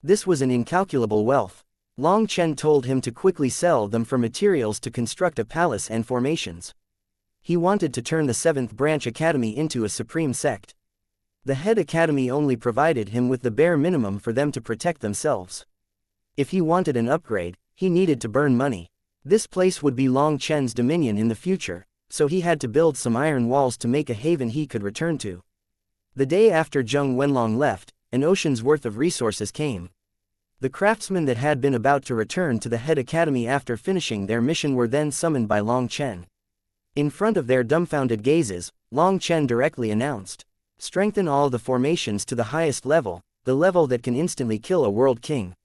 This was an incalculable wealth. Long Chen told him to quickly sell them for materials to construct a palace and formations. He wanted to turn the 7th branch academy into a supreme sect. The head academy only provided him with the bare minimum for them to protect themselves. If he wanted an upgrade, he needed to burn money. This place would be Long Chen's dominion in the future, so he had to build some iron walls to make a haven he could return to. The day after Zheng Wenlong left, an ocean's worth of resources came. The craftsmen that had been about to return to the head academy after finishing their mission were then summoned by Long Chen. In front of their dumbfounded gazes, Long Chen directly announced, "Strengthen all the formations to the highest level, the level that can instantly kill a world king."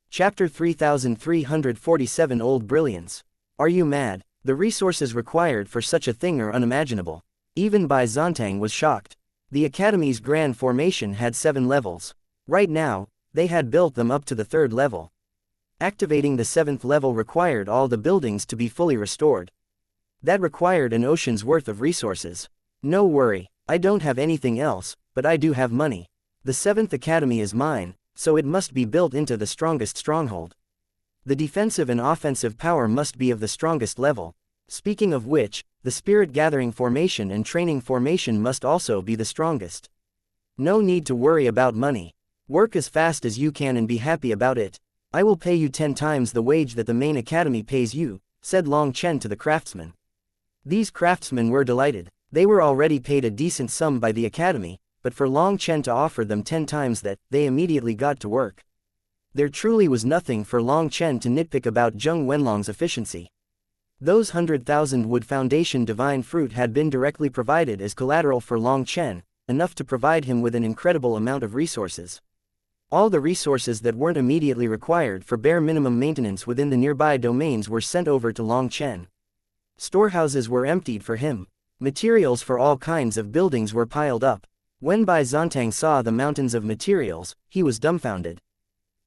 Chapter 3347 Old Brilliance. Are you mad? The resources required for such a thing are unimaginable. Even Bai Zontang was shocked. The Academy's grand formation had 7 levels. Right now, they had built them up to the 3rd level. Activating the 7th level required all the buildings to be fully restored. That required an ocean's worth of resources. No worry, I don't have anything else, but I do have money. The 7th Academy is mine, so it must be built into the strongest stronghold. The defensive and offensive power must be of the strongest level. Speaking of which, the spirit gathering formation and training formation must also be the strongest. No need to worry about money. Work as fast as you can and be happy about it. I will pay you 10 times the wage that the main academy pays you, said Long Chen to the craftsmen. These craftsmen were delighted. They were already paid a decent sum by the academy, but for Long Chen to offer them 10 times that, they immediately got to work. There truly was nothing for Long Chen to nitpick about Zheng Wenlong's efficiency. Those 100,000 wood foundation divine fruit had been directly provided as collateral for Long Chen, enough to provide him with an incredible amount of resources. All the resources that weren't immediately required for bare minimum maintenance within the nearby domains were sent over to Long Chen. Storehouses were emptied for him. Materials for all kinds of buildings were piled up. When Bai Zontang saw the mountains of materials, he was dumbfounded.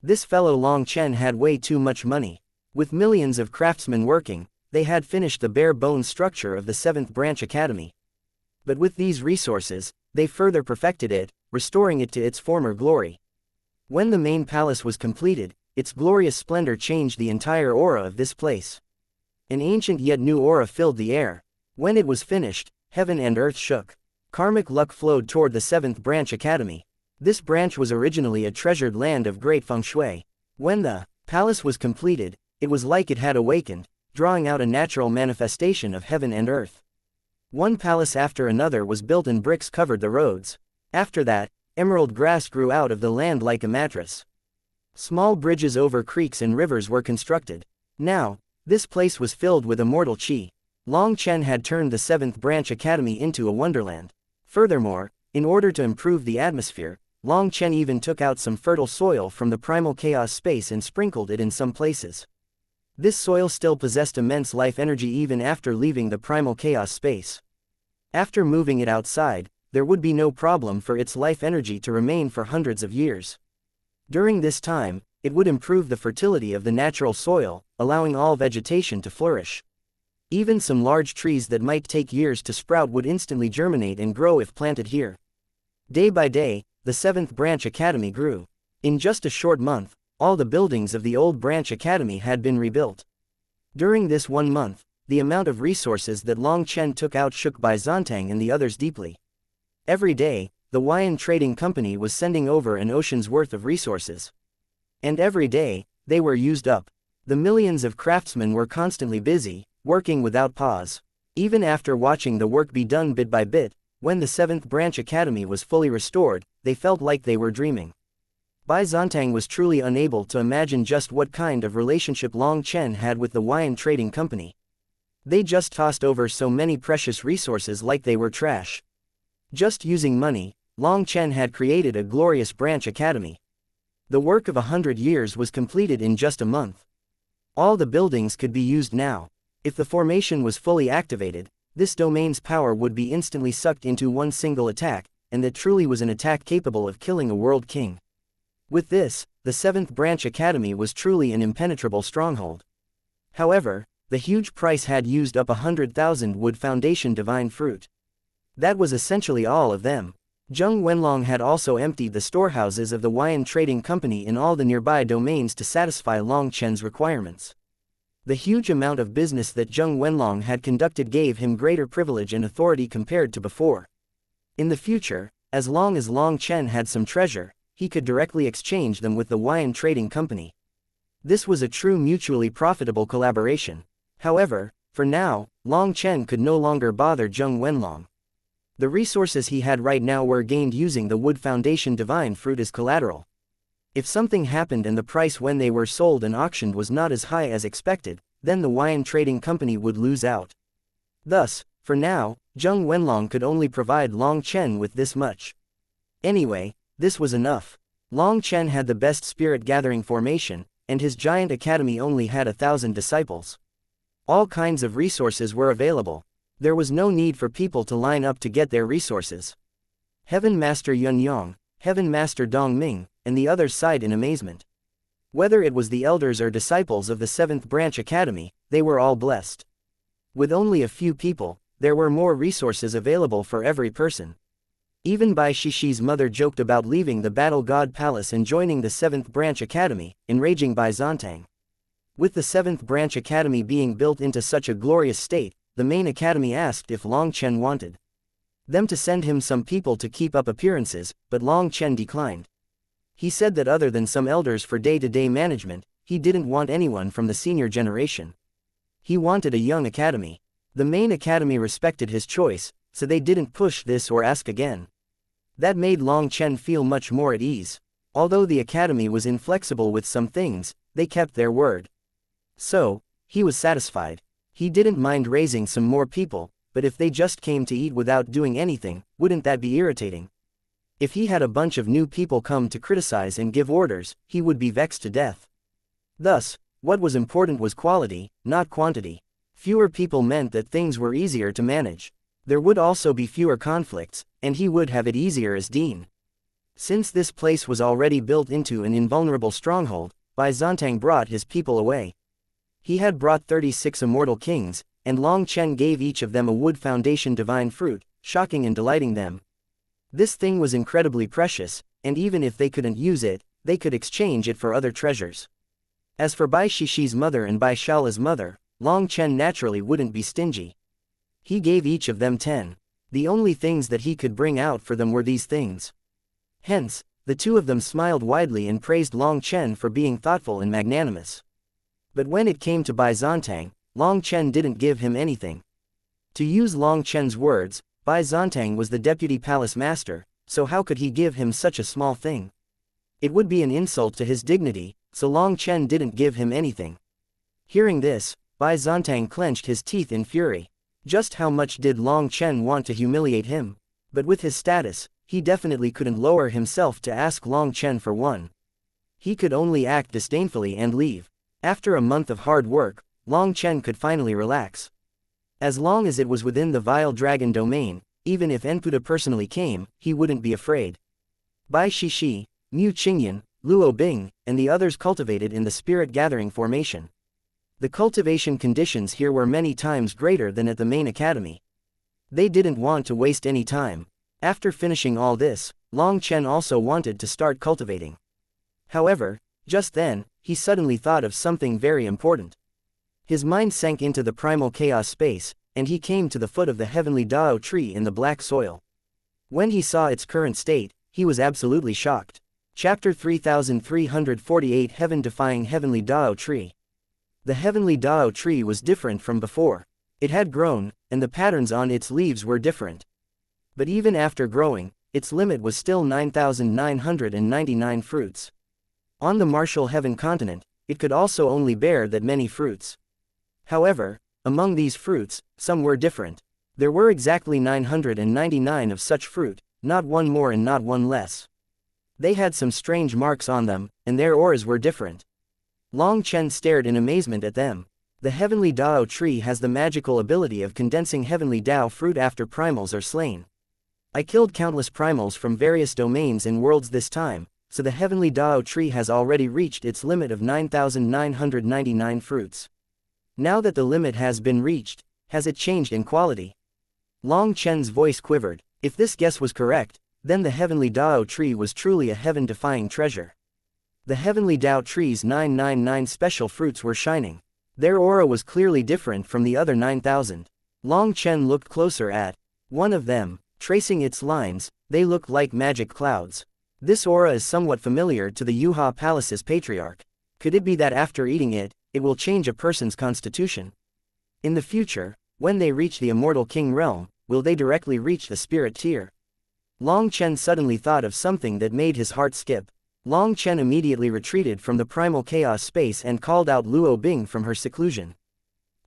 This fellow Long Chen had way too much money. With millions of craftsmen working, they had finished the bare-bones structure of the 7th Branch Academy. But with these resources, they further perfected it, restoring it to its former glory. When the main palace was completed, its glorious splendor changed the entire aura of this place. An ancient yet new aura filled the air. When it was finished, heaven and earth shook. Karmic luck flowed toward the 7th Branch Academy. This branch was originally a treasured land of great feng shui. When the palace was completed, it was like it had awakened, drawing out a natural manifestation of heaven and earth. One palace after another was built and bricks covered the roads. After that, emerald grass grew out of the land like a mattress. Small bridges over creeks and rivers were constructed. Now, this place was filled with immortal qi. Long Chen had turned the 7th Branch Academy into a wonderland. Furthermore, in order to improve the atmosphere, Long Chen even took out some fertile soil from the primal chaos space and sprinkled it in some places. This soil still possessed immense life energy even after leaving the primal chaos space. After moving it outside, there would be no problem for its life energy to remain for hundreds of years. During this time, it would improve the fertility of the natural soil, allowing all vegetation to flourish. Even some large trees that might take years to sprout would instantly germinate and grow if planted here. Day by day, the 7th Branch Academy grew. In just a short month, all the buildings of the old Branch Academy had been rebuilt. During this 1 month, the amount of resources that Long Chen took out shook Bai Zontang and the others deeply. Every day, the Wuxian Trading Company was sending over an ocean's worth of resources. And every day, they were used up. The millions of craftsmen were constantly busy, working without pause. Even after watching the work be done bit by bit, when the 7th Branch Academy was fully restored, they felt like they were dreaming. Bai Zontang was truly unable to imagine just what kind of relationship Long Chen had with the Wuxian Trading Company. They just tossed over so many precious resources like they were trash. Just using money, Long Chen had created a glorious branch academy. The work of 100 years was completed in just a month. All the buildings could be used now. If the formation was fully activated, this domain's power would be instantly sucked into one single attack, and that truly was an attack capable of killing a world king. With this, the 7th Branch Academy was truly an impenetrable stronghold. However, the huge price had used up 100,000 wood foundation divine fruit. That was essentially all of them. Zheng Wenlong had also emptied the storehouses of the Wuxian Trading Company in all the nearby domains to satisfy Long Chen's requirements. The huge amount of business that Zheng Wenlong had conducted gave him greater privilege and authority compared to before. In the future, as long as Long Chen had some treasure, he could directly exchange them with the Wuxian Trading Company. This was a true mutually profitable collaboration. However, for now, Long Chen could no longer bother Zheng Wenlong. The resources he had right now were gained using the wood foundation divine fruit as collateral. If something happened and the price when they were sold and auctioned was not as high as expected, then the Wuxian Trading Company would lose out. Thus, for now, Zheng Wenlong could only provide Long Chen with this much. Anyway, this was enough. Long Chen had the best spirit-gathering formation, and his giant academy only had 1,000 disciples. All kinds of resources were available. There was no need for people to line up to get their resources. Heaven Master Yun Yong, Heaven Master Dong Ming, and the others sighed in amazement. Whether it was the elders or disciples of the 7th Branch Academy, they were all blessed. With only a few people, there were more resources available for every person. Even Bai Shishi's mother joked about leaving the Battle God Palace and joining the 7th Branch Academy, enraging Bai Zontang. With the 7th Branch Academy being built into such a glorious state, the main academy asked if Long Chen wanted them to send him some people to keep up appearances, but Long Chen declined. He said that other than some elders for day-to-day management, he didn't want anyone from the senior generation. He wanted a young academy. The main academy respected his choice, so they didn't push this or ask again. That made Long Chen feel much more at ease. Although the academy was inflexible with some things, they kept their word. So, he was satisfied. He didn't mind raising some more people, but if they just came to eat without doing anything, wouldn't that be irritating? If he had a bunch of new people come to criticize and give orders, he would be vexed to death. Thus, what was important was quality, not quantity. Fewer people meant that things were easier to manage. There would also be fewer conflicts, and he would have it easier as dean. Since this place was already built into an invulnerable stronghold, Bai Zantang brought his people away. He had brought 36 immortal kings, and Long Chen gave each of them a wood foundation divine fruit, shocking and delighting them. This thing was incredibly precious, and even if they couldn't use it, they could exchange it for other treasures. As for Bai Shishi's mother and Bai Shala's mother, Long Chen naturally wouldn't be stingy. He gave each of them 10. The only things that he could bring out for them were these things. Hence, the two of them smiled widely and praised Long Chen for being thoughtful and magnanimous. But when it came to Bai Zantang, Long Chen didn't give him anything. To use Long Chen's words, Bai Zantang was the deputy palace master, so how could he give him such a small thing? It would be an insult to his dignity, so Long Chen didn't give him anything. Hearing this, Bai Zantang clenched his teeth in fury. Just how much did Long Chen want to humiliate him? But with his status, he definitely couldn't lower himself to ask Long Chen for one. He could only act disdainfully and leave. After a month of hard work, Long Chen could finally relax. As long as it was within the vile dragon domain, even if Enputa personally came, he wouldn't be afraid. Bai Shishi, Mu Qingyan, Luo Bing, and the others cultivated in the spirit gathering formation. The cultivation conditions here were many times greater than at the main academy. They didn't want to waste any time. After finishing all this, Long Chen also wanted to start cultivating. However, just then, he suddenly thought of something very important. His mind sank into the primal chaos space, and he came to the foot of the heavenly Dao tree in the black soil. When he saw its current state, he was absolutely shocked. Chapter 3348 Heaven-Defying Heavenly Dao Tree. The heavenly Dao tree was different from before. It had grown, and the patterns on its leaves were different. But even after growing, its limit was still 9,999 fruits. On the martial heaven continent, it could also only bear that many fruits. However, among these fruits, some were different. There were exactly 999 of such fruit, not one more and not one less. They had some strange marks on them, and their auras were different. Long Chen stared in amazement at them. The heavenly Dao tree has the magical ability of condensing heavenly Dao fruit after primals are slain. I killed countless primals from various domains and worlds this time, so the heavenly Dao tree has already reached its limit of 9,999 fruits. Now that the limit has been reached, has it changed in quality? Long Chen's voice quivered. If this guess was correct, then the heavenly Dao tree was truly a heaven-defying treasure. The heavenly Dao tree's 999 special fruits were shining. Their aura was clearly different from the other 9,000. Long Chen looked closer at one of them, tracing its lines. They looked like magic clouds. This aura is somewhat familiar to the Yuha Palace's patriarch. Could it be that after eating it, it will change a person's constitution? In the future, when they reach the immortal king realm, will they directly reach the spirit tier? Long Chen suddenly thought of something that made his heart skip. Long Chen immediately retreated from the primal chaos space and called out Luo Bing from her seclusion.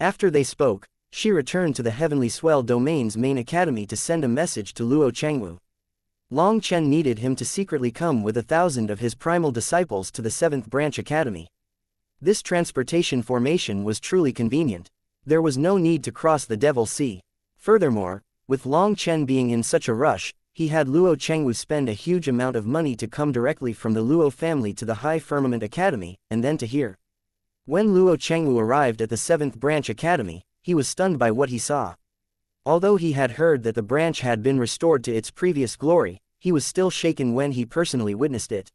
After they spoke, she returned to the Heavenly Swell Domain's main academy to send a message to Luo Chengwu. Long Chen needed him to secretly come with 1,000 of his primal disciples to the 7th Branch Academy. This transportation formation was truly convenient. There was no need to cross the Devil Sea. Furthermore, with Long Chen being in such a rush, he had Luo Chengwu spend a huge amount of money to come directly from the Luo family to the High Firmament Academy, and then to here. When Luo Chengwu arrived at the 7th Branch Academy, he was stunned by what he saw. Although he had heard that the branch had been restored to its previous glory, he was still shaken when he personally witnessed it.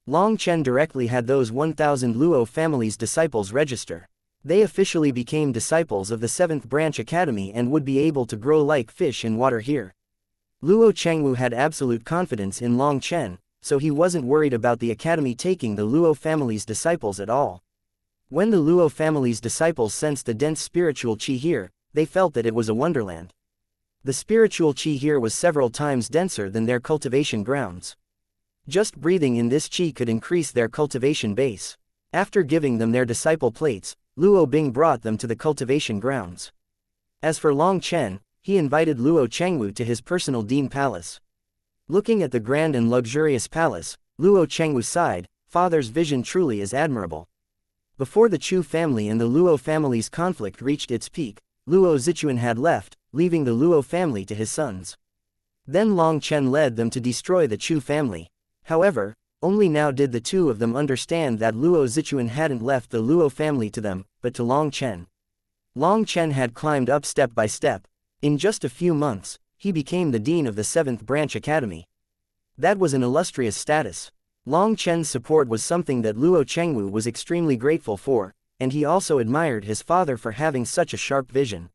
Long Chen directly had those 1,000 Luo family's disciples register. They officially became disciples of the 7th Branch Academy and would be able to grow like fish in water here. Luo Chengwu had absolute confidence in Long Chen, so he wasn't worried about the academy taking the Luo family's disciples at all. When the Luo family's disciples sensed the dense spiritual qi here, they felt that it was a wonderland. The spiritual qi here was several times denser than their cultivation grounds. Just breathing in this qi could increase their cultivation base. After giving them their disciple plates, Luo Bing brought them to the cultivation grounds. As for Long Chen, he invited Luo Chengwu to his personal Dean Palace. Looking at the grand and luxurious palace, Luo Chengwu sighed, "Father's vision truly is admirable." Before the Chu family and the Luo family's conflict reached its peak, Luo Zichuan had left, leaving the Luo family to his sons. Then Long Chen led them to destroy the Chu family. However, only now did the two of them understand that Luo Zichuan hadn't left the Luo family to them, but to Long Chen. Long Chen had climbed up step by step. In just a few months, he became the dean of the 7th Branch Academy. That was an illustrious status. Long Chen's support was something that Luo Chengwu was extremely grateful for, and he also admired his father for having such a sharp vision.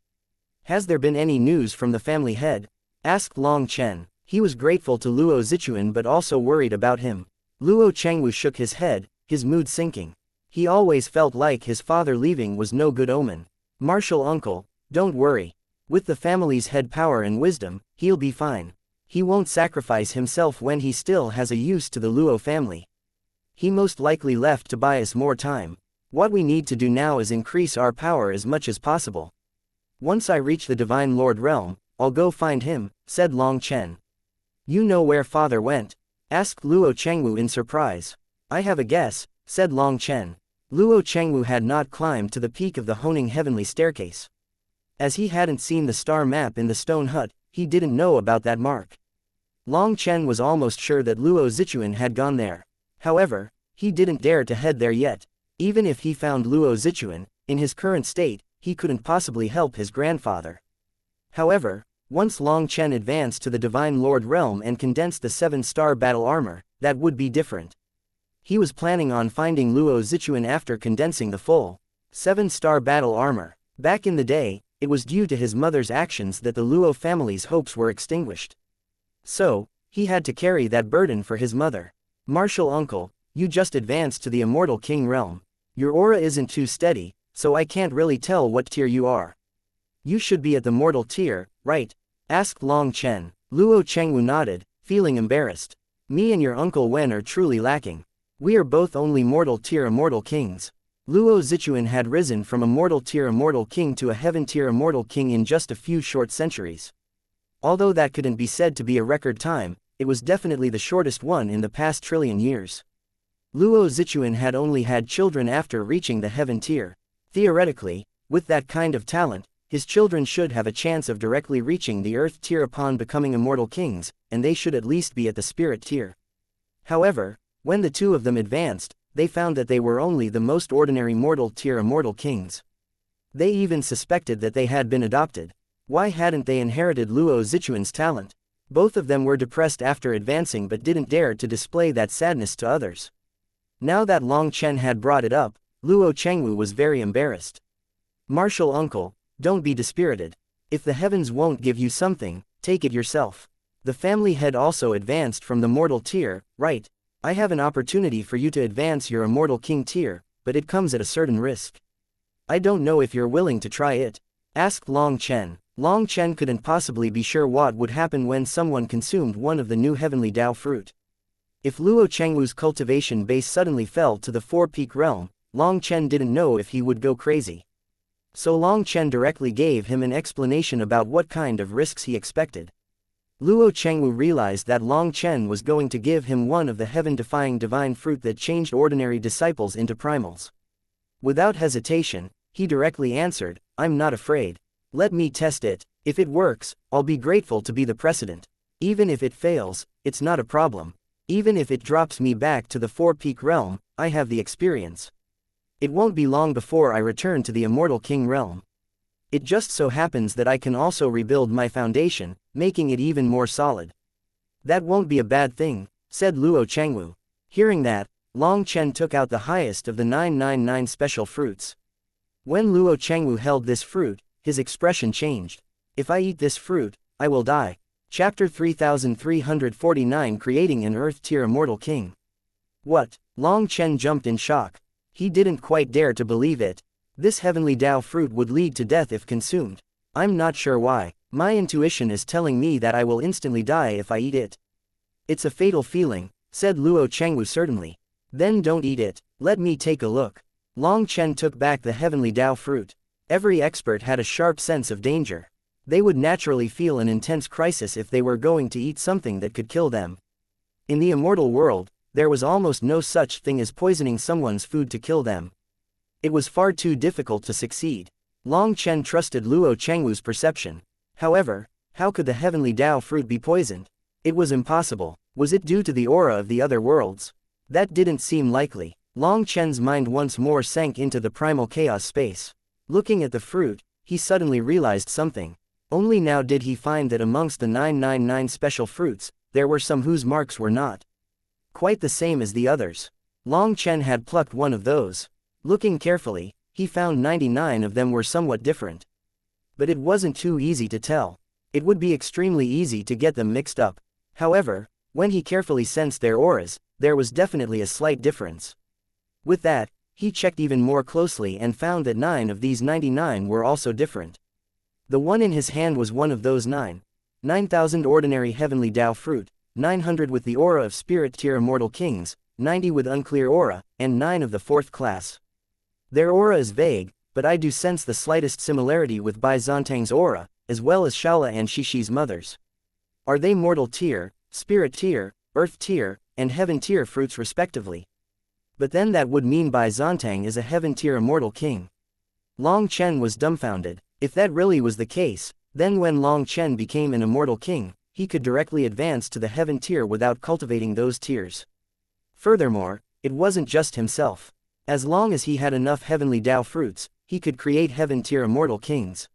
"Has there been any news from the family head?" asked Long Chen. He was grateful to Luo Zichuan but also worried about him. Luo Chengwu shook his head, his mood sinking. He always felt like his father leaving was no good omen. "Martial uncle, don't worry. With the family's head power and wisdom, he'll be fine. He won't sacrifice himself when he still has a use to the Luo family. He most likely left to buy us more time. What we need to do now is increase our power as much as possible. Once I reach the Divine Lord realm, I'll go find him," said Long Chen. "You know where father went?" asked Luo Chengwu in surprise. "I have a guess," said Long Chen. Luo Chengwu had not climbed to the peak of the Honing Heavenly Staircase. As he hadn't seen the star map in the stone hut, he didn't know about that mark. Long Chen was almost sure that Luo Zichuan had gone there. However, he didn't dare to head there yet. Even if he found Luo Zichuan, in his current state, he couldn't possibly help his grandfather. However, once Long Chen advanced to the Divine Lord realm and condensed the 7-star battle armor, that would be different. He was planning on finding Luo Zichuan after condensing the full 7-star battle armor. Back in the day, it was due to his mother's actions that the Luo family's hopes were extinguished. So, he had to carry that burden for his mother. "Martial uncle, you just advanced to the Immortal King realm. Your aura isn't too steady, so I can't really tell what tier you are. You should be at the mortal tier, right?" asked Long Chen. Luo Chengwu nodded, feeling embarrassed. "Me and your uncle Wen are truly lacking. We are both only mortal tier Immortal Kings." Luo Zichuan had risen from a mortal tier Immortal King to a heaven tier Immortal King in just a few short centuries. Although that couldn't be said to be a record time, it was definitely the shortest one in the past trillion years. Luo Zichuan had only had children after reaching the heaven tier. Theoretically, with that kind of talent, his children should have a chance of directly reaching the earth tier upon becoming immortal kings, and they should at least be at the spirit tier. However, when the two of them advanced, they found that they were only the most ordinary mortal tier immortal kings. They even suspected that they had been adopted. Why hadn't they inherited Luo Zichuan's talent? Both of them were depressed after advancing but didn't dare to display that sadness to others. Now that Long Chen had brought it up, Luo Chengwu was very embarrassed. "Martial uncle, don't be dispirited. If the heavens won't give you something, take it yourself. The family head also advanced from the mortal tier, right? I have an opportunity for you to advance your immortal king tier, but it comes at a certain risk. I don't know if you're willing to try it," asked Long Chen. Long Chen couldn't possibly be sure what would happen when someone consumed one of the new heavenly Dao fruit. If Luo Chengwu's cultivation base suddenly fell to the 4-peak realm, Long Chen didn't know if he would go crazy. So Long Chen directly gave him an explanation about what kind of risks he expected. Luo Chengwu realized that Long Chen was going to give him one of the heaven-defying divine fruit that changed ordinary disciples into primals. Without hesitation, he directly answered, "I'm not afraid. Let me test it. If it works, I'll be grateful to be the precedent. Even if it fails, it's not a problem. Even if it drops me back to the 4-peak realm, I have the experience. It won't be long before I return to the Immortal King realm. It just so happens that I can also rebuild my foundation, making it even more solid." "That won't be a bad thing," said Luo Chengwu. Hearing that, Long Chen took out the highest of the 999 special fruits. When Luo Chengwu held this fruit, his expression changed. "If I eat this fruit, I will die." Chapter 3349, Creating an Earth-tier Immortal King. What? Long Chen jumped in shock. He didn't quite dare to believe it. This heavenly Dao fruit would lead to death if consumed. "I'm not sure why. My intuition is telling me that I will instantly die if I eat it." "It's a fatal feeling," said Luo Chengwu certainly. "Then don't eat it. Let me take a look." Long Chen took back the heavenly Dao fruit. Every expert had a sharp sense of danger. They would naturally feel an intense crisis if they were going to eat something that could kill them. In the immortal world, there was almost no such thing as poisoning someone's food to kill them. It was far too difficult to succeed. Long Chen trusted Luo Chengwu's perception. However, how could the heavenly Dao fruit be poisoned? It was impossible. Was it due to the aura of the other worlds? That didn't seem likely. Long Chen's mind once more sank into the primal chaos space. Looking at the fruit, he suddenly realized something. Only now did he find that amongst the 999 special fruits, there were some whose marks were not quite the same as the others. Long Chen had plucked one of those. Looking carefully, he found 99 of them were somewhat different. But it wasn't too easy to tell. It would be extremely easy to get them mixed up. However, when he carefully sensed their auras, there was definitely a slight difference. With that, he checked even more closely and found that 9 of these 99 were also different. The one in his hand was one of those 9,000 ordinary heavenly Dao fruit, 900 with the aura of spirit tier immortal kings, 90 with unclear aura, and 9 of the 4th class. Their aura is vague, but I do sense the slightest similarity with Bai Zontang's aura, as well as Shaola and Shishi's mother's. Are they mortal tier, spirit tier, earth tier, and heaven tier fruits respectively? But then that would mean Bai Zontang is a heaven tier immortal king. Long Chen was dumbfounded. If that really was the case, then when Long Chen became an immortal king, he could directly advance to the heaven tier without cultivating those tiers. Furthermore, it wasn't just himself. As long as he had enough heavenly Dao fruits, he could create heaven tier immortal kings.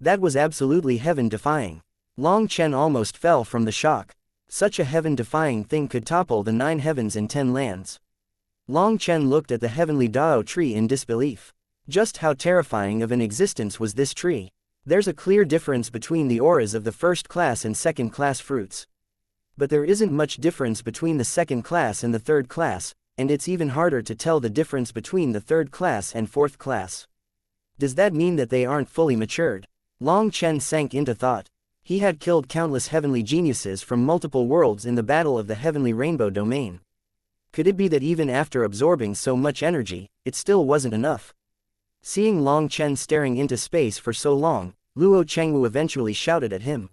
That was absolutely heaven-defying. Long Chen almost fell from the shock. Such a heaven-defying thing could topple the 9 heavens and 10 lands. Long Chen looked at the heavenly Dao tree in disbelief. Just how terrifying of an existence was this tree? There's a clear difference between the auras of the 1st class and 2nd class fruits. But there isn't much difference between the 2nd class and the 3rd class, and it's even harder to tell the difference between the 3rd class and 4th class. Does that mean that they aren't fully matured? Long Chen sank into thought. He had killed countless heavenly geniuses from multiple worlds in the battle of the heavenly rainbow domain. Could it be that even after absorbing so much energy, it still wasn't enough? Seeing Long Chen staring into space for so long, Luo Chengwu eventually shouted at him.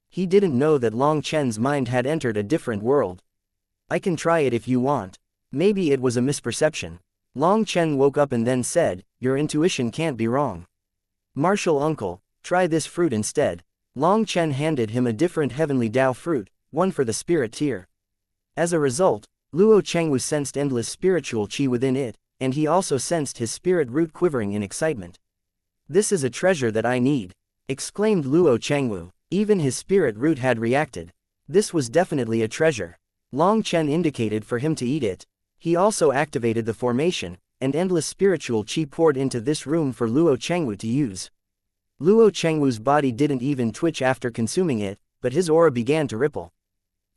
He didn't know that Long Chen's mind had entered a different world. I can try it if you want. Maybe it was a misperception. Long Chen woke up and then said, your intuition can't be wrong. Martial uncle, try this fruit instead. Long Chen handed him a different heavenly Dao fruit, one for the spirit tier. As a result, Luo Chengwu sensed endless spiritual qi within it, and he also sensed his spirit root quivering in excitement. This is a treasure that I need, exclaimed Luo Chengwu. Even his spirit root had reacted. This was definitely a treasure. Long Chen indicated for him to eat it. He also activated the formation, and endless spiritual qi poured into this room for Luo Chengwu to use. Luo Chengwu's body didn't even twitch after consuming it, but his aura began to ripple.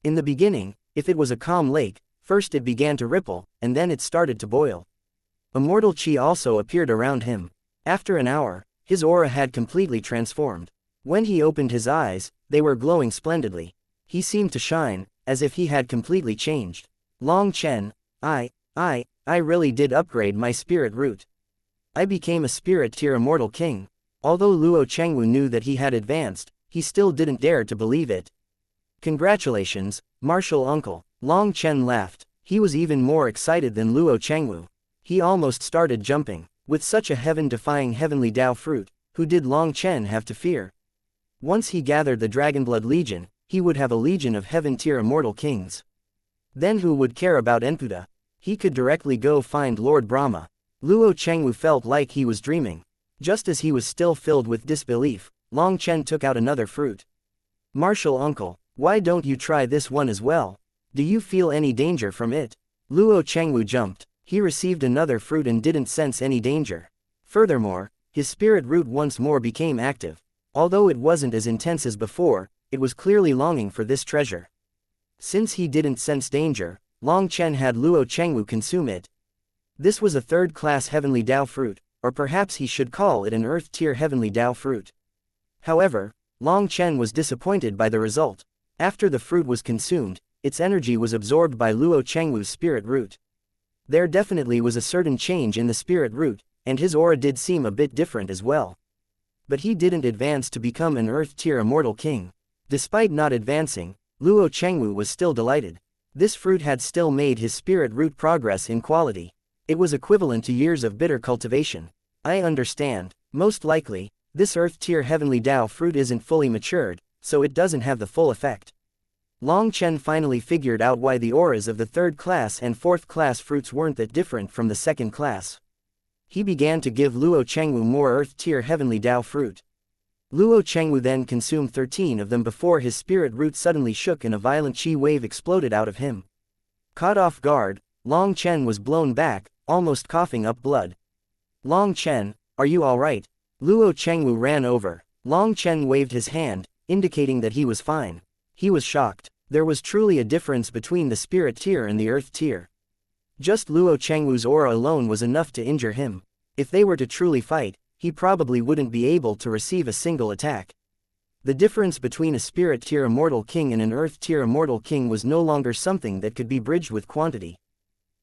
In the beginning, if it was a calm lake, first it began to ripple, and then it started to boil. Immortal qi also appeared around him. After an hour, his aura had completely transformed. When he opened his eyes, they were glowing splendidly. He seemed to shine, as if he had completely changed. Long Chen, I really did upgrade my spirit root. I became a spirit tier immortal king. Although Luo Chengwu knew that he had advanced, he still didn't dare to believe it. Congratulations, martial uncle. Long Chen laughed. He was even more excited than Luo Chengwu. He almost started jumping. With such a heaven-defying heavenly Dao fruit, who did Long Chen have to fear? Once he gathered the Dragonblood Legion, he would have a legion of heaven-tier immortal kings. Then who would care about Enputa? He could directly go find Lord Brahma. Luo Chengwu felt like he was dreaming. Just as he was still filled with disbelief, Long Chen took out another fruit. Martial uncle, why don't you try this one as well? Do you feel any danger from it? Luo Chengwu jumped. He received another fruit and didn't sense any danger. Furthermore, his spirit root once more became active. Although it wasn't as intense as before, it was clearly longing for this treasure. Since he didn't sense danger, Long Chen had Luo Chengwu consume it. This was a 3rd class heavenly Dao fruit, or perhaps he should call it an earth tier heavenly Dao fruit. However, Long Chen was disappointed by the result. After the fruit was consumed, its energy was absorbed by Luo Chengwu's spirit root. There definitely was a certain change in the spirit root, and his aura did seem a bit different as well. But he didn't advance to become an Earth-tier immortal king. Despite not advancing, Luo Chengwu was still delighted. This fruit had still made his spirit root progress in quality. It was equivalent to years of bitter cultivation. I understand. Most likely, this Earth-tier heavenly Tao fruit isn't fully matured, so it doesn't have the full effect. Long Chen finally figured out why the auras of the third class and fourth class fruits weren't that different from the second class. He began to give Luo Chengwu more Earth-tier heavenly Tao fruit. Luo Chengwu then consumed 13 of them before his spirit root suddenly shook and a violent qi wave exploded out of him. Caught off guard, Long Chen was blown back, almost coughing up blood. Long Chen, are you alright? Luo Chengwu ran over. Long Chen waved his hand, indicating that he was fine. He was shocked. There was truly a difference between the spirit tier and the earth tier. Just Luo Chengwu's aura alone was enough to injure him. If they were to truly fight, he probably wouldn't be able to receive a single attack. The difference between a spirit tier immortal king and an earth tier immortal king was no longer something that could be bridged with quantity.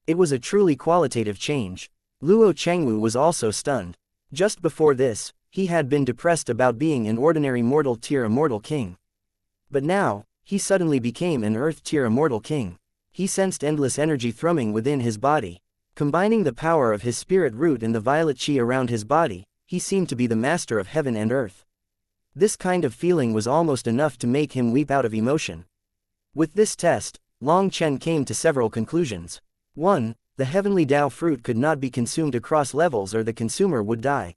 It was a truly qualitative change. Luo Chengwu was also stunned. Just before this, he had been depressed about being an ordinary mortal tier immortal king. But now, he suddenly became an earth tier immortal king. He sensed endless energy thrumming within his body. Combining the power of his spirit root and the violet qi around his body, he seemed to be the master of heaven and earth. This kind of feeling was almost enough to make him weep out of emotion. With this test, Long Chen came to several conclusions. 1. The heavenly Tao fruit could not be consumed across levels or the consumer would die.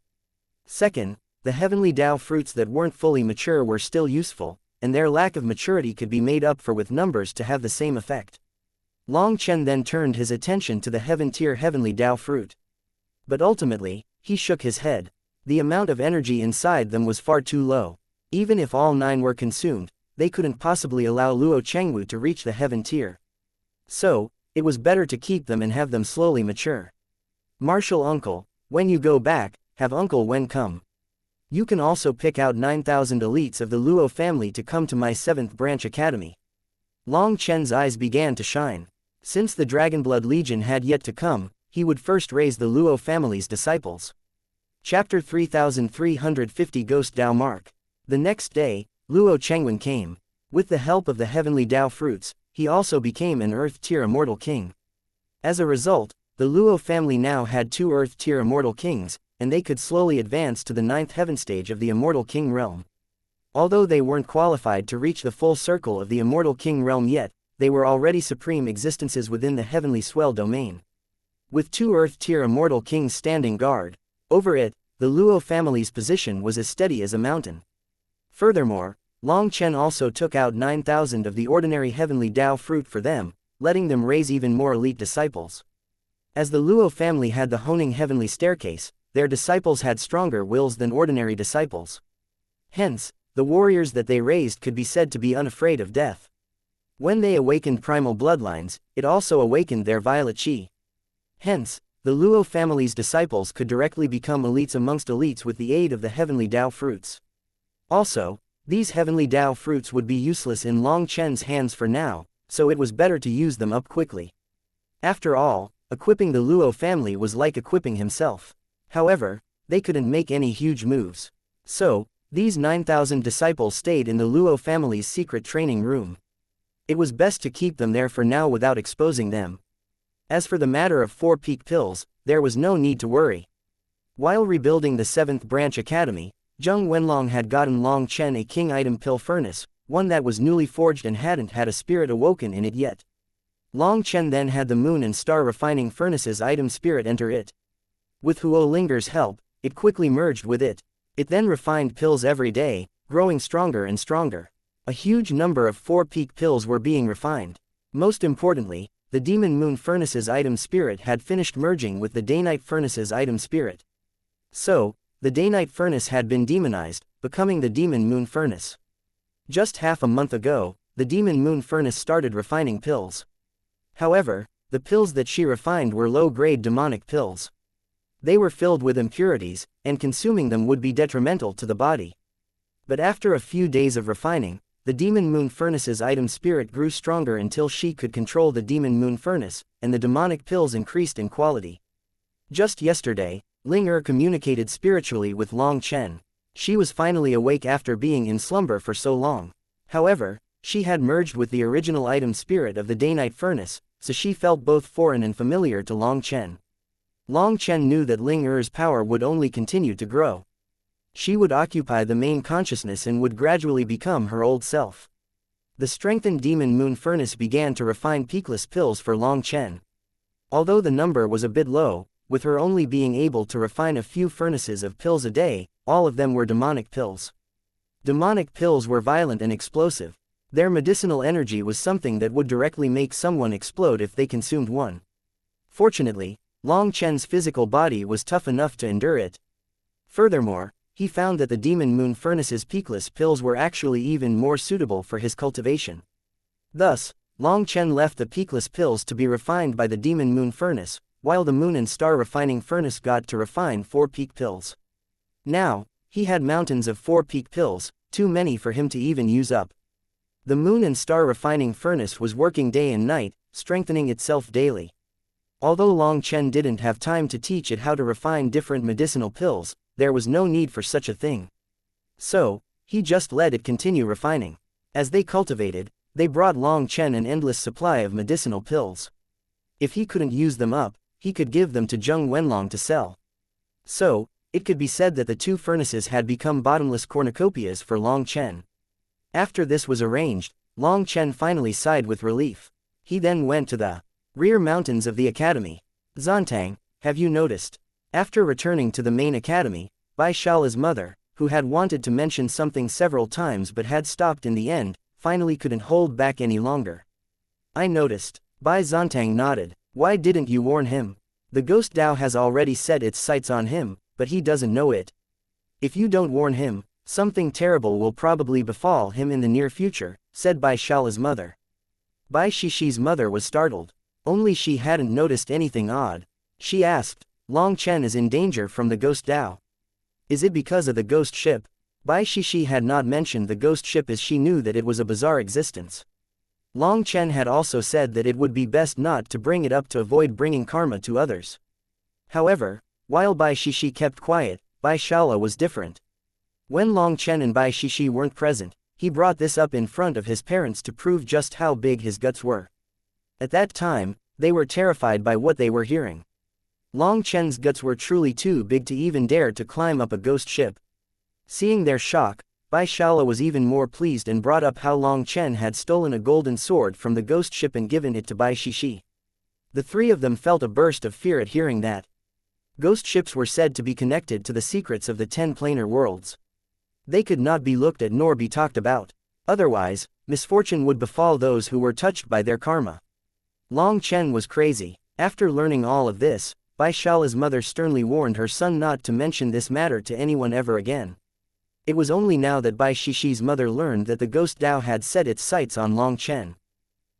2. The heavenly Tao fruits that weren't fully mature were still useful, and their lack of maturity could be made up for with numbers to have the same effect. Long Chen then turned his attention to the heaven-tier heavenly Tao fruit. But ultimately, he shook his head. The amount of energy inside them was far too low. Even if all 9 were consumed, they couldn't possibly allow Luo Chengwu to reach the heaven tier. So, it was better to keep them and have them slowly mature. Martial Uncle, when you go back, have Uncle Wen come. You can also pick out 9,000 elites of the Luo family to come to my 7th branch academy. Long Chen's eyes began to shine. Since the Dragonblood Legion had yet to come, he would first raise the Luo family's disciples. Chapter 3350 Ghost Dao Mark. The next day, Luo Chengwen came. With the help of the heavenly Tao fruits, he also became an earth-tier immortal king. As a result, the Luo family now had 2 earth-tier immortal kings, and they could slowly advance to the 9th heaven stage of the immortal king realm. Although they weren't qualified to reach the full circle of the immortal king realm yet, they were already supreme existences within the heavenly swell domain. With 2 earth-tier immortal kings standing guard over it, the Luo family's position was as steady as a mountain. Furthermore, Long Chen also took out 9,000 of the ordinary heavenly Tao fruit for them, letting them raise even more elite disciples. As the Luo family had the honing heavenly staircase, their disciples had stronger wills than ordinary disciples. Hence, the warriors that they raised could be said to be unafraid of death. When they awakened primal bloodlines, it also awakened their violet qi. Hence, the Luo family's disciples could directly become elites amongst elites with the aid of the heavenly Tao fruits. Also, these heavenly Tao fruits would be useless in Long Chen's hands for now, so it was better to use them up quickly. After all, equipping the Luo family was like equipping himself. However, they couldn't make any huge moves. So, these 9,000 disciples stayed in the Luo family's secret training room. It was best to keep them there for now without exposing them. As for the matter of 4 peak pills, there was no need to worry. While rebuilding the 7th branch academy, Zheng Wenlong had gotten Long Chen a king item pill furnace, one that was newly forged and hadn't had a spirit awoken in it yet. Long Chen then had the moon and star refining furnace's item spirit enter it. With Huo Linger's help, it quickly merged with it. It then refined pills every day, growing stronger and stronger. A huge number of 4 peak pills were being refined. Most importantly, the Demon Moon Furnace's item spirit had finished merging with the Day-Night Furnace's item spirit. So, the Day-Night Furnace had been demonized, becoming the Demon Moon Furnace. Just half a month ago, the Demon Moon Furnace started refining pills. However, the pills that she refined were low-grade demonic pills. They were filled with impurities, and consuming them would be detrimental to the body. But after a few days of refining, the Demon Moon Furnace's item spirit grew stronger until she could control the Demon Moon Furnace, and the demonic pills increased in quality. Just yesterday, Ling Er communicated spiritually with Long Chen. She was finally awake after being in slumber for so long. However, she had merged with the original item spirit of the day-night furnace, so she felt both foreign and familiar to Long Chen. Long Chen knew that Ling Er's power would only continue to grow. She would occupy the main consciousness and would gradually become her old self. The strengthened demon moon furnace began to refine peakless pills for Long Chen. Although the number was a bit low, with her only being able to refine a few furnaces of pills a day, all of them were demonic pills. Demonic pills were violent and explosive. Their medicinal energy was something that would directly make someone explode if they consumed one. Fortunately, Long Chen's physical body was tough enough to endure it. Furthermore, he found that the Demon Moon Furnace's peakless pills were actually even more suitable for his cultivation. Thus, Long Chen left the peakless pills to be refined by the Demon Moon Furnace, while the Moon and Star Refining Furnace got to refine 4 peak pills. Now, he had mountains of 4 peak pills, too many for him to even use up. The Moon and Star Refining Furnace was working day and night, strengthening itself daily. Although Long Chen didn't have time to teach it how to refine different medicinal pills, there was no need for such a thing. So, he just let it continue refining. As they cultivated, they brought Long Chen an endless supply of medicinal pills. If he couldn't use them up, he could give them to Zheng Wenlong to sell. So, it could be said that the 2 furnaces had become bottomless cornucopias for Long Chen. After this was arranged, Long Chen finally sighed with relief. He then went to the rear mountains of the academy. Zantang, have you noticed? After returning to the main academy, Bai Shala's mother, who had wanted to mention something several times but had stopped in the end, finally couldn't hold back any longer. I noticed. Bai Zantang nodded. Why didn't you warn him? The ghost Dao has already set its sights on him, but he doesn't know it. If you don't warn him, something terrible will probably befall him in the near future, said Bai Shala's mother. Bai Shishi's mother was startled. Only she hadn't noticed anything odd. She asked, Long Chen is in danger from the ghost Dao. Is it because of the ghost ship? Bai Shishi had not mentioned the ghost ship as she knew that it was a bizarre existence. Long Chen had also said that it would be best not to bring it up to avoid bringing karma to others. However, while Bai Shishi kept quiet, Bai Shala was different. When Long Chen and Bai Shishi weren't present, he brought this up in front of his parents to prove just how big his guts were. At that time, they were terrified by what they were hearing. Long Chen's guts were truly too big to even dare to climb up a ghost ship. Seeing their shock, Bai Shala was even more pleased and brought up how Long Chen had stolen a golden sword from the ghost ship and given it to Bai Shishi. The 3 of them felt a burst of fear at hearing that. Ghost ships were said to be connected to the secrets of the 10 planar worlds. They could not be looked at nor be talked about. Otherwise, misfortune would befall those who were touched by their karma. Long Chen was crazy. After learning all of this, Bai Shala's mother sternly warned her son not to mention this matter to anyone ever again. It was only now that Bai Shishi's mother learned that the ghost Dao had set its sights on Long Chen.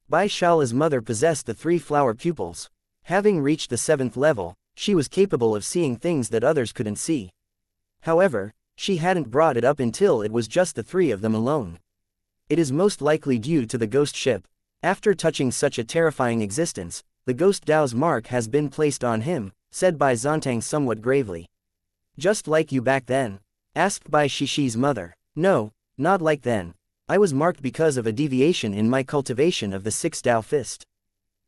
Bai Shala's mother possessed the 3 flower pupils. Having reached the 7th level, she was capable of seeing things that others couldn't see. However, she hadn't brought it up until it was just the 3 of them alone. It is most likely due to the ghost ship. After touching such a terrifying existence, the ghost Dao's mark has been placed on him, said Bai Zantang somewhat gravely. Just like you back then? Asked Bai Shishi's mother. No, not like then. I was marked because of a deviation in my cultivation of the 6 Dao fist.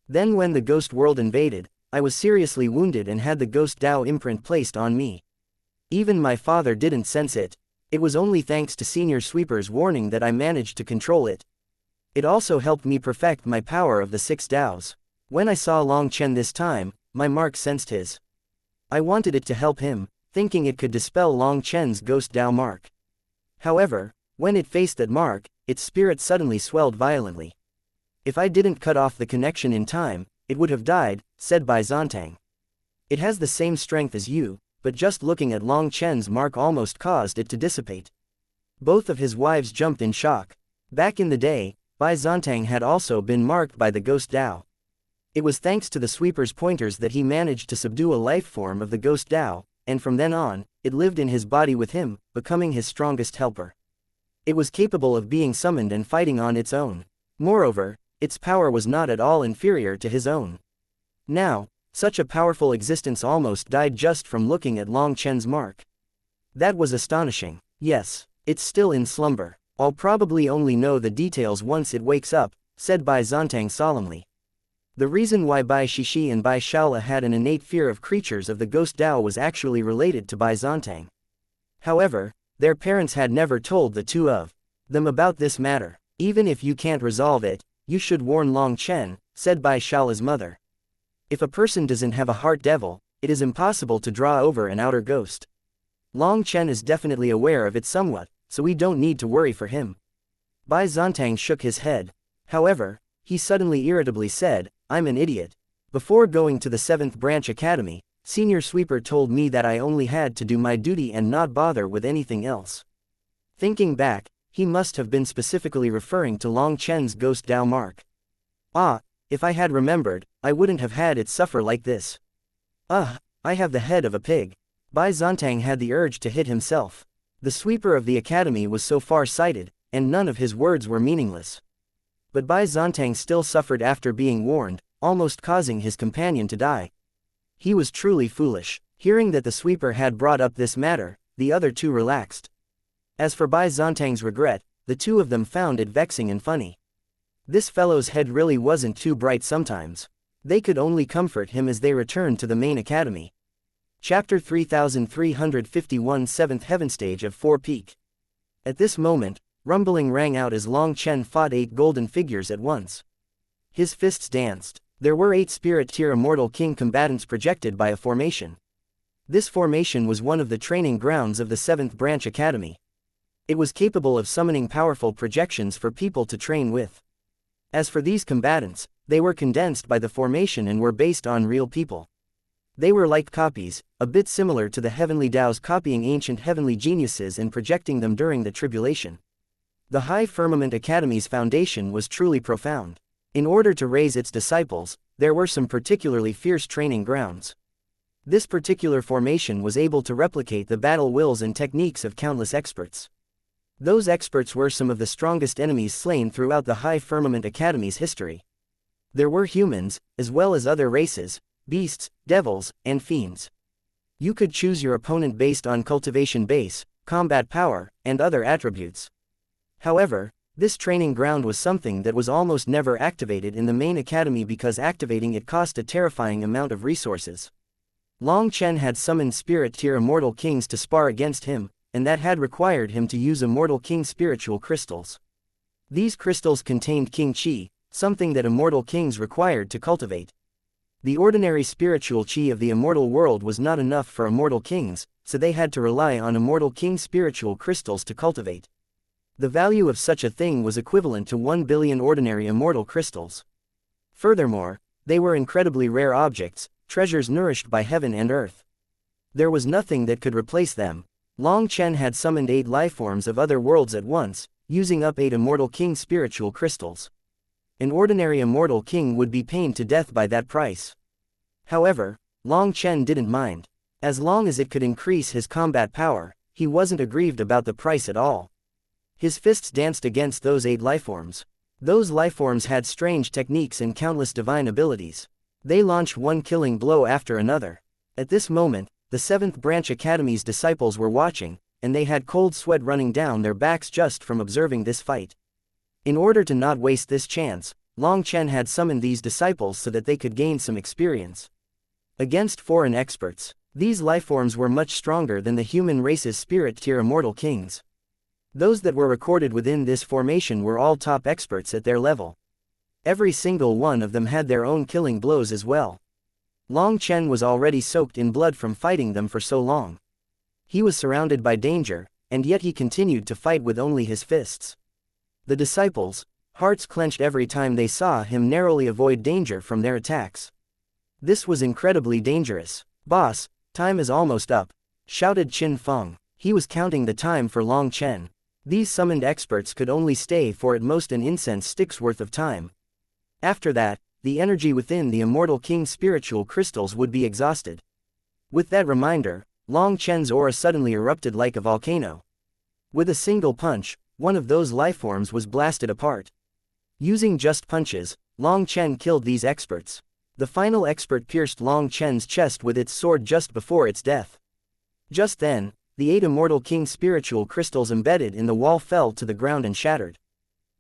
Then when the ghost world invaded, I was seriously wounded and had the ghost Dao imprint placed on me. Even my father didn't sense it. It was only thanks to Senior Sweeper's warning that I managed to control it. It also helped me perfect my power of the 6 Daos. When I saw Long Chen this time, my mark sensed his. I wanted it to help him, thinking it could dispel Long Chen's ghost Dao mark. However, when it faced that mark, its spirit suddenly swelled violently. If I didn't cut off the connection in time, it would have died, said Bai Zantang. It has the same strength as you, but just looking at Long Chen's mark almost caused it to dissipate. Both of his wives jumped in shock. Back in the day, Bai Zantang had also been marked by the ghost Dao. It was thanks to the sweeper's pointers that he managed to subdue a life form of the ghost Dao, and from then on, it lived in his body with him, becoming his strongest helper. It was capable of being summoned and fighting on its own. Moreover, its power was not at all inferior to his own. Now, such a powerful existence almost died just from looking at Long Chen's mark. That was astonishing. Yes, it's still in slumber. I'll probably only know the details once it wakes up, said Bai Zhantang solemnly. The reason why Bai Shishi and Bai Shaola had an innate fear of creatures of the ghost Dao was actually related to Bai Zhantang. However, their parents had never told the two of them about this matter. Even if you can't resolve it, you should warn Long Chen, said Bai Shaola's mother. If a person doesn't have a heart devil, it is impossible to draw over an outer ghost. Long Chen is definitely aware of it somewhat, so we don't need to worry for him. Bai Zhantang shook his head. However, he suddenly irritably said, I'm an idiot. Before going to the 7th Branch Academy, Senior Sweeper told me that I only had to do my duty and not bother with anything else. Thinking back, he must have been specifically referring to Long Chen's ghost Dao mark. Ah, if I had remembered, I wouldn't have had it suffer like this. I have the head of a pig. Bai Zhantang had the urge to hit himself. The sweeper of the academy was so far-sighted, and none of his words were meaningless. But Bai Zhantang still suffered after being warned, almost causing his companion to die. He was truly foolish. Hearing that the sweeper had brought up this matter, the other two relaxed. As for Bai Zhantang's regret, the two of them found it vexing and funny. This fellow's head really wasn't too bright sometimes. They could only comfort him as they returned to the main academy. Chapter 3351 7th Heaven Stage of 4 Peak. At this moment, rumbling rang out as Long Chen fought 8 golden figures at once. His fists danced. There were 8 spirit-tier Immortal King combatants projected by a formation. This formation was one of the training grounds of the 7th Branch Academy. It was capable of summoning powerful projections for people to train with. As for these combatants, they were condensed by the formation and were based on real people. They were like copies, a bit similar to the Heavenly Daos copying ancient heavenly geniuses and projecting them during the tribulation. The High Firmament Academy's foundation was truly profound. In order to raise its disciples, there were some particularly fierce training grounds. This particular formation was able to replicate the battle wills and techniques of countless experts. Those experts were some of the strongest enemies slain throughout the High Firmament Academy's history. There were humans, as well as other races, beasts, devils, and fiends. You could choose your opponent based on cultivation base, combat power, and other attributes. However, this training ground was something that was almost never activated in the main academy because activating it cost a terrifying amount of resources. Long Chen had summoned spirit-tier Immortal Kings to spar against him, and that had required him to use Immortal King spiritual crystals. These crystals contained King Qi, something that Immortal Kings required to cultivate. The ordinary spiritual Qi of the immortal world was not enough for Immortal Kings, so they had to rely on Immortal King spiritual crystals to cultivate. The value of such a thing was equivalent to 1 billion ordinary immortal crystals. Furthermore, they were incredibly rare objects, treasures nourished by heaven and earth. There was nothing that could replace them. Long Chen had summoned 8 lifeforms of other worlds at once, using up 8 Immortal King spiritual crystals. An ordinary Immortal King would be pained to death by that price. However, Long Chen didn't mind. As long as it could increase his combat power, he wasn't aggrieved about the price at all. His fists danced against those 8 lifeforms. Those lifeforms had strange techniques and countless divine abilities. They launched one killing blow after another. At this moment, the 7th Branch Academy's disciples were watching, and they had cold sweat running down their backs just from observing this fight. In order to not waste this chance, Long Chen had summoned these disciples so that they could gain some experience. Against foreign experts, these lifeforms were much stronger than the human race's spirit-tier Immortal Kings. Those that were recorded within this formation were all top experts at their level. Every single one of them had their own killing blows as well. Long Chen was already soaked in blood from fighting them for so long. He was surrounded by danger, and yet he continued to fight with only his fists. The disciples, hearts clenched every time they saw him narrowly avoid danger from their attacks. This was incredibly dangerous. "Boss, time is almost up," shouted Qin Feng. He was counting the time for Long Chen. These summoned experts could only stay for at most an incense stick's worth of time. After that, the energy within the Immortal King's spiritual crystals would be exhausted. With that reminder, Long Chen's aura suddenly erupted like a volcano. With a single punch, one of those lifeforms was blasted apart. Using just punches, Long Chen killed these experts. The final expert pierced Long Chen's chest with its sword just before its death. Just then, the 8 Immortal King spiritual crystals embedded in the wall fell to the ground and shattered.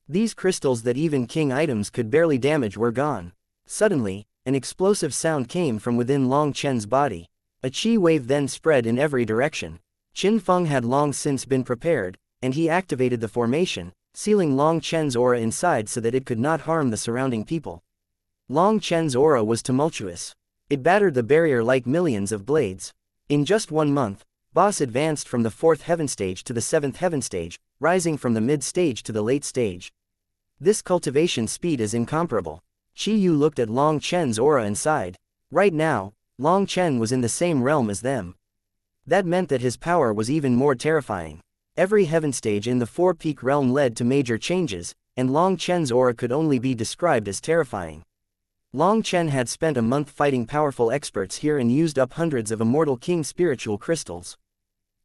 These crystals that even king items could barely damage were gone. Suddenly, an explosive sound came from within Long Chen's body. A chi wave then spread in every direction. Qin Feng had long since been prepared, and he activated the formation, sealing Long Chen's aura inside so that it could not harm the surrounding people. Long Chen's aura was tumultuous. It battered the barrier like millions of blades. In just 1 month, Boss advanced from the 4th heaven stage to the 7th heaven stage, rising from the mid-stage to the late stage. This cultivation speed is incomparable. Qi Yu looked at Long Chen's aura and sighed. Right now, Long Chen was in the same realm as them. That meant that his power was even more terrifying. Every heaven stage in the 4-peak realm led to major changes, and Long Chen's aura could only be described as terrifying. Long Chen had spent a month fighting powerful experts here and used up hundreds of Immortal King spiritual crystals.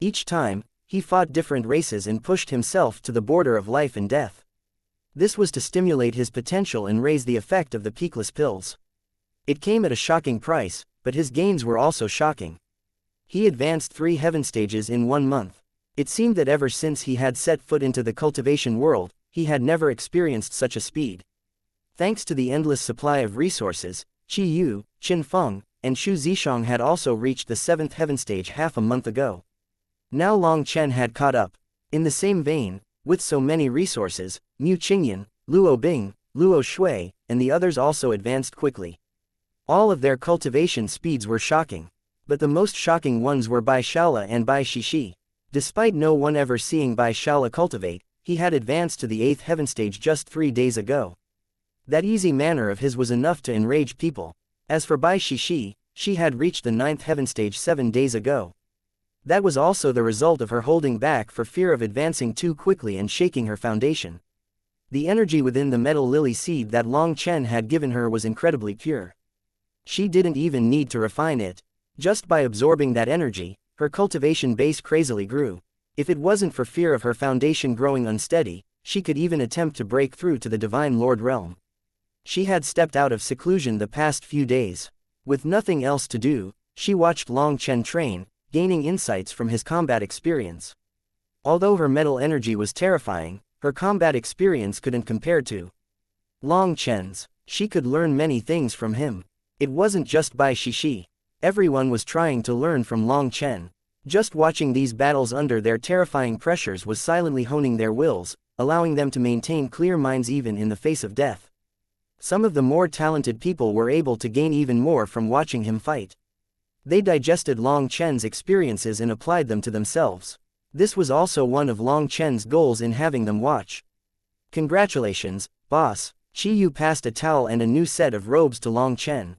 Each time, he fought different races and pushed himself to the border of life and death. This was to stimulate his potential and raise the effect of the peakless pills. It came at a shocking price, but his gains were also shocking. He advanced 3 heaven stages in 1 month. It seemed that ever since he had set foot into the cultivation world, he had never experienced such a speed. Thanks to the endless supply of resources, Qi Yu, Qin Feng, and Xu Zishang had also reached the 7th heaven stage half a month ago. Now Long Chen had caught up. In the same vein, with so many resources, Mu Qingyan, Luo Bing, Luo Shui, and the others also advanced quickly. All of their cultivation speeds were shocking. But the most shocking ones were Bai Shaola and Bai Shishi. Despite no one ever seeing Bai Shaola cultivate, he had advanced to the 8th heaven stage just 3 days ago. That easy manner of his was enough to enrage people. As for Bai Shishi, she had reached the 9th heaven stage 7 days ago. That was also the result of her holding back for fear of advancing too quickly and shaking her foundation. The energy within the metal lily seed that Long Chen had given her was incredibly pure. She didn't even need to refine it. Just by absorbing that energy, her cultivation base crazily grew. If it wasn't for fear of her foundation growing unsteady, she could even attempt to break through to the Divine Lord realm. She had stepped out of seclusion the past few days. With nothing else to do, she watched Long Chen train, gaining insights from his combat experience. Although her metal energy was terrifying, her combat experience couldn't compare to Long Chen's. She could learn many things from him. It wasn't just Bai Shishi. Everyone was trying to learn from Long Chen. Just watching these battles under their terrifying pressures was silently honing their wills, allowing them to maintain clear minds even in the face of death. Some of the more talented people were able to gain even more from watching him fight. They digested Long Chen's experiences and applied them to themselves. This was also one of Long Chen's goals in having them watch. Congratulations, boss. Qi Yu passed a towel and a new set of robes to Long Chen.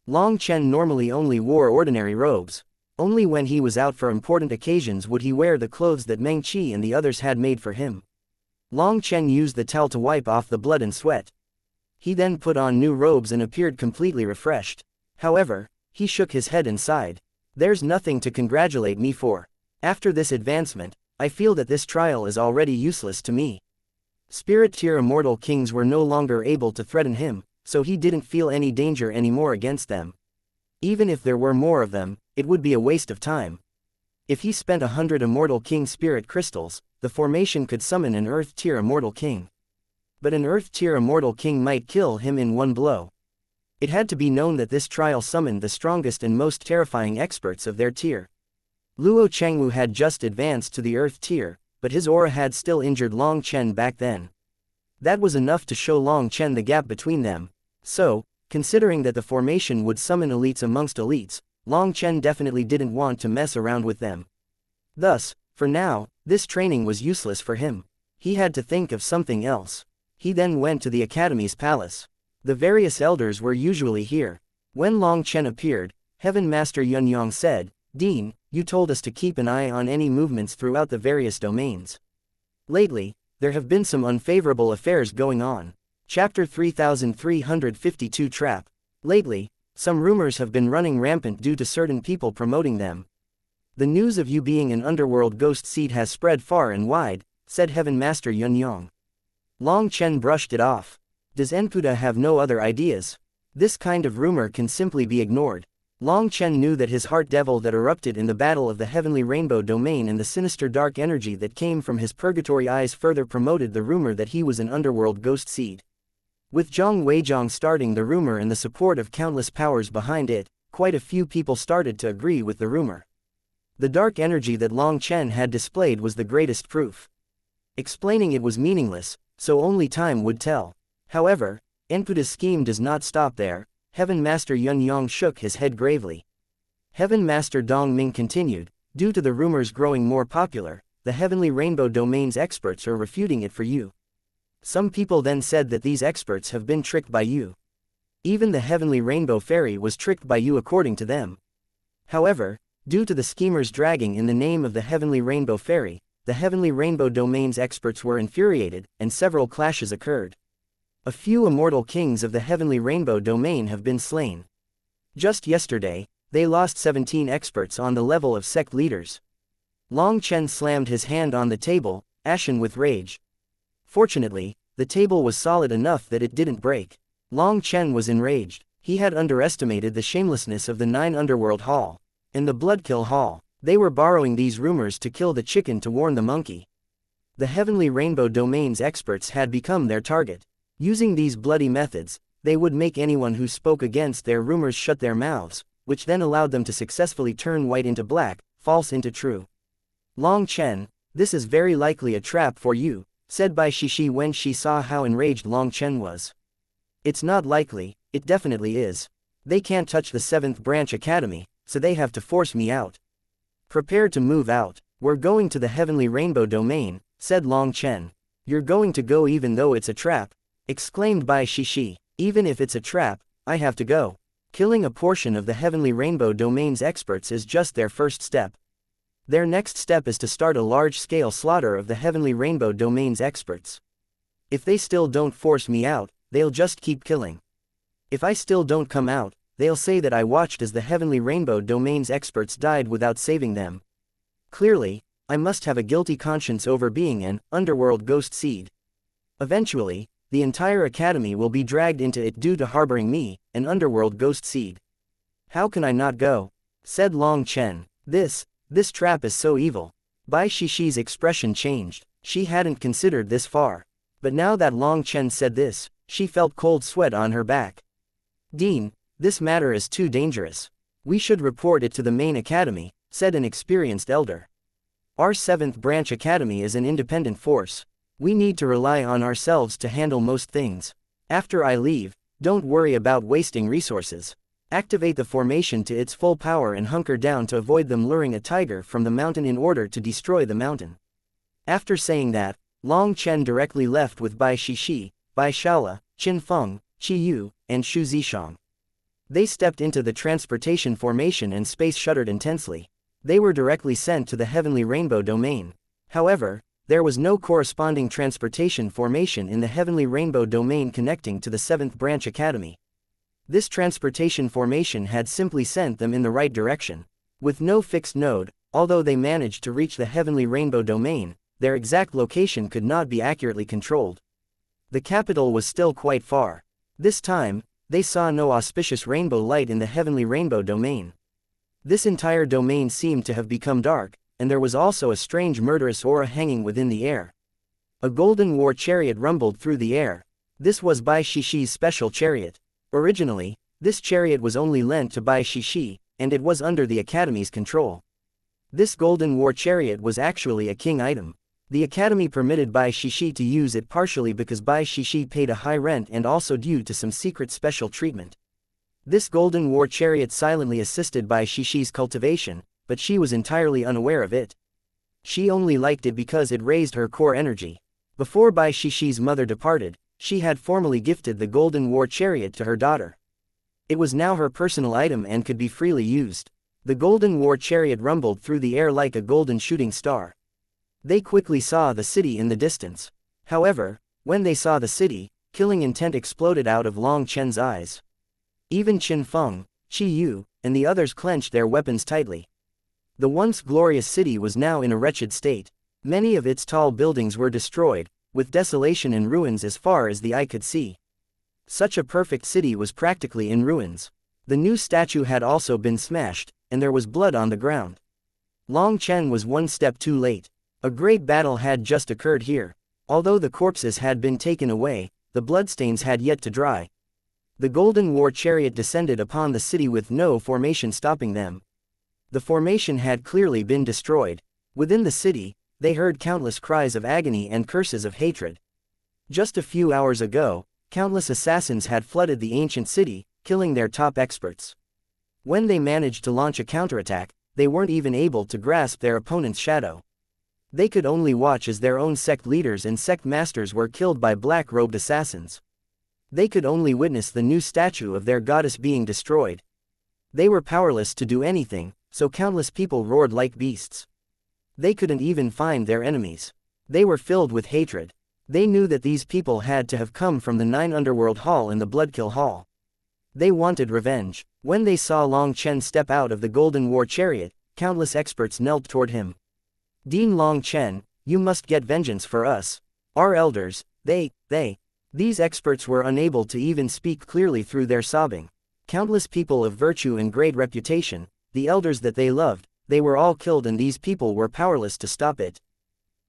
Long Chen normally only wore ordinary robes. Only when he was out for important occasions would he wear the clothes that Meng Qi and the others had made for him. Long Chen used the towel to wipe off the blood and sweat. He then put on new robes and appeared completely refreshed. However, he shook his head and sighed. There's nothing to congratulate me for. After this advancement, I feel that this trial is already useless to me. Spirit-tier immortal kings were no longer able to threaten him, so he didn't feel any danger anymore against them. Even if there were more of them, it would be a waste of time. If he spent 100 Immortal King spirit crystals, the formation could summon an Earth-tier Immortal King. But an Earth-tier Immortal King might kill him in one blow. It had to be known that this trial summoned the strongest and most terrifying experts of their tier. Luo Chengwu had just advanced to the Earth tier, but his aura had still injured Long Chen back then. That was enough to show Long Chen the gap between them. So, considering that the formation would summon elites amongst elites, Long Chen definitely didn't want to mess around with them. Thus, for now, this training was useless for him. He had to think of something else. He then went to the Academy's palace. The various elders were usually here. When Long Chen appeared, Heaven Master Yunyong said, "Dean, you told us to keep an eye on any movements throughout the various domains. Lately, there have been some unfavorable affairs going on." Chapter 3352 Trap. Lately, some rumors have been running rampant due to certain people promoting them. The news of you being an underworld ghost seed has spread far and wide, said Heaven Master Yunyong. Long Chen brushed it off. Does Enpuda have no other ideas? This kind of rumor can simply be ignored. Long Chen knew that his heart devil that erupted in the battle of the heavenly rainbow domain and the sinister dark energy that came from his purgatory eyes further promoted the rumor that he was an underworld ghost seed. With Zhang Weizhong starting the rumor and the support of countless powers behind it, quite a few people started to agree with the rumor. The dark energy that Long Chen had displayed was the greatest proof. Explaining it was meaningless, so only time would tell. However, Enputa's scheme does not stop there. Heaven Master Yun Yang shook his head gravely. Heaven Master Dong Ming continued, due to the rumors growing more popular, the Heavenly Rainbow Domain's experts are refuting it for you. Some people then said that these experts have been tricked by you. Even the Heavenly Rainbow Fairy was tricked by you according to them. However, due to the schemers dragging in the name of the Heavenly Rainbow Fairy, the Heavenly Rainbow Domain's experts were infuriated, and several clashes occurred. A few immortal kings of the Heavenly Rainbow Domain have been slain. Just yesterday, they lost 17 experts on the level of sect leaders. Long Chen slammed his hand on the table, ashen with rage. Fortunately, the table was solid enough that it didn't break. Long Chen was enraged. He had underestimated the shamelessness of the 9 Underworld Hall. In the Bloodkill Hall, they were borrowing these rumors to kill the chicken to warn the monkey. The Heavenly Rainbow Domain's experts had become their target. Using these bloody methods, they would make anyone who spoke against their rumors shut their mouths, which then allowed them to successfully turn white into black, false into true. Long Chen, this is very likely a trap for you, said Bai Shishi when she saw how enraged Long Chen was. It's not likely, it definitely is. They can't touch the 7th Branch Academy, so they have to force me out. Prepare to move out. We're going to the Heavenly Rainbow Domain, said Long Chen. You're going to go even though it's a trap, exclaimed Bai Shishi. Even if it's a trap, I have to go. Killing a portion of the Heavenly Rainbow Domain's experts is just their first step. Their next step is to start a large-scale slaughter of the Heavenly Rainbow Domain's experts. If they still don't force me out, they'll just keep killing. If I still don't come out, they'll say that I watched as the Heavenly Rainbow Domain's experts died without saving them. Clearly, I must have a guilty conscience over being an underworld ghost seed. Eventually, the entire academy will be dragged into it due to harboring me, an underworld ghost seed. How can I not go? Said Long Chen. This trap is so evil. Bai Shishi's expression changed. She hadn't considered this far. But now that Long Chen said this, she felt cold sweat on her back. Dean, this matter is too dangerous. We should report it to the main academy, said an experienced elder. Our 7th Branch Academy is an independent force. We need to rely on ourselves to handle most things. After I leave, don't worry about wasting resources. Activate the formation to its full power and hunker down to avoid them luring a tiger from the mountain in order to destroy the mountain. After saying that, Long Chen directly left with Bai Shishi, Bai Shaola, Qin Feng, Qi Yu, and Xu Zishang. They stepped into the transportation formation and space shuddered intensely. They were directly sent to the Heavenly Rainbow Domain. However, there was no corresponding transportation formation in the Heavenly Rainbow Domain connecting to the 7th Branch Academy. This transportation formation had simply sent them in the right direction. With no fixed node, although they managed to reach the Heavenly Rainbow Domain, their exact location could not be accurately controlled. The capital was still quite far. This time, they saw no auspicious rainbow light in the Heavenly Rainbow Domain. This entire domain seemed to have become dark, and there was also a strange murderous aura hanging within the air. A golden war chariot rumbled through the air. This was Bai Shishi's special chariot. Originally, this chariot was only lent to Bai Shishi, and it was under the Academy's control. This golden war chariot was actually a king item. The Academy permitted Bai Shishi to use it partially because Bai Shishi paid a high rent and also due to some secret special treatment. This golden war chariot silently assisted Bai Shishi's cultivation, but she was entirely unaware of it. She only liked it because it raised her core energy. Before Bai Shishi's mother departed, she had formally gifted the golden war chariot to her daughter. It was now her personal item and could be freely used. The golden war chariot rumbled through the air like a golden shooting star. They quickly saw the city in the distance. However, when they saw the city, killing intent exploded out of Long Chen's eyes. Even Qin Feng, Qi Yu, and the others clenched their weapons tightly. The once glorious city was now in a wretched state. Many of its tall buildings were destroyed, with desolation and ruins as far as the eye could see. Such a perfect city was practically in ruins. The new statue had also been smashed, and there was blood on the ground. Long Chen was one step too late. A great battle had just occurred here. Although the corpses had been taken away, the bloodstains had yet to dry. The Golden War chariot descended upon the city with no formation stopping them. The formation had clearly been destroyed. Within the city, they heard countless cries of agony and curses of hatred. Just a few hours ago, countless assassins had flooded the ancient city, killing their top experts. When they managed to launch a counterattack, they weren't even able to grasp their opponent's shadow. They could only watch as their own sect leaders and sect masters were killed by black-robed assassins. They could only witness the new statue of their goddess being destroyed. They were powerless to do anything, so countless people roared like beasts. They couldn't even find their enemies. They were filled with hatred. They knew that these people had to have come from the 9 Underworld Hall and the Bloodkill Hall. They wanted revenge. When they saw Long Chen step out of the Golden War chariot, countless experts knelt toward him. Dean Long Chen, you must get vengeance for us. Our elders, These experts were unable to even speak clearly through their sobbing. Countless people of virtue and great reputation, the elders that they loved, they were all killed and these people were powerless to stop it.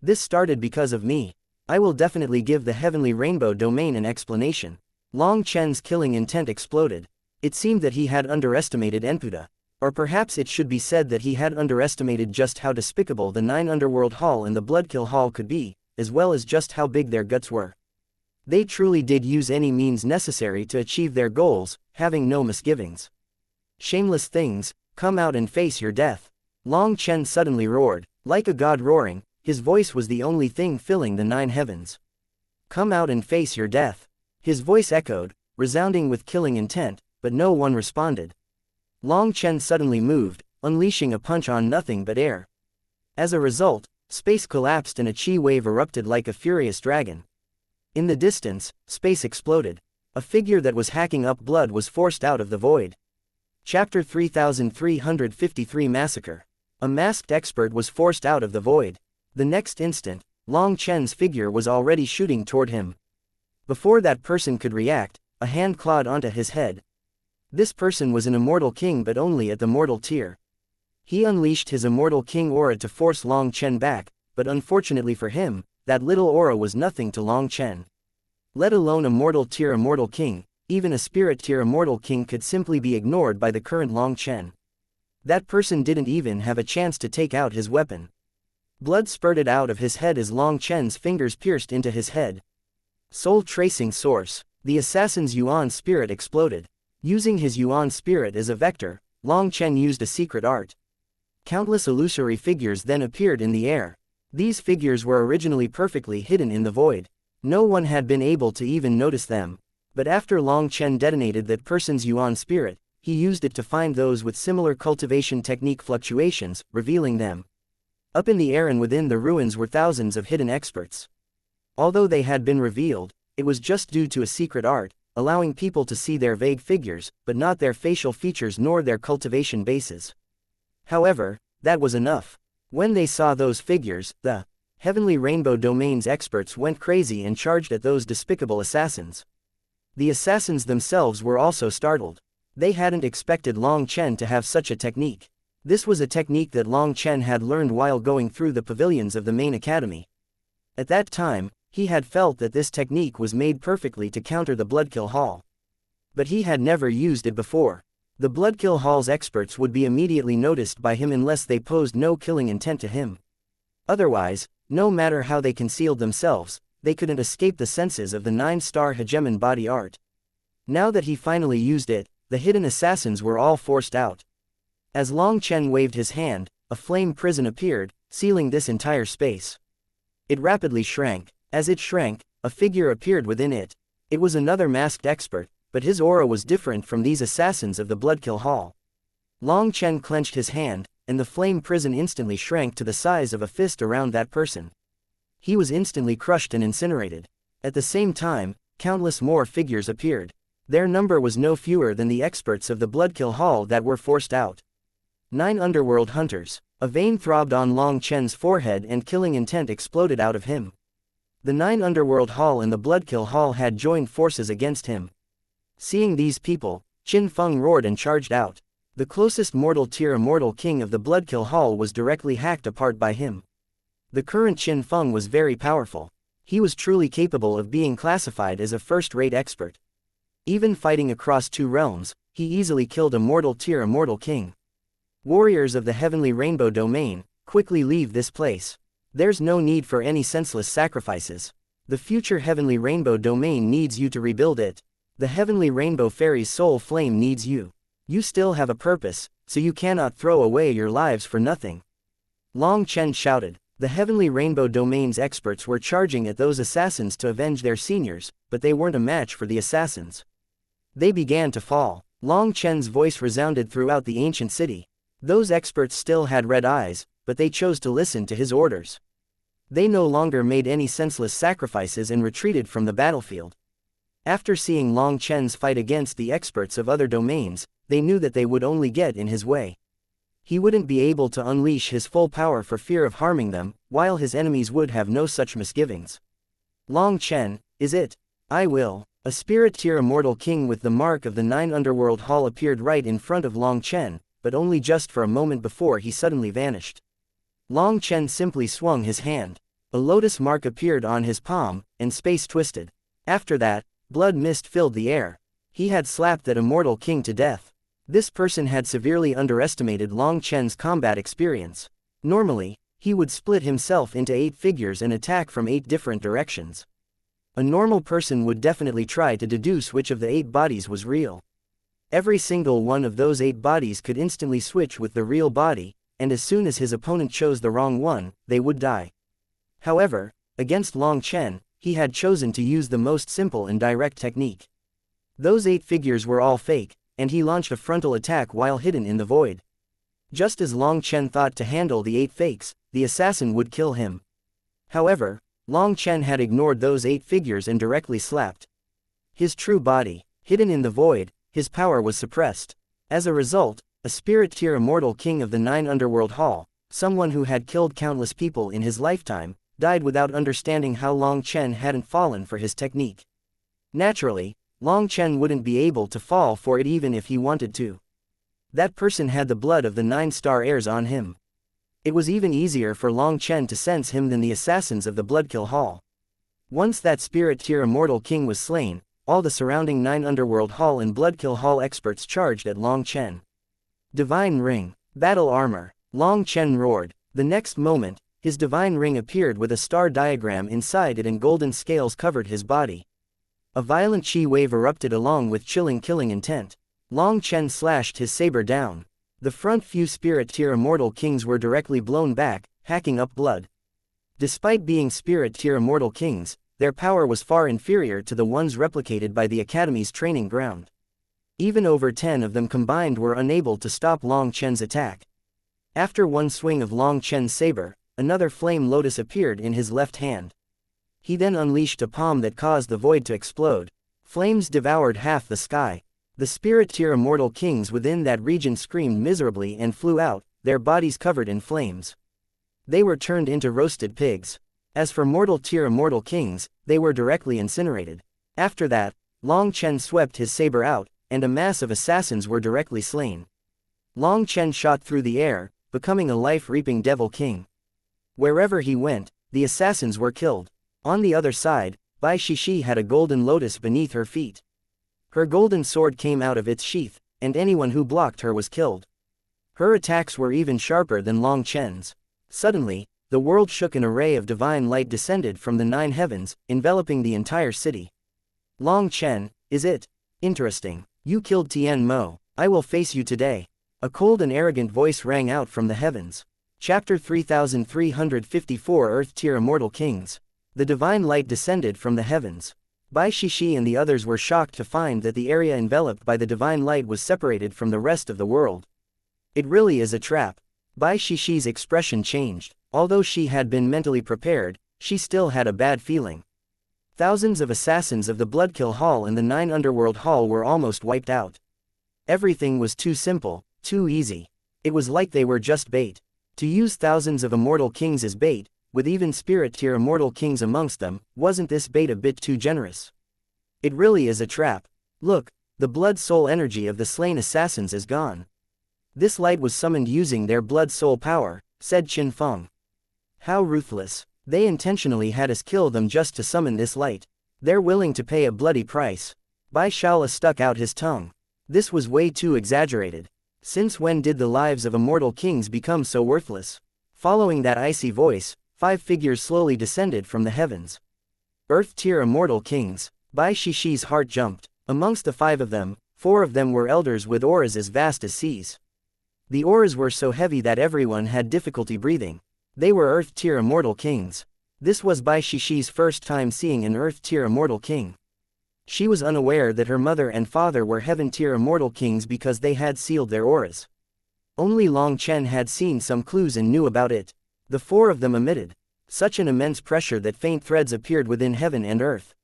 This started because of me. I will definitely give the Heavenly Rainbow Domain an explanation. Long Chen's killing intent exploded. It seemed that he had underestimated Enputa. Or perhaps it should be said that he had underestimated just how despicable the 9 Underworld Hall and the Bloodkill Hall could be, as well as just how big their guts were. They truly did use any means necessary to achieve their goals, having no misgivings. Shameless things, come out and face your death. Long Chen suddenly roared. Like a god roaring, his voice was the only thing filling the 9 heavens. Come out and face your death. His voice echoed, resounding with killing intent, but no one responded. Long Chen suddenly moved, unleashing a punch on nothing but air. As a result, space collapsed and a chi wave erupted like a furious dragon. In the distance, space exploded. A figure that was hacking up blood was forced out of the void. Chapter 3353 Massacre. A masked expert was forced out of the void. The next instant, Long Chen's figure was already shooting toward him. Before that person could react, a hand clawed onto his head. This person was an immortal king but only at the mortal tier. He unleashed his immortal king aura to force Long Chen back, but unfortunately for him, that little aura was nothing to Long Chen. Let alone a mortal tier immortal king, even a spirit tier immortal king could simply be ignored by the current Long Chen. That person didn't even have a chance to take out his weapon. Blood spurted out of his head as Long Chen's fingers pierced into his head. Soul tracing source. The assassin's Yuan spirit exploded. Using his Yuan spirit as a vector, Long Chen used a secret art. Countless illusory figures then appeared in the air. These figures were originally perfectly hidden in the void. No one had been able to even notice them. But after Long Chen detonated that person's Yuan spirit, he used it to find those with similar cultivation technique fluctuations, revealing them. Up in the air and within the ruins were thousands of hidden experts. Although they had been revealed, it was just due to a secret art, allowing people to see their vague figures, but not their facial features nor their cultivation bases. However, that was enough. When they saw those figures, the Heavenly Rainbow Domain's experts went crazy and charged at those despicable assassins. The assassins themselves were also startled. They hadn't expected Long Chen to have such a technique. This was a technique that Long Chen had learned while going through the pavilions of the main academy. At that time, he had felt that this technique was made perfectly to counter the Bloodkill Hall. But he had never used it before. The Bloodkill Hall's experts would be immediately noticed by him unless they posed no killing intent to him. Otherwise, no matter how they concealed themselves, they couldn't escape the senses of the 9-star hegemon body art. Now that he finally used it, the hidden assassins were all forced out. As Long Chen waved his hand, a flame prison appeared, sealing this entire space. It rapidly shrank. As it shrank, a figure appeared within it. It was another masked expert, but his aura was different from these assassins of the Bloodkill Hall. Long Chen clenched his hand, and the flame prison instantly shrank to the size of a fist around that person. He was instantly crushed and incinerated. At the same time, countless more figures appeared. Their number was no fewer than the experts of the Bloodkill Hall that were forced out. 9 underworld hunters. A vein throbbed on Long Chen's forehead and killing intent exploded out of him. The 9 underworld hall and the Bloodkill Hall had joined forces against him. Seeing these people, Qin Feng roared and charged out. The closest mortal tier immortal king of the Bloodkill Hall was directly hacked apart by him. The current Qin Feng was very powerful. He was truly capable of being classified as a first-rate expert. Even fighting across 2 realms, he easily killed a mortal tier immortal king. Warriors of the Heavenly Rainbow Domain, quickly leave this place. There's no need for any senseless sacrifices. The future Heavenly Rainbow Domain needs you to rebuild it. The Heavenly Rainbow Fairy's soul flame needs you. You still have a purpose, so you cannot throw away your lives for nothing. Long Chen shouted. The Heavenly Rainbow Domain's experts were charging at those assassins to avenge their seniors, but they weren't a match for the assassins. They began to fall. Long Chen's voice resounded throughout the ancient city. Those experts still had red eyes, but they chose to listen to his orders. They no longer made any senseless sacrifices and retreated from the battlefield. After seeing Long Chen's fight against the experts of other domains, they knew that they would only get in his way. He wouldn't be able to unleash his full power for fear of harming them, while his enemies would have no such misgivings. Long Chen, is it? I will. A spirit-tier immortal king with the mark of the 9 Underworld Hall appeared right in front of Long Chen, but only just for a moment before he suddenly vanished. Long Chen simply swung his hand. A lotus mark appeared on his palm, and space twisted. After that, blood mist filled the air. He had slapped that immortal king to death. This person had severely underestimated Long Chen's combat experience. Normally, he would split himself into 8 figures and attack from 8 different directions. A normal person would definitely try to deduce which of the 8 bodies was real. Every single one of those 8 bodies could instantly switch with the real body, and as soon as his opponent chose the wrong one, they would die. However, against Long Chen, he had chosen to use the most simple and direct technique. Those 8 figures were all fake, and he launched a frontal attack while hidden in the void. Just as Long Chen thought to handle the 8 fakes, the assassin would kill him. However, Long Chen had ignored those 8 figures and directly slapped his true body. Hidden in the void, his power was suppressed. As a result, a spirit-tier immortal king of the 9 Underworld Hall, someone who had killed countless people in his lifetime, died without understanding how Long Chen hadn't fallen for his technique. Naturally, Long Chen wouldn't be able to fall for it even if he wanted to. That person had the blood of the 9-star heirs on him. It was even easier for Long Chen to sense him than the assassins of the Bloodkill Hall. Once that spirit-tier immortal king was slain, all the surrounding 9 Underworld Hall and Bloodkill Hall experts charged at Long Chen. Divine Ring. Battle Armor. Long Chen roared. The next moment, his divine ring appeared with a star diagram inside it and golden scales covered his body. A violent chi wave erupted along with chilling killing intent. Long Chen slashed his saber down. The front few spirit-tier immortal kings were directly blown back, hacking up blood. Despite being spirit-tier immortal kings, their power was far inferior to the ones replicated by the Academy's training ground. Even over 10 of them combined were unable to stop Long Chen's attack. After one swing of Long Chen's saber, another flame lotus appeared in his left hand. He then unleashed a palm that caused the void to explode. Flames devoured half the sky. The spirit-tier immortal kings within that region screamed miserably and flew out, their bodies covered in flames. They were turned into roasted pigs. As for mortal-tier immortal kings, they were directly incinerated. After that, Long Chen swept his saber out, and a mass of assassins were directly slain. Long Chen shot through the air, becoming a life-reaping devil king. Wherever he went, the assassins were killed. On the other side, Bai Shishi had a golden lotus beneath her feet. Her golden sword came out of its sheath, and anyone who blocked her was killed. Her attacks were even sharper than Long Chen's. Suddenly, the world shook. An array of divine light descended from the 9 heavens, enveloping the entire city. Long Chen, is it? Interesting. You killed Tian Mo. I will face you today. A cold and arrogant voice rang out from the heavens. Chapter 3354 Earth-tier Immortal Kings. The divine light descended from the heavens. Bai Shishi and the others were shocked to find that the area enveloped by the divine light was separated from the rest of the world. It really is a trap. Bai Shishi's expression changed. Although she had been mentally prepared, she still had a bad feeling. Thousands of assassins of the Bloodkill Hall and the 9 Underworld Hall were almost wiped out. Everything was too simple, too easy. It was like they were just bait. To use thousands of immortal kings as bait, with even spirit-tier immortal kings amongst them, wasn't this bait a bit too generous? It really is a trap. Look, The blood soul energy of the slain assassins is gone. This light was summoned using their blood soul power, said Qin Feng. How ruthless. They intentionally had us kill them just to summon this light. They're willing to pay a bloody price. Bai Shaola stuck out his tongue. This was way too exaggerated. Since when did the lives of immortal kings become so worthless? Following that icy voice, 5 figures slowly descended from the heavens. Earth-tier immortal kings. Bai Shishi's heart jumped. Amongst the 5 of them, 4 of them were elders with auras as vast as seas. The auras were so heavy that everyone had difficulty breathing. They were Earth-tier immortal kings. This was Bai Shishi's first time seeing an Earth-tier immortal king. She was unaware that her mother and father were Heaven-tier immortal kings because they had sealed their auras. Only Long Chen had seen some clues and knew about it. The 4 of them emitted such an immense pressure that faint threads appeared within heaven and earth.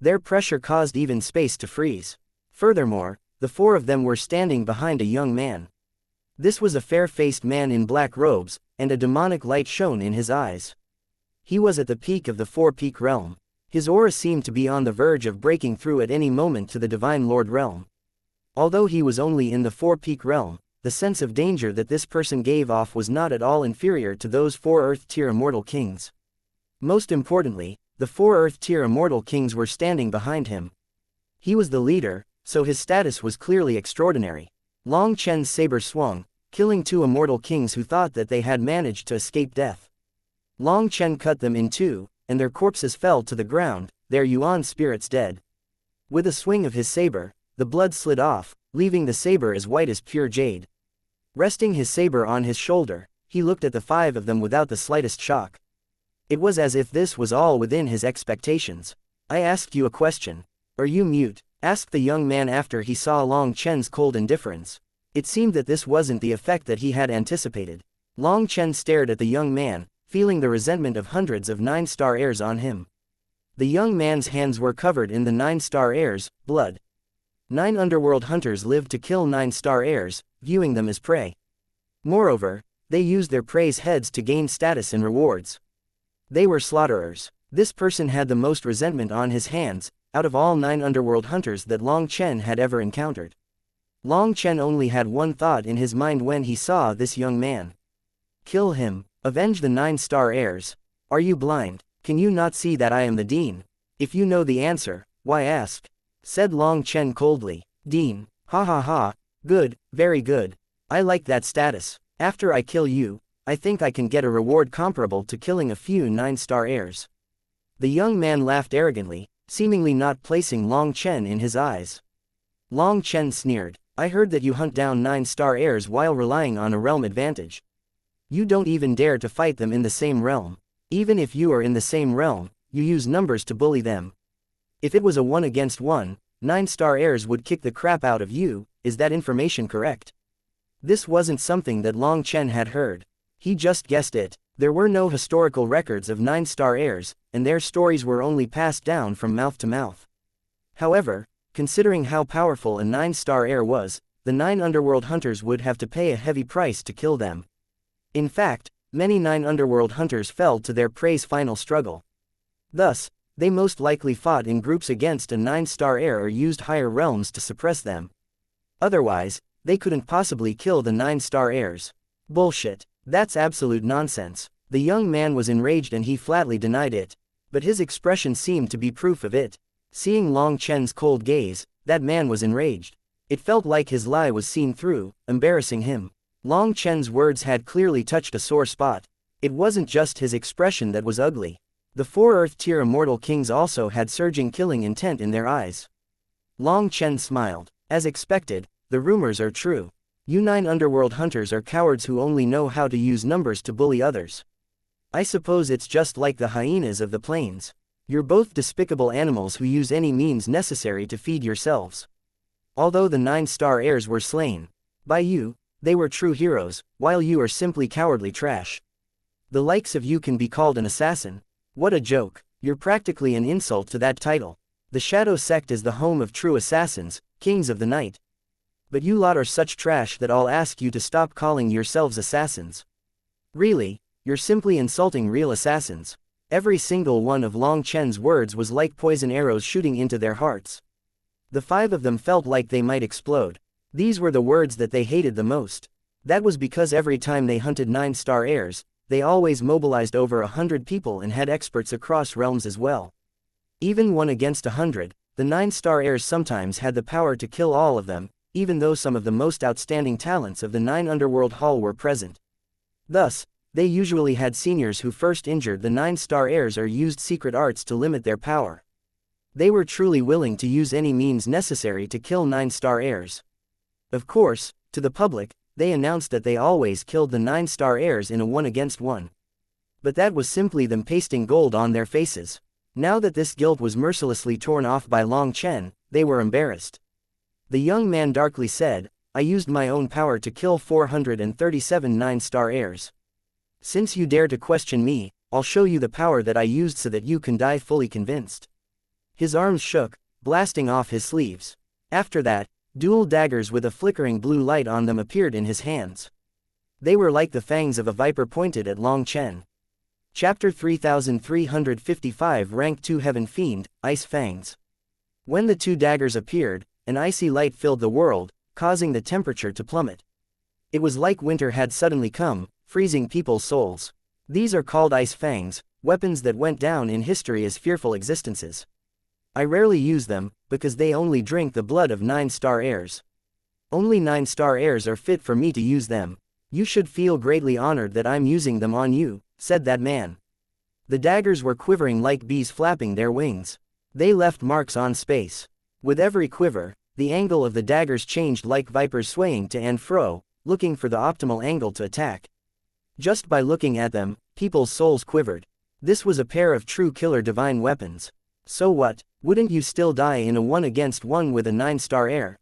Their pressure caused even space to freeze. Furthermore, the 4 of them were standing behind a young man. This was a fair-faced man in black robes, and a demonic light shone in his eyes. He was at the peak of the 4-peak realm. His aura seemed to be on the verge of breaking through at any moment to the Divine Lord realm. Although he was only in the 4-peak realm, the sense of danger that this person gave off was not at all inferior to those 4 Earth-tier immortal kings. Most importantly, the 4 Earth-tier immortal kings were standing behind him. He was the leader, so his status was clearly extraordinary. Long Chen's saber swung, killing 2 immortal kings who thought that they had managed to escape death. Long Chen cut them in 2, and their corpses fell to the ground, their Yuan spirits dead. With a swing of his saber, the blood slid off, leaving the saber as white as pure jade. Resting his saber on his shoulder, he looked at the 5 of them without the slightest shock. It was as if this was all within his expectations. I asked you a question. Are you mute? Asked the young man after he saw Long Chen's cold indifference. It seemed that this wasn't the effect that he had anticipated. Long Chen stared at the young man, feeling the resentment of hundreds of 9-star heirs on him. The young man's hands were covered in the 9-star heirs' blood. 9 underworld hunters lived to kill 9-star heirs, viewing them as prey. Moreover, they used their prey's heads to gain status and rewards. They were slaughterers. This person had the most resentment on his hands, out of all 9 underworld hunters that Long Chen had ever encountered. Long Chen only had one thought in his mind when he saw this young man. Kill him. Avenge the 9-star heirs. Are you blind? Can you not see that I am the Dean? If you know the answer, why ask? Said Long Chen coldly. Dean. Ha ha ha. Good, very good. I like that status. After I kill you, I think I can get a reward comparable to killing a few 9-star heirs. The young man laughed arrogantly, seemingly not placing Long Chen in his eyes. Long Chen sneered. I heard that you hunt down 9-star heirs while relying on a realm advantage. You don't even dare to fight them in the same realm. Even if you are in the same realm, you use numbers to bully them. If it was a 1 against 1, 9-star heirs would kick the crap out of you. Is that information correct? This wasn't something that Long Chen had heard. He just guessed it. There were no historical records of 9-star heirs, and their stories were only passed down from mouth to mouth. However, considering how powerful a 9-star heir was, the 9 underworld hunters would have to pay a heavy price to kill them. In fact, many 9 underworld hunters fell to their prey's final struggle. Thus, they most likely fought in groups against a 9-star heir or used higher realms to suppress them. Otherwise, they couldn't possibly kill the 9-star heirs. Bullshit. That's absolute nonsense. The young man was enraged and he flatly denied it. But his expression seemed to be proof of it. Seeing Long Chen's cold gaze, that man was enraged. It felt like his lie was seen through, embarrassing him. Long Chen's words had clearly touched a sore spot. It wasn't just his expression that was ugly. The 4 Earth-tier immortal kings also had surging killing intent in their eyes. Long Chen smiled. As expected, the rumors are true. You 9 underworld hunters are cowards who only know how to use numbers to bully others. I suppose it's just like the hyenas of the plains. You're both despicable animals who use any means necessary to feed yourselves. Although the 9-star heirs were slain by you, they were true heroes, while you are simply cowardly trash. The likes of you can be called an assassin. What a joke. You're practically an insult to that title. The Shadow Sect is the home of true assassins, kings of the night. But you lot are such trash that I'll ask you to stop calling yourselves assassins. Really, you're simply insulting real assassins. Every single one of Long Chen's words was like poison arrows shooting into their hearts. The 5 of them felt like they might explode. These were the words that they hated the most. That was because every time they hunted 9-star heirs, they always mobilized over 100 people and had experts across realms as well. Even 1 against 100, the 9-star heirs sometimes had the power to kill all of them, even though some of the most outstanding talents of the 9 Underworld Hall were present. Thus, they usually had seniors who first injured the 9-star heirs or used secret arts to limit their power. They were truly willing to use any means necessary to kill 9-star heirs. Of course, to the public, they announced that they always killed the 9-star heirs in a 1 against 1. But that was simply them pasting gold on their faces. Now that this guilt was mercilessly torn off by Long Chen, they were embarrassed. The young man darkly said, I used my own power to kill 437 9-star heirs. Since you dare to question me, I'll show you the power that I used so that you can die fully convinced. His arms shook, blasting off his sleeves. After that, dual daggers with a flickering blue light on them appeared in his hands. They were like the fangs of a viper pointed at Long Chen. Chapter 3355 Rank 2 Heaven Fiend, Ice Fangs. When the 2 daggers appeared, an icy light filled the world, causing the temperature to plummet. It was like winter had suddenly come, freezing people's souls. These are called ice fangs, weapons that went down in history as fearful existences. I rarely use them, because they only drink the blood of 9-star heirs. Only 9-star heirs are fit for me to use them. You should feel greatly honored that I'm using them on you, said that man. The daggers were quivering like bees flapping their wings. They left marks on space. With every quiver, the angle of the daggers changed like vipers swaying to and fro, looking for the optimal angle to attack. Just by looking at them, people's souls quivered. This was a pair of true killer divine weapons. So what, wouldn't you still die in a 1 against 1 with a 9-star heir?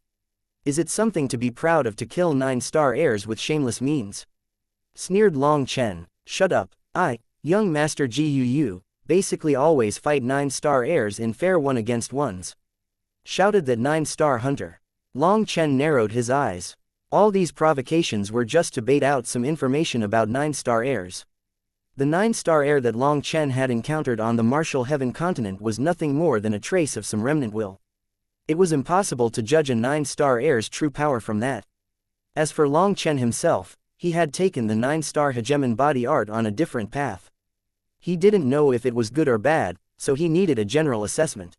Is it something to be proud of to kill 9-star heirs with shameless means? Sneered Long Chen. Shut up. I, young Master Guu, basically always fight 9-star heirs in fair 1 against 1s. Shouted that 9-star hunter. Long Chen narrowed his eyes. All these provocations were just to bait out some information about 9-star heirs. The 9-star heir that Long Chen had encountered on the Martial Heaven continent was nothing more than a trace of some remnant will. It was impossible to judge a 9-star heir's true power from that. As for Long Chen himself, he had taken the 9-star hegemon body art on a different path. He didn't know if it was good or bad, so he needed a general assessment.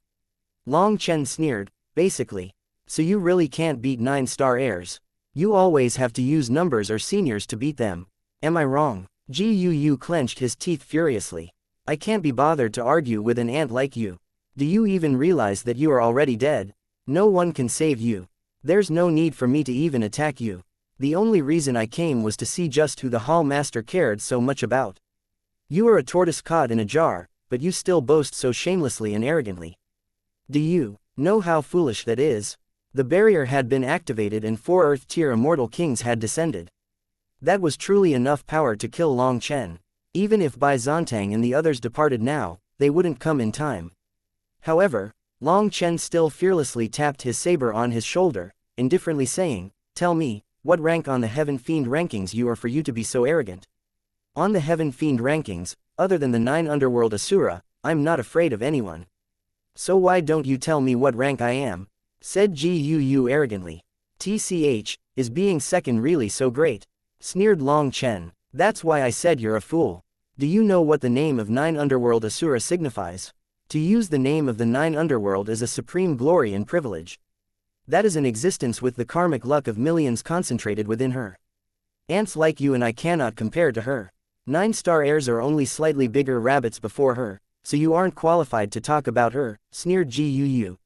Long Chen sneered, basically. So you really can't beat 9-star heirs. You always have to use numbers or seniors to beat them. Am I wrong? Guu clenched his teeth furiously. I can't be bothered to argue with an ant like you. Do you even realize that you are already dead? No one can save you. There's no need for me to even attack you. The only reason I came was to see just who the Hall Master cared so much about. You are a tortoise caught in a jar, but you still boast so shamelessly and arrogantly. Do you know how foolish that is? The barrier had been activated and 4 Earth-tier immortal kings had descended. That was truly enough power to kill Long Chen. Even if Bai Zontang and the others departed now, they wouldn't come in time. However, Long Chen still fearlessly tapped his saber on his shoulder, indifferently saying, Tell me, what rank on the Heaven Fiend rankings you are for you to be so arrogant? On the Heaven Fiend rankings, other than the 9 Underworld Asura, I'm not afraid of anyone. So why don't you tell me what rank I am? Said Guu arrogantly. TCH, is being second really so great? Sneered Long Chen. That's why I said you're a fool. Do you know what the name of 9 Underworld Asura signifies? To use the name of the 9 Underworld is a supreme glory and privilege. That is an existence with the karmic luck of millions concentrated within her. Ants like you and I cannot compare to her. 9-star heirs are only slightly bigger rabbits before her, so you aren't qualified to talk about her, sneered Guu.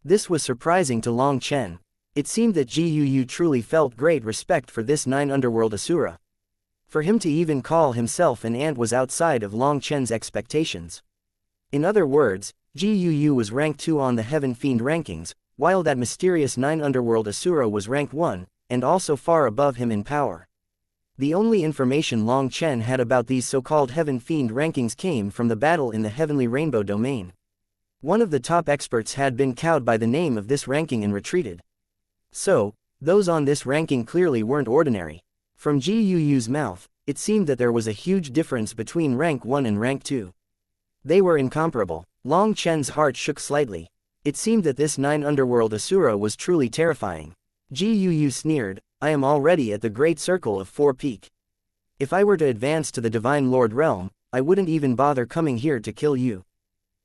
This was surprising to Long Chen. It seemed that Guu truly felt great respect for this 9 Underworld Asura. For him to even call himself an ant was outside of Long Chen's expectations. In other words, Guu was rank 2 on the Heaven Fiend rankings, while that mysterious 9 Underworld Asura was rank 1, and also far above him in power. The only information Long Chen had about these so-called Heaven Fiend rankings came from the battle in the Heavenly Rainbow domain. One of the top experts had been cowed by the name of this ranking and retreated. So, those on this ranking clearly weren't ordinary. From Guu's mouth, it seemed that there was a huge difference between rank 1 and rank 2. They were incomparable. Long Chen's heart shook slightly. It seemed that this 9 underworld Asura was truly terrifying. Guu sneered, I am already at the great circle of 4 peak. If I were to advance to the Divine Lord realm, I wouldn't even bother coming here to kill you.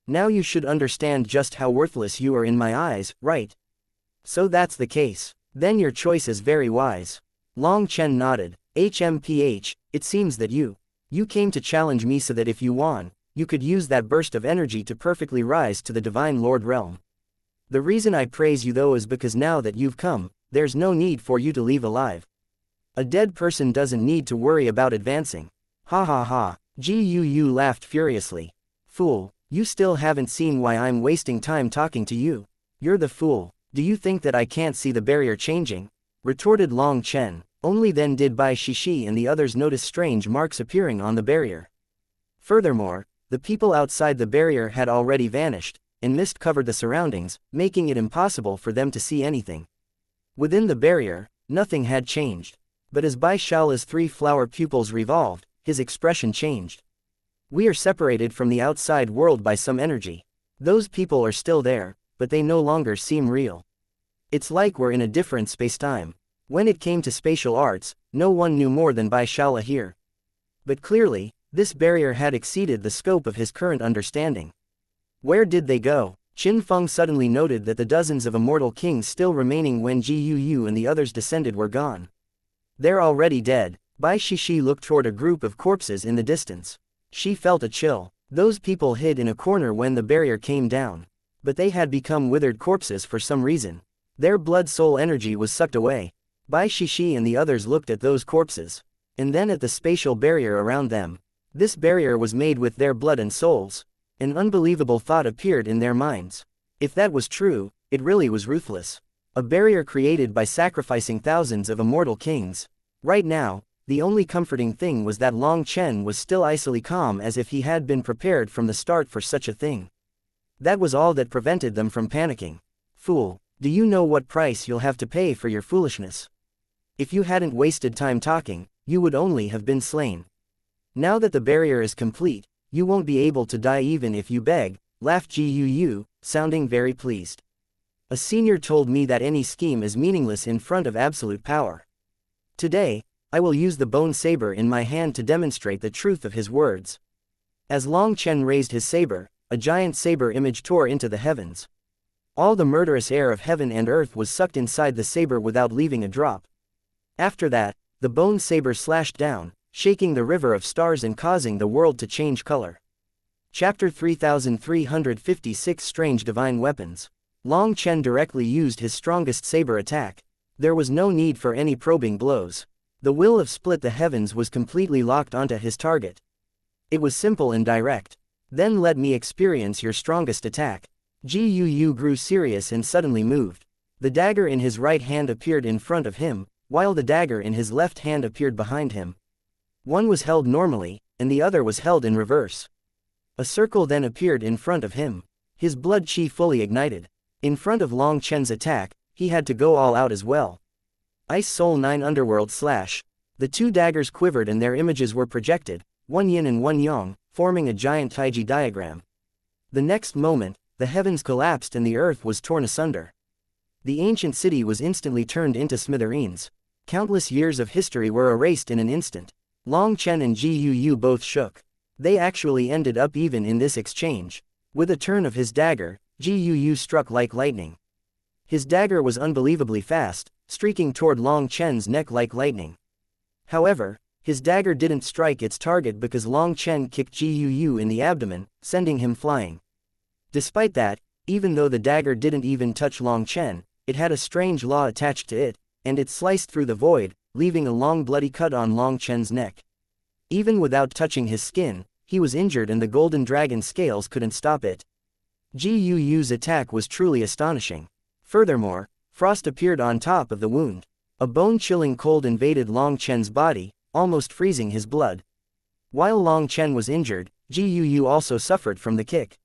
Now you should understand just how worthless you are in my eyes, right? So that's the case. Then your choice is very wise. Long Chen nodded. HMPH, it seems that you came to challenge me so that if you won, you could use that burst of energy to perfectly rise to the Divine Lord realm. The reason I praise you though is because now that you've come, there's no need for you to leave alive. A dead person doesn't need to worry about advancing. Ha ha ha, Guu laughed furiously. Fool, you still haven't seen why I'm wasting time talking to you. You're the fool. Do you think that I can't see the barrier changing? Retorted Long Chen. Only then did Bai Shishi and the others notice strange marks appearing on the barrier. Furthermore, the people outside the barrier had already vanished, and mist covered the surroundings, making it impossible for them to see anything. Within the barrier, nothing had changed. But as Bai Shaola's 3 flower pupils revolved, his expression changed. We are separated from the outside world by some energy. Those people are still there, but they no longer seem real. It's like we're in a different space-time. When it came to spatial arts, no one knew more than Bai Shaola here. But clearly, this barrier had exceeded the scope of his current understanding. Where did they go? Qin Feng suddenly noted that the dozens of immortal kings still remaining when Guu and the others descended were gone. They're already dead. Bai Shishi looked toward a group of corpses in the distance. She felt a chill. Those people hid in a corner when the barrier came down. But they had become withered corpses for some reason. Their blood-soul energy was sucked away. Bai Shishi and the others looked at those corpses. And then at the spatial barrier around them. This barrier was made with their blood and souls. An unbelievable thought appeared in their minds. If that was true, it really was ruthless. A barrier created by sacrificing thousands of immortal kings. Right now, the only comforting thing was that Long Chen was still icily calm as if he had been prepared from the start for such a thing. That was all that prevented them from panicking. Fool, do you know what price you'll have to pay for your foolishness? If you hadn't wasted time talking, you would only have been slain. Now that the barrier is complete, you won't be able to die even if you beg, laughed Guu, sounding very pleased. A senior told me that any scheme is meaningless in front of absolute power. Today, I will use the bone saber in my hand to demonstrate the truth of his words. As Long Chen raised his saber, a giant saber image tore into the heavens. All the murderous air of heaven and earth was sucked inside the saber without leaving a drop. After that, the bone saber slashed down, shaking the river of stars and causing the world to change color. Chapter 3356 Strange Divine Weapons. Long Chen directly used his strongest saber attack. There was no need for any probing blows. The will of split the heavens was completely locked onto his target. It was simple and direct. Then let me experience your strongest attack. Guu grew serious and suddenly moved. The dagger in his right hand appeared in front of him, while the dagger in his left hand appeared behind him. One was held normally, and the other was held in reverse. A circle then appeared in front of him. His blood chi fully ignited. In front of Long Chen's attack, he had to go all out as well. Ice Soul 9 Underworld Slash. The 2 daggers quivered and their images were projected, one yin and one yang, forming a giant Taiji diagram. The next moment, the heavens collapsed and the earth was torn asunder. The ancient city was instantly turned into smithereens. Countless years of history were erased in an instant. Long Chen and Guu both shook. They actually ended up even in this exchange. With a turn of his dagger, Guu struck like lightning. His dagger was unbelievably fast, streaking toward Long Chen's neck like lightning. However, his dagger didn't strike its target because Long Chen kicked Guu in the abdomen, sending him flying. Despite that, even though the dagger didn't even touch Long Chen, it had a strange law attached to it, and it sliced through the void, leaving a long bloody cut on Long Chen's neck. Even without touching his skin, he was injured and the golden dragon scales couldn't stop it. Guu's attack was truly astonishing. Furthermore, frost appeared on top of the wound. A bone-chilling cold invaded Long Chen's body, almost freezing his blood. While Long Chen was injured, Guu also suffered from the kick.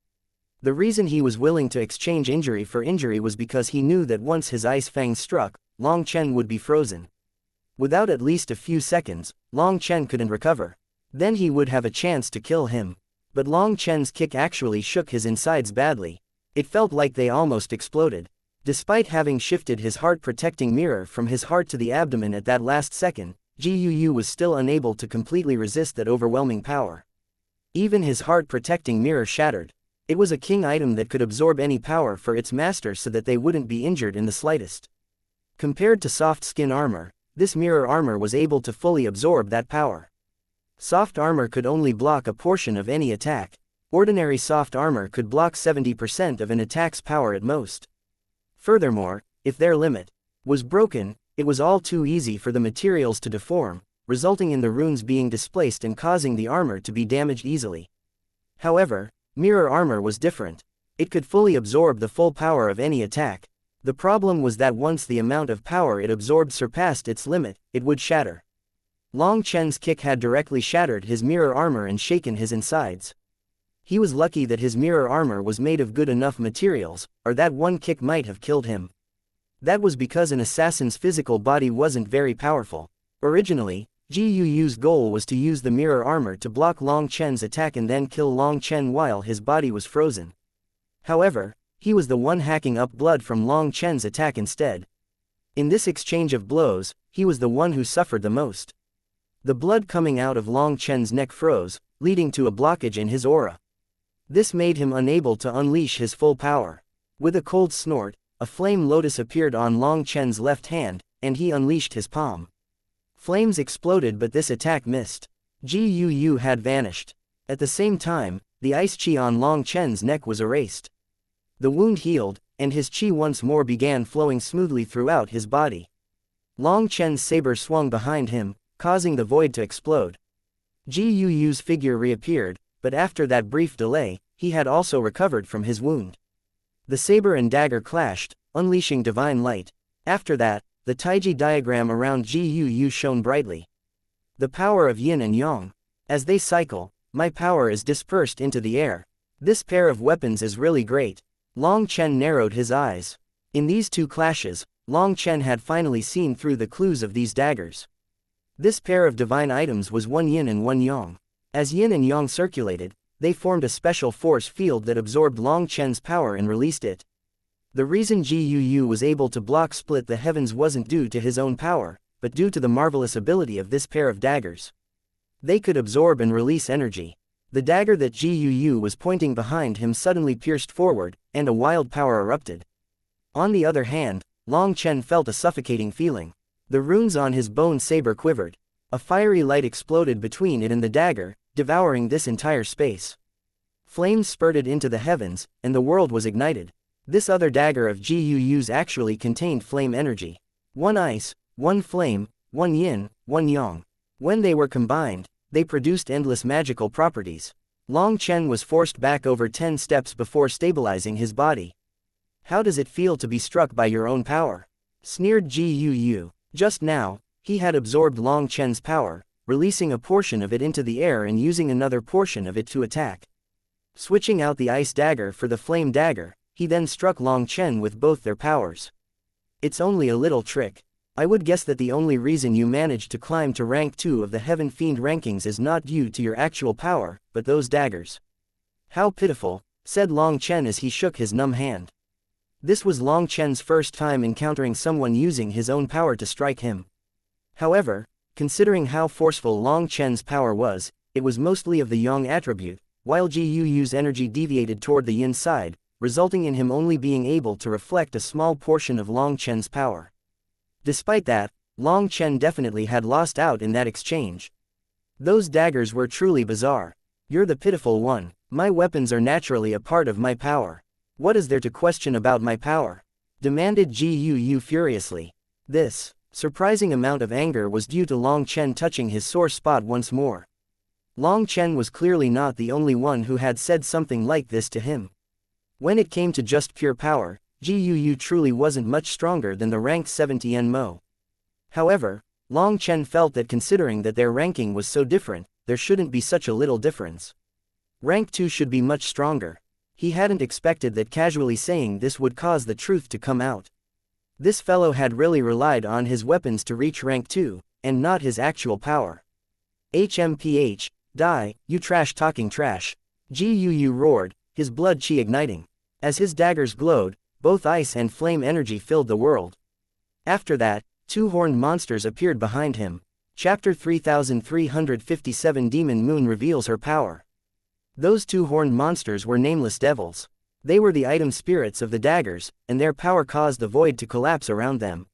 The reason he was willing to exchange injury for injury was because he knew that once his ice fangs struck, Long Chen would be frozen. Without at least a few seconds, Long Chen couldn't recover. Then he would have a chance to kill him. But Long Chen's kick actually shook his insides badly. It felt like they almost exploded. Despite having shifted his heart-protecting mirror from his heart to the abdomen at that last second, Jiu was still unable to completely resist that overwhelming power. Even his heart-protecting mirror shattered. It was a king item that could absorb any power for its master so that they wouldn't be injured in the slightest. Compared to soft skin armor, this mirror armor was able to fully absorb that power. Soft armor could only block a portion of any attack. Ordinary soft armor could block 70% of an attack's power at most. Furthermore, if their limit was broken, it was all too easy for the materials to deform, resulting in the runes being displaced and causing the armor to be damaged easily. However, mirror armor was different. It could fully absorb the full power of any attack. The problem was that once the amount of power it absorbed surpassed its limit, it would shatter. Long Chen's kick had directly shattered his mirror armor and shaken his insides. He was lucky that his mirror armor was made of good enough materials, or that one kick might have killed him. That was because an assassin's physical body wasn't very powerful. Originally, Jiu's goal was to use the mirror armor to block Long Chen's attack and then kill Long Chen while his body was frozen. However, he was the one hacking up blood from Long Chen's attack instead. In this exchange of blows, he was the one who suffered the most. The blood coming out of Long Chen's neck froze, leading to a blockage in his aura. This made him unable to unleash his full power. With a cold snort, a flame lotus appeared on Long Chen's left hand, and he unleashed his palm. Flames exploded, but this attack missed. Jiu had vanished. At the same time, the ice chi on Long Chen's neck was erased. The wound healed, and his chi once more began flowing smoothly throughout his body. Long Chen's saber swung behind him, causing the void to explode. Jiu's figure reappeared, but after that brief delay, he had also recovered from his wound. The saber and dagger clashed, unleashing divine light. After that, the Taiji diagram around Jiu shone brightly. The power of yin and yang. As they cycle, my power is dispersed into the air. This pair of weapons is really great. Long Chen narrowed his eyes. In these two clashes, Long Chen had finally seen through the clues of these daggers. This pair of divine items was one yin and one yang. As yin and yang circulated, they formed a special force field that absorbed Long Chen's power and released it. The reason Jiu was able to block split the heavens wasn't due to his own power, but due to the marvelous ability of this pair of daggers. They could absorb and release energy. The dagger that Jiu was pointing behind him suddenly pierced forward, and a wild power erupted. On the other hand, Long Chen felt a suffocating feeling. The runes on his bone saber quivered. A fiery light exploded between it and the dagger, devouring this entire space. Flames spurted into the heavens, and the world was ignited. This other dagger of Jiu's actually contained flame energy. One ice, one flame, one yin, one yang. When they were combined, they produced endless magical properties. Long Chen was forced back over 10 steps before stabilizing his body. "How does it feel to be struck by your own power?" sneered Jiu. Just now, he had absorbed Long Chen's power, releasing a portion of it into the air and using another portion of it to attack. Switching out the ice dagger for the flame dagger, he then struck Long Chen with both their powers. "It's only a little trick. I would guess that the only reason you managed to climb to rank 2 of the Heaven Fiend rankings is not due to your actual power, but those daggers." "How pitiful," said Long Chen as he shook his numb hand. This was Long Chen's first time encountering someone using his own power to strike him. However, considering how forceful Long Chen's power was, it was mostly of the yang attribute, while Jiu's energy deviated toward the yin side, resulting in him only being able to reflect a small portion of Long Chen's power. Despite that, Long Chen definitely had lost out in that exchange. Those daggers were truly bizarre. "You're the pitiful one. My weapons are naturally a part of my power. What is there to question about my power?" demanded Jiu furiously. This surprising amount of anger was due to Long Chen touching his sore spot once more. Long Chen was clearly not the only one who had said something like this to him. When it came to just pure power, Jiu truly wasn't much stronger than the rank 70 Mo. However, Long Chen felt that considering that their ranking was so different, there shouldn't be such a little difference. Rank 2 should be much stronger. He hadn't expected that casually saying this would cause the truth to come out. This fellow had really relied on his weapons to reach rank 2, and not his actual power. "HMPH, die, you trash talking trash," Jiu roared, his blood chi igniting. As his daggers glowed, both ice and flame energy filled the world. After that, two horned monsters appeared behind him. Chapter 3357 Demon Moon reveals her power. Those two horned monsters were nameless devils. They were the item spirits of the daggers, and their power caused the void to collapse around them.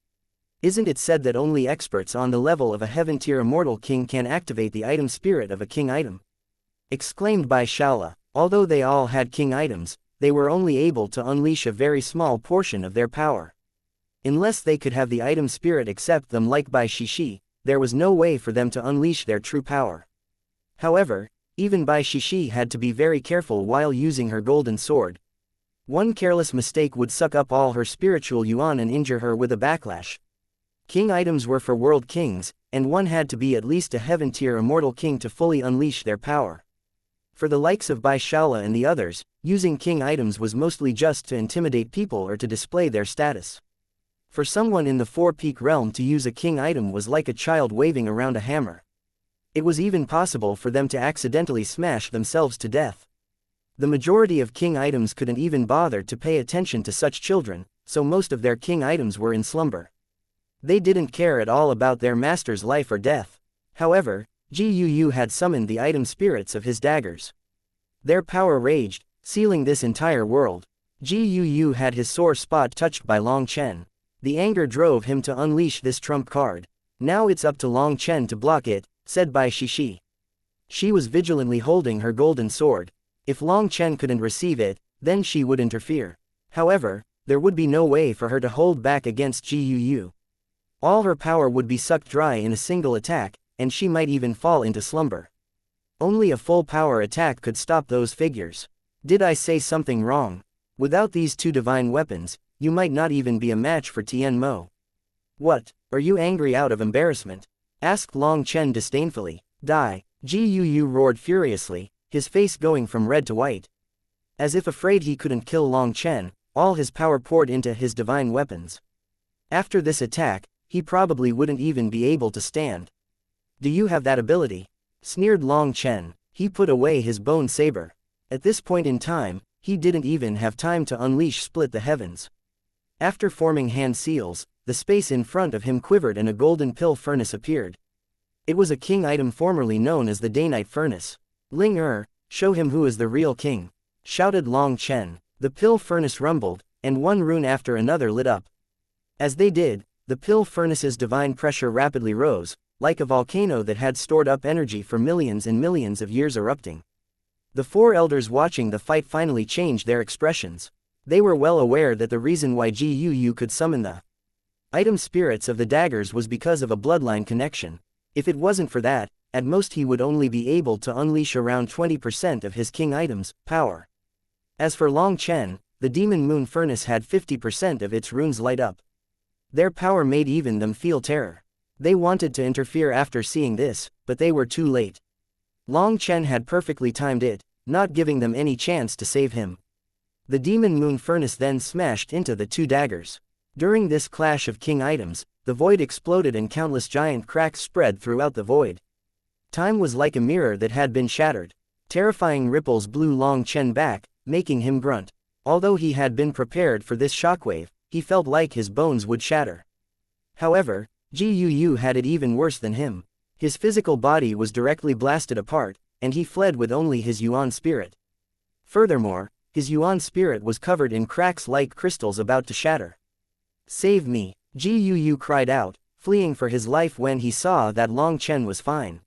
Isn't it said that only experts on the level of a heaven-tier immortal king can activate the item spirit of a king item? Exclaimed Bai Shala. Although they all had king items, they were only able to unleash a very small portion of their power. Unless they could have the item spirit accept them like Bai Shishi, there was no way for them to unleash their true power. However, even Bai Shishi had to be very careful while using her golden sword. One careless mistake would suck up all her spiritual yuan and injure her with a backlash. King items were for world kings, and one had to be at least a heaven-tier immortal king to fully unleash their power. For the likes of Bai Shala and the others, using king items was mostly just to intimidate people or to display their status. For someone in the four-peak realm to use a king item was like a child waving around a hammer. It was even possible for them to accidentally smash themselves to death. The majority of king items couldn't even bother to pay attention to such children, so most of their king items were in slumber. They didn't care at all about their master's life or death. However, Gu had summoned the item spirits of his daggers. Their power raged, sealing this entire world. Gu had his sore spot touched by Long Chen. The anger drove him to unleash this trump card. Now it's up to Long Chen to block it, said Bai Shishi. She was vigilantly holding her golden sword. If Long Chen couldn't receive it, then she would interfere. However, there would be no way for her to hold back against Gu. All her power would be sucked dry in a single attack, and she might even fall into slumber. Only a full power attack could stop those figures. Did I say something wrong? Without these two divine weapons, you might not even be a match for Tian Mo. What, are you angry out of embarrassment? Asked Long Chen disdainfully. Die, Gu roared furiously, his face going from red to white. As if afraid he couldn't kill Long Chen, all his power poured into his divine weapons. After this attack, he probably wouldn't even be able to stand. Do you have that ability? Sneered Long Chen. He put away his bone saber. At this point in time, he didn't even have time to unleash Split the Heavens. After forming hand seals, the space in front of him quivered and a golden pill furnace appeared. It was a king item formerly known as the Day-Night Furnace. Ling show him who is the real king, shouted Long Chen. The pill furnace rumbled, and one rune after another lit up. As they did, the pill furnace's divine pressure rapidly rose, like a volcano that had stored up energy for millions and millions of years erupting. The four elders watching the fight finally changed their expressions. They were well aware that the reason why Gu could summon the item spirits of the daggers was because of a bloodline connection. If it wasn't for that, at most he would only be able to unleash around 20% of his king item's power. As for Long Chen, the Demon Moon Furnace had 50% of its runes light up. Their power made even them feel terror. They wanted to interfere after seeing this, but they were too late. Long Chen had perfectly timed it, not giving them any chance to save him. The Demon Moon Furnace then smashed into the two daggers. During this clash of king items, the void exploded and countless giant cracks spread throughout the void. Time was like a mirror that had been shattered. Terrifying ripples blew Long Chen back, making him grunt. Although he had been prepared for this shockwave, he felt like his bones would shatter. However, Gu had it even worse than him. His physical body was directly blasted apart, and he fled with only his yuan spirit. Furthermore, his yuan spirit was covered in cracks like crystals about to shatter. Save me, Gu cried out, fleeing for his life when he saw that Long Chen was fine.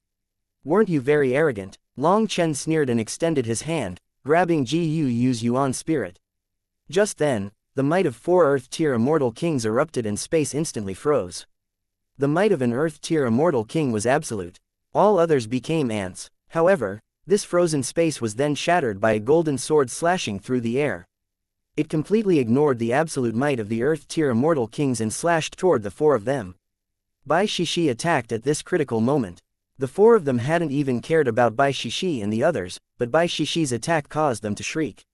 Weren't you very arrogant? Long Chen sneered and extended his hand, grabbing Gu's yuan spirit. Just then, the might of 4 Earth-tier immortal kings erupted and space instantly froze. The might of an Earth-tier immortal king was absolute. All others became ants. However, this frozen space was then shattered by a golden sword slashing through the air. It completely ignored the absolute might of the Earth-tier immortal kings and slashed toward the 4 of them. Bai Shishi attacked at this critical moment. The 4 of them hadn't even cared about Bai Shishi and the others, but Bai Shishi's attack caused them to shriek.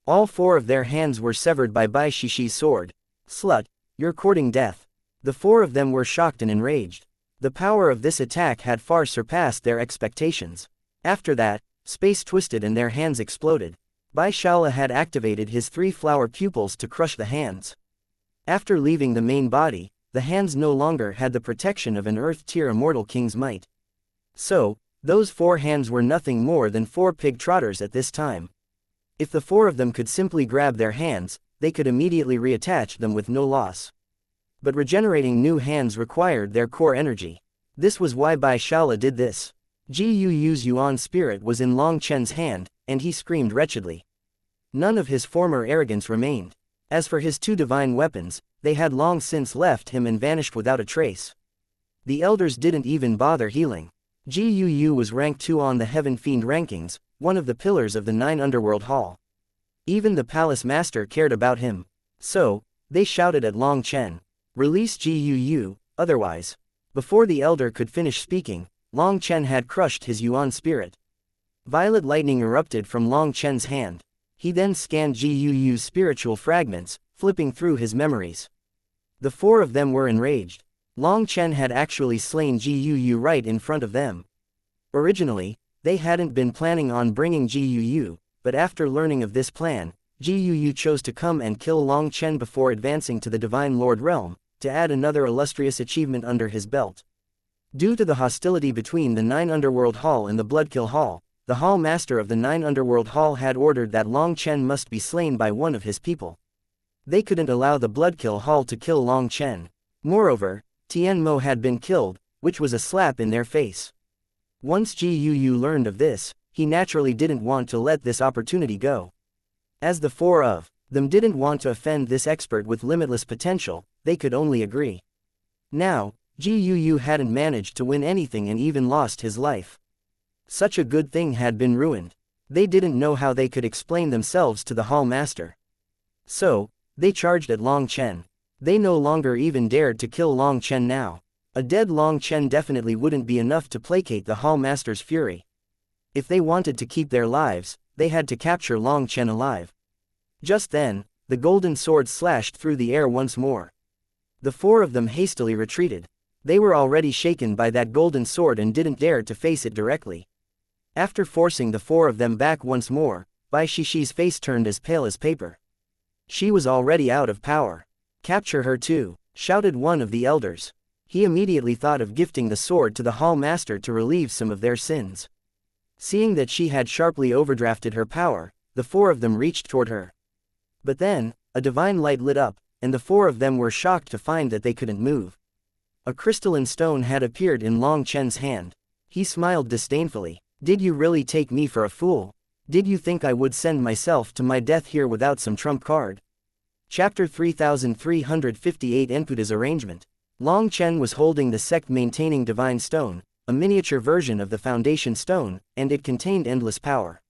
All 4 of their hands were severed by Bai Shishi's sword. Slut, you're courting death. The 4 of them were shocked and enraged. The power of this attack had far surpassed their expectations. After that, space twisted and their hands exploded. Bai Shaola had activated his 3 flower pupils to crush the hands. After leaving the main body, the hands no longer had the protection of an Earth-tier immortal king's might. So, those 4 hands were nothing more than 4 pig trotters at this time. If the 4 of them could simply grab their hands, they could immediately reattach them with no loss. But regenerating new hands required their core energy. This was why Bai Shaola did this. Ji Yu's Yuan spirit was in Long Chen's hand, and he screamed wretchedly. None of his former arrogance remained. As for his 2 divine weapons, they had long since left him and vanished without a trace. The elders didn't even bother healing. Ji Yu was rank 2 on the Heaven Fiend rankings, one of the pillars of the 9 Underworld Hall. Even the palace master cared about him. So, they shouted at Long Chen, "Release Ji Yu, otherwise." Before the elder could finish speaking, Long Chen had crushed his Yuan spirit. Violet lightning erupted from Long Chen's hand. He then scanned Ji Yu's spiritual fragments, flipping through his memories. The 4 of them were enraged. Long Chen had actually slain Ji Yu right in front of them. Originally, they hadn't been planning on bringing Ji Yu, but after learning of this plan, Ji Yu chose to come and kill Long Chen before advancing to the Divine Lord realm, to add another illustrious achievement under his belt. Due to the hostility between the 9 Underworld Hall and the Bloodkill Hall, the Hall Master of the 9 Underworld Hall had ordered that Long Chen must be slain by one of his people. They couldn't allow the Bloodkill Hall to kill Long Chen. Moreover, Tian Mo had been killed, which was a slap in their face. Once Ji Yu learned of this, he naturally didn't want to let this opportunity go. As the 4 of them didn't want to offend this expert with limitless potential, they could only agree. Now, Ji Yu hadn't managed to win anything and even lost his life. Such a good thing had been ruined. They didn't know how they could explain themselves to the Hall Master. So, they charged at Long Chen. They no longer even dared to kill Long Chen now. A dead Long Chen definitely wouldn't be enough to placate the Hall Master's fury. If they wanted to keep their lives, they had to capture Long Chen alive. Just then, the golden sword slashed through the air once more. The 4 of them hastily retreated. They were already shaken by that golden sword and didn't dare to face it directly. After forcing the 4 of them back once more, Bai Shishi's face turned as pale as paper. She was already out of power. "Capture her too," shouted one of the elders. He immediately thought of gifting the sword to the Hall Master to relieve some of their sins. Seeing that she had sharply overdrafted her power, the 4 of them reached toward her. But then, a divine light lit up, and the 4 of them were shocked to find that they couldn't move. A crystalline stone had appeared in Long Chen's hand. He smiled disdainfully. "Did you really take me for a fool? Did you think I would send myself to my death here without some trump card?" Chapter 3358 Enputa's Arrangement. Long Chen was holding the sect-maintaining divine stone, a miniature version of the foundation stone, and it contained endless power.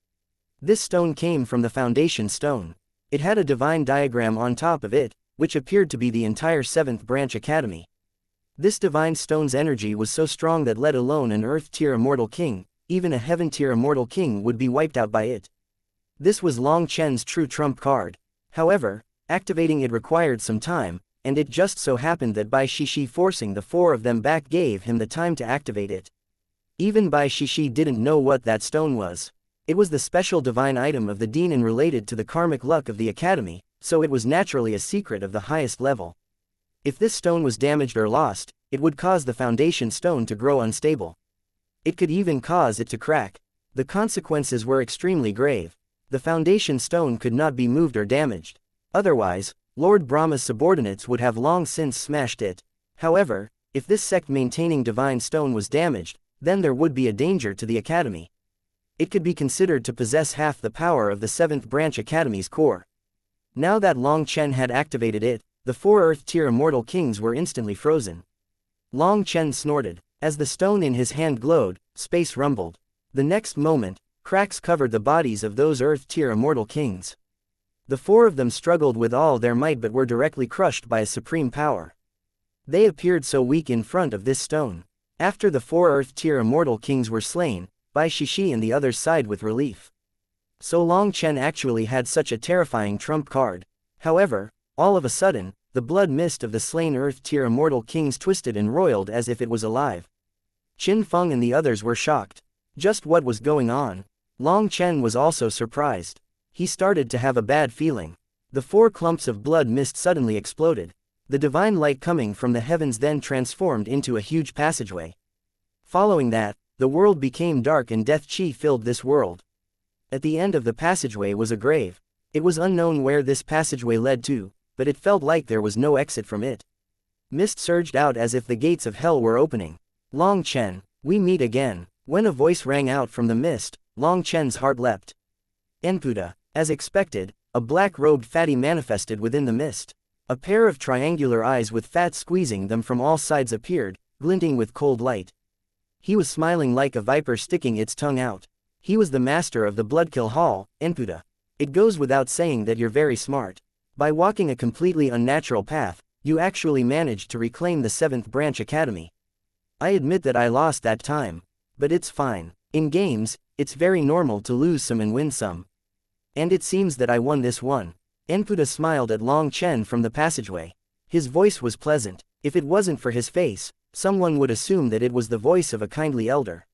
This stone came from the foundation stone. It had a divine diagram on top of it, which appeared to be the entire 7th Branch Academy. This divine stone's energy was so strong that let alone an Earth-tier immortal king, even a Heaven-tier immortal king would be wiped out by it. This was Long Chen's true trump card. However, activating it required some time, and it just so happened that Bai Shishi forcing the 4 of them back gave him the time to activate it. Even Bai Shishi didn't know what that stone was. It was the special divine item of the Dean and related to the karmic luck of the Academy, so it was naturally a secret of the highest level. If this stone was damaged or lost, it would cause the foundation stone to grow unstable. It could even cause it to crack. The consequences were extremely grave. The foundation stone could not be moved or damaged. Otherwise, Lord Brahma's subordinates would have long since smashed it. However, if this sect-maintaining divine stone was damaged, then there would be a danger to the Academy. It could be considered to possess half the power of the 7th Branch Academy's core. Now that Long Chen had activated it, the 4 Earth-tier immortal kings were instantly frozen. Long Chen snorted. As the stone in his hand glowed, space rumbled. The next moment, cracks covered the bodies of those Earth-tier immortal kings. The 4 of them struggled with all their might but were directly crushed by a supreme power. They appeared so weak in front of this stone. After the 4 Earth-tier immortal kings were slain, Bai Shishi and the others sighed with relief. So Long Chen actually had such a terrifying trump card. However, all of a sudden, the blood mist of the slain Earth-tier immortal kings twisted and roiled as if it was alive. Qin Feng and the others were shocked. Just what was going on? Long Chen was also surprised. He started to have a bad feeling. The 4 clumps of blood mist suddenly exploded. The divine light coming from the heavens then transformed into a huge passageway. Following that, the world became dark and death chi filled this world. At the end of the passageway was a grave. It was unknown where this passageway led to, but it felt like there was no exit from it. Mist surged out as if the gates of hell were opening. Long Chen, we meet again. When a voice rang out from the mist, Long Chen's heart leapt. Enputa. As expected, a black-robed fatty manifested within the mist. A pair of triangular eyes with fat squeezing them from all sides appeared, glinting with cold light. He was smiling like a viper sticking its tongue out. He was the master of the Bloodkill Hall, Enputa. It goes without saying that you're very smart. By walking a completely unnatural path, you actually managed to reclaim the 7th Branch Academy. I admit that I lost that time. But it's fine. In games, it's very normal to lose some and win some. And it seems that I won this one. Enputa smiled at Long Chen from the passageway. His voice was pleasant. If it wasn't for his face, someone would assume that it was the voice of a kindly elder.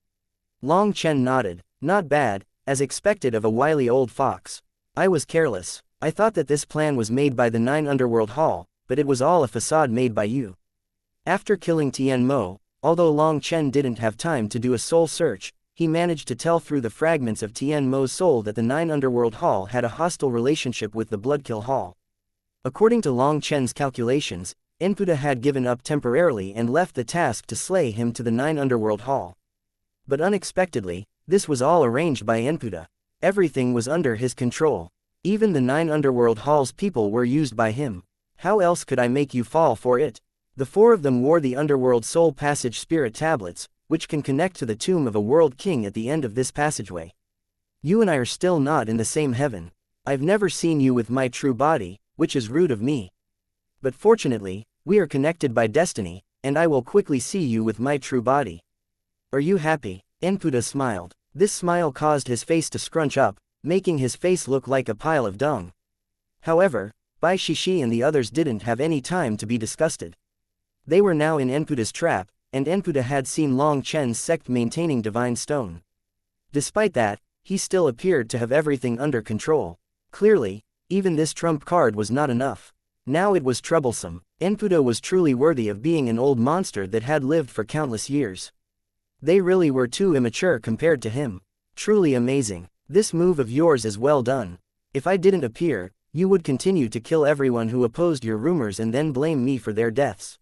Long Chen nodded. Not bad, as expected of a wily old fox. I was careless. I thought that this plan was made by the 9 Underworld Hall, but it was all a facade made by you. After killing Tian Mo, although Long Chen didn't have time to do a soul search, he managed to tell through the fragments of Tian Mo's soul that the 9 Underworld Hall had a hostile relationship with the Bloodkill Hall. According to Long Chen's calculations, Enputa had given up temporarily and left the task to slay him to the 9 Underworld Hall. But unexpectedly, this was all arranged by Enputa. Everything was under his control. Even the 9 Underworld Hall's people were used by him. How else could I make you fall for it? The 4 of them wore the Underworld Soul Passage Spirit Tablets, which can connect to the tomb of a world king at the end of this passageway. You and I are still not in the same heaven. I've never seen you with my true body, which is rude of me. But fortunately, we are connected by destiny, and I will quickly see you with my true body. Are you happy? Enputa smiled. This smile caused his face to scrunch up, making his face look like a pile of dung. However, Bai Shishi and the others didn't have any time to be disgusted. They were now in Enputa's trap, and Enputa had seen Long Chen's sect maintaining divine stone. Despite that, he still appeared to have everything under control. Clearly, even this trump card was not enough. Now it was troublesome. Enputa was truly worthy of being an old monster that had lived for countless years. They really were too immature compared to him. Truly amazing. This move of yours is well done. If I didn't appear, you would continue to kill everyone who opposed your rumors and then blame me for their deaths.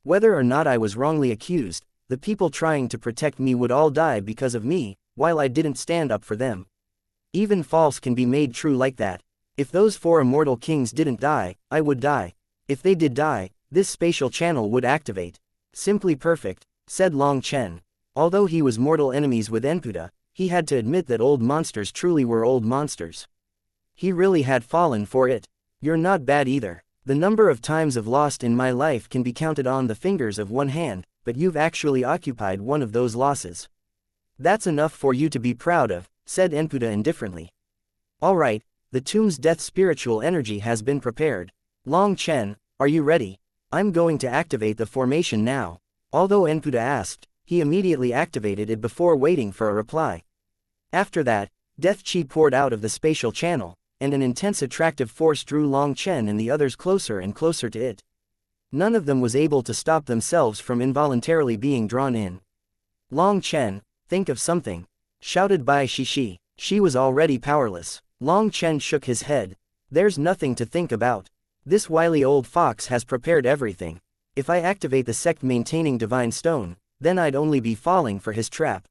Whether or not I was wrongly accused, the people trying to protect me would all die because of me, while I didn't stand up for them. Even false can be made true like that. If those 4 immortal kings didn't die, I would die. If they did die, this spatial channel would activate. Simply perfect, said Long Chen. Although he was mortal enemies with Enputa, he had to admit that old monsters truly were old monsters. He really had fallen for it. You're not bad either. The number of times I've lost in my life can be counted on the fingers of one hand, but you've actually occupied one of those losses. That's enough for you to be proud of, said Enputa indifferently. Alright, the tomb's death spiritual energy has been prepared. Long Chen, are you ready? I'm going to activate the formation now. Although Enputa asked, he immediately activated it before waiting for a reply. After that, death chi poured out of the spatial channel, and an intense attractive force drew Long Chen and the others closer and closer to it. None of them was able to stop themselves from involuntarily being drawn in. Long Chen, think of something, shouted Bai Shishi. She was already powerless. Long Chen shook his head. There's nothing to think about. This wily old fox has prepared everything. If I activate the sect maintaining divine stone, then I'd only be falling for his trap.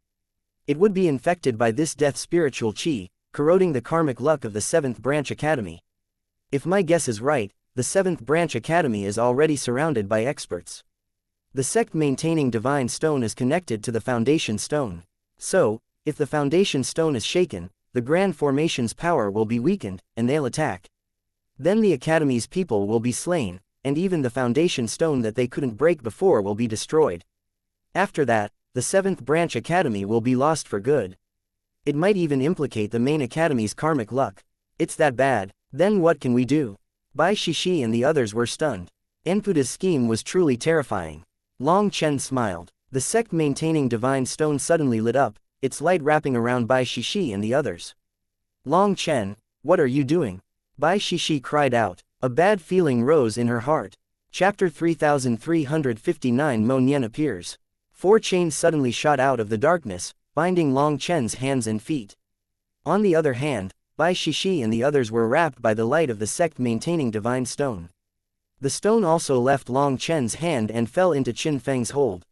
It would be infected by this death spiritual chi, corroding the karmic luck of the 7th Branch Academy. If my guess is right, the 7th Branch Academy is already surrounded by experts. The sect maintaining divine stone is connected to the foundation stone. So, if the foundation stone is shaken, the grand formation's power will be weakened, and they'll attack. Then the Academy's people will be slain, and even the foundation stone that they couldn't break before will be destroyed. After that, the 7th Branch Academy will be lost for good. It might even implicate the main academy's karmic luck. It's that bad. Then what can we do? Bai Shishi and the others were stunned. Enputa's scheme was truly terrifying. Long Chen smiled. The sect maintaining divine stone suddenly lit up, its light wrapping around Bai Shishi and the others. Long Chen, What are you doing? Bai Shishi cried out. A bad feeling rose in her heart. Chapter 3359 Mo Nian appears. 4 chains suddenly shot out of the darkness, binding Long Chen's hands and feet. On the other hand, Bai Shishi and the others were wrapped by the light of the sect-maintaining divine stone. The stone also left Long Chen's hand and fell into Qin Feng's hold.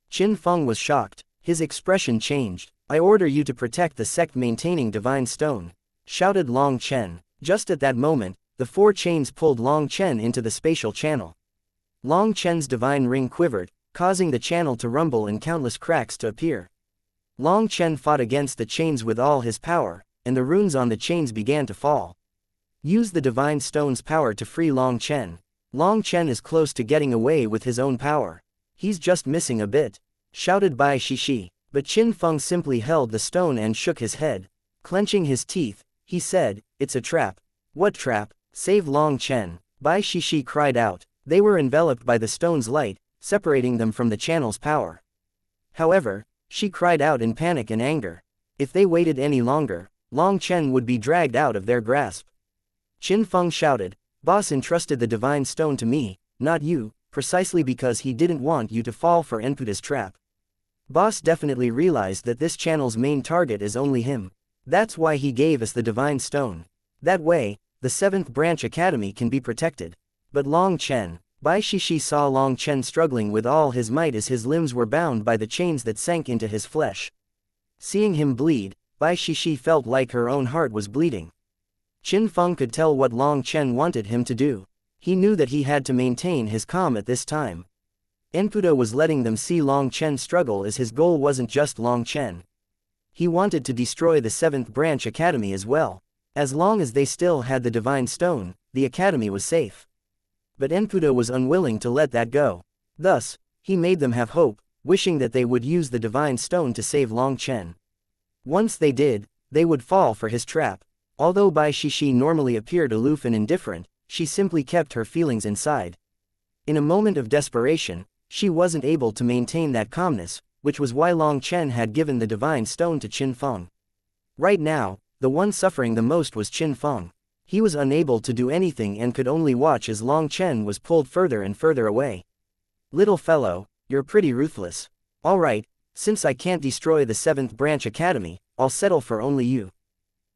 Qin Feng was shocked. His expression changed. I order you to protect the sect-maintaining divine stone, shouted Long Chen. Just at that moment, the 4 chains pulled Long Chen into the spatial channel. Long Chen's divine ring quivered, causing the channel to rumble and countless cracks to appear. Long Chen fought against the chains with all his power, and the runes on the chains began to fall. Use the divine stone's power to free Long Chen. Long Chen is close to getting away with his own power. He's just missing a bit, shouted Bai Shishi. But Qin Feng simply held the stone and shook his head. Clenching his teeth, he said, "It's a trap." "What trap? Save Long Chen!" Bai Shishi cried out. They were enveloped by the stone's light, separating them from the channel's power. However, she cried out in panic and anger. If they waited any longer, Long Chen would be dragged out of their grasp. Qin Feng shouted, "Boss entrusted the divine stone to me, not you, precisely because he didn't want you to fall for Enputa's trap. Boss definitely realized that this channel's main target is only him. That's why he gave us the divine stone. That way, the 7th branch academy can be protected." But Long Chen, Bai Shishi saw Long Chen struggling with all his might as his limbs were bound by the chains that sank into his flesh. Seeing him bleed, Bai Shishi felt like her own heart was bleeding. Qin Feng could tell what Long Chen wanted him to do. He knew that he had to maintain his calm at this time. Enputa was letting them see Long Chen struggle as his goal wasn't just Long Chen. He wanted to destroy the 7th branch academy as well. As long as they still had the divine stone, the academy was safe. But Enputa was unwilling to let that go. Thus, he made them have hope, wishing that they would use the divine stone to save Long Chen. Once they did, they would fall for his trap. Although Bai Shishi normally appeared aloof and indifferent, she simply kept her feelings inside. In a moment of desperation, she wasn't able to maintain that calmness, which was why Long Chen had given the divine stone to Qin Feng. Right now, the one suffering the most was Qin Feng. He was unable to do anything and could only watch as Long Chen was pulled further and further away. "Little fellow, you're pretty ruthless. Alright, since I can't destroy the 7th branch academy, I'll settle for only you."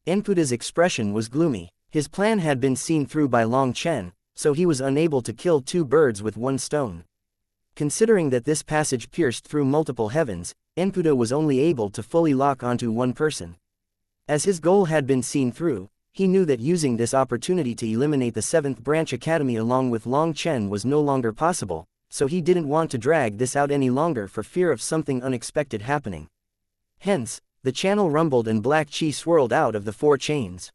Enputa's expression was gloomy. His plan had been seen through by Long Chen, so he was unable to kill 2 birds with 1 stone. Considering that this passage pierced through multiple heavens, Enputa was only able to fully lock onto one person. As his goal had been seen through, he knew that using this opportunity to eliminate the 7th branch academy along with Long Chen was no longer possible, so he didn't want to drag this out any longer for fear of something unexpected happening. Hence, the channel rumbled and black chi swirled out of the 4 chains.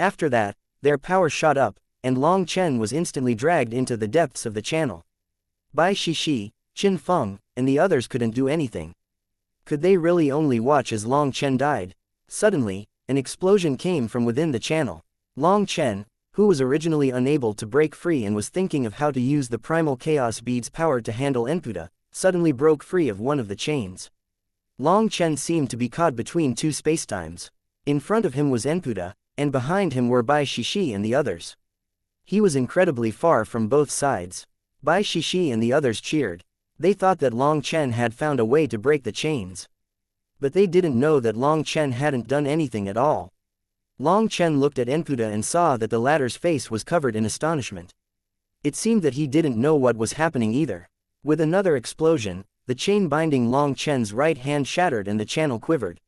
After that, their power shot up, and Long Chen was instantly dragged into the depths of the channel. Bai Shishi, Qin Feng, and the others couldn't do anything. Could they really only watch as Long Chen died? Suddenly, an explosion came from within the channel. Long Chen, who was originally unable to break free and was thinking of how to use the primal chaos bead's power to handle Enputa, suddenly broke free of one of the chains. Long Chen seemed to be caught between 2 spacetimes. In front of him was Enputa, and behind him were Bai Shishi and the others. He was incredibly far from both sides. Bai Shishi and the others cheered. They thought that Long Chen had found a way to break the chains. But they didn't know that Long Chen hadn't done anything at all. Long Chen looked at Enputa and saw that the latter's face was covered in astonishment. It seemed that he didn't know what was happening either. With another explosion, the chain binding Long Chen's right hand shattered and the channel quivered.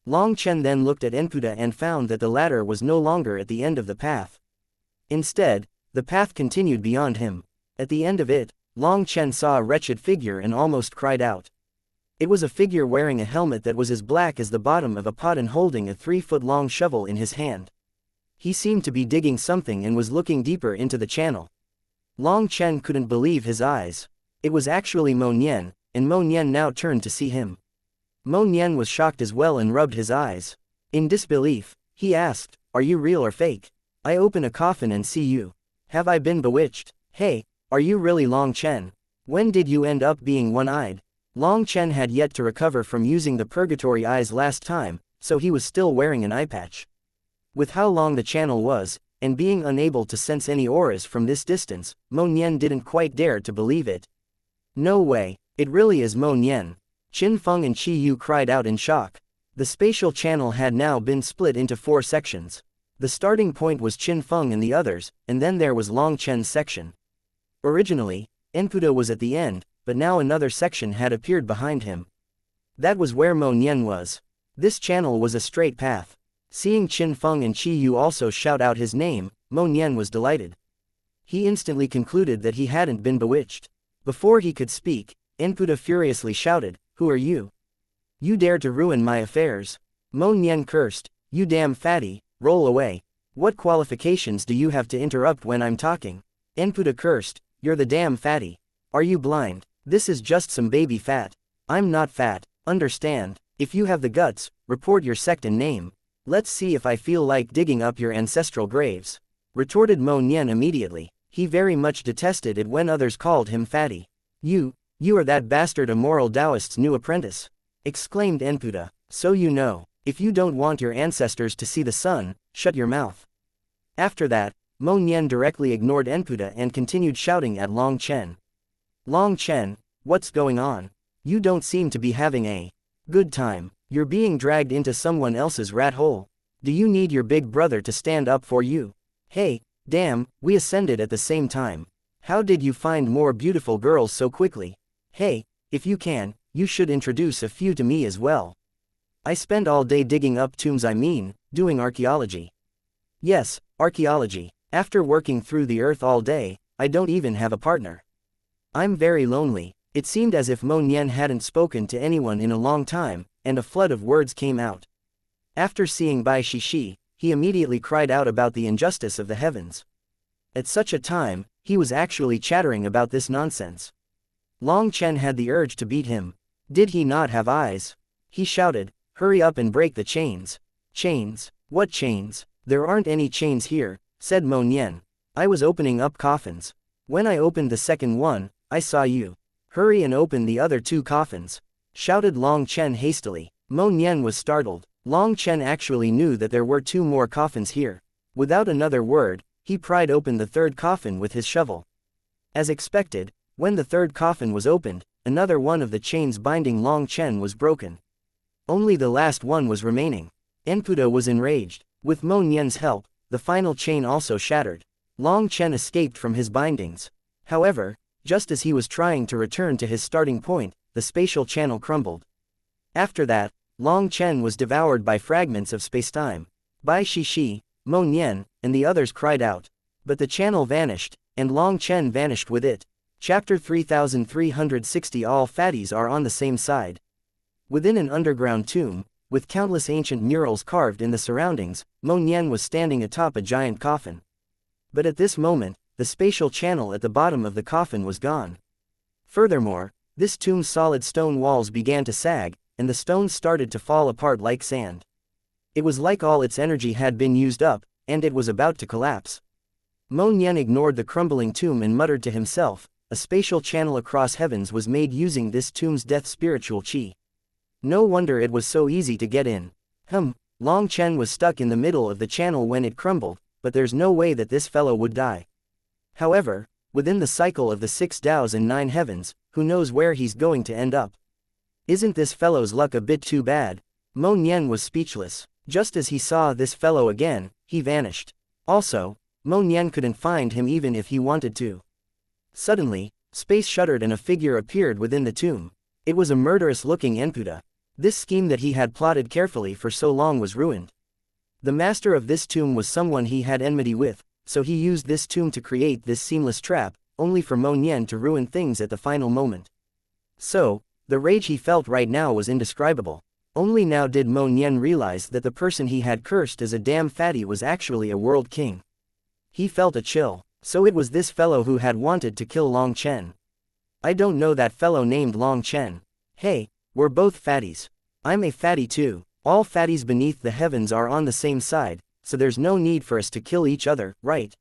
Long Chen then looked at Enputa and found that the latter was no longer at the end of the path. Instead, the path continued beyond him. At the end of it, Long Chen saw a wretched figure and almost cried out. It was a figure wearing a helmet that was as black as the bottom of a pot and holding a 3-foot-long shovel in his hand. He seemed to be digging something and was looking deeper into the channel. Long Chen couldn't believe his eyes. It was actually Mo Nian, and Mo Nian now turned to see him. Mo Nian was shocked as well and rubbed his eyes. In disbelief, he asked, "Are you real or fake? I open a coffin and see you. Have I been bewitched? Hey, are you really Long Chen? When did you end up being one-eyed?" Long Chen had yet to recover from using the purgatory eyes last time, so he was still wearing an eye patch. With how long the channel was, and being unable to sense any auras from this distance, Mo Nian didn't quite dare to believe it. No way, it really is Mo Nian. Qin Feng and Qi Yu cried out in shock. The spatial channel had now been split into 4 sections. The starting point was Qin Feng and the others, and then there was Long Chen's section. Originally, Enputa was at the end, but now another section had appeared behind him. That was where Mo Nian was. This channel was a straight path. Seeing Qin Feng and Qi Yu also shout out his name, Mo Nian was delighted. He instantly concluded that he hadn't been bewitched. Before he could speak, Enputa furiously shouted, "Who are you? You dare to ruin my affairs." Mo Nian cursed, "You damn fatty, roll away. What qualifications do you have to interrupt when I'm talking?" Enputa cursed, "You're the damn fatty. Are you blind? This is just some baby fat. I'm not fat, understand? If you have the guts, report your sect and name. Let's see if I feel like digging up your ancestral graves," retorted Mo Nian immediately. He very much detested it when others called him fatty. You are that bastard immoral Taoist's new apprentice," exclaimed Enputa. "So you know, if you don't want your ancestors to see the sun, shut your mouth." After that, Mo Nian directly ignored Enputa and continued shouting at Long Chen. "Long Chen, what's going on? You don't seem to be having a good time. You're being dragged into someone else's rat hole. Do you need your big brother to stand up for you? Hey, damn, we ascended at the same time. How did you find more beautiful girls so quickly? Hey, if you can, you should introduce a few to me as well. I spend all day digging up tombs, doing archaeology. Yes, archaeology. After working through the earth all day, I don't even have a partner. I'm very lonely." It seemed as if Mo Nian hadn't spoken to anyone in a long time, and a flood of words came out. After seeing Bai Shishi, he immediately cried out about the injustice of the heavens. At such a time, he was actually chattering about this nonsense. Long Chen had the urge to beat him. Did he not have eyes? He shouted, "Hurry up and break the chains." "Chains? What chains? There aren't any chains here," said Mo Nian. "I was opening up coffins. When I opened the second one, I saw you. Hurry and open the other 2 coffins," shouted Long Chen hastily. Mo Nian was startled. Long Chen actually knew that there were 2 more coffins here. Without another word, he pried open the 3rd coffin with his shovel. As expected, when the 3rd coffin was opened, another one of the chains binding Long Chen was broken. Only the last one was remaining. Enputa was enraged. With Mo Nian's help, the final chain also shattered. Long Chen escaped from his bindings. However, just as he was trying to return to his starting point, the spatial channel crumbled. After that, Long Chen was devoured by fragments of spacetime. Bai Shishi, Mo Nian, and the others cried out. But the channel vanished, and Long Chen vanished with it. Chapter 3360. All fatties are on the same side. Within an underground tomb, with countless ancient murals carved in the surroundings, Mo Nian was standing atop a giant coffin. But at this moment, the spatial channel at the bottom of the coffin was gone. Furthermore, this tomb's solid stone walls began to sag, and the stones started to fall apart like sand. It was like all its energy had been used up, and it was about to collapse. Mo Nian ignored the crumbling tomb and muttered to himself, "A spatial channel across heavens was made using this tomb's death spiritual qi. No wonder it was so easy to get in. Long Chen was stuck in the middle of the channel when it crumbled, but there's no way that this fellow would die. However, within the cycle of the 6 Taos and 9 heavens, who knows where he's going to end up? Isn't this fellow's luck a bit too bad?" Mo Nian was speechless. Just as he saw this fellow again, he vanished. Also, Mo Nian couldn't find him even if he wanted to. Suddenly, space shuddered and a figure appeared within the tomb. It was a murderous-looking Enputa. This scheme that he had plotted carefully for so long was ruined. The master of this tomb was someone he had enmity with, so he used this tomb to create this seamless trap, only for Mo Nian to ruin things at the final moment. So, the rage he felt right now was indescribable. Only now did Mo Nian realize that the person he had cursed as a damn fatty was actually a world king. He felt a chill. So it was this fellow who had wanted to kill Long Chen. "I don't know that fellow named Long Chen. Hey, we're both fatties. I'm a fatty too. All fatties beneath the heavens are on the same side, so there's no need for us to kill each other, right?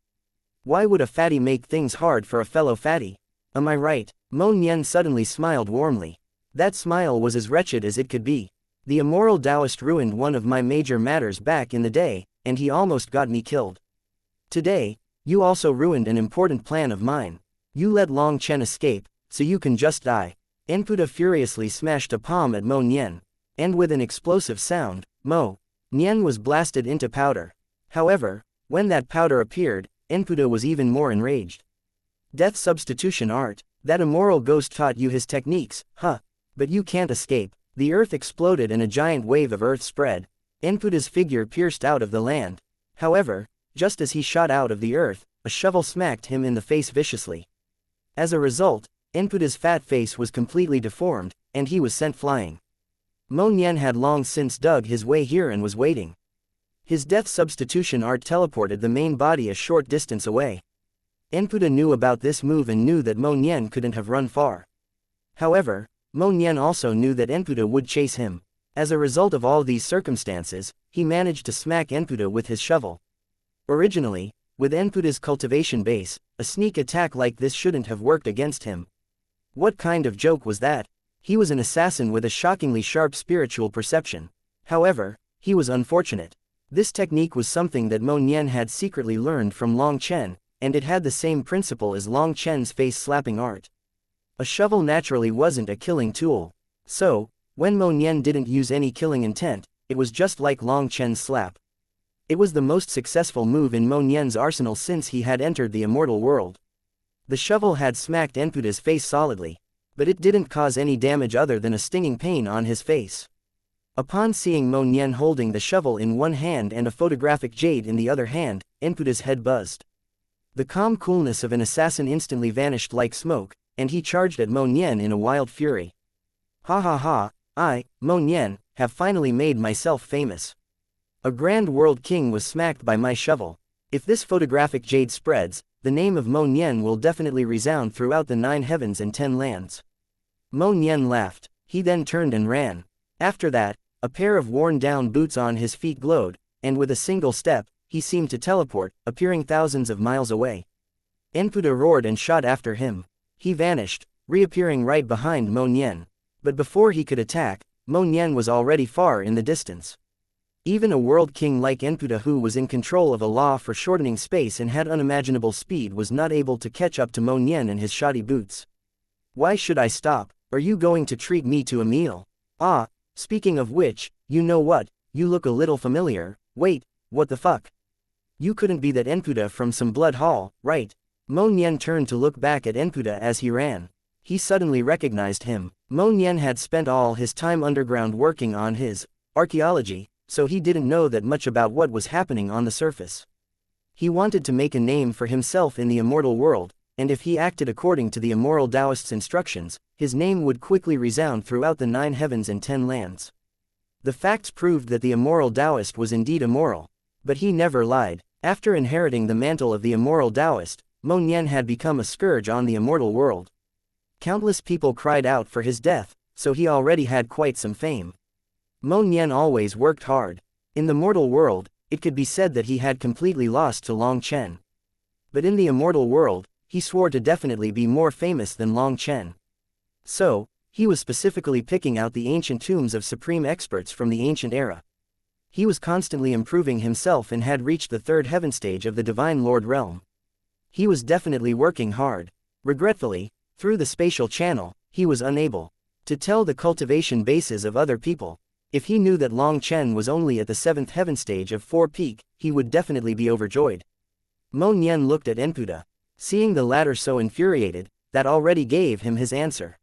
Why would a fatty make things hard for a fellow fatty? Am I right?" Mo Nian suddenly smiled warmly. That smile was as wretched as it could be. "The immoral Taoist ruined one of my major matters back in the day, and he almost got me killed. Today, you also ruined an important plan of mine. You let Long Chen escape, so you can just die. Enputa furiously smashed a palm at Mo Nian, and with an explosive sound, Mo Nian was blasted into powder. However, when that powder appeared, Enputa was even more enraged. Death substitution art, that immoral ghost taught you his techniques, huh? But you can't escape. The earth exploded and a giant wave of earth spread. Enputa's figure pierced out of the land. However, just as he shot out of the earth, a shovel smacked him in the face viciously. As a result, Enputa's fat face was completely deformed, and he was sent flying. Mo Nian had long since dug his way here and was waiting. His death substitution art teleported the main body a short distance away. Enputa knew about this move and knew that Mo Nian couldn't have run far. However, Mo Nian also knew that Enputa would chase him. As a result of all these circumstances, he managed to smack Enputa with his shovel. Originally, with Enputa's cultivation base, a sneak attack like this shouldn't have worked against him. What kind of joke was that? He was an assassin with a shockingly sharp spiritual perception. However, he was unfortunate. This technique was something that Mo Nian had secretly learned from Long Chen, and it had the same principle as Long Chen's face-slapping art. A shovel naturally wasn't a killing tool. So, when Mo Nian didn't use any killing intent, it was just like Long Chen's slap. It was the most successful move in Mo Nian's arsenal since he had entered the immortal world. The shovel had smacked Enputa's face solidly, but it didn't cause any damage other than a stinging pain on his face. Upon seeing Mo Nian holding the shovel in one hand and a photographic jade in the other hand, Enputa's head buzzed. The calm coolness of an assassin instantly vanished like smoke, and he charged at Mo Nian in a wild fury. Ha ha ha, I, Mo Nian, have finally made myself famous. A grand world king was smacked by my shovel. If this photographic jade spreads, the name of Mo Nian will definitely resound throughout the 9 heavens and 10 lands. Mo Nian laughed. He then turned and ran. After that, a pair of worn-down boots on his feet glowed, and with a single step, he seemed to teleport, appearing thousands of miles away. Enputa roared and shot after him. He vanished, reappearing right behind Mo Nian. But before he could attack, Mo Nian was already far in the distance. Even a world king like Enputa, who was in control of a law for shortening space and had unimaginable speed, was not able to catch up to Mo Nian and his shoddy boots. Why should I stop? Are you going to treat me to a meal? Ah, speaking of which, you know what, you look a little familiar. Wait, what the fuck? You couldn't be that Enputa from some blood hall, right? Mo Nian turned to look back at Enputa as he ran. He suddenly recognized him. Mo Nian had spent all his time underground working on his archaeology, so he didn't know that much about what was happening on the surface. He wanted to make a name for himself in the immortal world, and if he acted according to the immoral Taoist's instructions, his name would quickly resound throughout the 9 heavens and 10 lands. The facts proved that the immoral Taoist was indeed immoral, but he never lied. After inheriting the mantle of the immoral Taoist, Mo Nian had become a scourge on the immortal world. Countless people cried out for his death, so he already had quite some fame. Mo Nian always worked hard. In the mortal world, it could be said that he had completely lost to Long Chen. But in the immortal world, he swore to definitely be more famous than Long Chen. So, he was specifically picking out the ancient tombs of supreme experts from the ancient era. He was constantly improving himself and had reached the 3rd heaven stage of the Divine Lord realm. He was definitely working hard. Regretfully, through the spatial channel, he was unable to tell the cultivation bases of other people. If he knew that Long Chen was only at the 7th heaven stage of 4 peak, he would definitely be overjoyed. Mo Nian looked at Enputa. Seeing the latter so infuriated, that already gave him his answer.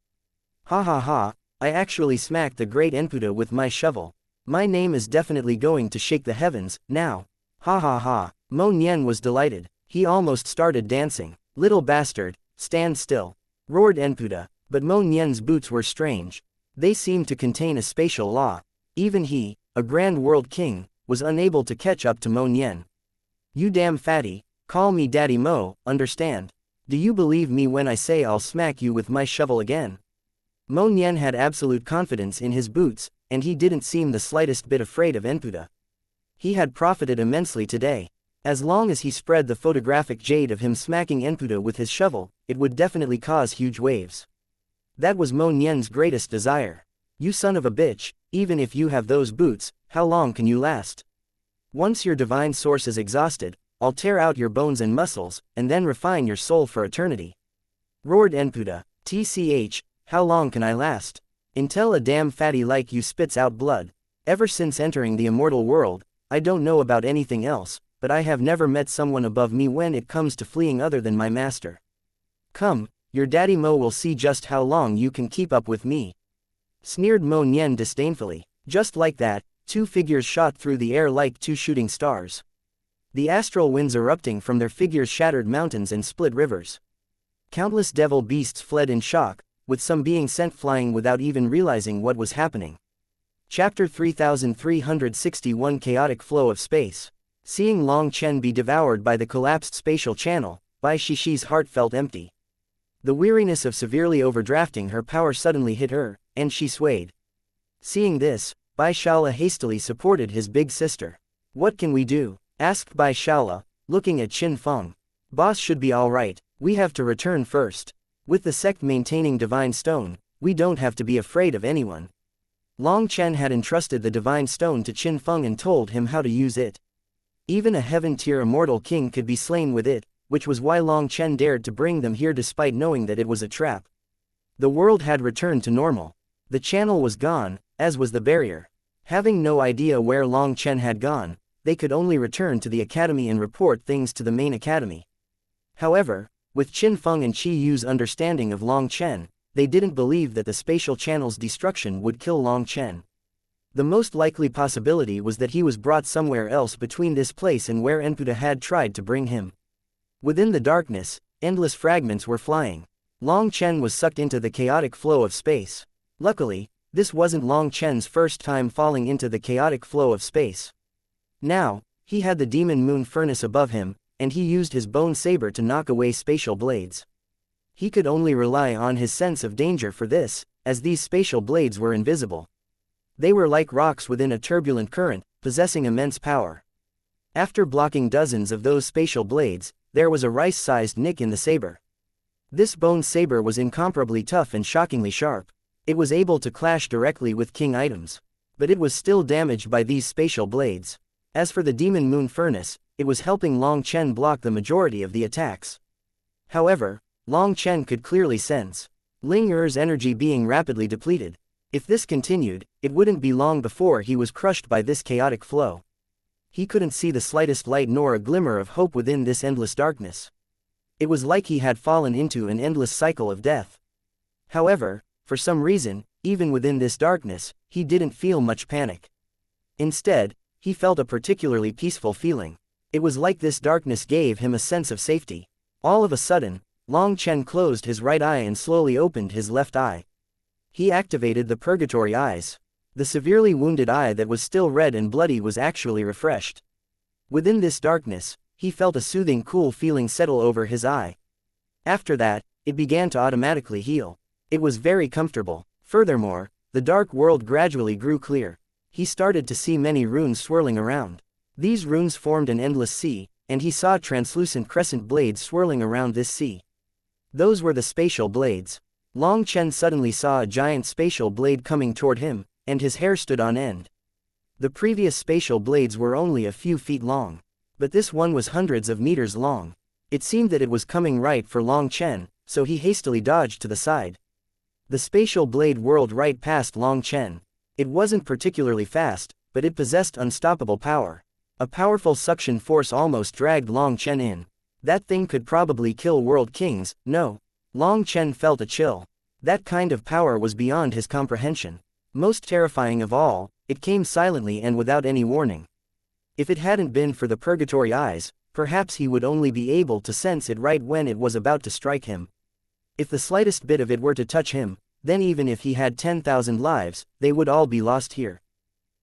Ha ha ha, I actually smacked the great Enputa with my shovel. My name is definitely going to shake the heavens, now. Ha ha ha. Mo Nian was delighted. He almost started dancing. Little bastard, stand still, roared Enputa. But Mo Nian's boots were strange. They seemed to contain a spatial law. Even he, a grand world king, was unable to catch up to Mo Nian. You damn fatty, call me Daddy Mo, understand? Do you believe me when I say I'll smack you with my shovel again? Mo Nian had absolute confidence in his boots, and he didn't seem the slightest bit afraid of Enputa. He had profited immensely today. As long as he spread the photographic jade of him smacking Enputa with his shovel, it would definitely cause huge waves. That was Mo Nian's greatest desire. You son of a bitch, even if you have those boots, how long can you last? Once your divine source is exhausted, I'll tear out your bones and muscles, and then refine your soul for eternity. Roared Enputa. TCH, how long can I last? Until a damn fatty like you spits out blood. Ever since entering the immortal world, I don't know about anything else, but I have never met someone above me when it comes to fleeing other than my master. Come, your daddy Mo will see just how long you can keep up with me. Sneered Mo Nian disdainfully. Just like that, two figures shot through the air like two shooting stars. The astral winds erupting from their figures shattered mountains and split rivers. Countless devil beasts fled in shock, with some being sent flying without even realizing what was happening. Chapter 3361 Chaotic Flow of Space. Seeing Long Chen be devoured by the collapsed spatial channel, Bai Shixi's heart felt empty. The weariness of severely overdrafting her power suddenly hit her, and she swayed. Seeing this, Bai Shaola hastily supported his big sister. What can we do? Asked Bai Shaola, looking at Qin Feng. Boss should be alright, we have to return first. With the sect maintaining Divine Stone, we don't have to be afraid of anyone. Long Chen had entrusted the Divine Stone to Qin Feng and told him how to use it. Even a heaven-tier immortal king could be slain with it, which was why Long Chen dared to bring them here despite knowing that it was a trap. The world had returned to normal. The channel was gone, as was the barrier. Having no idea where Long Chen had gone, they could only return to the academy and report things to the main academy. However, with Qin Feng and Qi Yu's understanding of Long Chen, they didn't believe that the spatial channel's destruction would kill Long Chen. The most likely possibility was that he was brought somewhere else between this place and where Enputa had tried to bring him. Within the darkness, endless fragments were flying. Long Chen was sucked into the chaotic flow of space. Luckily, this wasn't Long Chen's first time falling into the chaotic flow of space. Now, he had the demon moon furnace above him, and he used his bone saber to knock away spatial blades. He could only rely on his sense of danger for this, as these spatial blades were invisible. They were like rocks within a turbulent current, possessing immense power. After blocking dozens of those spatial blades, there was a rice-sized nick in the saber. This bone saber was incomparably tough and shockingly sharp. It was able to clash directly with king items. But it was still damaged by these spatial blades. As for the demon moon furnace, it was helping Long Chen block the majority of the attacks. However, Long Chen could clearly sense Ling Er's energy being rapidly depleted. If this continued, it wouldn't be long before he was crushed by this chaotic flow. He couldn't see the slightest light nor a glimmer of hope within this endless darkness. It was like he had fallen into an endless cycle of death. However, for some reason, even within this darkness, he didn't feel much panic. Instead, he felt a particularly peaceful feeling. It was like this darkness gave him a sense of safety. All of a sudden, Long Chen closed his right eye and slowly opened his left eye. He activated the purgatory eyes. The severely wounded eye that was still red and bloody was actually refreshed. Within this darkness, he felt a soothing cool feeling settle over his eye. After that, it began to automatically heal. It was very comfortable. Furthermore, the dark world gradually grew clear. He started to see many runes swirling around. These runes formed an endless sea, and he saw translucent crescent blades swirling around this sea. Those were the spatial blades. Long Chen suddenly saw a giant spatial blade coming toward him, and his hair stood on end. The previous spatial blades were only a few feet long, but this one was hundreds of meters long. It seemed that it was coming right for Long Chen, so he hastily dodged to the side. The spatial blade whirled right past Long Chen. It wasn't particularly fast, but it possessed unstoppable power. A powerful suction force almost dragged Long Chen in. That thing could probably kill world kings. No. Long Chen felt a chill. That kind of power was beyond his comprehension. Most terrifying of all, it came silently and without any warning. If it hadn't been for the purgatory eyes, perhaps he would only be able to sense it right when it was about to strike him. If the slightest bit of it were to touch him, then even if he had 10,000 lives, they would all be lost here.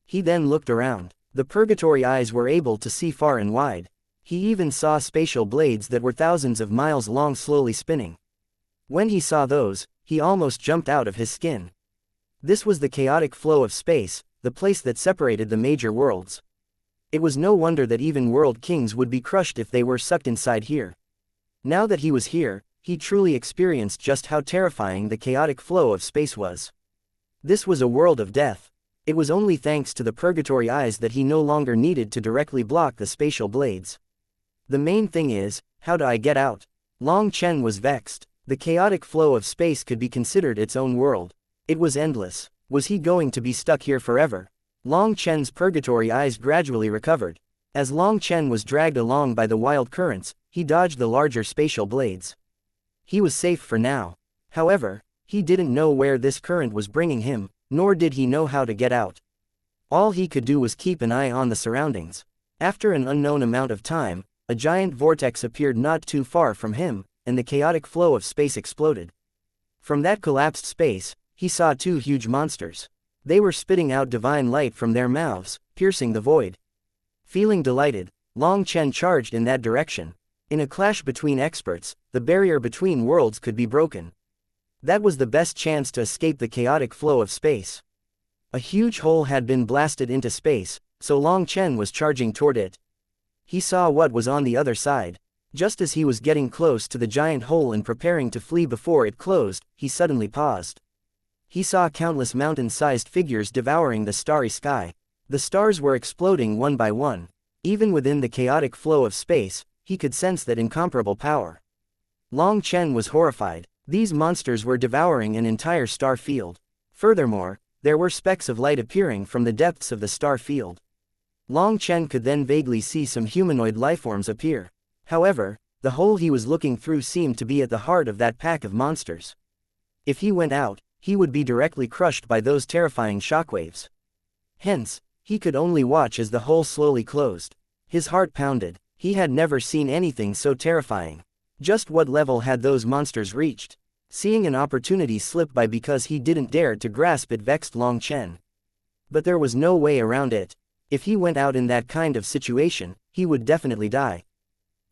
He then looked around. The purgatory eyes were able to see far and wide. He even saw spatial blades that were thousands of miles long slowly spinning. When he saw those, he almost jumped out of his skin. This was the chaotic flow of space, the place that separated the major worlds. It was no wonder that even world kings would be crushed if they were sucked inside here. Now that he was here, he truly experienced just how terrifying the chaotic flow of space was. This was a world of death. It was only thanks to the purgatory eyes that he no longer needed to directly block the spatial blades. The main thing is, how do I get out? Long Chen was vexed. The chaotic flow of space could be considered its own world. It was endless. Was he going to be stuck here forever? Long Chen's purgatory eyes gradually recovered. As Long Chen was dragged along by the wild currents, he dodged the larger spatial blades. He was safe for now. However, he didn't know where this current was bringing him, nor did he know how to get out. All he could do was keep an eye on the surroundings. After an unknown amount of time, a giant vortex appeared not too far from him, and the chaotic flow of space exploded. From that collapsed space, he saw two huge monsters. They were spitting out divine light from their mouths, piercing the void. Feeling delighted, Long Chen charged in that direction. In a clash between experts, the barrier between worlds could be broken. That was the best chance to escape the chaotic flow of space. A huge hole had been blasted into space, so Long Chen was charging toward it. He saw what was on the other side. Just as he was getting close to the giant hole and preparing to flee before it closed, he suddenly paused. He saw countless mountain-sized figures devouring the starry sky. The stars were exploding one by one. Even within the chaotic flow of space, he could sense that incomparable power. Long Chen was horrified. These monsters were devouring an entire star field. Furthermore, there were specks of light appearing from the depths of the star field. Long Chen could then vaguely see some humanoid lifeforms appear. However, the hole he was looking through seemed to be at the heart of that pack of monsters. If he went out, he would be directly crushed by those terrifying shockwaves. Hence, he could only watch as the hole slowly closed. His heart pounded. He had never seen anything so terrifying. Just what level had those monsters reached? Seeing an opportunity slip by because he didn't dare to grasp it vexed Long Chen. But there was no way around it. If he went out in that kind of situation, he would definitely die.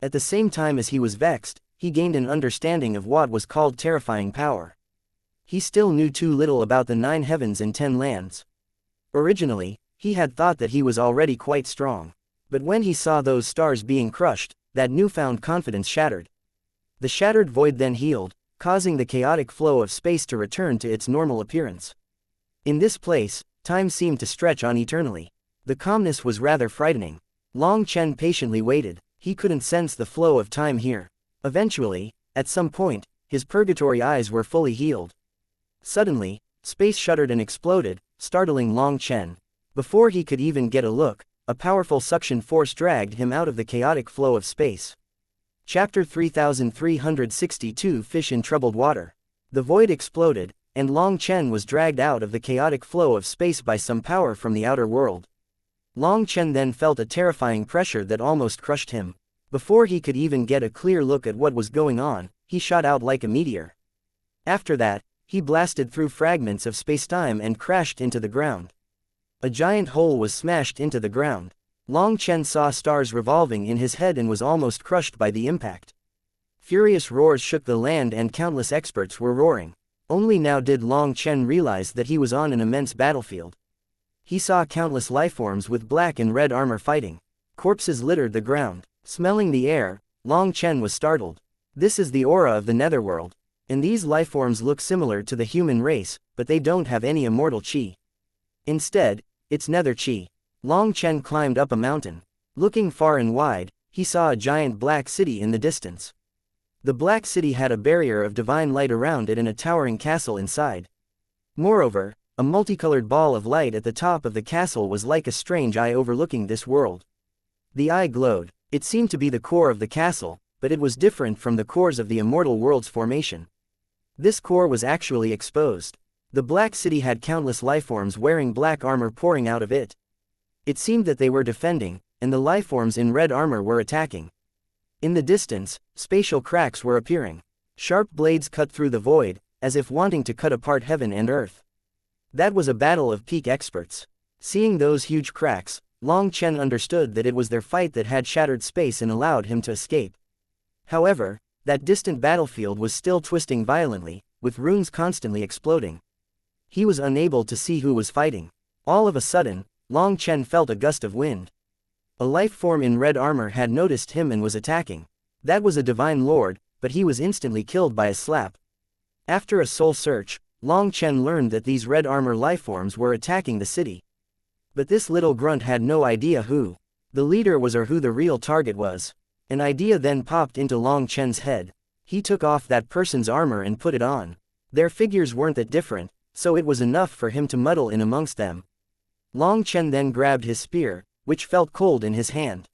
At the same time as he was vexed, he gained an understanding of what was called terrifying power. He still knew too little about the 9 heavens and 10 lands. Originally, he had thought that he was already quite strong. But when he saw those stars being crushed, that newfound confidence shattered. The shattered void then healed, causing the chaotic flow of space to return to its normal appearance. In this place, time seemed to stretch on eternally. The calmness was rather frightening. Long Chen patiently waited. He couldn't sense the flow of time here. Eventually, at some point, his purgatory eyes were fully healed. Suddenly, space shuddered and exploded, startling Long Chen. Before he could even get a look, a powerful suction force dragged him out of the chaotic flow of space. Chapter 3362 Fish in Troubled Water. The void exploded, and Long Chen was dragged out of the chaotic flow of space by some power from the outer world. Long Chen then felt a terrifying pressure that almost crushed him. Before he could even get a clear look at what was going on, he shot out like a meteor. After that, he blasted through fragments of spacetime and crashed into the ground. A giant hole was smashed into the ground. Long Chen saw stars revolving in his head and was almost crushed by the impact. Furious roars shook the land and countless experts were roaring. Only now did Long Chen realize that he was on an immense battlefield. He saw countless lifeforms with black and red armor fighting. Corpses littered the ground. Smelling the air, Long Chen was startled. This is the aura of the netherworld. And these lifeforms look similar to the human race, but they don't have any immortal chi. Instead, it's nether chi. Long Chen climbed up a mountain. Looking far and wide, he saw a giant black city in the distance. The black city had a barrier of divine light around it and a towering castle inside. Moreover, a multicolored ball of light at the top of the castle was like a strange eye overlooking this world. The eye glowed. It seemed to be the core of the castle, but it was different from the cores of the immortal world's formation. This core was actually exposed. The black city had countless lifeforms wearing black armor pouring out of it. It seemed that they were defending, and the lifeforms in red armor were attacking. In the distance, spatial cracks were appearing. Sharp blades cut through the void, as if wanting to cut apart heaven and earth. That was a battle of peak experts. Seeing those huge cracks, Long Chen understood that it was their fight that had shattered space and allowed him to escape. However, that distant battlefield was still twisting violently, with runes constantly exploding. He was unable to see who was fighting. All of a sudden, Long Chen felt a gust of wind. A life form in red armor had noticed him and was attacking. That was a divine lord, but he was instantly killed by a slap. After a soul search, Long Chen learned that these red armor lifeforms were attacking the city. But this little grunt had no idea who the leader was or who the real target was. An idea then popped into Long Chen's head. He took off that person's armor and put it on. Their figures weren't that different, so it was enough for him to muddle in amongst them. Long Chen then grabbed his spear, which felt cold in his hand.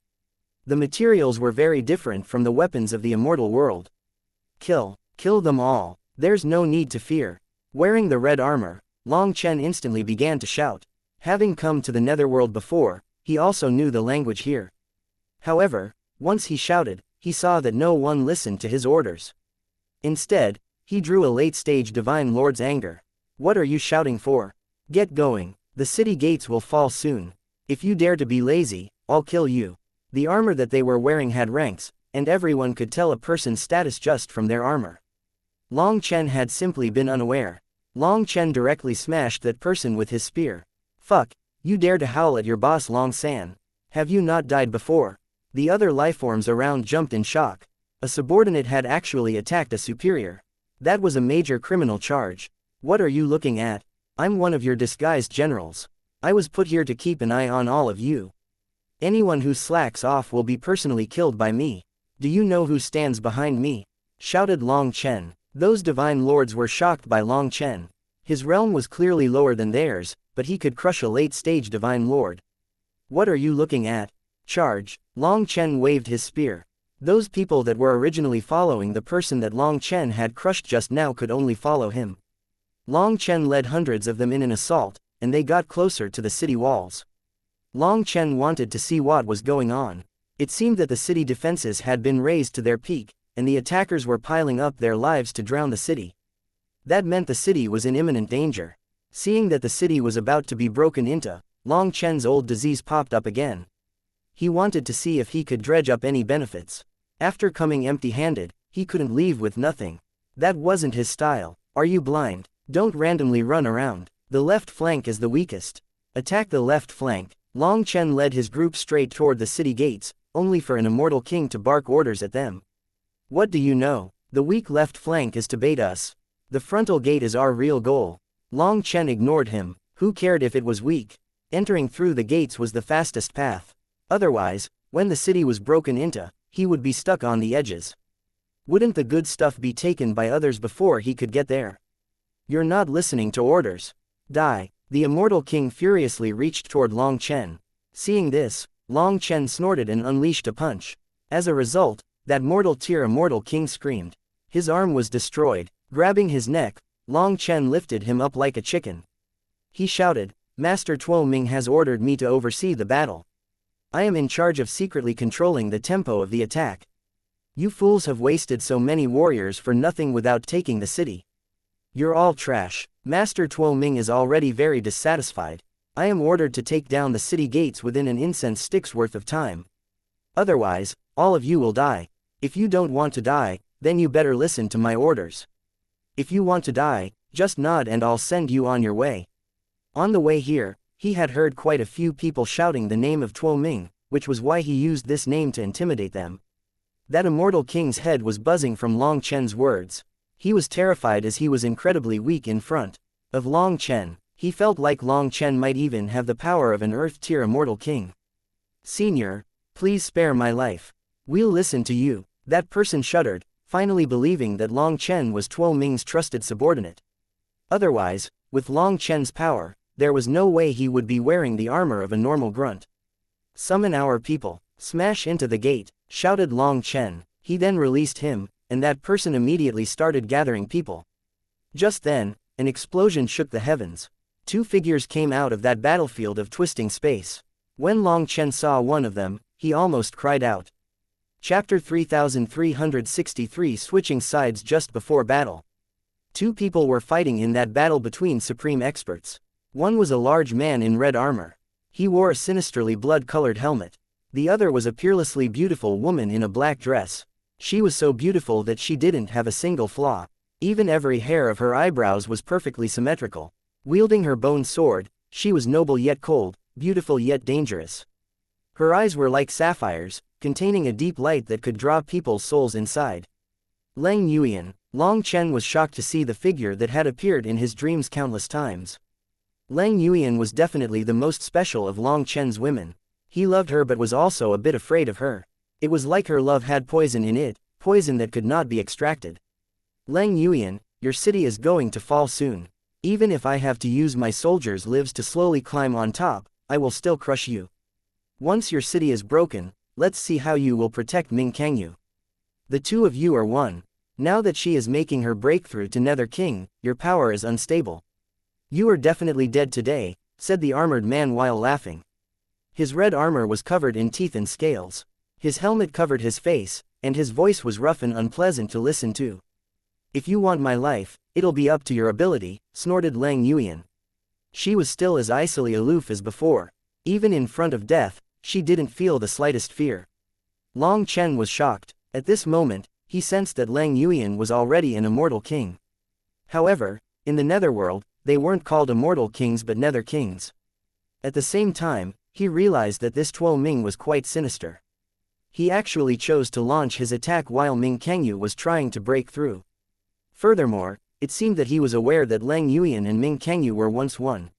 The materials were very different from the weapons of the immortal world. Kill them all. There's no need to fear. Wearing the red armor, Long Chen instantly began to shout. Having come to the netherworld before, he also knew the language here. However, once he shouted, he saw that no one listened to his orders. Instead, he drew a late-stage Divine Lord's anger. What are you shouting for? Get going. The city gates will fall soon. If you dare to be lazy, I'll kill you. The armor that they were wearing had ranks, and everyone could tell a person's status just from their armor. Long Chen had simply been unaware. Long Chen directly smashed that person with his spear. Fuck, you dare to howl at your boss Long San. Have you not died before? The other lifeforms around jumped in shock. A subordinate had actually attacked a superior. That was a major criminal charge. What are you looking at? I'm one of your disguised generals. I was put here to keep an eye on all of you. Anyone who slacks off will be personally killed by me. Do you know who stands behind me? Shouted Long Chen. Those divine lords were shocked by Long Chen. His realm was clearly lower than theirs, but he could crush a late-stage divine lord. What are you looking at? Charge. Long Chen waved his spear. Those people that were originally following the person that Long Chen had crushed just now could only follow him. Long Chen led hundreds of them in an assault, and they got closer to the city walls. Long Chen wanted to see what was going on. It seemed that the city defenses had been raised to their peak, and the attackers were piling up their lives to drown the city. That meant the city was in imminent danger. Seeing that the city was about to be broken into, Long Chen's old disease popped up again. He wanted to see if he could dredge up any benefits. After coming empty-handed, he couldn't leave with nothing. That wasn't his style. Are you blind? Don't randomly run around. The left flank is the weakest. Attack the left flank. Long Chen led his group straight toward the city gates, only for an immortal king to bark orders at them. What do you know? The weak left flank is to bait us. The frontal gate is our real goal. Long Chen ignored him. Who cared if it was weak? Entering through the gates was the fastest path. Otherwise, when the city was broken into, he would be stuck on the edges. Wouldn't the good stuff be taken by others before he could get there? You're not listening to orders. Die. The immortal king furiously reached toward Long Chen. Seeing this, Long Chen snorted and unleashed a punch. As a result, that mortal tier immortal king screamed. His arm was destroyed. Grabbing his neck, Long Chen lifted him up like a chicken. He shouted, Master Tuo Ming has ordered me to oversee the battle. I am in charge of secretly controlling the tempo of the attack. You fools have wasted so many warriors for nothing without taking the city. You're all trash. Master Tuo Ming is already very dissatisfied. I am ordered to take down the city gates within an incense stick's worth of time. Otherwise, all of you will die. If you don't want to die, then you better listen to my orders. If you want to die, just nod and I'll send you on your way. On the way here, he had heard quite a few people shouting the name of Tuo Ming, which was why he used this name to intimidate them. That immortal king's head was buzzing from Long Chen's words. He was terrified as he was incredibly weak in front of Long Chen. He felt like Long Chen might even have the power of an Earth-tier immortal king. Senior, please spare my life. We'll listen to you. That person shuddered, finally believing that Long Chen was Tuo Ming's trusted subordinate. Otherwise, with Long Chen's power, there was no way he would be wearing the armor of a normal grunt. Summon our people. Smash into the gate, shouted Long Chen. He then released him, and that person immediately started gathering people. Just then, an explosion shook the heavens. Two figures came out of that battlefield of twisting space. When Long Chen saw one of them, he almost cried out. Chapter 3363 Switching sides just before battle. Two people were fighting in that battle between supreme experts. One was a large man in red armor. He wore a sinisterly blood-colored helmet. The other was a peerlessly beautiful woman in a black dress. She was so beautiful that she didn't have a single flaw. Even every hair of her eyebrows was perfectly symmetrical. Wielding her bone sword, she was noble yet cold, beautiful yet dangerous. Her eyes were like sapphires, containing a deep light that could draw people's souls inside. Leng Yuan, Long Chen was shocked to see the figure that had appeared in his dreams countless times. Lang Yuyan was definitely the most special of Long Chen's women. He loved her but was also a bit afraid of her. It was like her love had poison in it, poison that could not be extracted. Lang Yuyan, your city is going to fall soon. Even if I have to use my soldiers' lives to slowly climb on top, I will still crush you. Once your city is broken, let's see how you will protect Ming Kangyu. The two of you are one. Now that she is making her breakthrough to Nether King, your power is unstable. You are definitely dead today, said the armored man while laughing. His red armor was covered in teeth and scales. His helmet covered his face, and his voice was rough and unpleasant to listen to. If you want my life, it'll be up to your ability, snorted Lang Yuyan. She was still as icily aloof as before. Even in front of death, she didn't feel the slightest fear. Long Chen was shocked. At this moment, he sensed that Lang Yuyan was already an immortal king. However, in the netherworld, they weren't called immortal kings but nether kings. At the same time, he realized that this Tuo Ming was quite sinister. He actually chose to launch his attack while Ming Kangyu was trying to break through. Furthermore, it seemed that he was aware that Lang Yuyan and Ming Kangyu were once one.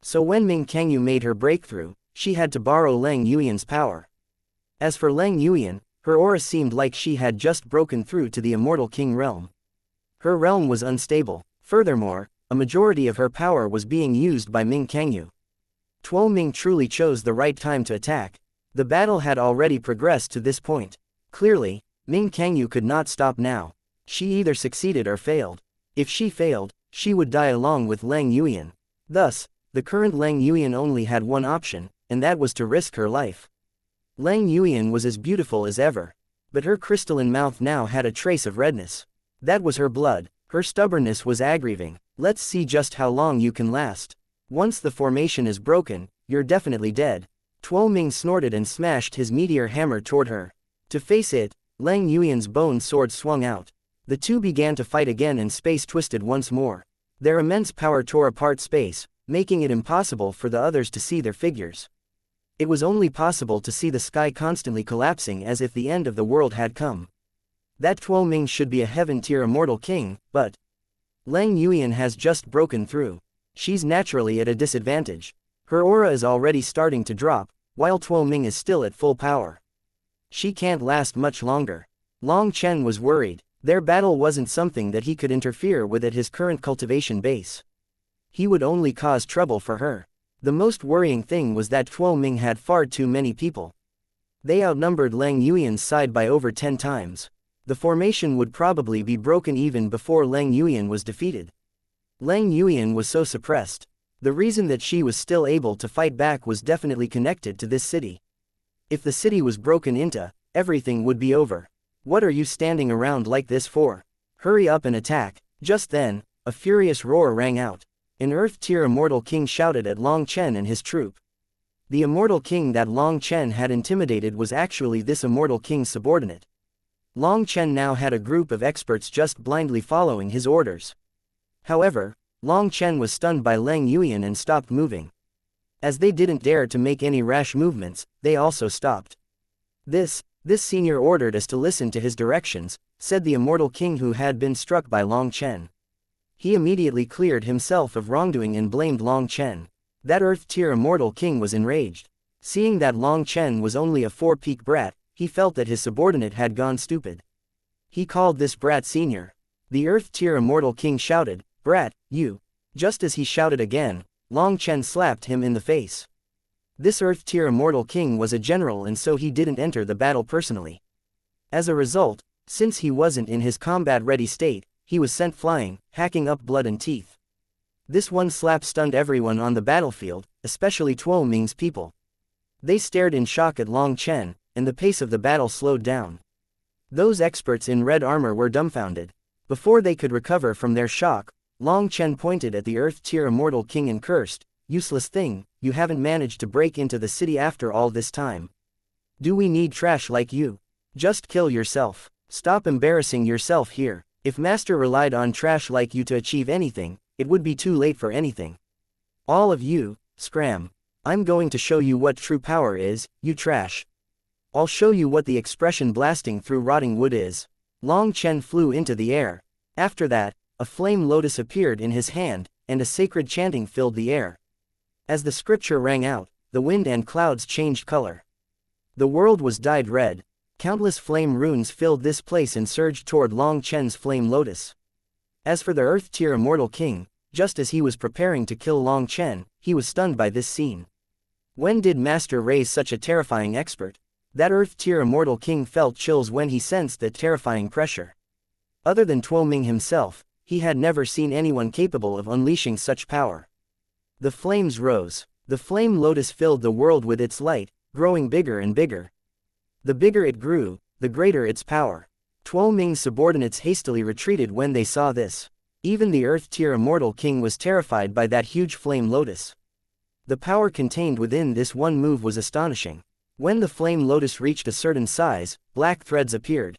So when Ming Kangyu made her breakthrough, she had to borrow Lang Yuyan's power. As for Lang Yuyan, her aura seemed like she had just broken through to the immortal king realm. Her realm was unstable. Furthermore, a majority of her power was being used by Ming Kangyu. Tuo Ming truly chose the right time to attack. The battle had already progressed to this point. Clearly, Ming Kangyu could not stop now. She either succeeded or failed. If she failed, she would die along with Lang Yuyan. Thus, the current Lang Yuyan only had one option, and that was to risk her life. Lang Yuyan was as beautiful as ever. But her crystalline mouth now had a trace of redness. That was her blood. Her stubbornness was aggravating. Let's see just how long you can last. Once the formation is broken, you're definitely dead. Tuo Ming snorted and smashed his meteor hammer toward her. To face it, Lang Yuyan's bone sword swung out. The two began to fight again and space twisted once more. Their immense power tore apart space, making it impossible for the others to see their figures. It was only possible to see the sky constantly collapsing as if the end of the world had come. That Tuo Ming should be a heaven-tier immortal king, but Lang Yuyan has just broken through. She's naturally at a disadvantage. Her aura is already starting to drop, while Tuo Ming is still at full power. She can't last much longer. Long Chen was worried. Their battle wasn't something that he could interfere with at his current cultivation base. He would only cause trouble for her. The most worrying thing was that Tuo Ming had far too many people. They outnumbered Lang Yuyan's side by over 10 times. The formation would probably be broken even before Lang Yuyan was defeated. Lang Yuyan was so suppressed. The reason that she was still able to fight back was definitely connected to this city. If the city was broken into, everything would be over. What are you standing around like this for? Hurry up and attack. Just then, a furious roar rang out. An Earth-tier immortal king shouted at Long Chen and his troop. The immortal king that Long Chen had intimidated was actually this immortal king's subordinate. Long Chen now had a group of experts just blindly following his orders. However, Long Chen was stunned by Lang Yuyan and stopped moving. As they didn't dare to make any rash movements, they also stopped. This senior ordered us to listen to his directions, said the immortal king who had been struck by Long Chen. He immediately cleared himself of wrongdoing and blamed Long Chen. That Earth-tier immortal king was enraged. Seeing that Long Chen was only a four-peak brat, he felt that his subordinate had gone stupid. He called this brat senior. The Earth-tier immortal king shouted, "Brat, you!" Just as he shouted again, Long Chen slapped him in the face. This Earth-tier immortal king was a general and so he didn't enter the battle personally. As a result, since he wasn't in his combat-ready state, he was sent flying, hacking up blood and teeth. This one slap stunned everyone on the battlefield, especially Tuo Ming's people. They stared in shock at Long Chen, and the pace of the battle slowed down. Those experts in red armor were dumbfounded. Before they could recover from their shock, Long Chen pointed at the Earth-tier immortal king and cursed, "Useless thing, you haven't managed to break into the city after all this time. Do we need trash like you? Just kill yourself. Stop embarrassing yourself here. If Master relied on trash like you to achieve anything, it would be too late for anything. All of you, scram. I'm going to show you what true power is, you trash. I'll show you what the expression blasting through rotting wood is." Long Chen flew into the air. After that, a flame lotus appeared in his hand, and a sacred chanting filled the air. As the scripture rang out, the wind and clouds changed color. The world was dyed red. Countless flame runes filled this place and surged toward Long Chen's flame lotus. As for the Earth-tier immortal king, just as he was preparing to kill Long Chen, he was stunned by this scene. When did Master raise such a terrifying expert? That Earth-tier immortal king felt chills when he sensed that terrifying pressure. Other than Tuo Ming himself, he had never seen anyone capable of unleashing such power. The flames rose. The flame lotus filled the world with its light, growing bigger and bigger. The bigger it grew, the greater its power. Tuo Ming's subordinates hastily retreated when they saw this. Even the Earth-tier immortal king was terrified by that huge flame lotus. The power contained within this one move was astonishing. When the flame lotus reached a certain size, black threads appeared.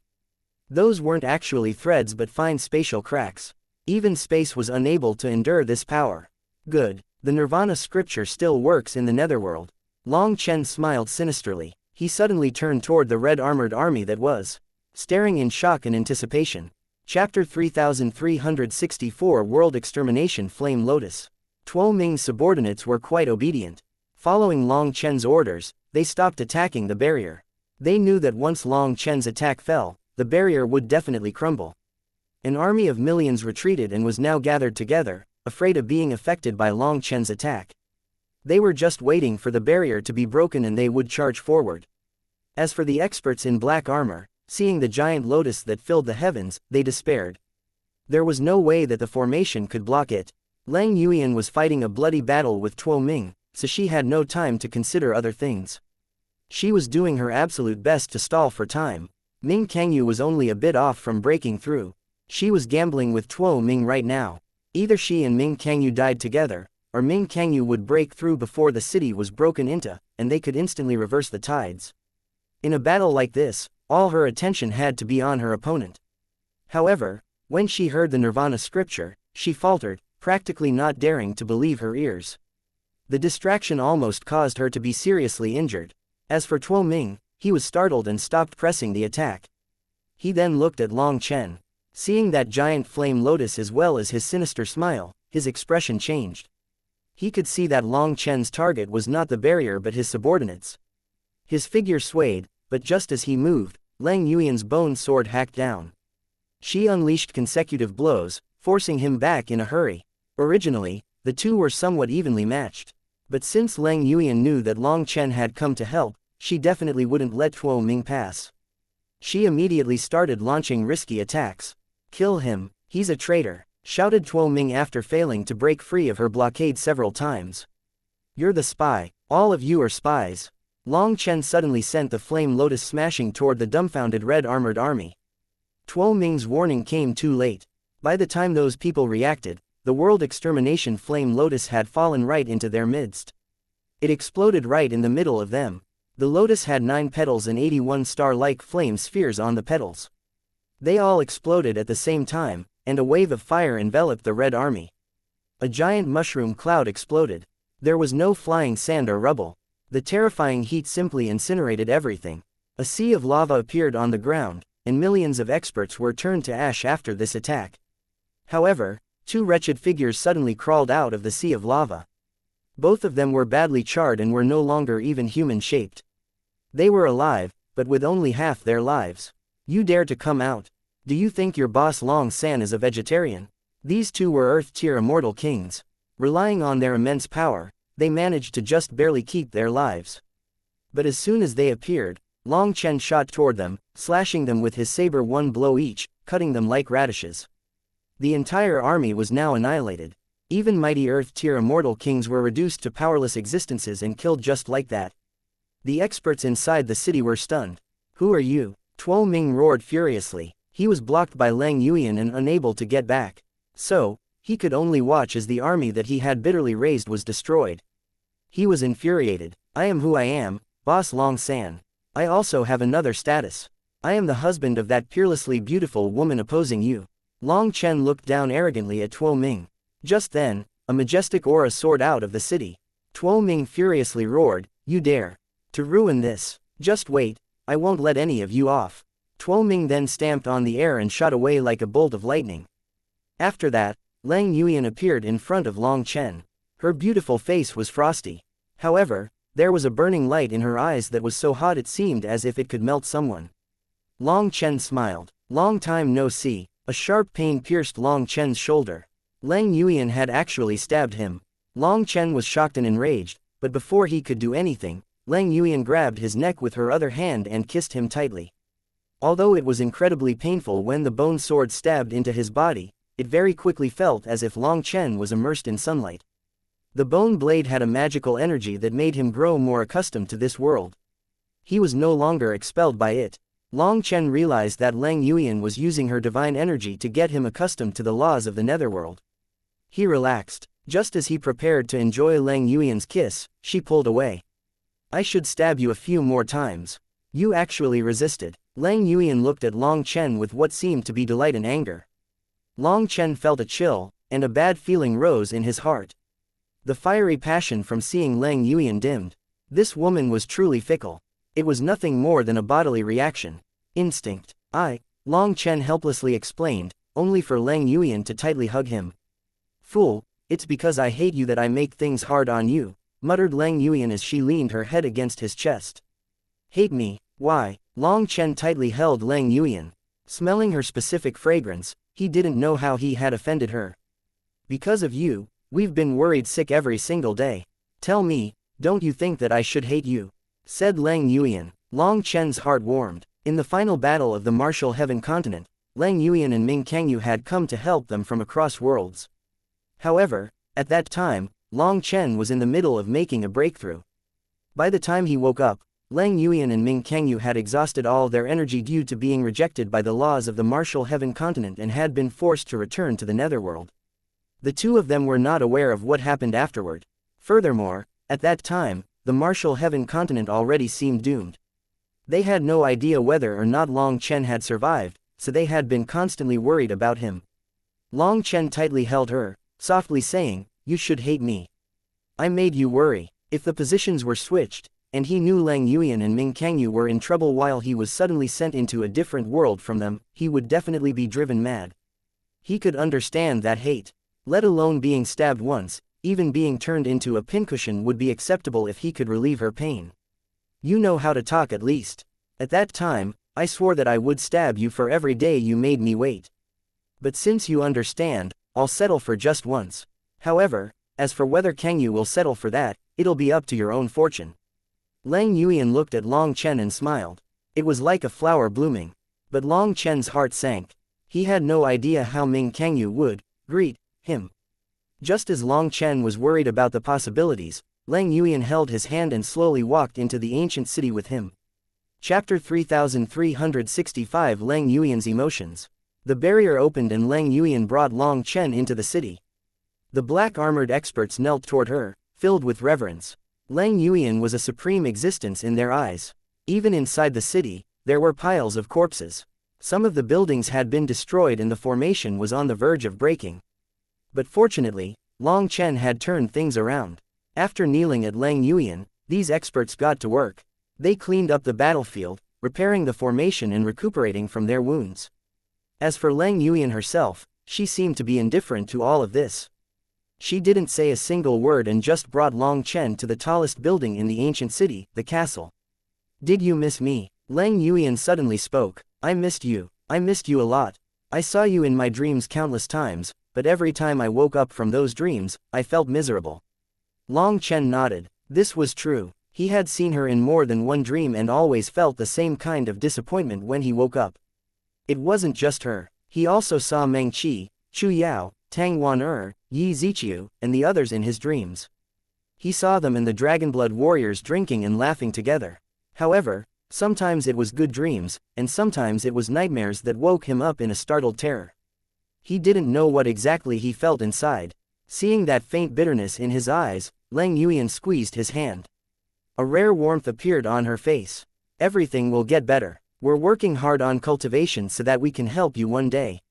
Those weren't actually threads but fine spatial cracks. Even space was unable to endure this power. Good. The Nirvana scripture still works in the netherworld. Long Chen smiled sinisterly. He suddenly turned toward the red-armored army that was staring in shock and anticipation. Chapter 3364 World Extermination Flame Lotus. Tuo Ming's subordinates were quite obedient. Following Long Chen's orders, they stopped attacking the barrier. They knew that once Long Chen's attack fell, the barrier would definitely crumble. An army of millions retreated and was now gathered together, afraid of being affected by Long Chen's attack. They were just waiting for the barrier to be broken and they would charge forward. As for the experts in black armor, seeing the giant lotus that filled the heavens, they despaired. There was no way that the formation could block it. Lang Yuan was fighting a bloody battle with Tuo Ming, so she had no time to consider other things. She was doing her absolute best to stall for time. Ming Kangyu was only a bit off from breaking through. She was gambling with Tuo Ming right now. Either she and Ming Kangyu died together, or Ming Kangyu would break through before the city was broken into, and they could instantly reverse the tides. In a battle like this, all her attention had to be on her opponent. However, when she heard the Nirvana scripture, she faltered, practically not daring to believe her ears. The distraction almost caused her to be seriously injured. As for Tuo Ming, he was startled and stopped pressing the attack. He then looked at Long Chen. Seeing that giant flame lotus as well as his sinister smile, his expression changed. He could see that Long Chen's target was not the barrier but his subordinates. His figure swayed, but just as he moved, Lang Yuan's bone sword hacked down. She unleashed consecutive blows, forcing him back in a hurry. Originally, the two were somewhat evenly matched. But since Lang Yuan knew that Long Chen had come to help, she definitely wouldn't let Tuo Ming pass. She immediately started launching risky attacks. "Kill him, he's a traitor," shouted Tuo Ming after failing to break free of her blockade several times. "You're the spy, all of you are spies." Long Chen suddenly sent the flame lotus smashing toward the dumbfounded red-armored army. Tuo Ming's warning came too late. By the time those people reacted, the world extermination flame lotus had fallen right into their midst. It exploded right in the middle of them. The lotus had 9 petals and 81 star-like flame spheres on the petals. They all exploded at the same time, and a wave of fire enveloped the red army. A giant mushroom cloud exploded. There was no flying sand or rubble. The terrifying heat simply incinerated everything. A sea of lava appeared on the ground, and millions of experts were turned to ash after this attack. However, 2 wretched figures suddenly crawled out of the sea of lava. Both of them were badly charred and were no longer even human-shaped. They were alive, but with only half their lives. "You dare to come out? Do you think your boss Long San is a vegetarian?" These two were Earth-tier immortal kings. Relying on their immense power, they managed to just barely keep their lives. But as soon as they appeared, Long Chen shot toward them, slashing them with his saber one blow each, cutting them like radishes. The entire army was now annihilated. Even mighty Earth-tier immortal kings were reduced to powerless existences and killed just like that. The experts inside the city were stunned. "Who are you?" Tuo Ming roared furiously. He was blocked by Lang Yuan and unable to get back. So, he could only watch as the army that he had bitterly raised was destroyed. He was infuriated. "I am who I am, Boss Long San. I also have another status. I am the husband of that peerlessly beautiful woman opposing you." Long Chen looked down arrogantly at Tuo Ming. Just then, a majestic aura soared out of the city. Tuo Ming furiously roared, "You dare to ruin this? Just wait, I won't let any of you off." Tuo Ming then stamped on the air and shot away like a bolt of lightning. After that, Lang Yuyan appeared in front of Long Chen. Her beautiful face was frosty. However, there was a burning light in her eyes that was so hot it seemed as if it could melt someone. Long Chen smiled. Long time no see. A sharp pain pierced Long Chen's shoulder. Lang Yuyan had actually stabbed him. Long Chen was shocked and enraged, but before he could do anything, Lang Yuyan grabbed his neck with her other hand and kissed him tightly. Although it was incredibly painful when the bone sword stabbed into his body, it very quickly felt as if Long Chen was immersed in sunlight. The bone blade had a magical energy that made him grow more accustomed to this world. He was no longer expelled by it. Long Chen realized that Lang Yuyan was using her divine energy to get him accustomed to the laws of the netherworld. He relaxed. Just as he prepared to enjoy Lang Yuyan's kiss, she pulled away. I should stab you a few more times. You actually resisted. Lang Yuyan looked at Long Chen with what seemed to be delight and anger. Long Chen felt a chill, and a bad feeling rose in his heart. The fiery passion from seeing Lang Yuyan dimmed. This woman was truly fickle. It was nothing more than a bodily reaction. Instinct. Long Chen helplessly explained, only for Lang Yuyan to tightly hug him. Fool, it's because I hate you that I make things hard on you, muttered Lang Yuyan as she leaned her head against his chest. Hate me? Why? Long Chen tightly held Lang Yuyan. Smelling her specific fragrance, he didn't know how he had offended her. Because of you, we've been worried sick every single day. Tell me, don't you think that I should hate you? Said Lang Yuyan. Long Chen's heart warmed. In the final battle of the Martial Heaven continent, Lang Yuyan and Ming Kangyu had come to help them from across worlds. However, at that time, Long Chen was in the middle of making a breakthrough. By the time he woke up, Lang Yuyan and Ming Kangyu had exhausted all their energy due to being rejected by the laws of the Martial Heaven continent and had been forced to return to the netherworld. The two of them were not aware of what happened afterward. Furthermore, at that time, the Martial Heaven continent already seemed doomed. They had no idea whether or not Long Chen had survived, so they had been constantly worried about him. Long Chen tightly held her, softly saying, "You should hate me. I made you worry." If the positions were switched, and he knew Lang Yuyan and Ming Kangyu were in trouble while he was suddenly sent into a different world from them, he would definitely be driven mad. He could understand that hate. Let alone being stabbed once, even being turned into a pincushion would be acceptable if he could relieve her pain. You know how to talk at least. At that time, I swore that I would stab you for every day you made me wait. But since you understand, I'll settle for just once. However, as for whether Kangyu will settle for that, it'll be up to your own fortune. Lang Yuyan looked at Long Chen and smiled. It was like a flower blooming. But Long Chen's heart sank. He had no idea how Ming Kangyu would greet him. Just as Long Chen was worried about the possibilities, Lang Yuyan held his hand and slowly walked into the ancient city with him. Chapter 3365 Lang Yuyan's emotions. The barrier opened and Lang Yuyan brought Long Chen into the city. The black-armored experts knelt toward her, filled with reverence. Lang Yuyan was a supreme existence in their eyes. Even inside the city, there were piles of corpses. Some of the buildings had been destroyed and the formation was on the verge of breaking. But fortunately, Long Chen had turned things around. After kneeling at Lang Yuyan, these experts got to work. They cleaned up the battlefield, repairing the formation and recuperating from their wounds. As for Lang Yuyan herself, she seemed to be indifferent to all of this. She didn't say a single word and just brought Long Chen to the tallest building in the ancient city, the castle. Did you miss me? Lang Yuyan suddenly spoke. I missed you. I missed you a lot. I saw you in my dreams countless times, but every time I woke up from those dreams, I felt miserable. Long Chen nodded. This was true. He had seen her in more than one dream and always felt the same kind of disappointment when he woke up. It wasn't just her. He also saw Meng Qi, Chu Yao, Tang Wan Yi Ziqiu, and the others in his dreams. He saw them and the Dragonblood warriors drinking and laughing together. However, sometimes it was good dreams, and sometimes it was nightmares that woke him up in a startled terror. He didn't know what exactly he felt inside. Seeing that faint bitterness in his eyes, Lang Yuyan squeezed his hand. A rare warmth appeared on her face. Everything will get better. We're working hard on cultivation so that we can help you one day.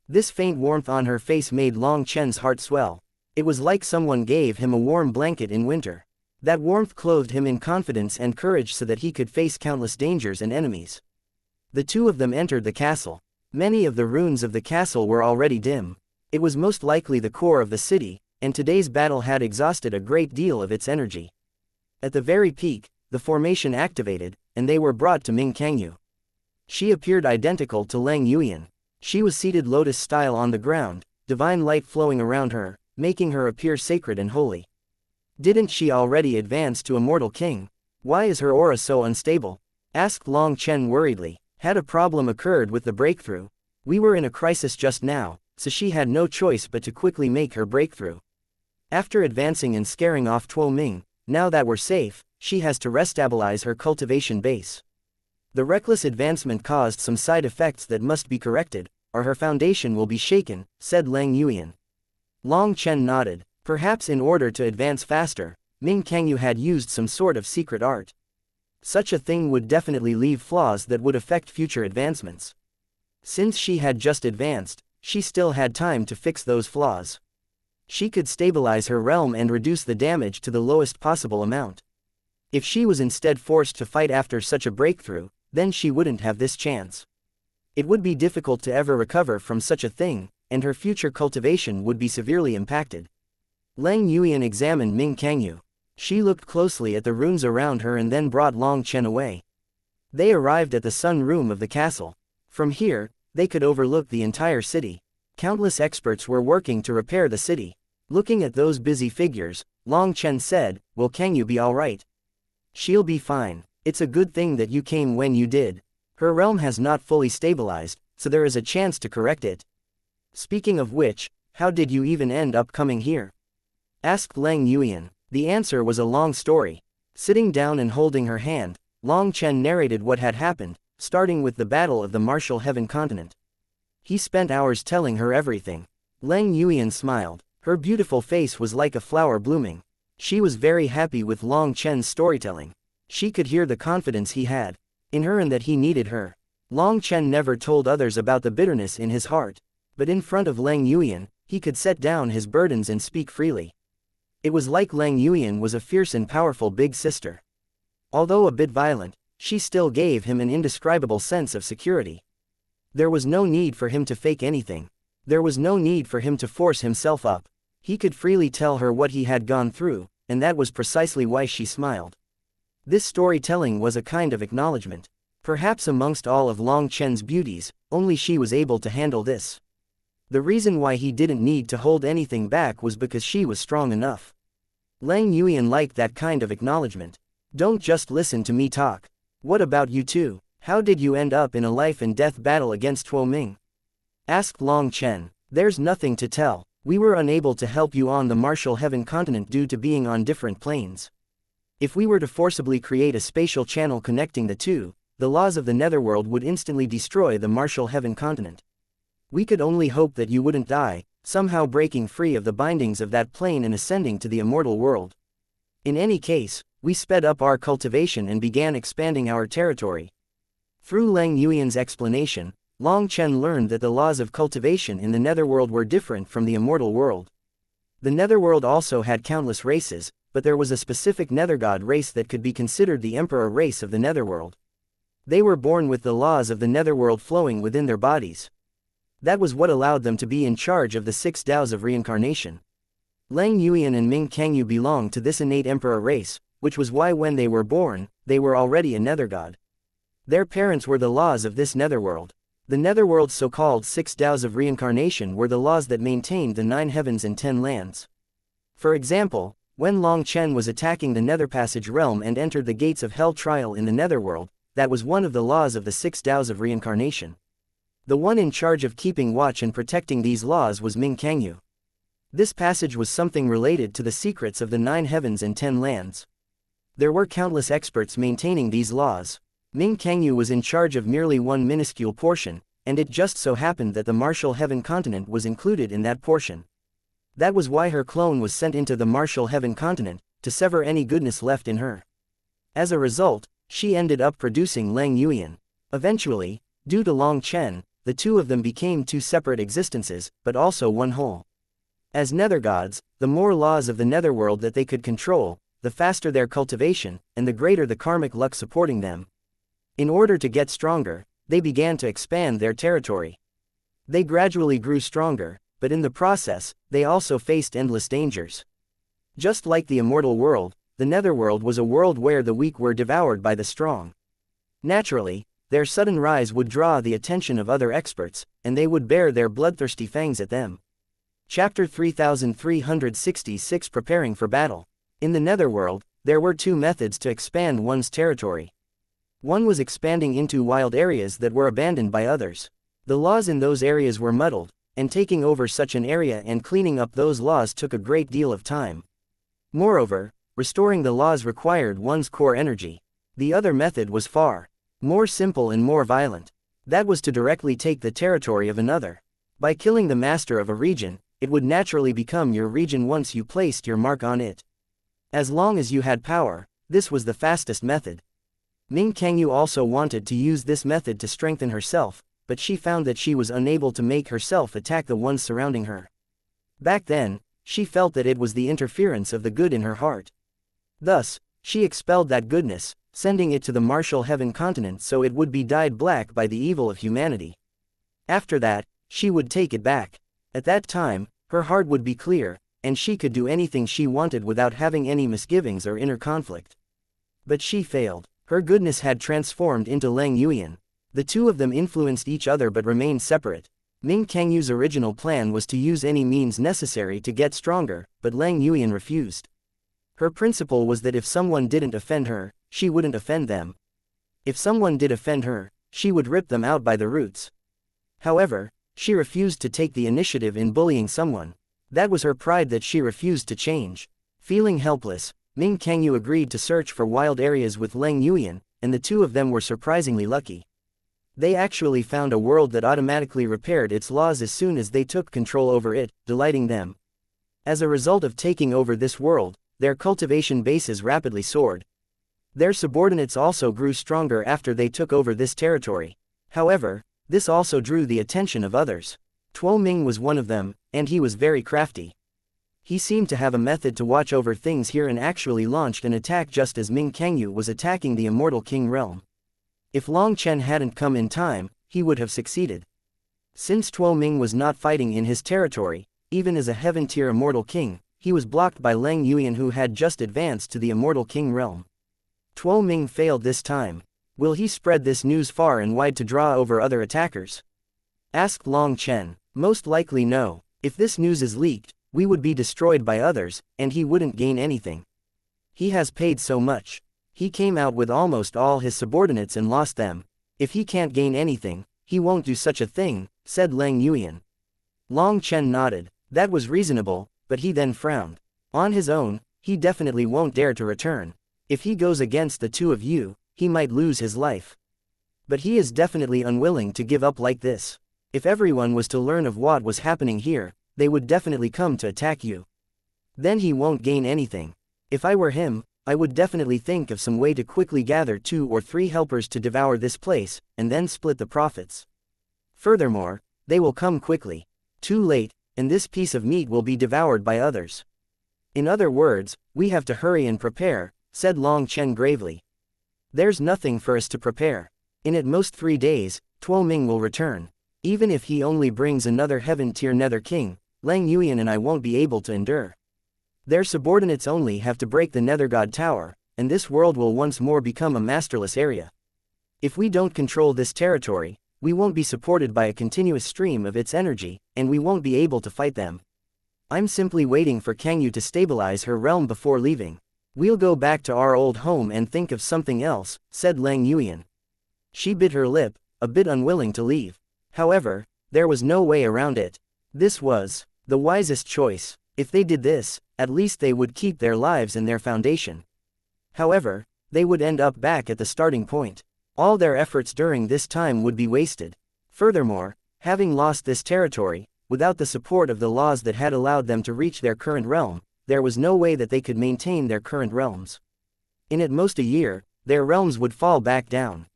This faint warmth on her face made Long Chen's heart swell. It was like someone gave him a warm blanket in winter. That warmth clothed him in confidence and courage so that he could face countless dangers and enemies. The two of them entered the castle. Many of the runes of the castle were already dim. It was most likely the core of the city, and today's battle had exhausted a great deal of its energy. At the very peak, the formation activated, and they were brought to Ming Kangyu. She appeared identical to Lang Yuyan. She was seated lotus-style on the ground, divine light flowing around her, making her appear sacred and holy. Didn't she already advance to immortal king? Why is her aura so unstable? Asked Long Chen worriedly. Had a problem occurred with the breakthrough? We were in a crisis just now, so she had no choice but to quickly make her breakthrough. After advancing and scaring off Tuo Ming, now that we're safe, she has to restabilize her cultivation base. The reckless advancement caused some side effects that must be corrected, or her foundation will be shaken, said Lang Yuyan. Long Chen nodded. Perhaps in order to advance faster, Ming Kangyu had used some sort of secret art. Such a thing would definitely leave flaws that would affect future advancements. Since she had just advanced, she still had time to fix those flaws. She could stabilize her realm and reduce the damage to the lowest possible amount. If she was instead forced to fight after such a breakthrough, then she wouldn't have this chance. It would be difficult to ever recover from such a thing, and her future cultivation would be severely impacted. Lang Yuyan examined Ming Kangyu. She looked closely at the runes around her and then brought Long Chen away. They arrived at the sun room of the castle. From here, they could overlook the entire city. Countless experts were working to repair the city. Looking at those busy figures, Long Chen said, "Will Kangyu be alright?" "She'll be fine. It's a good thing that you came when you did. Her realm has not fully stabilized, so there is a chance to correct it. Speaking of which, how did you even end up coming here?" asked Lang Yuyan. The answer was a long story. Sitting down and holding her hand, Long Chen narrated what had happened, starting with the battle of the Martial Heaven continent. He spent hours telling her everything. Lang Yuyan smiled. Her beautiful face was like a flower blooming. She was very happy with Long Chen's storytelling. She could hear the confidence he had in her and that he needed her. Long Chen never told others about the bitterness in his heart, but in front of Lang Yuyan, he could set down his burdens and speak freely. It was like Lang Yuyan was a fierce and powerful big sister. Although a bit violent, she still gave him an indescribable sense of security. There was no need for him to fake anything. There was no need for him to force himself up. He could freely tell her what he had gone through, and that was precisely why she smiled. This storytelling was a kind of acknowledgement. Perhaps amongst all of Long Chen's beauties, only she was able to handle this. The reason why he didn't need to hold anything back was because she was strong enough. Lang Yuyan liked that kind of acknowledgement. "Don't just listen to me talk. What about you too? How did you end up in a life and death battle against Tuo Ming?" asked Long Chen. "There's nothing to tell. We were unable to help you on the Martial Heaven continent due to being on different planes. If we were to forcibly create a spatial channel connecting the two, the laws of the netherworld would instantly destroy the Martial Heaven continent. We could only hope that you wouldn't die, somehow breaking free of the bindings of that plane and ascending to the immortal world. In any case, we sped up our cultivation and began expanding our territory." Through Lang Yuyan's explanation, Long Chen learned that the laws of cultivation in the netherworld were different from the immortal world. The netherworld also had countless races, but there was a specific nethergod race that could be considered the emperor race of the netherworld. They were born with the laws of the netherworld flowing within their bodies. That was what allowed them to be in charge of the 6 Taoes of reincarnation. Lang Yuyan and Ming Kangyu belonged to this innate emperor race, which was why when they were born, they were already a nethergod. Their parents were the laws of this netherworld. The netherworld's so-called 6 Taoes of reincarnation were the laws that maintained the 9 heavens and 10 lands. For example, when Long Chen was attacking the Nether Passage realm and entered the gates of Hell Trial in the netherworld, that was one of the laws of the 6 Taoes of reincarnation. The one in charge of keeping watch and protecting these laws was Ming Kangyu. This passage was something related to the secrets of the 9 heavens and 10 lands. There were countless experts maintaining these laws. Ming Kangyu was in charge of merely one minuscule portion, and it just so happened that the Martial Heaven continent was included in that portion. That was why her clone was sent into the Martial Heaven continent, to sever any goodness left in her. As a result, she ended up producing Lang Yuyan. Eventually, due to Long Chen, the two of them became 2 separate existences, but also one whole. As nethergods, the more laws of the netherworld that they could control, the faster their cultivation, and the greater the karmic luck supporting them. In order to get stronger, they began to expand their territory. They gradually grew stronger, but in the process, they also faced endless dangers. Just like the immortal world, the netherworld was a world where the weak were devoured by the strong. Naturally, their sudden rise would draw the attention of other experts, and they would bare their bloodthirsty fangs at them. Chapter 3366 Preparing for Battle. In the netherworld, there were two methods to expand one's territory. One was expanding into wild areas that were abandoned by others. The laws in those areas were muddled, and taking over such an area and cleaning up those laws took a great deal of time. Moreover, restoring the laws required one's core energy. The other method was far more simple and more violent. That was to directly take the territory of another. By killing the master of a region, it would naturally become your region once you placed your mark on it. As long as you had power, this was the fastest method. Ming Kangyu also wanted to use this method to strengthen herself, but she found that she was unable to make herself attack the ones surrounding her. Back then, she felt that it was the interference of the good in her heart. Thus, she expelled that goodness, sending it to the martial heaven continent so it would be dyed black by the evil of humanity. After that, she would take it back. At that time, her heart would be clear, and she could do anything she wanted without having any misgivings or inner conflict. But she failed. Her goodness had transformed into Lang Yuyan. The two of them influenced each other but remained separate. Ming Kangyu's original plan was to use any means necessary to get stronger, but Lang Yuyan refused. Her principle was that if someone didn't offend her, she wouldn't offend them. If someone did offend her, she would rip them out by the roots. However, she refused to take the initiative in bullying someone. That was her pride that she refused to change. Feeling helpless, Ming Kangyu agreed to search for wild areas with Lang Yuyan, and the two of them were surprisingly lucky. They actually found a world that automatically repaired its laws as soon as they took control over it, delighting them. As a result of taking over this world, their cultivation bases rapidly soared. Their subordinates also grew stronger after they took over this territory. However, this also drew the attention of others. Tuo Ming was one of them, and he was very crafty. He seemed to have a method to watch over things here and actually launched an attack just as Ming Kangyu was attacking the Immortal King realm. If Long Chen hadn't come in time, he would have succeeded. Since Tuo Ming was not fighting in his territory, even as a heaven-tier Immortal King, he was blocked by Lang Yuyan who had just advanced to the Immortal King realm. Tuo Ming failed this time. Will he spread this news far and wide to draw over other attackers? Asked Long Chen. Most likely no. If this news is leaked, we would be destroyed by others, and he wouldn't gain anything. He has paid so much. He came out with almost all his subordinates and lost them. If he can't gain anything, he won't do such a thing, said Lang Yuyan. Long Chen nodded. That was reasonable, but he then frowned. On his own, he definitely won't dare to return. If he goes against the two of you, he might lose his life. But he is definitely unwilling to give up like this. If everyone was to learn of what was happening here, they would definitely come to attack you. Then he won't gain anything. If I were him, I would definitely think of some way to quickly gather 2 or 3 helpers to devour this place, and then split the profits. Furthermore, they will come quickly. Too late, and this piece of meat will be devoured by others. In other words, we have to hurry and prepare, said Long Chen gravely. There's nothing for us to prepare. In at most 3 days, Tuo Ming will return. Even if he only brings another heaven-tier Nether King, Lang Yuyan and I won't be able to endure. Their subordinates only have to break the Nether God Tower, and this world will once more become a masterless area. If we don't control this territory, we won't be supported by a continuous stream of its energy, and we won't be able to fight them. I'm simply waiting for Kangyu to stabilize her realm before leaving. We'll go back to our old home and think of something else, said Lang Yuyan. She bit her lip, a bit unwilling to leave. However, there was no way around it. This was the wisest choice. If they did this, at least they would keep their lives and their foundation. However, they would end up back at the starting point. All their efforts during this time would be wasted. Furthermore, having lost this territory, without the support of the laws that had allowed them to reach their current realm, there was no way that they could maintain their current realms. In at most a year, their realms would fall back down.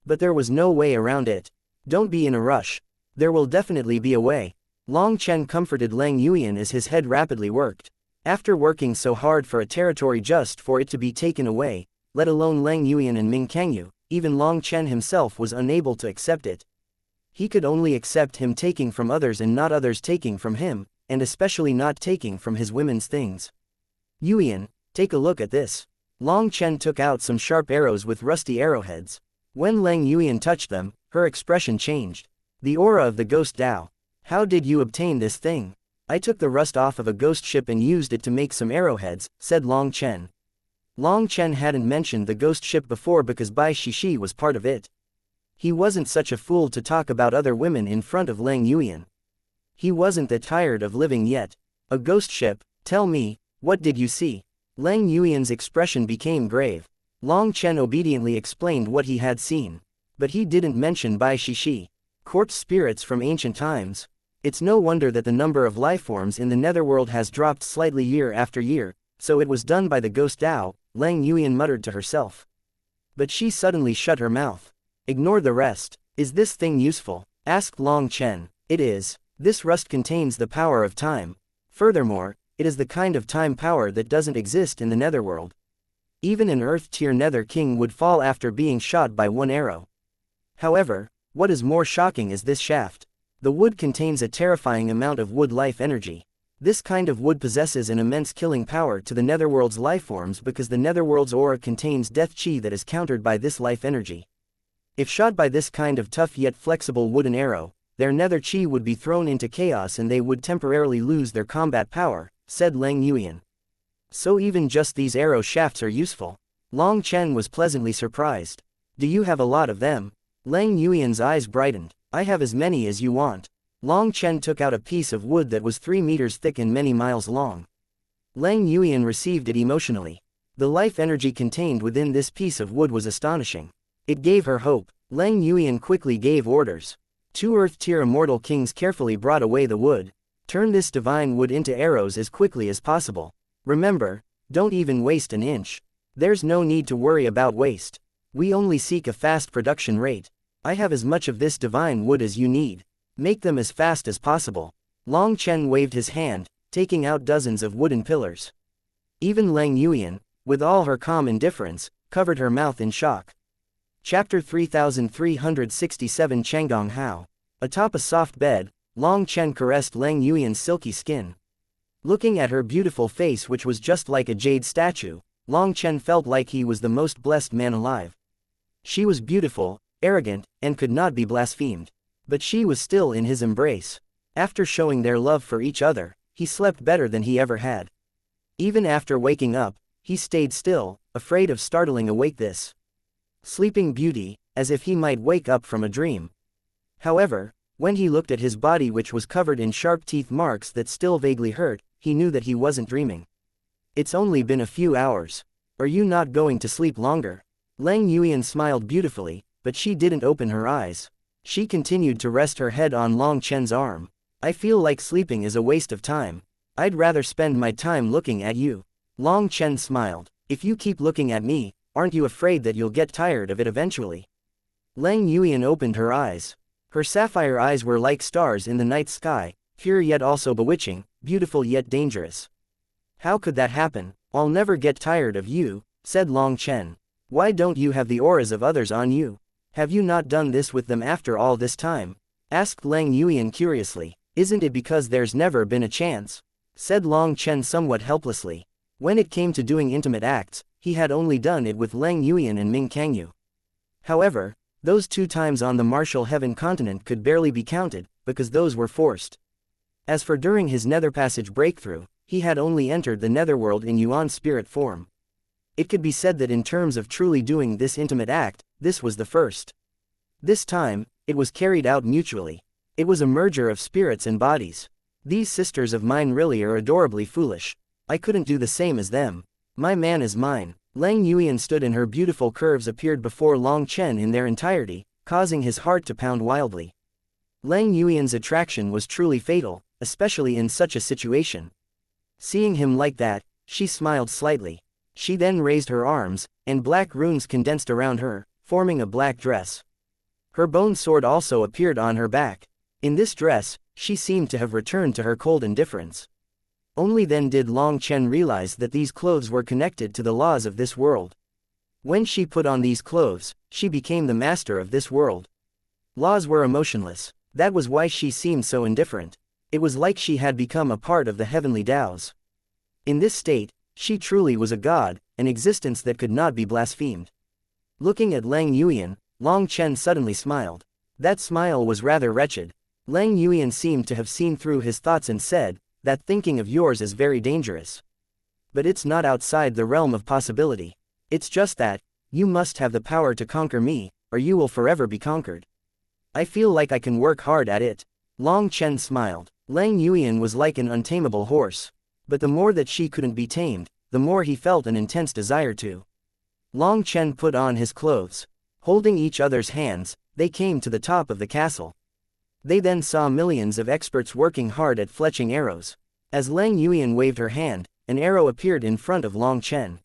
But there was no way around it. Don't be in a rush. There will definitely be a way. Long Chen comforted Lang Yuyan as his head rapidly worked. After working so hard for a territory just for it to be taken away, let alone Lang Yuyan and Ming Kangyu, even Long Chen himself was unable to accept it. He could only accept him taking from others and not others taking from him, and especially not taking from his women's things. Yuan, take a look at this. Long Chen took out some sharp arrows with rusty arrowheads. When Lang Yuan touched them, her expression changed. The aura of the ghost Dao. How did you obtain this thing? I took the rust off of a ghost ship and used it to make some arrowheads, said Long Chen. Long Chen hadn't mentioned the ghost ship before because Bai Shishi was part of it. He wasn't such a fool to talk about other women in front of Lang Yuan. He wasn't that tired of living yet. A ghost ship, tell me, what did you see? Lang Yuan's expression became grave. Long Chen obediently explained what he had seen. But he didn't mention Bai Shishi. Corpse spirits from ancient times. It's no wonder that the number of lifeforms in the netherworld has dropped slightly year after year, so it was done by the ghost Dao, Lang Yuan muttered to herself. But she suddenly shut her mouth. Ignore the rest. Is this thing useful? Asked Long Chen. It is. This rust contains the power of time. Furthermore, it is the kind of time power that doesn't exist in the netherworld. Even an Earth-tier Nether King would fall after being shot by one arrow. However, what is more shocking is this shaft. The wood contains a terrifying amount of wood life energy. This kind of wood possesses an immense killing power to the netherworld's lifeforms because the netherworld's aura contains death chi that is countered by this life energy. If shot by this kind of tough yet flexible wooden arrow, their nether chi would be thrown into chaos and they would temporarily lose their combat power, said Lang Yuan. So even just these arrow shafts are useful. Long Chen was pleasantly surprised. Do you have a lot of them? Lang Yuan's eyes brightened. I have as many as you want. Long Chen took out a piece of wood that was 3 meters thick and many miles long. Lang Yuan received it emotionally. The life energy contained within this piece of wood was astonishing. It gave her hope. Lang Yuan quickly gave orders. 2 Earth-tier immortal kings carefully brought away the wood. Turn this divine wood into arrows as quickly as possible. Remember, don't even waste an inch. There's no need to worry about waste. We only seek a fast production rate. I have as much of this divine wood as you need. Make them as fast as possible. Long Chen waved his hand, taking out dozens of wooden pillars. Even Lang Yuan, with all her calm indifference, covered her mouth in shock. Chapter 3367 Changgong Hao. Atop a soft bed, Long Chen caressed Lang Yuan's silky skin. Looking at her beautiful face which was just like a jade statue, Long Chen felt like he was the most blessed man alive. She was beautiful, arrogant, and could not be blasphemed. But she was still in his embrace. After showing their love for each other, he slept better than he ever had. Even after waking up, he stayed still, afraid of startling awake this sleeping beauty, as if he might wake up from a dream. However, when he looked at his body which was covered in sharp teeth marks that still vaguely hurt, he knew that he wasn't dreaming. It's only been a few hours. Are you not going to sleep longer? Lang Yuan smiled beautifully, but she didn't open her eyes. She continued to rest her head on Long Chen's arm. I feel like sleeping is a waste of time. I'd rather spend my time looking at you. Long Chen smiled. If you keep looking at me, aren't you afraid that you'll get tired of it eventually? Lang Yuan opened her eyes. Her sapphire eyes were like stars in the night sky, pure yet also bewitching, beautiful yet dangerous. How could that happen? I'll never get tired of you, said Long Chen. Why don't you have the auras of others on you? Have you not done this with them after all this time? Asked Lang Yuan curiously. Isn't it because there's never been a chance? Said Long Chen somewhat helplessly. When it came to doing intimate acts, he had only done it with Lang Yuan and Ming Kangyu. However, those 2 times on the martial heaven continent could barely be counted, because those were forced. As for during his nether passage breakthrough, he had only entered the netherworld in Yuan spirit form. It could be said that in terms of truly doing this intimate act, this was the first. This time, it was carried out mutually. It was a merger of spirits and bodies. These sisters of mine really are adorably foolish. I couldn't do the same as them. My man is mine. Lang Yuan stood and her beautiful curves appeared before Long Chen in their entirety, causing his heart to pound wildly. Lang Yuan's attraction was truly fatal, especially in such a situation. Seeing him like that, she smiled slightly. She then raised her arms, and black runes condensed around her, forming a black dress. Her bone sword also appeared on her back. In this dress, she seemed to have returned to her cold indifference. Only then did Long Chen realize that these clothes were connected to the laws of this world. When she put on these clothes, she became the master of this world. Laws were emotionless. That was why she seemed so indifferent. It was like she had become a part of the heavenly Taos. In this state, she truly was a god, an existence that could not be blasphemed. Looking at Lang Yuan, Long Chen suddenly smiled. That smile was rather wretched. Lang Yuan seemed to have seen through his thoughts and said, "That thinking of yours is very dangerous. But it's not outside the realm of possibility. It's just that, you must have the power to conquer me, or you will forever be conquered. I feel like I can work hard at it." Long Chen smiled. Lang Yuan was like an untamable horse. But the more that she couldn't be tamed, the more he felt an intense desire to. Long Chen put on his clothes. Holding each other's hands, they came to the top of the castle. They then saw millions of experts working hard at fletching arrows. As Lang Yuan waved her hand, an arrow appeared in front of Long Chen.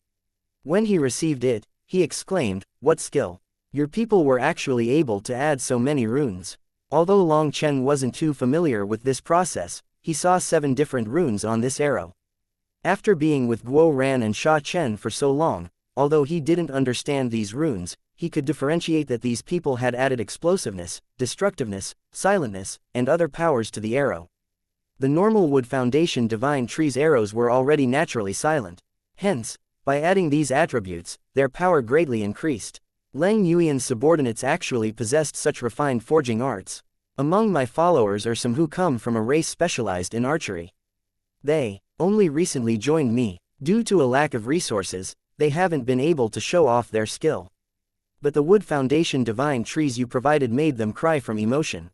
When he received it, he exclaimed, "What skill! Your people were actually able to add so many runes." Although Long Chen wasn't too familiar with this process, he saw 7 different runes on this arrow. After being with Guo Ran and Sha Chen for so long, although he didn't understand these runes, he could differentiate that these people had added explosiveness, destructiveness, silentness, and other powers to the arrow. The normal wood foundation divine tree's arrows were already naturally silent. Hence, by adding these attributes, their power greatly increased. Lang Yuan's subordinates actually possessed such refined forging arts. Among my followers are some who come from a race specialized in archery. They only recently joined me. Due to a lack of resources, they haven't been able to show off their skill. But the wood foundation divine trees you provided made them cry from emotion.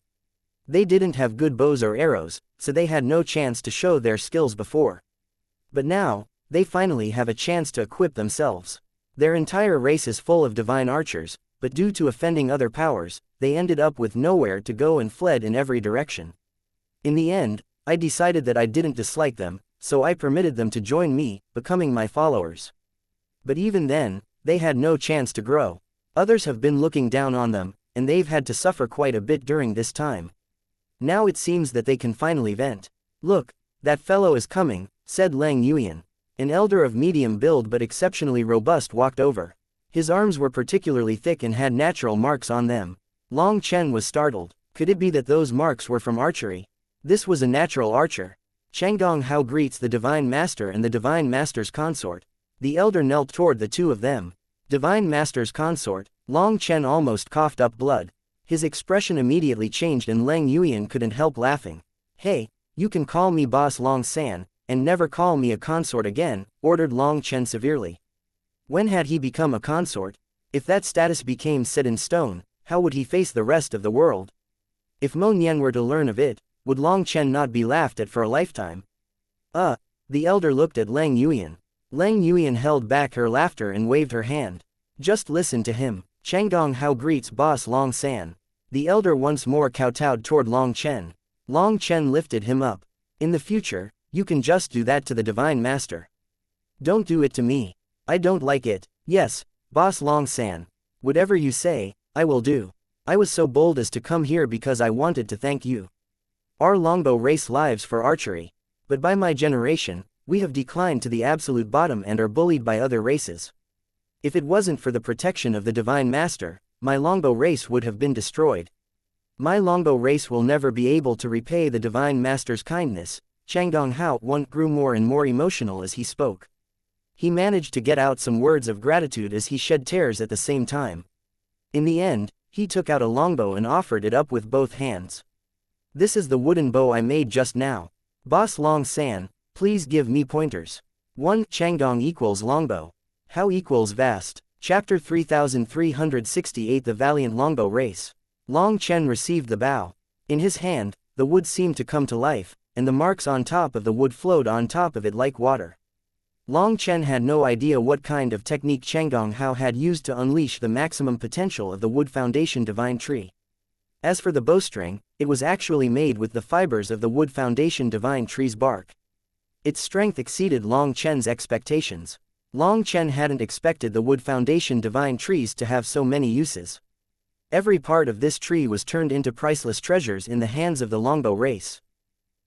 They didn't have good bows or arrows, so they had no chance to show their skills before. But now, they finally have a chance to equip themselves. Their entire race is full of divine archers, but due to offending other powers, they ended up with nowhere to go and fled in every direction. In the end, I decided that I didn't dislike them, so I permitted them to join me, becoming my followers. But even then, they had no chance to grow. Others have been looking down on them, and they've had to suffer quite a bit during this time. Now it seems that they can finally vent. "Look, that fellow is coming," said Lang Yuan. An elder of medium build but exceptionally robust walked over. His arms were particularly thick and had natural marks on them. Long Chen was startled. Could it be that those marks were from archery? This was a natural archer. Changgong Hao greets the Divine Master and the Divine Master's consort. The elder knelt toward the two of them. Divine Master's consort. Long Chen almost coughed up blood. His expression immediately changed and Lang Yuan couldn't help laughing. "Hey, you can call me Boss Long San, and never call me a consort again," ordered Long Chen severely. When had he become a consort? If that status became set in stone, how would he face the rest of the world? If Mo Nian were to learn of it, would Long Chen not be laughed at for a lifetime? The elder looked at Lang Yuan. Lang Yuan held back her laughter and waved her hand. "Just listen to him. Changgong Hao greets Boss Long San." The elder once more kowtowed toward Long Chen. Long Chen lifted him up. "In the future, you can just do that to the Divine Master. Don't do it to me. I don't like it." "Yes, Boss Long San. Whatever you say, I will do. I was so bold as to come here because I wanted to thank you. Our longbow race lives for archery. But by my generation, we have declined to the absolute bottom and are bullied by other races. If it wasn't for the protection of the Divine Master, my longbow race would have been destroyed. My longbow race will never be able to repay the Divine Master's kindness." Changgong Hao grew more and more emotional as he spoke. He managed to get out some words of gratitude as he shed tears at the same time. In the end, he took out a longbow and offered it up with both hands. "This is the wooden bow I made just now. Boss Long San, please give me pointers." 1 Changgong equals longbow. How equals vast. Chapter 3368 The Valiant Longbow Race. Long Chen received the bow. In his hand, the wood seemed to come to life, and the marks on top of the wood flowed on top of it like water. Long Chen had no idea what kind of technique Changgong Hao had used to unleash the maximum potential of the wood foundation divine tree. As for the bowstring, it was actually made with the fibers of the wood foundation divine tree's bark. Its strength exceeded Long Chen's expectations. Long Chen hadn't expected the wood foundation divine trees to have so many uses. Every part of this tree was turned into priceless treasures in the hands of the longbow race.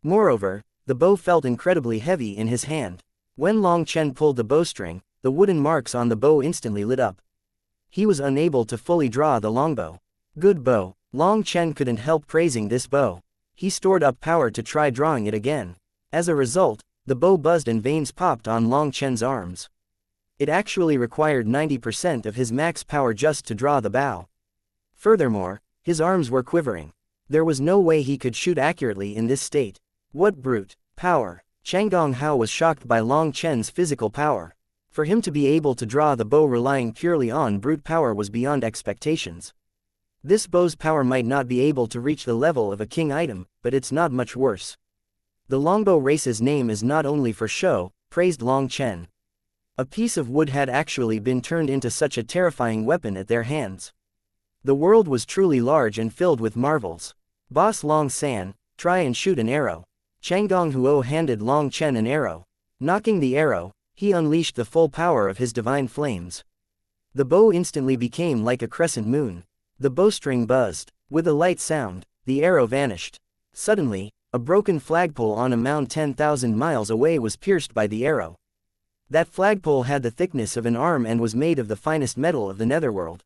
Moreover, the bow felt incredibly heavy in his hand. When Long Chen pulled the bowstring, the wooden marks on the bow instantly lit up. He was unable to fully draw the longbow. "Good bow. Long Chen couldn't help praising this bow. He stored up power to try drawing it again. As a result, the bow buzzed and veins popped on Long Chen's arms. It actually required 90% of his max power just to draw the bow. Furthermore, his arms were quivering. There was no way he could shoot accurately in this state. What brute power! Changgong Hao was shocked by Long Chen's physical power. For him to be able to draw the bow relying purely on brute power was beyond expectations. This bow's power might not be able to reach the level of a king item, but it's not much worse. The longbow race's name is not only for show, praised Long Chen. A piece of wood had actually been turned into such a terrifying weapon at their hands. The world was truly large and filled with marvels. Boss Long San, try and shoot an arrow. Changgong Huo handed Long Chen an arrow. Knocking the arrow, he unleashed the full power of his divine flames. The bow instantly became like a crescent moon. The bowstring buzzed. With a light sound, the arrow vanished. Suddenly, a broken flagpole on a mound 10,000 miles away was pierced by the arrow. That flagpole had the thickness of an arm and was made of the finest metal of the netherworld.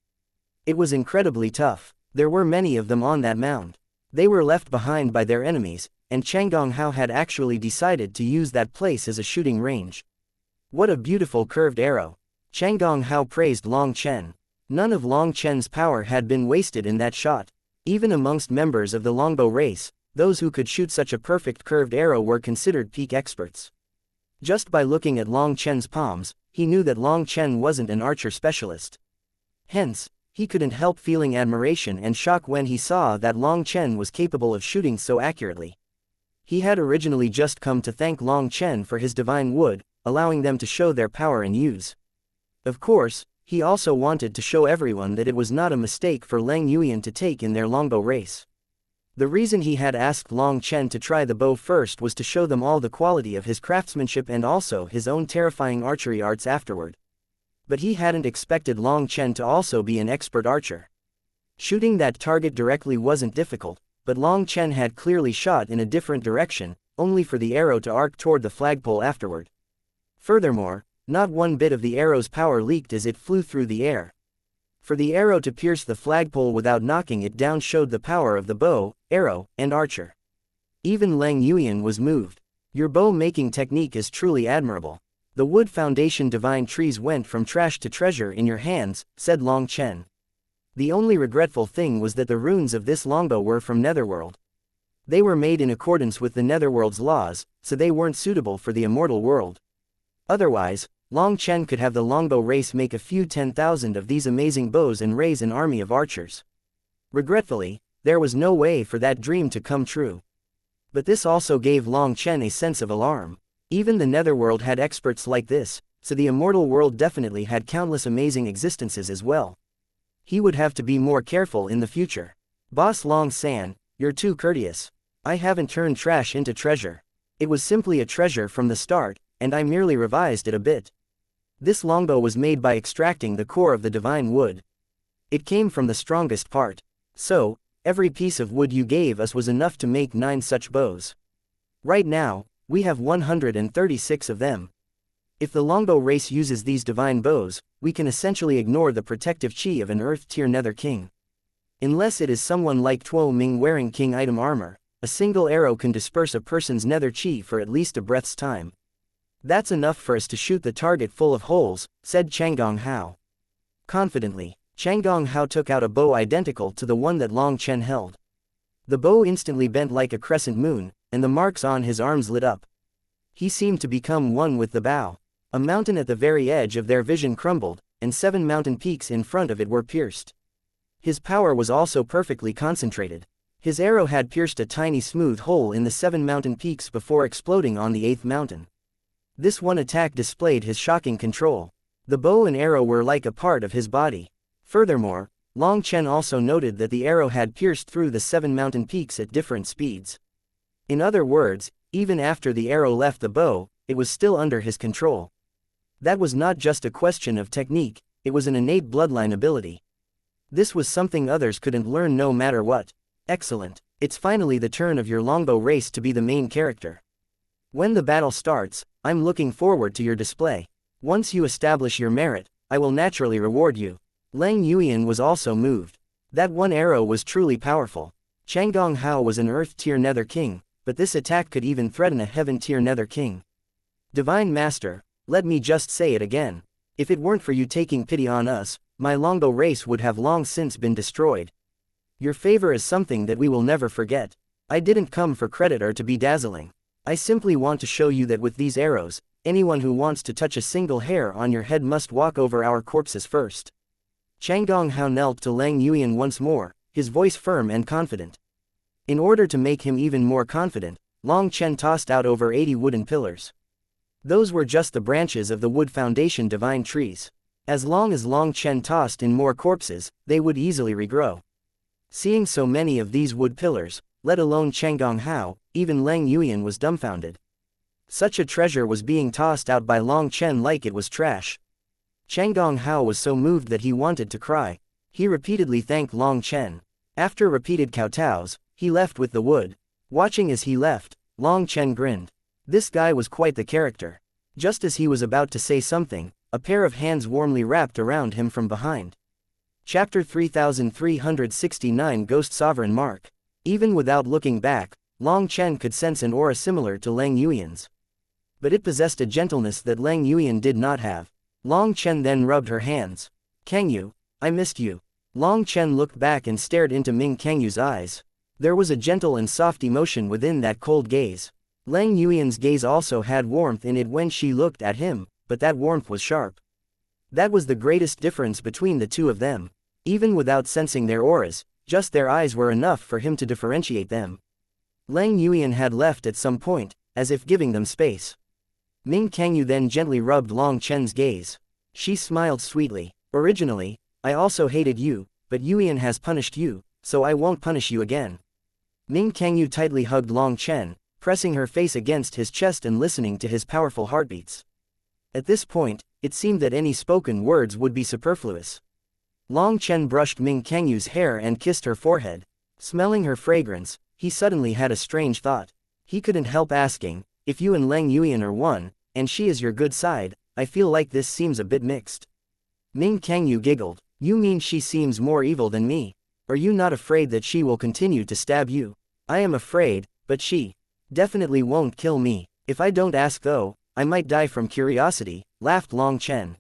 It was incredibly tough. There were many of them on that mound. They were left behind by their enemies, and Changgong Hao had actually decided to use that place as a shooting range. What a beautiful curved arrow! Changgong Hao praised Long Chen. None of Long Chen's power had been wasted in that shot. Even amongst members of the longbow race, those who could shoot such a perfect curved arrow were considered peak experts. Just by looking at Long Chen's palms, he knew that Long Chen wasn't an archer specialist. Hence, he couldn't help feeling admiration and shock when he saw that Long Chen was capable of shooting so accurately. He had originally just come to thank Long Chen for his divine wood, allowing them to show their power and use. Of course, he also wanted to show everyone that it was not a mistake for Leng Yuyan to take in their longbow race. The reason he had asked Long Chen to try the bow first was to show them all the quality of his craftsmanship and also his own terrifying archery arts afterward. But he hadn't expected Long Chen to also be an expert archer. Shooting that target directly wasn't difficult, but Long Chen had clearly shot in a different direction, only for the arrow to arc toward the flagpole afterward. Furthermore, not one bit of the arrow's power leaked as it flew through the air. For the arrow to pierce the flagpole without knocking it down showed the power of the bow, arrow, and archer. Even Leng Yuyan was moved. Your bow-making technique is truly admirable. The wood foundation divine trees went from trash to treasure in your hands, said Long Chen. The only regretful thing was that the runes of this longbow were from Netherworld. They were made in accordance with the Netherworld's laws, so they weren't suitable for the immortal world. Otherwise, Long Chen could have the longbow race make a few 10,000 of these amazing bows and raise an army of archers. Regretfully, there was no way for that dream to come true. But this also gave Long Chen a sense of alarm. Even the Netherworld had experts like this, so the immortal world definitely had countless amazing existences as well. He would have to be more careful in the future. Boss Long San, you're too courteous. I haven't turned trash into treasure. It was simply a treasure from the start, and I merely revised it a bit. This longbow was made by extracting the core of the divine wood. It came from the strongest part. So, every piece of wood you gave us was enough to make 9 such bows. Right now, we have 136 of them. If the longbow race uses these divine bows, we can essentially ignore the protective chi of an Earth-tier Nether King. Unless it is someone like Tuo Ming wearing king item armor, a single arrow can disperse a person's nether chi for at least a breath's time. That's enough for us to shoot the target full of holes, said Changgong Hao. Confidently, Changgong Hao took out a bow identical to the one that Long Chen held. The bow instantly bent like a crescent moon, and the marks on his arms lit up. He seemed to become one with the bow. A mountain at the very edge of their vision crumbled, and 7 mountain peaks in front of it were pierced. His power was also perfectly concentrated. His arrow had pierced a tiny smooth hole in the 7 mountain peaks before exploding on the 8th mountain. This one attack displayed his shocking control. The bow and arrow were like a part of his body. Furthermore, Long Chen also noted that the arrow had pierced through the 7 mountain peaks at different speeds. In other words, even after the arrow left the bow, it was still under his control. That was not just a question of technique, it was an innate bloodline ability. This was something others couldn't learn no matter what. Excellent. It's finally the turn of your longbow race to be the main character. When the battle starts, I'm looking forward to your display. Once you establish your merit, I will naturally reward you. Leng Yuyan was also moved. That one arrow was truly powerful. Changgong Hao was an Earth-tier Nether King, but this attack could even threaten a Heaven-tier Nether King. Divine Master, let me just say it again. If it weren't for you taking pity on us, my longbow race would have long since been destroyed. Your favor is something that we will never forget. I didn't come for credit or to be dazzling. I simply want to show you that with these arrows, anyone who wants to touch a single hair on your head must walk over our corpses first. Changgong Hao knelt to Lang Yuan once more, his voice firm and confident. In order to make him even more confident, Long Chen tossed out over 80 wooden pillars. Those were just the branches of the wood foundation divine trees. As long as Long Chen tossed in more corpses, they would easily regrow. Seeing so many of these wood pillars, let alone Changgong Hao, even Lang Yuan was dumbfounded. Such a treasure was being tossed out by Long Chen like it was trash. Changgong Hao was so moved that he wanted to cry. He repeatedly thanked Long Chen. After repeated kowtows, he left with the wood. Watching as he left, Long Chen grinned. This guy was quite the character. Just as he was about to say something, a pair of hands warmly wrapped around him from behind. Chapter 3369 Ghost Sovereign Mark. Even without looking back, Long Chen could sense an aura similar to Lang Yuan's. But it possessed a gentleness that Lang Yuan did not have. Long Chen then rubbed her hands. Kangyu, I missed you. Long Chen looked back and stared into Ming Kangyu's eyes. There was a gentle and soft emotion within that cold gaze. Lang Yuan's gaze also had warmth in it when she looked at him, but that warmth was sharp. That was the greatest difference between the two of them. Even without sensing their auras, just their eyes were enough for him to differentiate them. Lang Yuan had left at some point, as if giving them space. Ming Kangyu then gently rubbed Long Chen's gaze. She smiled sweetly. Originally, I also hated you, but Yuan has punished you, so I won't punish you again. Ming Kangyu tightly hugged Long Chen, pressing her face against his chest and listening to his powerful heartbeats. At this point, it seemed that any spoken words would be superfluous. Long Chen brushed Ming Kangyu's hair and kissed her forehead. Smelling her fragrance, he suddenly had a strange thought. He couldn't help asking, if you and Lang Yuan are one, and she is your good side, I feel like this seems a bit mixed. Ming Kangyu giggled. You mean she seems more evil than me? Are you not afraid that she will continue to stab you? I am afraid, but she definitely won't kill me. If I don't ask though, I might die from curiosity, laughed Long Chen.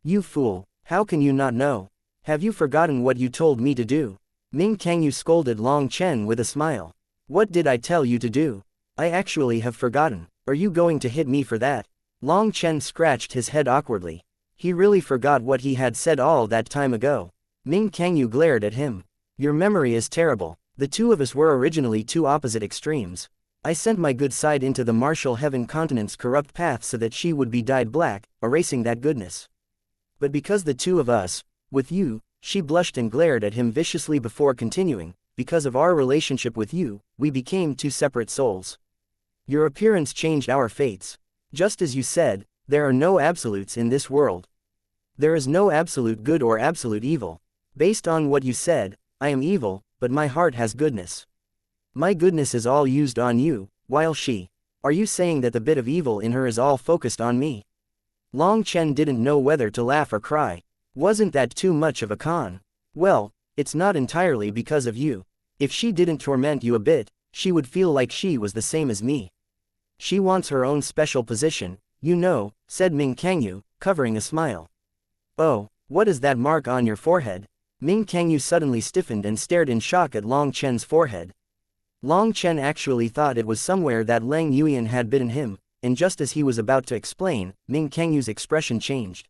You fool, how can you not know? Have you forgotten what you told me to do? Ming Kangyu scolded Long Chen with a smile. What did I tell you to do? I actually have forgotten. Are you going to hit me for that? Long Chen scratched his head awkwardly. He really forgot what he had said all that time ago. Ming Kangyu glared at him. Your memory is terrible. The two of us were originally two opposite extremes. I sent my good side into the martial heaven continent's corrupt path so that she would be dyed black, erasing that goodness. But because the two of us, with you, she blushed and glared at him viciously before continuing, because of our relationship with you, we became two separate souls. Your appearance changed our fates. Just as you said, there are no absolutes in this world. There is no absolute good or absolute evil. Based on what you said, I am evil, but my heart has goodness. My goodness is all used on you, while she. Are you saying that the bit of evil in her is all focused on me? Long Chen didn't know whether to laugh or cry. Wasn't that too much of a con? Well, it's not entirely because of you. If she didn't torment you a bit, she would feel like she was the same as me. She wants her own special position, you know, said Ming Kangyu, covering a smile. Oh, what is that mark on your forehead? Ming Kangyu suddenly stiffened and stared in shock at Long Chen's forehead. Long Chen actually thought it was somewhere that Lang Yuan had bitten him, and just as he was about to explain, Ming Kangyu's expression changed.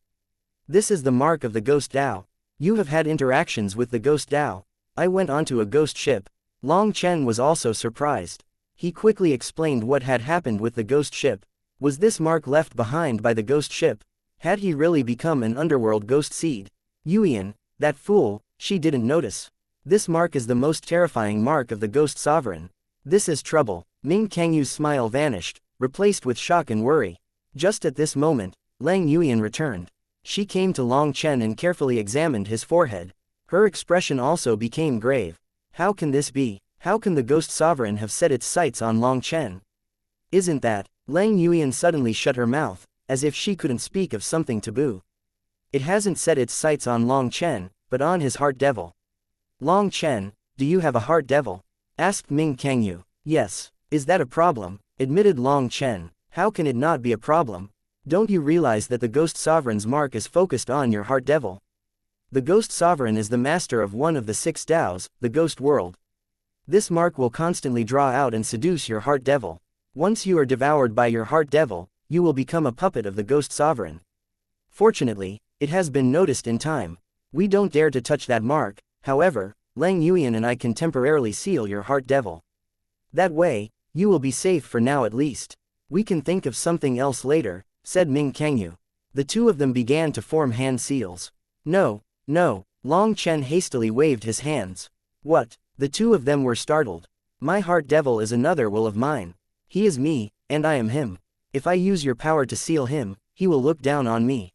This is the mark of the Ghost Dao. You have had interactions with the Ghost Dao. I went onto a ghost ship. Long Chen was also surprised. He quickly explained what had happened with the ghost ship. Was this mark left behind by the ghost ship? Had he really become an underworld ghost seed? Yuan, that fool, she didn't notice. This mark is the most terrifying mark of the Ghost Sovereign. This is trouble. Ming Kangyu's smile vanished, replaced with shock and worry. Just at this moment, Lang Yuan returned. She came to Long Chen and carefully examined his forehead. Her expression also became grave. How can this be? How can the Ghost Sovereign have set its sights on Long Chen? Isn't that? Lang Yuan suddenly shut her mouth, as if she couldn't speak of something taboo. It hasn't set its sights on Long Chen, but on his heart devil. Long Chen, do you have a heart devil? Asked Ming Kangyu. Yes. Is that a problem? Admitted Long Chen. How can it not be a problem? Don't you realize that the Ghost Sovereign's mark is focused on your heart devil? The Ghost Sovereign is the master of one of the 6 Taos, the Ghost World. This mark will constantly draw out and seduce your heart devil. Once you are devoured by your heart devil, you will become a puppet of the Ghost Sovereign. Fortunately, it has been noticed in time. We don't dare to touch that mark, however, Lang Yuan and I can temporarily seal your heart devil. That way, you will be safe for now at least. We can think of something else later, said Ming Kangyu. The two of them began to form hand seals. No, no, Long Chen hastily waved his hands. What? The two of them were startled. My heart devil is another will of mine. He is me, and I am him. If I use your power to seal him, he will look down on me.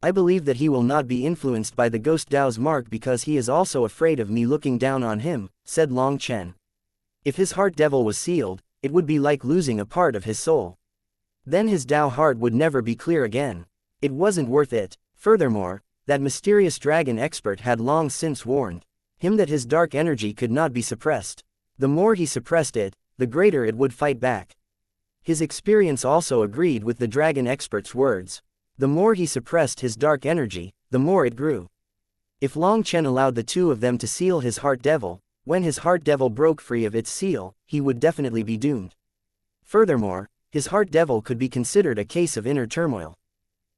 I believe that he will not be influenced by the Ghost Dao's mark because he is also afraid of me looking down on him, said Long Chen. If his heart devil was sealed, it would be like losing a part of his soul. Then his Dao heart would never be clear again. It wasn't worth it. Furthermore, that mysterious dragon expert had long since warned him that his dark energy could not be suppressed. The more he suppressed it, the greater it would fight back. His experience also agreed with the dragon expert's words. The more he suppressed his dark energy, the more it grew. If Long Chen allowed the two of them to seal his heart devil, when his heart devil broke free of its seal, he would definitely be doomed. Furthermore, his heart devil could be considered a case of inner turmoil.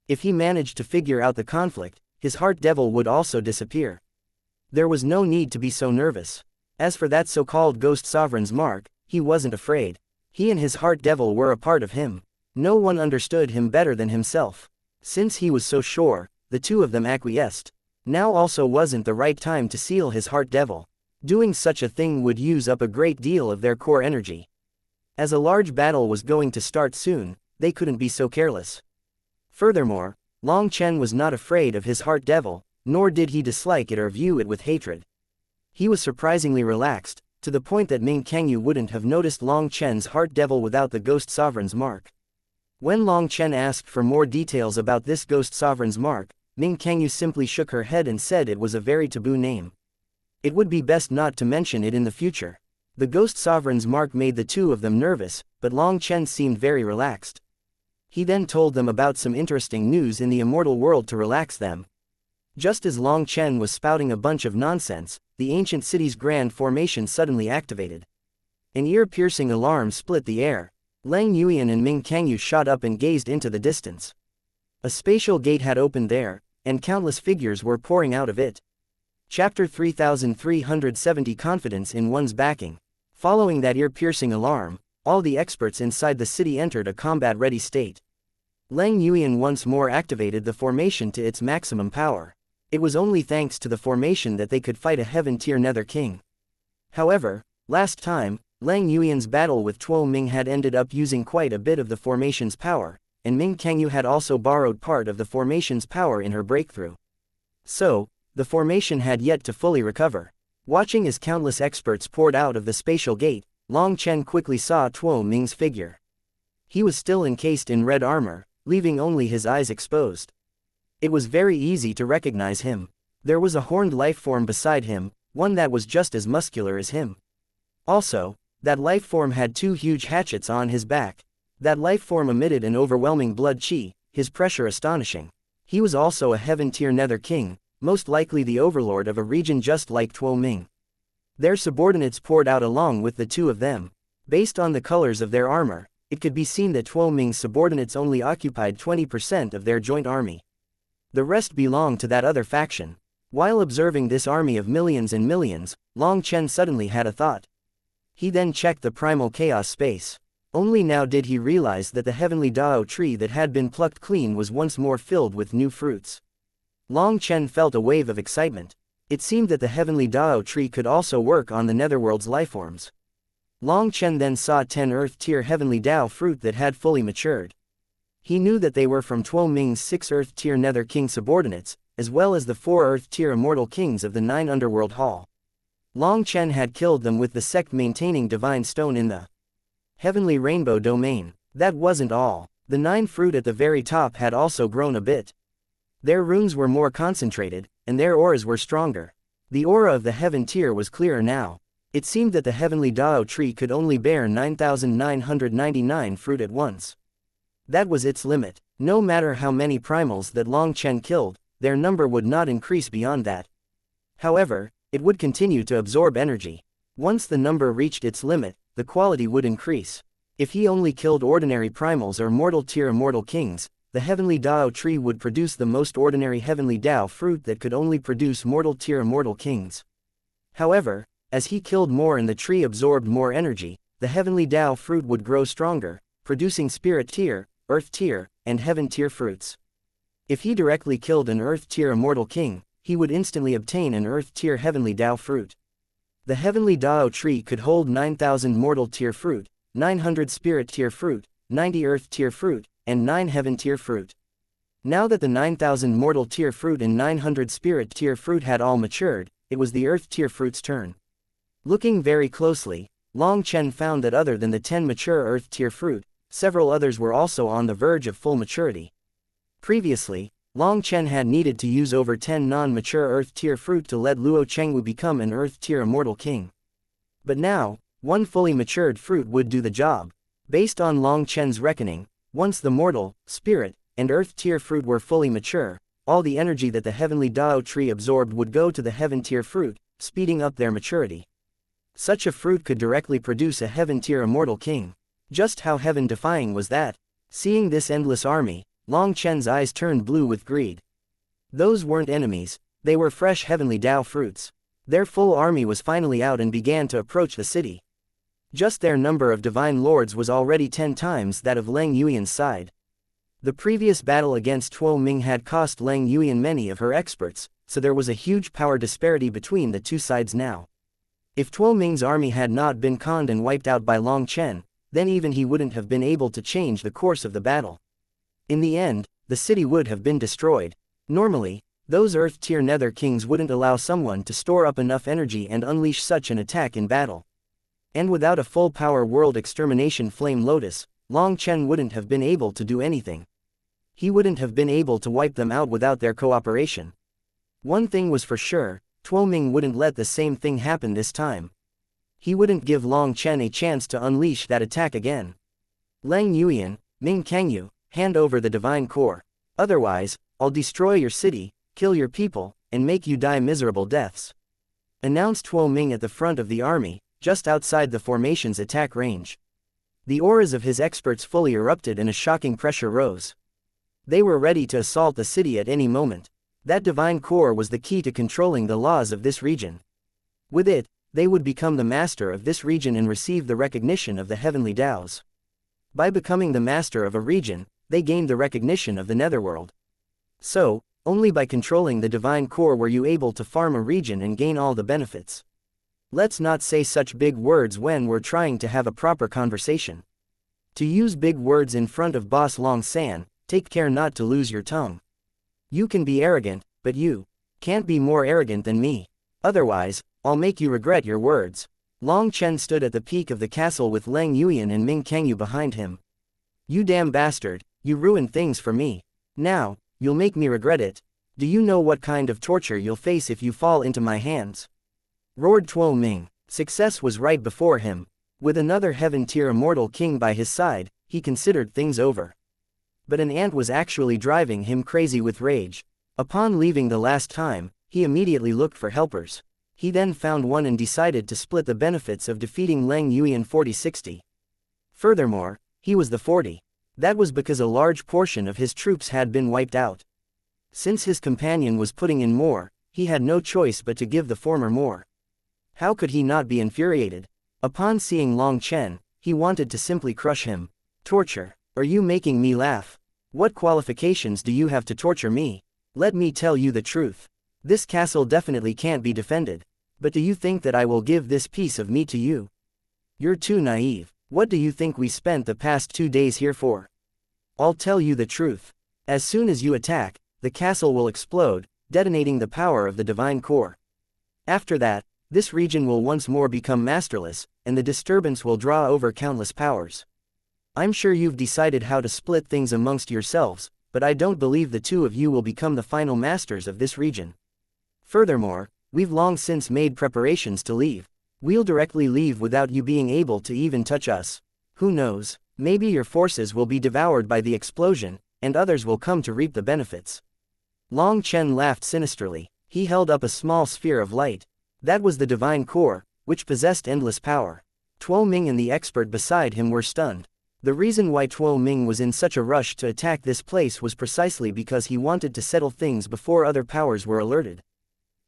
If he managed to figure out the conflict, his heart devil would also disappear. There was no need to be so nervous. As for that so-called Ghost Sovereign's mark, he wasn't afraid. He and his heart devil were a part of him. No one understood him better than himself. Since he was so sure, the two of them acquiesced. Now also wasn't the right time to seal his heart devil. Doing such a thing would use up a great deal of their core energy. As a large battle was going to start soon, they couldn't be so careless. Furthermore, Long Chen was not afraid of his heart devil, nor did he dislike it or view it with hatred. He was surprisingly relaxed, to the point that Ming Kangyu wouldn't have noticed Long Chen's heart devil without the Ghost Sovereign's mark. When Long Chen asked for more details about this Ghost Sovereign's mark, Ming Kangyu simply shook her head and said it was a very taboo name. It would be best not to mention it in the future. The Ghost Sovereign's mark made the two of them nervous, but Long Chen seemed very relaxed. He then told them about some interesting news in the immortal world to relax them. Just as Long Chen was spouting a bunch of nonsense, the ancient city's grand formation suddenly activated. An ear-piercing alarm split the air. Lang Yuan and Ming Kangyu shot up and gazed into the distance. A spatial gate had opened there, and countless figures were pouring out of it. Chapter 3370 Confidence in one's backing. Following that ear-piercing alarm, all the experts inside the city entered a combat-ready state. Lang Yuan once more activated the formation to its maximum power. It was only thanks to the formation that they could fight a Heaven-tier Nether King. However, last time, Lang Yuan's battle with Tuo Ming had ended up using quite a bit of the formation's power, and Ming Kangyu had also borrowed part of the formation's power in her breakthrough. So, the formation had yet to fully recover. Watching as countless experts poured out of the spatial gate, Long Chen quickly saw Tuo Ming's figure. He was still encased in red armor, leaving only his eyes exposed. It was very easy to recognize him. There was a horned lifeform beside him, one that was just as muscular as him. Also, that lifeform had 2 huge hatchets on his back. That lifeform emitted an overwhelming blood chi, his pressure astonishing. He was also a Heaven-tier Nether King, most likely the overlord of a region just like Tuo Ming. Their subordinates poured out along with the two of them. Based on the colors of their armor, it could be seen that Tuo Ming's subordinates only occupied 20% of their joint army. The rest belonged to that other faction. While observing this army of millions and millions, Long Chen suddenly had a thought. He then checked the primal chaos space. Only now did he realize that the heavenly Dao tree that had been plucked clean was once more filled with new fruits. Long Chen felt a wave of excitement. It seemed that the heavenly Dao tree could also work on the netherworld's lifeforms. Long Chen then saw 10 Earth-tier heavenly Dao fruit that had fully matured. He knew that they were from Tuo Ming's 6 Earth-tier Nether King subordinates, as well as the 4 Earth-tier immortal kings of the 9 Underworld Hall. Long Chen had killed them with the sect-maintaining divine stone in the heavenly rainbow domain. That wasn't all. The 9 fruit at the very top had also grown a bit. Their runes were more concentrated, and their auras were stronger. The aura of the heaven tier was clearer now. It seemed that the heavenly Dao tree could only bear 9,999 fruit at once. That was its limit. No matter how many primals that Long Chen killed, their number would not increase beyond that. However, it would continue to absorb energy. Once the number reached its limit, the quality would increase. If he only killed ordinary primals or mortal tier immortal kings, the heavenly Dao tree would produce the most ordinary heavenly Dao fruit that could only produce mortal tier immortal kings. However, as he killed more and the tree absorbed more energy, the heavenly Dao fruit would grow stronger, producing spirit tier, earth tier, and heaven tier fruits. If he directly killed an earth tier immortal king, he would instantly obtain an earth tier heavenly Dao fruit. The heavenly Dao tree could hold 9,000 mortal tier fruit, 900 spirit tier fruit, 90 earth tier fruit, and 9 heaven tier fruit. Now that the 9,000 mortal tier fruit and 900 spirit tier fruit had all matured, it was the earth tier fruit's turn. Looking very closely, Long Chen found that other than the 10 mature earth tier fruit, several others were also on the verge of full maturity. Previously, Long Chen had needed to use over 10 non-mature earth tier fruit to let Luo Chengwu become an earth tier immortal king. But now, one fully matured fruit would do the job. Based on Long Chen's reckoning, once the mortal, spirit, and earth tier fruit were fully mature, all the energy that the heavenly Dao tree absorbed would go to the heaven tier fruit, speeding up their maturity. Such a fruit could directly produce a heaven tier immortal king. Just how heaven-defying was that? Seeing this endless army, Long Chen's eyes turned blue with greed. Those weren't enemies, they were fresh heavenly Dao fruits. Their full army was finally out and began to approach the city. Just their number of divine lords was already 10 times that of Leng Yuyan's side. The previous battle against Tuo Ming had cost Leng Yuyan many of her experts, so there was a huge power disparity between the two sides now. If Tuo Ming's army had not been conned and wiped out by Long Chen, then even he wouldn't have been able to change the course of the battle. In the end, the city would have been destroyed. Normally, those earth tier nether kings wouldn't allow someone to store up enough energy and unleash such an attack in battle. And without a full power world extermination flame lotus, Long Chen wouldn't have been able to do anything. He wouldn't have been able to wipe them out without their cooperation. One thing was for sure, Tuo Ming wouldn't let the same thing happen this time. He wouldn't give Long Chen a chance to unleash that attack again. Leng Yuyan, Ming Kangyu, hand over the divine core. Otherwise, I'll destroy your city, kill your people, and make you die miserable deaths. Announced Tuo Ming at the front of the army, just outside the formation's attack range. The auras of his experts fully erupted and a shocking pressure rose. They were ready to assault the city at any moment. That divine core was the key to controlling the laws of this region. With it, they would become the master of this region and receive the recognition of the heavenly Daos. By becoming the master of a region, they gained the recognition of the netherworld. So, only by controlling the divine core were you able to farm a region and gain all the benefits. Let's not say such big words when we're trying to have a proper conversation. To use big words in front of Boss Long San, take care not to lose your tongue. You can be arrogant, but you can't be more arrogant than me. Otherwise, I'll make you regret your words. Long Chen stood at the peak of the castle with Leng Yuyan and Ming Kangyu behind him. You damn bastard, you ruined things for me. Now, you'll make me regret it. Do you know what kind of torture you'll face if you fall into my hands? Roared Tuo Ming. Success was right before him. With another heaven-tier immortal king by his side, he considered things over. But an ant was actually driving him crazy with rage. Upon leaving the last time, he immediately looked for helpers. He then found one and decided to split the benefits of defeating Leng Yuyan 40-60. Furthermore, he was the 40. That was because a large portion of his troops had been wiped out. Since his companion was putting in more, he had no choice but to give the former more. How could he not be infuriated? Upon seeing Long Chen, he wanted to simply crush him. Torture. Are you making me laugh? What qualifications do you have to torture me? Let me tell you the truth. This castle definitely can't be defended. But do you think that I will give this piece of meat to you? You're too naive. What do you think we spent the past 2 days here for? I'll tell you the truth. As soon as you attack, the castle will explode, detonating the power of the divine core. After that, this region will once more become masterless, and the disturbance will draw over countless powers. I'm sure you've decided how to split things amongst yourselves, but I don't believe the two of you will become the final masters of this region. Furthermore, We've long since made preparations to leave. We'll directly leave without you being able to even touch us. Who knows, maybe your forces will be devoured by the explosion, and others will come to reap the benefits. Long Chen laughed sinisterly. He held up a small sphere of light. That was the divine core, which possessed endless power. Tuo Ming and the expert beside him were stunned. The reason why Tuo Ming was in such a rush to attack this place was precisely because he wanted to settle things before other powers were alerted.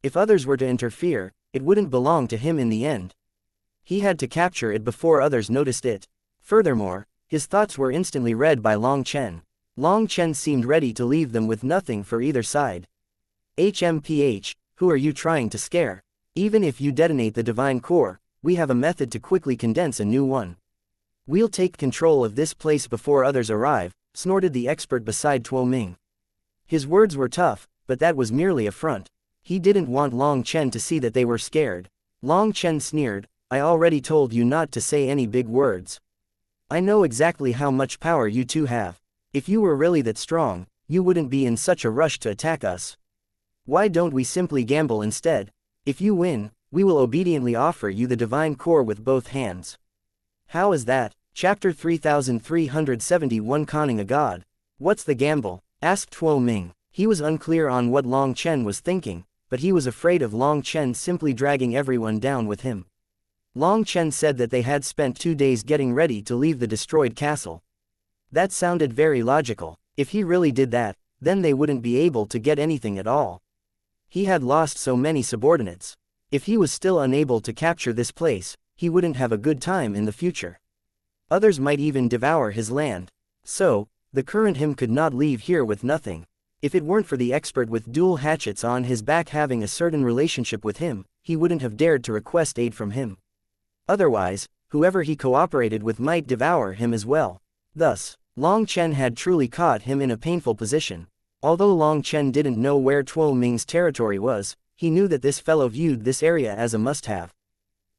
If others were to interfere, it wouldn't belong to him in the end. He had to capture it before others noticed it. Furthermore, his thoughts were instantly read by Long Chen. Long Chen seemed ready to leave them with nothing for either side. HMPH, who are you trying to scare? Even if you detonate the divine core, we have a method to quickly condense a new one. We'll take control of this place before others arrive, snorted the expert beside Tuo Ming. His words were tough, but that was merely a front. He didn't want Long Chen to see that they were scared. Long Chen sneered, I already told you not to say any big words. I know exactly how much power you two have. If you were really that strong, you wouldn't be in such a rush to attack us. Why don't we simply gamble instead? If you win, we will obediently offer you the divine core with both hands. How is that? Chapter 3371 Conning a God. What's the gamble? Asked Tuo Ming. He was unclear on what Long Chen was thinking, but he was afraid of Long Chen simply dragging everyone down with him. Long Chen said that they had spent 2 days getting ready to leave the destroyed castle. That sounded very logical. If he really did that, then they wouldn't be able to get anything at all. He had lost so many subordinates. If he was still unable to capture this place, he wouldn't have a good time in the future. Others might even devour his land. So, the current him could not leave here with nothing. If it weren't for the expert with dual hatchets on his back having a certain relationship with him, he wouldn't have dared to request aid from him. Otherwise, whoever he cooperated with might devour him as well. Thus, Long Chen had truly caught him in a painful position. Although Long Chen didn't know where Tuo Ming's territory was, he knew that this fellow viewed this area as a must-have.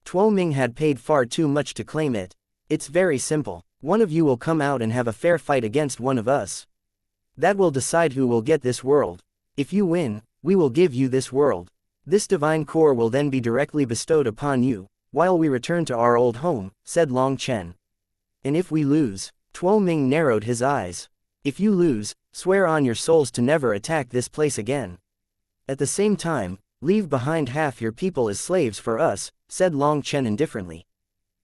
Tuo Ming had paid far too much to claim it. It's very simple. One of you will come out and have a fair fight against one of us. That will decide who will get this world. If you win, we will give you this world. This divine core will then be directly bestowed upon you, while we return to our old home, said Long Chen. And if we lose? Tuo Ming narrowed his eyes. If you lose, swear on your souls to never attack this place again. At the same time, leave behind half your people as slaves for us, said Long Chen indifferently.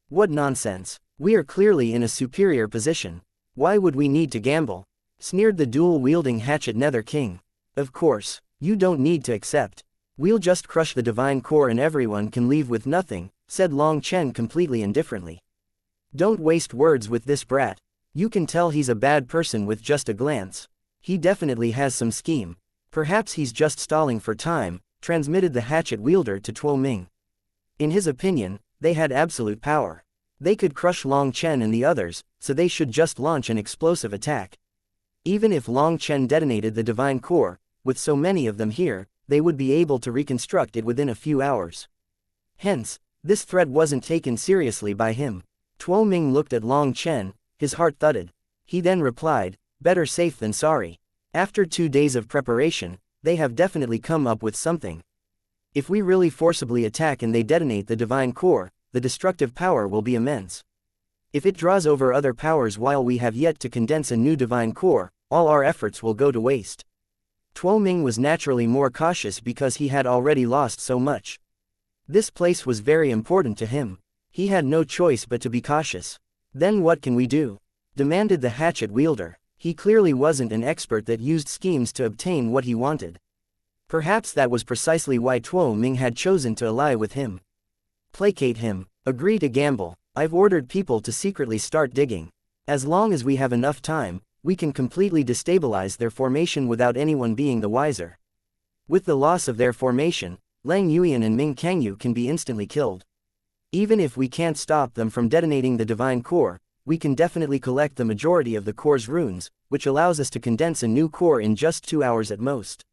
What nonsense. We are clearly in a superior position. Why would we need to gamble? Sneered the dual-wielding hatchet Nether King. Of course, you don't need to accept. We'll just crush the divine core and everyone can leave with nothing, said Long Chen completely indifferently. Don't waste words with this brat. You can tell he's a bad person with just a glance. He definitely has some scheme. Perhaps he's just stalling for time, transmitted the hatchet wielder to Tuo Ming. In his opinion, they had absolute power. They could crush Long Chen and the others, so they should just launch an explosive attack. Even if Long Chen detonated the divine core, with so many of them here, they would be able to reconstruct it within a few hours. Hence, this threat wasn't taken seriously by him. Tuo Ming looked at Long Chen, his heart thudded. He then replied, better safe than sorry. After 2 days of preparation, they have definitely come up with something. If we really forcibly attack and they detonate the divine core, the destructive power will be immense. If it draws over other powers while we have yet to condense a new divine core, all our efforts will go to waste. Tuo Ming was naturally more cautious because he had already lost so much. This place was very important to him. He had no choice but to be cautious. Then what can we do? Demanded the hatchet wielder. He clearly wasn't an expert that used schemes to obtain what he wanted. Perhaps that was precisely why Tuo Ming had chosen to ally with him. Placate him. Agree to gamble. I've ordered people to secretly start digging. As long as we have enough time, we can completely destabilize their formation without anyone being the wiser. With the loss of their formation, Lang Yuan and Ming Kangyu can be instantly killed. Even if we can't stop them from detonating the divine core, we can definitely collect the majority of the core's runes, which allows us to condense a new core in just 2 hours at most.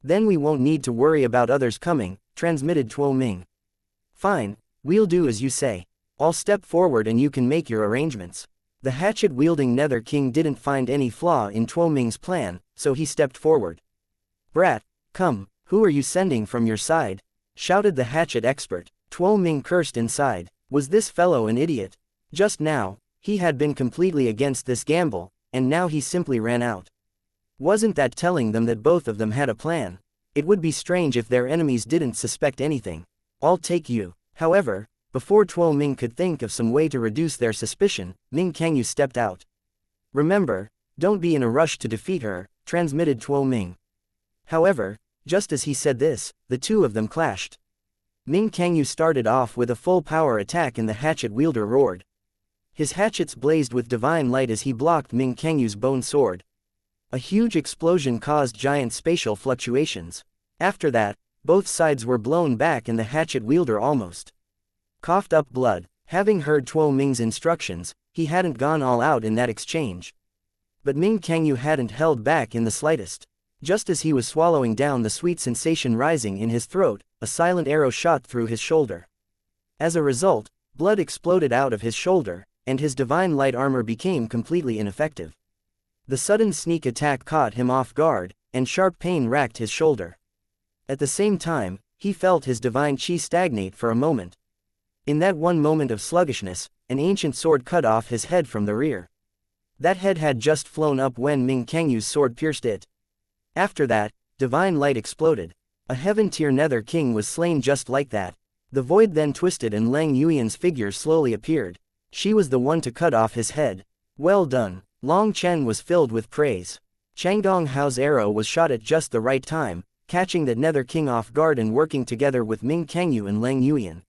Then we won't need to worry about others coming, transmitted Tuo Ming. Fine, we'll do as you say. I'll step forward and you can make your arrangements. The hatchet-wielding Nether King didn't find any flaw in Tuo Ming's plan, so he stepped forward. Brat, come, who are you sending from your side? shouted the hatchet expert. Tuo Ming cursed inside. Was this fellow an idiot? Just now, he had been completely against this gamble, and now he simply ran out. Wasn't that telling them that both of them had a plan? It would be strange if their enemies didn't suspect anything. I'll take you. However, before Tuo Ming could think of some way to reduce their suspicion, Ming Kangyu stepped out. Remember, don't be in a rush to defeat her, transmitted Tuo Ming. However, just as he said this, the two of them clashed. Ming Kangyu started off with a full power attack and the hatchet wielder roared. His hatchets blazed with divine light as he blocked Ming Kangyu's bone sword. A huge explosion caused giant spatial fluctuations. After that, both sides were blown back and the hatchet wielder almost coughed up blood. Having heard Tuo Ming's instructions, he hadn't gone all out in that exchange. But Ming Kangyu hadn't held back in the slightest. Just as he was swallowing down the sweet sensation rising in his throat, a silent arrow shot through his shoulder. As a result, blood exploded out of his shoulder, and his divine light armor became completely ineffective. The sudden sneak attack caught him off guard, and sharp pain racked his shoulder. At the same time, he felt his divine chi stagnate for a moment. In that one moment of sluggishness, an ancient sword cut off his head from the rear. That head had just flown up when Ming Kangyu's sword pierced it. After that, divine light exploded. A heaven-tier nether king was slain just like that. The void then twisted and Lang Yuyan's figure slowly appeared. She was the one to cut off his head. Well done. Long Chen was filled with praise. Changdong Hao's arrow was shot at just the right time, catching that nether king off guard and working together with Ming Kangyu and Lang Yuyan.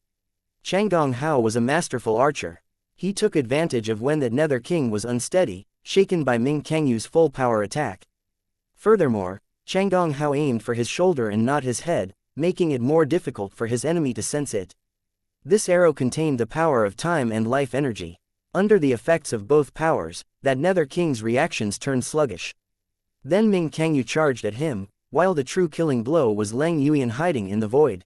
Changdong Hao was a masterful archer. He took advantage of when that nether king was unsteady, shaken by Ming Kangyu's full power attack. Furthermore, Changdong Hao aimed for his shoulder and not his head, making it more difficult for his enemy to sense it. This arrow contained the power of time and life energy. Under the effects of both powers, that nether king's reactions turned sluggish. Then Ming Kangyu charged at him, while the true killing blow was Lang Yuyan hiding in the void.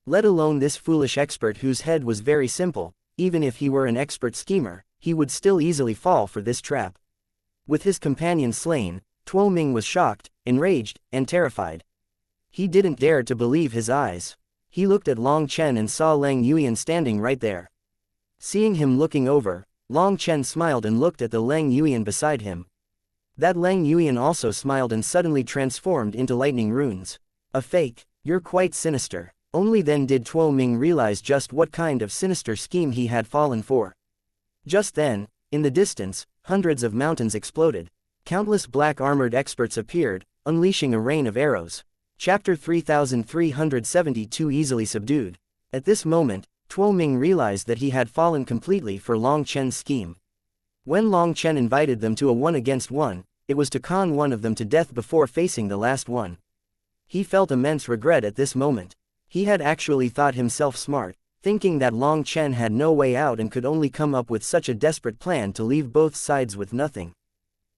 Let alone this foolish expert whose head was very simple, even if he were an expert schemer, he would still easily fall for this trap. With his companion slain, Tuo Ming was shocked, enraged, and terrified. He didn't dare to believe his eyes. He looked at Long Chen and saw Lang Yuyan standing right there. Seeing him looking over, Long Chen smiled and looked at the Lang Yuyan beside him. That Lang Yuyan also smiled and suddenly transformed into lightning runes. A fake. You're quite sinister. Only then did Tuo Ming realize just what kind of sinister scheme he had fallen for. Just then, in the distance, hundreds of mountains exploded. Countless black-armored experts appeared, unleashing a rain of arrows. Chapter 3372 Easily Subdued. At this moment, Tuo Ming realized that he had fallen completely for Long Chen's scheme. When Long Chen invited them to a 1-against-1, it was to con one of them to death before facing the last one. He felt immense regret at this moment. He had actually thought himself smart, thinking that Long Chen had no way out and could only come up with such a desperate plan to leave both sides with nothing.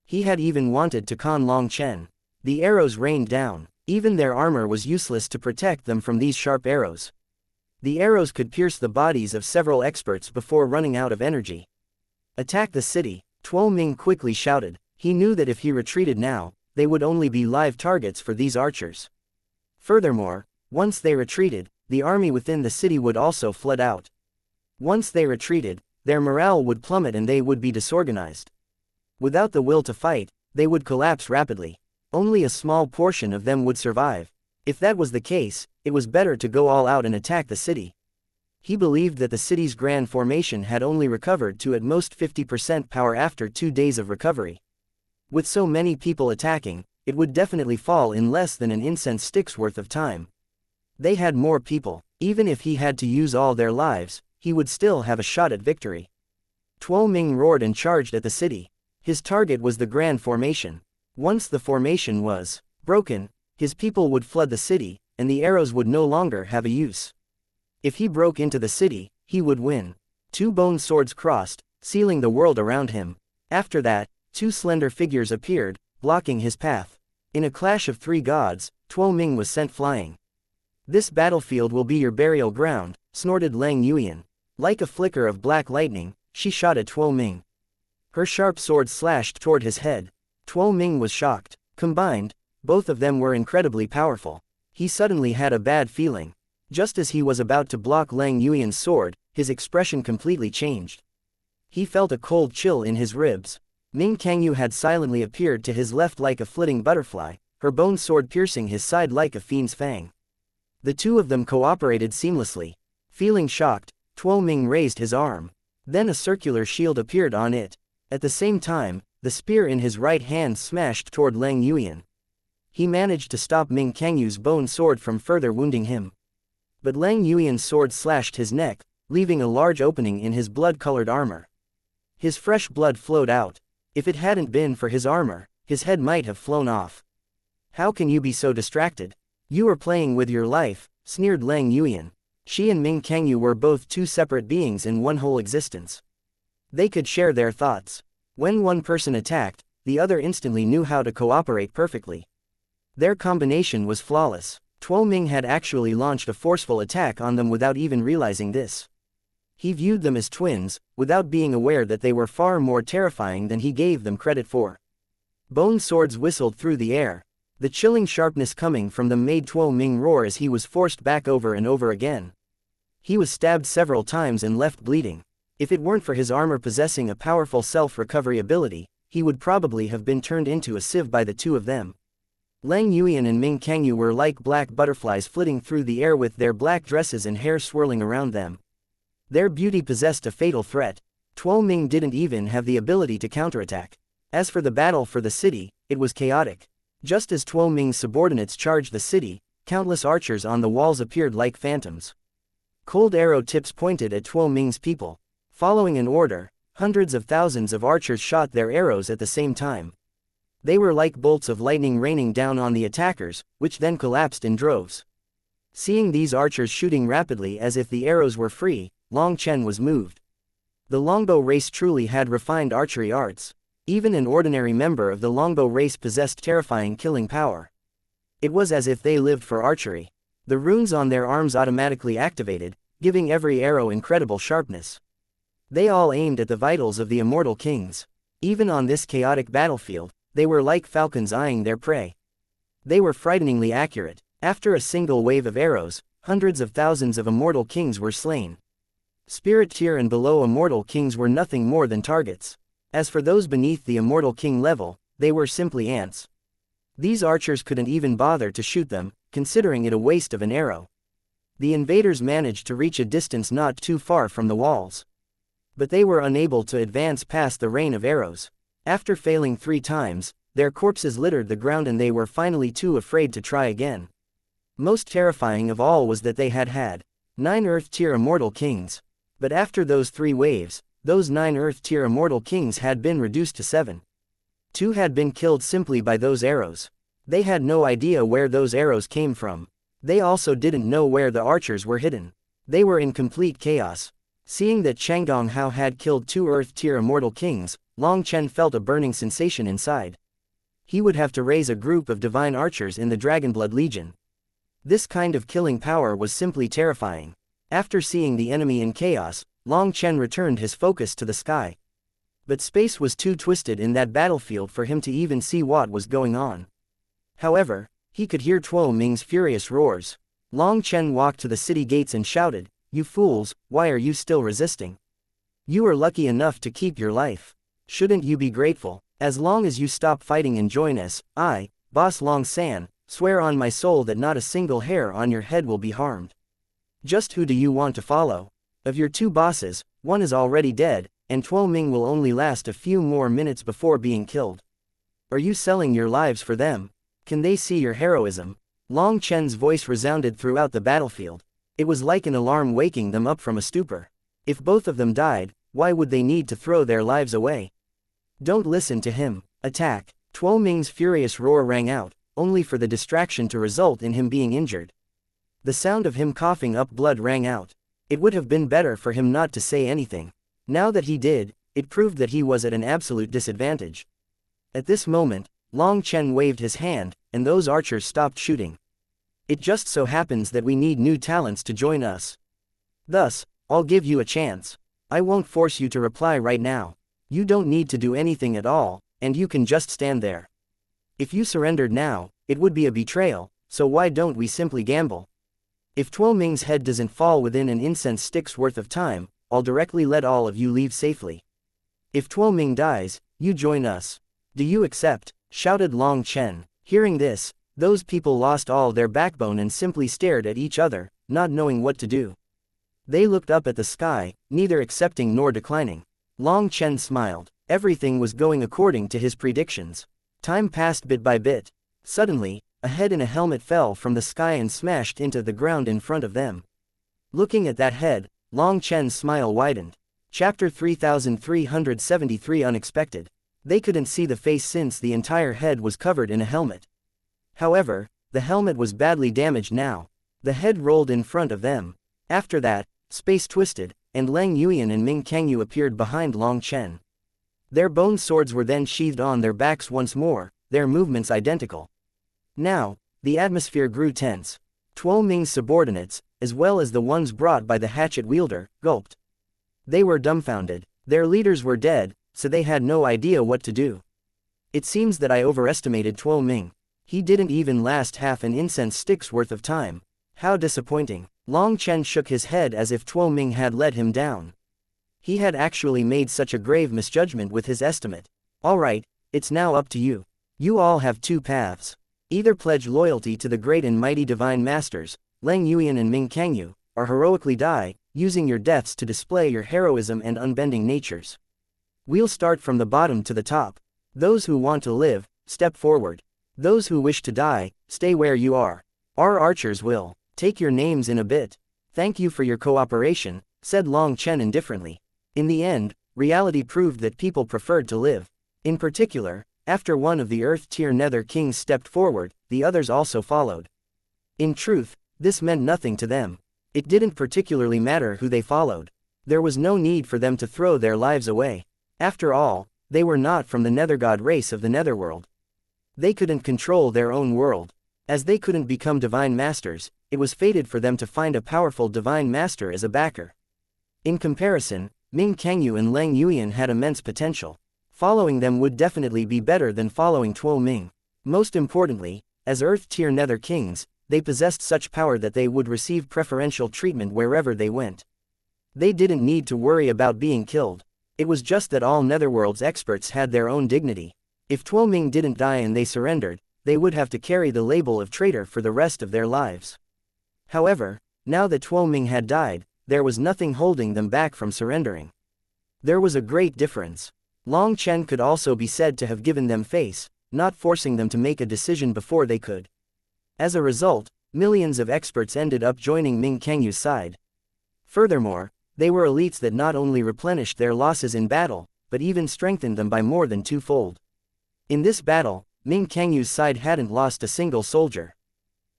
He had even wanted to con Long Chen. The arrows rained down. Even their armor was useless to protect them from these sharp arrows. The arrows could pierce the bodies of several experts before running out of energy. Attack the city, Tuo Ming quickly shouted. He knew that if he retreated now, they would only be live targets for these archers. Furthermore, once they retreated, the army within the city would also flood out. Once they retreated, their morale would plummet and they would be disorganized. Without the will to fight, they would collapse rapidly. Only a small portion of them would survive. If that was the case, it was better to go all out and attack the city. He believed that the city's grand formation had only recovered to at most 50% power after 2 days of recovery. With so many people attacking, it would definitely fall in less than an incense stick's worth of time. They had more people. Even if he had to use all their lives, he would still have a shot at victory. Tuo Ming roared and charged at the city. His target was the grand formation. Once the formation was broken, his people would flood the city, and the arrows would no longer have a use. If he broke into the city, he would win. 2 bone swords crossed, sealing the world around him. After that, 2 slender figures appeared, blocking his path. In a clash of 3 gods, Tuo Ming was sent flying. This battlefield will be your burial ground, snorted Lang Yuyan. Like a flicker of black lightning, she shot at Tuo Ming. Her sharp sword slashed toward his head. Tuo Ming was shocked. Combined, both of them were incredibly powerful. He suddenly had a bad feeling. Just as he was about to block Lang Yuyan's sword, his expression completely changed. He felt a cold chill in his ribs. Ming Kangyu had silently appeared to his left like a flitting butterfly, her bone sword piercing his side like a fiend's fang. The two of them cooperated seamlessly. Feeling shocked, Tuo Ming raised his arm. Then a circular shield appeared on it. At the same time, the spear in his right hand smashed toward Lang Yuyan. He managed to stop Ming Kangyu's bone sword from further wounding him. But Lang Yuyan's sword slashed his neck, leaving a large opening in his blood-colored armor. His fresh blood flowed out. If it hadn't been for his armor, his head might have flown off. "How can you be so distracted? You are playing with your life," sneered Lang Yuyan. She and Ming Kangyu were both two separate beings in one whole existence. They could share their thoughts. When one person attacked, the other instantly knew how to cooperate perfectly. Their combination was flawless. Tuo Ming had actually launched a forceful attack on them without even realizing this. He viewed them as twins, without being aware that they were far more terrifying than he gave them credit for. Bone swords whistled through the air. The chilling sharpness coming from them made Tuo Ming roar as he was forced back over and over again. He was stabbed several times and left bleeding. If it weren't for his armor possessing a powerful self-recovery ability, he would probably have been turned into a sieve by the two of them. Lang Yuyan and Ming Kangyu were like black butterflies flitting through the air with their black dresses and hair swirling around them. Their beauty possessed a fatal threat. Tuo Ming didn't even have the ability to counterattack. As for the battle for the city, it was chaotic. Just as Tuo Ming's subordinates charged the city, countless archers on the walls appeared like phantoms. Cold arrow tips pointed at Tuo Ming's people. Following an order, hundreds of thousands of archers shot their arrows at the same time. They were like bolts of lightning raining down on the attackers, which then collapsed in droves. Seeing these archers shooting rapidly as if the arrows were free, Long Chen was moved. The longbow race truly had refined archery arts. Even an ordinary member of the longbow race possessed terrifying killing power. It was as if they lived for archery. The runes on their arms automatically activated, giving every arrow incredible sharpness. They all aimed at the vitals of the immortal kings. Even on this chaotic battlefield, they were like falcons eyeing their prey. They were frighteningly accurate. After a single wave of arrows, hundreds of thousands of immortal kings were slain. Spirit tier and below immortal kings were nothing more than targets. As for those beneath the immortal king level, they were simply ants. These archers couldn't even bother to shoot them, considering it a waste of an arrow. The invaders managed to reach a distance not too far from the walls. But they were unable to advance past the rain of arrows. After failing 3 times, their corpses littered the ground and they were finally too afraid to try again. Most terrifying of all was that they had 9 Earth-tier immortal kings. But after those 3 waves, those 9 Earth-tier immortal kings had been reduced to 7. 2 had been killed simply by those arrows. They had no idea where those arrows came from. They also didn't know where the archers were hidden. They were in complete chaos. Seeing that Changdong Hao had killed 2 Earth-tier immortal kings, Long Chen felt a burning sensation inside. He would have to raise a group of divine archers in the Dragonblood Legion. This kind of killing power was simply terrifying. After seeing the enemy in chaos, Long Chen returned his focus to the sky. But space was too twisted in that battlefield for him to even see what was going on. However, he could hear Tuo Ming's furious roars. Long Chen walked to the city gates and shouted, "You fools, why are you still resisting? You are lucky enough to keep your life. Shouldn't you be grateful? As long as you stop fighting and join us, I, Boss Long San, swear on my soul that not a single hair on your head will be harmed. Just who do you want to follow? Of your 2 bosses, one is already dead, and Tuo Ming will only last a few more minutes before being killed. Are you selling your lives for them? Can they see your heroism?" Long Chen's voice resounded throughout the battlefield. It was like an alarm waking them up from a stupor. If both of them died, why would they need to throw their lives away? Don't listen to him. Attack. Tuo Ming's furious roar rang out, only for the distraction to result in him being injured. The sound of him coughing up blood rang out. It would have been better for him not to say anything. Now that he did, it proved that he was at an absolute disadvantage. At this moment, Long Chen waved his hand, and those archers stopped shooting. It just so happens that we need new talents to join us. Thus, I'll give you a chance. I won't force you to reply right now. You don't need to do anything at all, and you can just stand there. If you surrendered now, it would be a betrayal, so why don't we simply gamble? If Ming's head doesn't fall within an incense stick's worth of time, I'll directly let all of you leave safely. If Ming dies, you join us. Do you accept? Shouted Long Chen. Hearing this, those people lost all their backbone and simply stared at each other, not knowing what to do. They looked up at the sky, neither accepting nor declining. Long Chen smiled. Everything was going according to his predictions. Time passed bit by bit. Suddenly, a head in a helmet fell from the sky and smashed into the ground in front of them. Looking at that head, Long Chen's smile widened. Chapter 3373 Unexpected. They couldn't see the face since the entire head was covered in a helmet. However, the helmet was badly damaged now. The head rolled in front of them. After that, space twisted, and Lang Yuyan and Ming Kangyu appeared behind Long Chen. Their bone swords were then sheathed on their backs once more, their movements identical. Now, the atmosphere grew tense. Ming's subordinates, as well as the ones brought by the hatchet wielder, gulped. They were dumbfounded. Their leaders were dead, so they had no idea what to do. It seems that I overestimated Ming. He didn't even last half an incense stick's worth of time. How disappointing. Long Chen shook his head as if Ming had let him down. He had actually made such a grave misjudgment with his estimate. Alright, it's now up to you. You all have two paths. Either pledge loyalty to the great and mighty divine masters, Lang Yuyan and Ming Kangyu, or heroically die, using your deaths to display your heroism and unbending natures. We'll start from the bottom to the top. Those who want to live, step forward. Those who wish to die, stay where you are. Our archers will take your names in a bit. Thank you for your cooperation, said Long Chen indifferently. In the end, reality proved that people preferred to live. In particular, after one of the Earth-tier Nether Kings stepped forward, the others also followed. In truth, this meant nothing to them. It didn't particularly matter who they followed. There was no need for them to throw their lives away. After all, they were not from the Nethergod race of the Netherworld. They couldn't control their own world. As they couldn't become divine masters, it was fated for them to find a powerful divine master as a backer. In comparison, Ming Kangyu and Lang Yuyan had immense potential. Following them would definitely be better than following Ming. Most importantly, as Earth-tier Nether Kings, they possessed such power that they would receive preferential treatment wherever they went. They didn't need to worry about being killed. It was just that all Netherworld's experts had their own dignity. If Ming didn't die and they surrendered, they would have to carry the label of traitor for the rest of their lives. However, now that Ming had died, there was nothing holding them back from surrendering. There was a great difference. Long Chen could also be said to have given them face, not forcing them to make a decision before they could. As a result, millions of experts ended up joining Ming Kangyu's side. Furthermore, they were elites that not only replenished their losses in battle, but even strengthened them by more than twofold. In this battle, Ming Kangyu's side hadn't lost a single soldier.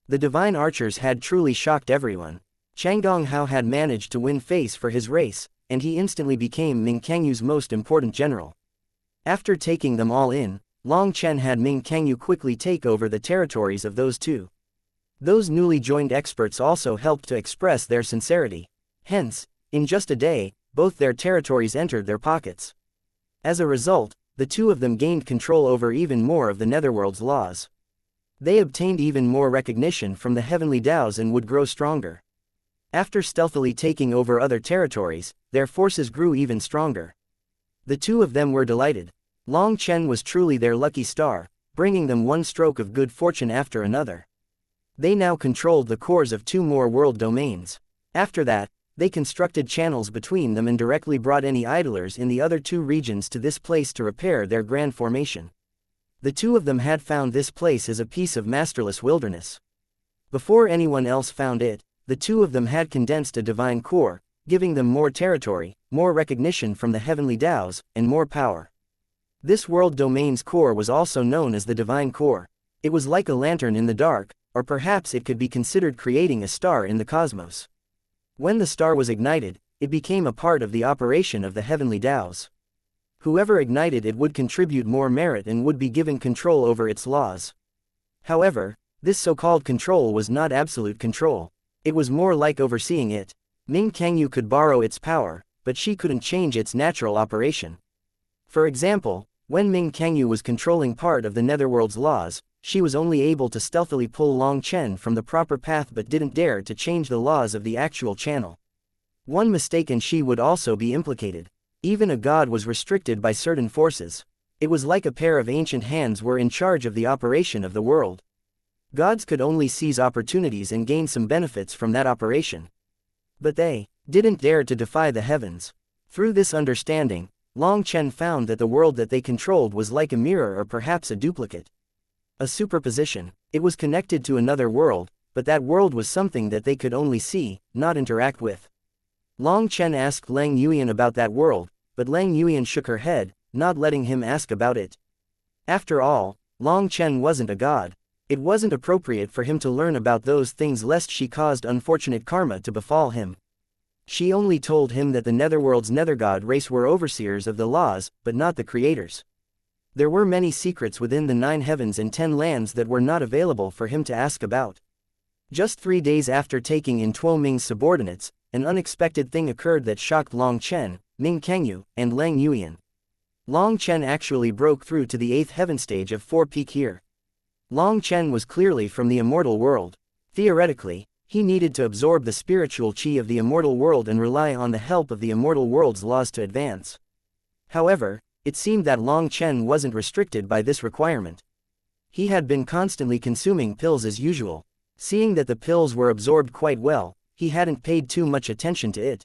The divine archers had truly shocked everyone. Changgong Hao had managed to win face for his race, and he instantly became Ming Kangyu's most important general. After taking them all in, Long Chen had Ming Kangyu quickly take over the territories of those two. Those newly joined experts also helped to express their sincerity. Hence, in just a day, both their territories entered their pockets. As a result, the two of them gained control over even more of the Netherworld's laws. They obtained even more recognition from the heavenly Daos and would grow stronger. After stealthily taking over other territories, their forces grew even stronger. The two of them were delighted. Long Chen was truly their lucky star, bringing them one stroke of good fortune after another. They now controlled the cores of two more world domains. After that, they constructed channels between them and directly brought any idlers in the other two regions to this place to repair their grand formation. The two of them had found this place as a piece of masterless wilderness. Before anyone else found it, the two of them had condensed a divine core, giving them more territory, more recognition from the heavenly Daos, and more power. This world domain's core was also known as the divine core. It was like a lantern in the dark, or perhaps it could be considered creating a star in the cosmos. When the star was ignited, it became a part of the operation of the heavenly Daos. Whoever ignited it would contribute more merit and would be given control over its laws. However, this so-called control was not absolute control. It was more like overseeing it. Ming Kangyu could borrow its power, but she couldn't change its natural operation. For example, when Ming Kangyu was controlling part of the Netherworld's laws, she was only able to stealthily pull Long Chen from the proper path but didn't dare to change the laws of the actual channel. One mistake and she would also be implicated. Even a god was restricted by certain forces. It was like a pair of ancient hands were in charge of the operation of the world. Gods could only seize opportunities and gain some benefits from that operation. But they didn't dare to defy the heavens. Through this understanding, Long Chen found that the world that they controlled was like a mirror or perhaps a duplicate. A superposition. It was connected to another world, but that world was something that they could only see, not interact with. Long Chen asked Lang Yuan about that world, but Lang Yuan shook her head, not letting him ask about it. After all, Long Chen wasn't a god. It wasn't appropriate for him to learn about those things lest she caused unfortunate karma to befall him. She only told him that the Netherworld's Nethergod race were overseers of the laws, but not the creators. There were many secrets within the 9 heavens and 10 lands that were not available for him to ask about. Just 3 days after taking in Tuo Ming's subordinates, an unexpected thing occurred that shocked Long Chen, Ming Kangyu, and Lang Yuan. Long Chen actually broke through to the 8th heaven stage of 4 peak here. Long Chen was clearly from the immortal world. Theoretically, he needed to absorb the spiritual chi of the immortal world and rely on the help of the immortal world's laws to advance. However, it seemed that Long Chen wasn't restricted by this requirement. He had been constantly consuming pills as usual. Seeing that the pills were absorbed quite well, he hadn't paid too much attention to it.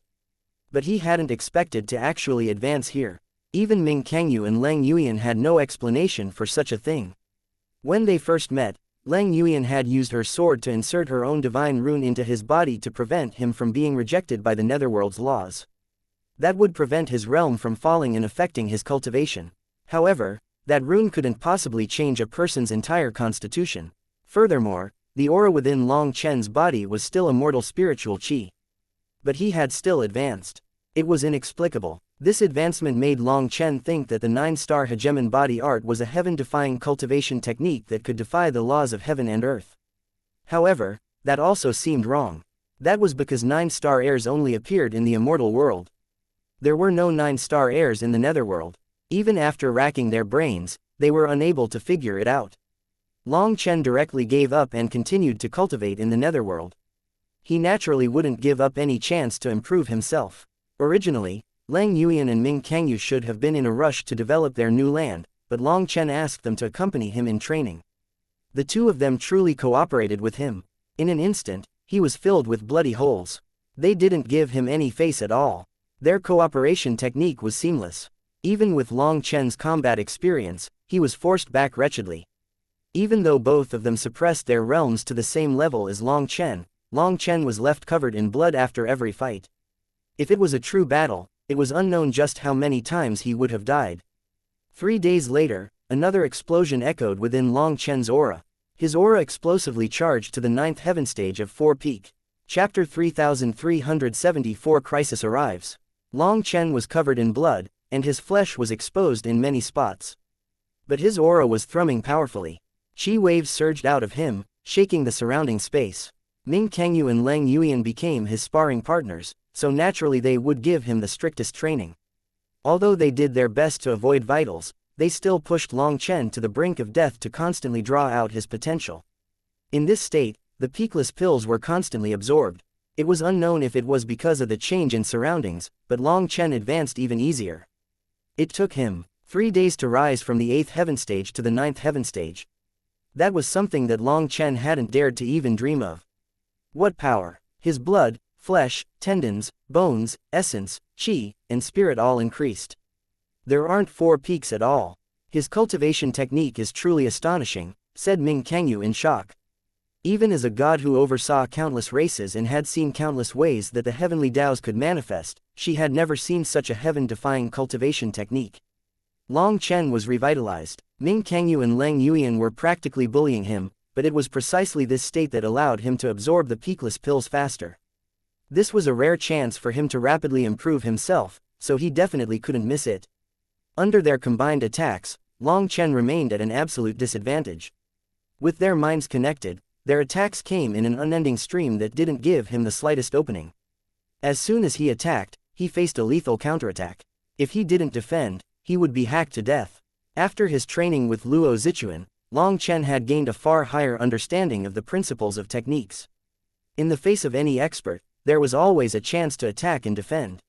But he hadn't expected to actually advance here. Even Ming Kangyu and Lang Yuan had no explanation for such a thing. When they first met, Lang Yuan had used her sword to insert her own divine rune into his body to prevent him from being rejected by the Netherworld's laws. That would prevent his realm from falling and affecting his cultivation. However, that rune couldn't possibly change a person's entire constitution. Furthermore, the aura within Long Chen's body was still immortal spiritual chi. But he had still advanced. It was inexplicable. This advancement made Long Chen think that the 9-star hegemon body art was a heaven-defying cultivation technique that could defy the laws of heaven and earth. However, that also seemed wrong. That was because 9-star heirs only appeared in the immortal world. There were no 9-star heirs in the netherworld. Even after racking their brains, they were unable to figure it out. Long Chen directly gave up and continued to cultivate in the netherworld. He naturally wouldn't give up any chance to improve himself. Originally, Lang Yuan and Ming Kangyu should have been in a rush to develop their new land, but Long Chen asked them to accompany him in training. The two of them truly cooperated with him. In an instant, he was filled with bloody holes. They didn't give him any face at all. Their cooperation technique was seamless. Even with Long Chen's combat experience, he was forced back wretchedly. Even though both of them suppressed their realms to the same level as Long Chen was left covered in blood after every fight. If it was a true battle, it was unknown just how many times he would have died. 3 days later, another explosion echoed within Long Chen's aura. His aura explosively charged to the 9th heaven stage of 4 peak. Chapter 3374 Crisis arrives. Long Chen was covered in blood, and his flesh was exposed in many spots. But his aura was thrumming powerfully. Chi waves surged out of him, shaking the surrounding space. Ming Kangyu and Lang Yuan became his sparring partners, so naturally they would give him the strictest training. Although they did their best to avoid vitals, they still pushed Long Chen to the brink of death to constantly draw out his potential. In this state, the peakless pills were constantly absorbed. It was unknown if it was because of the change in surroundings, but Long Chen advanced even easier. It took him 3 days to rise from the 8th heaven stage to the 9th heaven stage. That was something that Long Chen hadn't dared to even dream of. What power! His blood, flesh, tendons, bones, essence, chi, and spirit all increased. There aren't 4 peaks at all. His cultivation technique is truly astonishing, said Ming Kangyu in shock. Even as a god who oversaw countless races and had seen countless ways that the heavenly Tao's could manifest, she had never seen such a heaven-defying cultivation technique. Long Chen was revitalized. Ming Kangyu and Lang Yuan were practically bullying him, but it was precisely this state that allowed him to absorb the peakless pills faster. This was a rare chance for him to rapidly improve himself, so he definitely couldn't miss it. Under their combined attacks, Long Chen remained at an absolute disadvantage. With their minds connected, their attacks came in an unending stream that didn't give him the slightest opening. As soon as he attacked, he faced a lethal counterattack. If he didn't defend, he would be hacked to death. After his training with Luo Zichuan, Long Chen had gained a far higher understanding of the principles of techniques. In the face of any expert, there was always a chance to attack and defend.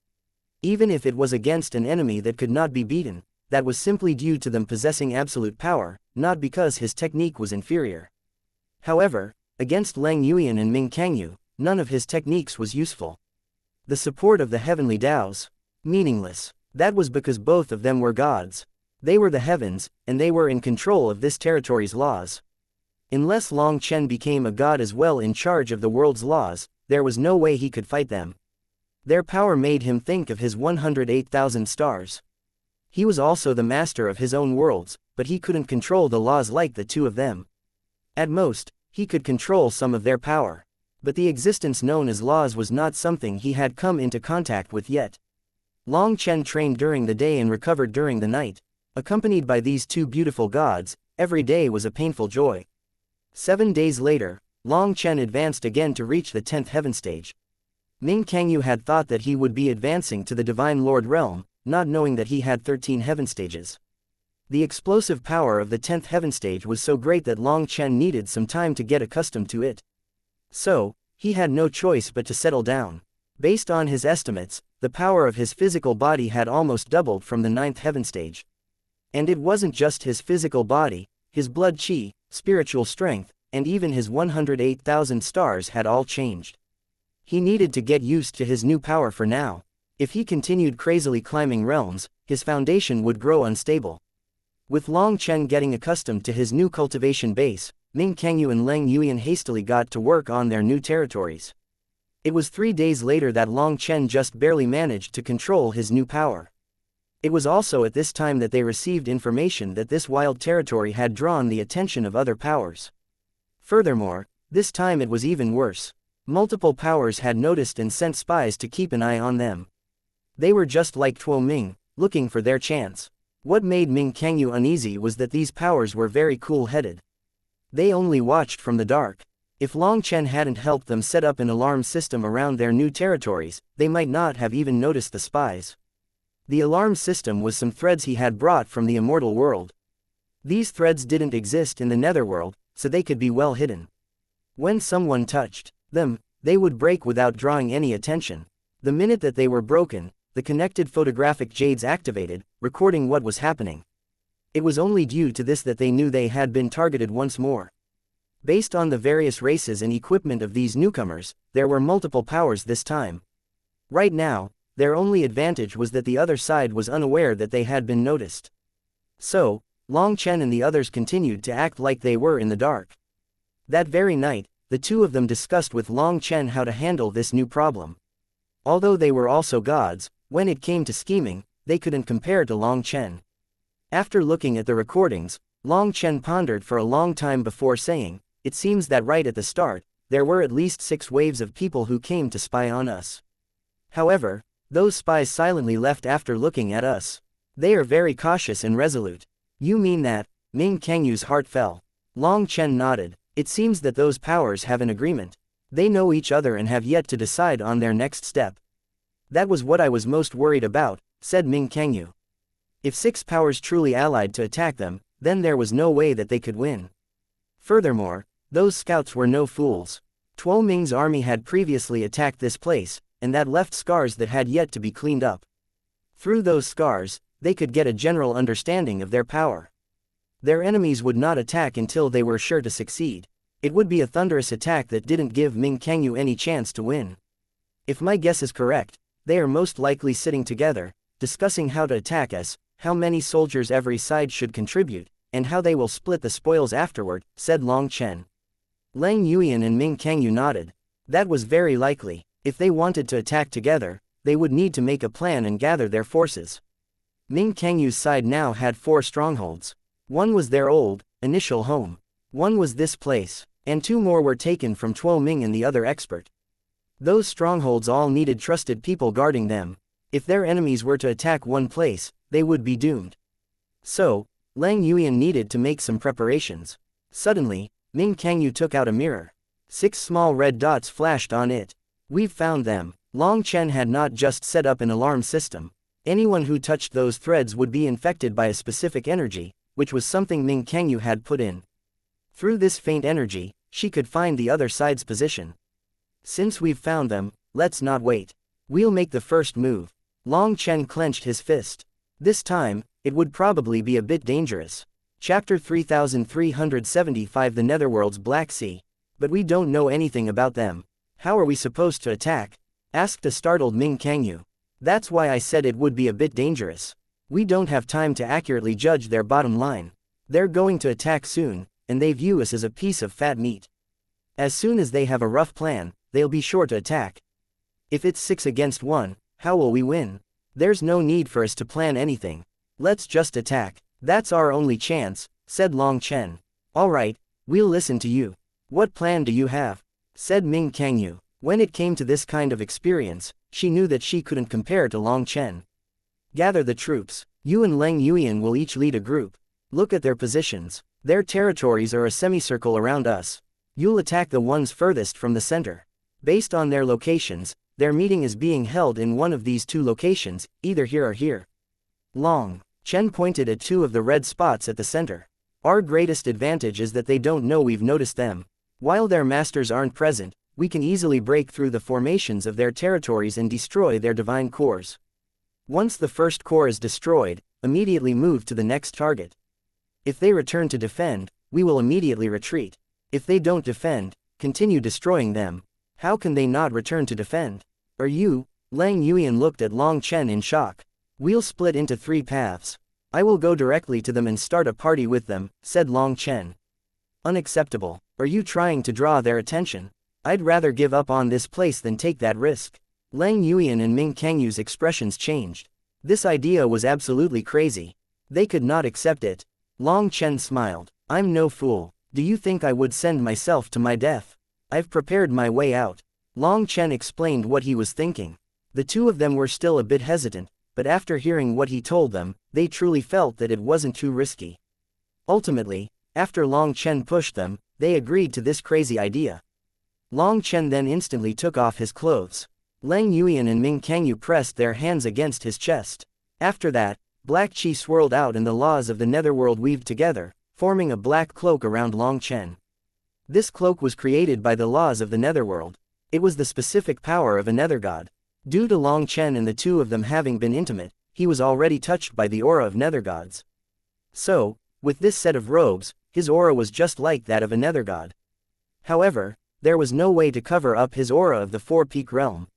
Even if it was against an enemy that could not be beaten, that was simply due to them possessing absolute power, not because his technique was inferior. However, against Lang Yuan and Ming Kangyu, none of his techniques was useful. The support of the heavenly Taos? Meaningless. That was because both of them were gods. They were the heavens, and they were in control of this territory's laws. Unless Long Chen became a god as well in charge of the world's laws, there was no way he could fight them. Their power made him think of his 108,000 stars. He was also the master of his own worlds, but he couldn't control the laws like the two of them. At most, he could control some of their power. But the existence known as laws was not something he had come into contact with yet. Long Chen trained during the day and recovered during the night. Accompanied by these two beautiful gods, every day was a painful joy. 7 days later, Long Chen advanced again to reach the 10th heaven stage. Ming Kangyu had thought that he would be advancing to the Divine Lord realm, not knowing that he had 13 heaven stages. The explosive power of the 10th heaven stage was so great that Long Chen needed some time to get accustomed to it. So, he had no choice but to settle down. Based on his estimates, the power of his physical body had almost doubled from the 9th heaven stage. And it wasn't just his physical body, his blood chi, spiritual strength, and even his 108,000 stars had all changed. He needed to get used to his new power for now. If he continued crazily climbing realms, his foundation would grow unstable. With Long Chen getting accustomed to his new cultivation base, Ming Kangyu and Lang Yuan hastily got to work on their new territories. It was 3 days later that Long Chen just barely managed to control his new power. It was also at this time that they received information that this wild territory had drawn the attention of other powers. Furthermore, this time it was even worse. Multiple powers had noticed and sent spies to keep an eye on them. They were just like Tuo Ming, looking for their chance. What made Ming Kangyu uneasy was that these powers were very cool-headed. They only watched from the dark. If Long Chen hadn't helped them set up an alarm system around their new territories, they might not have even noticed the spies. The alarm system was some threads he had brought from the immortal world. These threads didn't exist in the netherworld, so they could be well hidden. When someone touched them, they would break without drawing any attention. The minute that they were broken, the connected photographic jades activated, recording what was happening. It was only due to this that they knew they had been targeted once more. Based on the various races and equipment of these newcomers, there were multiple powers this time. Right now, their only advantage was that the other side was unaware that they had been noticed. So, Long Chen and the others continued to act like they were in the dark. That very night, the two of them discussed with Long Chen how to handle this new problem. Although they were also gods, when it came to scheming, they couldn't compare to Long Chen. After looking at the recordings, Long Chen pondered for a long time before saying, "It seems that right at the start, there were at least 6 waves of people who came to spy on us. However, those spies silently left after looking at us. They are very cautious and resolute." "You mean that?" Ming Kangyu's heart fell. Long Chen nodded. "It seems that those powers have an agreement. They know each other and have yet to decide on their next step." "That was what I was most worried about," said Ming Kangyu. If 6 powers truly allied to attack them, then there was no way that they could win. Furthermore, those scouts were no fools. Tuo Ming's army had previously attacked this place, and that left scars that had yet to be cleaned up. Through those scars, they could get a general understanding of their power. Their enemies would not attack until they were sure to succeed. It would be a thunderous attack that didn't give Ming Kangyu any chance to win. If my guess is correct, they are most likely sitting together, discussing how to attack us, how many soldiers every side should contribute, and how they will split the spoils afterward, said Long Chen. Lang Yuan and Ming Kangyu nodded. That was very likely. If they wanted to attack together, they would need to make a plan and gather their forces. Ming Kangyu's side now had 4 strongholds. One was their old, initial home. One was this place, and 2 more were taken from Tuo Ming and the other expert. Those strongholds all needed trusted people guarding them. If their enemies were to attack one place, they would be doomed. So, Lang Yuan needed to make some preparations. Suddenly, Ming Kangyu took out a mirror. 6 small red dots flashed on it. "We've found them." Long Chen had not just set up an alarm system. Anyone who touched those threads would be infected by a specific energy, which was something Ming Kangyu had put in. Through this faint energy, she could find the other side's position. Since we've found them, let's not wait. We'll make the first move. Long Chen clenched his fist. This time, it would probably be a bit dangerous. Chapter 3375 The Netherworld's Black Sea. But we don't know anything about them. How are we supposed to attack? Asked a startled Ming Kangyu. That's why I said it would be a bit dangerous. We don't have time to accurately judge their bottom line. They're going to attack soon, and they view us as a piece of fat meat. As soon as they have a rough plan, they'll be sure to attack. If it's 6 against 1, how will we win? There's no need for us to plan anything. Let's just attack. That's our only chance, said Long Chen. Alright, we'll listen to you. What plan do you have? Said Ming Kangyu. When it came to this kind of experience, she knew that she couldn't compare to Long Chen. Gather the troops. You and Leng Yuyan will each lead a group. Look at their positions. Their territories are a semicircle around us. You'll attack the ones furthest from the center. Based on their locations, their meeting is being held in one of these 2 locations, either here or here. Long Chen pointed at 2 of the red spots at the center. Our greatest advantage is that they don't know we've noticed them. While their masters aren't present, we can easily break through the formations of their territories and destroy their divine cores. Once the first core is destroyed, immediately move to the next target. If they return to defend, we will immediately retreat. If they don't defend, continue destroying them. How can they not return to defend? Are you? Leng Yuyan looked at Long Chen in shock. We'll split into 3 paths. I will go directly to them and start a party with them, said Long Chen. Unacceptable. Are you trying to draw their attention? I'd rather give up on this place than take that risk. Leng Yuyan and Ming Kangyu's expressions changed. This idea was absolutely crazy. They could not accept it. Long Chen smiled. I'm no fool. Do you think I would send myself to my death? I've prepared my way out. Long Chen explained what he was thinking. The 2 of them were still a bit hesitant, but after hearing what he told them, they truly felt that it wasn't too risky. Ultimately, after Long Chen pushed them, they agreed to this crazy idea. Long Chen then instantly took off his clothes. Leng Yuyan and Ming Kangyu pressed their hands against his chest. After that, black chi swirled out and the laws of the netherworld weaved together, forming a black cloak around Long Chen. This cloak was created by the laws of the netherworld. It was the specific power of a nether god. Due to Long Chen and the 2 of them having been intimate, he was already touched by the aura of nether gods. So, with this set of robes, his aura was just like that of a nether god. However, there was no way to cover up his aura of the 4-peak realm.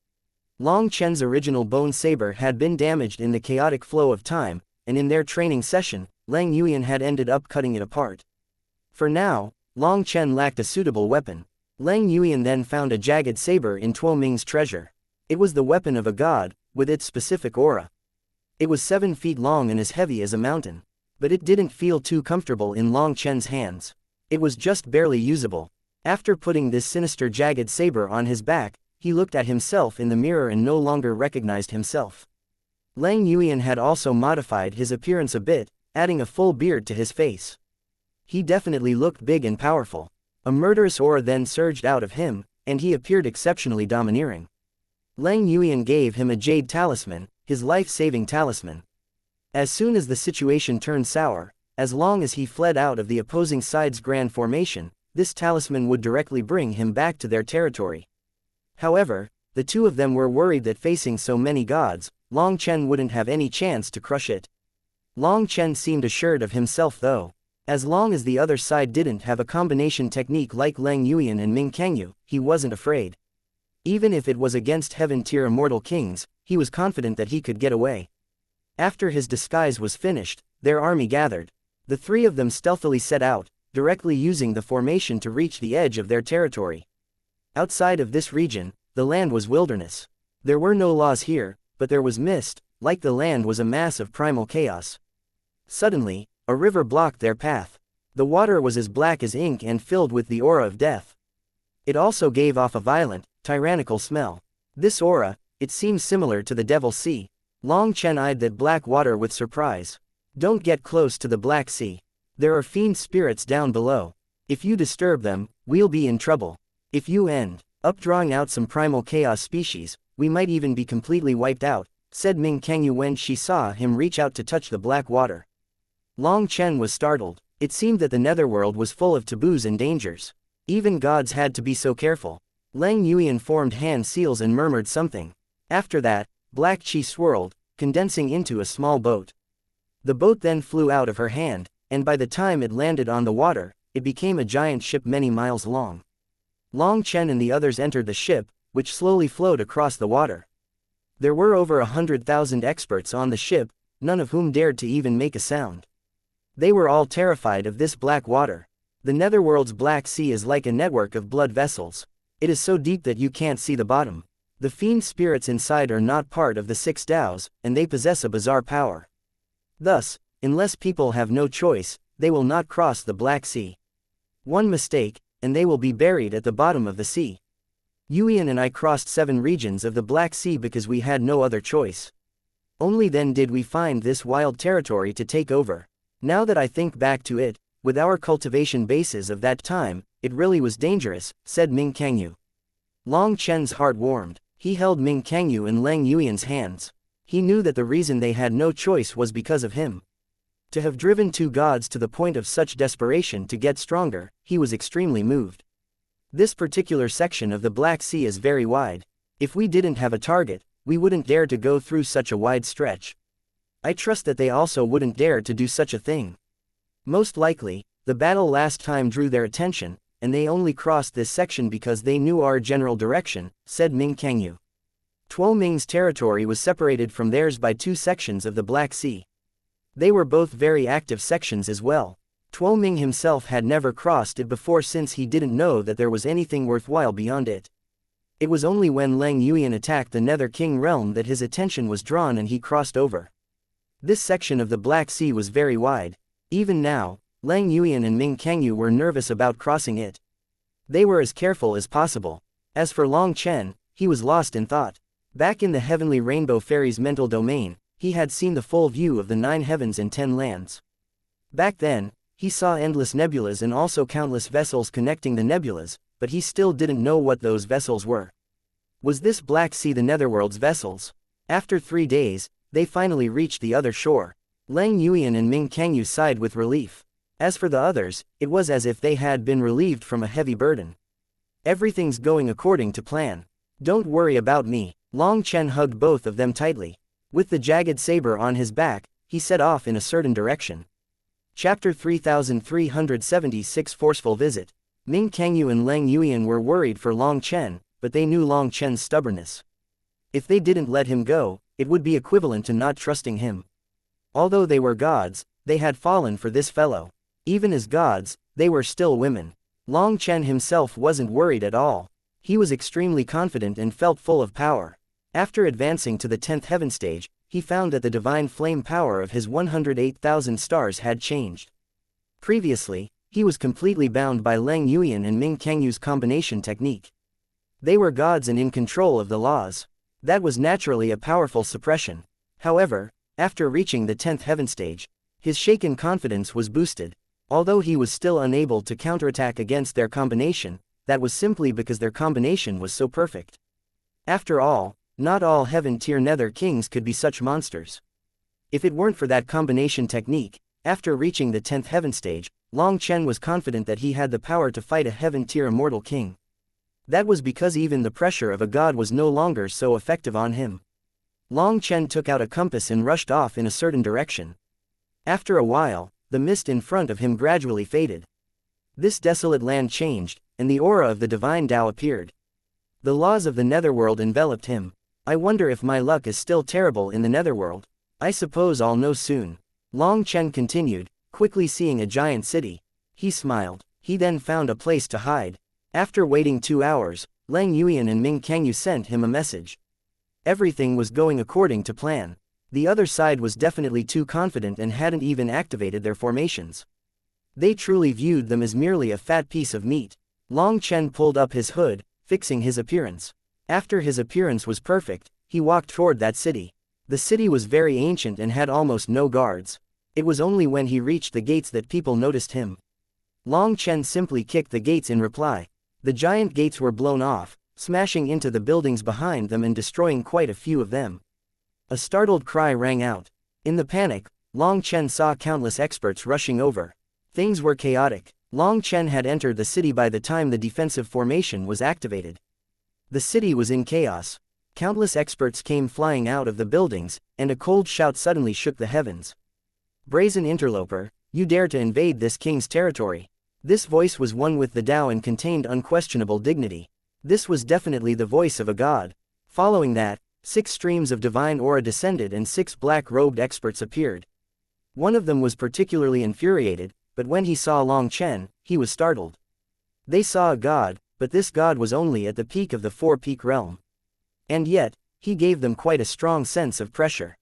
Long Chen's original bone saber had been damaged in the chaotic flow of time, and in their training session, Leng Yuyan had ended up cutting it apart. For now, Long Chen lacked a suitable weapon. Leng Yuyan then found a jagged saber in Tuo Ming's treasure. It was the weapon of a god, with its specific aura. It was 7 feet long and as heavy as a mountain. But it didn't feel too comfortable in Long Chen's hands. It was just barely usable. After putting this sinister jagged saber on his back, he looked at himself in the mirror and no longer recognized himself. Leng Yuyan had also modified his appearance a bit, adding a full beard to his face. He definitely looked big and powerful. A murderous aura then surged out of him, and he appeared exceptionally domineering. Leng Yuyan gave him a jade talisman, his life-saving talisman. As soon as the situation turned sour, as long as he fled out of the opposing side's grand formation, this talisman would directly bring him back to their territory. However, the 2 of them were worried that facing so many gods, Long Chen wouldn't have any chance to crush it. Long Chen seemed assured of himself though. As long as the other side didn't have a combination technique like Leng Yuyan and Ming Kangyu, he wasn't afraid. Even if it was against heaven-tier immortal kings, he was confident that he could get away. After his disguise was finished, their army gathered. The 3 of them stealthily set out, directly using the formation to reach the edge of their territory. Outside of this region, the land was wilderness. There were no laws here, but there was mist, like the land was a mass of primal chaos. Suddenly, a river blocked their path. The water was as black as ink and filled with the aura of death. It also gave off a violent, tyrannical smell. This aura, it seemed similar to the Devil's Sea. Long Chen eyed that black water with surprise. Don't get close to the Black Sea. There are fiend spirits down below. If you disturb them, we'll be in trouble. If you end up drawing out some primal chaos species, we might even be completely wiped out, said Ming Kangyu when she saw him reach out to touch the black water. Long Chen was startled. It seemed that the netherworld was full of taboos and dangers. Even gods had to be so careful. Lang Yuan formed hand seals and murmured something. After that, black chi swirled, condensing into a small boat. The boat then flew out of her hand, and by the time it landed on the water, it became a giant ship many miles long. Long Chen and the others entered the ship, which slowly flowed across the water. There were over 100,000 experts on the ship, none of whom dared to even make a sound. They were all terrified of this black water. The netherworld's Black Sea is like a network of blood vessels. It is so deep that you can't see the bottom. The fiend spirits inside are not part of the 6 Taos, and they possess a bizarre power. Thus, unless people have no choice, they will not cross the Black Sea. One mistake, and they will be buried at the bottom of the sea. Yuan and I crossed 7 regions of the Black Sea because we had no other choice. Only then did we find this wild territory to take over. Now that I think back to it, with our cultivation bases of that time, it really was dangerous, said Ming Kangyu. Long Chen's heart warmed. He held Ming Kangyu and Lang Yuan's hands. He knew that the reason they had no choice was because of him. To have driven 2 gods to the point of such desperation to get stronger, he was extremely moved. This particular section of the Black Sea is very wide. If we didn't have a target, we wouldn't dare to go through such a wide stretch. I trust that they also wouldn't dare to do such a thing. Most likely, the battle last time drew their attention, and they only crossed this section because they knew our general direction, said Ming Kangyu. Tuo Ming's territory was separated from theirs by 2 sections of the Black Sea. They were both very active sections as well. Tuo Ming himself had never crossed it before since he didn't know that there was anything worthwhile beyond it. It was only when Lang Yuan attacked the Nether King realm that his attention was drawn and he crossed over. This section of the Black Sea was very wide. Even now, Lang Yuan and Ming Kangyu were nervous about crossing it. They were as careful as possible. As for Long Chen, he was lost in thought. Back in the Heavenly Rainbow Fairy's mental domain, he had seen the full view of the 9 heavens and 10 lands. Back then, he saw endless nebulas and also countless vessels connecting the nebulas, but he still didn't know what those vessels were. Was this Black Sea the Netherworld's vessels? After 3 days, they finally reached the other shore. Lang Yuan and Ming Kangyu sighed with relief. As for the others, it was as if they had been relieved from a heavy burden. Everything's going according to plan. Don't worry about me. Long Chen hugged both of them tightly. With the jagged saber on his back, he set off in a certain direction. Chapter 3376 Forceful Visit. Ming Kangyu and Lang Yuan were worried for Long Chen, but they knew Long Chen's stubbornness. If they didn't let him go, it would be equivalent to not trusting him. Although they were gods, they had fallen for this fellow. Even as gods, they were still women. Long Chen himself wasn't worried at all. He was extremely confident and felt full of power. After advancing to the 10th heaven stage, he found that the divine flame power of his 108,000 stars had changed. Previously, he was completely bound by Lang Yuan and Ming Kangyu's combination technique. They were gods and in control of the laws. That was naturally a powerful suppression. However, after reaching the 10th heaven stage, his shaken confidence was boosted. Although he was still unable to counterattack against their combination, that was simply because their combination was so perfect. After all, not all heaven-tier nether kings could be such monsters. If it weren't for that combination technique, after reaching the 10th heaven stage, Long Chen was confident that he had the power to fight a heaven-tier immortal king. That was because even the pressure of a god was no longer so effective on him. Long Chen took out a compass and rushed off in a certain direction. After a while, the mist in front of him gradually faded. This desolate land changed, and the aura of the divine Tao appeared. The laws of the netherworld enveloped him. I wonder if my luck is still terrible in the netherworld. I suppose I'll know soon. Long Chen continued, quickly seeing a giant city. He smiled. He then found a place to hide. After waiting 2 hours, Lang Yuan and Ming Kangyu sent him a message. Everything was going according to plan. The other side was definitely too confident and hadn't even activated their formations. They truly viewed them as merely a fat piece of meat. Long Chen pulled up his hood, fixing his appearance. After his appearance was perfect, he walked toward that city. The city was very ancient and had almost no guards. It was only when he reached the gates that people noticed him. Long Chen simply kicked the gates in reply. The giant gates were blown off, smashing into the buildings behind them and destroying quite a few of them. A startled cry rang out. In the panic, Long Chen saw countless experts rushing over. Things were chaotic. Long Chen had entered the city by the time the defensive formation was activated. The city was in chaos. Countless experts came flying out of the buildings, and a cold shout suddenly shook the heavens. "Brazen interloper, you dare to invade this king's territory." This voice was one with the Tao and contained unquestionable dignity. This was definitely the voice of a god. Following that, 6 streams of divine aura descended and 6 black-robed experts appeared. One of them was particularly infuriated, but when he saw Long Chen, he was startled. They saw a god, but this god was only at the peak of the 4-peak realm. And yet, he gave them quite a strong sense of pressure.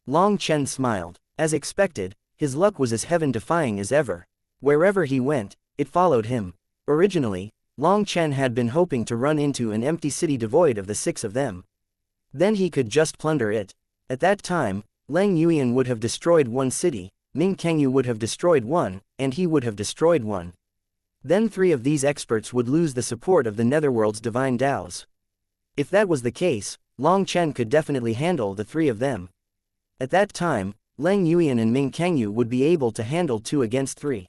Long Chen smiled. As expected, his luck was as heaven-defying as ever. Wherever he went, it followed him. Originally, Long Chen had been hoping to run into an empty city devoid of the 6 of them. Then he could just plunder it. At that time, Leng Yuan would have destroyed 1 city, Ming Kengyu would have destroyed 1, and he would have destroyed 1. Then 3 of these experts would lose the support of the Netherworld's divine Daos. If that was the case, Long Chen could definitely handle the 3 of them. At that time, Leng Yuan and Ming Kengyu would be able to handle 2 against 3.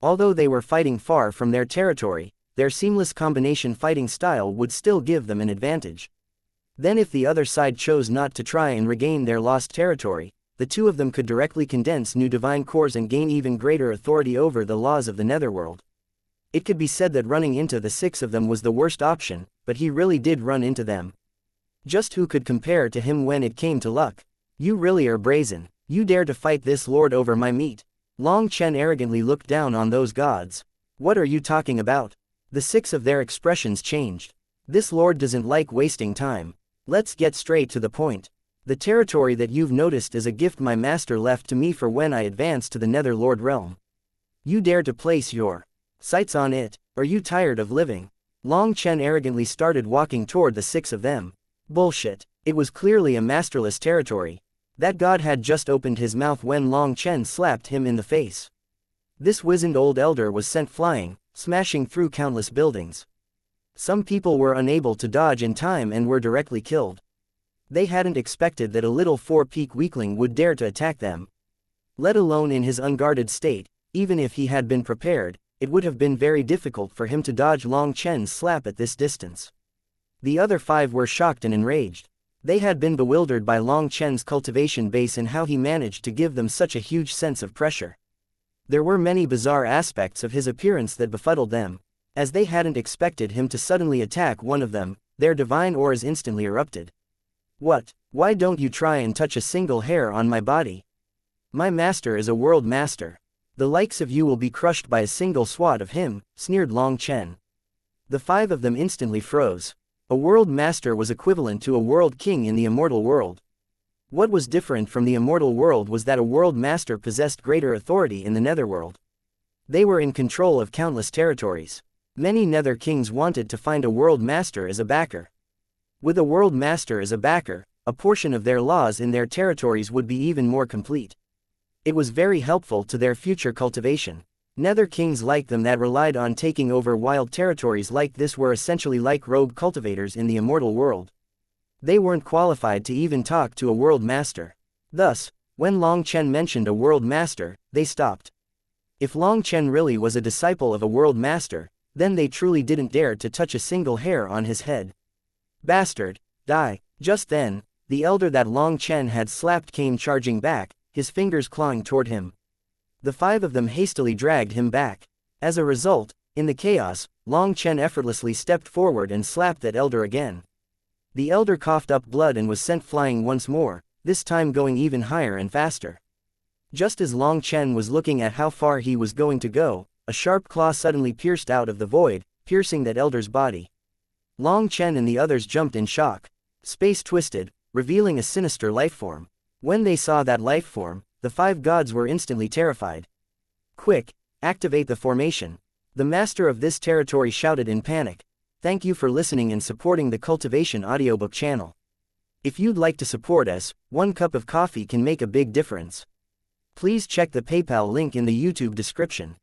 Although they were fighting far from their territory, their seamless combination fighting style would still give them an advantage. Then if the other side chose not to try and regain their lost territory, the 2 of them could directly condense new divine cores and gain even greater authority over the laws of the Netherworld. It could be said that running into the 6 of them was the worst option, but he really did run into them. Just who could compare to him when it came to luck? "You really are brazen. You dare to fight this lord over my meat." Long Chen arrogantly looked down on those gods. "What are you talking about?" The 6 of their expressions changed. "This lord doesn't like wasting time. Let's get straight to the point. The territory that you've noticed is a gift my master left to me for when I advance to the Netherlord realm. You dare to place your sights on it? Are you tired of living?" Long Chen arrogantly started walking toward the 6 of them. Bullshit. It was clearly a masterless territory. That god had just opened his mouth when Long Chen slapped him in the face. This wizened old elder was sent flying, smashing through countless buildings. Some people were unable to dodge in time and were directly killed. They hadn't expected that a little 4-peak weakling would dare to attack them. Let alone in his unguarded state, even if he had been prepared, it would have been very difficult for him to dodge Long Chen's slap at this distance. The other 5 were shocked and enraged. They had been bewildered by Long Chen's cultivation base and how he managed to give them such a huge sense of pressure. There were many bizarre aspects of his appearance that befuddled them. As they hadn't expected him to suddenly attack one of them, their divine auras instantly erupted. "What? Why don't you try and touch a single hair on my body? My master is a world master. The likes of you will be crushed by a single swat of him," sneered Long Chen. The 5 of them instantly froze. A world master was equivalent to a world king in the immortal world. What was different from the immortal world was that a world master possessed greater authority in the netherworld. They were in control of countless territories. Many nether kings wanted to find a world master as a backer. With a world master as a backer, a portion of their laws in their territories would be even more complete. It was very helpful to their future cultivation. Nether kings like them that relied on taking over wild territories like this were essentially like rogue cultivators in the immortal world. They weren't qualified to even talk to a world master. Thus, when Long Chen mentioned a world master, they stopped. If Long Chen really was a disciple of a world master, then they truly didn't dare to touch a single hair on his head. "Bastard, die!" Just then, the elder that Long Chen had slapped came charging back, his fingers clawing toward him. The 5 of them hastily dragged him back. As a result, in the chaos, Long Chen effortlessly stepped forward and slapped that elder again. The elder coughed up blood and was sent flying once more, this time going even higher and faster. Just as Long Chen was looking at how far he was going to go, a sharp claw suddenly pierced out of the void, piercing that elder's body. Long Chen and the others jumped in shock. Space twisted, revealing a sinister lifeform. When they saw that lifeform, the 5 gods were instantly terrified. "Quick, activate the formation." The master of this territory shouted in panic. Thank you for listening and supporting the Cultivation audiobook channel. If you'd like to support us, 1 cup of coffee can make a big difference. Please check the PayPal link in the YouTube description.